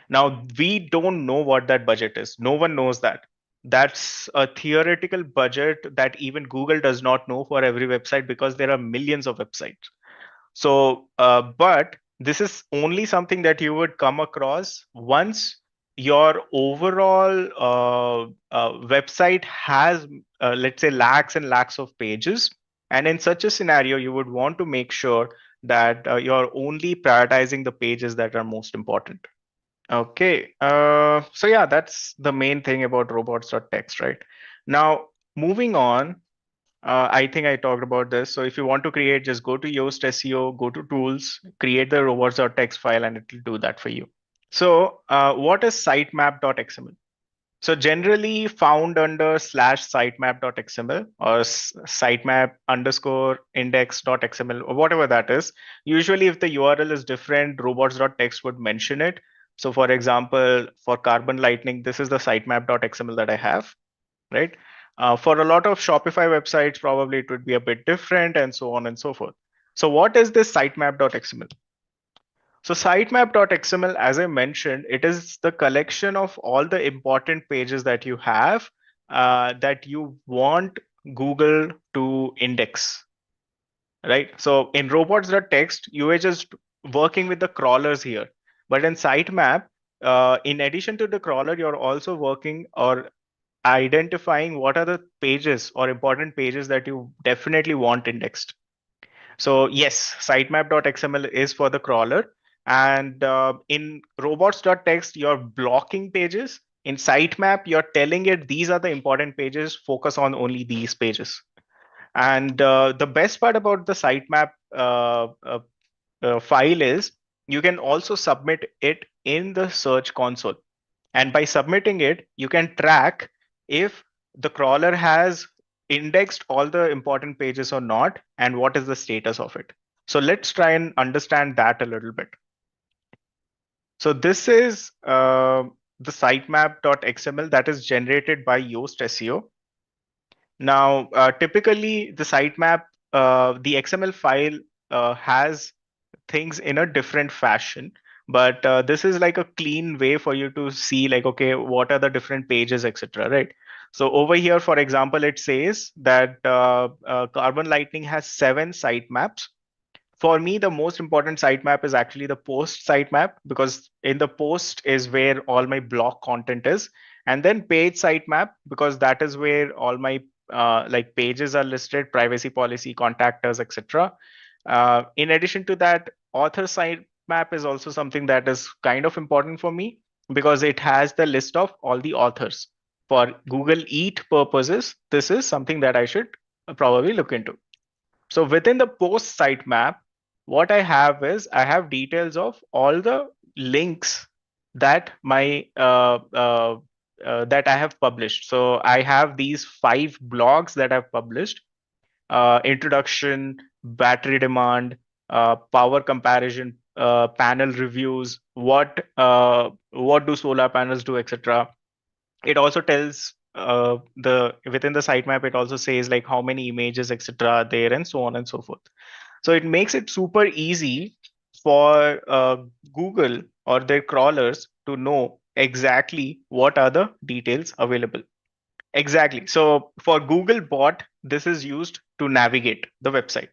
Now, we don't know what that budget is. No one knows that. That's a theoretical budget that even Google does not know for every website because there are millions of websites. So, but this is only something that you would come across once your overall website has, let's say, lakhs and lakhs of pages. And in such a scenario, you would want to make sure that you're only prioritizing the pages that are most important. Okay. So yeah, that's the main thing about robots.txt, right? Now, moving on, I think I talked about this. So if you want to create, just go to Yoast SEO, go to tools, create the robots.txt file, and it will do that for you. So what is sitemap.xml? So generally found under /sitemap.xml or sitemap underscore index.xml or whatever that is. Usually if the URL is different, robots.txt would mention it. So for example, for Carbon Lightning, this is the sitemap.xml that I have, right? For a lot of Shopify websites, probably it would be a bit different and so on and so forth. So what is this sitemap.xml? So sitemap.xml, as I mentioned, it is the collection of all the important pages that you have that you want Google to index, right? So in robots.txt, you are just working with the crawlers here. But in sitemap, in addition to the crawler, you're also working or identifying what are the pages or important pages that you definitely want indexed. So yes, sitemap.xml is for the crawler. And in robots.txt, you're blocking pages. In sitemap, you're telling it these are the important pages, focus on only these pages. And the best part about the sitemap file is you can also submit it in the search console. And by submitting it, you can track if the crawler has indexed all the important pages or not, and what is the status of it. So let's try and understand that a little bit. So this is the sitemap.xml that is generated by Yoast SEO. Now, typically the sitemap, the XML file has things in a different fashion, but this is like a clean way for you to see like, okay, what are the different pages, etc., right? So over here, for example, it says that Carbon Lightning has 7 sitemaps. For me, the most important sitemap is actually the post sitemap, because in the post is where all my blog content is, and then page sitemap, because that is where all my like pages are listed, privacy policy, contact us, etc. In addition to that, author sitemap is also something that is kind of important for me, because it has the list of all the authors. For Google Eat purposes, this is something that I should probably look into. So within the post sitemap, what I have is I have details of all the links that my that I have published. So I have these 5 blogs that I've published: introduction, battery demand, power comparison, panel reviews, what do solar panels do, etc. It also tells the within the sitemap, it also says like how many images, etc., are there, and so on and so forth. So it makes it super easy for Google or their crawlers to know exactly what are the details available. Exactly. So for Google bot, this is used to navigate the website,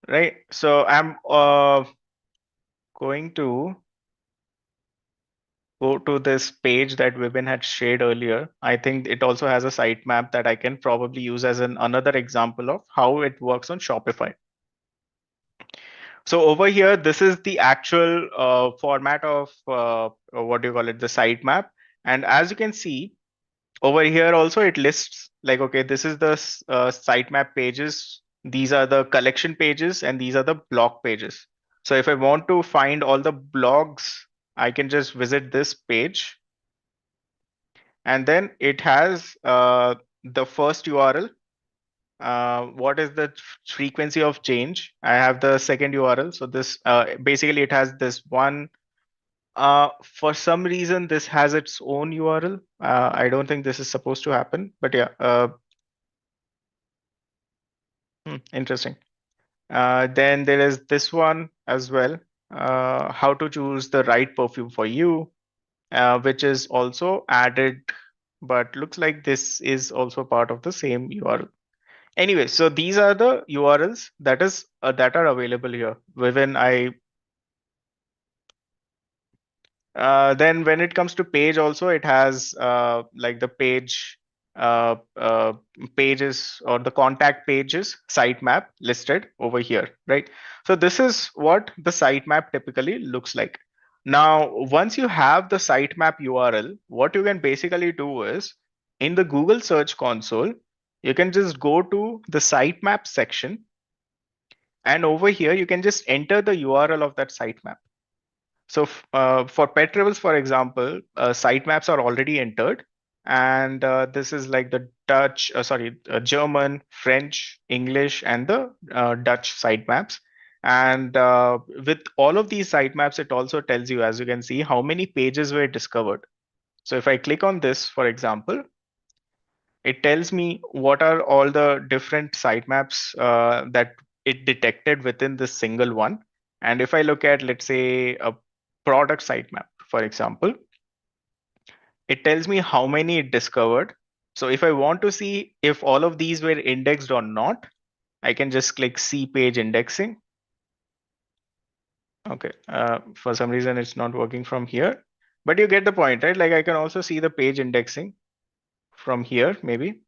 right? So I'm going to go to this page that Vibin had shared earlier. I think it also has a sitemap that I can probably use as another example of how it works on Shopify. So over here, this is the actual format of what do you call it, the sitemap. And as you can see over here also, it lists like, okay, this is the sitemap pages. These are the collection pages and these are the block pages. So if I want to find all the blogs, I can just visit this page, and then it has the first URL. What is the frequency of change? I have the second URL. So this basically it has this one. For some reason, this has its own URL. I don't think this is supposed to happen, but yeah, interesting. Then there is this one as well. How to choose the right perfume for you, which is also added, but looks like this is also part of the same URL. Anyway, so these are the URLs that are available here. When I then when it comes to page, also it has like the page pages or the contact pages sitemap listed over here, right? So this is what the sitemap typically looks like. Now, once you have the sitemap URL, what you can basically do is in the Google Search Console, you can just go to the sitemap section, and over here you can just enter the URL of that sitemap. So for pet travels, for example, sitemaps are already entered, and this is like the German, French, English, and the Dutch sitemaps. And with all of these sitemaps, it also tells you, as you can see, how many pages were discovered. So if I click on this, for example, it tells me what are all the different sitemaps that it detected within this single one. And if I look at, let's say, a product sitemap, for example, it tells me how many it discovered. So if I want to see if all of these were indexed or not, I can just click see page indexing. Okay, for some reason it's not working from here, but you get the point, right? Like I can also see the page indexing from here, maybe,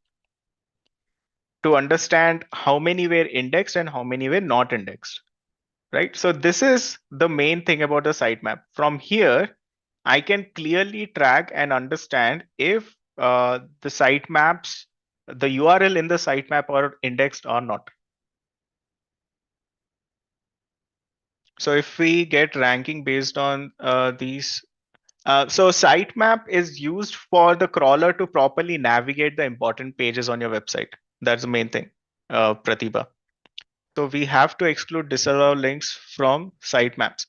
to understand how many were indexed and how many were not indexed, right? So this is the main thing about the sitemap. From here, I can clearly track and understand if the sitemaps, the URL in the sitemap are indexed or not. So if we get ranking based on these, so sitemap is used for the crawler to properly navigate the important pages on your website. That's the main thing, Pratibha. So we have to exclude disallowed links from sitemaps.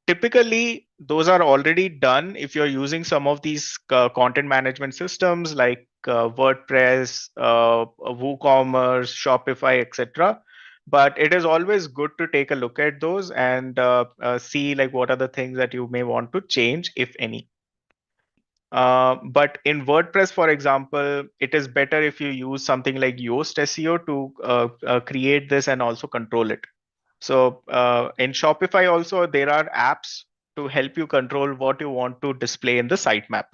Typically, those are already done if you're using some of these content management systems like WordPress, WooCommerce, Shopify, etc. But it is always good to take a look at those and see like what are the things that you may want to change, if any. But in WordPress, for example, it is better if you use something like Yoast SEO to create this and also control it. So in Shopify also, there are apps to help you control what you want to display in the sitemap.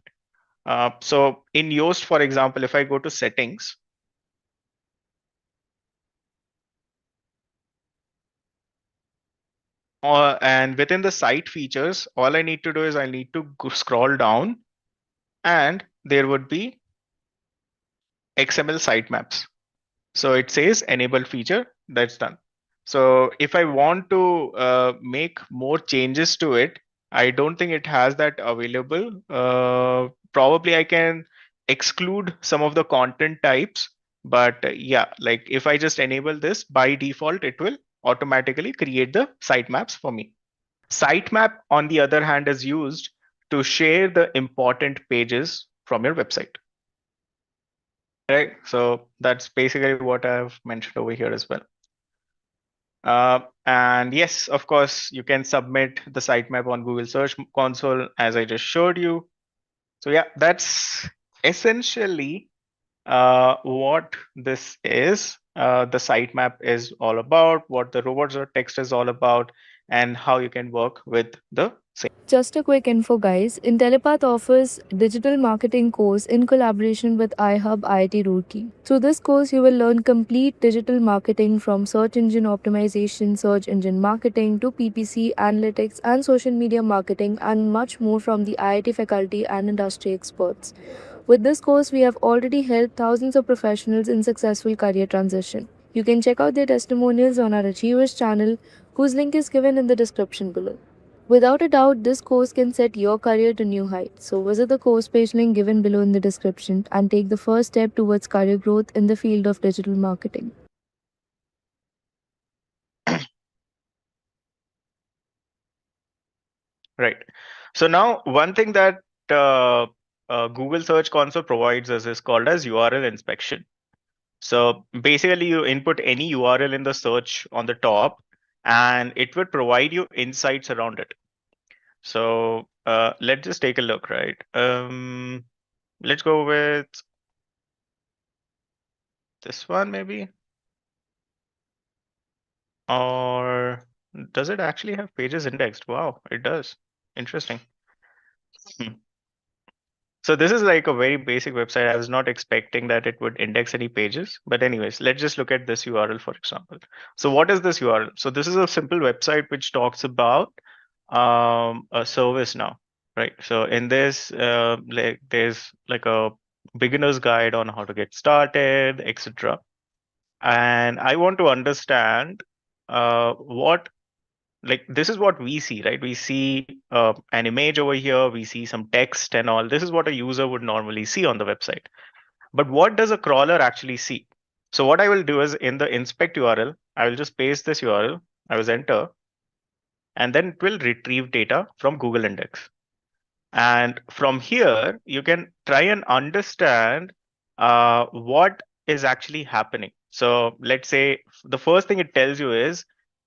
So in Yoast, for example, if I go to settings, and within the site features, all I need to do is I need to scroll down, and there would be XML sitemaps. So it says enable feature, that's done. So if I want to make more changes to it, I don't think it has that available. Probably I can exclude some of the content types, but yeah, like if I just enable this, by default, it will automatically create the sitemaps for me. Sitemap, on the other hand, is used to share the important pages from your website. Right, so that's basically what I've mentioned over here as well. And yes, of course, you can submit the sitemap on Google Search Console, as I just showed you. So yeah, that's essentially what this is. The sitemap is all about, what the robots or text is all about, and how you can work with the same. Just a quick info, guys. Intellipaat offers digital marketing course in collaboration with iHub IIT Roorkee. Through this course, you will learn complete digital marketing from search engine optimization, search engine marketing to PPC, analytics, and social media marketing, and much more from the IIT faculty and industry experts. With this course, we have already helped thousands of professionals in successful career transition. You can check out their testimonials on our Achievers channel whose link is given in the description below. Without a doubt, this course can set your career to new heights. So visit the course page link given below in the description and take the first step towards career growth in the field of digital marketing. Right. So now one thing that Google Search Console provides us is called as URL inspection. So basically you input any URL in the search on the top and it would provide you insights around it. So let's just take a look, right? Let's go with this one maybe. Or does it actually have pages indexed? Wow, it does. Interesting. Hmm. So this is like a very basic website. I was not expecting that it would index any pages. But anyways, let's just look at this URL, for example. So what is this URL? So this is a simple website which talks about a service now, right? So in this, like there's like a beginner's guide on how to get started, etc. And I want to understand what like this is what we see, right? We see an image over here, we see some text and all. This is what a user would normally see on the website. But what does a crawler actually see? So what I will do is in the inspect URL, I will just paste this URL, I will enter, and then it will retrieve data from Google Index. And from here, you can try and understand what is actually happening. So let's say the first thing it tells you is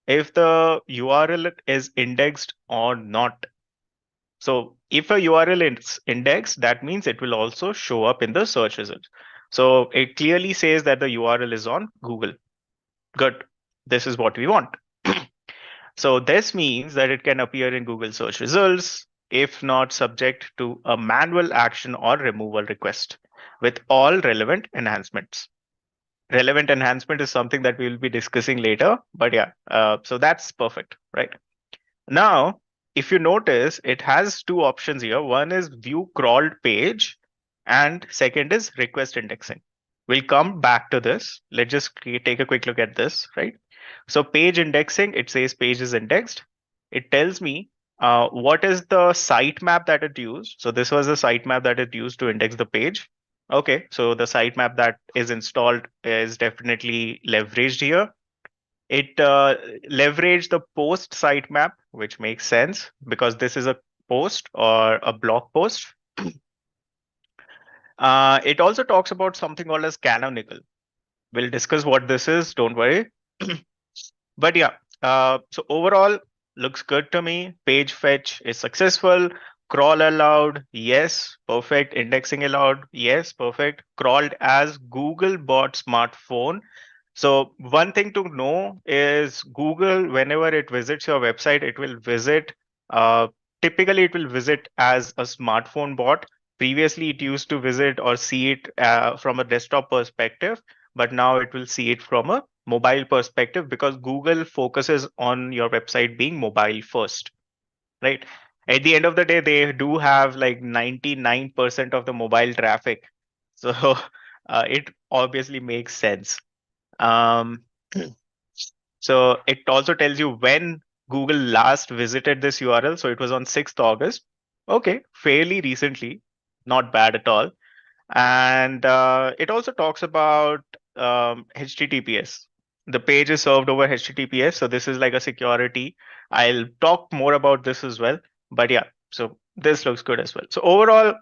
if the URL is indexed or not. So if a URL is indexed, that means it will also show up in the search results. So it clearly says that the URL is on Google. Good. This is what we want. So this means that it can appear in Google search results, if not subject to a manual action or removal request with all relevant enhancements. Relevant enhancement is something that we will be discussing later, but yeah, so that's perfect, right? Now, if you notice, it has two options here. One is view crawled page and second is request indexing. We'll come back to this. Let's just take a quick look at this, right? So page indexing, it says page is indexed. It tells me what is the sitemap that it used. So this was the sitemap that it used to index the page. Okay, so the sitemap that is installed is definitely leveraged here. It leveraged the post sitemap, which makes sense because this is a post or a blog post. It also talks about something called as canonical. We'll discuss what this is, don't worry. But yeah, so overall looks good to me. Page fetch is successful. Crawl allowed, yes, perfect. Indexing allowed, yes, perfect. Crawled as Google bot smartphone. So one thing to know is Google, whenever it visits your website, it will visit, typically it will visit as a smartphone bot. Previously, it used to visit or see it from a desktop perspective, but now it will see it from a mobile perspective because Google focuses on your website being mobile first, right? At the end of the day, they do have like 99% of the mobile traffic. So it obviously makes sense. Um, so it also tells you when Google last visited this URL. So it was on 6th August. Okay, fairly recently, not bad at all. And it also talks about HTTPS. The page is served over HTTPS. So this is like a security. I'll talk more about this as well. But yeah, so this looks good as well. So overall,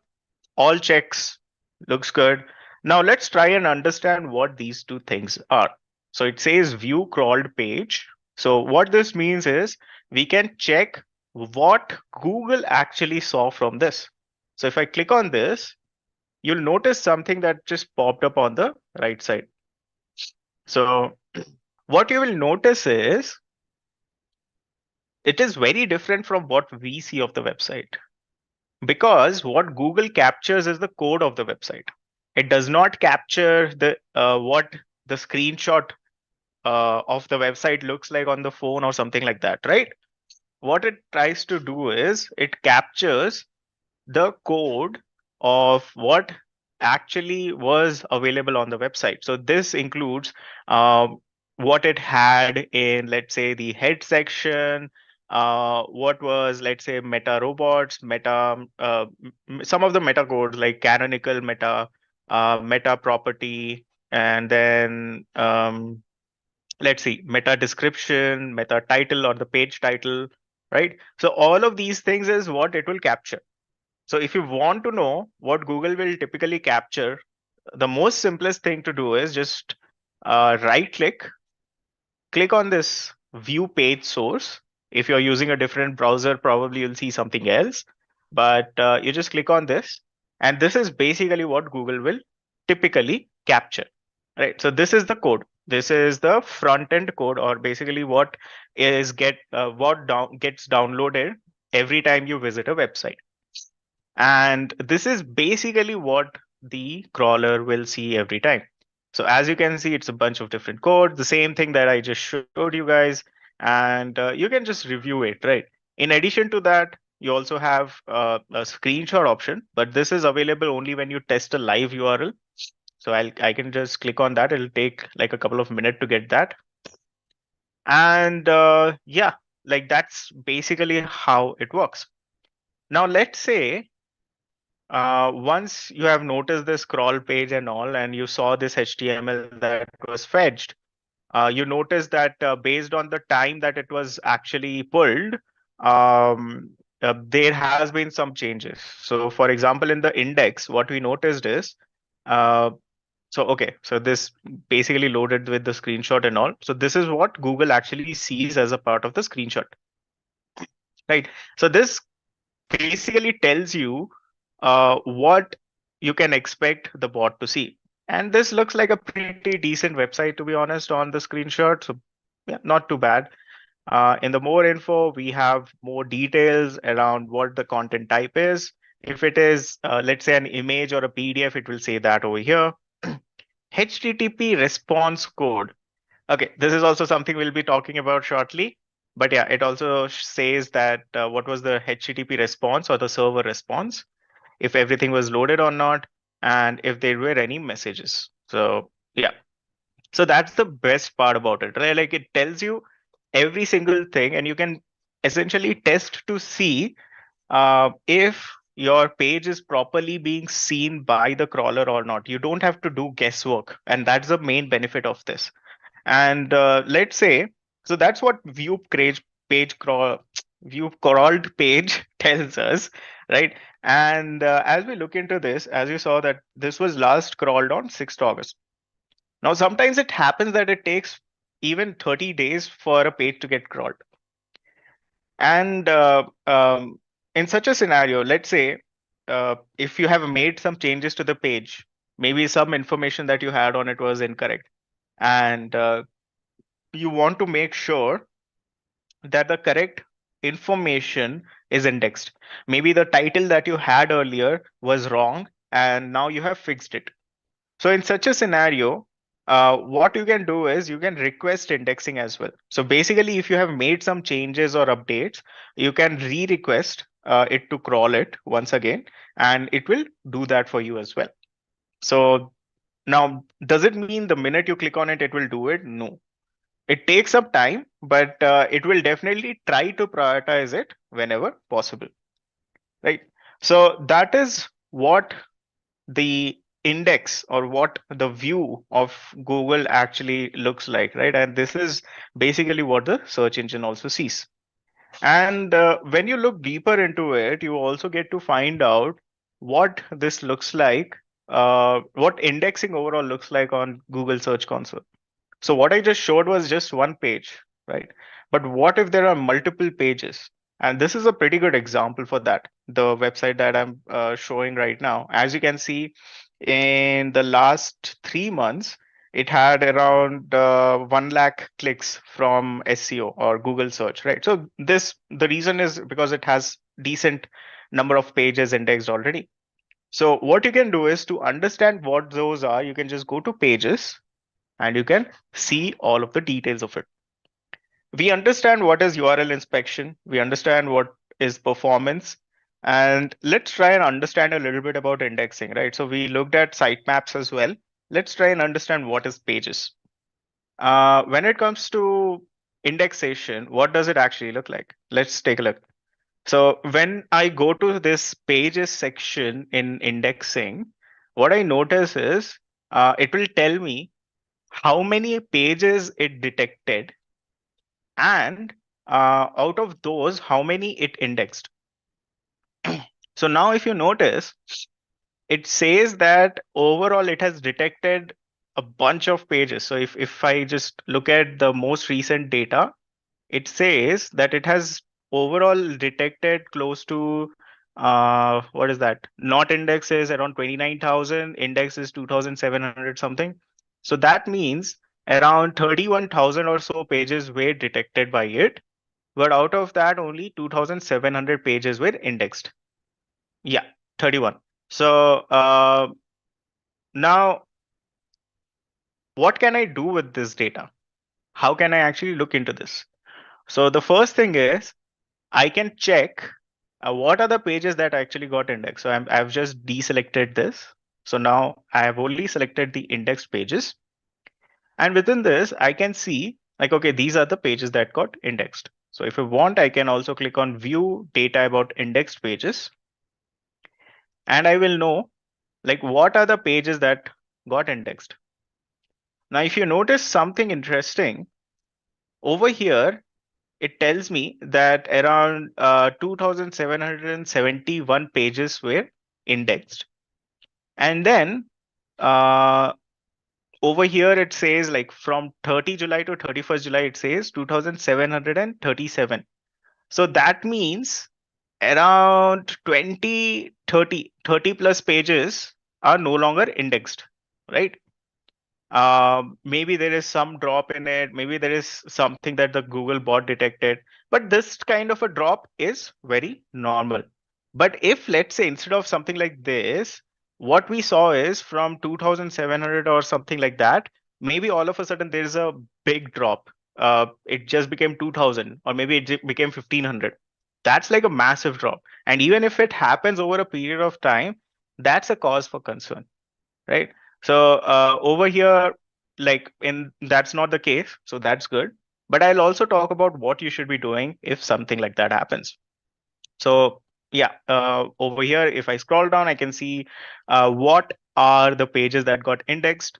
all checks looks good. Now let's try and understand what these two things are. So it says view crawled page. So what this means is we can check what Google actually saw from this. So if I click on this, you'll notice something that just popped up on the right side. So what you will notice is it is very different from what we see of the website because what Google captures is the code of the website. It does not capture the what the screenshot of the website looks like on the phone or something like that, right? What it tries to do is it captures the code of what actually was available on the website. So this includes what it had in, let's say, the head section, what was, let's say, meta robots, some of the meta codes like canonical meta, meta property, and then let's see, meta description, meta title or the page title, right? So all of these things is what it will capture. So if you want to know what Google will typically capture, the most simplest thing to do is just right click on this view page source. If you're using a different browser, probably you'll see something else, but you just click on this, and this is basically what Google will typically capture, right? So this is the code. This is the front end code, or basically what gets downloaded every time you visit a website. And this is basically what the crawler will see every time. So as you can see, it's a bunch of different code, the same thing that I just showed you guys, and you can just review it, right? In addition to that, you also have a screenshot option, but this is available only when you test a live URL. So I can just click on that. It'll take like a couple of minutes to get that. And yeah, like that's basically how it works. Now let's say once you have noticed the scroll page and all, and you saw this HTML that was fetched, you notice that based on the time that it was actually pulled, there has been some changes. So, for example, in the index, what we noticed is, uh, so this basically loaded with the screenshot and all. So this is what Google actually sees as a part of the screenshot, right? So this basically tells you what you can expect the bot to see. And this looks like a pretty decent website, to be honest, on the screenshot. So yeah, not too bad. In the more info, we have more details around what the content type is. If it is, let's say, an image or a PDF, it will say that over here. HTTP response code. Okay, this is also something we'll be talking about shortly. But yeah, it also says that what was the HTTP response or the server response, if everything was loaded or not, and if there were any messages. So yeah, so that's the best part about it, right? Like it tells you every single thing, and you can essentially test to see if your page is properly being seen by the crawler or not. You don't have to do guesswork, and that's the main benefit of this. And let's say, so that's what view crawled page tells us, right? And as we look into this, as you saw that this was last crawled on 6th August. Now, sometimes it happens that it takes even 30 days for a page to get crawled. And in such a scenario, let's say if you have made some changes to the page, maybe some information that you had on it was incorrect, and you want to make sure that the correct information is indexed. Maybe the title that you had earlier was wrong, and now you have fixed it. So in such a scenario, what you can do is you can request indexing as well. So basically, if you have made some changes or updates, you can re-request it to crawl it once again, and it will do that for you as well. So now, does it mean the minute you click on it, it will do it? No. It takes some time, but it will definitely try to prioritize it whenever possible, right? So that is what the index or what the view of Google actually looks like, right? And this is basically what the search engine also sees. And when you look deeper into it, you also get to find out what this looks like, what indexing overall looks like on Google Search Console. So what I just showed was just one page, right? But what if there are multiple pages? And this is a pretty good example for that. The website that I'm showing right now, as you can see, in the last 3 months, it had around 1 lakh clicks from SEO or Google search, right? So the reason is because it has decent number of pages indexed already. So what you can do is to understand what those are, you can just go to pages and you can see all of the details of it. We understand what is URL inspection. We understand what is performance. And let's try and understand a little bit about indexing, right? So we looked at sitemaps as well. Let's try and understand what is pages. when it comes to indexation, what does it actually look like? Let's take a look. So when I go to this pages section in indexing, what I notice is it will tell me how many pages it detected, and out of those, how many it indexed. So now if you notice, it says that overall it has detected a bunch of pages. So if I just look at the most recent data, it says that it has overall detected close to what is that? Not index is around 29,000, index is 2,700 something. So that means around 31,000 or so pages were detected by it, but out of that only 2,700 pages were indexed. Yeah, 31. So now what can I do with this data? How can I actually look into this? So the first thing is I can check what are the pages that actually got indexed. So I've just deselected this. So now I have only selected the indexed pages. And within this, I can see like, okay, these are the pages that got indexed. So if I want, I can also click on view data about indexed pages. And I will know like what are the pages that got indexed. Now, if you notice something interesting over here, it tells me that around 2,771 pages were indexed. And then uh, over here, it says like from 30 July to 31st July, it says 2,737. So that means around 20, 30 plus pages are no longer indexed, right? Maybe there is some drop in it, maybe there is something that the Google bot detected, but this kind of a drop is very normal. But if, let's say, instead of something like this, what we saw is from 2,700 or something like that, maybe all of a sudden there is a big drop. It just became 2,000, or maybe it became 1,500. That's like a massive drop. And even if it happens over a period of time, that's a cause for concern, right? So over here, like in that's not the case, so that's good. But I'll also talk about what you should be doing if something like that happens. So yeah, over here, if I scroll down, I can see what are the pages that got indexed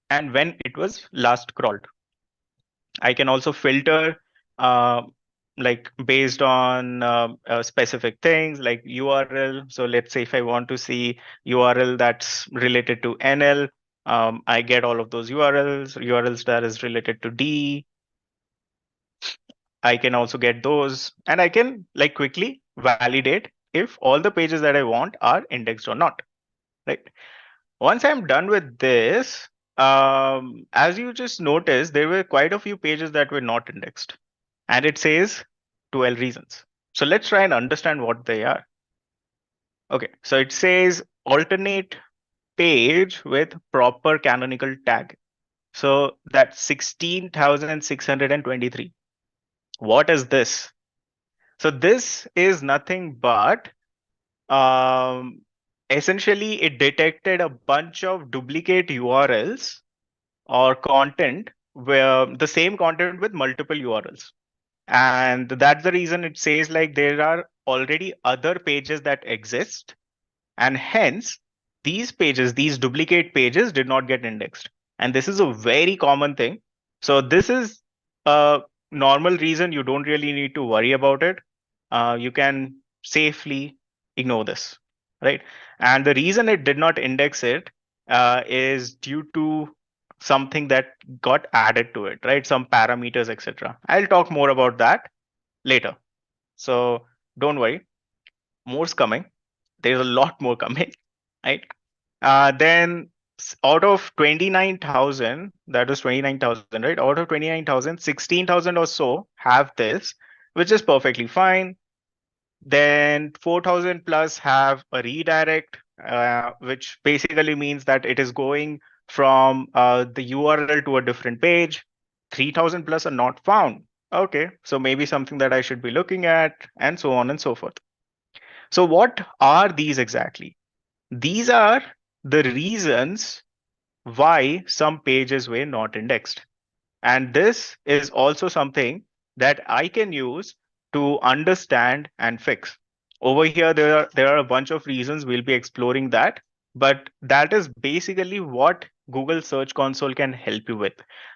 and when it was last crawled. I can also filter uh, like based on specific things like URL. So let's say if I want to see URL that's related to NL, I get all of those URLs that is related to D. I can also get those, and I can like quickly validate if all the pages that I want are indexed or not, right? Once I'm done with this, as you just noticed, there were quite a few pages that were not indexed, and it says 12 reasons. So let's try and understand what they are. Okay, so it says alternate page with proper canonical tag. So that's 16,623. What is this? So this is nothing but um, essentially it detected a bunch of duplicate URLs or content where the same content with multiple URLs. And that's the reason it says like there are already other pages that exist, and hence these pages, these duplicate pages did not get indexed. And this is a very common thing. So this is a normal reason. You don't really need to worry about it. You can safely ignore this, right? And the reason it did not index it is due to something that got added to it, right? Some parameters, etc. I'll talk more about that later. So don't worry, more's coming. There's a lot more coming, right? Then out of 29,000, that is 29,000, right? Out of 29,000, 16,000 or so have this, which is perfectly fine. Then 4,000 plus have a redirect, which basically means that it is going from the URL to a different page. 3,000 plus are not found. Okay, so maybe something that I should be looking at, and so on and so forth. So what are these exactly? These are the reasons why some pages were not indexed. And this is also something that I can use to understand and fix. Over here, there are a bunch of reasons. We'll be exploring that, but that is basically what Google Search Console can help you with.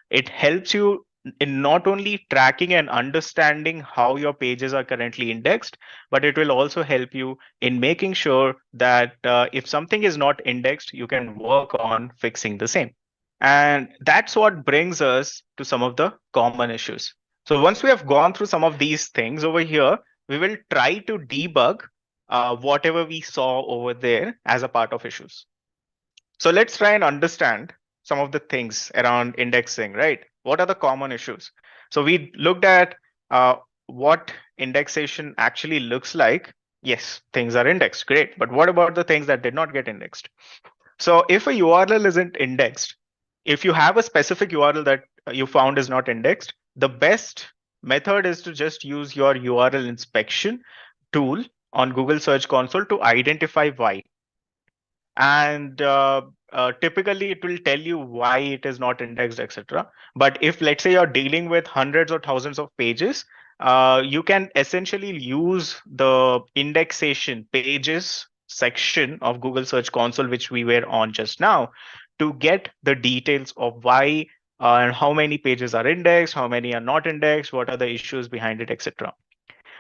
It helps you in not only tracking and understanding how your pages are currently indexed, but it will also help you in making sure that if something is not indexed, you can work on fixing the same. And that's what brings us to some of the common issues. So once we have gone through some of these things over here, we will try to debug whatever we saw over there as a part of issues. So let's try and understand some of the things around indexing, right? What are the common issues? So we looked at what indexation actually looks like. Yes, things are indexed, great. But what about the things that did not get indexed? So if a URL isn't indexed, if you have a specific URL that you found is not indexed, the best method is to just use your URL inspection tool on Google Search Console to identify why. And typically it will tell you why it is not indexed, etc. But if, let's say, you're dealing with hundreds or thousands of pages, you can essentially use the indexation pages section of Google Search Console, which we were on just now, to get the details of why and how many pages are indexed, how many are not indexed, what are the issues behind it, etc.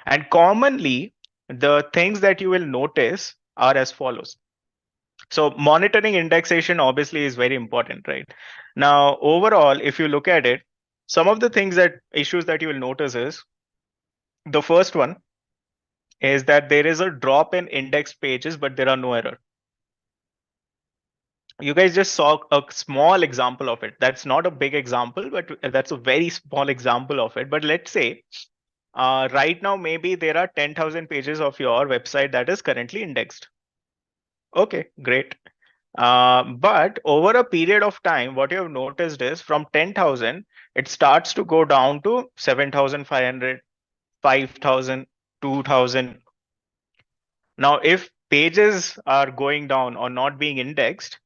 And commonly, the things that you will notice are as follows. So monitoring indexation obviously is very important, right? Now, overall, if you look at it, some of the things that issues that you will notice is the first one is that there is a drop in index pages, but there are no error. You guys just saw a small example of it. That's not a big example, but that's a very small example of it. But let's say right now, maybe there are 10,000 pages of your website that is currently indexed. Okay, great. But over a period of time, what you have noticed is from 10,000, it starts to go down to 7,500, 5,000, 2,000. Now, if pages are going down or not being indexed,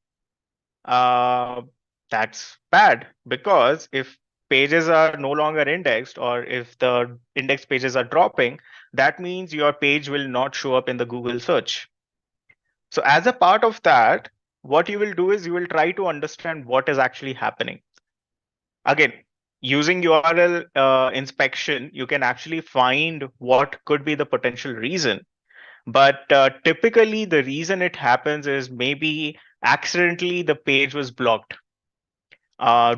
that's bad, because if pages are no longer indexed, or if the index pages are dropping, that means your page will not show up in the Google search. So as a part of that, what you will do is you will try to understand what is actually happening. Again, using URL inspection, you can actually find what could be the potential reason. But typically, the reason it happens is maybe accidentally the page was blocked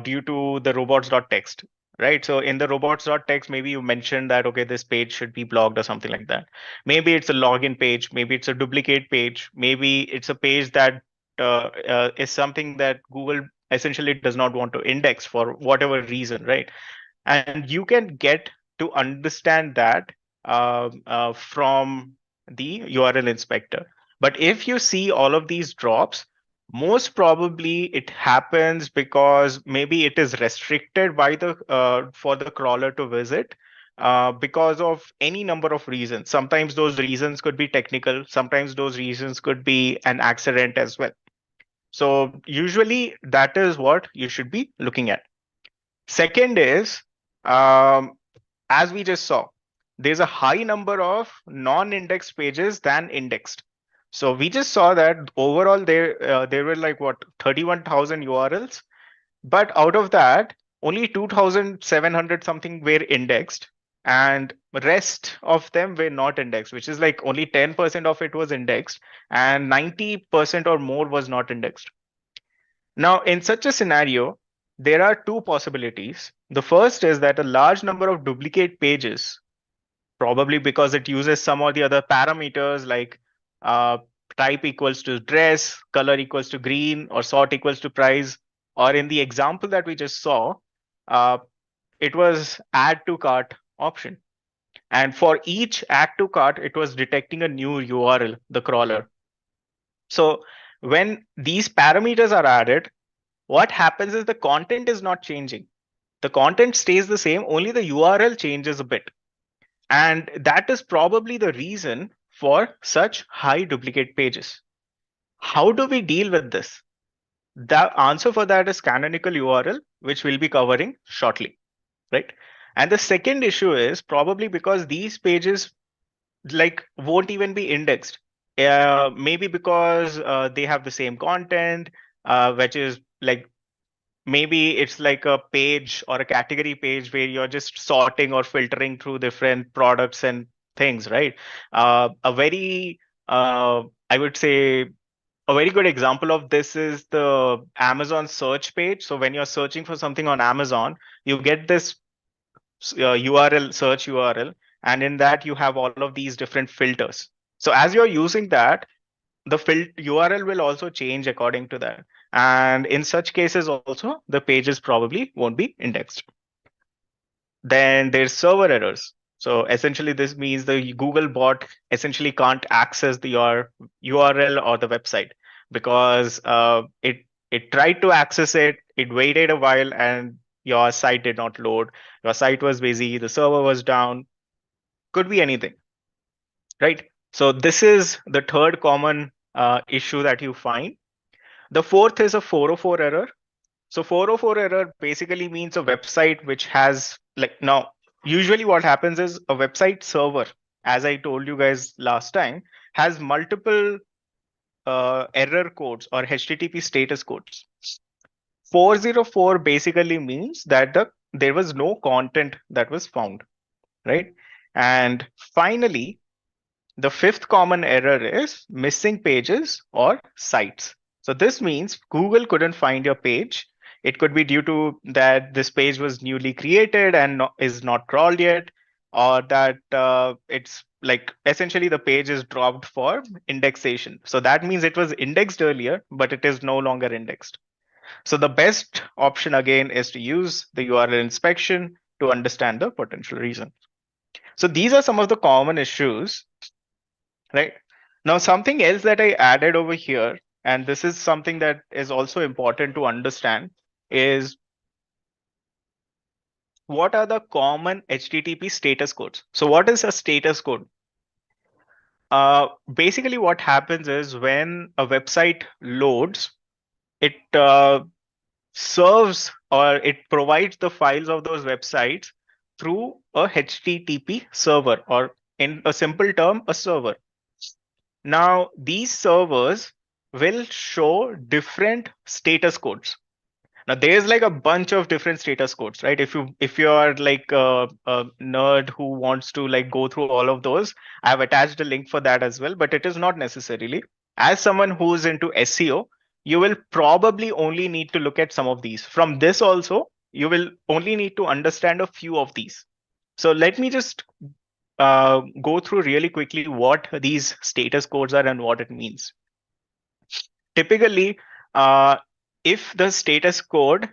due to the robots.txt, right? So in the robots.txt, maybe you mentioned that, okay, this page should be blocked or something like that. Maybe it's a login page, maybe it's a duplicate page, maybe it's a page that is something that Google essentially does not want to index for whatever reason, right? And you can get to understand that from the URL inspector. But if you see all of these drops, most probably it happens because maybe it is restricted by the for the crawler to visit because of any number of reasons. Sometimes those reasons could be technical, sometimes those reasons could be an accident as well. So usually that is what you should be looking at. Second is, as we just saw, there's a high number of non-indexed pages than indexed. So we just saw that overall there were like what 31,000 URLs, but out of that only 2,700 something were indexed, and rest of them were not indexed, which is like only 10% of it was indexed, and 90% or more was not indexed. Now, in such a scenario, there are two possibilities. The first is that a large number of duplicate pages, probably because it uses some or the other parameters like uh, type equals to dress, color equals to green, or sort equals to price, or in the example that we just saw, uh, it was add to cart option. And for each add to cart, it was detecting a new URL, the crawler. So when these parameters are added, what happens is the content is not changing. The content stays the same, only the URL changes a bit. And that is probably the reason for such high duplicate pages. How do we deal with this? The answer for that is canonical URL, which we'll be covering shortly, right? And the second issue is probably because these pages like won't even be indexed. Maybe because they have the same content, which is like maybe it's like a page or a category page where you're just sorting or filtering through different products and things, right? A very, I would say, a very good example of this is the Amazon search page. So when you're searching for something on Amazon, you get this URL, search URL, and in that you have all of these different filters. So as you're using that, the URL will also change according to that. And in such cases also, the pages probably won't be indexed. Then there's server errors. So essentially this means the Google bot essentially can't access the URL or the website because it tried to access it, it waited a while, and your site did not load. Your site was busy, the server was down, could be anything, right? So this is the third common issue that you find. The fourth is a 404 error. So 404 error basically means a website which has like now usually what happens is a website server, as I told you guys last time, has multiple error codes or HTTP status codes. 404 basically means that there was no content that was found, right? And finally, the fifth common error is missing pages or sites. So this means Google couldn't find your page. It could be due to that this page was newly created and is not crawled yet, or that it's like essentially the page is dropped for indexation. So that means it was indexed earlier, but it is no longer indexed. So the best option again is to use the URL inspection to understand the potential reason. So these are some of the common issues, right? Now, something else that I added over here, and this is something that is also important to understand, is what are the common HTTP status codes? So what is a status code? Basically, what happens is when a website loads, it serves or it provides the files of those websites through a HTTP server, or in a simple term, a server. Now, these servers will show different status codes. Now, there's like a bunch of different status codes, right? If you are like a nerd who wants to like go through all of those, I've attached a link for that as well, but it is not necessarily. As someone who's into SEO, you will probably only need to look at some of these. From this also, you will only need to understand a few of these. So let me just go through really quickly what these status codes are and what it means. Typically, if the status code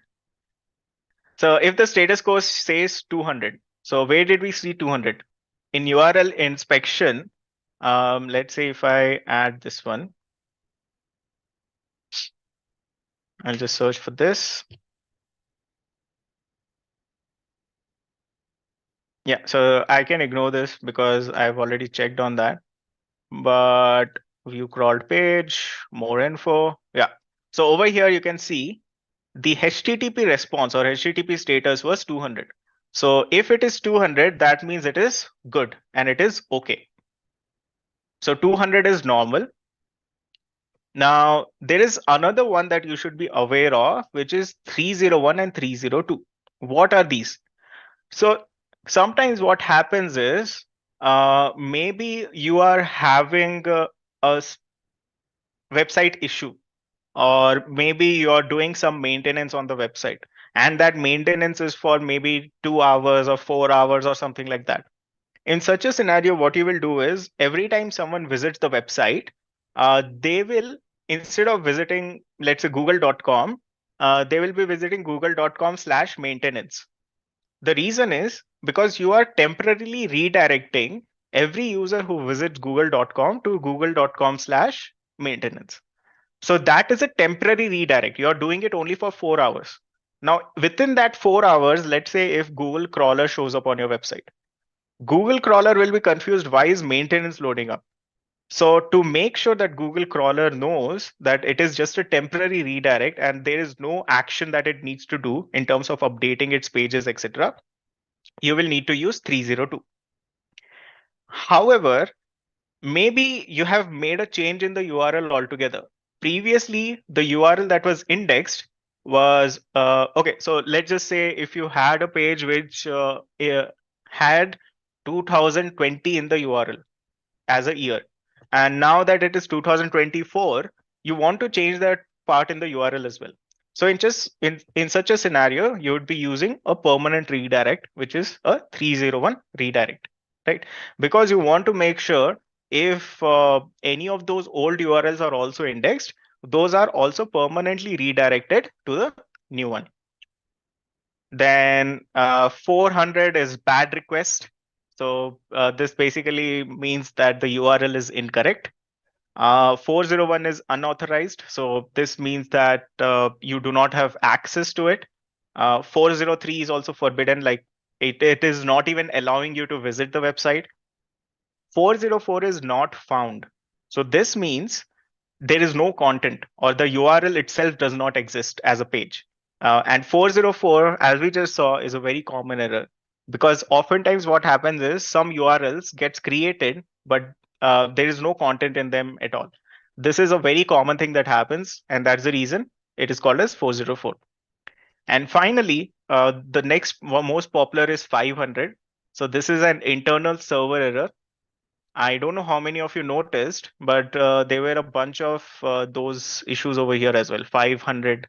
says 200, so where did we see 200? In URL inspection, let's say if I add this one, I'll just search for this. Yeah, so I can ignore this because I've already checked on that. But view crawled page, more info. Yeah. So over here, you can see the HTTP response or HTTP status was 200. So if it is 200, that means it is good and it is okay. So 200 is normal. Now, there is another one that you should be aware of, which is 301 and 302. What are these? So sometimes what happens is maybe you are having a website issue, or maybe you're doing some maintenance on the website, and that maintenance is for maybe 2 hours or 4 hours or something like that. In such a scenario, what you will do is every time someone visits the website, they will, instead of visiting, let's say, google.com, they will be visiting google.com/maintenance. The reason is because you are temporarily redirecting every user who visits google.com to google.com/maintenance. So that is a temporary redirect. You're doing it only for 4 hours. Now, within that 4 hours, let's say if Google crawler shows up on your website, Google crawler will be confused. Why is maintenance loading up? So to make sure that Google crawler knows that it is just a temporary redirect and there is no action that it needs to do in terms of updating its pages, etc., you will need to use 302. However, maybe you have made a change in the URL altogether. Previously, the URL that was indexed was okay. So let's just say if you had a page which had 2020 in the URL as a year, and now that it is 2024, you want to change that part in the URL as well. So in such a scenario, you would be using a permanent redirect, which is a 301 redirect, right? Because you want to make sure if any of those old URLs are also indexed, those are also permanently redirected to the new one. Then 400 is bad request. So this basically means that the URL is incorrect. 401 is unauthorized. So this means that you do not have access to it. 403 is also forbidden, like it is not even allowing you to visit the website. 404 is not found. So this means there is no content or the URL itself does not exist as a page. And 404, as we just saw, is a very common error because oftentimes what happens is some URLs gets created, but there is no content in them at all. This is a very common thing that happens, and that's the reason it is called as 404. And finally, the next most popular is 500. So this is an internal server error. I don't know how many of you noticed, but there were a bunch of those issues over here as well. 500,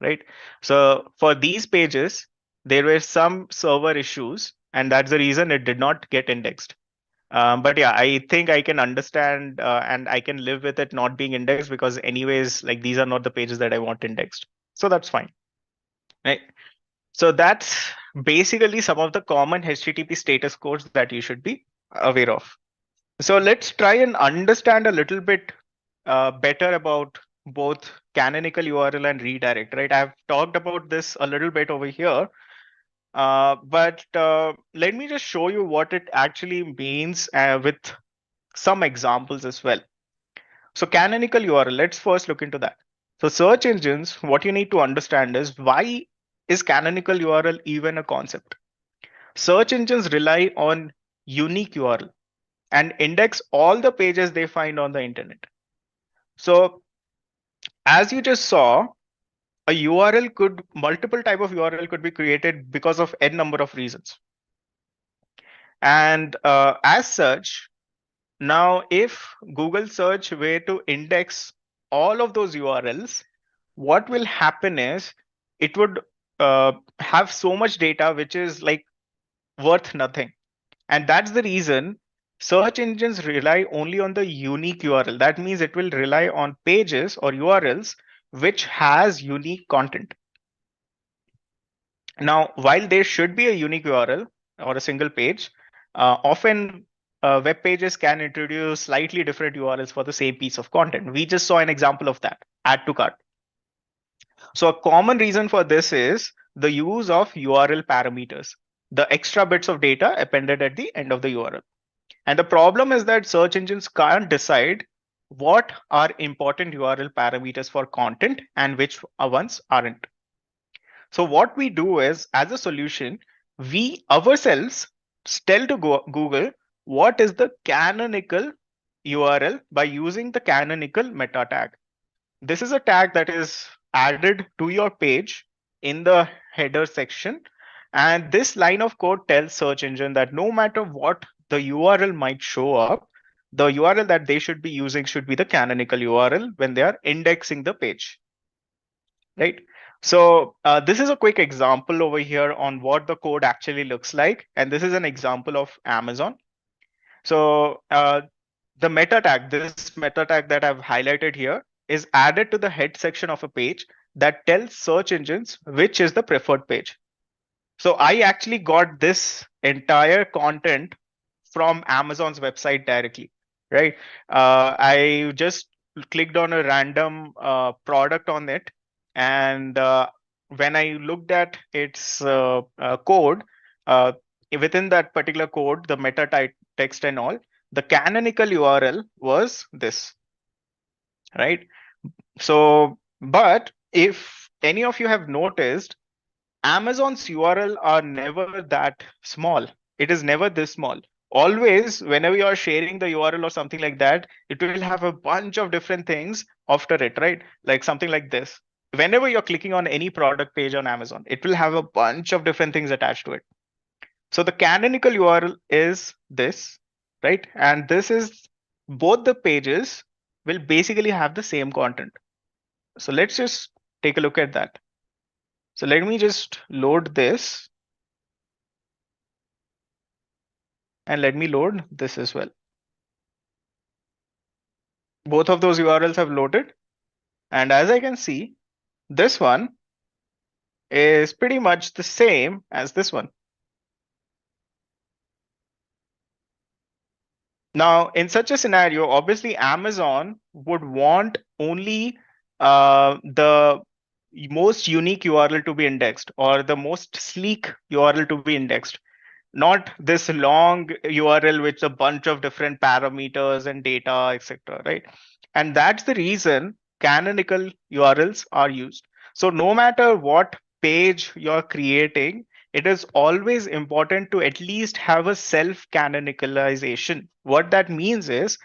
right? So for these pages, there were some server issues, and that's the reason it did not get indexed. But yeah, I think I can understand and I can live with it not being indexed because, anyways, like these are not the pages that I want indexed. So that's fine, right? So that's basically some of the common HTTP status codes that you should be aware of. So let's try and understand a little bit better about both canonical URL and redirect, right? I've talked about this a little bit over here, but let me just show you what it actually means with some examples as well. So canonical URL, let's first look into that. So search engines, what you need to understand is why is canonical URL even a concept? Search engines rely on unique URL and index all the pages they find on the internet. So as you just saw, multiple type of URL could be created because of n number of reasons. And as such, now if Google search were to index all of those URLs, what will happen is it would have so much data which is like worth nothing. And that's the reason search engines rely only on the unique URL. That means it will rely on pages or URLs which has unique content. Now, while there should be a unique URL or a single page, often web pages can introduce slightly different URLs for the same piece of content. We just saw an example of that, add to cart. So a common reason for this is the use of URL parameters, the extra bits of data appended at the end of the URL. And the problem is that search engines can't decide what are important URL parameters for content and which ones aren't. So what we do is, as a solution, we ourselves tell to Google what is the canonical URL by using the canonical meta tag. This is a tag that is added to your page in the header section. And this line of code tells search engine that no matter what the URL might show up, the URL that they should be using should be the canonical URL when they are indexing the page, right? So this is a quick example over here on what the code actually looks like. And this is an example of Amazon. So the meta tag, this meta tag that I've highlighted here is added to the head section of a page that tells search engines which is the preferred page. So I actually got this entire content from Amazon's website directly, right? I just clicked on a random product on it. And when I looked at its code, within that particular code, the meta text and all, the canonical URL was this, right? So, but if any of you have noticed, Amazon's URL are never that small. It is never this small. Always, whenever you are sharing the URL or something like that, it will have a bunch of different things after it, right? Like something like this. Whenever you're clicking on any product page on Amazon, it will have a bunch of different things attached to it. So the canonical URL is this, right? And this is both the pages will basically have the same content. So let's just take a look at that. So let me just load this and let me load this as well. Both of those URLs have loaded. And as I can see, this one is pretty much the same as this one. Now, in such a scenario, obviously Amazon would want only the most unique URL to be indexed or the most sleek URL to be indexed, not this long URL with a bunch of different parameters and data, etc. Right? And that's the reason canonical URLs are used. So no matter what page you're creating, it is always important to at least have a self-canonicalization. What that means is,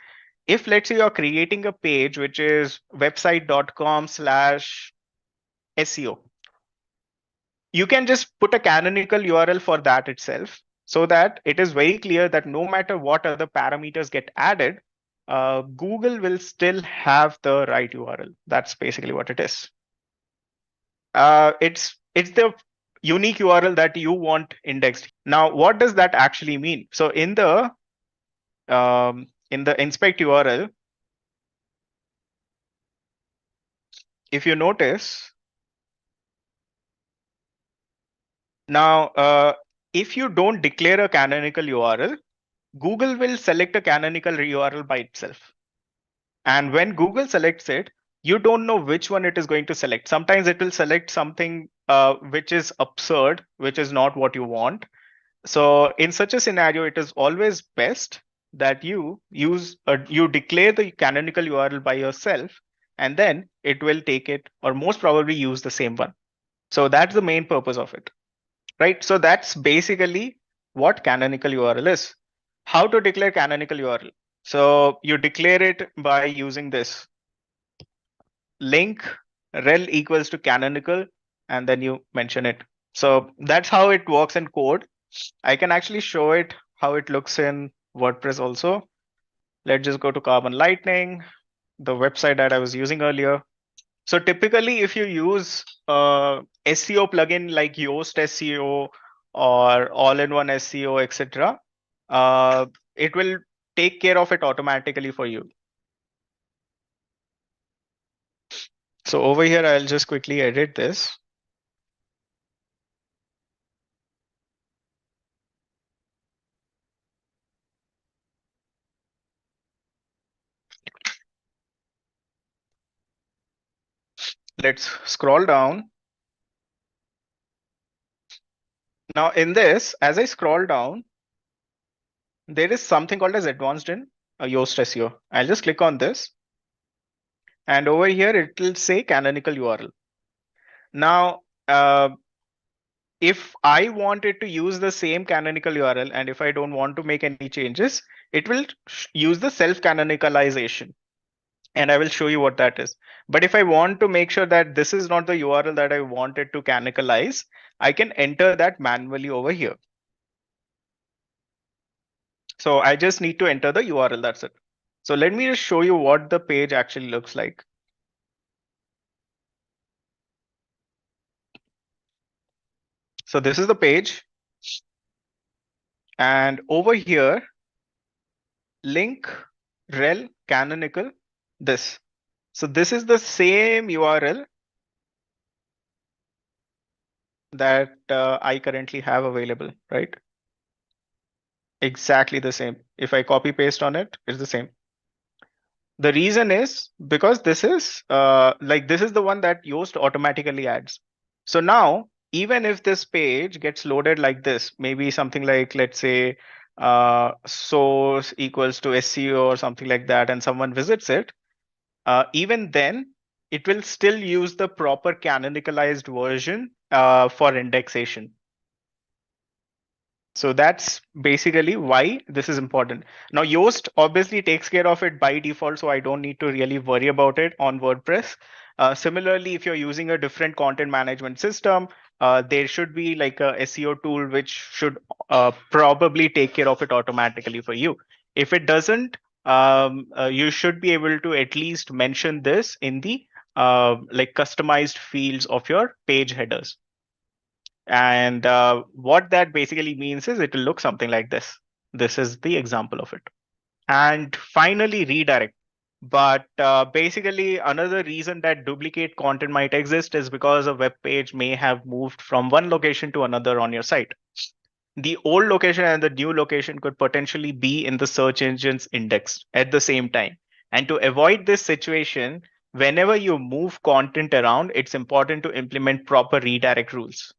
if let's say you're creating a page which is website.com/SEO, you can just put a canonical URL for that itself so that it is very clear that no matter what other parameters get added, Google will still have the right URL. That's basically what it is. It's the unique URL that you want indexed. Now, what does that actually mean? So in the inspect URL, if you notice, now if you don't declare a canonical URL, Google will select a canonical URL by itself. And when Google selects it, you don't know which one it is going to select. Sometimes it will select something which is absurd, which is not what you want. So in such a scenario, it is always best that you declare the canonical URL by yourself, and then it will take it or most probably use the same one. So that's the main purpose of it, right? So that's basically what canonical URL is. How to declare canonical URL? So you declare it by using this link rel equals to canonical, and then you mention it. So that's how it works in code. I can actually show it how it looks in WordPress also. Let's just go to Carbon Lightning, the website that I was using earlier. So typically, if you use SEO plugin like Yoast SEO or All-in-One SEO, etc., it will take care of it automatically for you. So over here, I'll just quickly edit this. Let's scroll down. Now in this, as I scroll down, there is something called as advanced in Yoast SEO. I'll just click on this. And over here, it will say canonical URL. Now, if I wanted to use the same canonical URL, and if I don't want to make any changes, it will use the self-canonicalization. And I will show you what that is. But if I want to make sure that this is not the URL that I wanted to canonicalize, I can enter that manually over here. So I just need to enter the URL, that's it. So let me just show you what the page actually looks like. So this is the page. And over here, link rel canonical this. So this is the same URL that I currently have available, right? Exactly the same. If I copy paste on it, it's the same. The reason is because this is this is the one that Yoast automatically adds. So now, even if this page gets loaded like this, maybe something like, let's say, source equals to SEO or something like that, and someone visits it, even then it will still use the proper canonicalized version for indexation. So that's basically why this is important. Now, Yoast obviously takes care of it by default, so I don't need to really worry about it on WordPress. Similarly, if you're using a different content management system, there should be like a SEO tool which should probably take care of it automatically for you. If it doesn't, you should be able to at least mention this in the like customized fields of your page headers. And what that basically means is it will look something like this. This is the example of it. And finally, redirect. But basically, another reason that duplicate content might exist is because a web page may have moved from one location to another on your site. The old location and the new location could potentially be in the search engine's index at the same time. And to avoid this situation, whenever you move content around, it's important to implement proper redirect rules.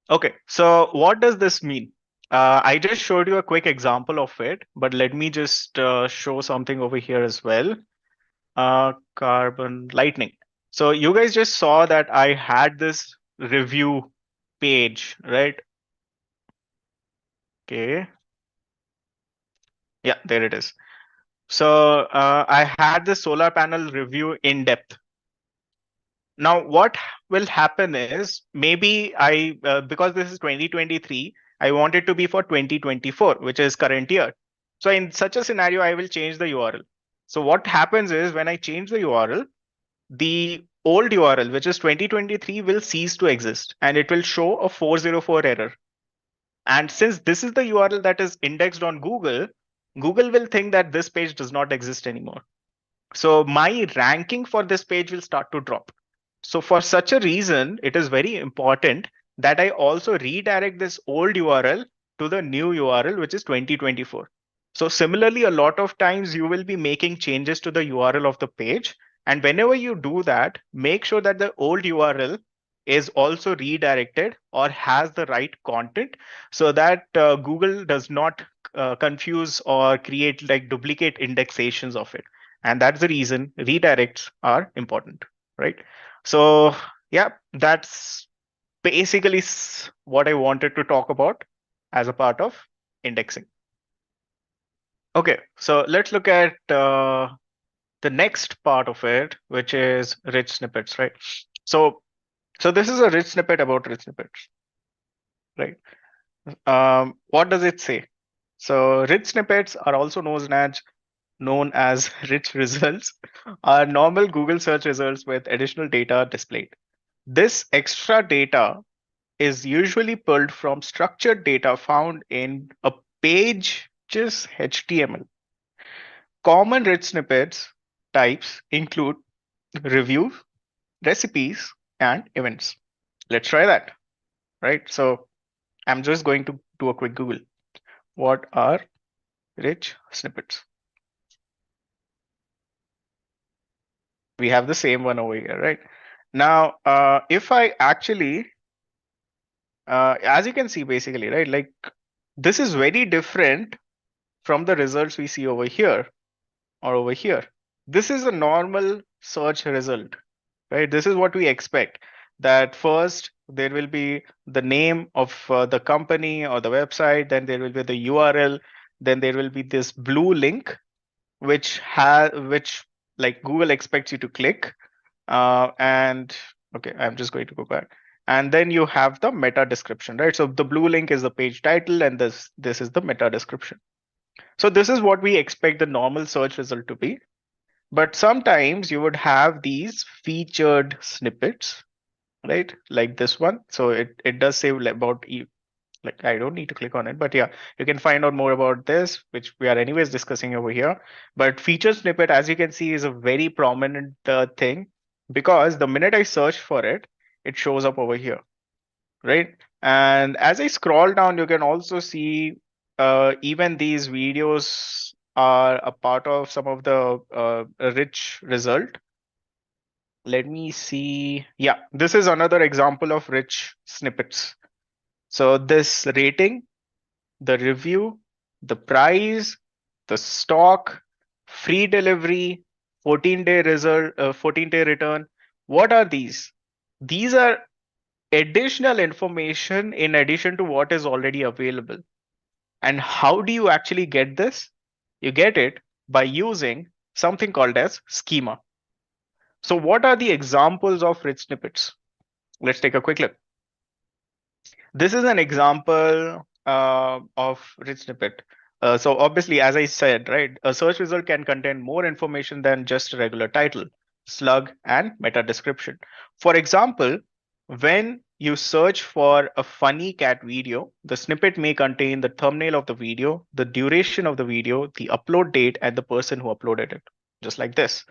Okay, so what does this mean? I just showed you a quick example of it, but let me just show something over here as well. Carbon lightning. So you guys just saw that I had this review page, right? Okay. Yeah, there it is. So I had the solar panel review in depth. Now, what will happen is maybe because this is 2023, I want it to be for 2024, which is current year. So in such a scenario, I will change the URL. So what happens is when I change the URL, the old URL, which is 2023, will cease to exist and it will show a 404 error. And since this is the URL that is indexed on Google, Google will think that this page does not exist anymore. So my ranking for this page will start to drop. So for such a reason, it is very important that I also redirect this old URL to the new URL, which is 2024. So similarly, a lot of times you will be making changes to the URL of the page. And whenever you do that, make sure that the old URL is also redirected or has the right content so that Google does not confuse or create like duplicate indexations of it. And that's the reason redirects are important, right? So yeah, that's basically what I wanted to talk about as a part of indexing. Okay, so let's look at the next part of it, which is rich snippets, right? So this is a rich snippet about rich snippets, right? What does it say? So rich snippets are also known as rich results are normal Google search results with additional data displayed. This extra data is usually pulled from structured data found in a page's HTML. Common rich snippets types include reviews, recipes, and events. Let's try that, right? So I'm just going to do a quick Google. What are rich snippets? We have the same one over here, right? Now, if I actually, as you can see, basically, right, like this is very different from the results we see over here or over here. This is a normal search result, right? This is what we expect, that first there will be the name of the company or the website, then there will be the URL, then there will be this blue link, which like Google expects you to click. And okay, I'm just going to go back. And then you have the meta description, right? So the blue link is the page title and this is the meta description. So this is what we expect the normal search result to be. But sometimes you would have these featured snippets, right? Like this one. So it does say about, like I don't need to click on it, but yeah, you can find out more about this, which we are anyways discussing over here. But featured snippet, as you can see, is a very prominent thing because the minute I search for it, it shows up over here, right? And as I scroll down, you can also see even these videos are a part of some of the rich result. Let me see. Yeah, this is another example of rich snippets. So this rating, the review, the price, the stock, free delivery, 14-day result, 14-day return. What are these? These are additional information in addition to what is already available. And how do you actually get this? You get it by using something called as schema. So what are the examples of rich snippets? Let's take a quick look. This is an example of rich snippet. So obviously, as I said, right, a search result can contain more information than just a regular title, slug, and meta description. For example, when you search for a funny cat video, the snippet may contain the thumbnail of the video, the duration of the video, the upload date, and the person who uploaded it. Just like this.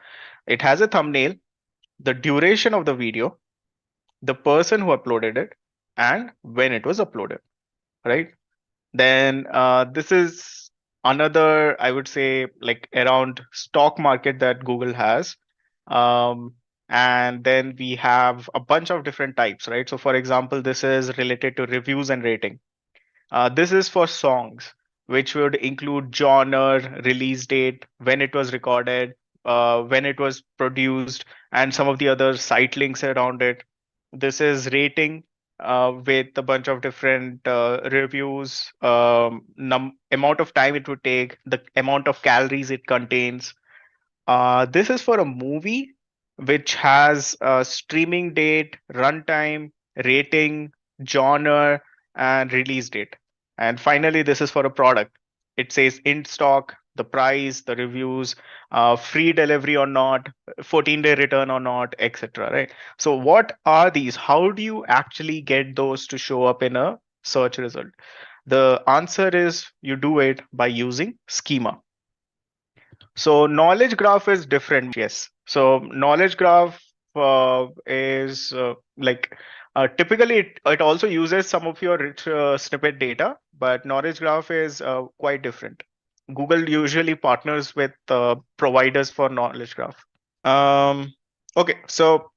It has a thumbnail, the duration of the video, the person who uploaded it, and when it was uploaded, right? Then this is another, I would say, like around stock market that Google has. And then we have a bunch of different types, right? So for example, this is related to reviews and rating. This is for songs, which would include genre, release date, when it was recorded, when it was produced, and some of the other site links around it. This is rating with a bunch of different reviews, amount of time it would take, the amount of calories it contains. This is for a movie which has a streaming date, runtime, rating, genre, and release date. And finally, this is for a product. It says in stock, the price, the reviews, free delivery or not, 14-day return or not, etc. Right? So, what are these? How do you actually get those to show up in a search result? The answer is you do it by using schema. So knowledge graph is different. Yes. So knowledge graph is like typically it also uses some of your rich snippet data, but knowledge graph is quite different. Google usually partners with providers for knowledge graph. Okay, so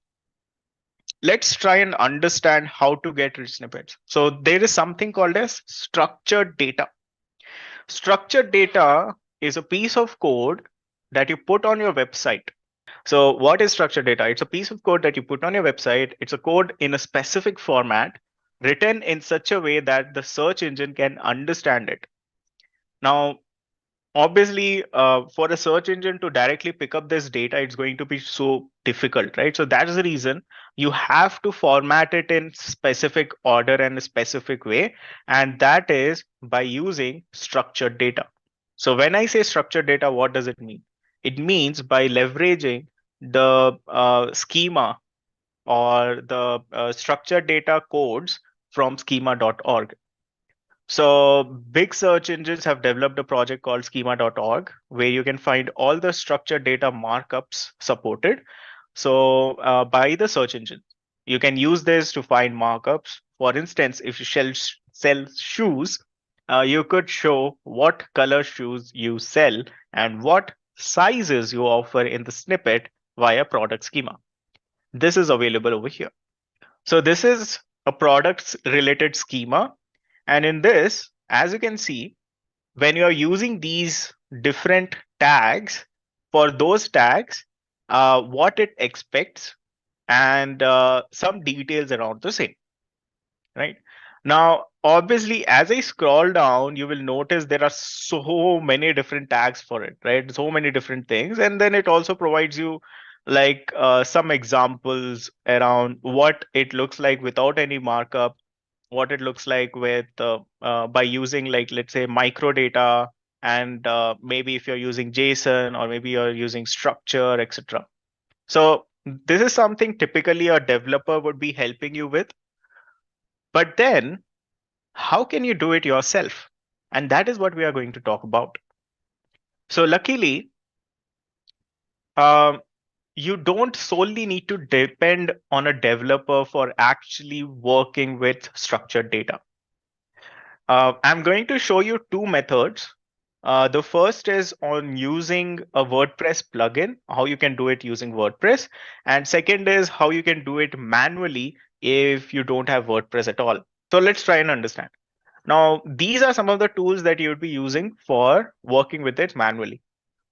let's try and understand how to get rich snippets. So there is something called as structured data. Structured data is a piece of code that you put on your website. So what is structured data? It's a piece of code that you put on your website. It's a code in a specific format written in such a way that the search engine can understand it. Now, obviously, for a search engine to directly pick up this data, it's going to be so difficult, right? So that is the reason you have to format it in specific order and a specific way. And that is by using structured data. So when I say structured data, what does it mean? It means by leveraging the schema or the structured data codes from schema.org. So big search engines have developed a project called schema.org where you can find all the structured data markups supported. So by the search engine, you can use this to find markups. For instance, if you sell shoes, you could show what color shoes you sell and what sizes you offer in the snippet via product schema. This is available over here. So this is a products related schema. And in this, as you can see, when you're using these different tags, for those tags, what it expects and some details around the same, right? Now, obviously, as I scroll down, you will notice there are so many different tags for it, right? So many different things. And then it also provides you like some examples around what it looks like without any markup, what it looks like with by using like, let's say, micro data, and maybe if you're using JSON or maybe you're using structure, etc. So this is something typically a developer would be helping you with. But then how can you do it yourself? And that is what we are going to talk about. So luckily, you don't solely need to depend on a developer for actually working with structured data. I'm going to show you two methods. The first is on using a WordPress plugin, how you can do it using WordPress. And second is how you can do it manually if you don't have WordPress at all. So let's try and understand. Now, these are some of the tools that you would be using for working with it manually.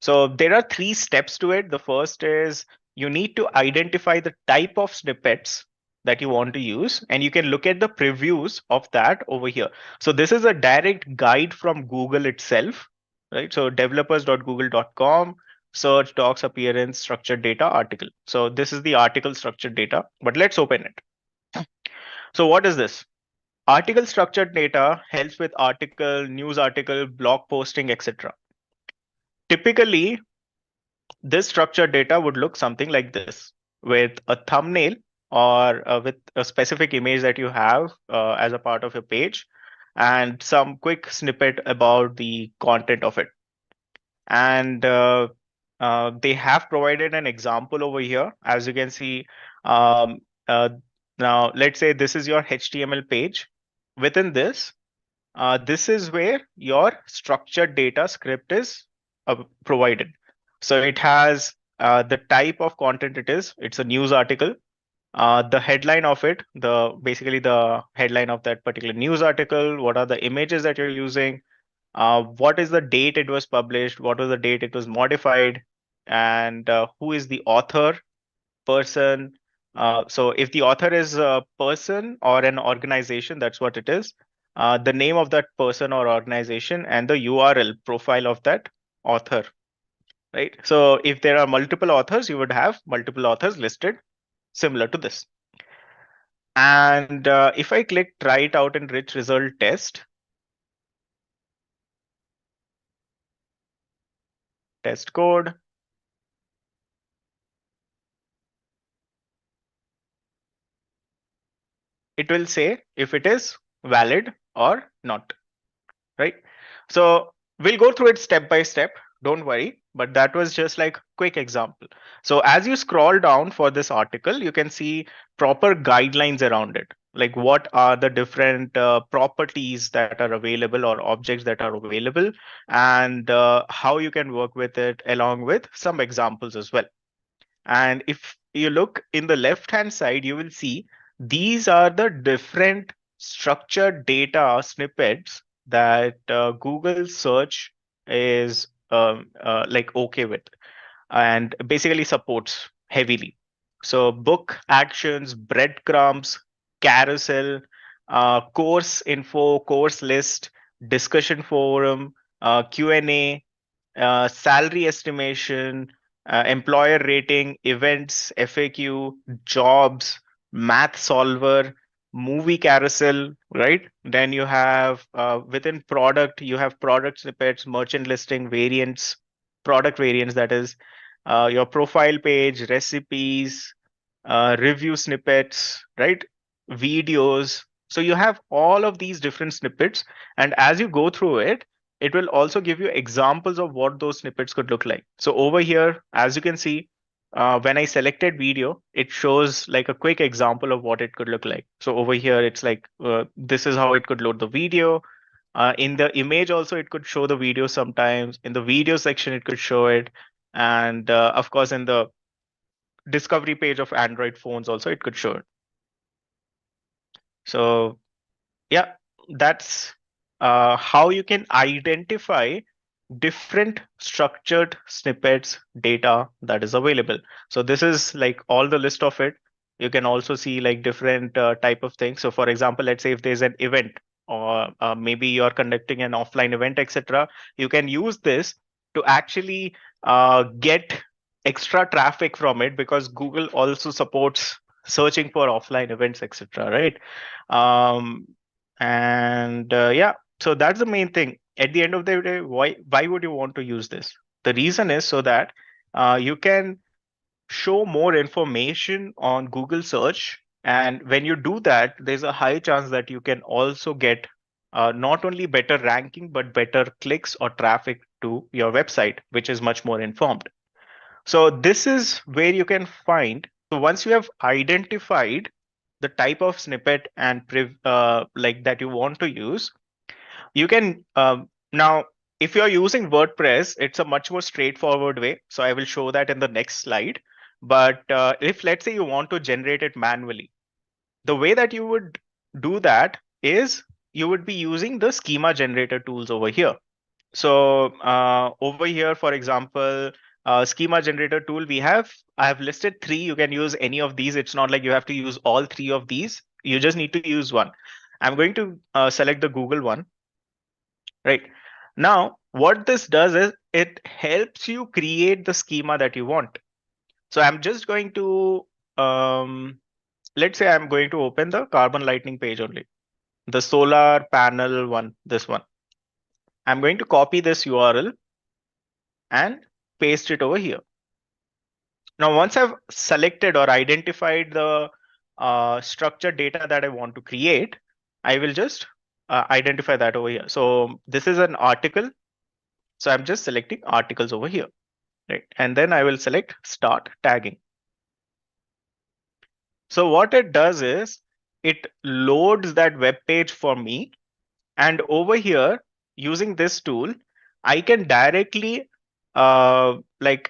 So there are 3 steps to it. The first is you need to identify the type of snippets that you want to use, and you can look at the previews of that over here. So this is a direct guide from Google itself, right? So developers.google.com, search docs appearance structured data article. So this is the article structured data, but let's open it. So what is this? Article structured data helps with article, news article, blog posting, etc. Typically, this structured data would look something like this, with a thumbnail or with a specific image that you have as a part of your page, and some quick snippet about the content of it. And they have provided an example over here. As you can see, um, uh, now let's say this is your HTML page. Within this, this is where your structured data script is provided. So it has the type of content it is. It's a news article. The headline of it, basically the headline of that particular news article. What are the images that you're using? What is the date it was published? What was the date it was modified? And who is the author? Person. So if the author is a person or an organization, that's what it is. The name of that person or organization and the URL profile of that author, right? So if there are multiple authors, you would have multiple authors listed similar to this. And if I click try it out in rich result test code, it will say if it is valid or not, right? So we'll go through it step by step. Don't worry, but that was just like quick example. So as you scroll down for this article, you can see proper guidelines around it. Like what are the different properties that are available or objects that are available, and how you can work with it, along with some examples as well. And if you look in the left hand side, you will see these are the different structured data snippets that Google search is like okay with and basically supports heavily. So book actions, breadcrumbs, carousel, course info, course list, discussion forum, Q&A, salary estimation, employer rating, events, FAQ, jobs, math solver, movie carousel, right? Then you have within product, you have product snippets, merchant listing, variants, product variants, that is your profile page, recipes, review snippets, right? Videos. So you have all of these different snippets. And as you go through it, it will also give you examples of what those snippets could look like. So over here, as you can see, when I selected video, it shows like a quick example of what it could look like. So over here, it's like, this is how it could load the video. In the image also, it could show the video sometimes. In the video section, it could show it. And of course, in the discovery page of Android phones also, it could show it. So yeah, that's how you can identify different structured snippets data that is available. So this is like all the list of it. You can also see like different type of things. So for example, let's say if there's an event or maybe you're conducting an offline event, etc., you can use this to actually get extra traffic from it, because Google also supports searching for offline events, etc., right? um, and yeah, so that's the main thing. At the end of the day, why would you want to use this? The reason is so that you can show more information on Google search, and when you do that, there's a high chance that you can also get not only better ranking but better clicks or traffic to your website, which is much more informed. So this is where you can find. So once you have identified the type of snippet and like that you want to use, you can now, if you're using WordPress, it's a much more straightforward way. So I will show that in the next slide. But if let's say you want to generate it manually, the way that you would do that is you would be using the schema generator tools over here. So over here, for example, schema generator tool, I have listed 3. You can use any of these. It's not like you have to use all 3 of these. You just need to use one. I'm going to select the Google one. Right. Now, what this does is it helps you create the schema that you want. So I'm just going to, let's say I'm going to open the Carbon Lightning page only, the solar panel one, this one. I'm going to copy this URL and paste it over here. Now, once I've selected or identified the structured data that I want to create, I will just identify that over here. So this is an article. So I'm just selecting articles over here, right? And then I will select start tagging. So what it does is it loads that web page for me. And over here, using this tool, I can directly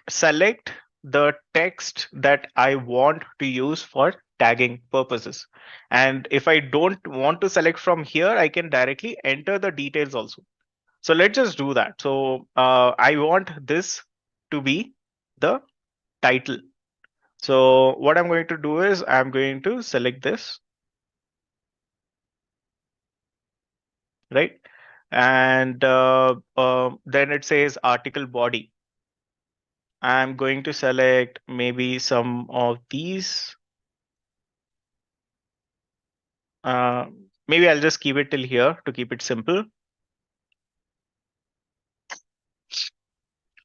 select the text that I want to use for tagging purposes. And if I don't want to select from here, I can directly enter the details also. So let's just do that. So I want this to be the title. So what I'm going to do is I'm going to select this, right? And then it says article body. I'm going to select maybe some of these. Maybe I'll just keep it till here to keep it simple.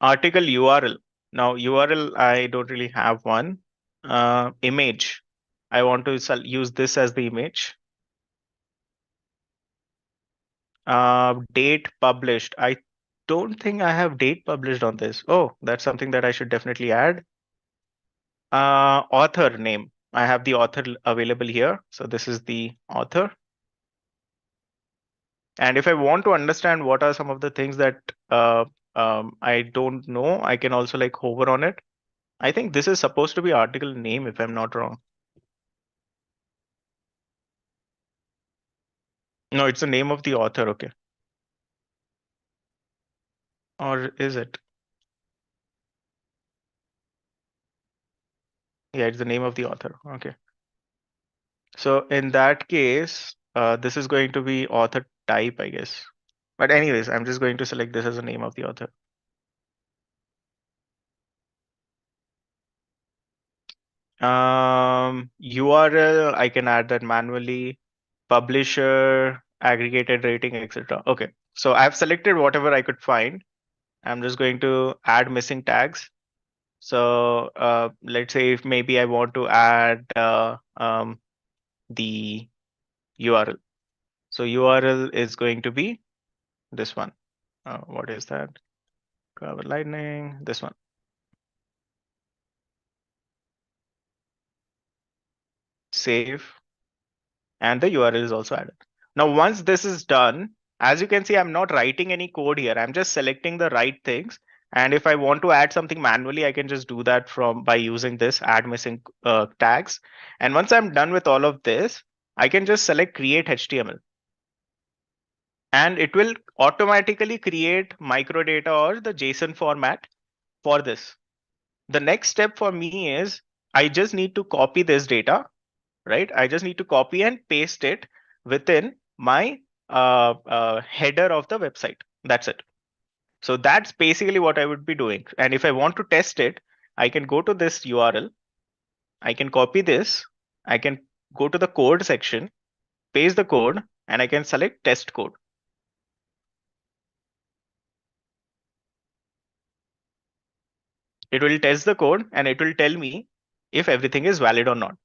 Article URL. Now URL, I don't really have one. Image. I want to use this as the image. Date published. I don't think I have date published on this. Oh, that's something that I should definitely add. Author name. I have the author available here. So this is the author. And if I want to understand what are some of the things that I don't know, I can also like hover on it. I think this is supposed to be article name if I'm not wrong. No, it's the name of the author. Okay. Or is it? Yeah, it's the name of the author. Okay. So in that case, this is going to be author type, I guess. But anyways, I'm just going to select this as the name of the author. URL, I can add that manually. Publisher, aggregated rating, etc. Okay, so I've selected whatever I could find. I'm just going to add missing tags. So let's say if maybe I want to add the URL. So URL is going to be this one. What is that? Cover Lightning, this one. Save. And the URL is also added. Now, once this is done, as you can see, I'm not writing any code here. I'm just selecting the right things. And if I want to add something manually, I can just do that by using this add missing tags. And once I'm done with all of this, I can just select create HTML. And it will automatically create microdata or the JSON format for this. The next step for me is I just need to copy this data, right? I just need to copy and paste it within my header of the website. That's it. So that's basically what I would be doing. And if I want to test it, I can go to this URL. I can copy this. I can go to the code section, paste the code, and I can select test code. It will test the code and it will tell me if everything is valid or not.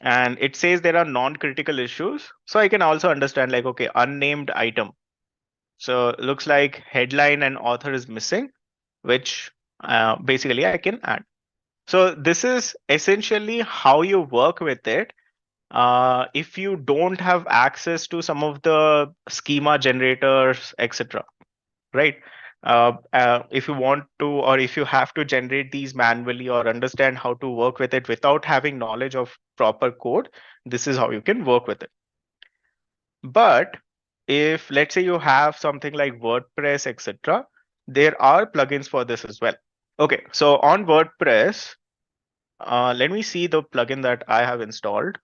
And it says there are non-critical issues. So I can also understand like, okay, unnamed item. So looks like headline and author is missing, which basically I can add. So this is essentially how you work with it. If you don't have access to some of the schema generators, etc., right? If you want to, or if you have to generate these manually or understand how to work with it without having knowledge of proper code, this is how you can work with it. But if let's say you have something like WordPress, etc., there are plugins for this as well. Okay, so on WordPress, let me see the plugin that I have installed.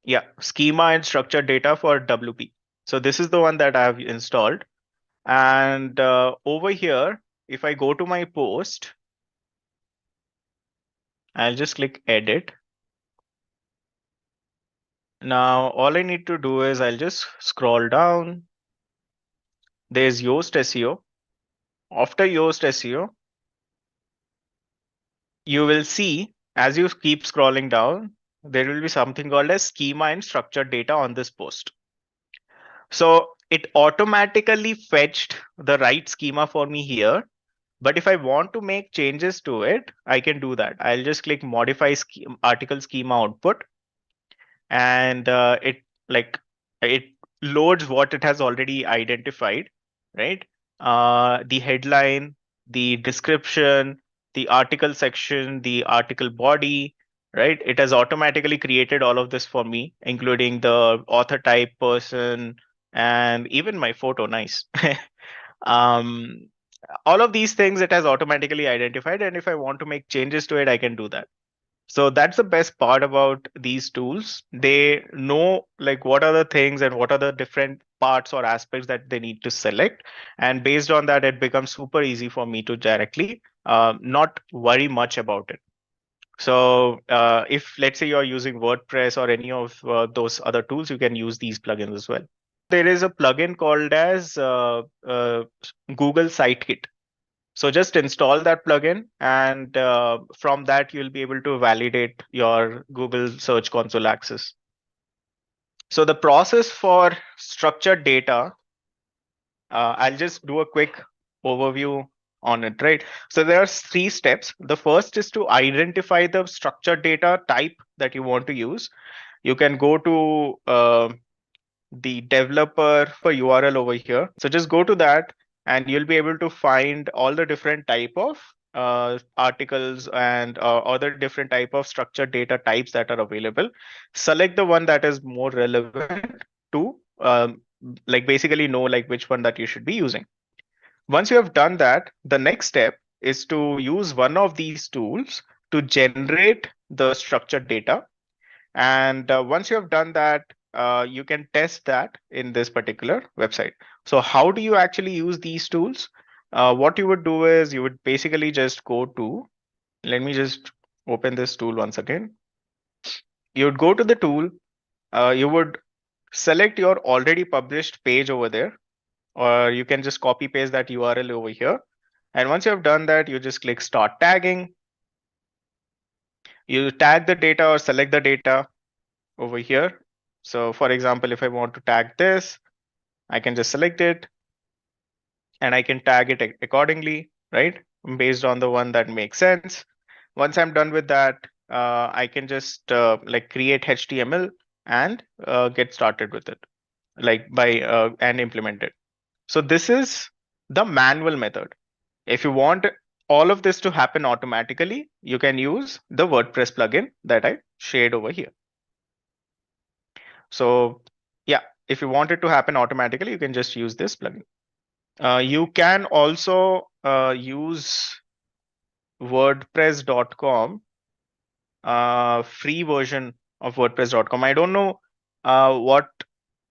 Yeah, schema and structured data for WP. So this is the one that I have installed. And over here, if I go to my post, I'll just click edit. Now, all I need to do is I'll just scroll down. There's Yoast SEO. After Yoast SEO, you will see as you keep scrolling down, there will be something called as schema and structured data on this post. So it automatically fetched the right schema for me here. But if I want to make changes to it, I can do that. I'll just click modify article schema output, and it loads what it has already identified, right? The headline, the description, the article section, the article body, right? It has automatically created all of this for me, including the author type, person, and even my photo. Nice. um, all of these things it has automatically identified, and if I want to make changes to it, I can do that. So that's the best part about these tools. They know like what are the things and what are the different parts or aspects that they need to select. And based on that, it becomes super easy for me to directly not worry much about it. So if let's say you're using WordPress or any of those other tools, you can use these plugins as well. There is a plugin called as Google Sitekit. So just install that plugin, and from that you'll be able to validate your Google Search Console access. So the process for structured data, I'll just do a quick overview on it, right? So there are 3 steps. The first is to identify the structured data type that you want to use. You can go to the developer for URL over here. So just go to that and you'll be able to find all the different type of articles and other different type of structured data types that are available. Select the one that is more relevant to like basically know like which one that you should be using. Once you have done that, the next step is to use one of these tools to generate the structured data. And once you have done that, you can test that in this particular website. So how do you actually use these tools? What you would do is you would basically just go to, let me just open this tool once again. You would go to the tool, you would select your already published page over there, or you can just copy paste that URL over here. And once you have done that, you just click start tagging. You tag the data or select the data over here. So for example, if I want to tag this, I can just select it and I can tag it accordingly, right? Based on the one that makes sense. Once I'm done with that, I can just like create HTML and get started with it, like by and implement it. So this is the manual method. If you want all of this to happen automatically, you can use the WordPress plugin that I shared over here. So yeah, if you want it to happen automatically, you can just use this plugin. You can also use WordPress.com, free version of WordPress.com. I don't know what,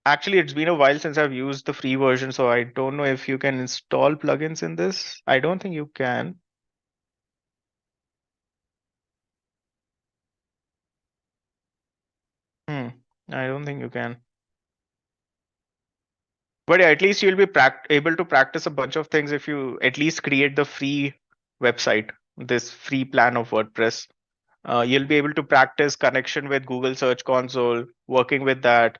actually it's been a while since I've used the free version, so I don't know if you can install plugins in this. I don't think you can. I don't think you can. But yeah, at least you'll be able to practice a bunch of things if you at least create the free website, this free plan of WordPress. You'll be able to practice connection with Google Search Console, working with that,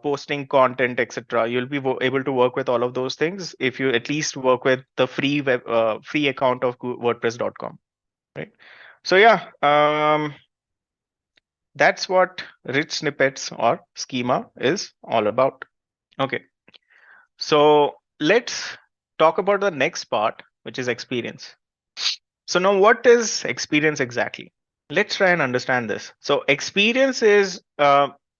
posting content, etc. You'll be able to work with all of those things if you at least work with the free account of WordPress.com, right? So yeah, that's what rich snippets or schema is all about. Okay. So let's talk about the next part, which is experience. So now what is experience exactly? Let's try and understand this. So experience is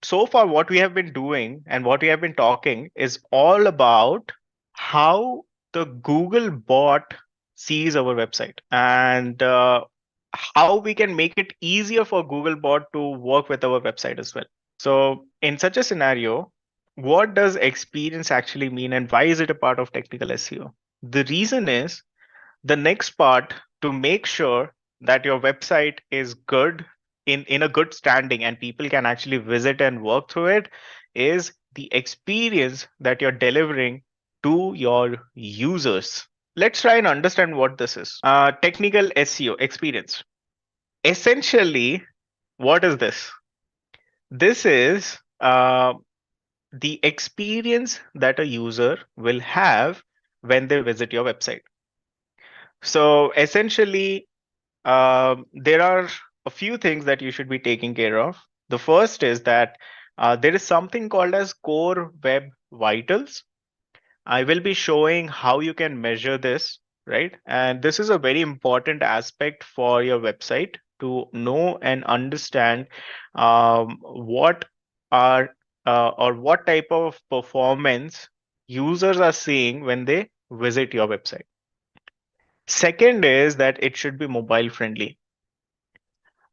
so far what we have been doing and what we have been talking is all about how the Google bot sees our website, and how we can make it easier for Google bot to work with our website as well. So in such a scenario, what does experience actually mean, and why is it a part of technical SEO? The reason is, the next part, to make sure that your website is good, in a good standing, and people can actually visit and work through it, is the experience that you're delivering to your users. Let's try and understand what this is. Technical SEO experience. Essentially, what is this? This is the experience that a user will have when they visit your website. So essentially, there are a few things that you should be taking care of. The first is that there is something called as Core Web Vitals. I will be showing how you can measure this, right? And this is a very important aspect for your website to know and understand what are or what type of performance users are seeing when they visit your website. Second is that it should be mobile friendly.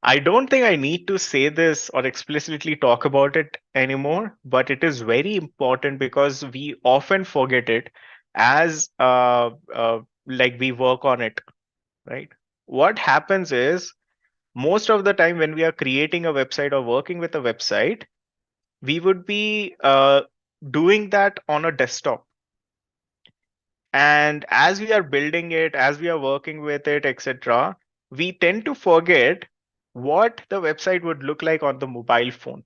I don't think I need to say this or explicitly talk about it anymore, but it is very important because we often forget it as like we work on it, right? What happens is, most of the time when we are creating a website or working with a website, we would be doing that on a desktop. And as we are building it, as we are working with it, etc., we tend to forget what the website would look like on the mobile phone.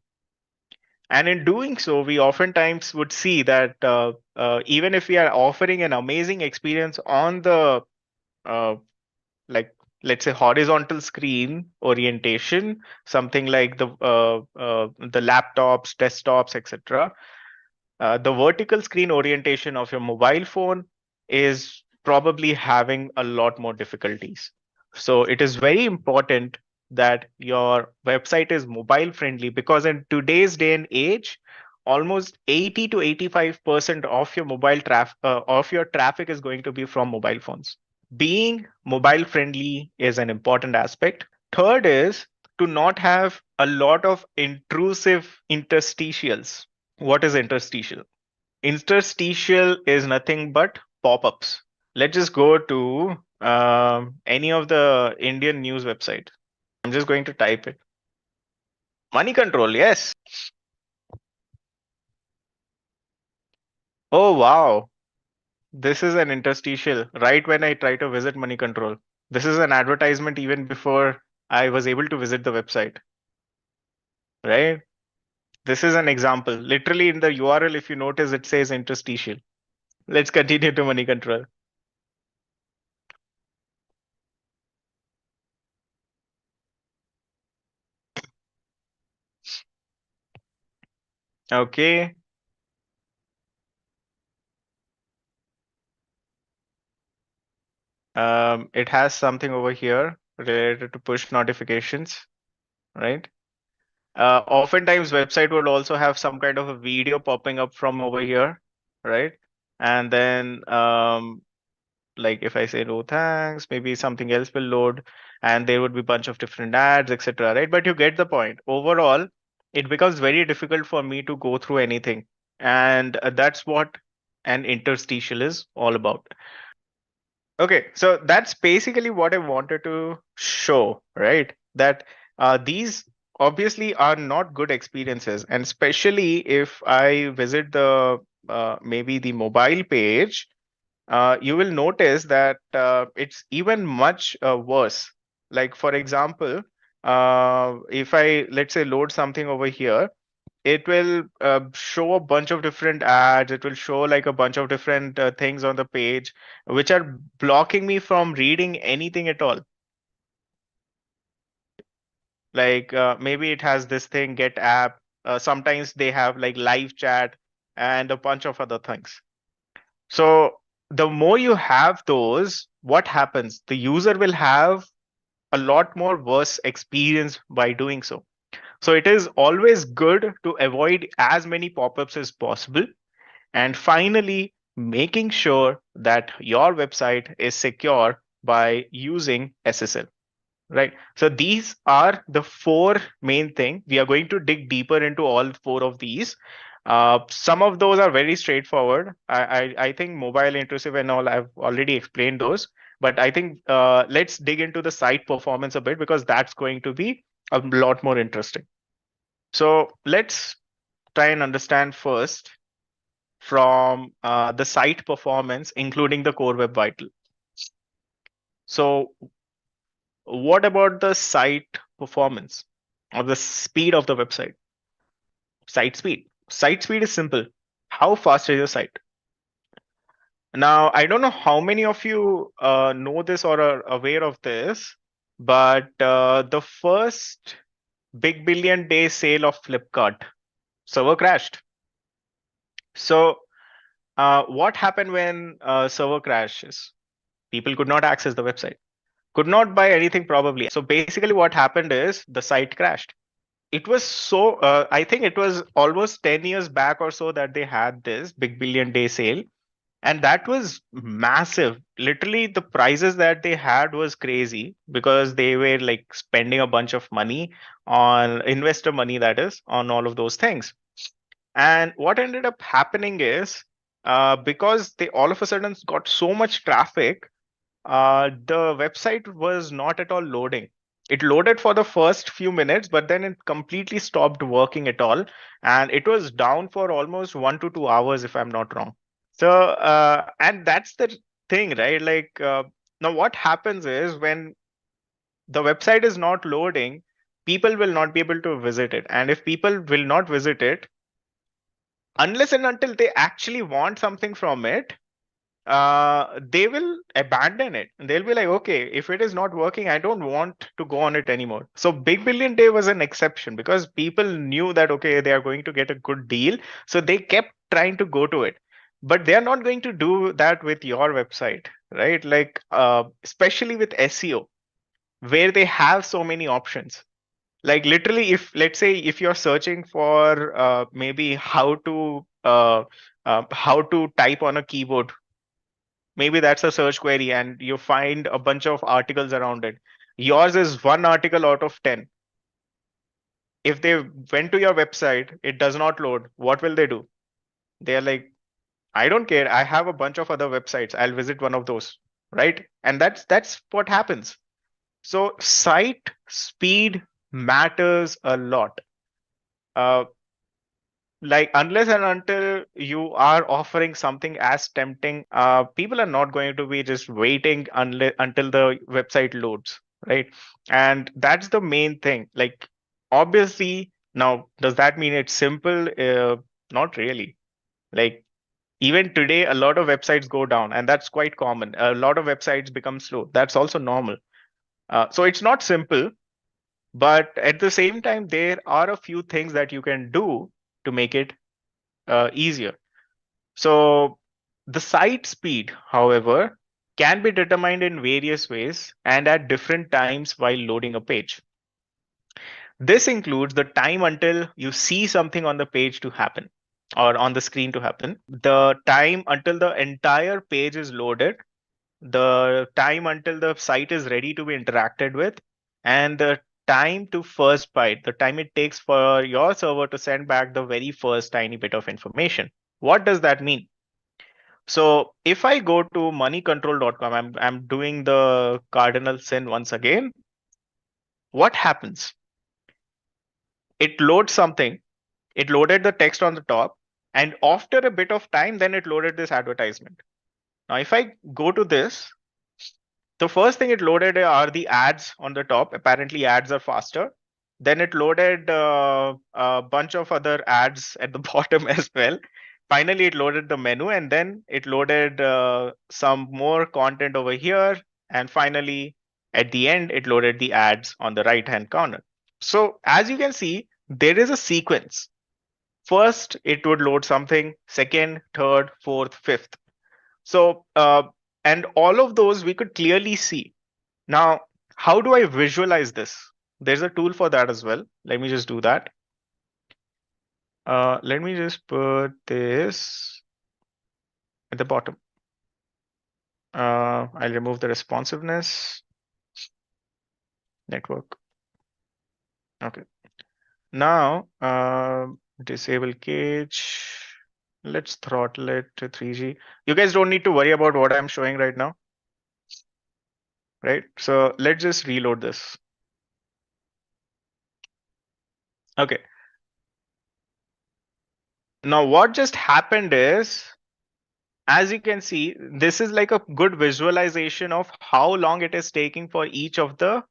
And in doing so, we oftentimes would see that even if we are offering an amazing experience on the, like, let's say, horizontal screen orientation, something like the laptops, desktops, etc., the vertical screen orientation of your mobile phone is probably having a lot more difficulties. So it is very important that your website is mobile friendly, because in today's day and age, almost 80 to 85% of your mobile traffic of your traffic is going to be from mobile phones. Being mobile friendly is an important aspect. Third is to not have a lot of intrusive interstitials. What is interstitial? Interstitial is nothing but pop-ups. Let's just go to any of the Indian news website. I'm just going to type it. Money control, yes. Oh, wow. This is an interstitial right when I try to visit money control. This is an advertisement even before I was able to visit the website, right? This is an example. Literally in the URL, if you notice, it says interstitial. Let's continue to money control. Okay. It has something over here related to push notifications, right? Oftentimes, website would also have some kind of a video popping up from over here, right? And then, like if I say no thanks, maybe something else will load, and there would be a bunch of different ads, etc., right? But you get the point. Overall, it becomes very difficult for me to go through anything, and that's what an interstitial is all about. Okay, so that's basically what I wanted to show, right? That these obviously are not good experiences, and especially if I visit the maybe the mobile page, you will notice that it's even much worse. Like for example, if I, let's say, load something over here, it will show a bunch of different ads. It will show like a bunch of different things on the page, which are blocking me from reading anything at all. Like maybe it has this thing, get app. Sometimes they have like live chat and a bunch of other things. So the more you have those, what happens? The user will have a lot more worse experience by doing so. So it is always good to avoid as many pop-ups as possible. And finally, making sure that your website is secure by using SSL. Right. So these are the four main things. We are going to dig deeper into all four of these. Some of those are very straightforward. I think mobile intrusive and all, I've already explained those. But I think let's dig into the site performance a bit, because that's going to be a lot more interesting. So let's try and understand first from the site performance, including the core web vital. So what about the site performance or the speed of the website? Site speed. Site speed is simple. How fast is your site? Now, I don't know how many of you know this or are aware of this, but the first big billion day sale of Flipkart server crashed. So, what happened when server crashes? People could not access the website, could not buy anything probably. So basically, what happened is the site crashed. It was so, I think it was almost 10 years back or so that they had this big billion day sale. And that was massive. Literally, the prices that they had was crazy, because they were like spending a bunch of money on investor money, that is, on all of those things. And what ended up happening is, because they all of a sudden got so much traffic, the website was not at all loading. It loaded for the first few minutes, but then it completely stopped working at all. And it was down for almost 1 to 2 hours, if I'm not wrong. So, and that's the thing, right? Like, now what happens is, when the website is not loading, people will not be able to visit it. And if people will not visit it, unless and until they actually want something from it, they will abandon it. They'll be like, okay, if it is not working, I don't want to go on it anymore. So Big Billion Day was an exception, because people knew that, okay, they are going to get a good deal. So they kept trying to go to it. But they are not going to do that with your website, right? Like, especially with SEO, where they have so many options. Like literally, if let's say if you're searching for maybe how to type on a keyboard, maybe that's a search query, and you find a bunch of articles around it. Yours is one article out of 10. If they went to your website, it does not load, what will they do? They're like, I don't care, I have a bunch of other websites, I'll visit one of those, right? And that's what happens. So site speed matters a lot. uh, like, unless and until you are offering something as tempting, people are not going to be just waiting until the website loads, right? And that's the main thing. Like, obviously, now, does that mean it's simple? Not really. Like, even today, a lot of websites go down, and that's quite common. A lot of websites become slow. That's also normal. So it's not simple, but at the same time, there are a few things that you can do to make it easier. So the site speed, however, can be determined in various ways and at different times while loading a page. This includes the time until you see something on the page to happen, or on the screen to happen, the time until the entire page is loaded, the time until the site is ready to be interacted with, and the time to first byte, the time it takes for your server to send back the very first tiny bit of information. What does that mean? So if I go to moneycontrol.com, I'm doing the cardinal sin once again. What happens? It loads something. It loaded the text on the top, and after a bit of time, then it loaded this advertisement. Now, if I go to this, the first thing it loaded are the ads on the top. Apparently, ads are faster. Then it loaded a bunch of other ads at the bottom as well. Finally, it loaded the menu, and then it loaded some more content over here. And finally, at the end, it loaded the ads on the right-hand corner. So as you can see, there is a sequence. First, it would load something, second, third, fourth, fifth. So, and all of those we could clearly see. Now, how do I visualize this? There's a tool for that as well. Let me just do that. Let me just put this at the bottom. I'll remove the responsiveness network. Okay. Now, disable cage. Let's throttle it to 3G. You guys don't need to worry about what I'm showing right now, right? So let's just reload this. Okay. Now what just happened is, as you can see, this is like a good visualization of how long it is taking for each of the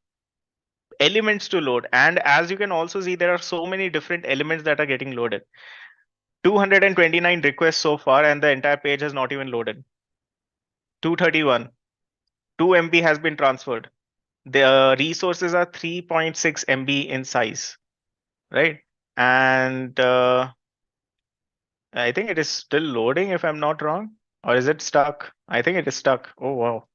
elements to load. And as you can also see, there are so many different elements that are getting loaded. 229 requests so far, and the entire page has not even loaded. 231. 2 MB has been transferred. The resources are 3.6 MB in size, right? And I think it is still loading if I'm not wrong. Or is it stuck? I think it is stuck. Oh, wow.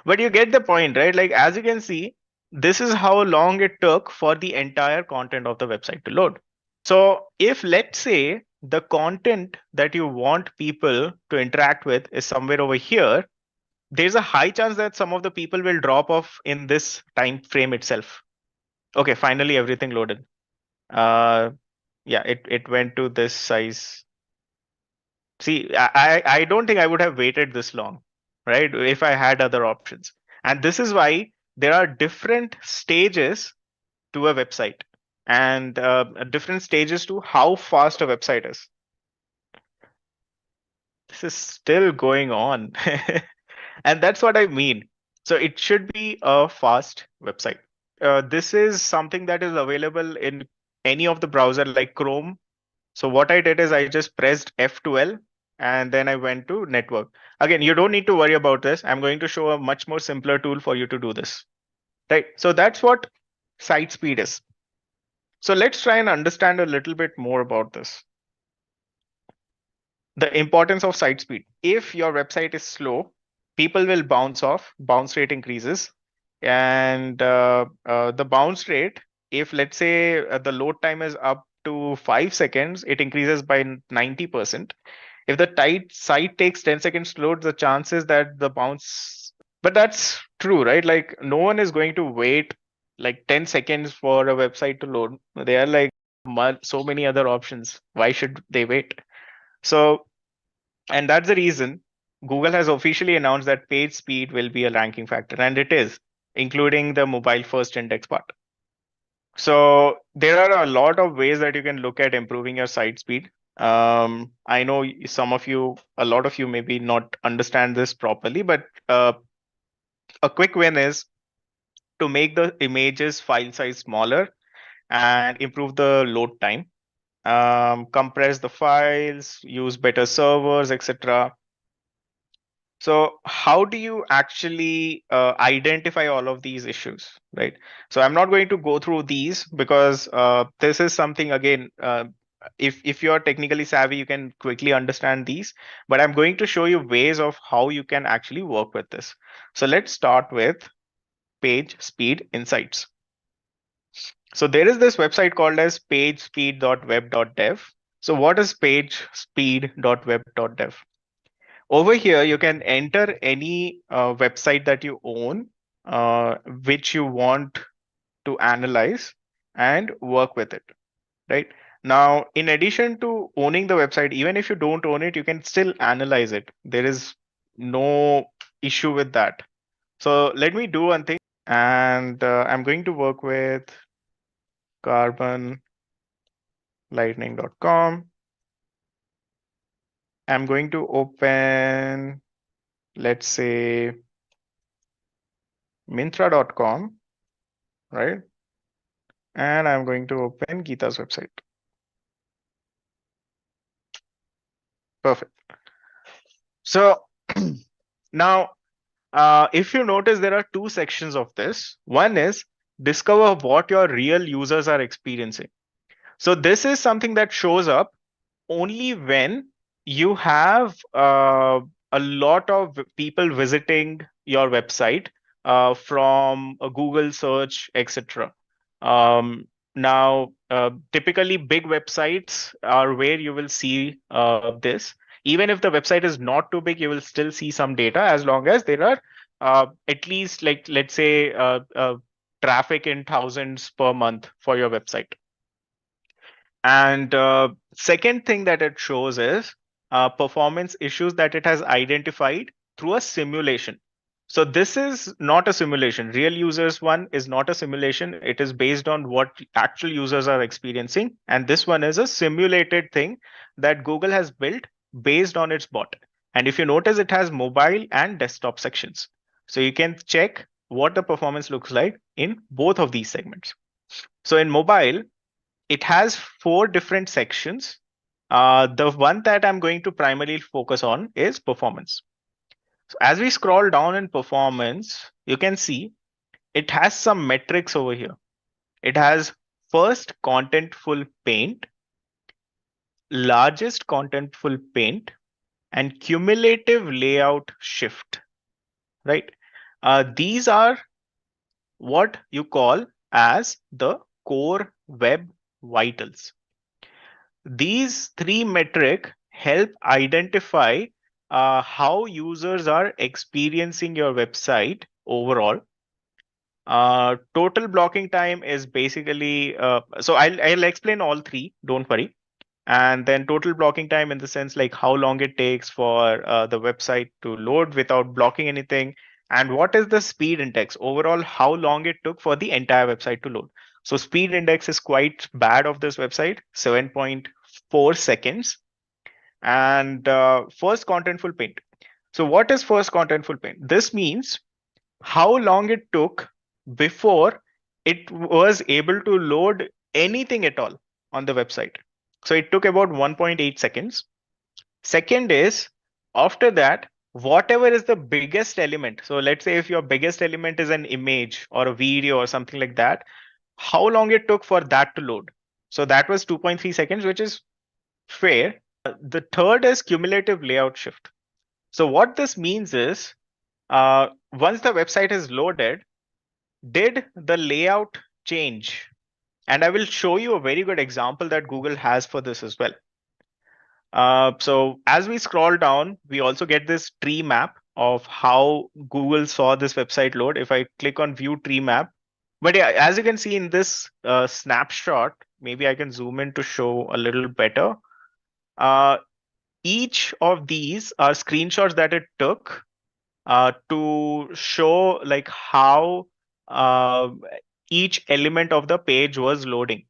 But you get the point, right? Like, as you can see, this is how long it took for the entire content of the website to load. So if, let's say, the content that you want people to interact with is somewhere over here, there's a high chance that some of the people will drop off in this time frame itself. Okay, finally everything loaded. Yeah, it went to this size. See, I don't think I would have waited this long, right? If I had other options. And this is why there are different stages to a website and different stages to how fast a website is. This is still going on. And that's what I mean. So it should be a fast website. This is something that is available in any of the browser like Chrome. So what I did is I just pressed F12 and then I went to network. Again, you don't need to worry about this. I'm going to show a much more simpler tool for you to do this. Right. So that's what site speed is. So let's try and understand a little bit more about this. The importance of site speed. If your website is slow, people will bounce off, bounce rate increases. And the bounce rate, if let's say the load time is up to 5 seconds, it increases by 90%. If the site takes 10 seconds to load, the chances that the bounce, but that's true, right? Like no one is going to wait like 10 seconds for a website to load. There are like so many other options. Why should they wait? So, and that's the reason Google has officially announced that page speed will be a ranking factor, and it is, including the mobile first index part. So there are a lot of ways that you can look at improving your site speed. I know a lot of you maybe not understand this properly, but a quick win is to make the images file size smaller and improve the load time, compress the files, use better servers, etc. So how do you actually identify all of these issues, right? So I'm not going to go through these because this is something, again, if you're technically savvy, you can quickly understand these, but I'm going to show you ways of how you can actually work with this. So let's start with page speed insights. So there is this website called as pagespeed.web.dev. So what is pagespeed.web.dev? Over here, you can enter any website that you own, which you want to analyze and work with it, right? Now, in addition to owning the website, even if you don't own it, you can still analyze it. There is no issue with that. So let me do one thing, and I'm going to work with carbonlightning.com. I'm going to open, let's say, Myntra.com, right? And I'm going to open Geeta's website. Perfect. So now, if you notice, there are two sections of this. One is discover what your real users are experiencing. So this is something that shows up only when you have a lot of people visiting your website from a Google search, etc. Now, typically big websites are where you will see this. Even if the website is not too big, you will still see some data as long as there are at least, like, let's say, traffic in thousands per month for your website. And second thing that it shows is performance issues that it has identified through a simulation. So this is not a simulation. Real users one is not a simulation. It is based on what actual users are experiencing. And this one is a simulated thing that Google has built based on its bot. And if you notice, it has mobile and desktop sections. So you can check what the performance looks like in both of these segments. So in mobile, it has 4 different sections. The one that I'm going to primarily focus on is performance. So as we scroll down in performance, you can see it has some metrics over here. It has first contentful paint, largest contentful paint, and cumulative layout shift, right? These are what you call as the core web vitals. These 3 metrics help identify how users are experiencing your website overall. Total blocking time is basically, so I'll explain all 3, don't worry. And then total blocking time in the sense like how long it takes for the website to load without blocking anything. And what is the speed index overall, how long it took for the entire website to load. So speed index is quite bad of this website, 7.4 seconds. And first contentful paint. So what is first contentful paint? This means how long it took before it was able to load anything at all on the website. So it took about 1.8 seconds. Second is, after that, whatever is the biggest element. So let's say if your biggest element is an image or a video or something like that, how long it took for that to load. So that was 2.3 seconds, which is fair. The third is cumulative layout shift. So what this means is, once the website is loaded, did the layout change? And I will show you a very good example that Google has for this as well. So as we scroll down, we also get this tree map of how Google saw this website load. If I click on view tree map, but yeah, as you can see in this snapshot, maybe I can zoom in to show a little better. Each of these are screenshots that it took to show like how each element of the page was loading.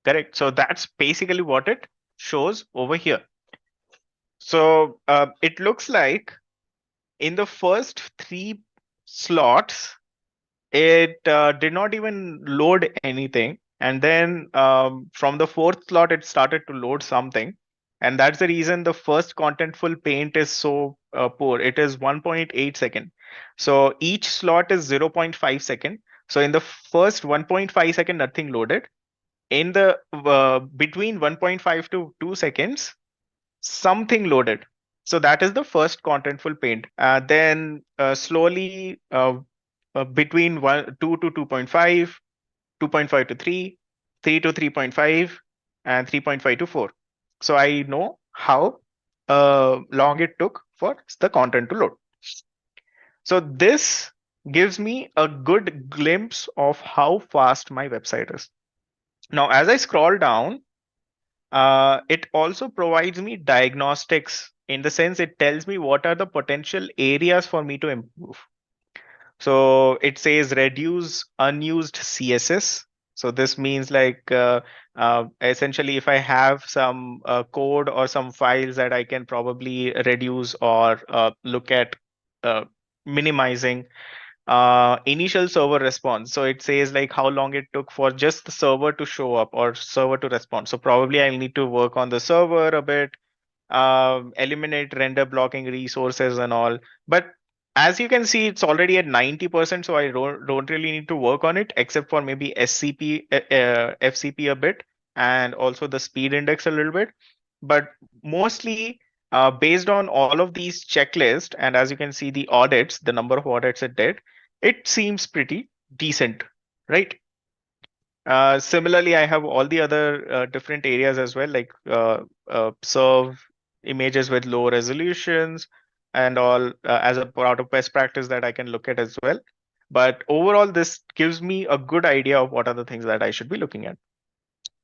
Correct. So that's basically what it shows over here. So it looks like in the first 3 slots, it did not even load anything. And then from the 4th slot, it started to load something. And that's the reason the first contentful paint is so poor. It is 1.8 second. So each slot is 0.5 second. So in the first 1.5 second, nothing loaded. In the between 1.5 to 2 seconds, something loaded. So that is the first contentful paint. Then slowly between 2 to 2.5, 2.5 to 3, 3 to 3.5, and 3.5 to 4. So I know how long it took for the content to load. So this gives me a good glimpse of how fast my website is. Now, as I scroll down, it also provides me diagnostics in the sense it tells me what are the potential areas for me to improve. So it says reduce unused CSS. So this means like essentially if I have some code or some files that I can probably reduce or look at minimizing. Initial server response. So it says like how long it took for just the server to show up or server to respond. So probably I'll need to work on the server a bit, eliminate render blocking resources and all. But as you can see, it's already at 90%. So I don't really need to work on it except for maybe SCP, FCP a bit, and also the speed index a little bit. But mostly based on all of these checklists, and as you can see, the audits, the number of audits it did, it seems pretty decent, right? Similarly, I have all the other different areas as well, like serve images with low resolutions and all as a part of best practice that I can look at as well. But overall, this gives me a good idea of what are the things that I should be looking at.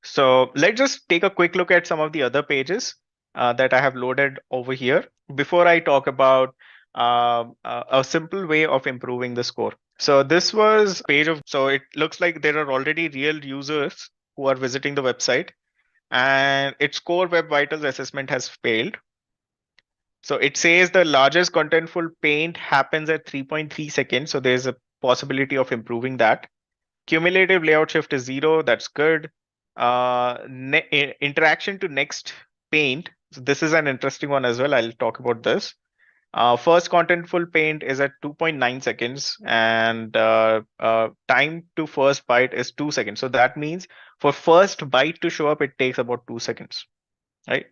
So let's just take a quick look at some of the other pages that I have loaded over here before I talk about a simple way of improving the score. So this was page of, so it looks like there are already real users who are visiting the website and its core web vitals assessment has failed. So it says the largest contentful paint happens at 3.3 seconds. So there's a possibility of improving that. Cumulative layout shift is 0. That's good. Interaction to next paint. So this is an interesting one as well. I'll talk about this. First contentful paint is at 2.9 seconds, and time to first byte is 2 seconds. So that means for first byte to show up, it takes about 2 seconds, right?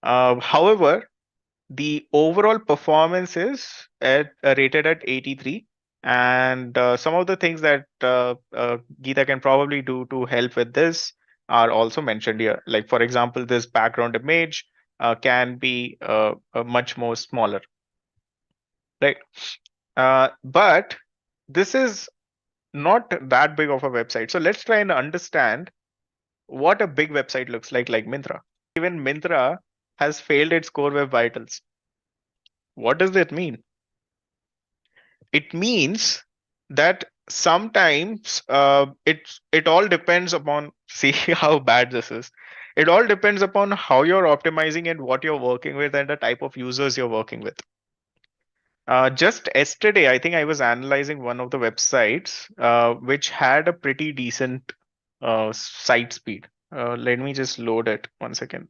However, the overall performance is rated at 83. And some of the things that Geeta can probably do to help with this are also mentioned here. Like, for example, this background image can be much more smaller, right? But this is not that big of a website. So let's try and understand what a big website looks like Myntra. Even Myntra has failed its core web vitals. What does that mean? It means that sometimes it all depends upon, see how bad this is. It all depends upon how you're optimizing and what you're working with and the type of users you're working with. Just yesterday, I think I was analyzing one of the websites which had a pretty decent site speed. Let me just load it 1 second.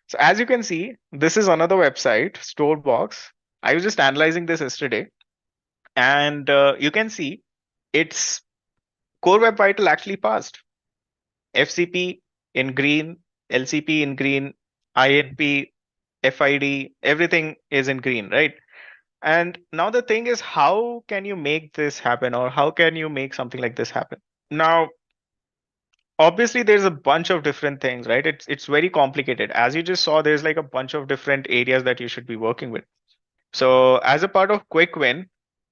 So as you can see, this is another website, Storebox. I was just analyzing this yesterday, and you can see its core web vital actually passed. FCP in green, LCP in green, INP, FID, everything is in green, right? And now the thing is, how can you make this happen, or how can you make something like this happen? Now, obviously, there's a bunch of different things, right? It's very complicated. As you just saw, there's like a bunch of different areas that you should be working with. So, as a part of Quick Win,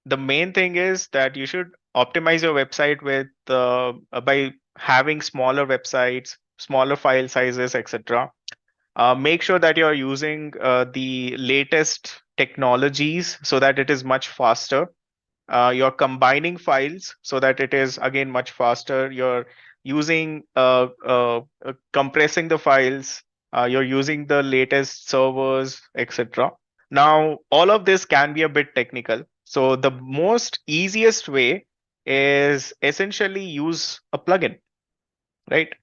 the main thing is that you should optimize your website with by having smaller websites, smaller file sizes, etc. Make sure that you're using the latest technologies so that it is much faster. You're combining files so that it is again much faster. You're using compressing the files. You're using the latest servers, etc. Now, all of this can be a bit technical. So the most easiest way is essentially use a plugin, right?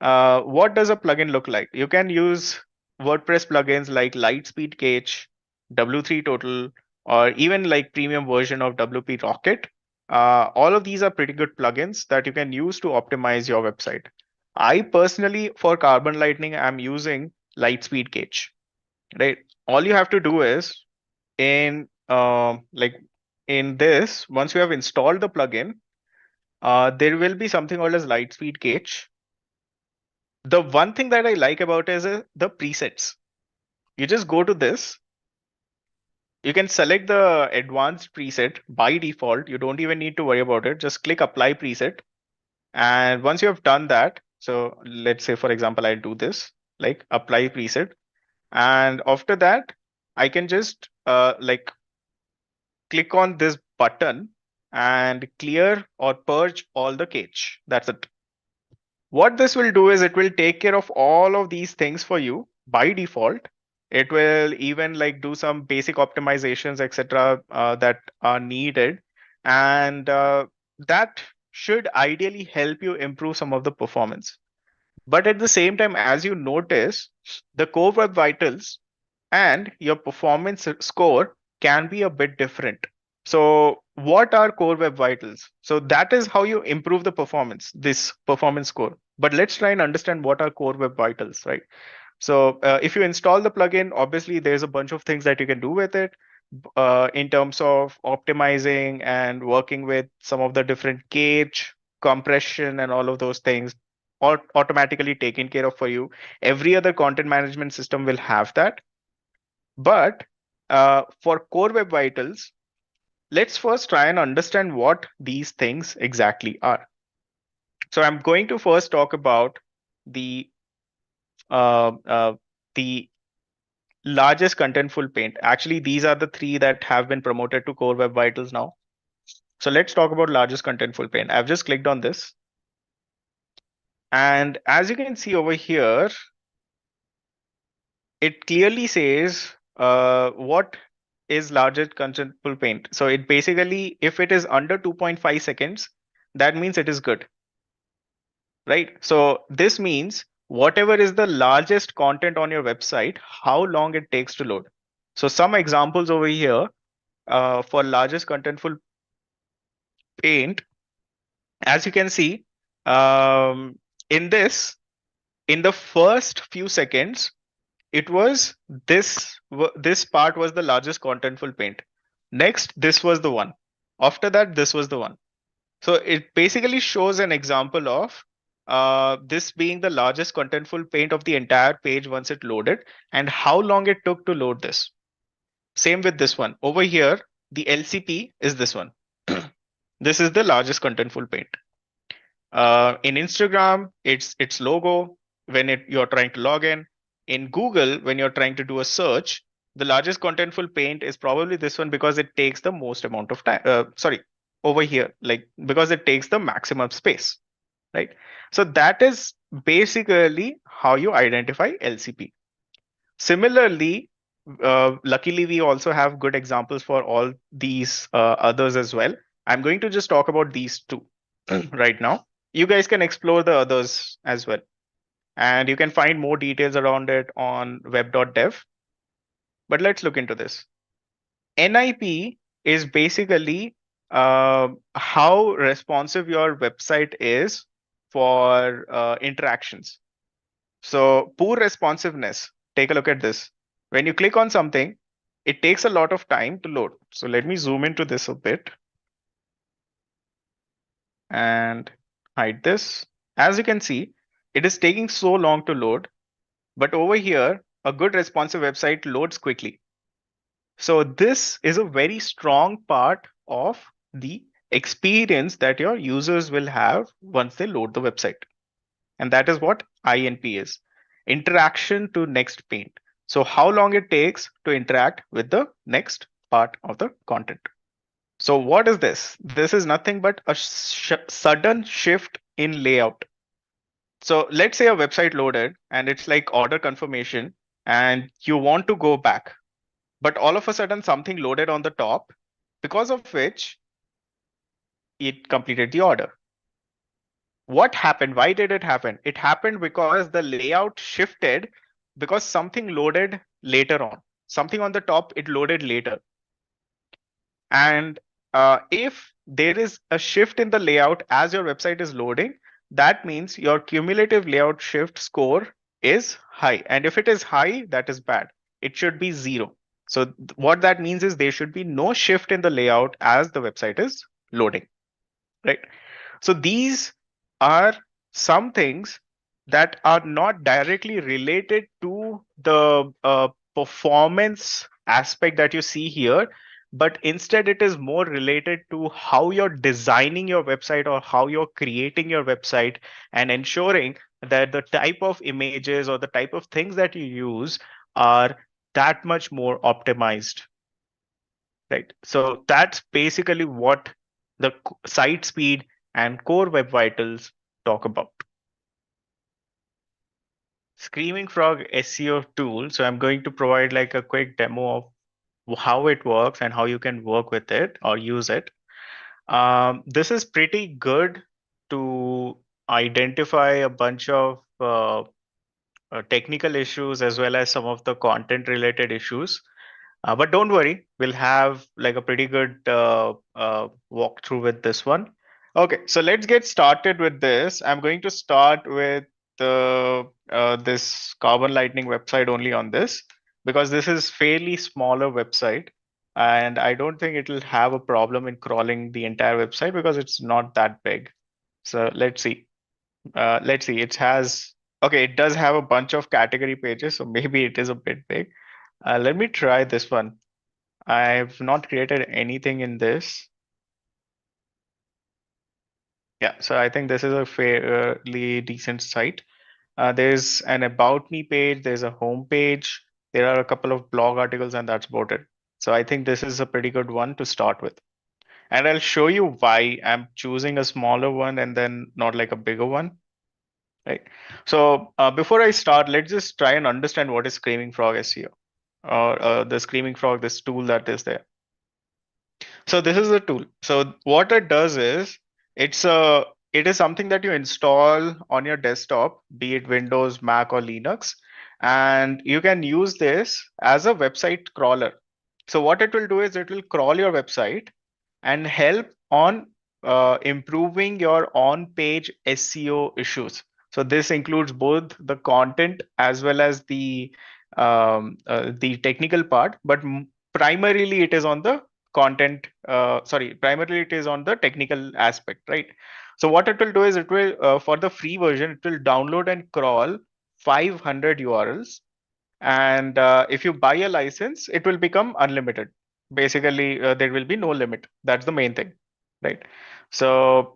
What does a plugin look like? You can use WordPress plugins like Lightspeed Cache, W3 Total, or even like premium version of WP Rocket. All of these are pretty good plugins that you can use to optimize your website. I personally, for Carbon Lightning, I'm using Lightspeed Cache, right? All you have to do is in like in this, once you have installed the plugin, there will be something called as Lightspeed Cache. The one thing that I like about it is the presets. You just go to this. You can select the advanced preset by default. You don't even need to worry about it. Just click apply preset. And once you have done that, so let's say, for example, I do this, like apply preset. And after that, I can just like click on this button and clear or purge all the cache. That's it. What this will do is it will take care of all of these things for you by default. It will even like do some basic optimizations, etc., that are needed, and that should ideally help you improve some of the performance. But at the same time, as you notice, the core web vitals and your performance score can be a bit different. So what are core web vitals? So that is how you improve the performance, this performance score. But let's try and understand what are core web vitals, right? So if you install the plugin, obviously there's a bunch of things that you can do with it in terms of optimizing and working with some of the different cache. compression and all of those things automatically taken care of for you. Every other content management system will have that. But for Core Web Vitals, let's first try and understand what these things exactly are. So I'm going to first talk about the uh, uh, the largest contentful paint. Actually, these are the three that have been promoted to Core Web Vitals now. So let's talk about largest contentful paint. I've just clicked on this. And as you can see over here, it clearly says what is largest contentful paint. So it basically, if it is under 2.5 seconds, that means it is good, right? So this means whatever is the largest content on your website, how long it takes to load. So some examples over here for largest contentful paint, as you can see, in this, in the first few seconds, it was this part was the largest contentful paint. Next, this was the one. After that, this was the one. So it basically shows an example of this being the largest contentful paint of the entire page once it loaded, and how long it took to load this. Same with this one. Over here, the LCP is this one. This is the largest contentful paint. In Instagram, it's logo when you're trying to log in. In Google, when you're trying to do a search, the largest contentful paint is probably this one because it takes the most amount of time. Sorry, over here, like because it takes the maximum space, right? So that is basically how you identify LCP. Similarly, luckily we also have good examples for all these others as well. I'm going to just talk about these two right now. You guys can explore the others as well. And you can find more details around it on web.dev. But let's look into this. NIP is basically how responsive your website is for interactions. So poor responsiveness, take a look at this. When you click on something, it takes a lot of time to load. So let me zoom into this a bit and hide this. As you can see, it is taking so long to load, but over here, a good responsive website loads quickly. So this is a very strong part of the experience that your users will have once they load the website. And that is what INP is. Interaction to next paint. So how long it takes to interact with the next part of the content. So what is this? This is nothing but a sudden shift in layout. So let's say a website loaded and it's like order confirmation and you want to go back, but all of a sudden something loaded on the top, because of which it completed the order. What happened? Why did it happen? It happened because the layout shifted because something loaded later on. Something on the top, it loaded later. And if there is a shift in the layout as your website is loading, that means your cumulative layout shift score is high. And if it is high, that is bad. It should be 0. So what that means is there should be no shift in the layout as the website is loading, right? So these are some things that are not directly related to the performance aspect that you see here, but instead it is more related to how you're designing your website or how you're creating your website and ensuring that the type of images or the type of things that you use are that much more optimized, right? So that's basically what the site speed and core web vitals talk about. Screaming Frog SEO tool. So I'm going to provide like a quick demo of how it works and how you can work with it or use it. This is pretty good to identify a bunch of technical issues as well as some of the content related issues. But don't worry, we'll have like a pretty good walkthrough with this one. Okay, so let's get started with this. I'm going to start with this Carbon Lightning website only on this because this is fairly smaller website and I don't think it will have a problem in crawling the entire website because it's not that big. So let's see. Let's see. It has, okay, it does have a bunch of category pages, so maybe it is a bit big. Let me try this one. I've not created anything in this. Yeah, so I think this is a fairly decent site. There's an about me page, there's a home page, there are a couple of blog articles, and that's about it. So I think this is a pretty good one to start with. And I'll show you why I'm choosing a smaller one and then not like a bigger one, right? So before I start, let's just try and understand what is Screaming Frog SEO, or the Screaming Frog, this tool that is there. So this is the tool. So what it does is it is something that you install on your desktop, be it Windows, Mac, or Linux, and you can use this as a website crawler. So what it will do is it will crawl your website and help on improving your on-page SEO issues. So this includes both the content as well as the technical part, but primarily it is on the content. Primarily it is on the technical aspect, right? So what it will do is it will for the free version, it will download and crawl 500 URLs, and if you buy a license, it will become unlimited. Basically, there will be no limit. That's the main thing, right? So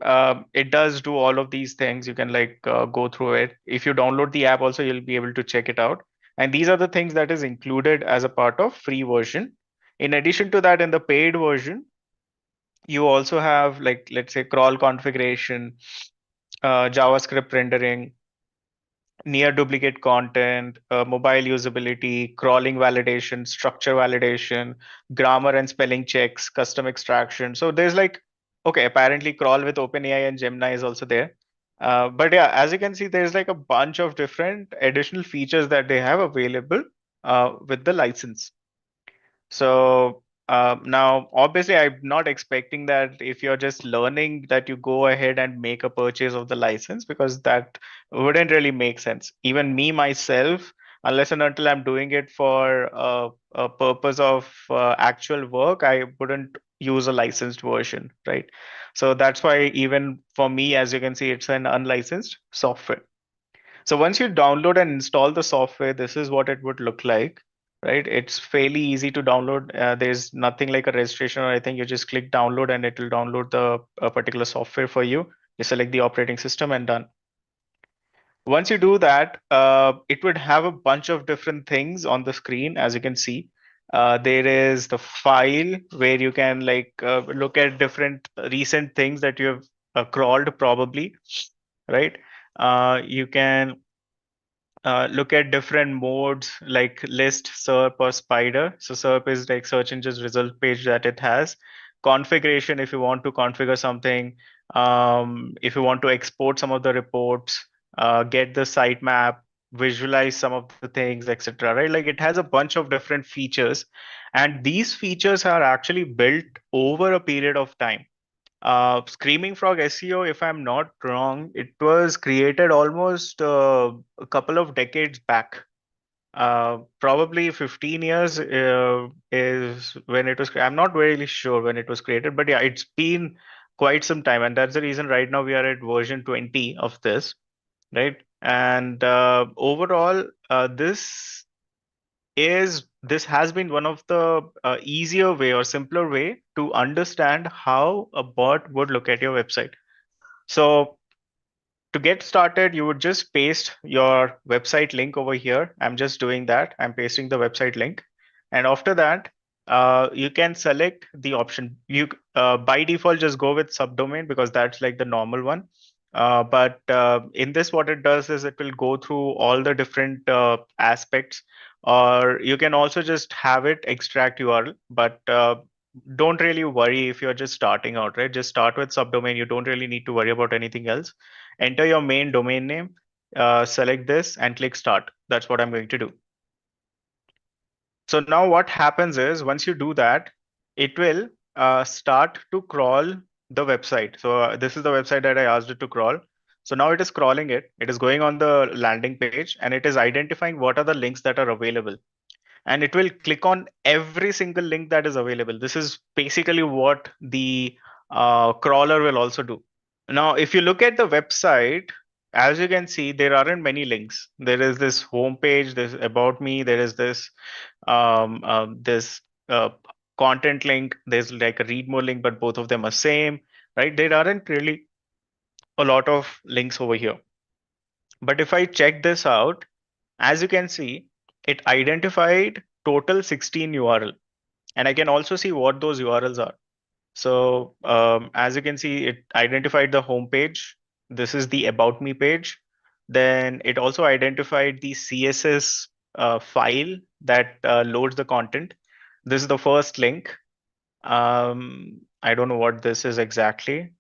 it does do all of these things. You can like go through it. If you download the app, also you'll be able to check it out. And these are the things that is included as a part of free version. In addition to that, in the paid version, you also have like, let's say, crawl configuration, JavaScript rendering, near duplicate content, mobile usability, crawling validation, structure validation, grammar and spelling checks, custom extraction. So there's like, okay, apparently crawl with OpenAI and Gemini is also there. But yeah, as you can see, there's like a bunch of different additional features that they have available with the license. So now, obviously, I'm not expecting that if you're just learning that you go ahead and make a purchase of the license, because that wouldn't really make sense. Even me myself, unless and until I'm doing it for a purpose of actual work, I wouldn't use a licensed version, right? So that's why even for me, as you can see, it's an unlicensed software. So once you download and install the software, this is what it would look like, right? It's fairly easy to download. There's nothing like a registration or anything. You just click download and it will download the particular software for you. You select the operating system and done. Once you do that, it would have a bunch of different things on the screen, as you can see. There is the file where you can like look at different recent things that you have crawled probably, right? You can look at different modes like list, SERP, or spider. So SERP is like search engine result page that it has. Configuration, if you want to configure something, if you want to export some of the reports, get the sitemap, visualize some of the things, etc. Right? Like it has a bunch of different features, and these features are actually built over a period of time. Screaming Frog SEO, if I'm not wrong, it was created almost a couple of decades back. Probably 15 years is when it was. I'm not really sure when it was created, but yeah, it's been quite some time, and that's the reason right now we are at version 20 of this, right? And overall, this has been one of the easier way or simpler way to understand how a bot would look at your website. So to get started, you would just paste your website link over here. I'm just doing that. I'm pasting the website link. And after that, you can select the option. You by default just go with subdomain because that's like the normal one. But in this, what it does is it will go through all the different aspects, or you can also just have it extract URL. But don't really worry if you're just starting out, right? Just start with subdomain. You don't really need to worry about anything else. Enter your main domain name, select this and click start. That's what I'm going to do. So now what happens is once you do that, it will start to crawl the website. So this is the website that I asked it to crawl. So now it is crawling it. It is going on the landing page and it is identifying what are the links that are available. And it will click on every single link that is available. This is basically what the crawler will also do. Now, if you look at the website, as you can see, there aren't many links. There is this home page, there's about me, there is this uh, content link, there's like a read more link, but both of them are same, right? There aren't really a lot of links over here. But if I check this out, as you can see, it identified total 16 URL, and I can also see what those URLs are. So as you can see, it identified the home page. This is the About Me page. Then it also identified the CSS file that loads the content. This is the first link. I don't know what this is exactly.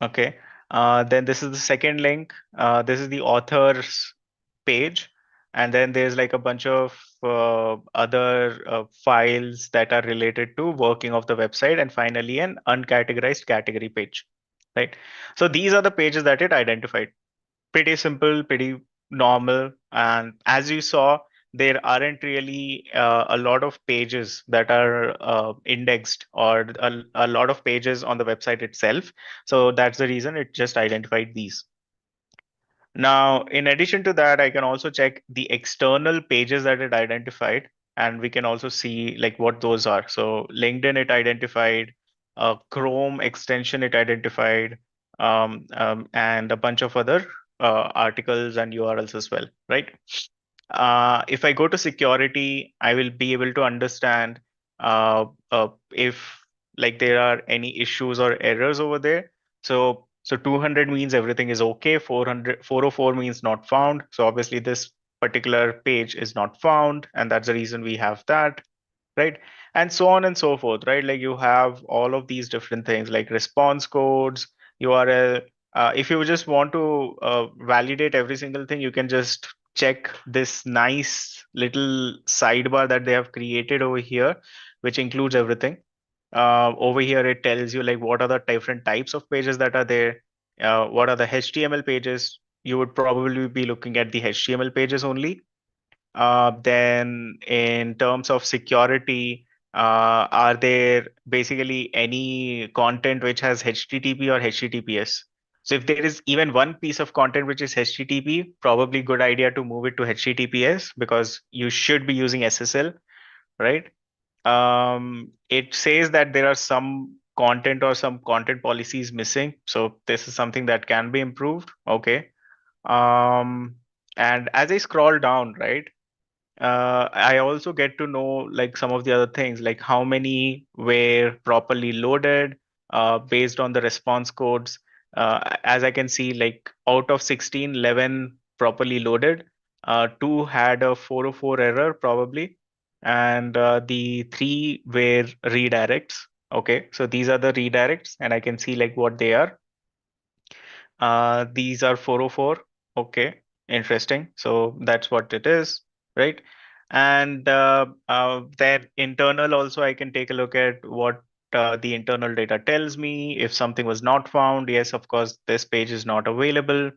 Okay. Then this is the second link. This is the author's page. And then there's like a bunch of other files that are related to working of the website. And finally, an uncategorized category page, right? So these are the pages that it identified. Pretty simple, pretty normal. And as you saw, there aren't really a lot of pages that are indexed, or a lot of pages on the website itself. So that's the reason it just identified these. Now, in addition to that, I can also check the external pages that it identified, and we can also see like what those are. So LinkedIn it identified, Chrome extension it identified, and a bunch of other articles and URLs as well, right? If I go to security, I will be able to understand if like there are any issues or errors over there. So 200 means everything is okay. 404 means not found. So obviously this particular page is not found, and that's the reason we have that, right? And so on and so forth, right? Like you have all of these different things like response codes, URL. If you just want to validate every single thing, you can just check this nice little sidebar that they have created over here, which includes everything. Over here, it tells you like what are the different types of pages that are there, what are the HTML pages. You would probably be looking at the HTML pages only. Then in terms of security, are there basically any content which has HTTP or HTTPS? So if there is even one piece of content which is HTTP, probably good idea to move it to HTTPS because you should be using SSL, right? It says that there are some content or some content policies missing. So this is something that can be improved. Okay. Um, and as I scroll down, right, I also get to know like some of the other things, like how many were properly loaded based on the response codes. As I can see, like out of 16, 11 properly loaded, two had a 404 error probably, and the three were redirects. Okay, so these are the redirects, and I can see like what they are. These are 404. Okay, interesting. So that's what it is, right? And then internal also, I can take a look at what the internal data tells me. If something was not found, yes, of course, this page is not available.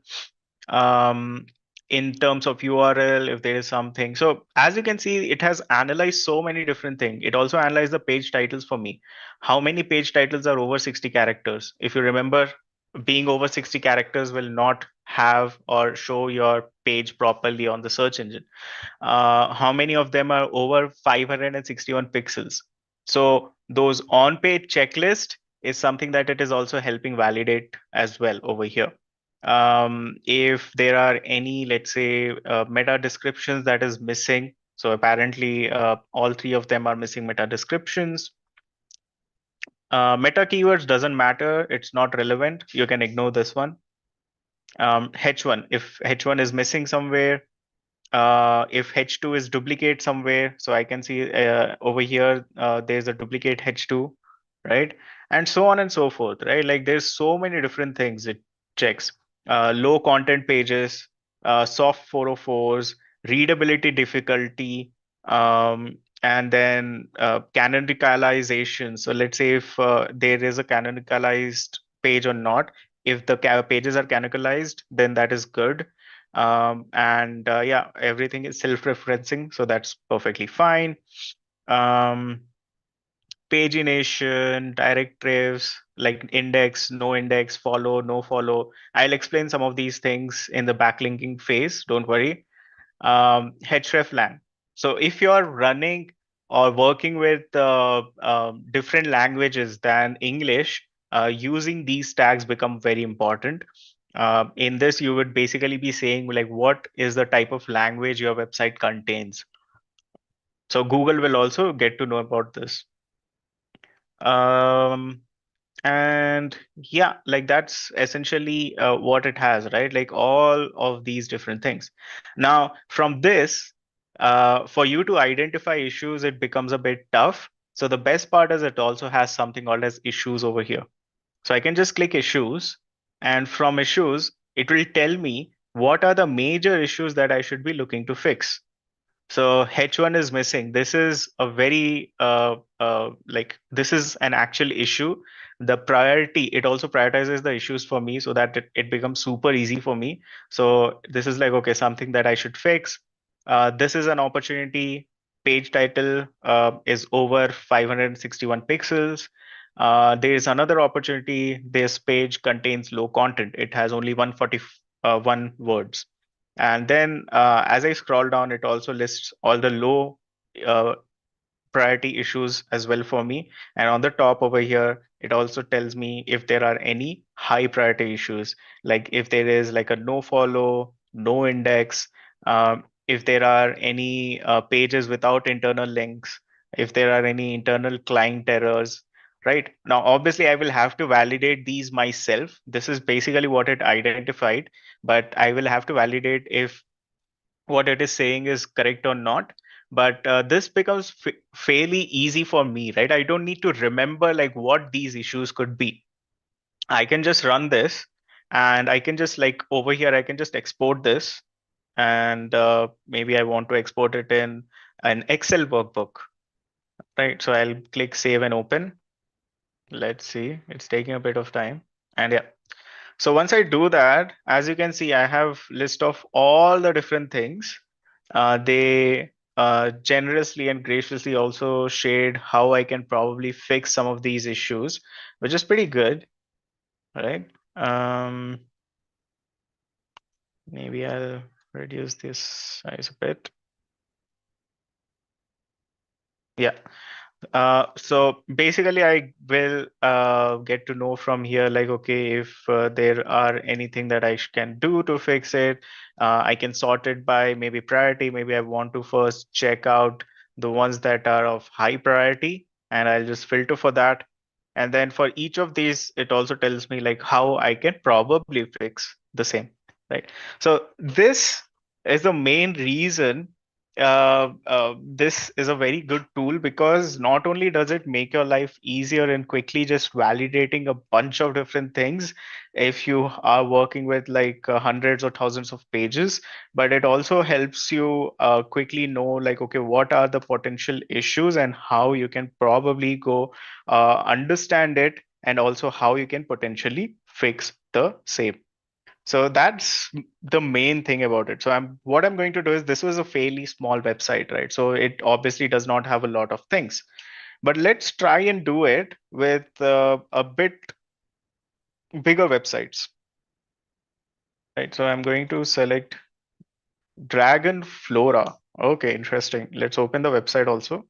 Um, in terms of URL, if there is something. So as you can see, it has analyzed so many different things. It also analyzed the page titles for me. How many page titles are over 60 characters? If you remember, being over 60 characters will not have or show your page properly on the search engine. How many of them are over 561 pixels? So those on-page checklist is something that it is also helping validate as well over here. If there are any, let's say, meta descriptions that is missing, so apparently all three of them are missing meta descriptions. Meta keywords doesn't matter. It's not relevant. You can ignore this one. H1, if H1 is missing somewhere, if H2 is duplicate somewhere, so I can see over here, there's a duplicate H2, right? And so on and so forth, right? Like there's so many different things it checks. Low content pages, soft 404s, readability difficulty, and then canonicalization. So let's say if there is a canonicalized page or not. If the pages are canonicalized, then that is good. And yeah, everything is self-referencing, so that's perfectly fine. Pagination, directives, like index, no index, follow, no follow. I'll explain some of these things in the backlinking phase. Don't worry. Hreflang. So if you're running or working with different languages than English, using these tags become very important. In this, you would basically be saying like, what is the type of language your website contains? So Google will also get to know about this. And yeah, like that's essentially what it has, right? Like all of these different things. Now, from this, for you to identify issues, it becomes a bit tough. So the best part is it also has something called as issues over here. So I can just click issues, and from issues, it will tell me what are the major issues that I should be looking to fix. So H1 is missing. This is a very like this is an actual issue. The priority, it also prioritizes the issues for me so that it becomes super easy for me. So this is like, okay, something that I should fix. This is an opportunity. Page title is over 561 pixels. There is another opportunity. This page contains low content. It has only 141 words. And then as I scroll down, it also lists all the low uh, priority issues as well for me. And on the top over here, it also tells me if there are any high priority issues, like if there is like a no follow, no index, if there are any pages without internal links, if there are any internal client errors. Right now, obviously, I will have to validate these myself. This is basically what it identified, but I will have to validate if what it is saying is correct or not. But this becomes fairly easy for me, right? I don't need to remember like what these issues could be. I can just run this, and I can just like over here, I can just export this, and maybe I want to export it in an Excel workbook, right? So I'll click save and open. Let's see, it's taking a bit of time. And yeah, so once I do that, as you can see, I have list of all the different things. They generously and graciously also shared how I can probably fix some of these issues, which is pretty good, right? Maybe I'll reduce this size a bit. Yeah. So basically, I will get to know from here, like, okay, if there are anything that I can do to fix it. I can sort it by maybe priority. Maybe I want to first check out the ones that are of high priority, and I'll just filter for that. And then for each of these, it also tells me like how I can probably fix the same, right? So this is the main reason this is a very good tool, because not only does it make your life easier and quickly just validating a bunch of different things if you are working with like hundreds or thousands of pages, but it also helps you quickly know like, okay, what are the potential issues and how you can probably go understand it, and also how you can potentially fix the same. So that's the main thing about it. So what I'm going to do is, this was a fairly small website, right? So it obviously does not have a lot of things, but let's try and do it with a bit bigger websites, right? So I'm going to select Dragon Flora. Okay, interesting. Let's open the website also.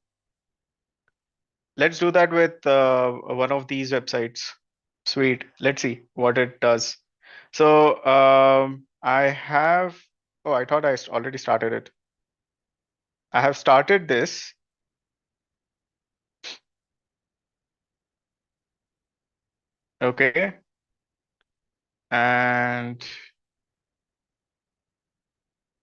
Let's do that with one of these websites. Sweet. Let's see what it does. So I have, oh, I thought I already started it. I have started this. Okay. And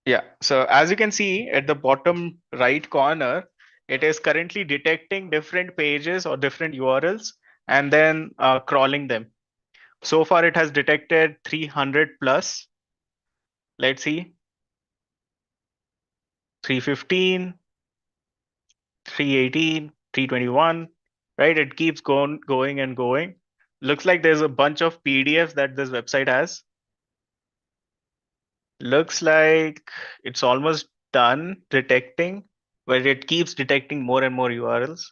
yeah, so as you can see at the bottom right corner, it is currently detecting different pages or different URLs and then crawling them. So far, it has detected 300 plus. Let's see, 315, 318, 321, right? It keeps going and going. Looks like there's a bunch of PDFs that this website has. Looks like it's almost done detecting, but it keeps detecting more and more URLs,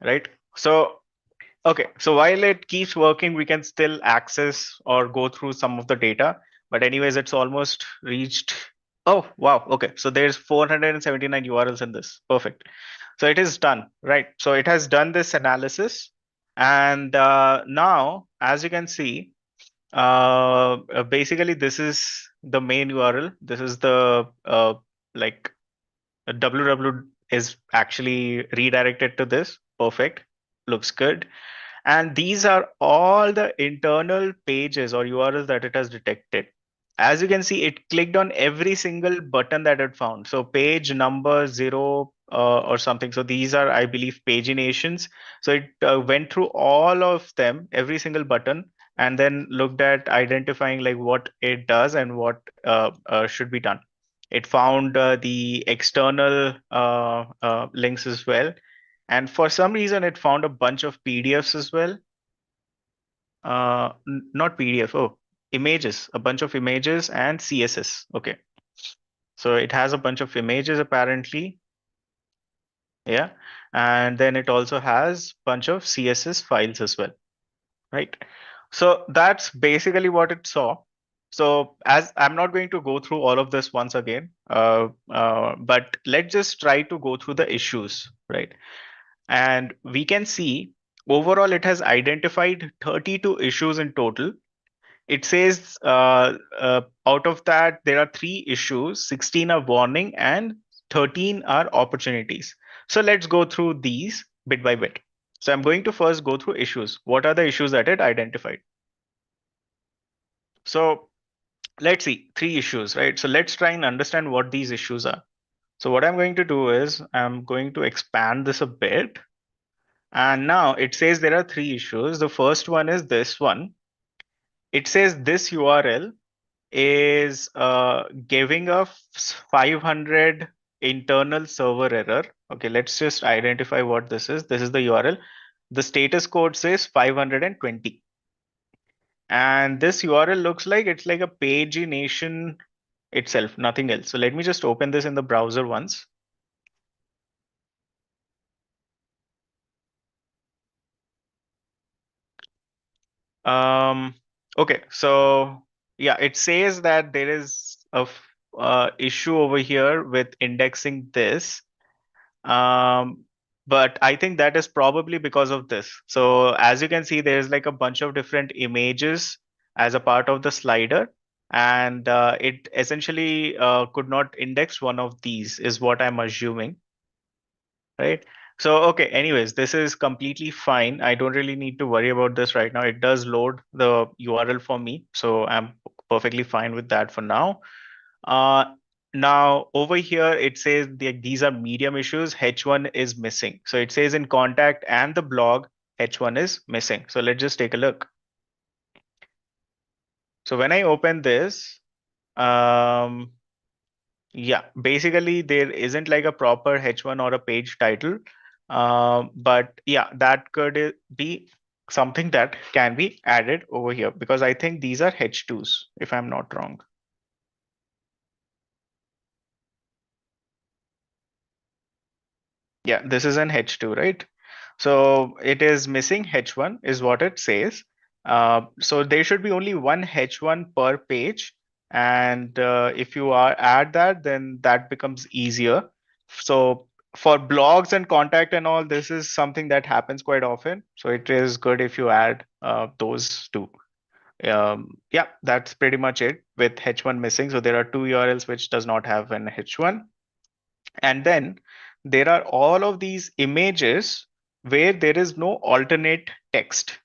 right? So Okay, so while it keeps working, we can still access or go through some of the data. But anyways, it's almost reached. Oh, wow. Okay, so there's 479 URLs in this. Perfect. So it is done, right? So it has done this analysis. And now, as you can see, basically this is the main URL. This is the like www is actually redirected to this. Perfect. Looks good. And these are all the internal pages or URLs that it has detected. As you can see, it clicked on every single button that it found. So page number 0 or something. So these are, I believe, paginations. So it went through all of them, every single button, and then looked at identifying like what it does and what should be done. It found the external links as well. And for some reason, it found a bunch of PDFs as well. Not PDF, oh, images, a bunch of images and CSS. Okay. So it has a bunch of images apparently. Yeah. And then it also has a bunch of CSS files as well. Right. So that's basically what it saw. So as I'm not going to go through all of this once again, but let's just try to go through the issues, right? And we can see overall it has identified 32 issues in total. It says out of that there are 3 issues, 16 are warning and 13 are opportunities. So let's go through these bit by bit. So I'm going to first go through issues. What are the issues that it identified? So let's see, 3 issues, right? So let's try and understand what these issues are. So what I'm going to do is I'm going to expand this a bit. And now it says there are 3 issues. The first one is this one. It says this URL is giving us 500 internal server error. Okay, let's just identify what this is. This is the URL. The status code says 520. And this URL looks like it's like a pagination itself, nothing else. So let me just open this in the browser once. Okay, so yeah, it says that there is a issue over here with indexing this. But I think that is probably because of this. So as you can see, there's like a bunch of different images as a part of the slider, and it essentially could not index one of these, is what I'm assuming, right? So, okay, anyways, this is completely fine. I don't really need to worry about this right now. It does load the URL for me, so I'm perfectly fine with that for now. Now over here, it says these are medium issues. H1 is missing. So it says in contact and the blog, H1 is missing. So let's just take a look. So when I open this, yeah, basically there isn't like a proper H1 or a page title. But yeah, that could be something that can be added over here because I think these are H2s, if I'm not wrong. Yeah, this is an H2, right? So it is missing H1 is what it says. So there should be only one H1 per page. And if you add that, then that becomes easier. So for blogs and contact and all, this is something that happens quite often. So it is good if you add those two. Yeah, that's pretty much it with H1 missing. So there are 2 URLs which does not have an H1. And then there are all of these images where there is no alternate text.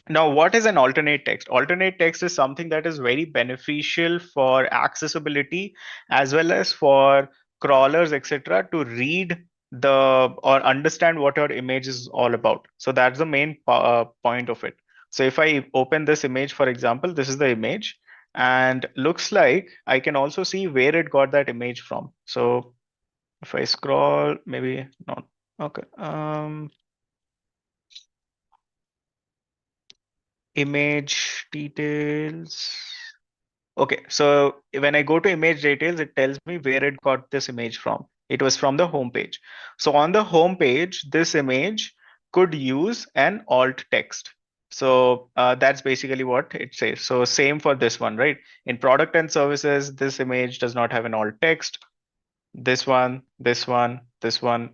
Now, what is an alternate text? Alternate text is something that is very beneficial for accessibility as well as for crawlers, etc., to read the or understand what your image is all about. So that's the main point of it. So if I open this image, for example, this is the image, and looks like I can also see where it got that image from. So if I scroll, maybe not. Okay. Image details. Okay, so when I go to image details, it tells me where it got this image from. It was from the home page. So on the home page, this image could use an alt text. So that's basically what it says. So same for this one, right? In product and services, this image does not have an alt text. This one, this one, this one.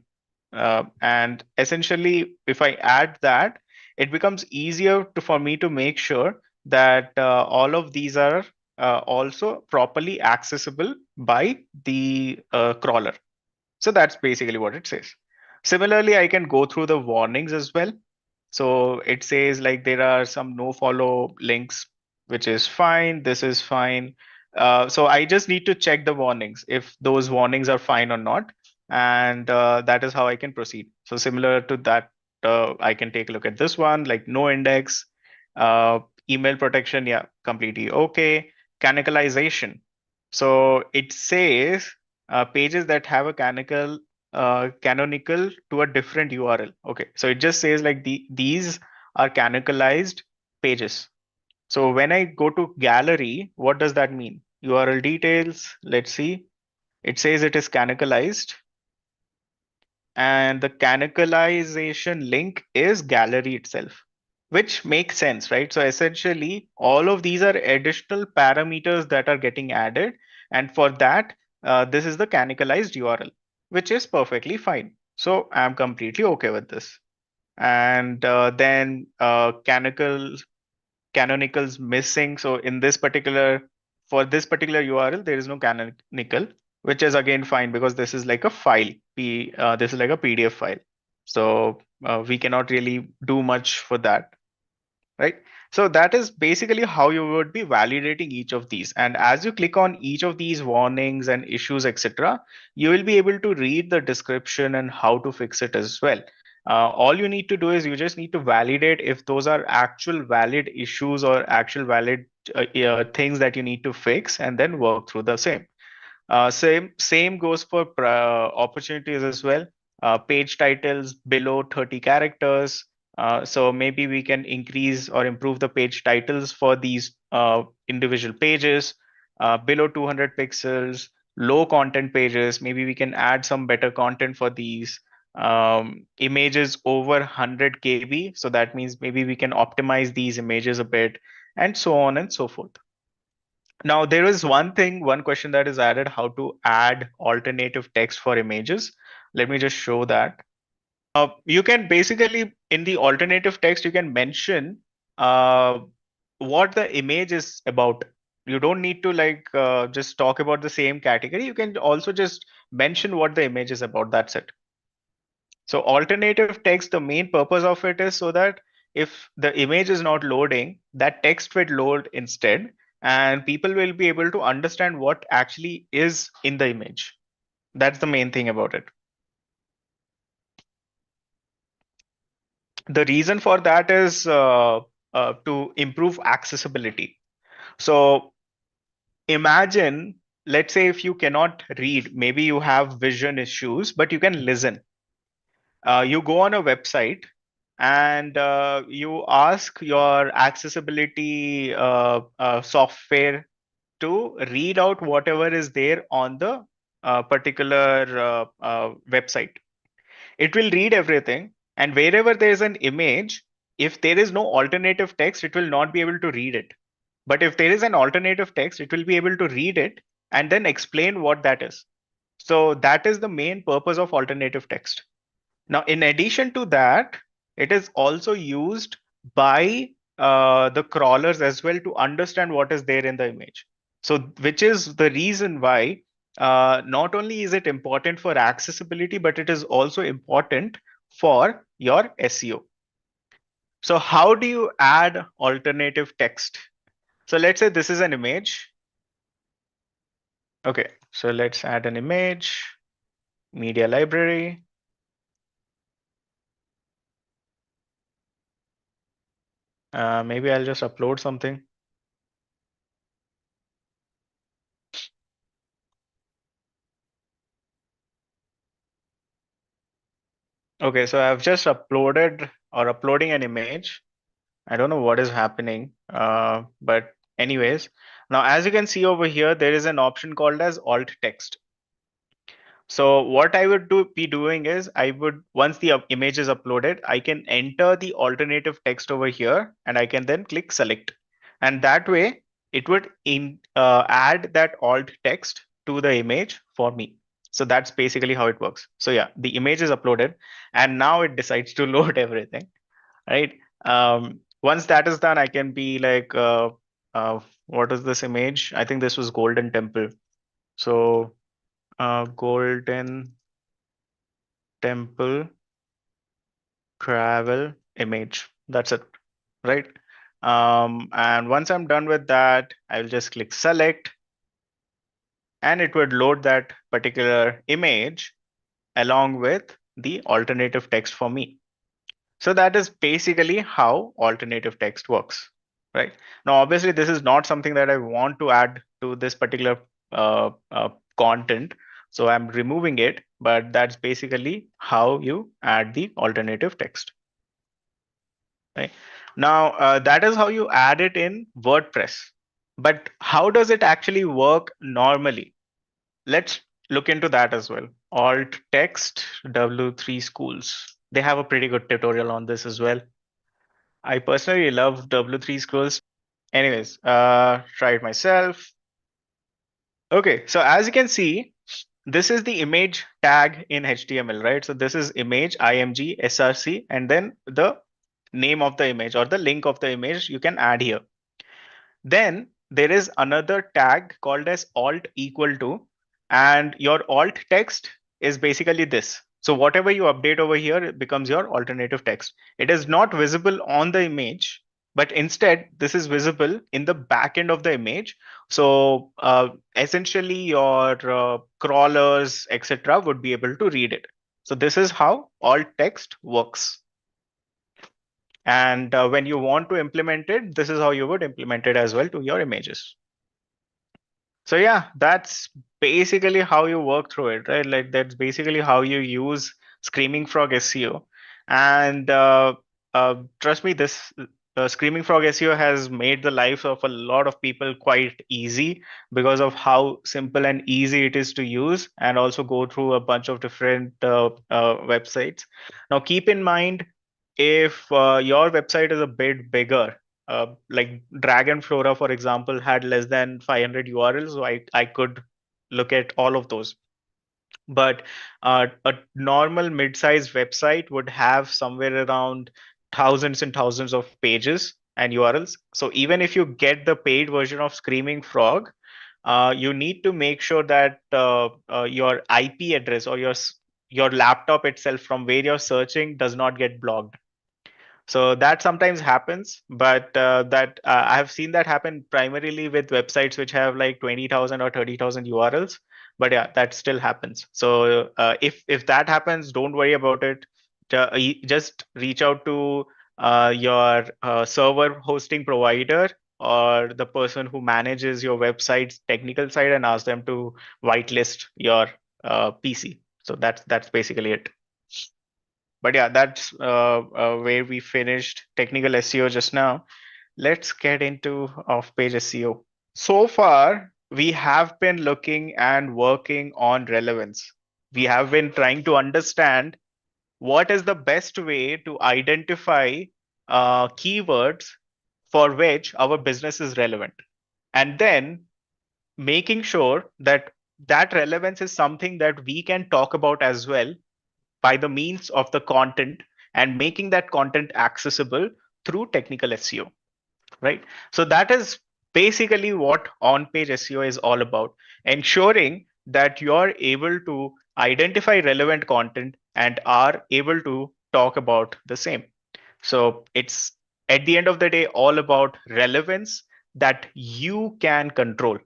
And essentially, if I add that, it becomes easier for me to make sure that all of these are also properly accessible by the crawler. So that's basically what it says. Similarly, I can go through the warnings as well. So it says like there are some no follow links, which is fine. This is fine. So I just need to check the warnings if those warnings are fine or not. And that is how I can proceed. So similar to that, I can take a look at this one, like no index, uh, email protection. Yeah, completely okay. Canonicalization. So it says pages that have a canonical to a different URL. Okay, so it just says like these are canonicalized pages. So when I go to gallery, what does that mean? URL details, let's see. It says it is canonicalized, and the canonicalization link is gallery itself, which makes sense, right? So essentially, all of these are additional parameters that are getting added. And for that, this is the canonicalized URL, which is perfectly fine. So I'm completely okay with this. And then canonicals missing. So in this particular, for this particular URL, there is no canonical, which is again fine because this is like a file. This is like a PDF file. So we cannot really do much for that, right? So that is basically how you would be validating each of these. And as you click on each of these warnings and issues, etc., you will be able to read the description and how to fix it as well. All you need to do is you just need to validate if those are actual valid issues or actual valid things that you need to fix, and then work through the same. Same goes for opportunities as well. Page titles below 30 characters. So maybe we can increase or improve the page titles for these individual pages. Below 200 pixels, low content pages. Maybe we can add some better content for these. Images over 100 KB. So that means maybe we can optimize these images a bit, and so on and so forth. Now, there is one question that is added, how to add alternative text for images. Let me just show that. You can basically, in the alternative text, you can mention what the image is about. You don't need to just talk about the same category. You can also just mention what the image is about. That's it. So alternative text, the main purpose of it is so that if the image is not loading, that text will load instead, and people will be able to understand what actually is in the image. That's the main thing about it. The reason for that is to improve accessibility. So imagine, let's say if you cannot read, maybe you have vision issues, but you can listen. You go on a website and you ask your accessibility software to read out whatever is there on the particular website. It will read everything, and wherever there is an image, if there is no alternative text, it will not be able to read it. But if there is an alternative text, it will be able to read it and then explain what that is. So that is the main purpose of alternative text. Now, in addition to that, it is also used by the crawlers as well to understand what is there in the image. So, which is the reason why not only is it important for accessibility, but it is also important for your SEO. So, how do you add alternative text? So, let's say this is an image. Okay, so let's add an image, media library. Maybe I'll just upload something. Okay, so I've just uploaded or uploading an image. I don't know what is happening, but anyways, now as you can see over here, there is an option called as alt text. So what I would be doing is once the image is uploaded, I can enter the alternative text over here and I can then click select. And that way it would add that alt text to the image for me. So that's basically how it works. So yeah, the image is uploaded and now it decides to load everything, right? Once that is done, I can be like, what is this image? I think this was Golden Temple. So Golden Temple travel image. That's it, right? And once I'm done with that, I'll just click select and it would load that particular image along with the alternative text for me. So that is basically how alternative text works, right? Now, obviously, this is not something that I want to add to this particular content. So I'm removing it, but that's basically how you add the alternative text. Right. Now, that is how you add it in WordPress. But how does it actually work normally? Let's look into that as well. Alt text W3 schools. They have a pretty good tutorial on this as well. I personally love W3 schools. Anyways, try it myself. Okay, so as you can see, this is the image tag in HTML, right? So this is image, img, src, and then the name of the image or the link of the image you can add here. Then there is another tag called as alt equal to, and your alt text is basically this. So whatever you update over here, it becomes your alternative text. It is not visible on the image, but instead this is visible in the back end of the image. So essentially your crawlers, etc., would be able to read it. So this is how alt text works. And when you want to implement it, this is how you would implement it as well to your images. So yeah, that's basically how you work through it, right? Like that's basically how you use Screaming Frog SEO. And trust me, this Screaming Frog SEO has made the lives of a lot of people quite easy because of how simple and easy it is to use, and also go through a bunch of different websites. Now, keep in mind, if your website is a bit bigger, like Dragon Flora, for example, had less than 500 URLs, so I could look at all of those. But a normal mid-sized website would have somewhere around thousands and thousands of pages and URLs. So even if you get the paid version of Screaming Frog, you need to make sure that your IP address or your laptop itself from where you're searching does not get blocked. So that sometimes happens, but I have seen that happen primarily with websites which have like 20,000 or 30,000 URLs. But yeah, that still happens. So if that happens, don't worry about it. Just reach out to your server hosting provider or the person who manages your website's technical side and ask them to whitelist your PC. So that's basically it. But yeah, that's where we finished technical SEO just now. Let's get into off-page SEO. So far, we have been looking and working on relevance. We have been trying to understand what is the best way to identify keywords for which our business is relevant. And then making sure that that relevance is something that we can talk about as well by the means of the content and making that content accessible through technical SEO, right? So that is basically what on-page SEO is all about, ensuring that you're able to identify relevant content and are able to talk about the same. So it's at the end of the day all about relevance that you can control.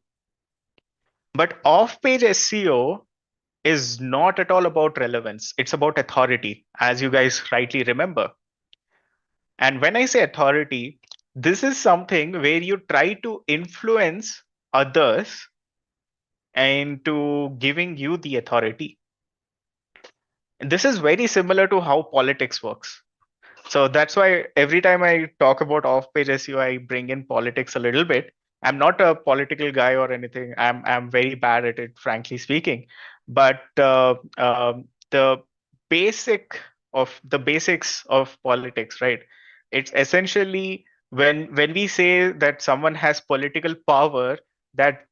But off-page SEO is not at all about relevance. It's about authority, as you guys rightly remember. And when I say authority, this is something where you try to influence others into giving you the authority. And this is very similar to how politics works. So that's why every time I talk about off-page SEO, I bring in politics a little bit. I'm not a political guy or anything. I'm very bad at it, frankly speaking. but the basics of politics, right? It's essentially when we say that someone has political power, that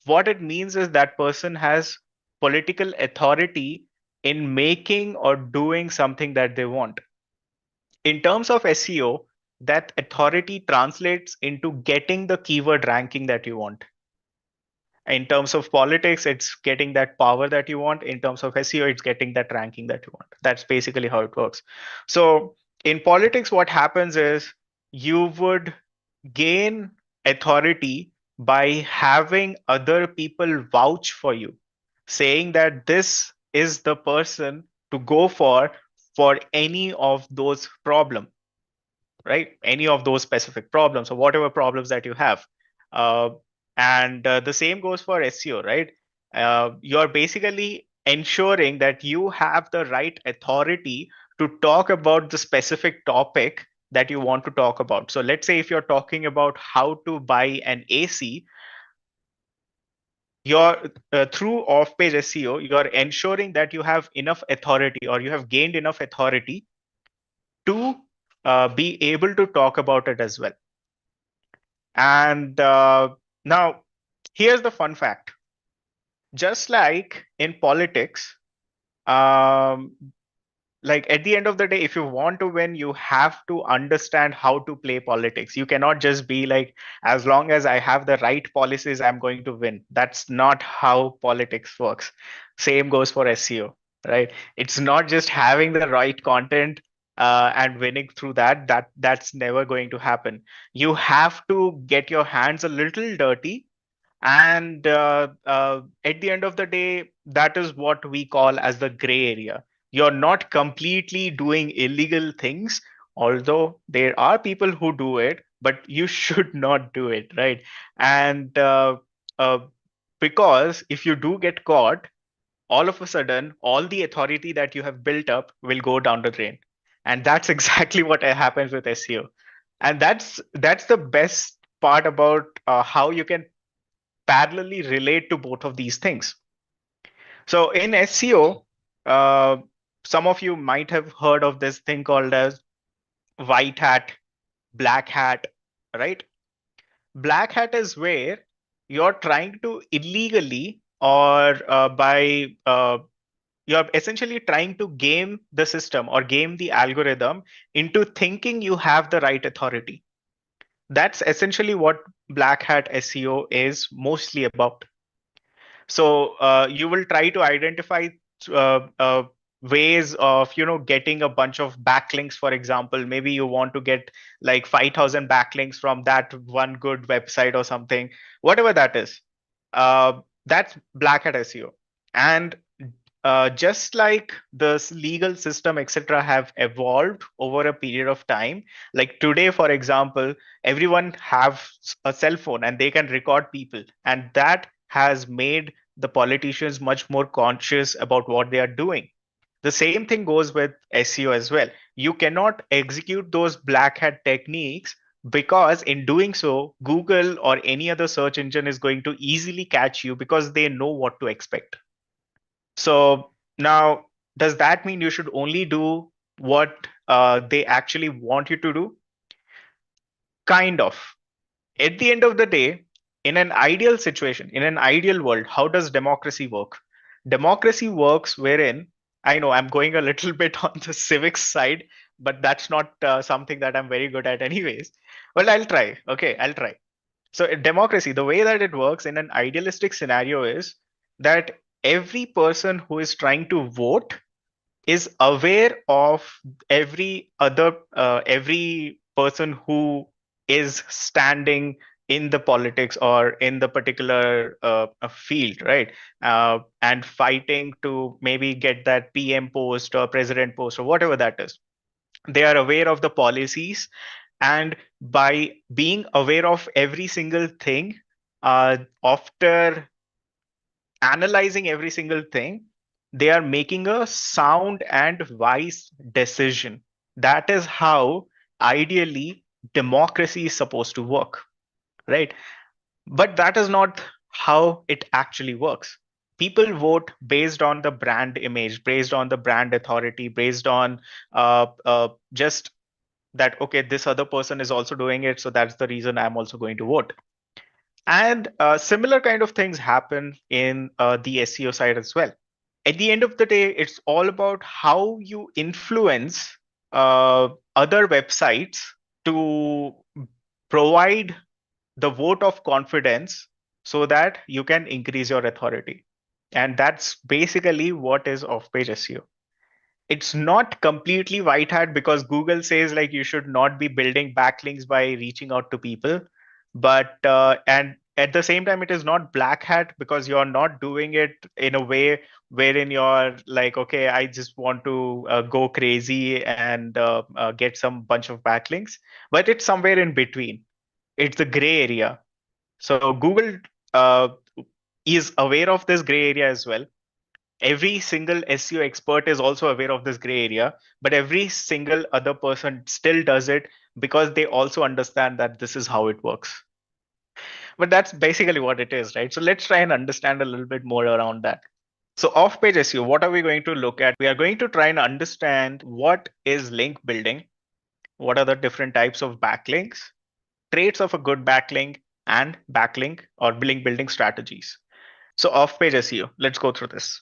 what it means is that person has political authority in making or doing something that they want. In terms of SEO, that authority translates into getting the keyword ranking that you want. In terms of politics, it's getting that power that you want. In terms of SEO, it's getting that ranking that you want. That's basically how it works. So in politics, what happens is you would gain authority by having other people vouch for you, saying that this is the person to go for any of those problems, right? Any of those specific problems or whatever problems that you have. Uh, and the same goes for SEO, right? You're basically ensuring that you have the right authority to talk about the specific topic that you want to talk about. So let's say if you're talking about how to buy an AC, you're through off-page SEO, you're ensuring that you have enough authority or you have gained enough authority to be able to talk about it as well. And now, here's the fun fact. Just like in politics, um, like at the end of the day, if you want to win, you have to understand how to play politics. You cannot just be like, as long as I have the right policies, I'm going to win. That's not how politics works. Same goes for SEO, right? It's not just having the right content and winning through that. That's never going to happen. You have to get your hands a little dirty, and at the end of the day, that is what we call as the gray area. You're not completely doing illegal things, although there are people who do it, but you should not do it, right? And uh, because if you do get caught, all of a sudden, all the authority that you have built up will go down the drain. And that's exactly what happens with SEO. And that's the best part about how you can parallelly relate to both of these things. So in SEO, uh, some of you might have heard of this thing called as white hat, black hat, right? Black hat is where you're trying to illegally or you're essentially trying to game the system or game the algorithm into thinking you have the right authority. That's essentially what black hat SEO is mostly about. So you will try to identify ways of getting a bunch of backlinks. For example, maybe you want to get like 5,000 backlinks from that one good website or something, whatever that is. That's black hat SEO. And just like the legal system, etc., have evolved over a period of time. Like today, for example, everyone have a cell phone and they can record people, and that has made the politicians much more conscious about what they are doing. The same thing goes with SEO as well. You cannot execute those black hat techniques because in doing so, Google or any other search engine is going to easily catch you because they know what to expect. So now, does that mean you should only do what they actually want you to do? Kind of. At the end of the day, in an ideal situation, in an ideal world, how does democracy work? Democracy works wherein, I know I'm going a little bit on the civics side, but that's not something that I'm very good at, anyways. Well, I'll try. Okay, I'll try. So, in democracy, the way that it works in an idealistic scenario is that every person who is trying to vote is aware of every person who is standing in the politics or in the particular field, right? And fighting to maybe get that PM post or president post or whatever that is. They are aware of the policies, and by being aware of every single thing, after analyzing every single thing, they are making a sound and wise decision. That is how ideally democracy is supposed to work, right? But that is not how it actually works. people vote based on the brand image, based on the brand authority, based on just that, okay, this other person is also doing it, so that's the reason I'm also going to vote. And similar kind of things happen in the SEO side as well. At the end of the day, it's all about how you influence other websites to provide the vote of confidence so that you can increase your authority. And that's basically what is off-page SEO. It's not completely white hat because Google says like you should not be building backlinks by reaching out to people, but and at the same time it is not black hat because you're not doing it in a way wherein you're like, okay, I just want to go crazy and get some bunch of backlinks, but it's somewhere in between. It's the gray area. So Google uh, is aware of this gray area as well. Every single SEO expert is also aware of this gray area, but every single other person still does it because they also understand that this is how it works. But that's basically what it is, right? So let's try and understand a little bit more around that. So off-page SEO, what are we going to look at? We are going to try and understand what is link building, what are the different types of backlinks, traits of a good backlink, and backlink or link building strategies. So off-page SEO, let's go through this.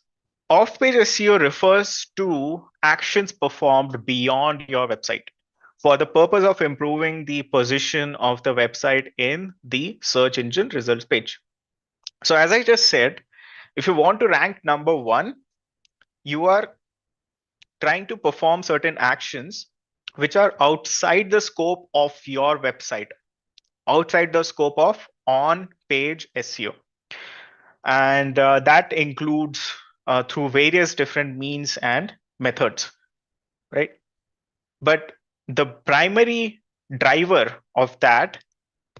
Off-page SEO refers to actions performed beyond your website for the purpose of improving the position of the website in the search engine results page. So as I just said, if you want to rank number one, you are trying to perform certain actions which are outside the scope of your website, outside the scope of on-page SEO. And that includes through various different means and methods, right? But the primary driver of that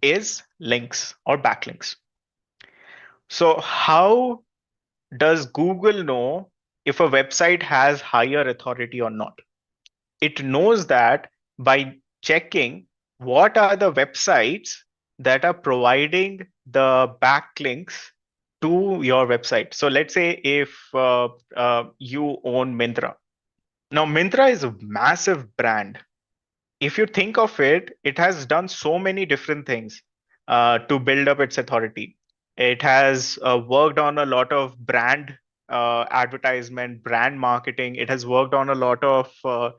is links or backlinks. So how does Google know if a website has higher authority or not? It knows that by checking what are the websites that are providing the backlinks to your website. So let's say if you own Myntra. Now, Myntra is a massive brand. If you think of it, it has done so many different things to build up its authority. It has worked on a lot of brand advertisement, brand marketing. It has worked on a lot of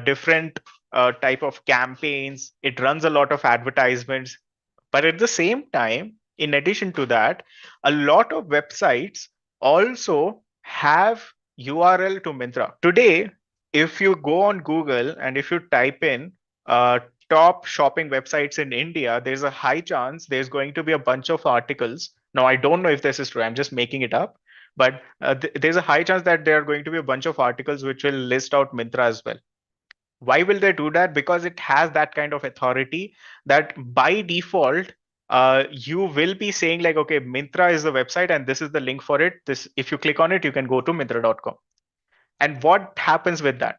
different type of campaigns. It runs a lot of advertisements. But at the same time, in addition to that, a lot of websites also have URL to Myntra. Today, if you go on Google and if you type in top shopping websites in India, there's a high chance there's going to be a bunch of articles. Now, I don't know if this is true. I'm just making it up. But there's a high chance that there are going to be a bunch of articles which will list out Myntra as well. Why will they do that? Because it has that kind of authority that by default, you will be saying like, okay, Myntra is the website and this is the link for it. This, if you click on it, you can go to myntra.com. And what happens with that?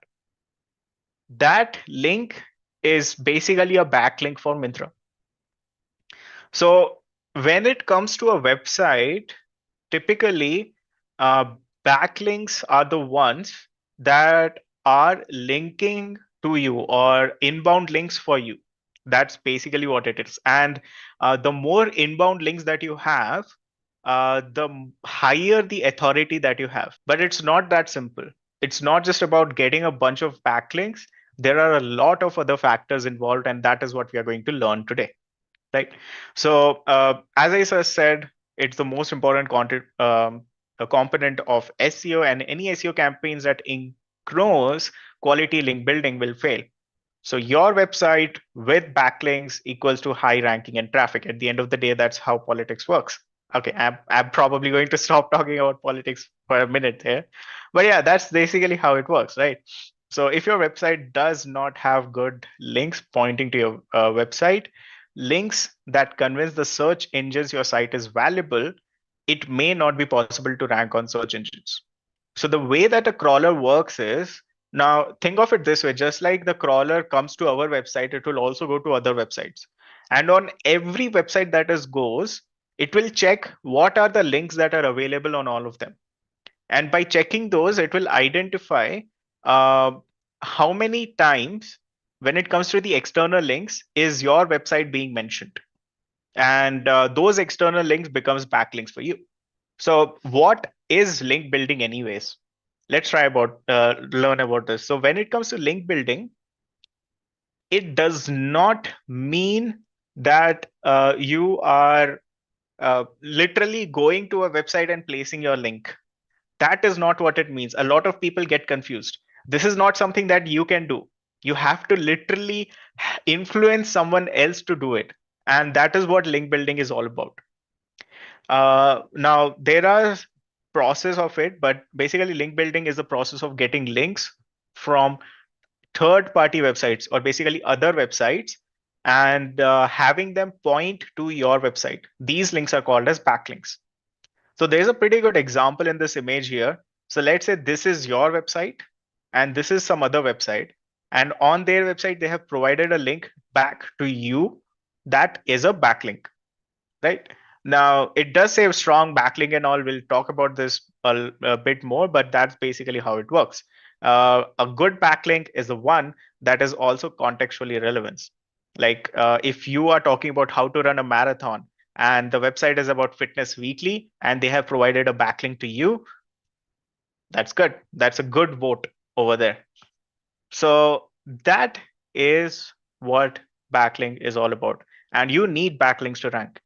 That link is basically a backlink for Myntra. So when it comes to a website, typically backlinks are the ones that are linking to you or inbound links for you. That's basically what it is. And the more inbound links that you have, the higher the authority that you have. But it's not that simple. It's not just about getting a bunch of backlinks. There are a lot of other factors involved, and that is what we are going to learn today. Right. So as I said, it's the most important a component of SEO, and any SEO campaigns that ignores quality link building will fail. So your website with backlinks equals to high ranking and traffic. At the end of the day, that's how politics works. Okay, I'm probably going to stop talking about politics for a minute here. But yeah, that's basically how it works, right? So if your website does not have good links pointing to your website, links that convince the search engines your site is valuable, it may not be possible to rank on search engines. So the way that a crawler works is, now think of it this way, just like the crawler comes to our website, it will also go to other websites. And on every website that it goes, it will check what are the links that are available on all of them. And by checking those, it will identify uh, how many times, when it comes to the external links, is your website being mentioned. And those external links becomes backlinks for you. So what is link building anyways? Let's try about learn about this. So when it comes to link building, it does not mean that you are literally going to a website and placing your link. That is not what it means. A lot of people get confused. This is not something that you can do. You have to literally influence someone else to do it. And that is what link building is all about. Now, there are process of it, but basically link building is the process of getting links from third party websites, or basically other websites, and having them point to your website. These links are called as backlinks. So there's a pretty good example in this image here. So let's say this is your website and this is some other website. And on their website, they have provided a link back to you that is a backlink, right? Now, it does say strong backlink and all. We'll talk about this a bit more, but that's basically how it works. A good backlink is the one that is also contextually relevant. Like if you are talking about how to run a marathon, and the website is about Fitness Weekly, and they have provided a backlink to you, that's good. That's a good vote over there. So that is what backlink is all about. And you need backlinks to rank.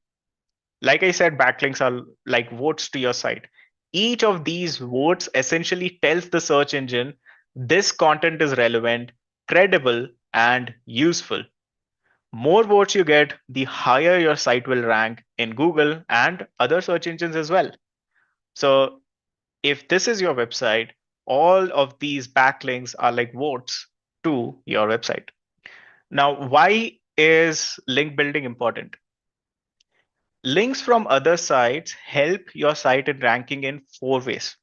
Like I said, backlinks are like votes to your site. Each of these votes essentially tells the search engine this content is relevant, credible, and useful. More votes you get, the higher your site will rank in Google and other search engines as well. So if this is your website, all of these backlinks are like votes to your website. Now, why is link building important? Links from other sites help your site in ranking in 4 ways.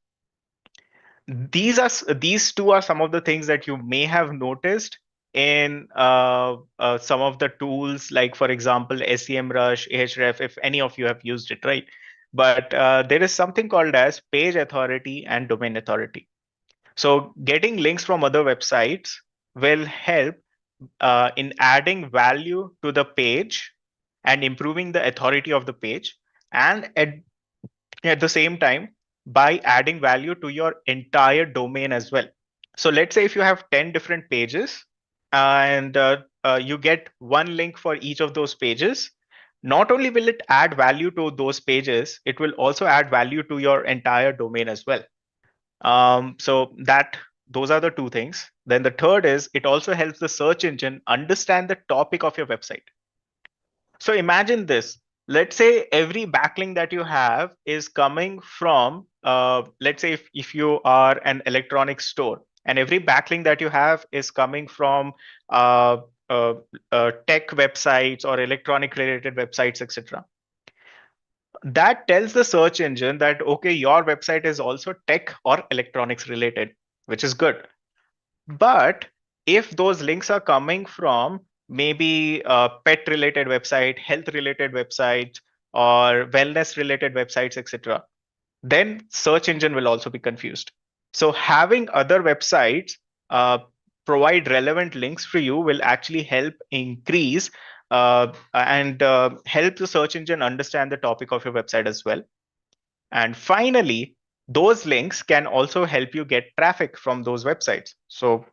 These two are some of the things that you may have noticed in some of the tools, like for example, SEMrush, Ahref, if any of you have used it, right? But there is something called as page authority and domain authority. So getting links from other websites will help in adding value to the page and improving the authority of the page, and at the same time by adding value to your entire domain as well. So let's say if you have 10 different pages and you get one link for each of those pages, not only will it add value to those pages, it will also add value to your entire domain as well. So those are the two things. Then the third is it also helps the search engine understand the topic of your website. So imagine this. Let's say every backlink that you have is coming from, let's say if you are an electronics store, and every backlink that you have is coming from uh, tech websites or electronic related websites, etc. That tells the search engine that, okay, your website is also tech or electronics related, which is good. But if those links are coming from maybe pet related website, health related websites, or wellness related websites, etc., then search engine will also be confused. So having other websites provide relevant links for you will actually help increase and help the search engine understand the topic of your website as well. And finally, those links can also help you get traffic from those websites. So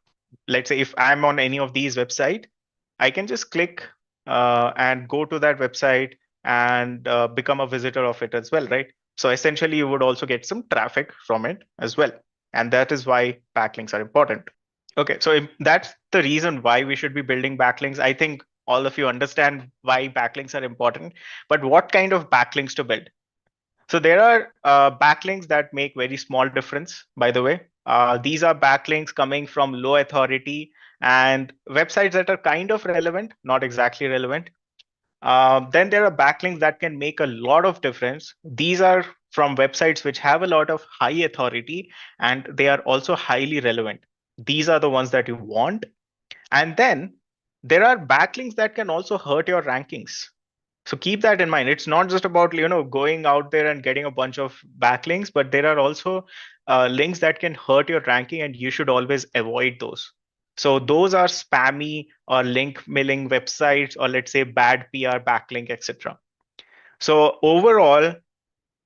let's say if I'm on any of these websites, I can just click and go to that website and become a visitor of it as well, right? So essentially, you would also get some traffic from it as well. And that is why backlinks are important. Okay, so that's the reason why we should be building backlinks. I think all of you understand why backlinks are important, but what kind of backlinks to build? So there are backlinks that make very small difference, by the way. These are backlinks coming from low authority and websites that are kind of relevant, not exactly relevant. Then there are backlinks that can make a lot of difference. These are from websites which have a lot of high authority and they are also highly relevant. These are the ones that you want. And then there are backlinks that can also hurt your rankings. So keep that in mind. It's not just about going out there and getting a bunch of backlinks, but there are also links that can hurt your ranking, and you should always avoid those. So those are spammy or link milling websites, or let's say bad PR, backlink, etc. So overall,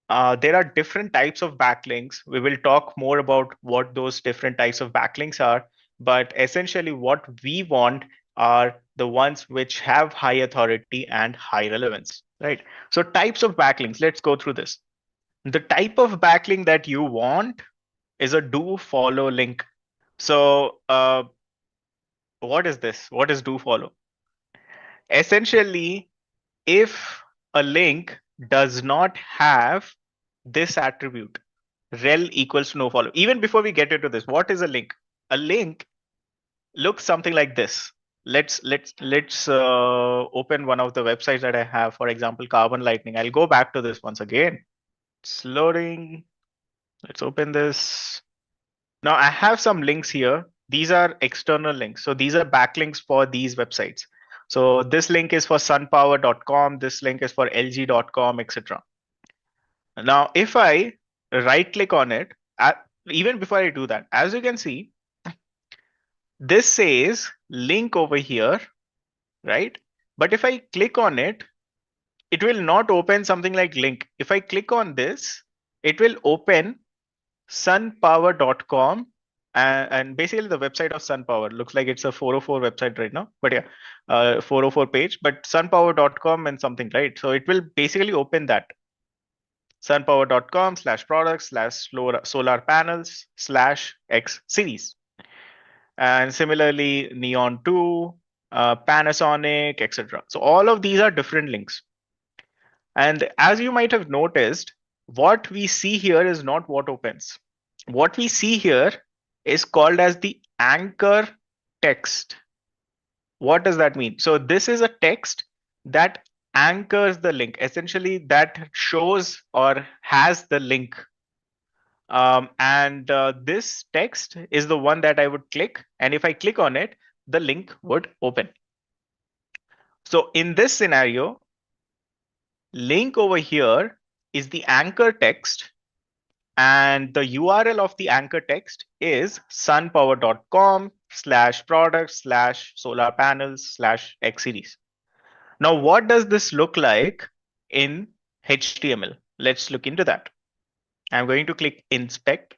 there are different types of backlinks. We will talk more about what those different types of backlinks are. But essentially, what we want are the ones which have high authority and high relevance, right? So, types of backlinks, let's go through this. The type of backlink that you want is a do follow link. So, what is this? What is do follow? Essentially, if a link does not have this attribute, rel equals to no follow. Even before we get into this, what is a link? A link looks something like this. Let's open one of the websites that I have, for example, Carbon Lightning. I'll go back to this once again. It's loading. Let's open this. Now I have some links here. These are external links. So these are backlinks for these websites. So this link is for sunpower.com. This link is for lg.com, etc. Now, if I right click on it, even before I do that, as you can see, this says link over here, right? But if I click on it, it will not open something like link. If I click on this, it will open sunpower.com, and basically the website of SunPower. Looks like it's a 404 website right now, but yeah, 404 page, but sunpower.com and something, right? So it will basically open that sunpower.com/products/solar panels/X series. And similarly, Neon 2, Panasonic, etc. So all of these are different links. And as you might have noticed, what we see here is not what opens. What we see here is called as the anchor text. What does that mean? So this is a text that anchors the link. Essentially, that shows or has the link. And this text is the one that I would click. And if I click on it, the link would open. So in this scenario, link over here is the anchor text. And the URL of the anchor text is sunpower.com/products/solar panels/X series. Now, what does this look like in HTML? Let's look into that. I'm going to click inspect.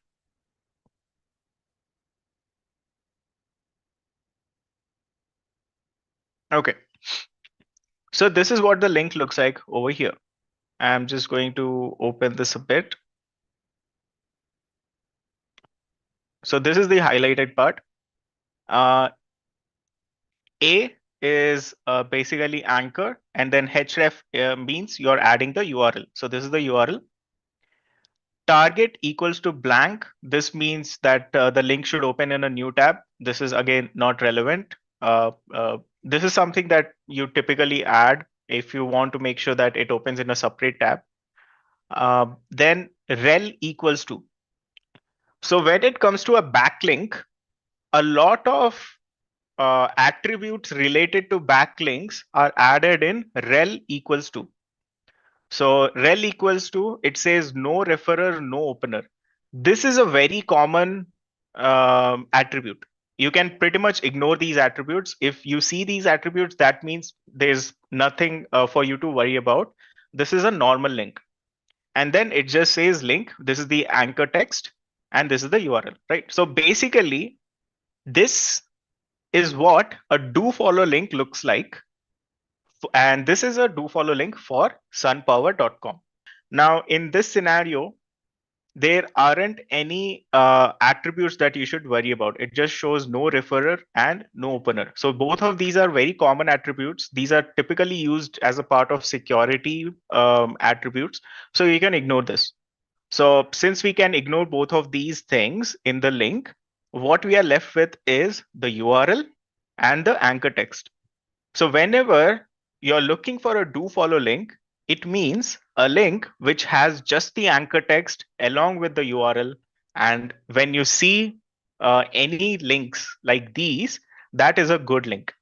Okay. So this is what the link looks like over here. I'm just going to open this a bit. So this is the highlighted part. A is basically anchor, and then href means you're adding the URL. So this is the URL. Target equals to blank. This means that the link should open in a new tab. This is again not relevant. This is something that you typically add if you want to make sure that it opens in a separate tab. Then rel equals to. So when it comes to a backlink, a lot of attributes related to backlinks are added in rel equals to. So rel equals to, it says no referrer, no opener. This is a very common attribute. You can pretty much ignore these attributes. If you see these attributes, that means there's nothing for you to worry about. This is a normal link. And then it just says link. This is the anchor text, and this is the URL, right? So basically, this is what a do follow link looks like. And this is a do follow link for sunpower.com. Now, in this scenario, there aren't any attributes that you should worry about. It just shows no referrer and no opener. So both of these are very common attributes. These are typically used as a part of security attributes. So you can ignore this. So since we can ignore both of these things in the link, what we are left with is the URL and the anchor text. So whenever you're looking for a do follow link, it means a link which has just the anchor text along with the URL. And when you see any links like these, that is a good link.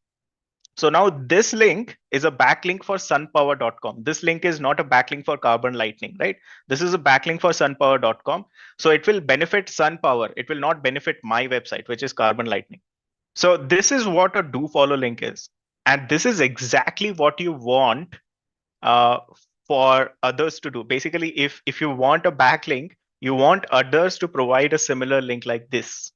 So now this link is a backlink for sunpower.com. This link is not a backlink for Carbon Lightning, right? This is a backlink for sunpower.com. So it will benefit SunPower. It will not benefit my website, which is Carbon Lightning. So this is what a do follow link is. And this is exactly what you want uh, for others to do. Basically, if you want a backlink, you want others to provide a similar link like this.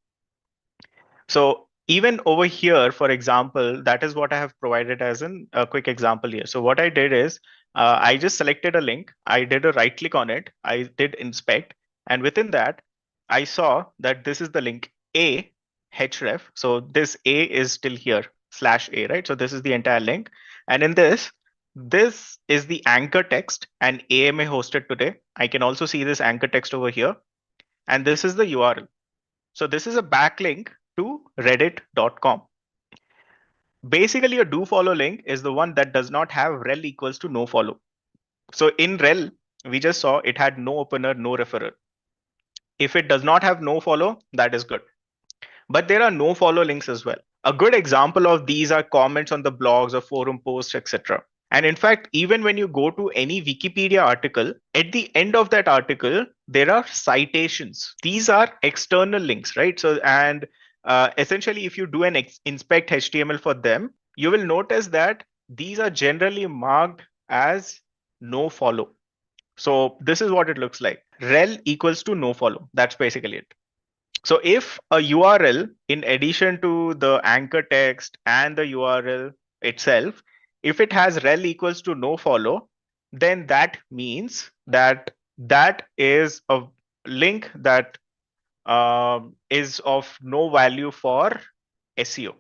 So even over here, for example, that is what I have provided as a quick example here. So what I did is I just selected a link. I did a right click on it. I did inspect. And within that, I saw that this is the link A href. So this A is still here /A, right? So this is the entire link. And in this is the anchor text and AMA hosted today. I can also see this anchor text over here. And this is the URL. So this is a backlink to reddit.com. Basically, a do follow link is the one that does not have rel equals to no follow. So in rel, we just saw it had no opener, no referrer. If it does not have no follow, that is good. But there are no follow links as well. A good example of these are comments on the blogs or forum posts, etc. And in fact, even when you go to any Wikipedia article, at the end of that article, there are citations. These are external links, right? So, and essentially, if you do an inspect HTML for them, you will notice that these are generally marked as no follow. So this is what it looks like. Rel equals to no follow. That's basically it. So if a URL, in addition to the anchor text and the URL itself, if it has rel equals to no follow, then that means that that is a link that is of no value for SEO.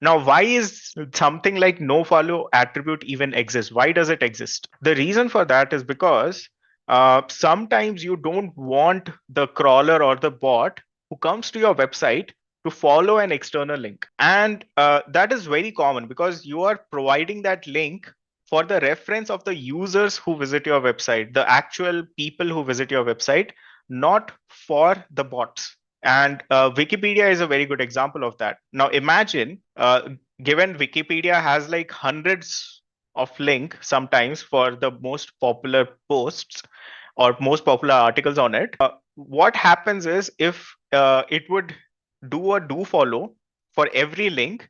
Now, why is something like no follow attribute even exist? Why does it exist? The reason for that is because sometimes you don't want the crawler or the bot who comes to your website to follow an external link. And that is very common because you are providing that link for the reference of the users who visit your website, the actual people who visit your website, not for the bots. And Wikipedia is a very good example of that. Now imagine, given Wikipedia has like hundreds of link sometimes for the most popular posts or most popular articles on it, what happens is if it would do a do follow for every link,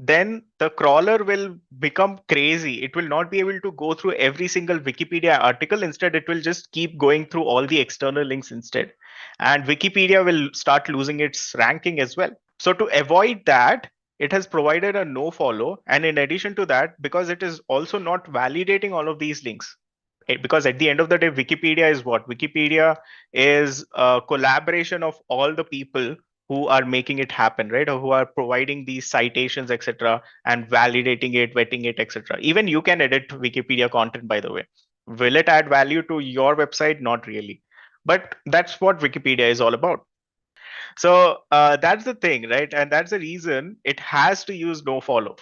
then the crawler will become crazy. It will not be able to go through every single Wikipedia article. Instead, it will just keep going through all the external links instead. And Wikipedia will start losing its ranking as well. So to avoid that, it has provided a no follow. And in addition to that, because it is also not validating all of these links, because at the end of the day, Wikipedia is what? Wikipedia is a collaboration of all the people who are making it happen, right? Or who are providing these citations, etc., and validating it, vetting it, etc. Even you can edit Wikipedia content, by the way. Will it add value to your website? Not really. But that's what Wikipedia is all about. So that's the thing, right? And that's the reason it has to use no follow.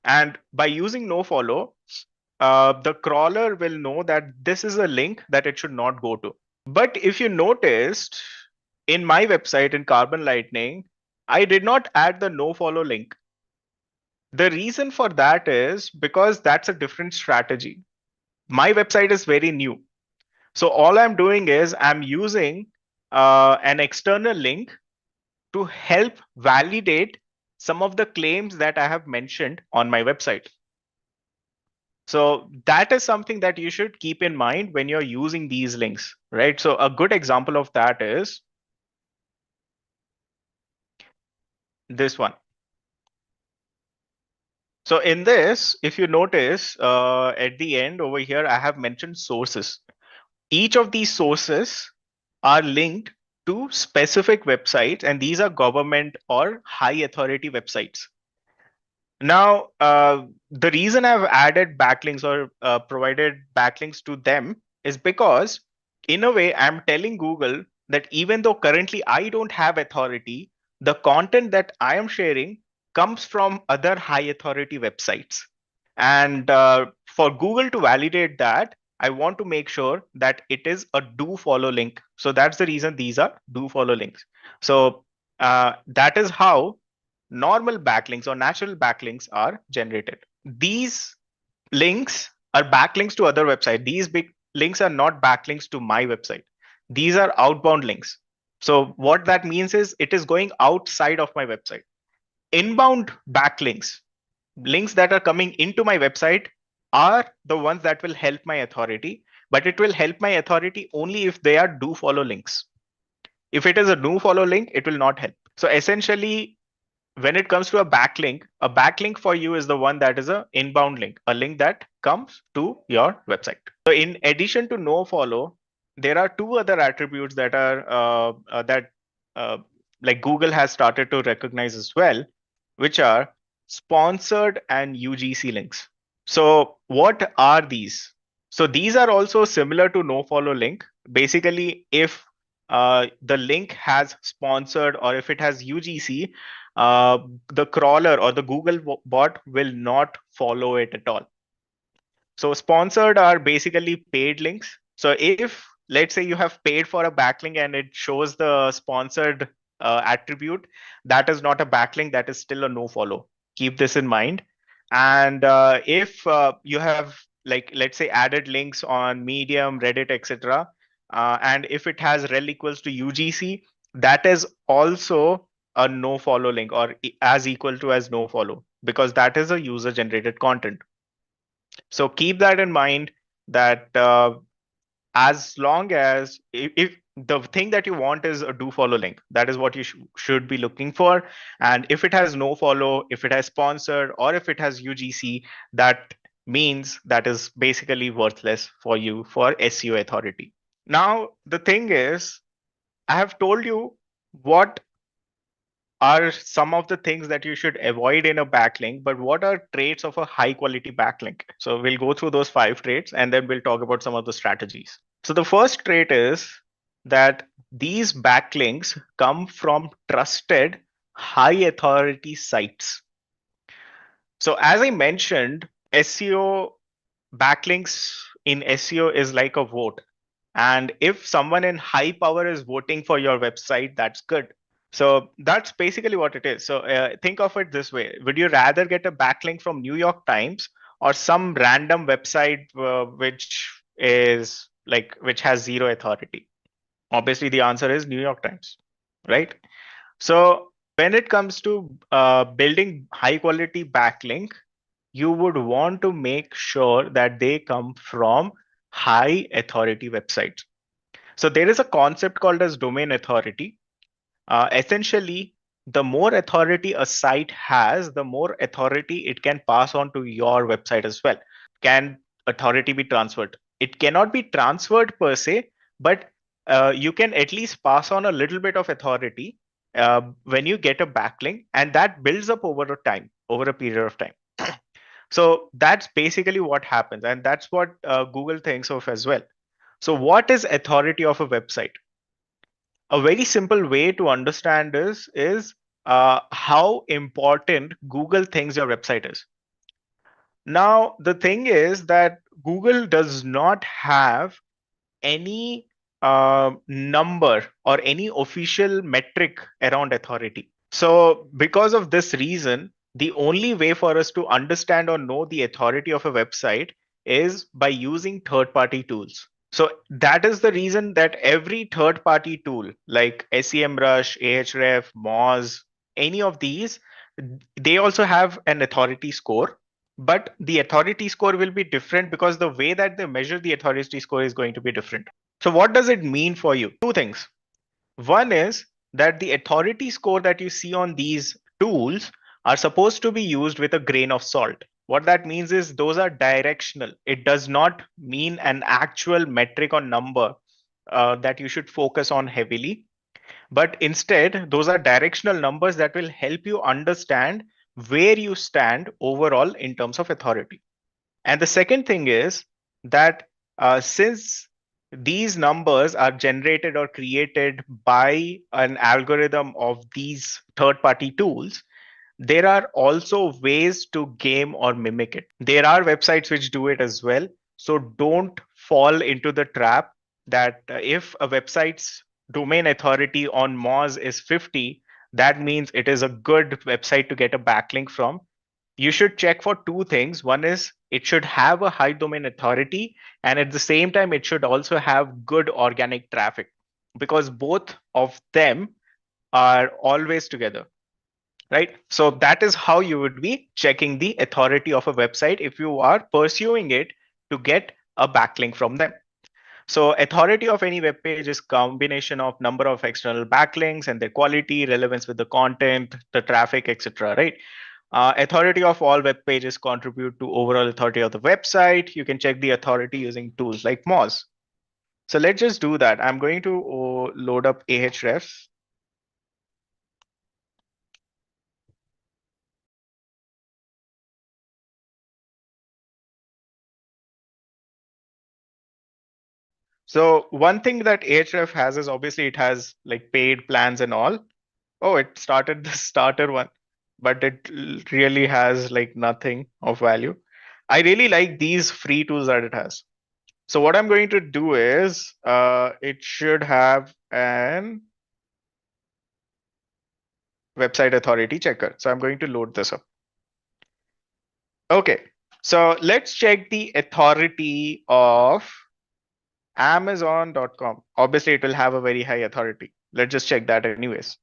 And by using no follow, the crawler will know that this is a link that it should not go to. But if you noticed, in my website in Carbon Lightning, I did not add the no follow link. The reason for that is because that's a different strategy. My website is very new. So all I'm doing is I'm using an external link to help validate some of the claims that I have mentioned on my website. So that is something that you should keep in mind when you're using these links, right? So a good example of that is this one. So in this, if you notice at the end over here, I have mentioned sources. Each of these sources are linked to specific websites, and these are government or high authority websites. Now, the reason I've added backlinks or provided backlinks to them is because, in a way, I'm telling Google that even though currently I don't have authority, the content that I am sharing comes from other high authority websites. And for Google to validate that, I want to make sure that it is a do follow link. So that's the reason these are do follow links. So that is how normal backlinks or natural backlinks are generated. These links are backlinks to other websites. These big links are not backlinks to my website. These are outbound links. So what that means is it is going outside of my website. Inbound backlinks, links that are coming into my website, are the ones that will help my authority, but it will help my authority only if they are do follow links. If it is a do follow link, it will not help. So essentially, when it comes to a backlink for you is the one that is an inbound link, a link that comes to your website. So in addition to no follow, there are two other attributes that are like Google has started to recognize as well, which are sponsored and UGC links. So what are these? So these are also similar to no follow link. Basically, if the link has sponsored or if it has UGC, the crawler or the Google bot will not follow it at all. So sponsored are basically paid links. So if let's say you have paid for a backlink and it shows the sponsored attribute, that is not a backlink, that is still a no follow. Keep this in mind. And if you have, like, let's say added links on Medium, Reddit, etc., and if it has rel equals to UGC, that is also a no follow link, or as equal to as no follow, because that is a user generated content. So keep that in mind, that as long as if the thing that you want is a do follow link, that is what you should be looking for. And if it has no follow, if it has sponsored, or if it has UGC, that means that is basically worthless for you for SEO authority. Now, the thing is, I have told you what are some of the things that you should avoid in a backlink, but what are traits of a high quality backlink? So we'll go through those 5 traits and then we'll talk about some of the strategies. So the first trait is that these backlinks come from trusted high authority sites. So as I mentioned, SEO backlinks in SEO is like a vote. And if someone in high power is voting for your website, that's good. So that's basically what it is. So think of it this way. Would you rather get a backlink from New York Times or some random website which has zero authority? Obviously, the answer is New York Times, right? So when it comes to building high quality backlink, you would want to make sure that they come from high authority websites. So there is a concept called as domain authority. Essentially, the more authority a site has, the more authority it can pass on to your website as well. Can authority be transferred? It cannot be transferred per se, but you can at least pass on a little bit of authority when you get a backlink, and that builds up over a period of time. So that's basically what happens, and that's what Google thinks of as well. So what is authority of a website? A very simple way to understand this is how important Google thinks your website is. Now, the thing is that Google does not have any number or any official metric around authority. So because of this reason, the only way for us to understand or know the authority of a website is by using third-party tools. So that is the reason that every third-party tool like SEMrush, Ahref, Moz, any of these, they also have an authority score. But the authority score will be different because the way that they measure the authority score is going to be different. So what does it mean for you? Two things. One is that the authority score that you see on these tools are supposed to be used with a grain of salt. What that means is those are directional. It does not mean an actual metric or number that you should focus on heavily. But instead, those are directional numbers that will help you understand where you stand overall in terms of authority. And the second thing is that since these numbers are generated or created by an algorithm of these third-party tools, there are also ways to game or mimic it. There are websites which do it as well. So don't fall into the trap that if a website's domain authority on Moz is 50, that means it is a good website to get a backlink from. You should check for two things. One is it should have a high domain authority, and at the same time, it should also have good organic traffic, because both of them are always together, right? So that is how you would be checking the authority of a website if you are pursuing it to get a backlink from them. So authority of any web page is combination of number of external backlinks and their quality, relevance with the content, the traffic, etc. Right? Authority of all web pages contribute to overall authority of the website. You can check the authority using tools like Moz. So let's just do that. I'm going to load up Ahrefs. So one thing that Ahref has is obviously it has like paid plans and all. Oh, it started the starter one, but it really has like nothing of value. I really like these free tools that it has. So what I'm going to do is it should have an website authority checker. So I'm going to load this up. Okay, so let's check the authority of Amazon.com. Obviously, it will have a very high authority. Let's just check that anyways.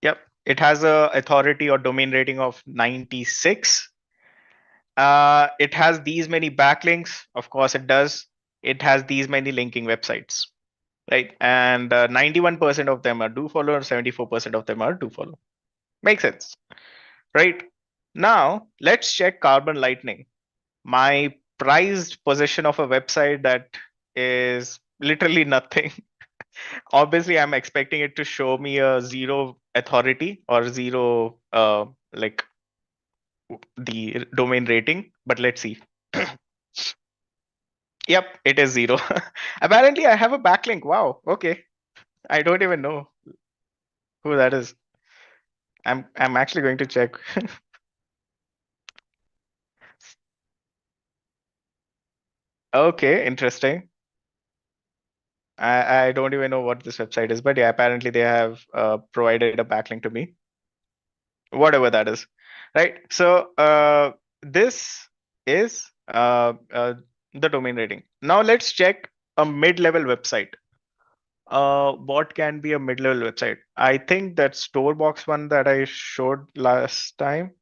Yep, it has a authority or domain rating of 96. It has these many backlinks. Of course, it does. It has these many linking websites, right? And 91% of them are do follow, and 74% of them are do follow. Makes sense, right? Now, let's check Carbon Lightning, my prized possession of a website that is literally nothing. Obviously, I'm expecting it to show me a zero authority or zero like the domain rating, but let's see. Yep, it is zero. Apparently, I have a backlink. Wow. Okay. I don't even know who that is. I'm actually going to check. Okay, interesting. I don't even know what this website is, but yeah, apparently they have provided a backlink to me, whatever that is, right? So this is the domain rating. Now let's check a mid-level website. What can be a mid-level website? I think that Storebox one that I showed last time.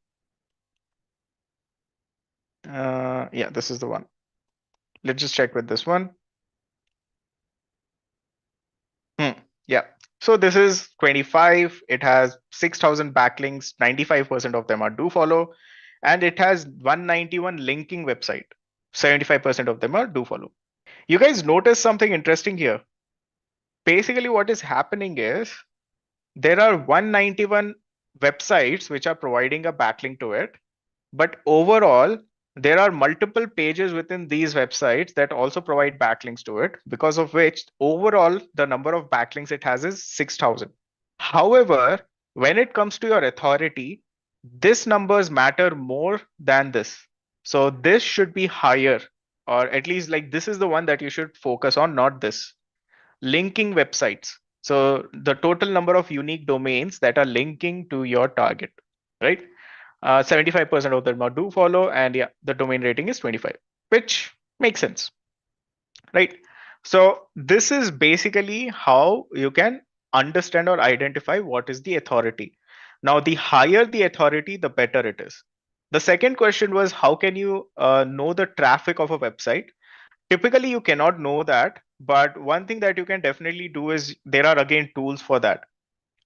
Yeah, this is the one. Let's just check with this one. Yeah. So this is 25. It has 6,000 backlinks. 95% of them are do follow, and it has 191 linking website. 75% of them are do follow. You guys notice something interesting here. Basically, what is happening is there are 191 websites which are providing a backlink to it, but overall, there are multiple pages within these websites that also provide backlinks to it, because of which overall the number of backlinks it has is 6,000. However, when it comes to your authority, this numbers matter more than this. So this should be higher, or at least like this is the one that you should focus on, not this. Linking websites. So the total number of unique domains that are linking to your target, right? 75% of them are do follow, and yeah, the domain rating is 25, which makes sense, right? So this is basically how you can understand or identify what is the authority. Now, the higher the authority, the better it is. The second question was, how can you know the traffic of a website? Typically, you cannot know that, but one thing that you can definitely do is there are again tools for that.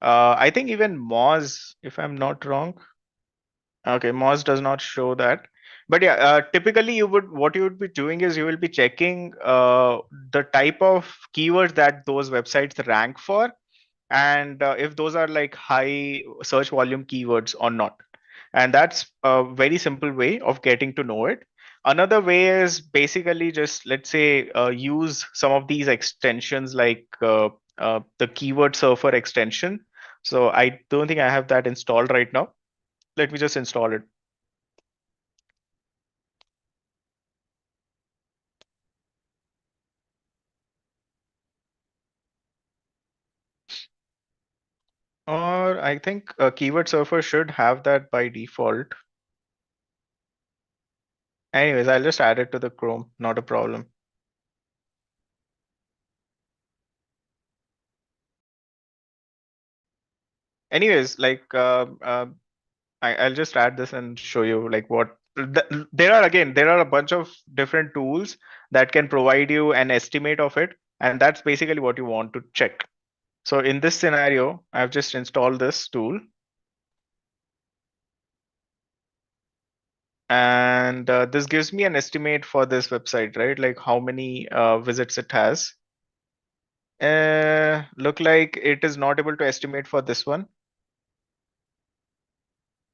I think even Moz, if I'm not wrong. Okay, Moz does not show that. But yeah, typically what you would be doing is you will be checking the type of keywords that those websites rank for, and if those are like high search volume keywords or not. And that's a very simple way of getting to know it. Another way is basically just, let's say, use some of these extensions like the keyword surfer extension. So I don't think I have that installed right now. Let me just install it. Or I think Keyword Surfer should have that by default. Anyways, I'll just add it to the Chrome, not a problem. Anyways, like I'll just add this and show you like what there are a bunch of different tools that can provide you an estimate of it, and that's basically what you want to check. So in this scenario, I've just installed this tool, and this gives me an estimate for this website, right? Like how many visits it has. Look like it is not able to estimate for this one,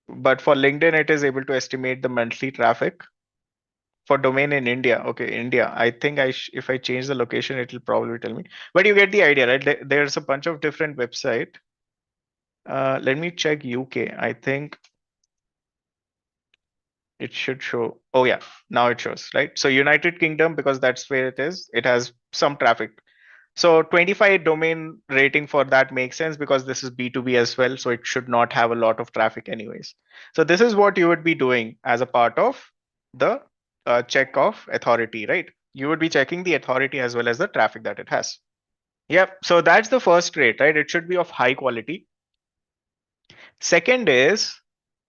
but for LinkedIn, it is able to estimate the monthly traffic. For domain in India, okay, India. I think if I change the location, it will probably tell me. But you get the idea, right? There's a bunch of different website. Let me check UK. I think it should show. Oh yeah, now it shows, right? So United Kingdom, because that's where it is. It has some traffic. So 25 domain rating for that makes sense because this is B2B as well. So it should not have a lot of traffic anyways. So this is what you would be doing as a part of the check of authority, right? You would be checking the authority as well as the traffic that it has. Yep. So that's the first rate, right? It should be of high quality. Second is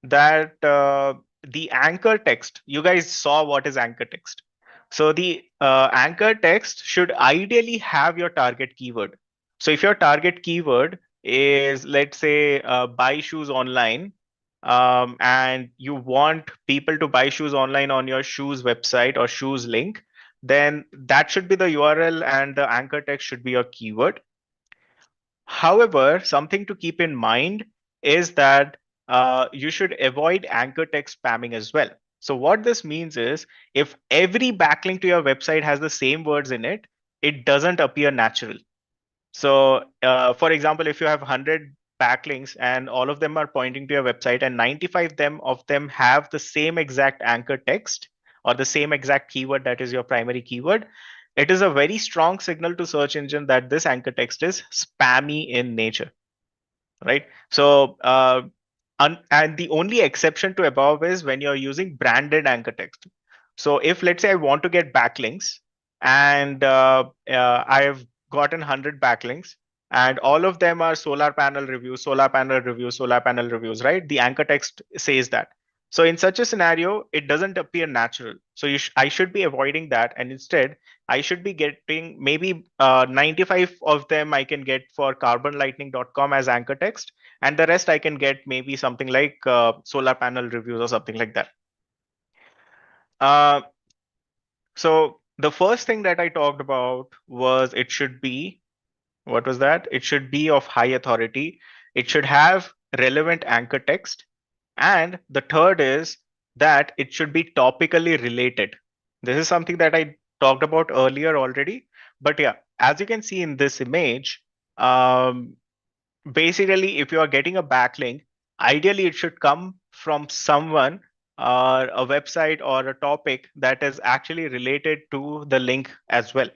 that the anchor text, you guys saw what is anchor text. So the anchor text should ideally have your target keyword. So if your target keyword is, let's say, buy shoes online, and you want people to buy shoes online on your shoes website or shoes link, then that should be the URL and the anchor text should be your keyword. However, something to keep in mind is that you should avoid anchor text spamming as well. So what this means is if every backlink to your website has the same words in it, it doesn't appear natural. So for example, if you have 100 backlinks and all of them are pointing to your website and 95 of them have the same exact anchor text or the same exact keyword that is your primary keyword, it is a very strong signal to search engine that this anchor text is spammy in nature, right? So and the only exception to above is when you're using branded anchor text. So if let's say I want to get backlinks and I have gotten 100 backlinks and all of them are solar panel reviews, solar panel reviews, solar panel reviews, right? The anchor text says that. So in such a scenario, it doesn't appear natural. So I should be avoiding that. And instead, I should be getting maybe 95 of them I can get for carbonlightning.com as anchor text. And the rest I can get maybe something like solar panel reviews or something like that. So the first thing that I talked about was it should be, what was that? It should be of high authority. It should have relevant anchor text. And the third is that it should be topically related. This is something that I talked about earlier already. But yeah, as you can see in this image, basically, if you are getting a backlink, ideally it should come from someone or a website or a topic that is actually related to the link as well.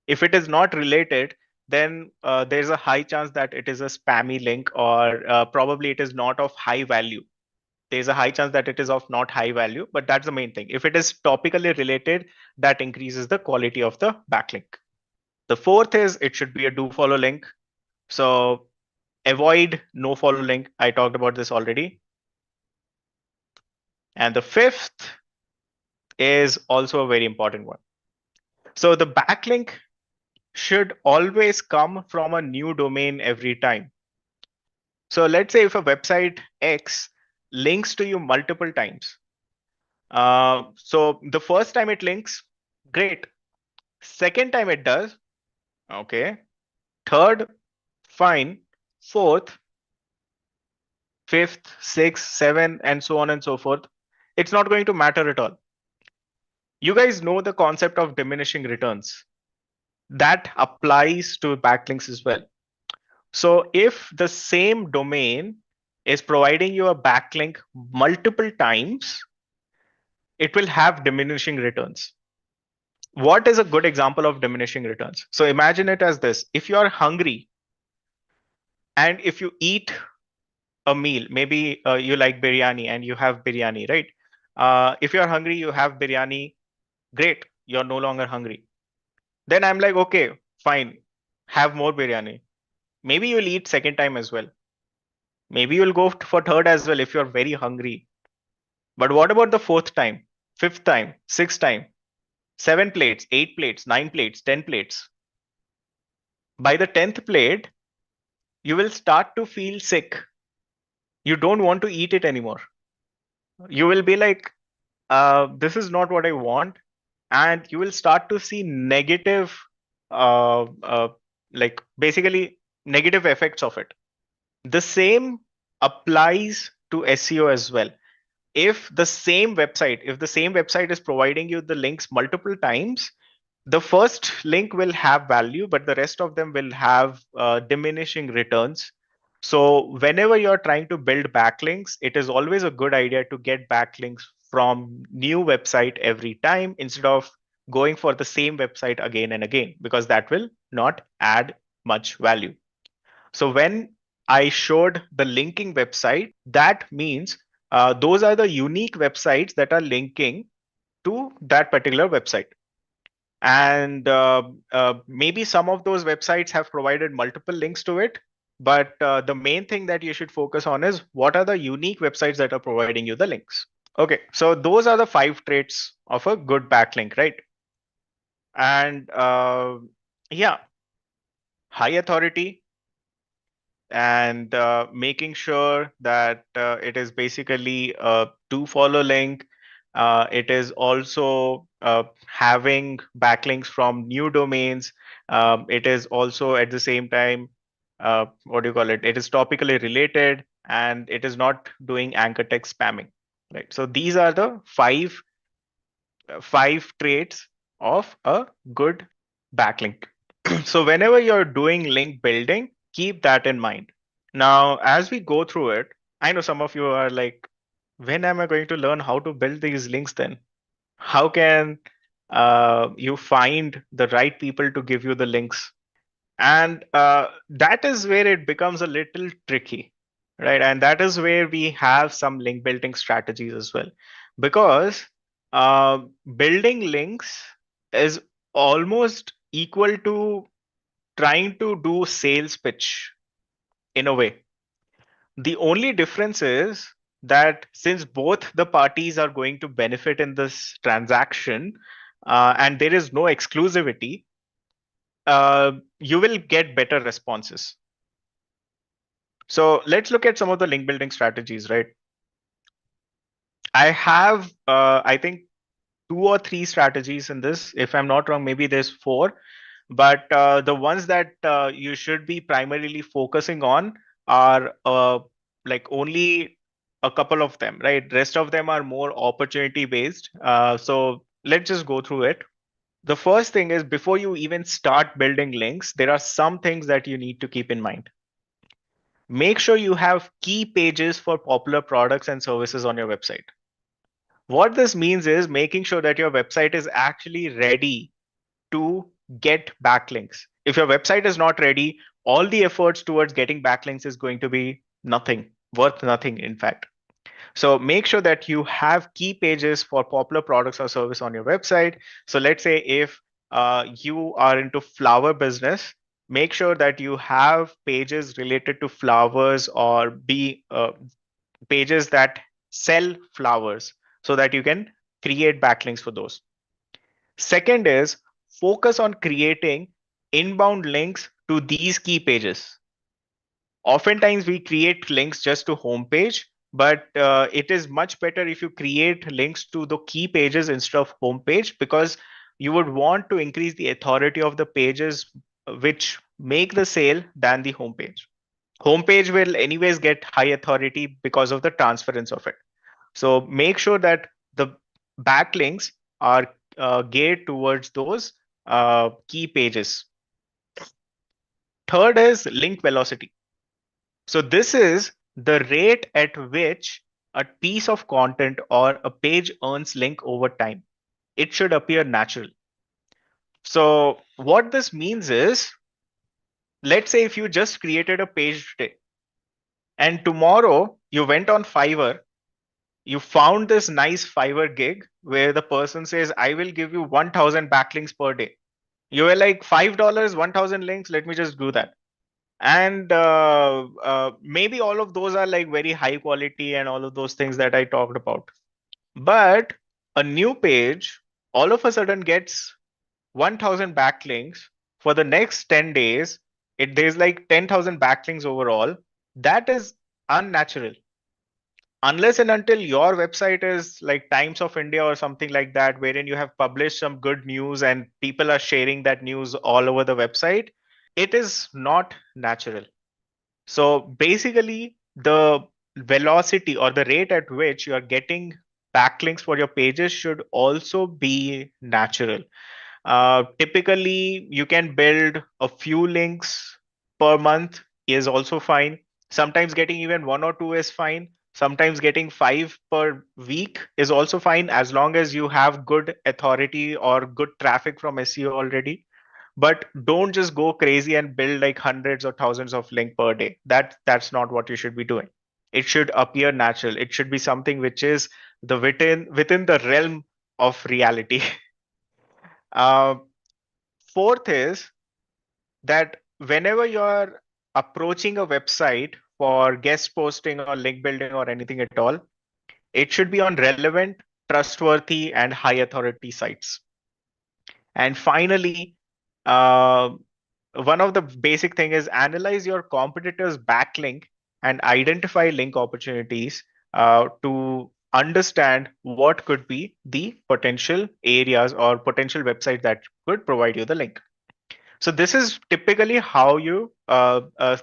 If it is not related, then there's a high chance that it is a spammy link or probably it is not of high value. There's a high chance that it is of not high value, but that's the main thing. If it is topically related, that increases the quality of the backlink. The fourth is it should be a do follow link. So avoid no follow link. I talked about this already. And the fifth is also a very important one. So the backlink should always come from a new domain every time. So let's say if a website X links to you multiple times. So the first time it links, great. Second time it does, okay. Third, fine. Fourth, fifth, sixth, seventh, and so on and so forth. It's not going to matter at all. You guys know the concept of diminishing returns. That applies to backlinks as well. So if the same domain is providing you a backlink multiple times, it will have diminishing returns. What is a good example of diminishing returns? So imagine it as this. If you are hungry and if you eat a meal. Maybe you like biryani and you have biryani, right? If you're hungry, you have biryani. Great, you're no longer hungry. Then I'm like, okay, fine, have more biryani. Maybe you'll eat second time as well. Maybe you'll go for third as well if you're very hungry. But what about the fourth time, fifth time, sixth time, 7 plates, 8 plates, 9 plates, 10 plates? By the 10th plate, you will start to feel sick. You don't want to eat it anymore. You will be like, this is not what I want. And you will start to see negative, uh, uh, like basically negative effects of it. The same applies to SEO as well. If the same website is providing you the links multiple times, the first link will have value, but the rest of them will have diminishing returns. So whenever you're trying to build backlinks, it is always a good idea to get backlinks from new website every time instead of going for the same website again and again, because that will not add much value. So when I showed the linking website, that means those are the unique websites that are linking to that particular website. And maybe some of those websites have provided multiple links to it. But the main thing that you should focus on is what are the unique websites that are providing you the links. Okay, so those are the 5 traits of a good backlink, right? And yeah, high authority, and making sure that it is basically a to follow link. It is also having backlinks from new domains. It is also at the same time, what do you call it? It is topically related, and it is not doing anchor text spamming, right? So these are the five traits of a good backlink. So whenever you're doing link building, keep that in mind. Now, as we go through it, I know some of you are like, when am I going to learn how to build these links then? How can you find the right people to give you the links? And that is where it becomes a little tricky, right? And that is where we have some link building strategies as well. Because uh, building links is almost equal to trying to do sales pitch in a way. The only difference is that since both the parties are going to benefit in this transaction, and there is no exclusivity, you will get better responses. So let's look at some of the link building strategies, right? I have, I think, 2 or 3 strategies in this. If I'm not wrong, maybe there's 4. But the ones that you should be primarily focusing on are like only a couple of them, right? Rest of them are more opportunity based. So let's just go through it. The first thing is, before you even start building links, there are some things that you need to keep in mind. Make sure you have key pages for popular products and services on your website. What this means is making sure that your website is actually ready to get backlinks. If your website is not ready, all the efforts towards getting backlinks is going to be nothing, worth nothing, in fact. So make sure that you have key pages for popular products or service on your website. So let's say if you are into flower business, make sure that you have pages related to flowers, or pages that sell flowers, so that you can create backlinks for those. Second is, focus on creating inbound links to these key pages. Oftentimes we create links just to homepage, but it is much better if you create links to the key pages instead of homepage, because you would want to increase the authority of the pages which make the sale than the homepage. Homepage will anyways get high authority because of the transference of it. So make sure that the backlinks are geared towards those key pages. Third is link velocity. So this is the rate at which a piece of content or a page earns link over time. It should appear natural. So what this means is, let's say if you just created a page today, And tomorrow you went on Fiverr, you found this nice Fiverr gig where the person says, I will give you 1,000 backlinks per day. You were like, $5, 1,000 links, let me just do that. And maybe all of those are like very high quality and all of those things that I talked about. But a new page all of a sudden gets 1,000 backlinks for the next 10 days. There's like 10,000 backlinks overall. That is unnatural. Unless and until your website is like Times of India or something like that, wherein you have published some good news and people are sharing that news all over the website, it is not natural. So basically, the velocity or the rate at which you are getting backlinks for your pages should also be natural. Typically, you can build a few links per month is also fine. Sometimes getting even one or two is fine. Sometimes getting 5 per week is also fine as long as you have good authority or good traffic from SEO already. But don't just go crazy and build like hundreds or thousands of link per day. That's not what you should be doing. It should appear natural. It should be something which is the within the realm of reality. Uh, Fourth is that whenever you're approaching a website for guest posting or link building or anything at all, it should be on relevant, trustworthy, and high authority sites. And finally, uh, one of the basic thing is analyze your competitors' backlink and identify link opportunities to understand what could be the potential areas or potential websites that could provide you the link. So this is typically how you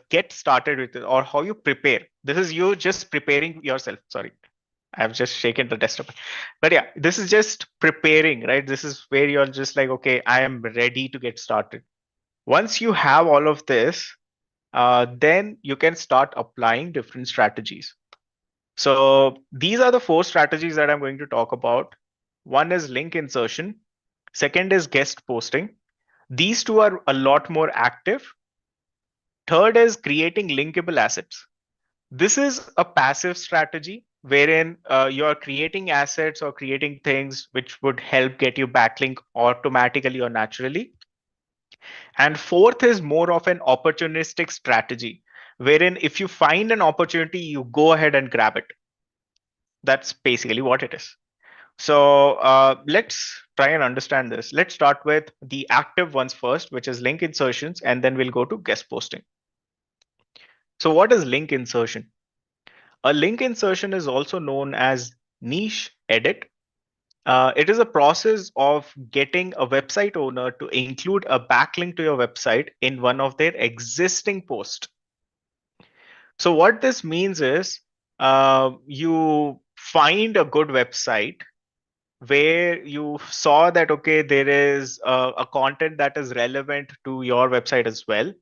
get started with it or how you prepare. This is you just preparing yourself. Sorry, I've just shaken the desktop. But yeah, this is just preparing, right? This is where you're just like, okay, I am ready to get started. Once you have all of this, then you can start applying different strategies. So these are the 4 strategies that I'm going to talk about. One is link insertion. Second is guest posting. These two are a lot more active. Third is creating linkable assets. This is a passive strategy wherein you're creating assets or creating things which would help get you backlink automatically or naturally. And fourth is more of an opportunistic strategy, wherein if you find an opportunity, you go ahead and grab it. That's basically what it is. So let's try and understand this. Let's start with the active ones first, which is link insertions, and then we'll go to guest posting. So what is link insertion? A link insertion is also known as niche edit. It is a process of getting a website owner to include a backlink to your website in one of their existing posts. So what this means is you find a good website where you saw that, okay, there is a content that is relevant to your website as well.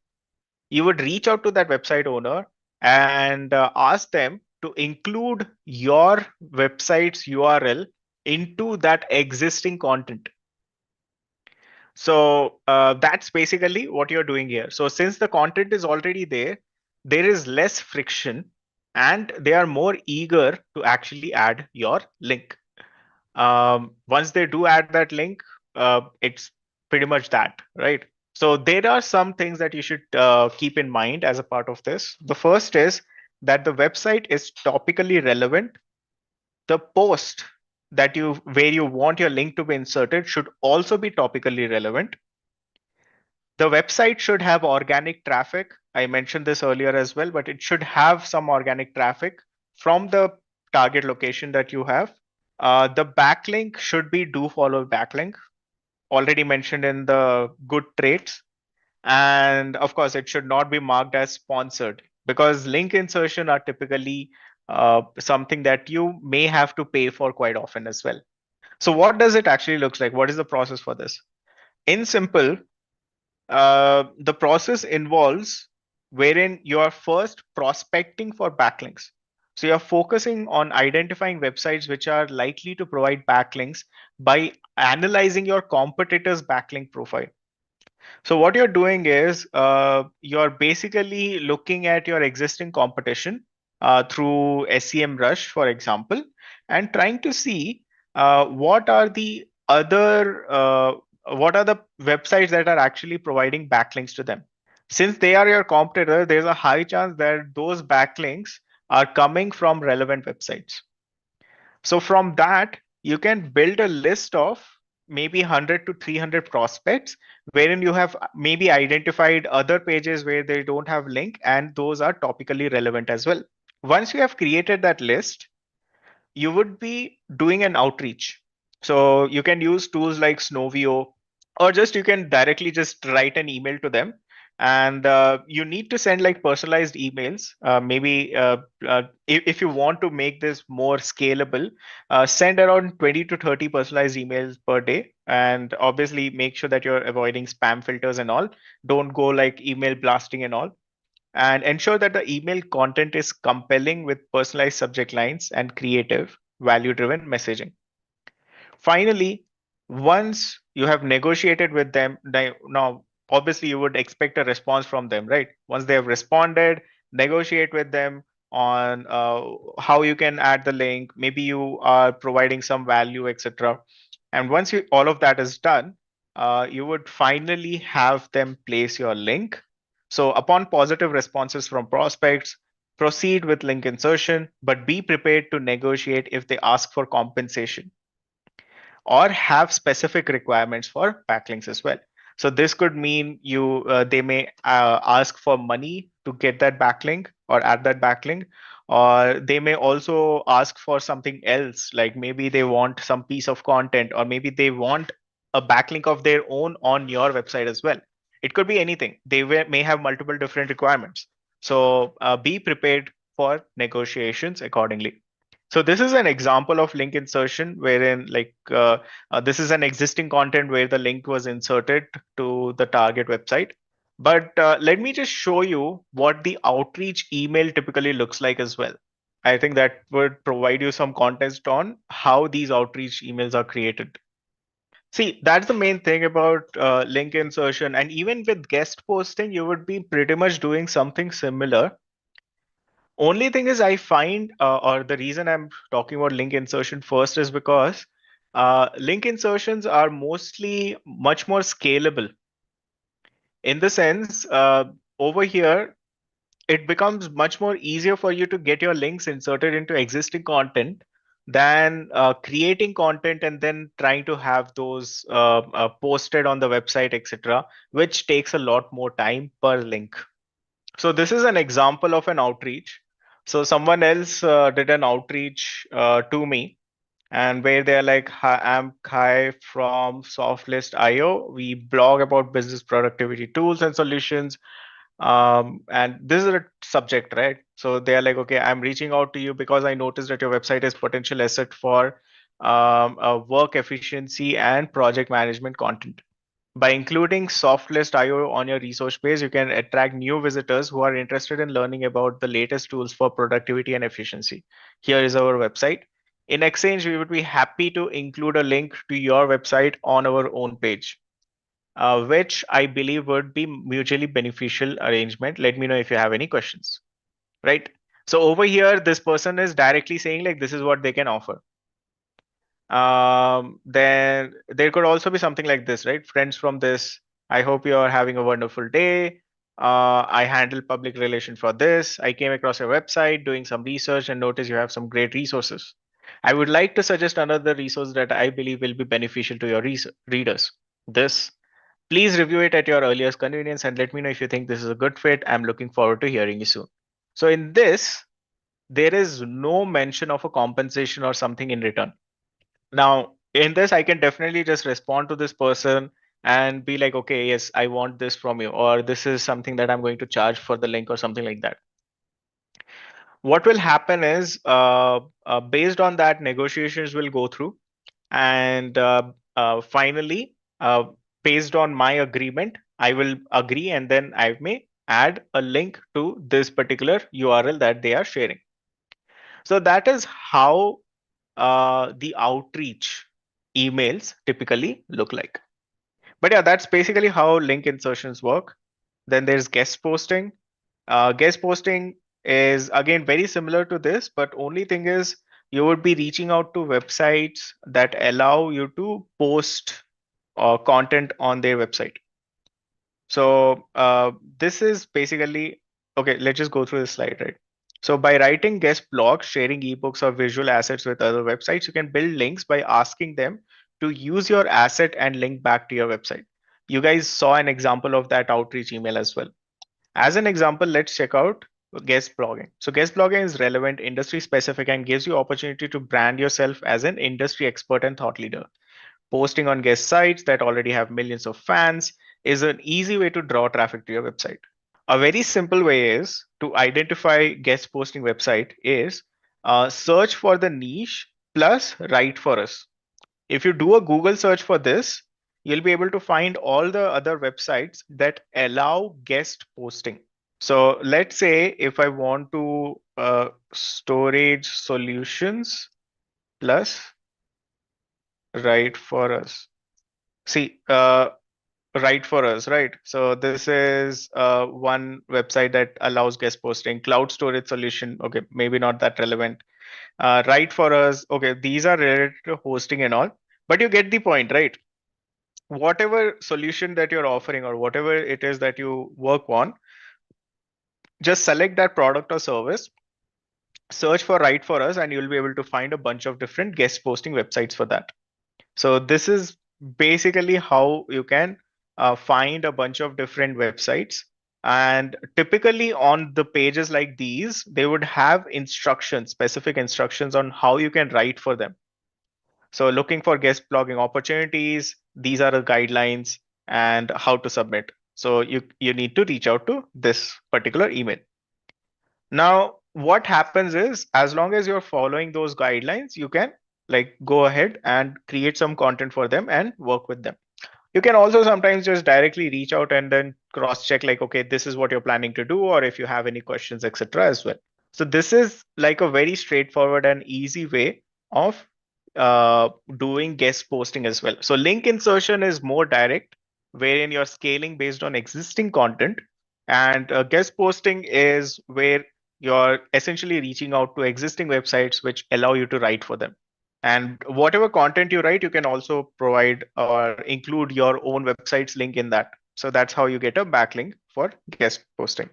You would reach out to that website owner and ask them to include your website's URL into that existing content. So that's basically what you're doing here. So since the content is already there, there is less friction and they are more eager to actually add your link. Once they do add that link, it's pretty much that, right? So there are some things that you should keep in mind as a part of this. The first is that the website is topically relevant. The post that where you want your link to be inserted should also be topically relevant. The website should have organic traffic. I mentioned this earlier as well, but it should have some organic traffic from the target location that you have. The backlink should be do follow backlink, already mentioned in the good traits. And of course, it should not be marked as sponsored because link insertion are typically something that you may have to pay for quite often as well. So what does it actually look like? What is the process for this? In simple, the process involves wherein you are first prospecting for backlinks. So you're focusing on identifying websites which are likely to provide backlinks by analyzing your competitor's backlink profile. So what you're doing is you're basically looking at your existing competition through SEMrush, for example, and trying to see what are the websites that are actually providing backlinks to them. Since they are your competitor, there's a high chance that those backlinks are coming from relevant websites. So from that, you can build a list of maybe 100 to 300 prospects wherein you have maybe identified other pages where they don't have link, and those are topically relevant as well. Once you have created that list, you would be doing an outreach. So you can use tools like Snovio, or just you can directly just write an email to them. And you need to send like personalized emails. If you want to make this more scalable, send around 20 to 30 personalized emails per day. And obviously, make sure that you're avoiding spam filters and all. Don't go like email blasting and all, and ensure that the email content is compelling with personalized subject lines and creative, value driven messaging. Finally, once you have negotiated with them, now obviously you would expect a response from them, right? Once they have responded, negotiate with them on how you can add the link. Maybe you are providing some value, etc. And once all of that is done, you would finally have them place your link. So upon positive responses from prospects, proceed with link insertion, but be prepared to negotiate if they ask for compensation or have specific requirements for backlinks as well. So this could mean they may ask for money to get that backlink or add that backlink, or they may also ask for something else, like maybe they want some piece of content, or maybe they want a backlink of their own on your website as well. It could be anything. They may have multiple different requirements. So be prepared for negotiations accordingly. So this is an example of link insertion wherein this is an existing content where the link was inserted to the target website. But let me just show you what the outreach email typically looks like as well. I think that would provide you some context on how these outreach emails are created. See, that's the main thing about link insertion. And even with guest posting, you would be pretty much doing something similar. Only thing is, I find, or the reason I'm talking about link insertion first is because link insertions are mostly much more scalable. In the sense, over here, it becomes much more easier for you to get your links inserted into existing content than creating content and then trying to have those posted on the website, etc., which takes a lot more time per link. So this is an example of an outreach. So someone else did an outreach to me, and where they're like, "Hi, I'm Kai from Softlist.io. We blog about business productivity tools and solutions." And this is a subject, right? So they're like, "Okay, I'm reaching out to you because I noticed that your website is potential asset for work efficiency and project management content. By including Softlist.io on your resource page, you can attract new visitors who are interested in learning about the latest tools for productivity and efficiency. Here is our website. In exchange, we would be happy to include a link to your website on our own page, which I believe would be mutually beneficial arrangement. Let me know if you have any questions." Right? So over here, this person is directly saying like this is what they can offer. Then there could also be something like this, right? "Friends from this, I hope you are having a wonderful day. I handle public relations for this. I came across your website doing some research and noticed you have some great resources. I would like to suggest another resource that I believe will be beneficial to your readers. This, please review it at your earliest convenience and let me know if you think this is a good fit. I'm looking forward to hearing you soon." So in this, there is no mention of a compensation or something in return. Now, in this, I can definitely just respond to this person and be like, "Okay, yes, I want this from you," or "This is something that I'm going to charge for the link," or something like that. What will happen is, based on that, negotiations will go through, and finally, based on my agreement, I will agree, and then I may add a link to this particular URL that they are sharing. So that is how the outreach emails typically look like. But yeah, that's basically how link insertions work. Then there's guest posting. Guest posting is again very similar to this, but only thing is you would be reaching out to websites that allow you to post content on their website. So this is basically, okay, let's just go through this slide, right? So by writing guest blogs, sharing ebooks or visual assets with other websites, you can build links by asking them to use your asset and link back to your website. You guys saw an example of that outreach email as well. As an example, let's check out guest blogging. So guest blogging is relevant, industry specific, and gives you opportunity to brand yourself as an industry expert and thought leader. Posting on guest sites that already have millions of fans is an easy way to draw traffic to your website. A very simple way is to identify guest posting website is search for the niche plus write for us. If you do a Google search for this, you'll be able to find all the other websites that allow guest posting. So let's say if I want to storage solutions plus write for us. See, write for us, right? So this is one website that allows guest posting. Cloud storage solution, okay, maybe not that relevant. Write for us, okay, these are related to hosting and all, but you get the point, right? Whatever solution that you're offering or whatever it is that you work on, just select that product or service, search for write for us, and you'll be able to find a bunch of different guest posting websites for that. So this is basically how you can find a bunch of different websites. And typically on the pages like these, they would have instructions, specific instructions on how you can write for them. So looking for guest blogging opportunities, these are the guidelines and how to submit. So you need to reach out to this particular email. Now, what happens is as long as you're following those guidelines, you can like go ahead and create some content for them and work with them. You can also sometimes just directly reach out and then cross check like, okay, this is what you're planning to do, or if you have any questions, etc. as well. So this is like a very straightforward and easy way of doing guest posting as well. So link insertion is more direct, wherein you're scaling based on existing content, and guest posting is where you're essentially reaching out to existing websites which allow you to write for them. And whatever content you write, you can also provide or include your own website's link in that. So that's how you get a backlink for guest posting.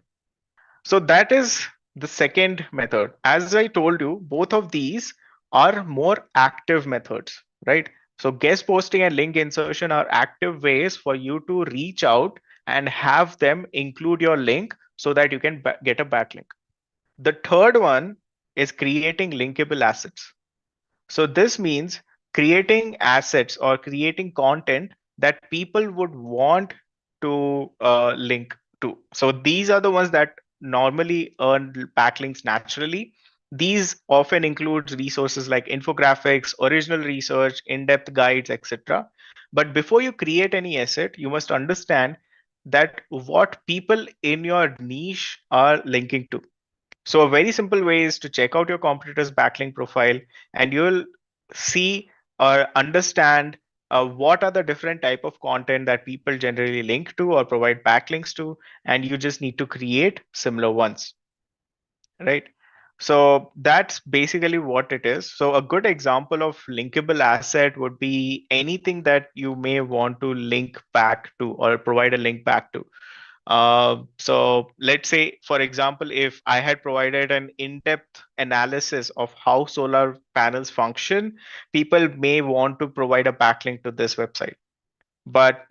So that is the second method. As I told you, both of these are more active methods, right? So guest posting and link insertion are active ways for you to reach out and have them include your link so that you can get a backlink. The third one is creating linkable assets. So this means creating assets or creating content that people would want to link to. So these are the ones that normally earn backlinks naturally. These often includes resources like infographics, original research, in-depth guides, etc. But before you create any asset, you must understand that what people in your niche are linking to. So a very simple way is to check out your competitor's backlink profile, and you'll see or understand what are the different type of content that people generally link to or provide backlinks to, and you just need to create similar ones, right? So that's basically what it is. So a good example of linkable asset would be anything that you may want to link back to or provide a link back to. So let's say, for example, if I had provided an in-depth analysis of how solar panels function, people may want to provide a backlink to this website. But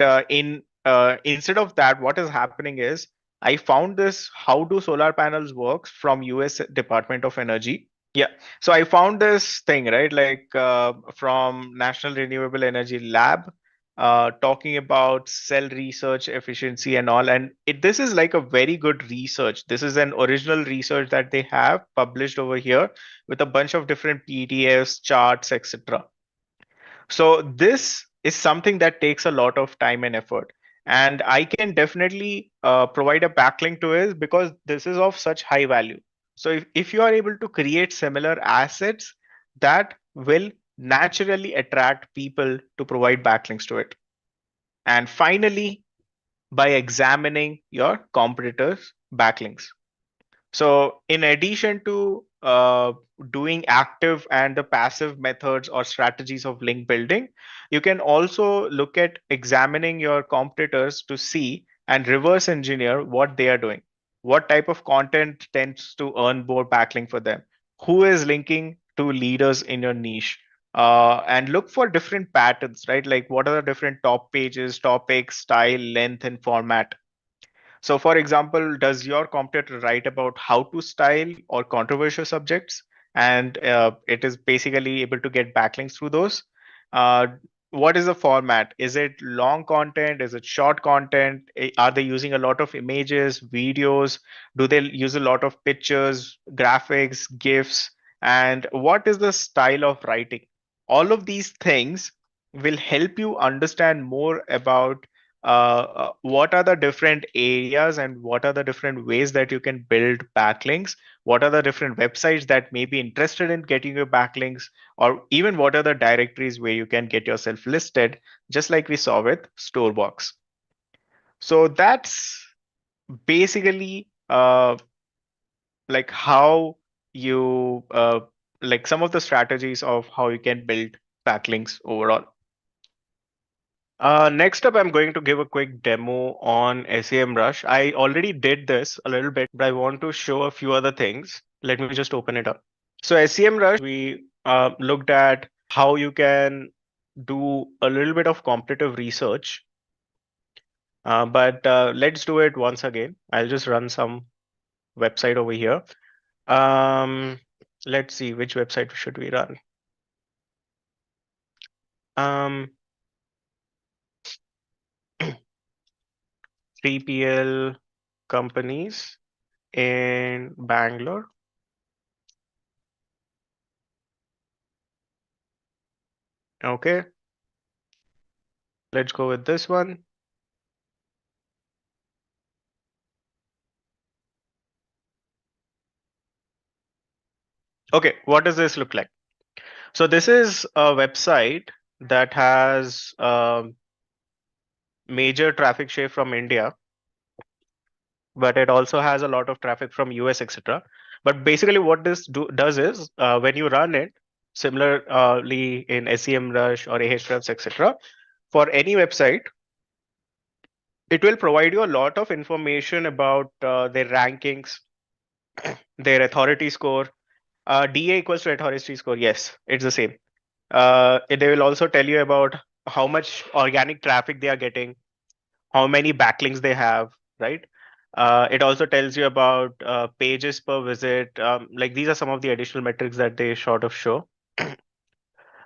instead of that, what is happening is I found this how do solar panels works from US Department of Energy. Yeah, so I found this thing, right? Like from National Renewable Energy Lab, talking about cell research efficiency and all. And this is like a very good research. This is an original research that they have published over here with a bunch of different PDFs, charts, etc. So this is something that takes a lot of time and effort. And I can definitely provide a backlink to it because this is of such high value. So if you are able to create similar assets, that will naturally attract people to provide backlinks to it. And finally, by examining your competitors' backlinks. So in addition to doing active and the passive methods or strategies of link building, you can also look at examining your competitors to see and reverse engineer what they are doing. What type of content tends to earn more backlink for them? Who is linking to leaders in your niche? And look for different patterns, right? Like what are the different top pages, topics, style, length, and format. So, for example, does your competitor write about how to style or controversial subjects? And it is basically able to get backlinks through those. Uh, what is the format? Is it long content? Is it short content? Are they using a lot of images, videos? Do they use a lot of pictures, graphics, GIFs? And what is the style of writing? All of these things will help you understand more about what are the different areas and what are the different ways that you can build backlinks, what are the different websites that may be interested in getting your backlinks, or even what are the directories where you can get yourself listed, just like we saw with Storebox. So that's basically like how you like some of the strategies of how you can build backlinks overall. Next up, I'm going to give a quick demo on SEMrush. I already did this a little bit, but I want to show a few other things. Let me just open it up. So SEMrush, we looked at how you can do a little bit of competitive research, but let's do it once again. I'll just run some website over here. Um, let's see, which website should we run? Um, 3PL companies in Bangalore. Okay, let's go with this one. Okay, what does this look like? So this is a website that has major traffic share from India, but it also has a lot of traffic from US, etc. But basically, what this does is when you run it, similarly in SEMrush or Ahrefs, etc., for any website, it will provide you a lot of information about their rankings, their authority score. DA equals to authority score. Yes, it's the same. They will also tell you about how much organic traffic they are getting, how many backlinks they have, right? It also tells you about pages per visit. Like these are some of the additional metrics that they sort of show.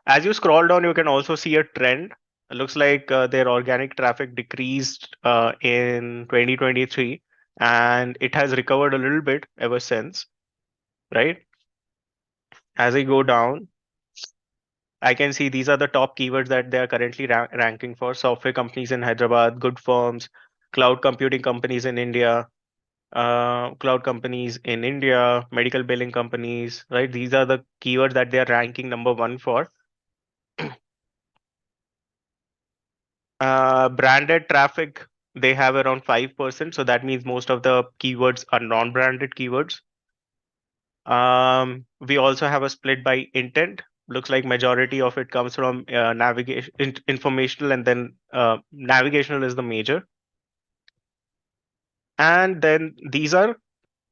As you scroll down, you can also see a trend. It looks like their organic traffic decreased in 2023, and it has recovered a little bit ever since, right? As I go down, I can see these are the top keywords that they are currently ranking for: software companies in Hyderabad, good firms, cloud computing companies in India, medical billing companies, right? These are the keywords that they are ranking number one for. Branded traffic, they have around 5%. So that means most of the keywords are non-branded keywords. We also have a split by intent. Looks like majority of it comes from navigation, informational, and then navigational is the major. And then these are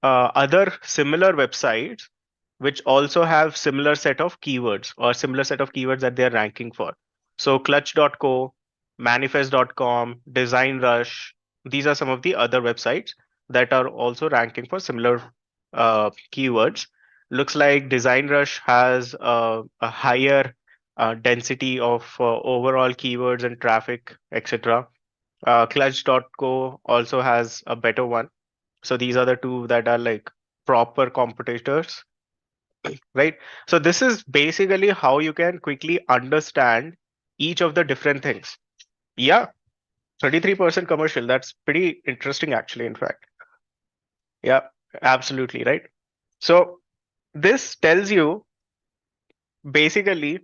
other similar websites which also have similar set of keywords or similar set of keywords that they're ranking for. So clutch.co, manifest.com, DesignRush, these are some of the other websites that are also ranking for similar keywords. Looks like DesignRush has a higher density of overall keywords and traffic, etc. Clutch.co also has a better one. So these are the two that are like proper competitors, right? So this is basically how you can quickly understand each of the different things. Yeah, 33% commercial. That's pretty interesting, actually, in fact. Yeah, absolutely, right? So this tells you basically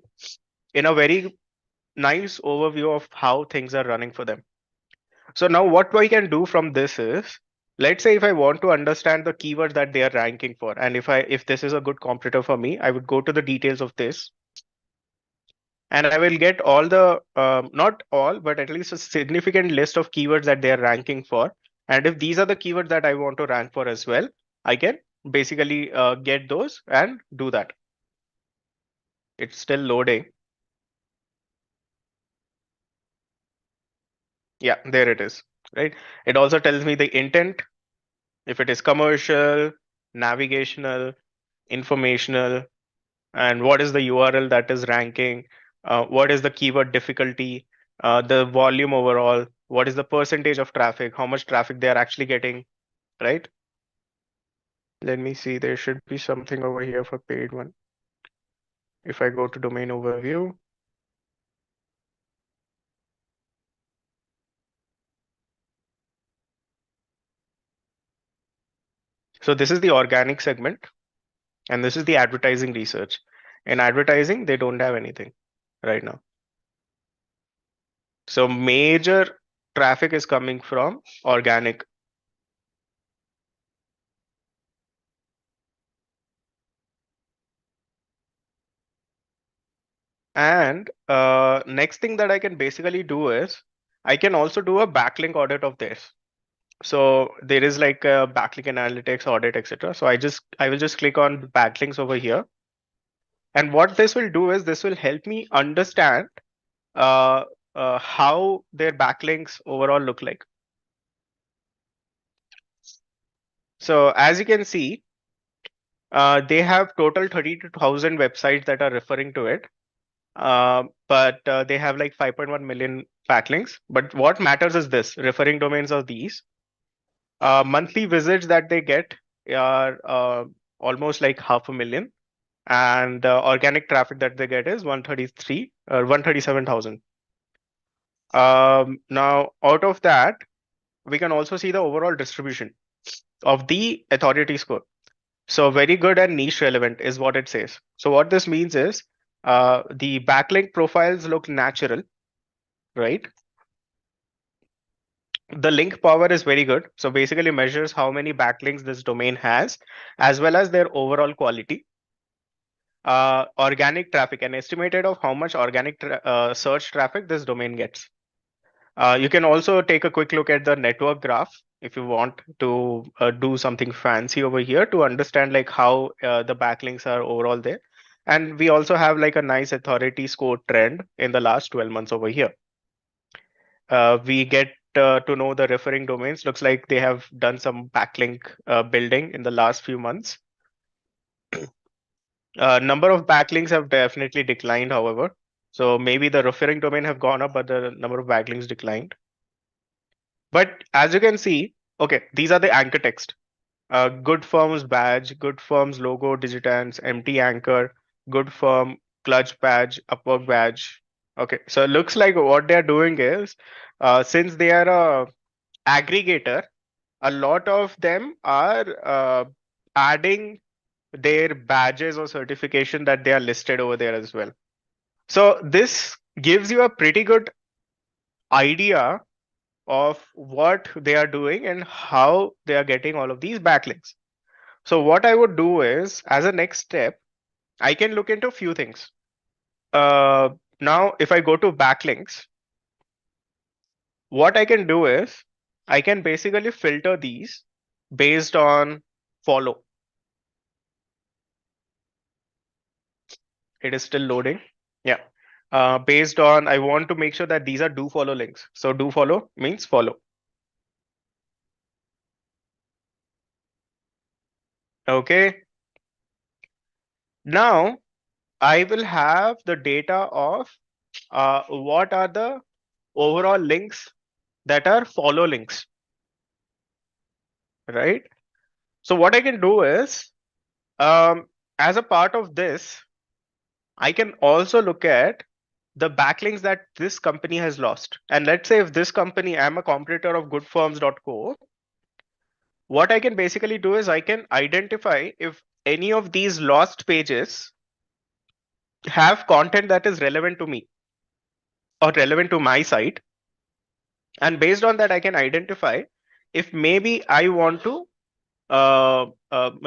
in a very nice overview of how things are running for them. So now what we can do from this is let's say if I want to understand the keyword that they are ranking for, and if this is a good competitor for me, I would go to the details of this, and I will get all the not all, but at least a significant list of keywords that they are ranking for. And if these are the keywords that I want to rank for as well, I can basically get those and do that. It's still loading. Yeah, there it is, right? It also tells me the intent, if it is commercial, navigational, informational, and what is the URL that is ranking, what is the keyword difficulty, the volume overall, what is the percentage of traffic, how much traffic they are actually getting, right? Let me see, there should be something over here for paid one. If I go to domain overview, so this is the organic segment, and this is the advertising research. In advertising, they don't have anything right now. So major traffic is coming from organic. And next thing that I can basically do is I can also do a backlink audit of this. So there is like a backlink analytics audit, etc. So I will just click on backlinks over here. And what this will do is this will help me understand uh, how their backlinks overall look like. So as you can see, they have total 32,000 websites that are referring to it. But they have like 5.1 million backlinks. But what matters is this: referring domains are these. Monthly visits that they get are almost like 500,000, and organic traffic that they get is 133 or 137,000. Now, out of that, we can also see the overall distribution of the authority score. So very good and niche relevant is what it says. So what this means is the backlink profiles look natural, right? The link power is very good. So basically measures how many backlinks this domain has, as well as their overall quality. Organic traffic, an estimated of how much organic search traffic this domain gets. You can also take a quick look at the network graph if you want to do something fancy over here to understand like how the backlinks are overall there. And we also have like a nice authority score trend in the last 12 months over here. We get to know the referring domains. Looks like they have done some backlink building in the last few months. Number of backlinks have definitely declined, however. So maybe the referring domain have gone up, but the number of backlinks declined. But as you can see, okay, these are the anchor text. Good firm's badge, good firm's logo, digitans, empty anchor, good firm, clutch badge, Upwork badge. Okay, so it looks like what they're doing is, since they are a aggregator, a lot of them are adding their badges or certification that they are listed over there as well. So this gives you a pretty good idea of what they are doing and how they are getting all of these backlinks. So what I would do is, as a next step, I can look into a few things. Now, if I go to backlinks, what I can do is I can basically filter these based on follow. It is still loading. Yeah. Based on, I want to make sure that these are do follow links. So do follow means follow. Okay. Now I will have the data of what are the overall links that are follow links, right? So what I can do is, as a part of this, I can also look at the backlinks that this company has lost. And let's say if this company, I'm a competitor of goodfirms.co, what I can basically do is I can identify if any of these lost pages have content that is relevant to me or relevant to my site. And based on that, I can identify if maybe I want to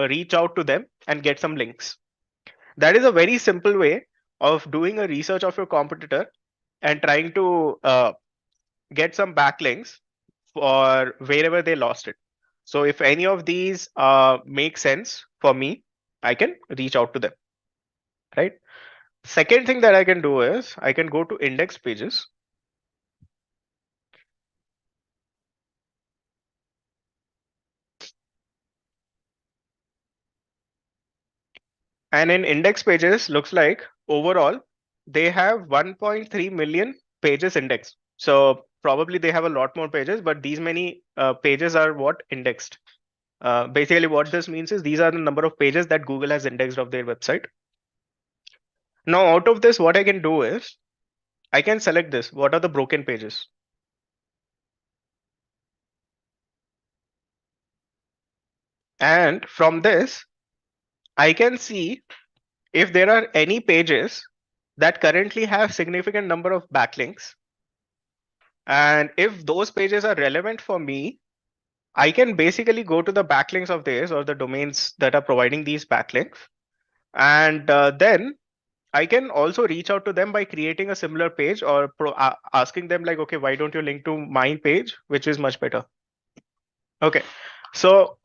reach out to them and get some links. That is a very simple way of doing a research of your competitor and trying to get some backlinks for wherever they lost it. So if any of these make sense for me, I can reach out to them, right? Second thing that I can do is I can go to index pages. And in index pages, looks like overall they have 1.3 million pages indexed. So probably they have a lot more pages, but these many pages are what indexed. Basically, what this means is these are the number of pages that Google has indexed of their website. Now, out of this, what I can do is I can select this. What are the broken pages? And from this, I can see if there are any pages that currently have significant number of backlinks. And if those pages are relevant for me, I can basically go to the backlinks of theirs or the domains that are providing these backlinks. And then I can also reach out to them by creating a similar page or asking them like, okay, why don't you link to my page, which is much better. Okay. So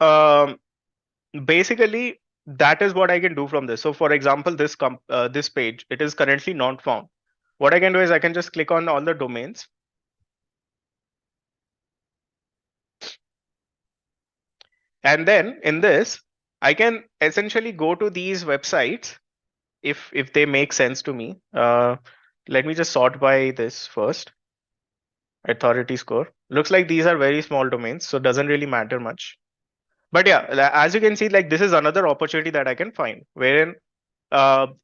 basically that is what I can do from this. So for example, this page, it is currently not found. What I can do is I can just click on all the domains. And then in this, I can essentially go to these websites if they make sense to me. Let me just sort by this first. Authority score. Looks like these are very small domains, so doesn't really matter much. But yeah, as you can see, like this is another opportunity that I can find, wherein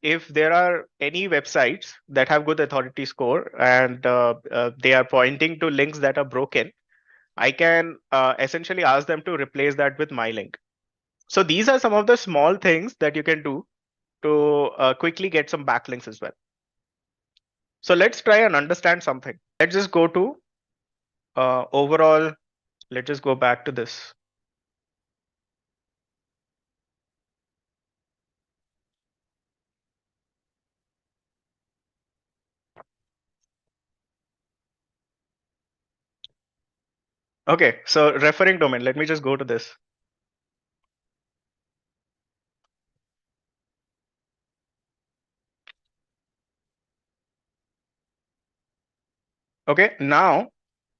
if there are any websites that have good authority score and they are pointing to links that are broken, I can essentially ask them to replace that with my link. So these are some of the small things that you can do to quickly get some backlinks as well. So let's try and understand something. Let's just go to overall. Let's just go back to this. Okay, so referring domain, let me just go to this. Okay, now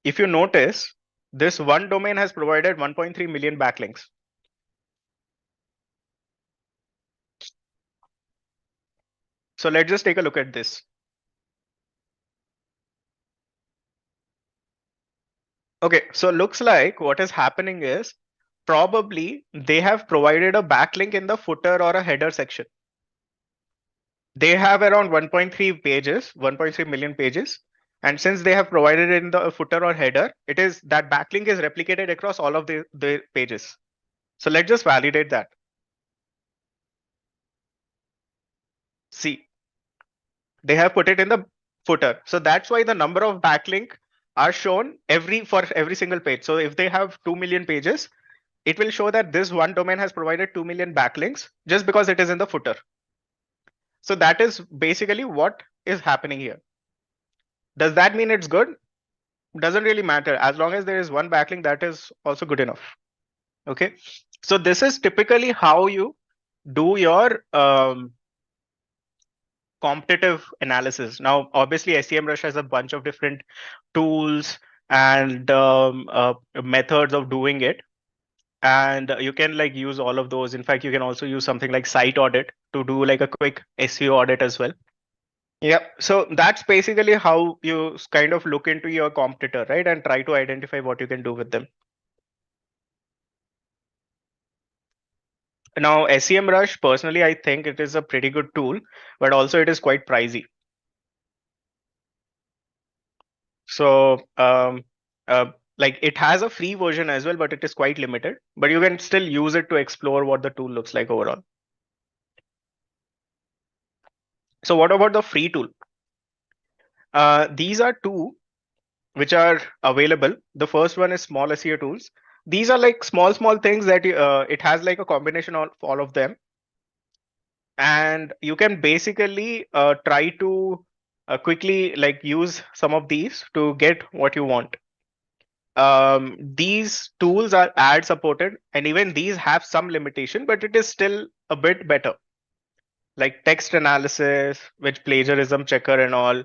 if you notice, this one domain has provided 1.3 million backlinks. So let's just take a look at this. Okay, so looks like what is happening is probably they have provided a backlink in the footer or a header section. They have around 1.3 pages, 1.3 million pages. And since they have provided it in the footer or header, it is that backlink is replicated across all of the pages. So let's just validate that. See, they have put it in the footer. So that's why the number of backlink are shown for every single page. So if they have 2 million pages, it will show that this one domain has provided 2 million backlinks just because it is in the footer. So that is basically what is happening here. Does that mean it's good? Doesn't really matter. As long as there is one backlink, that is also good enough. Okay. So this is typically how you do your competitive analysis. Now, obviously, SEMrush has a bunch of different tools and methods of doing it. And you can like use all of those. In fact, you can also use something like site audit to do like a quick SEO audit as well. Yeah, so that's basically how you kind of look into your competitor, right? And try to identify what you can do with them. Now, SEMrush, personally, I think it is a pretty good tool, but also it is quite pricey. So, like it has a free version as well, but it is quite limited. But you can still use it to explore what the tool looks like overall. So, what about the free tool? These are two which are available. The first one is small SEO tools. These are like small things that it has like a combination of all of them, and you can basically try to quickly like use some of these to get what you want. These tools are ad supported, and even these have some limitation, but it is still a bit better, like text analysis, which plagiarism checker and all.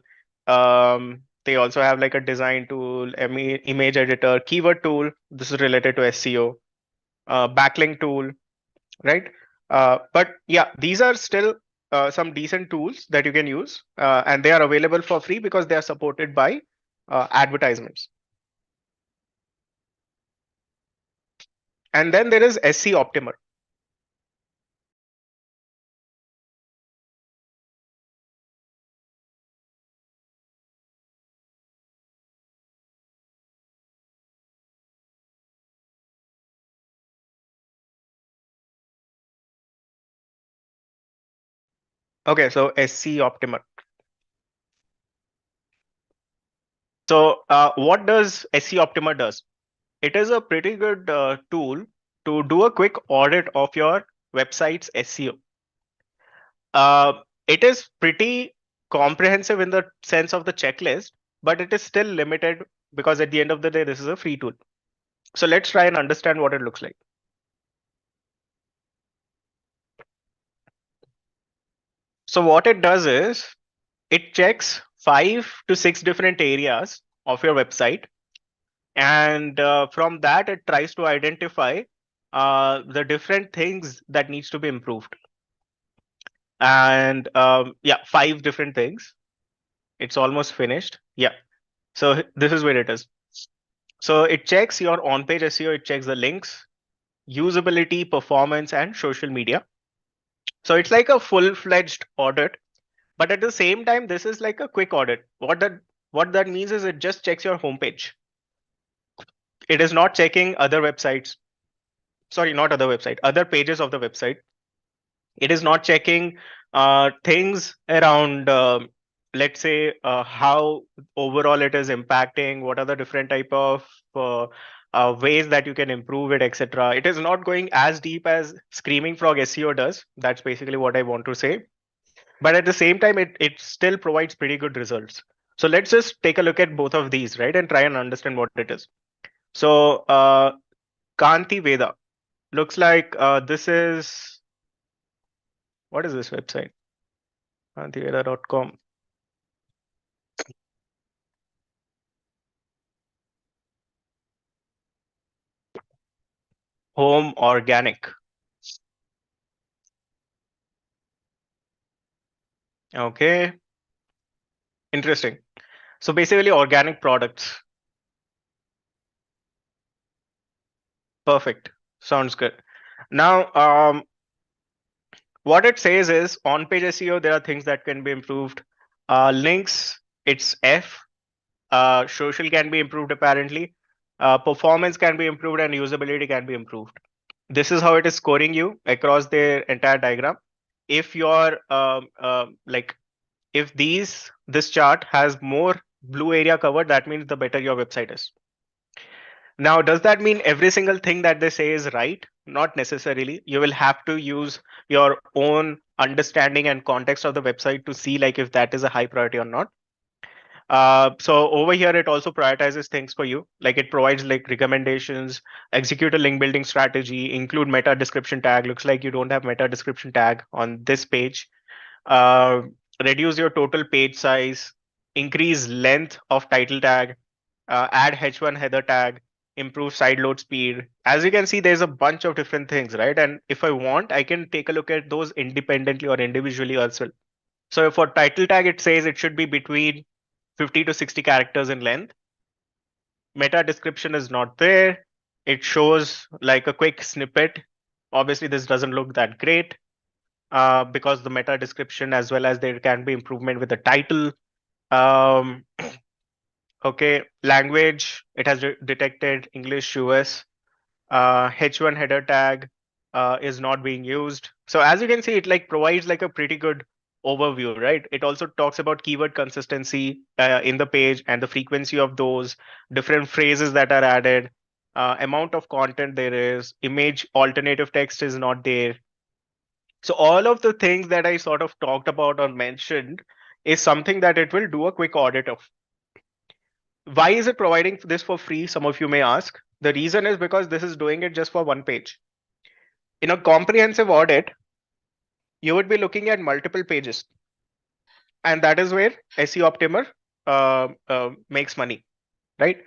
They also have like a design tool, image editor, keyword tool. This is related to SEO, backlink tool, right? But yeah, these are still some decent tools that you can use, and they are available for free because they are supported by advertisements. And then there is SC Optimer. Okay, so SC Optimer. So what does SC Optimer does? It is a pretty good tool to do a quick audit of your website's SEO. It is pretty comprehensive in the sense of the checklist, but it is still limited because at the end of the day, this is a free tool. So let's try and understand what it looks like. So what it does is it checks 5 to 6 different areas of your website, and from that it tries to identify the different things that needs to be improved. And yeah, 5 different things. It's almost finished. Yeah. So this is where it is. So it checks your on-page SEO, it checks the links, usability, performance, and social media. So it's like a full-fledged audit, but at the same time, this is like a quick audit. What that means is it just checks your homepage. It is not checking other websites. Sorry, not other website, other pages of the website. It is not checking things around, let's say, how overall it is impacting, what are the different type of ways that you can improve it, etc. It is not going as deep as Screaming Frog SEO does. That's basically what I want to say. But at the same time, it still provides pretty good results. So let's just take a look at both of these, right, and try and understand what it is. So Kanti Veda looks like this is, what is this website? Kantiveda.com. Home Organic. Okay, interesting. So basically organic products. Perfect. Sounds good. Now, what it says is on page SEO, there are things that can be improved. Links, it's F. Social can be improved apparently. Performance can be improved and usability can be improved. This is how it is scoring you across the entire diagram. If your like if this chart has more blue area covered, that means the better your website is. Now, does that mean every single thing that they say is right? Not necessarily. You will have to use your own understanding and context of the website to see like if that is a high priority or not. So over here, it also prioritizes things for you. Like it provides like recommendations, execute a link building strategy, include meta description tag. Looks like you don't have meta description tag on this page. Uh, Reduce your total page size, increase length of title tag, add H1 header tag, improve side load speed. As you can see, there's a bunch of different things, right? And if I want, I can take a look at those independently or individually as well. So for title tag, it says it should be between 50 to 60 characters in length. Meta description is not there. It shows like a quick snippet. Obviously, this doesn't look that great because the meta description, as well as there can be improvement with the title. Um, okay, language, it has detected English US. H1 header tag is not being used. So as you can see, it like provides like a pretty good overview, right? It also talks about keyword consistency in the page and the frequency of those, different phrases that are added, amount of content there is, image alternative text is not there. So all of the things that I sort of talked about or mentioned is something that it will do a quick audit of. Why is it providing this for free? Some of you may ask. The reason is because this is doing it just for one page. In a comprehensive audit, you would be looking at multiple pages, and that is where SEO Optimer makes money, right?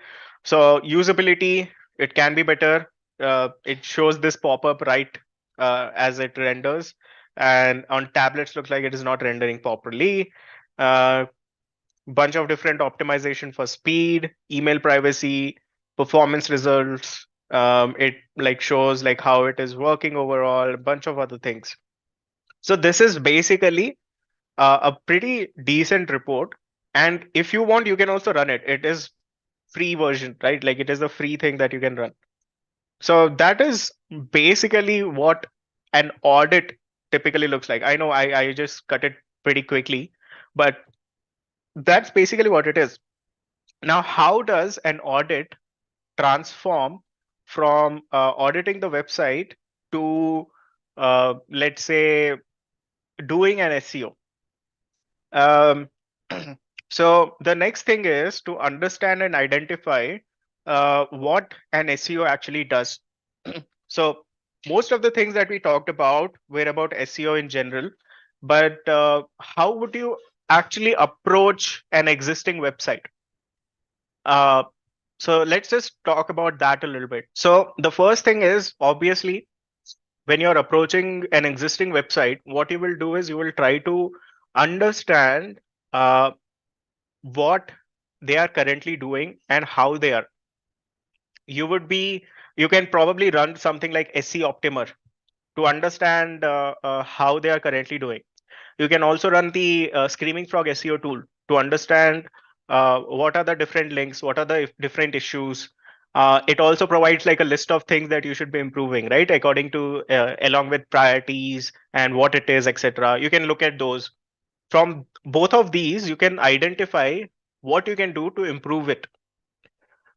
So usability, it can be better. It shows this pop-up right as it renders, and on tablets looks like it is not rendering properly. Bunch of different optimization for speed, email privacy, performance results. It like shows like how it is working overall, a bunch of other things. So this is basically a pretty decent report. And if you want, you can also run it. It is free version, right? Like it is a free thing that you can run. So that is basically what an audit typically looks like. I know I just cut it pretty quickly, but that's basically what it is. Now, how does an audit transform from auditing the website to, let's say, doing an SEO? Um, so the next thing is to understand and identify what an SEO actually does. So most of the things that we talked about were about SEO in general, but how would you actually approach an existing website? Uh, so let's just talk about that a little bit. So the first thing is obviously when you're approaching an existing website, what you will do is you will try to understand uh, what they are currently doing and how they are. You can probably run something like SE Optimer to understand how they are currently doing. You can also run the Screaming Frog SEO tool to understand what are the different links, what are the different issues. It also provides like a list of things that you should be improving, right? According to along with priorities and what it is, etc. You can look at those. From both of these, you can identify what you can do to improve it.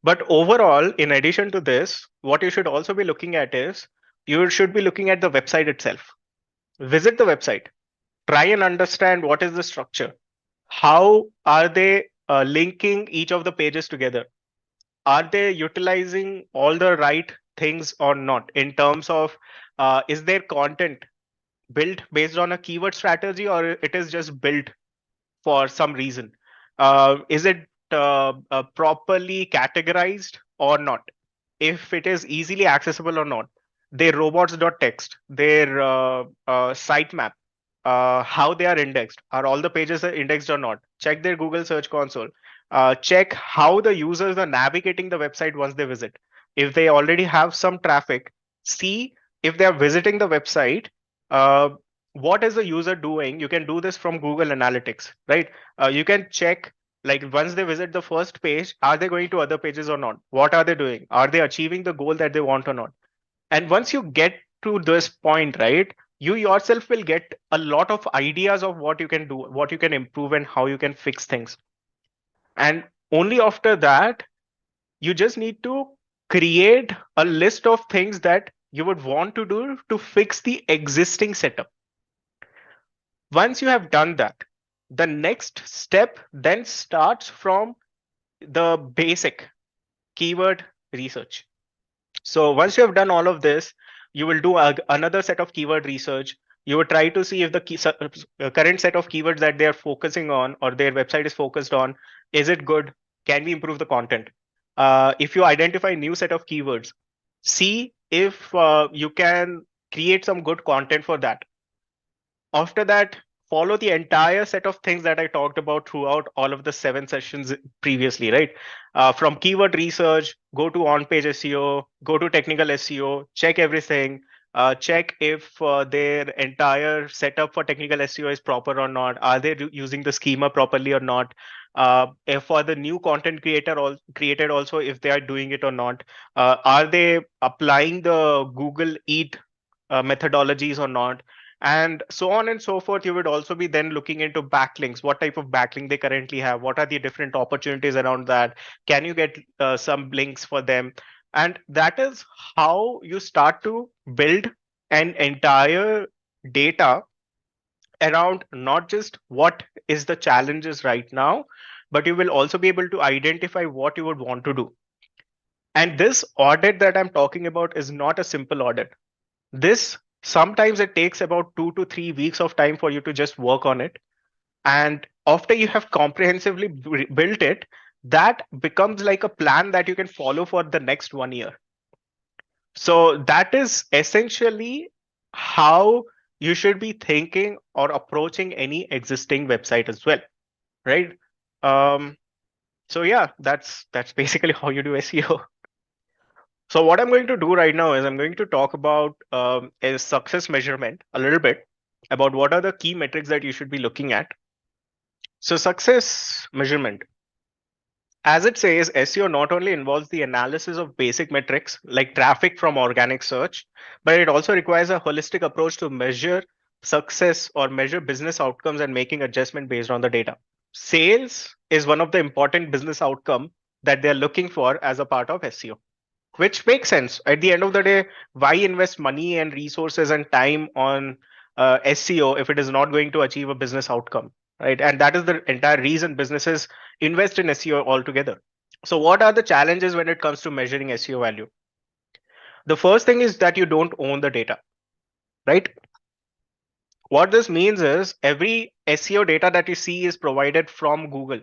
But overall, in addition to this, what you should also be looking at is you should be looking at the website itself. Visit the website, try and understand what is the structure. How are they linking each of the pages together? Are they utilizing all the right things or not in terms of is their content built based on a keyword strategy or it is just built for some reason? Is it properly categorized or not? If it is easily accessible or not? Their robots.txt, their sitemap, how they are indexed. Are all the pages are indexed or not? Check their Google Search Console. Check how the users are navigating the website once they visit. If they already have some traffic, see if they are visiting the website. Uh, what is the user doing? You can do this from Google Analytics, right? You can check like once they visit the first page, are they going to other pages or not? What are they doing? Are they achieving the goal that they want or not? And once you get to this point, right, you yourself will get a lot of ideas of what you can do, what you can improve, and how you can fix things. And only after that, you just need to create a list of things that you would want to do to fix the existing setup. Once you have done that, the next step then starts from the basic keyword research. So once you have done all of this, you will do another set of keyword research. You will try to see if the current set of keywords that they are focusing on or their website is focused on, is it good? Can we improve the content? If you identify new set of keywords, see if you can create some good content for that. After that, follow the entire set of things that I talked about throughout all of the 7 sessions previously, right? From keyword research, go to on-page SEO, go to technical SEO, check everything, check if their entire setup for technical SEO is proper or not. Are they using the schema properly or not? If for the new content created also, if they are doing it or not. Are they applying the Google Eat methodologies or not? and so on and so forth. You would also be then looking into backlinks, what type of backlink they currently have, what are the different opportunities around that, can you get some links for them. And that is how you start to build an entire data around not just what is the challenges right now, but you will also be able to identify what you would want to do. And this audit that I'm talking about is not a simple audit. This sometimes it takes about 2 to 3 weeks of time for you to just work on it. And after you have comprehensively built it, that becomes like a plan that you can follow for the next 1 year. So that is essentially how you should be thinking or approaching any existing website as well, right? Um, so yeah, that's basically how you do SEO. So what I'm going to do right now is I'm going to talk about a success measurement a little bit, about what are the key metrics that you should be looking at. So success measurement, as it says, SEO not only involves the analysis of basic metrics like traffic from organic search, but it also requires a holistic approach to measure success or measure business outcomes and making adjustment based on the data. Sales is one of the important business outcome that they're looking for as a part of SEO, which makes sense. At the end of the day, why invest money and resources and time on SEO if it is not going to achieve a business outcome, right? And that is the entire reason businesses invest in SEO altogether. So what are the challenges when it comes to measuring SEO value? The first thing is that you don't own the data, right? What this means is every SEO data that you see is provided from Google.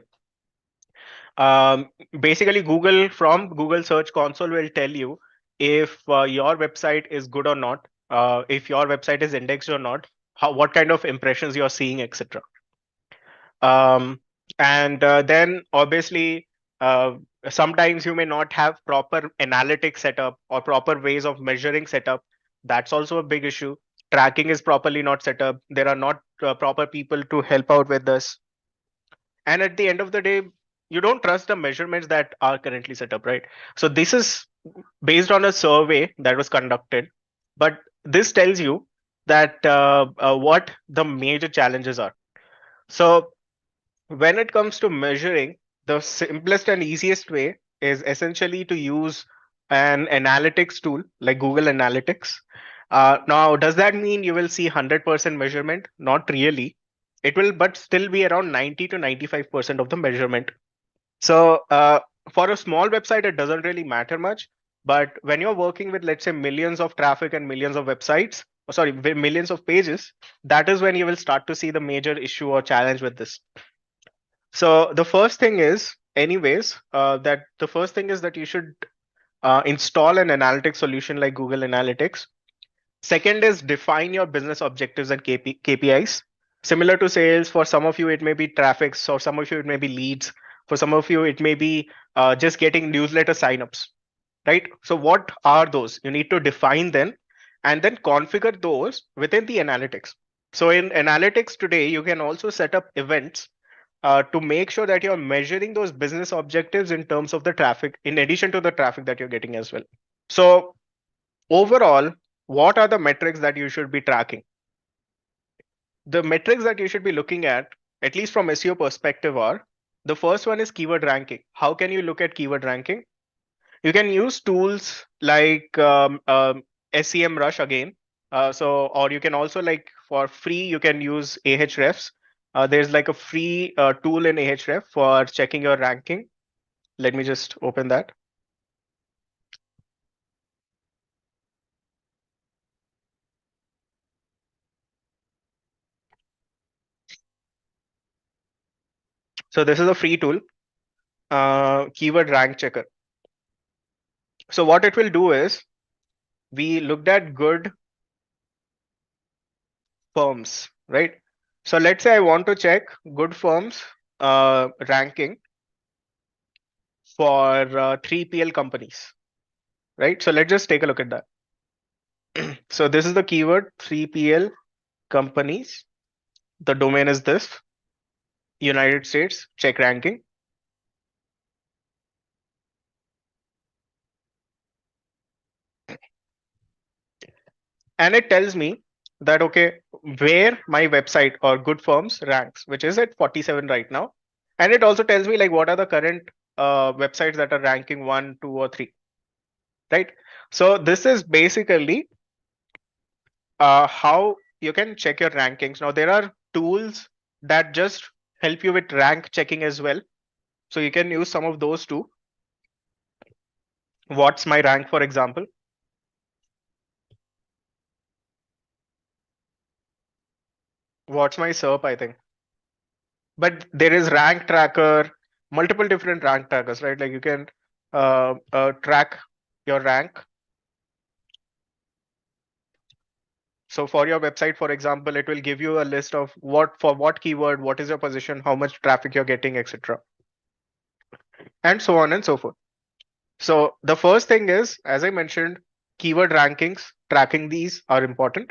um, Basically, Google Search Console will tell you if your website is good or not, if your website is indexed or not, what kind of impressions you're seeing, etc. um, and then obviously, uh, sometimes you may not have proper analytics setup or proper ways of measuring setup. That's also a big issue. Tracking is properly not set up, there are not proper people to help out with this, and at the end of the day, you don't trust the measurements that are currently set up, right? So this is based on a survey that was conducted, but this tells you that what the major challenges are. So when it comes to measuring, the simplest and easiest way is essentially to use an analytics tool like Google Analytics. Now, does that mean you will see 100% measurement? Not really. It will, but still be around 90 to 95% of the measurement. So, for a small website, it doesn't really matter much. But when you're working with, let's say, millions of traffic and millions of websites, or sorry, millions of pages, that is when you will start to see the major issue or challenge with this. So the first thing is, anyways, that the first thing is that you should install an analytics solution like Google Analytics. Second is define your business objectives and KPIs. Similar to sales, for some of you, it may be traffic. For some of you, it may be leads. For some of you, it may be just getting newsletter signups, right? So what are those? You need to define them and then configure those within the analytics. So in analytics today, you can also set up events to make sure that you're measuring those business objectives in terms of the traffic, in addition to the traffic that you're getting as well. So overall, what are the metrics that you should be tracking? The metrics that you should be looking at least from SEO perspective, are the first one is keyword ranking. How can you look at keyword ranking? You can use tools like SEMrush again. Or you can also, like, for free, you can use Ahrefs. There's like a free tool in Ahref for checking your ranking. Let me just open that. So this is a free tool, keyword rank checker. So what it will do is, we looked at good firms, right? So let's say I want to check good firms ranking for 3PL companies, right? So let's just take a look at that. So this is the keyword 3PL companies. The domain is this, United States, check ranking. And it tells me that, okay, where my website or good firms ranks, which is at 47 right now. And it also tells me like what are the current websites that are ranking 1, 2, or 3, right? So this is basically how you can check your rankings. Now there are tools that just help you with rank checking as well. So you can use some of those too. What's my rank, for example? What's my SERP, I think. But there is rank tracker, multiple different rank trackers, right? Like you can track your rank. So for your website, for example, it will give you a list of what keyword, what is your position, how much traffic you're getting, etc. And so on and so forth. So the first thing is, as I mentioned, keyword rankings, tracking these are important.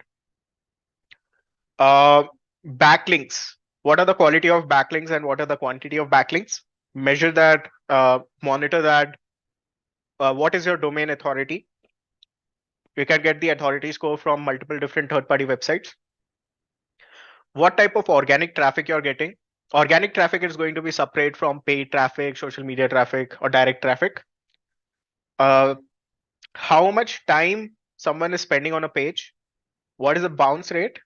Uh, Backlinks. What are the quality of backlinks and what are the quantity of backlinks? Measure that, monitor that. What is your domain authority? You can get the authority score from multiple different third-party websites. What type of organic traffic you're getting? Organic traffic is going to be separate from paid traffic, social media traffic, or direct traffic. Uh, how much time someone is spending on a page? What is the bounce rate?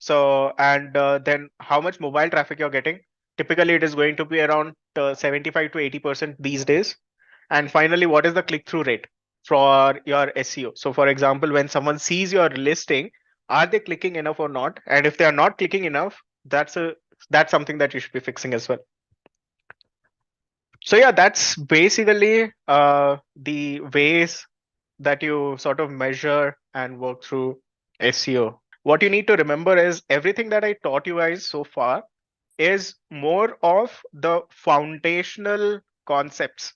So, and then how much mobile traffic you're getting? Typically, it is going to be around 75 to 80% these days. And finally, what is the click-through rate for your SEO? So, for example, when someone sees your listing, are they clicking enough or not? And if they are not clicking enough, that's something that you should be fixing as well. So yeah, that's basically the ways that you sort of measure and work through SEO. What you need to remember is everything that I taught you guys so far is more of the foundational concepts.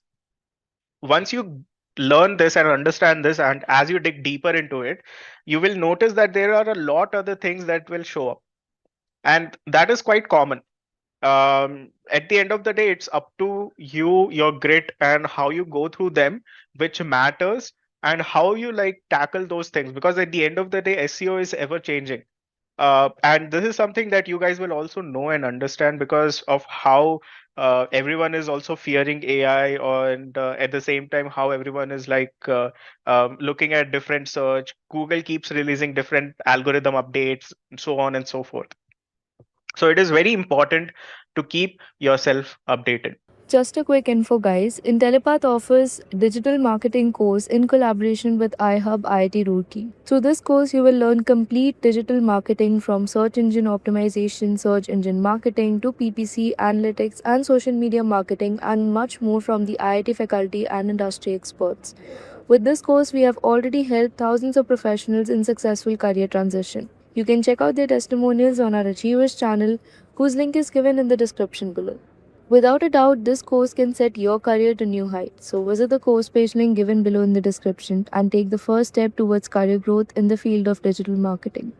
Once you learn this and understand this, and as you dig deeper into it, you will notice that there are a lot other things that will show up. And that is quite common. At the end of the day, it's up to you, your grit, and how you go through them, which matters, and how you like tackle those things. Because at the end of the day, SEO is ever changing. And this is something that you guys will also know and understand because of how everyone is also fearing AI, and at the same time, how everyone is like looking at different search. Google keeps releasing different algorithm updates, and so on and so forth. So it is very important to keep yourself updated. Just a quick info, guys. Intellipaat offers digital marketing course in collaboration with iHub IIT Roorkee. Through this course, you will learn complete digital marketing from search engine optimization, search engine marketing to PPC, analytics, and social media marketing, and much more from the IIT faculty and industry experts. With this course, we have already helped thousands of professionals in successful career transition. You can check out their testimonials on our Achievers channel, whose link is given in the description below. Without a doubt, this course can set your career to new heights. So visit the course page link given below in the description and take the first step towards career growth in the field of digital marketing.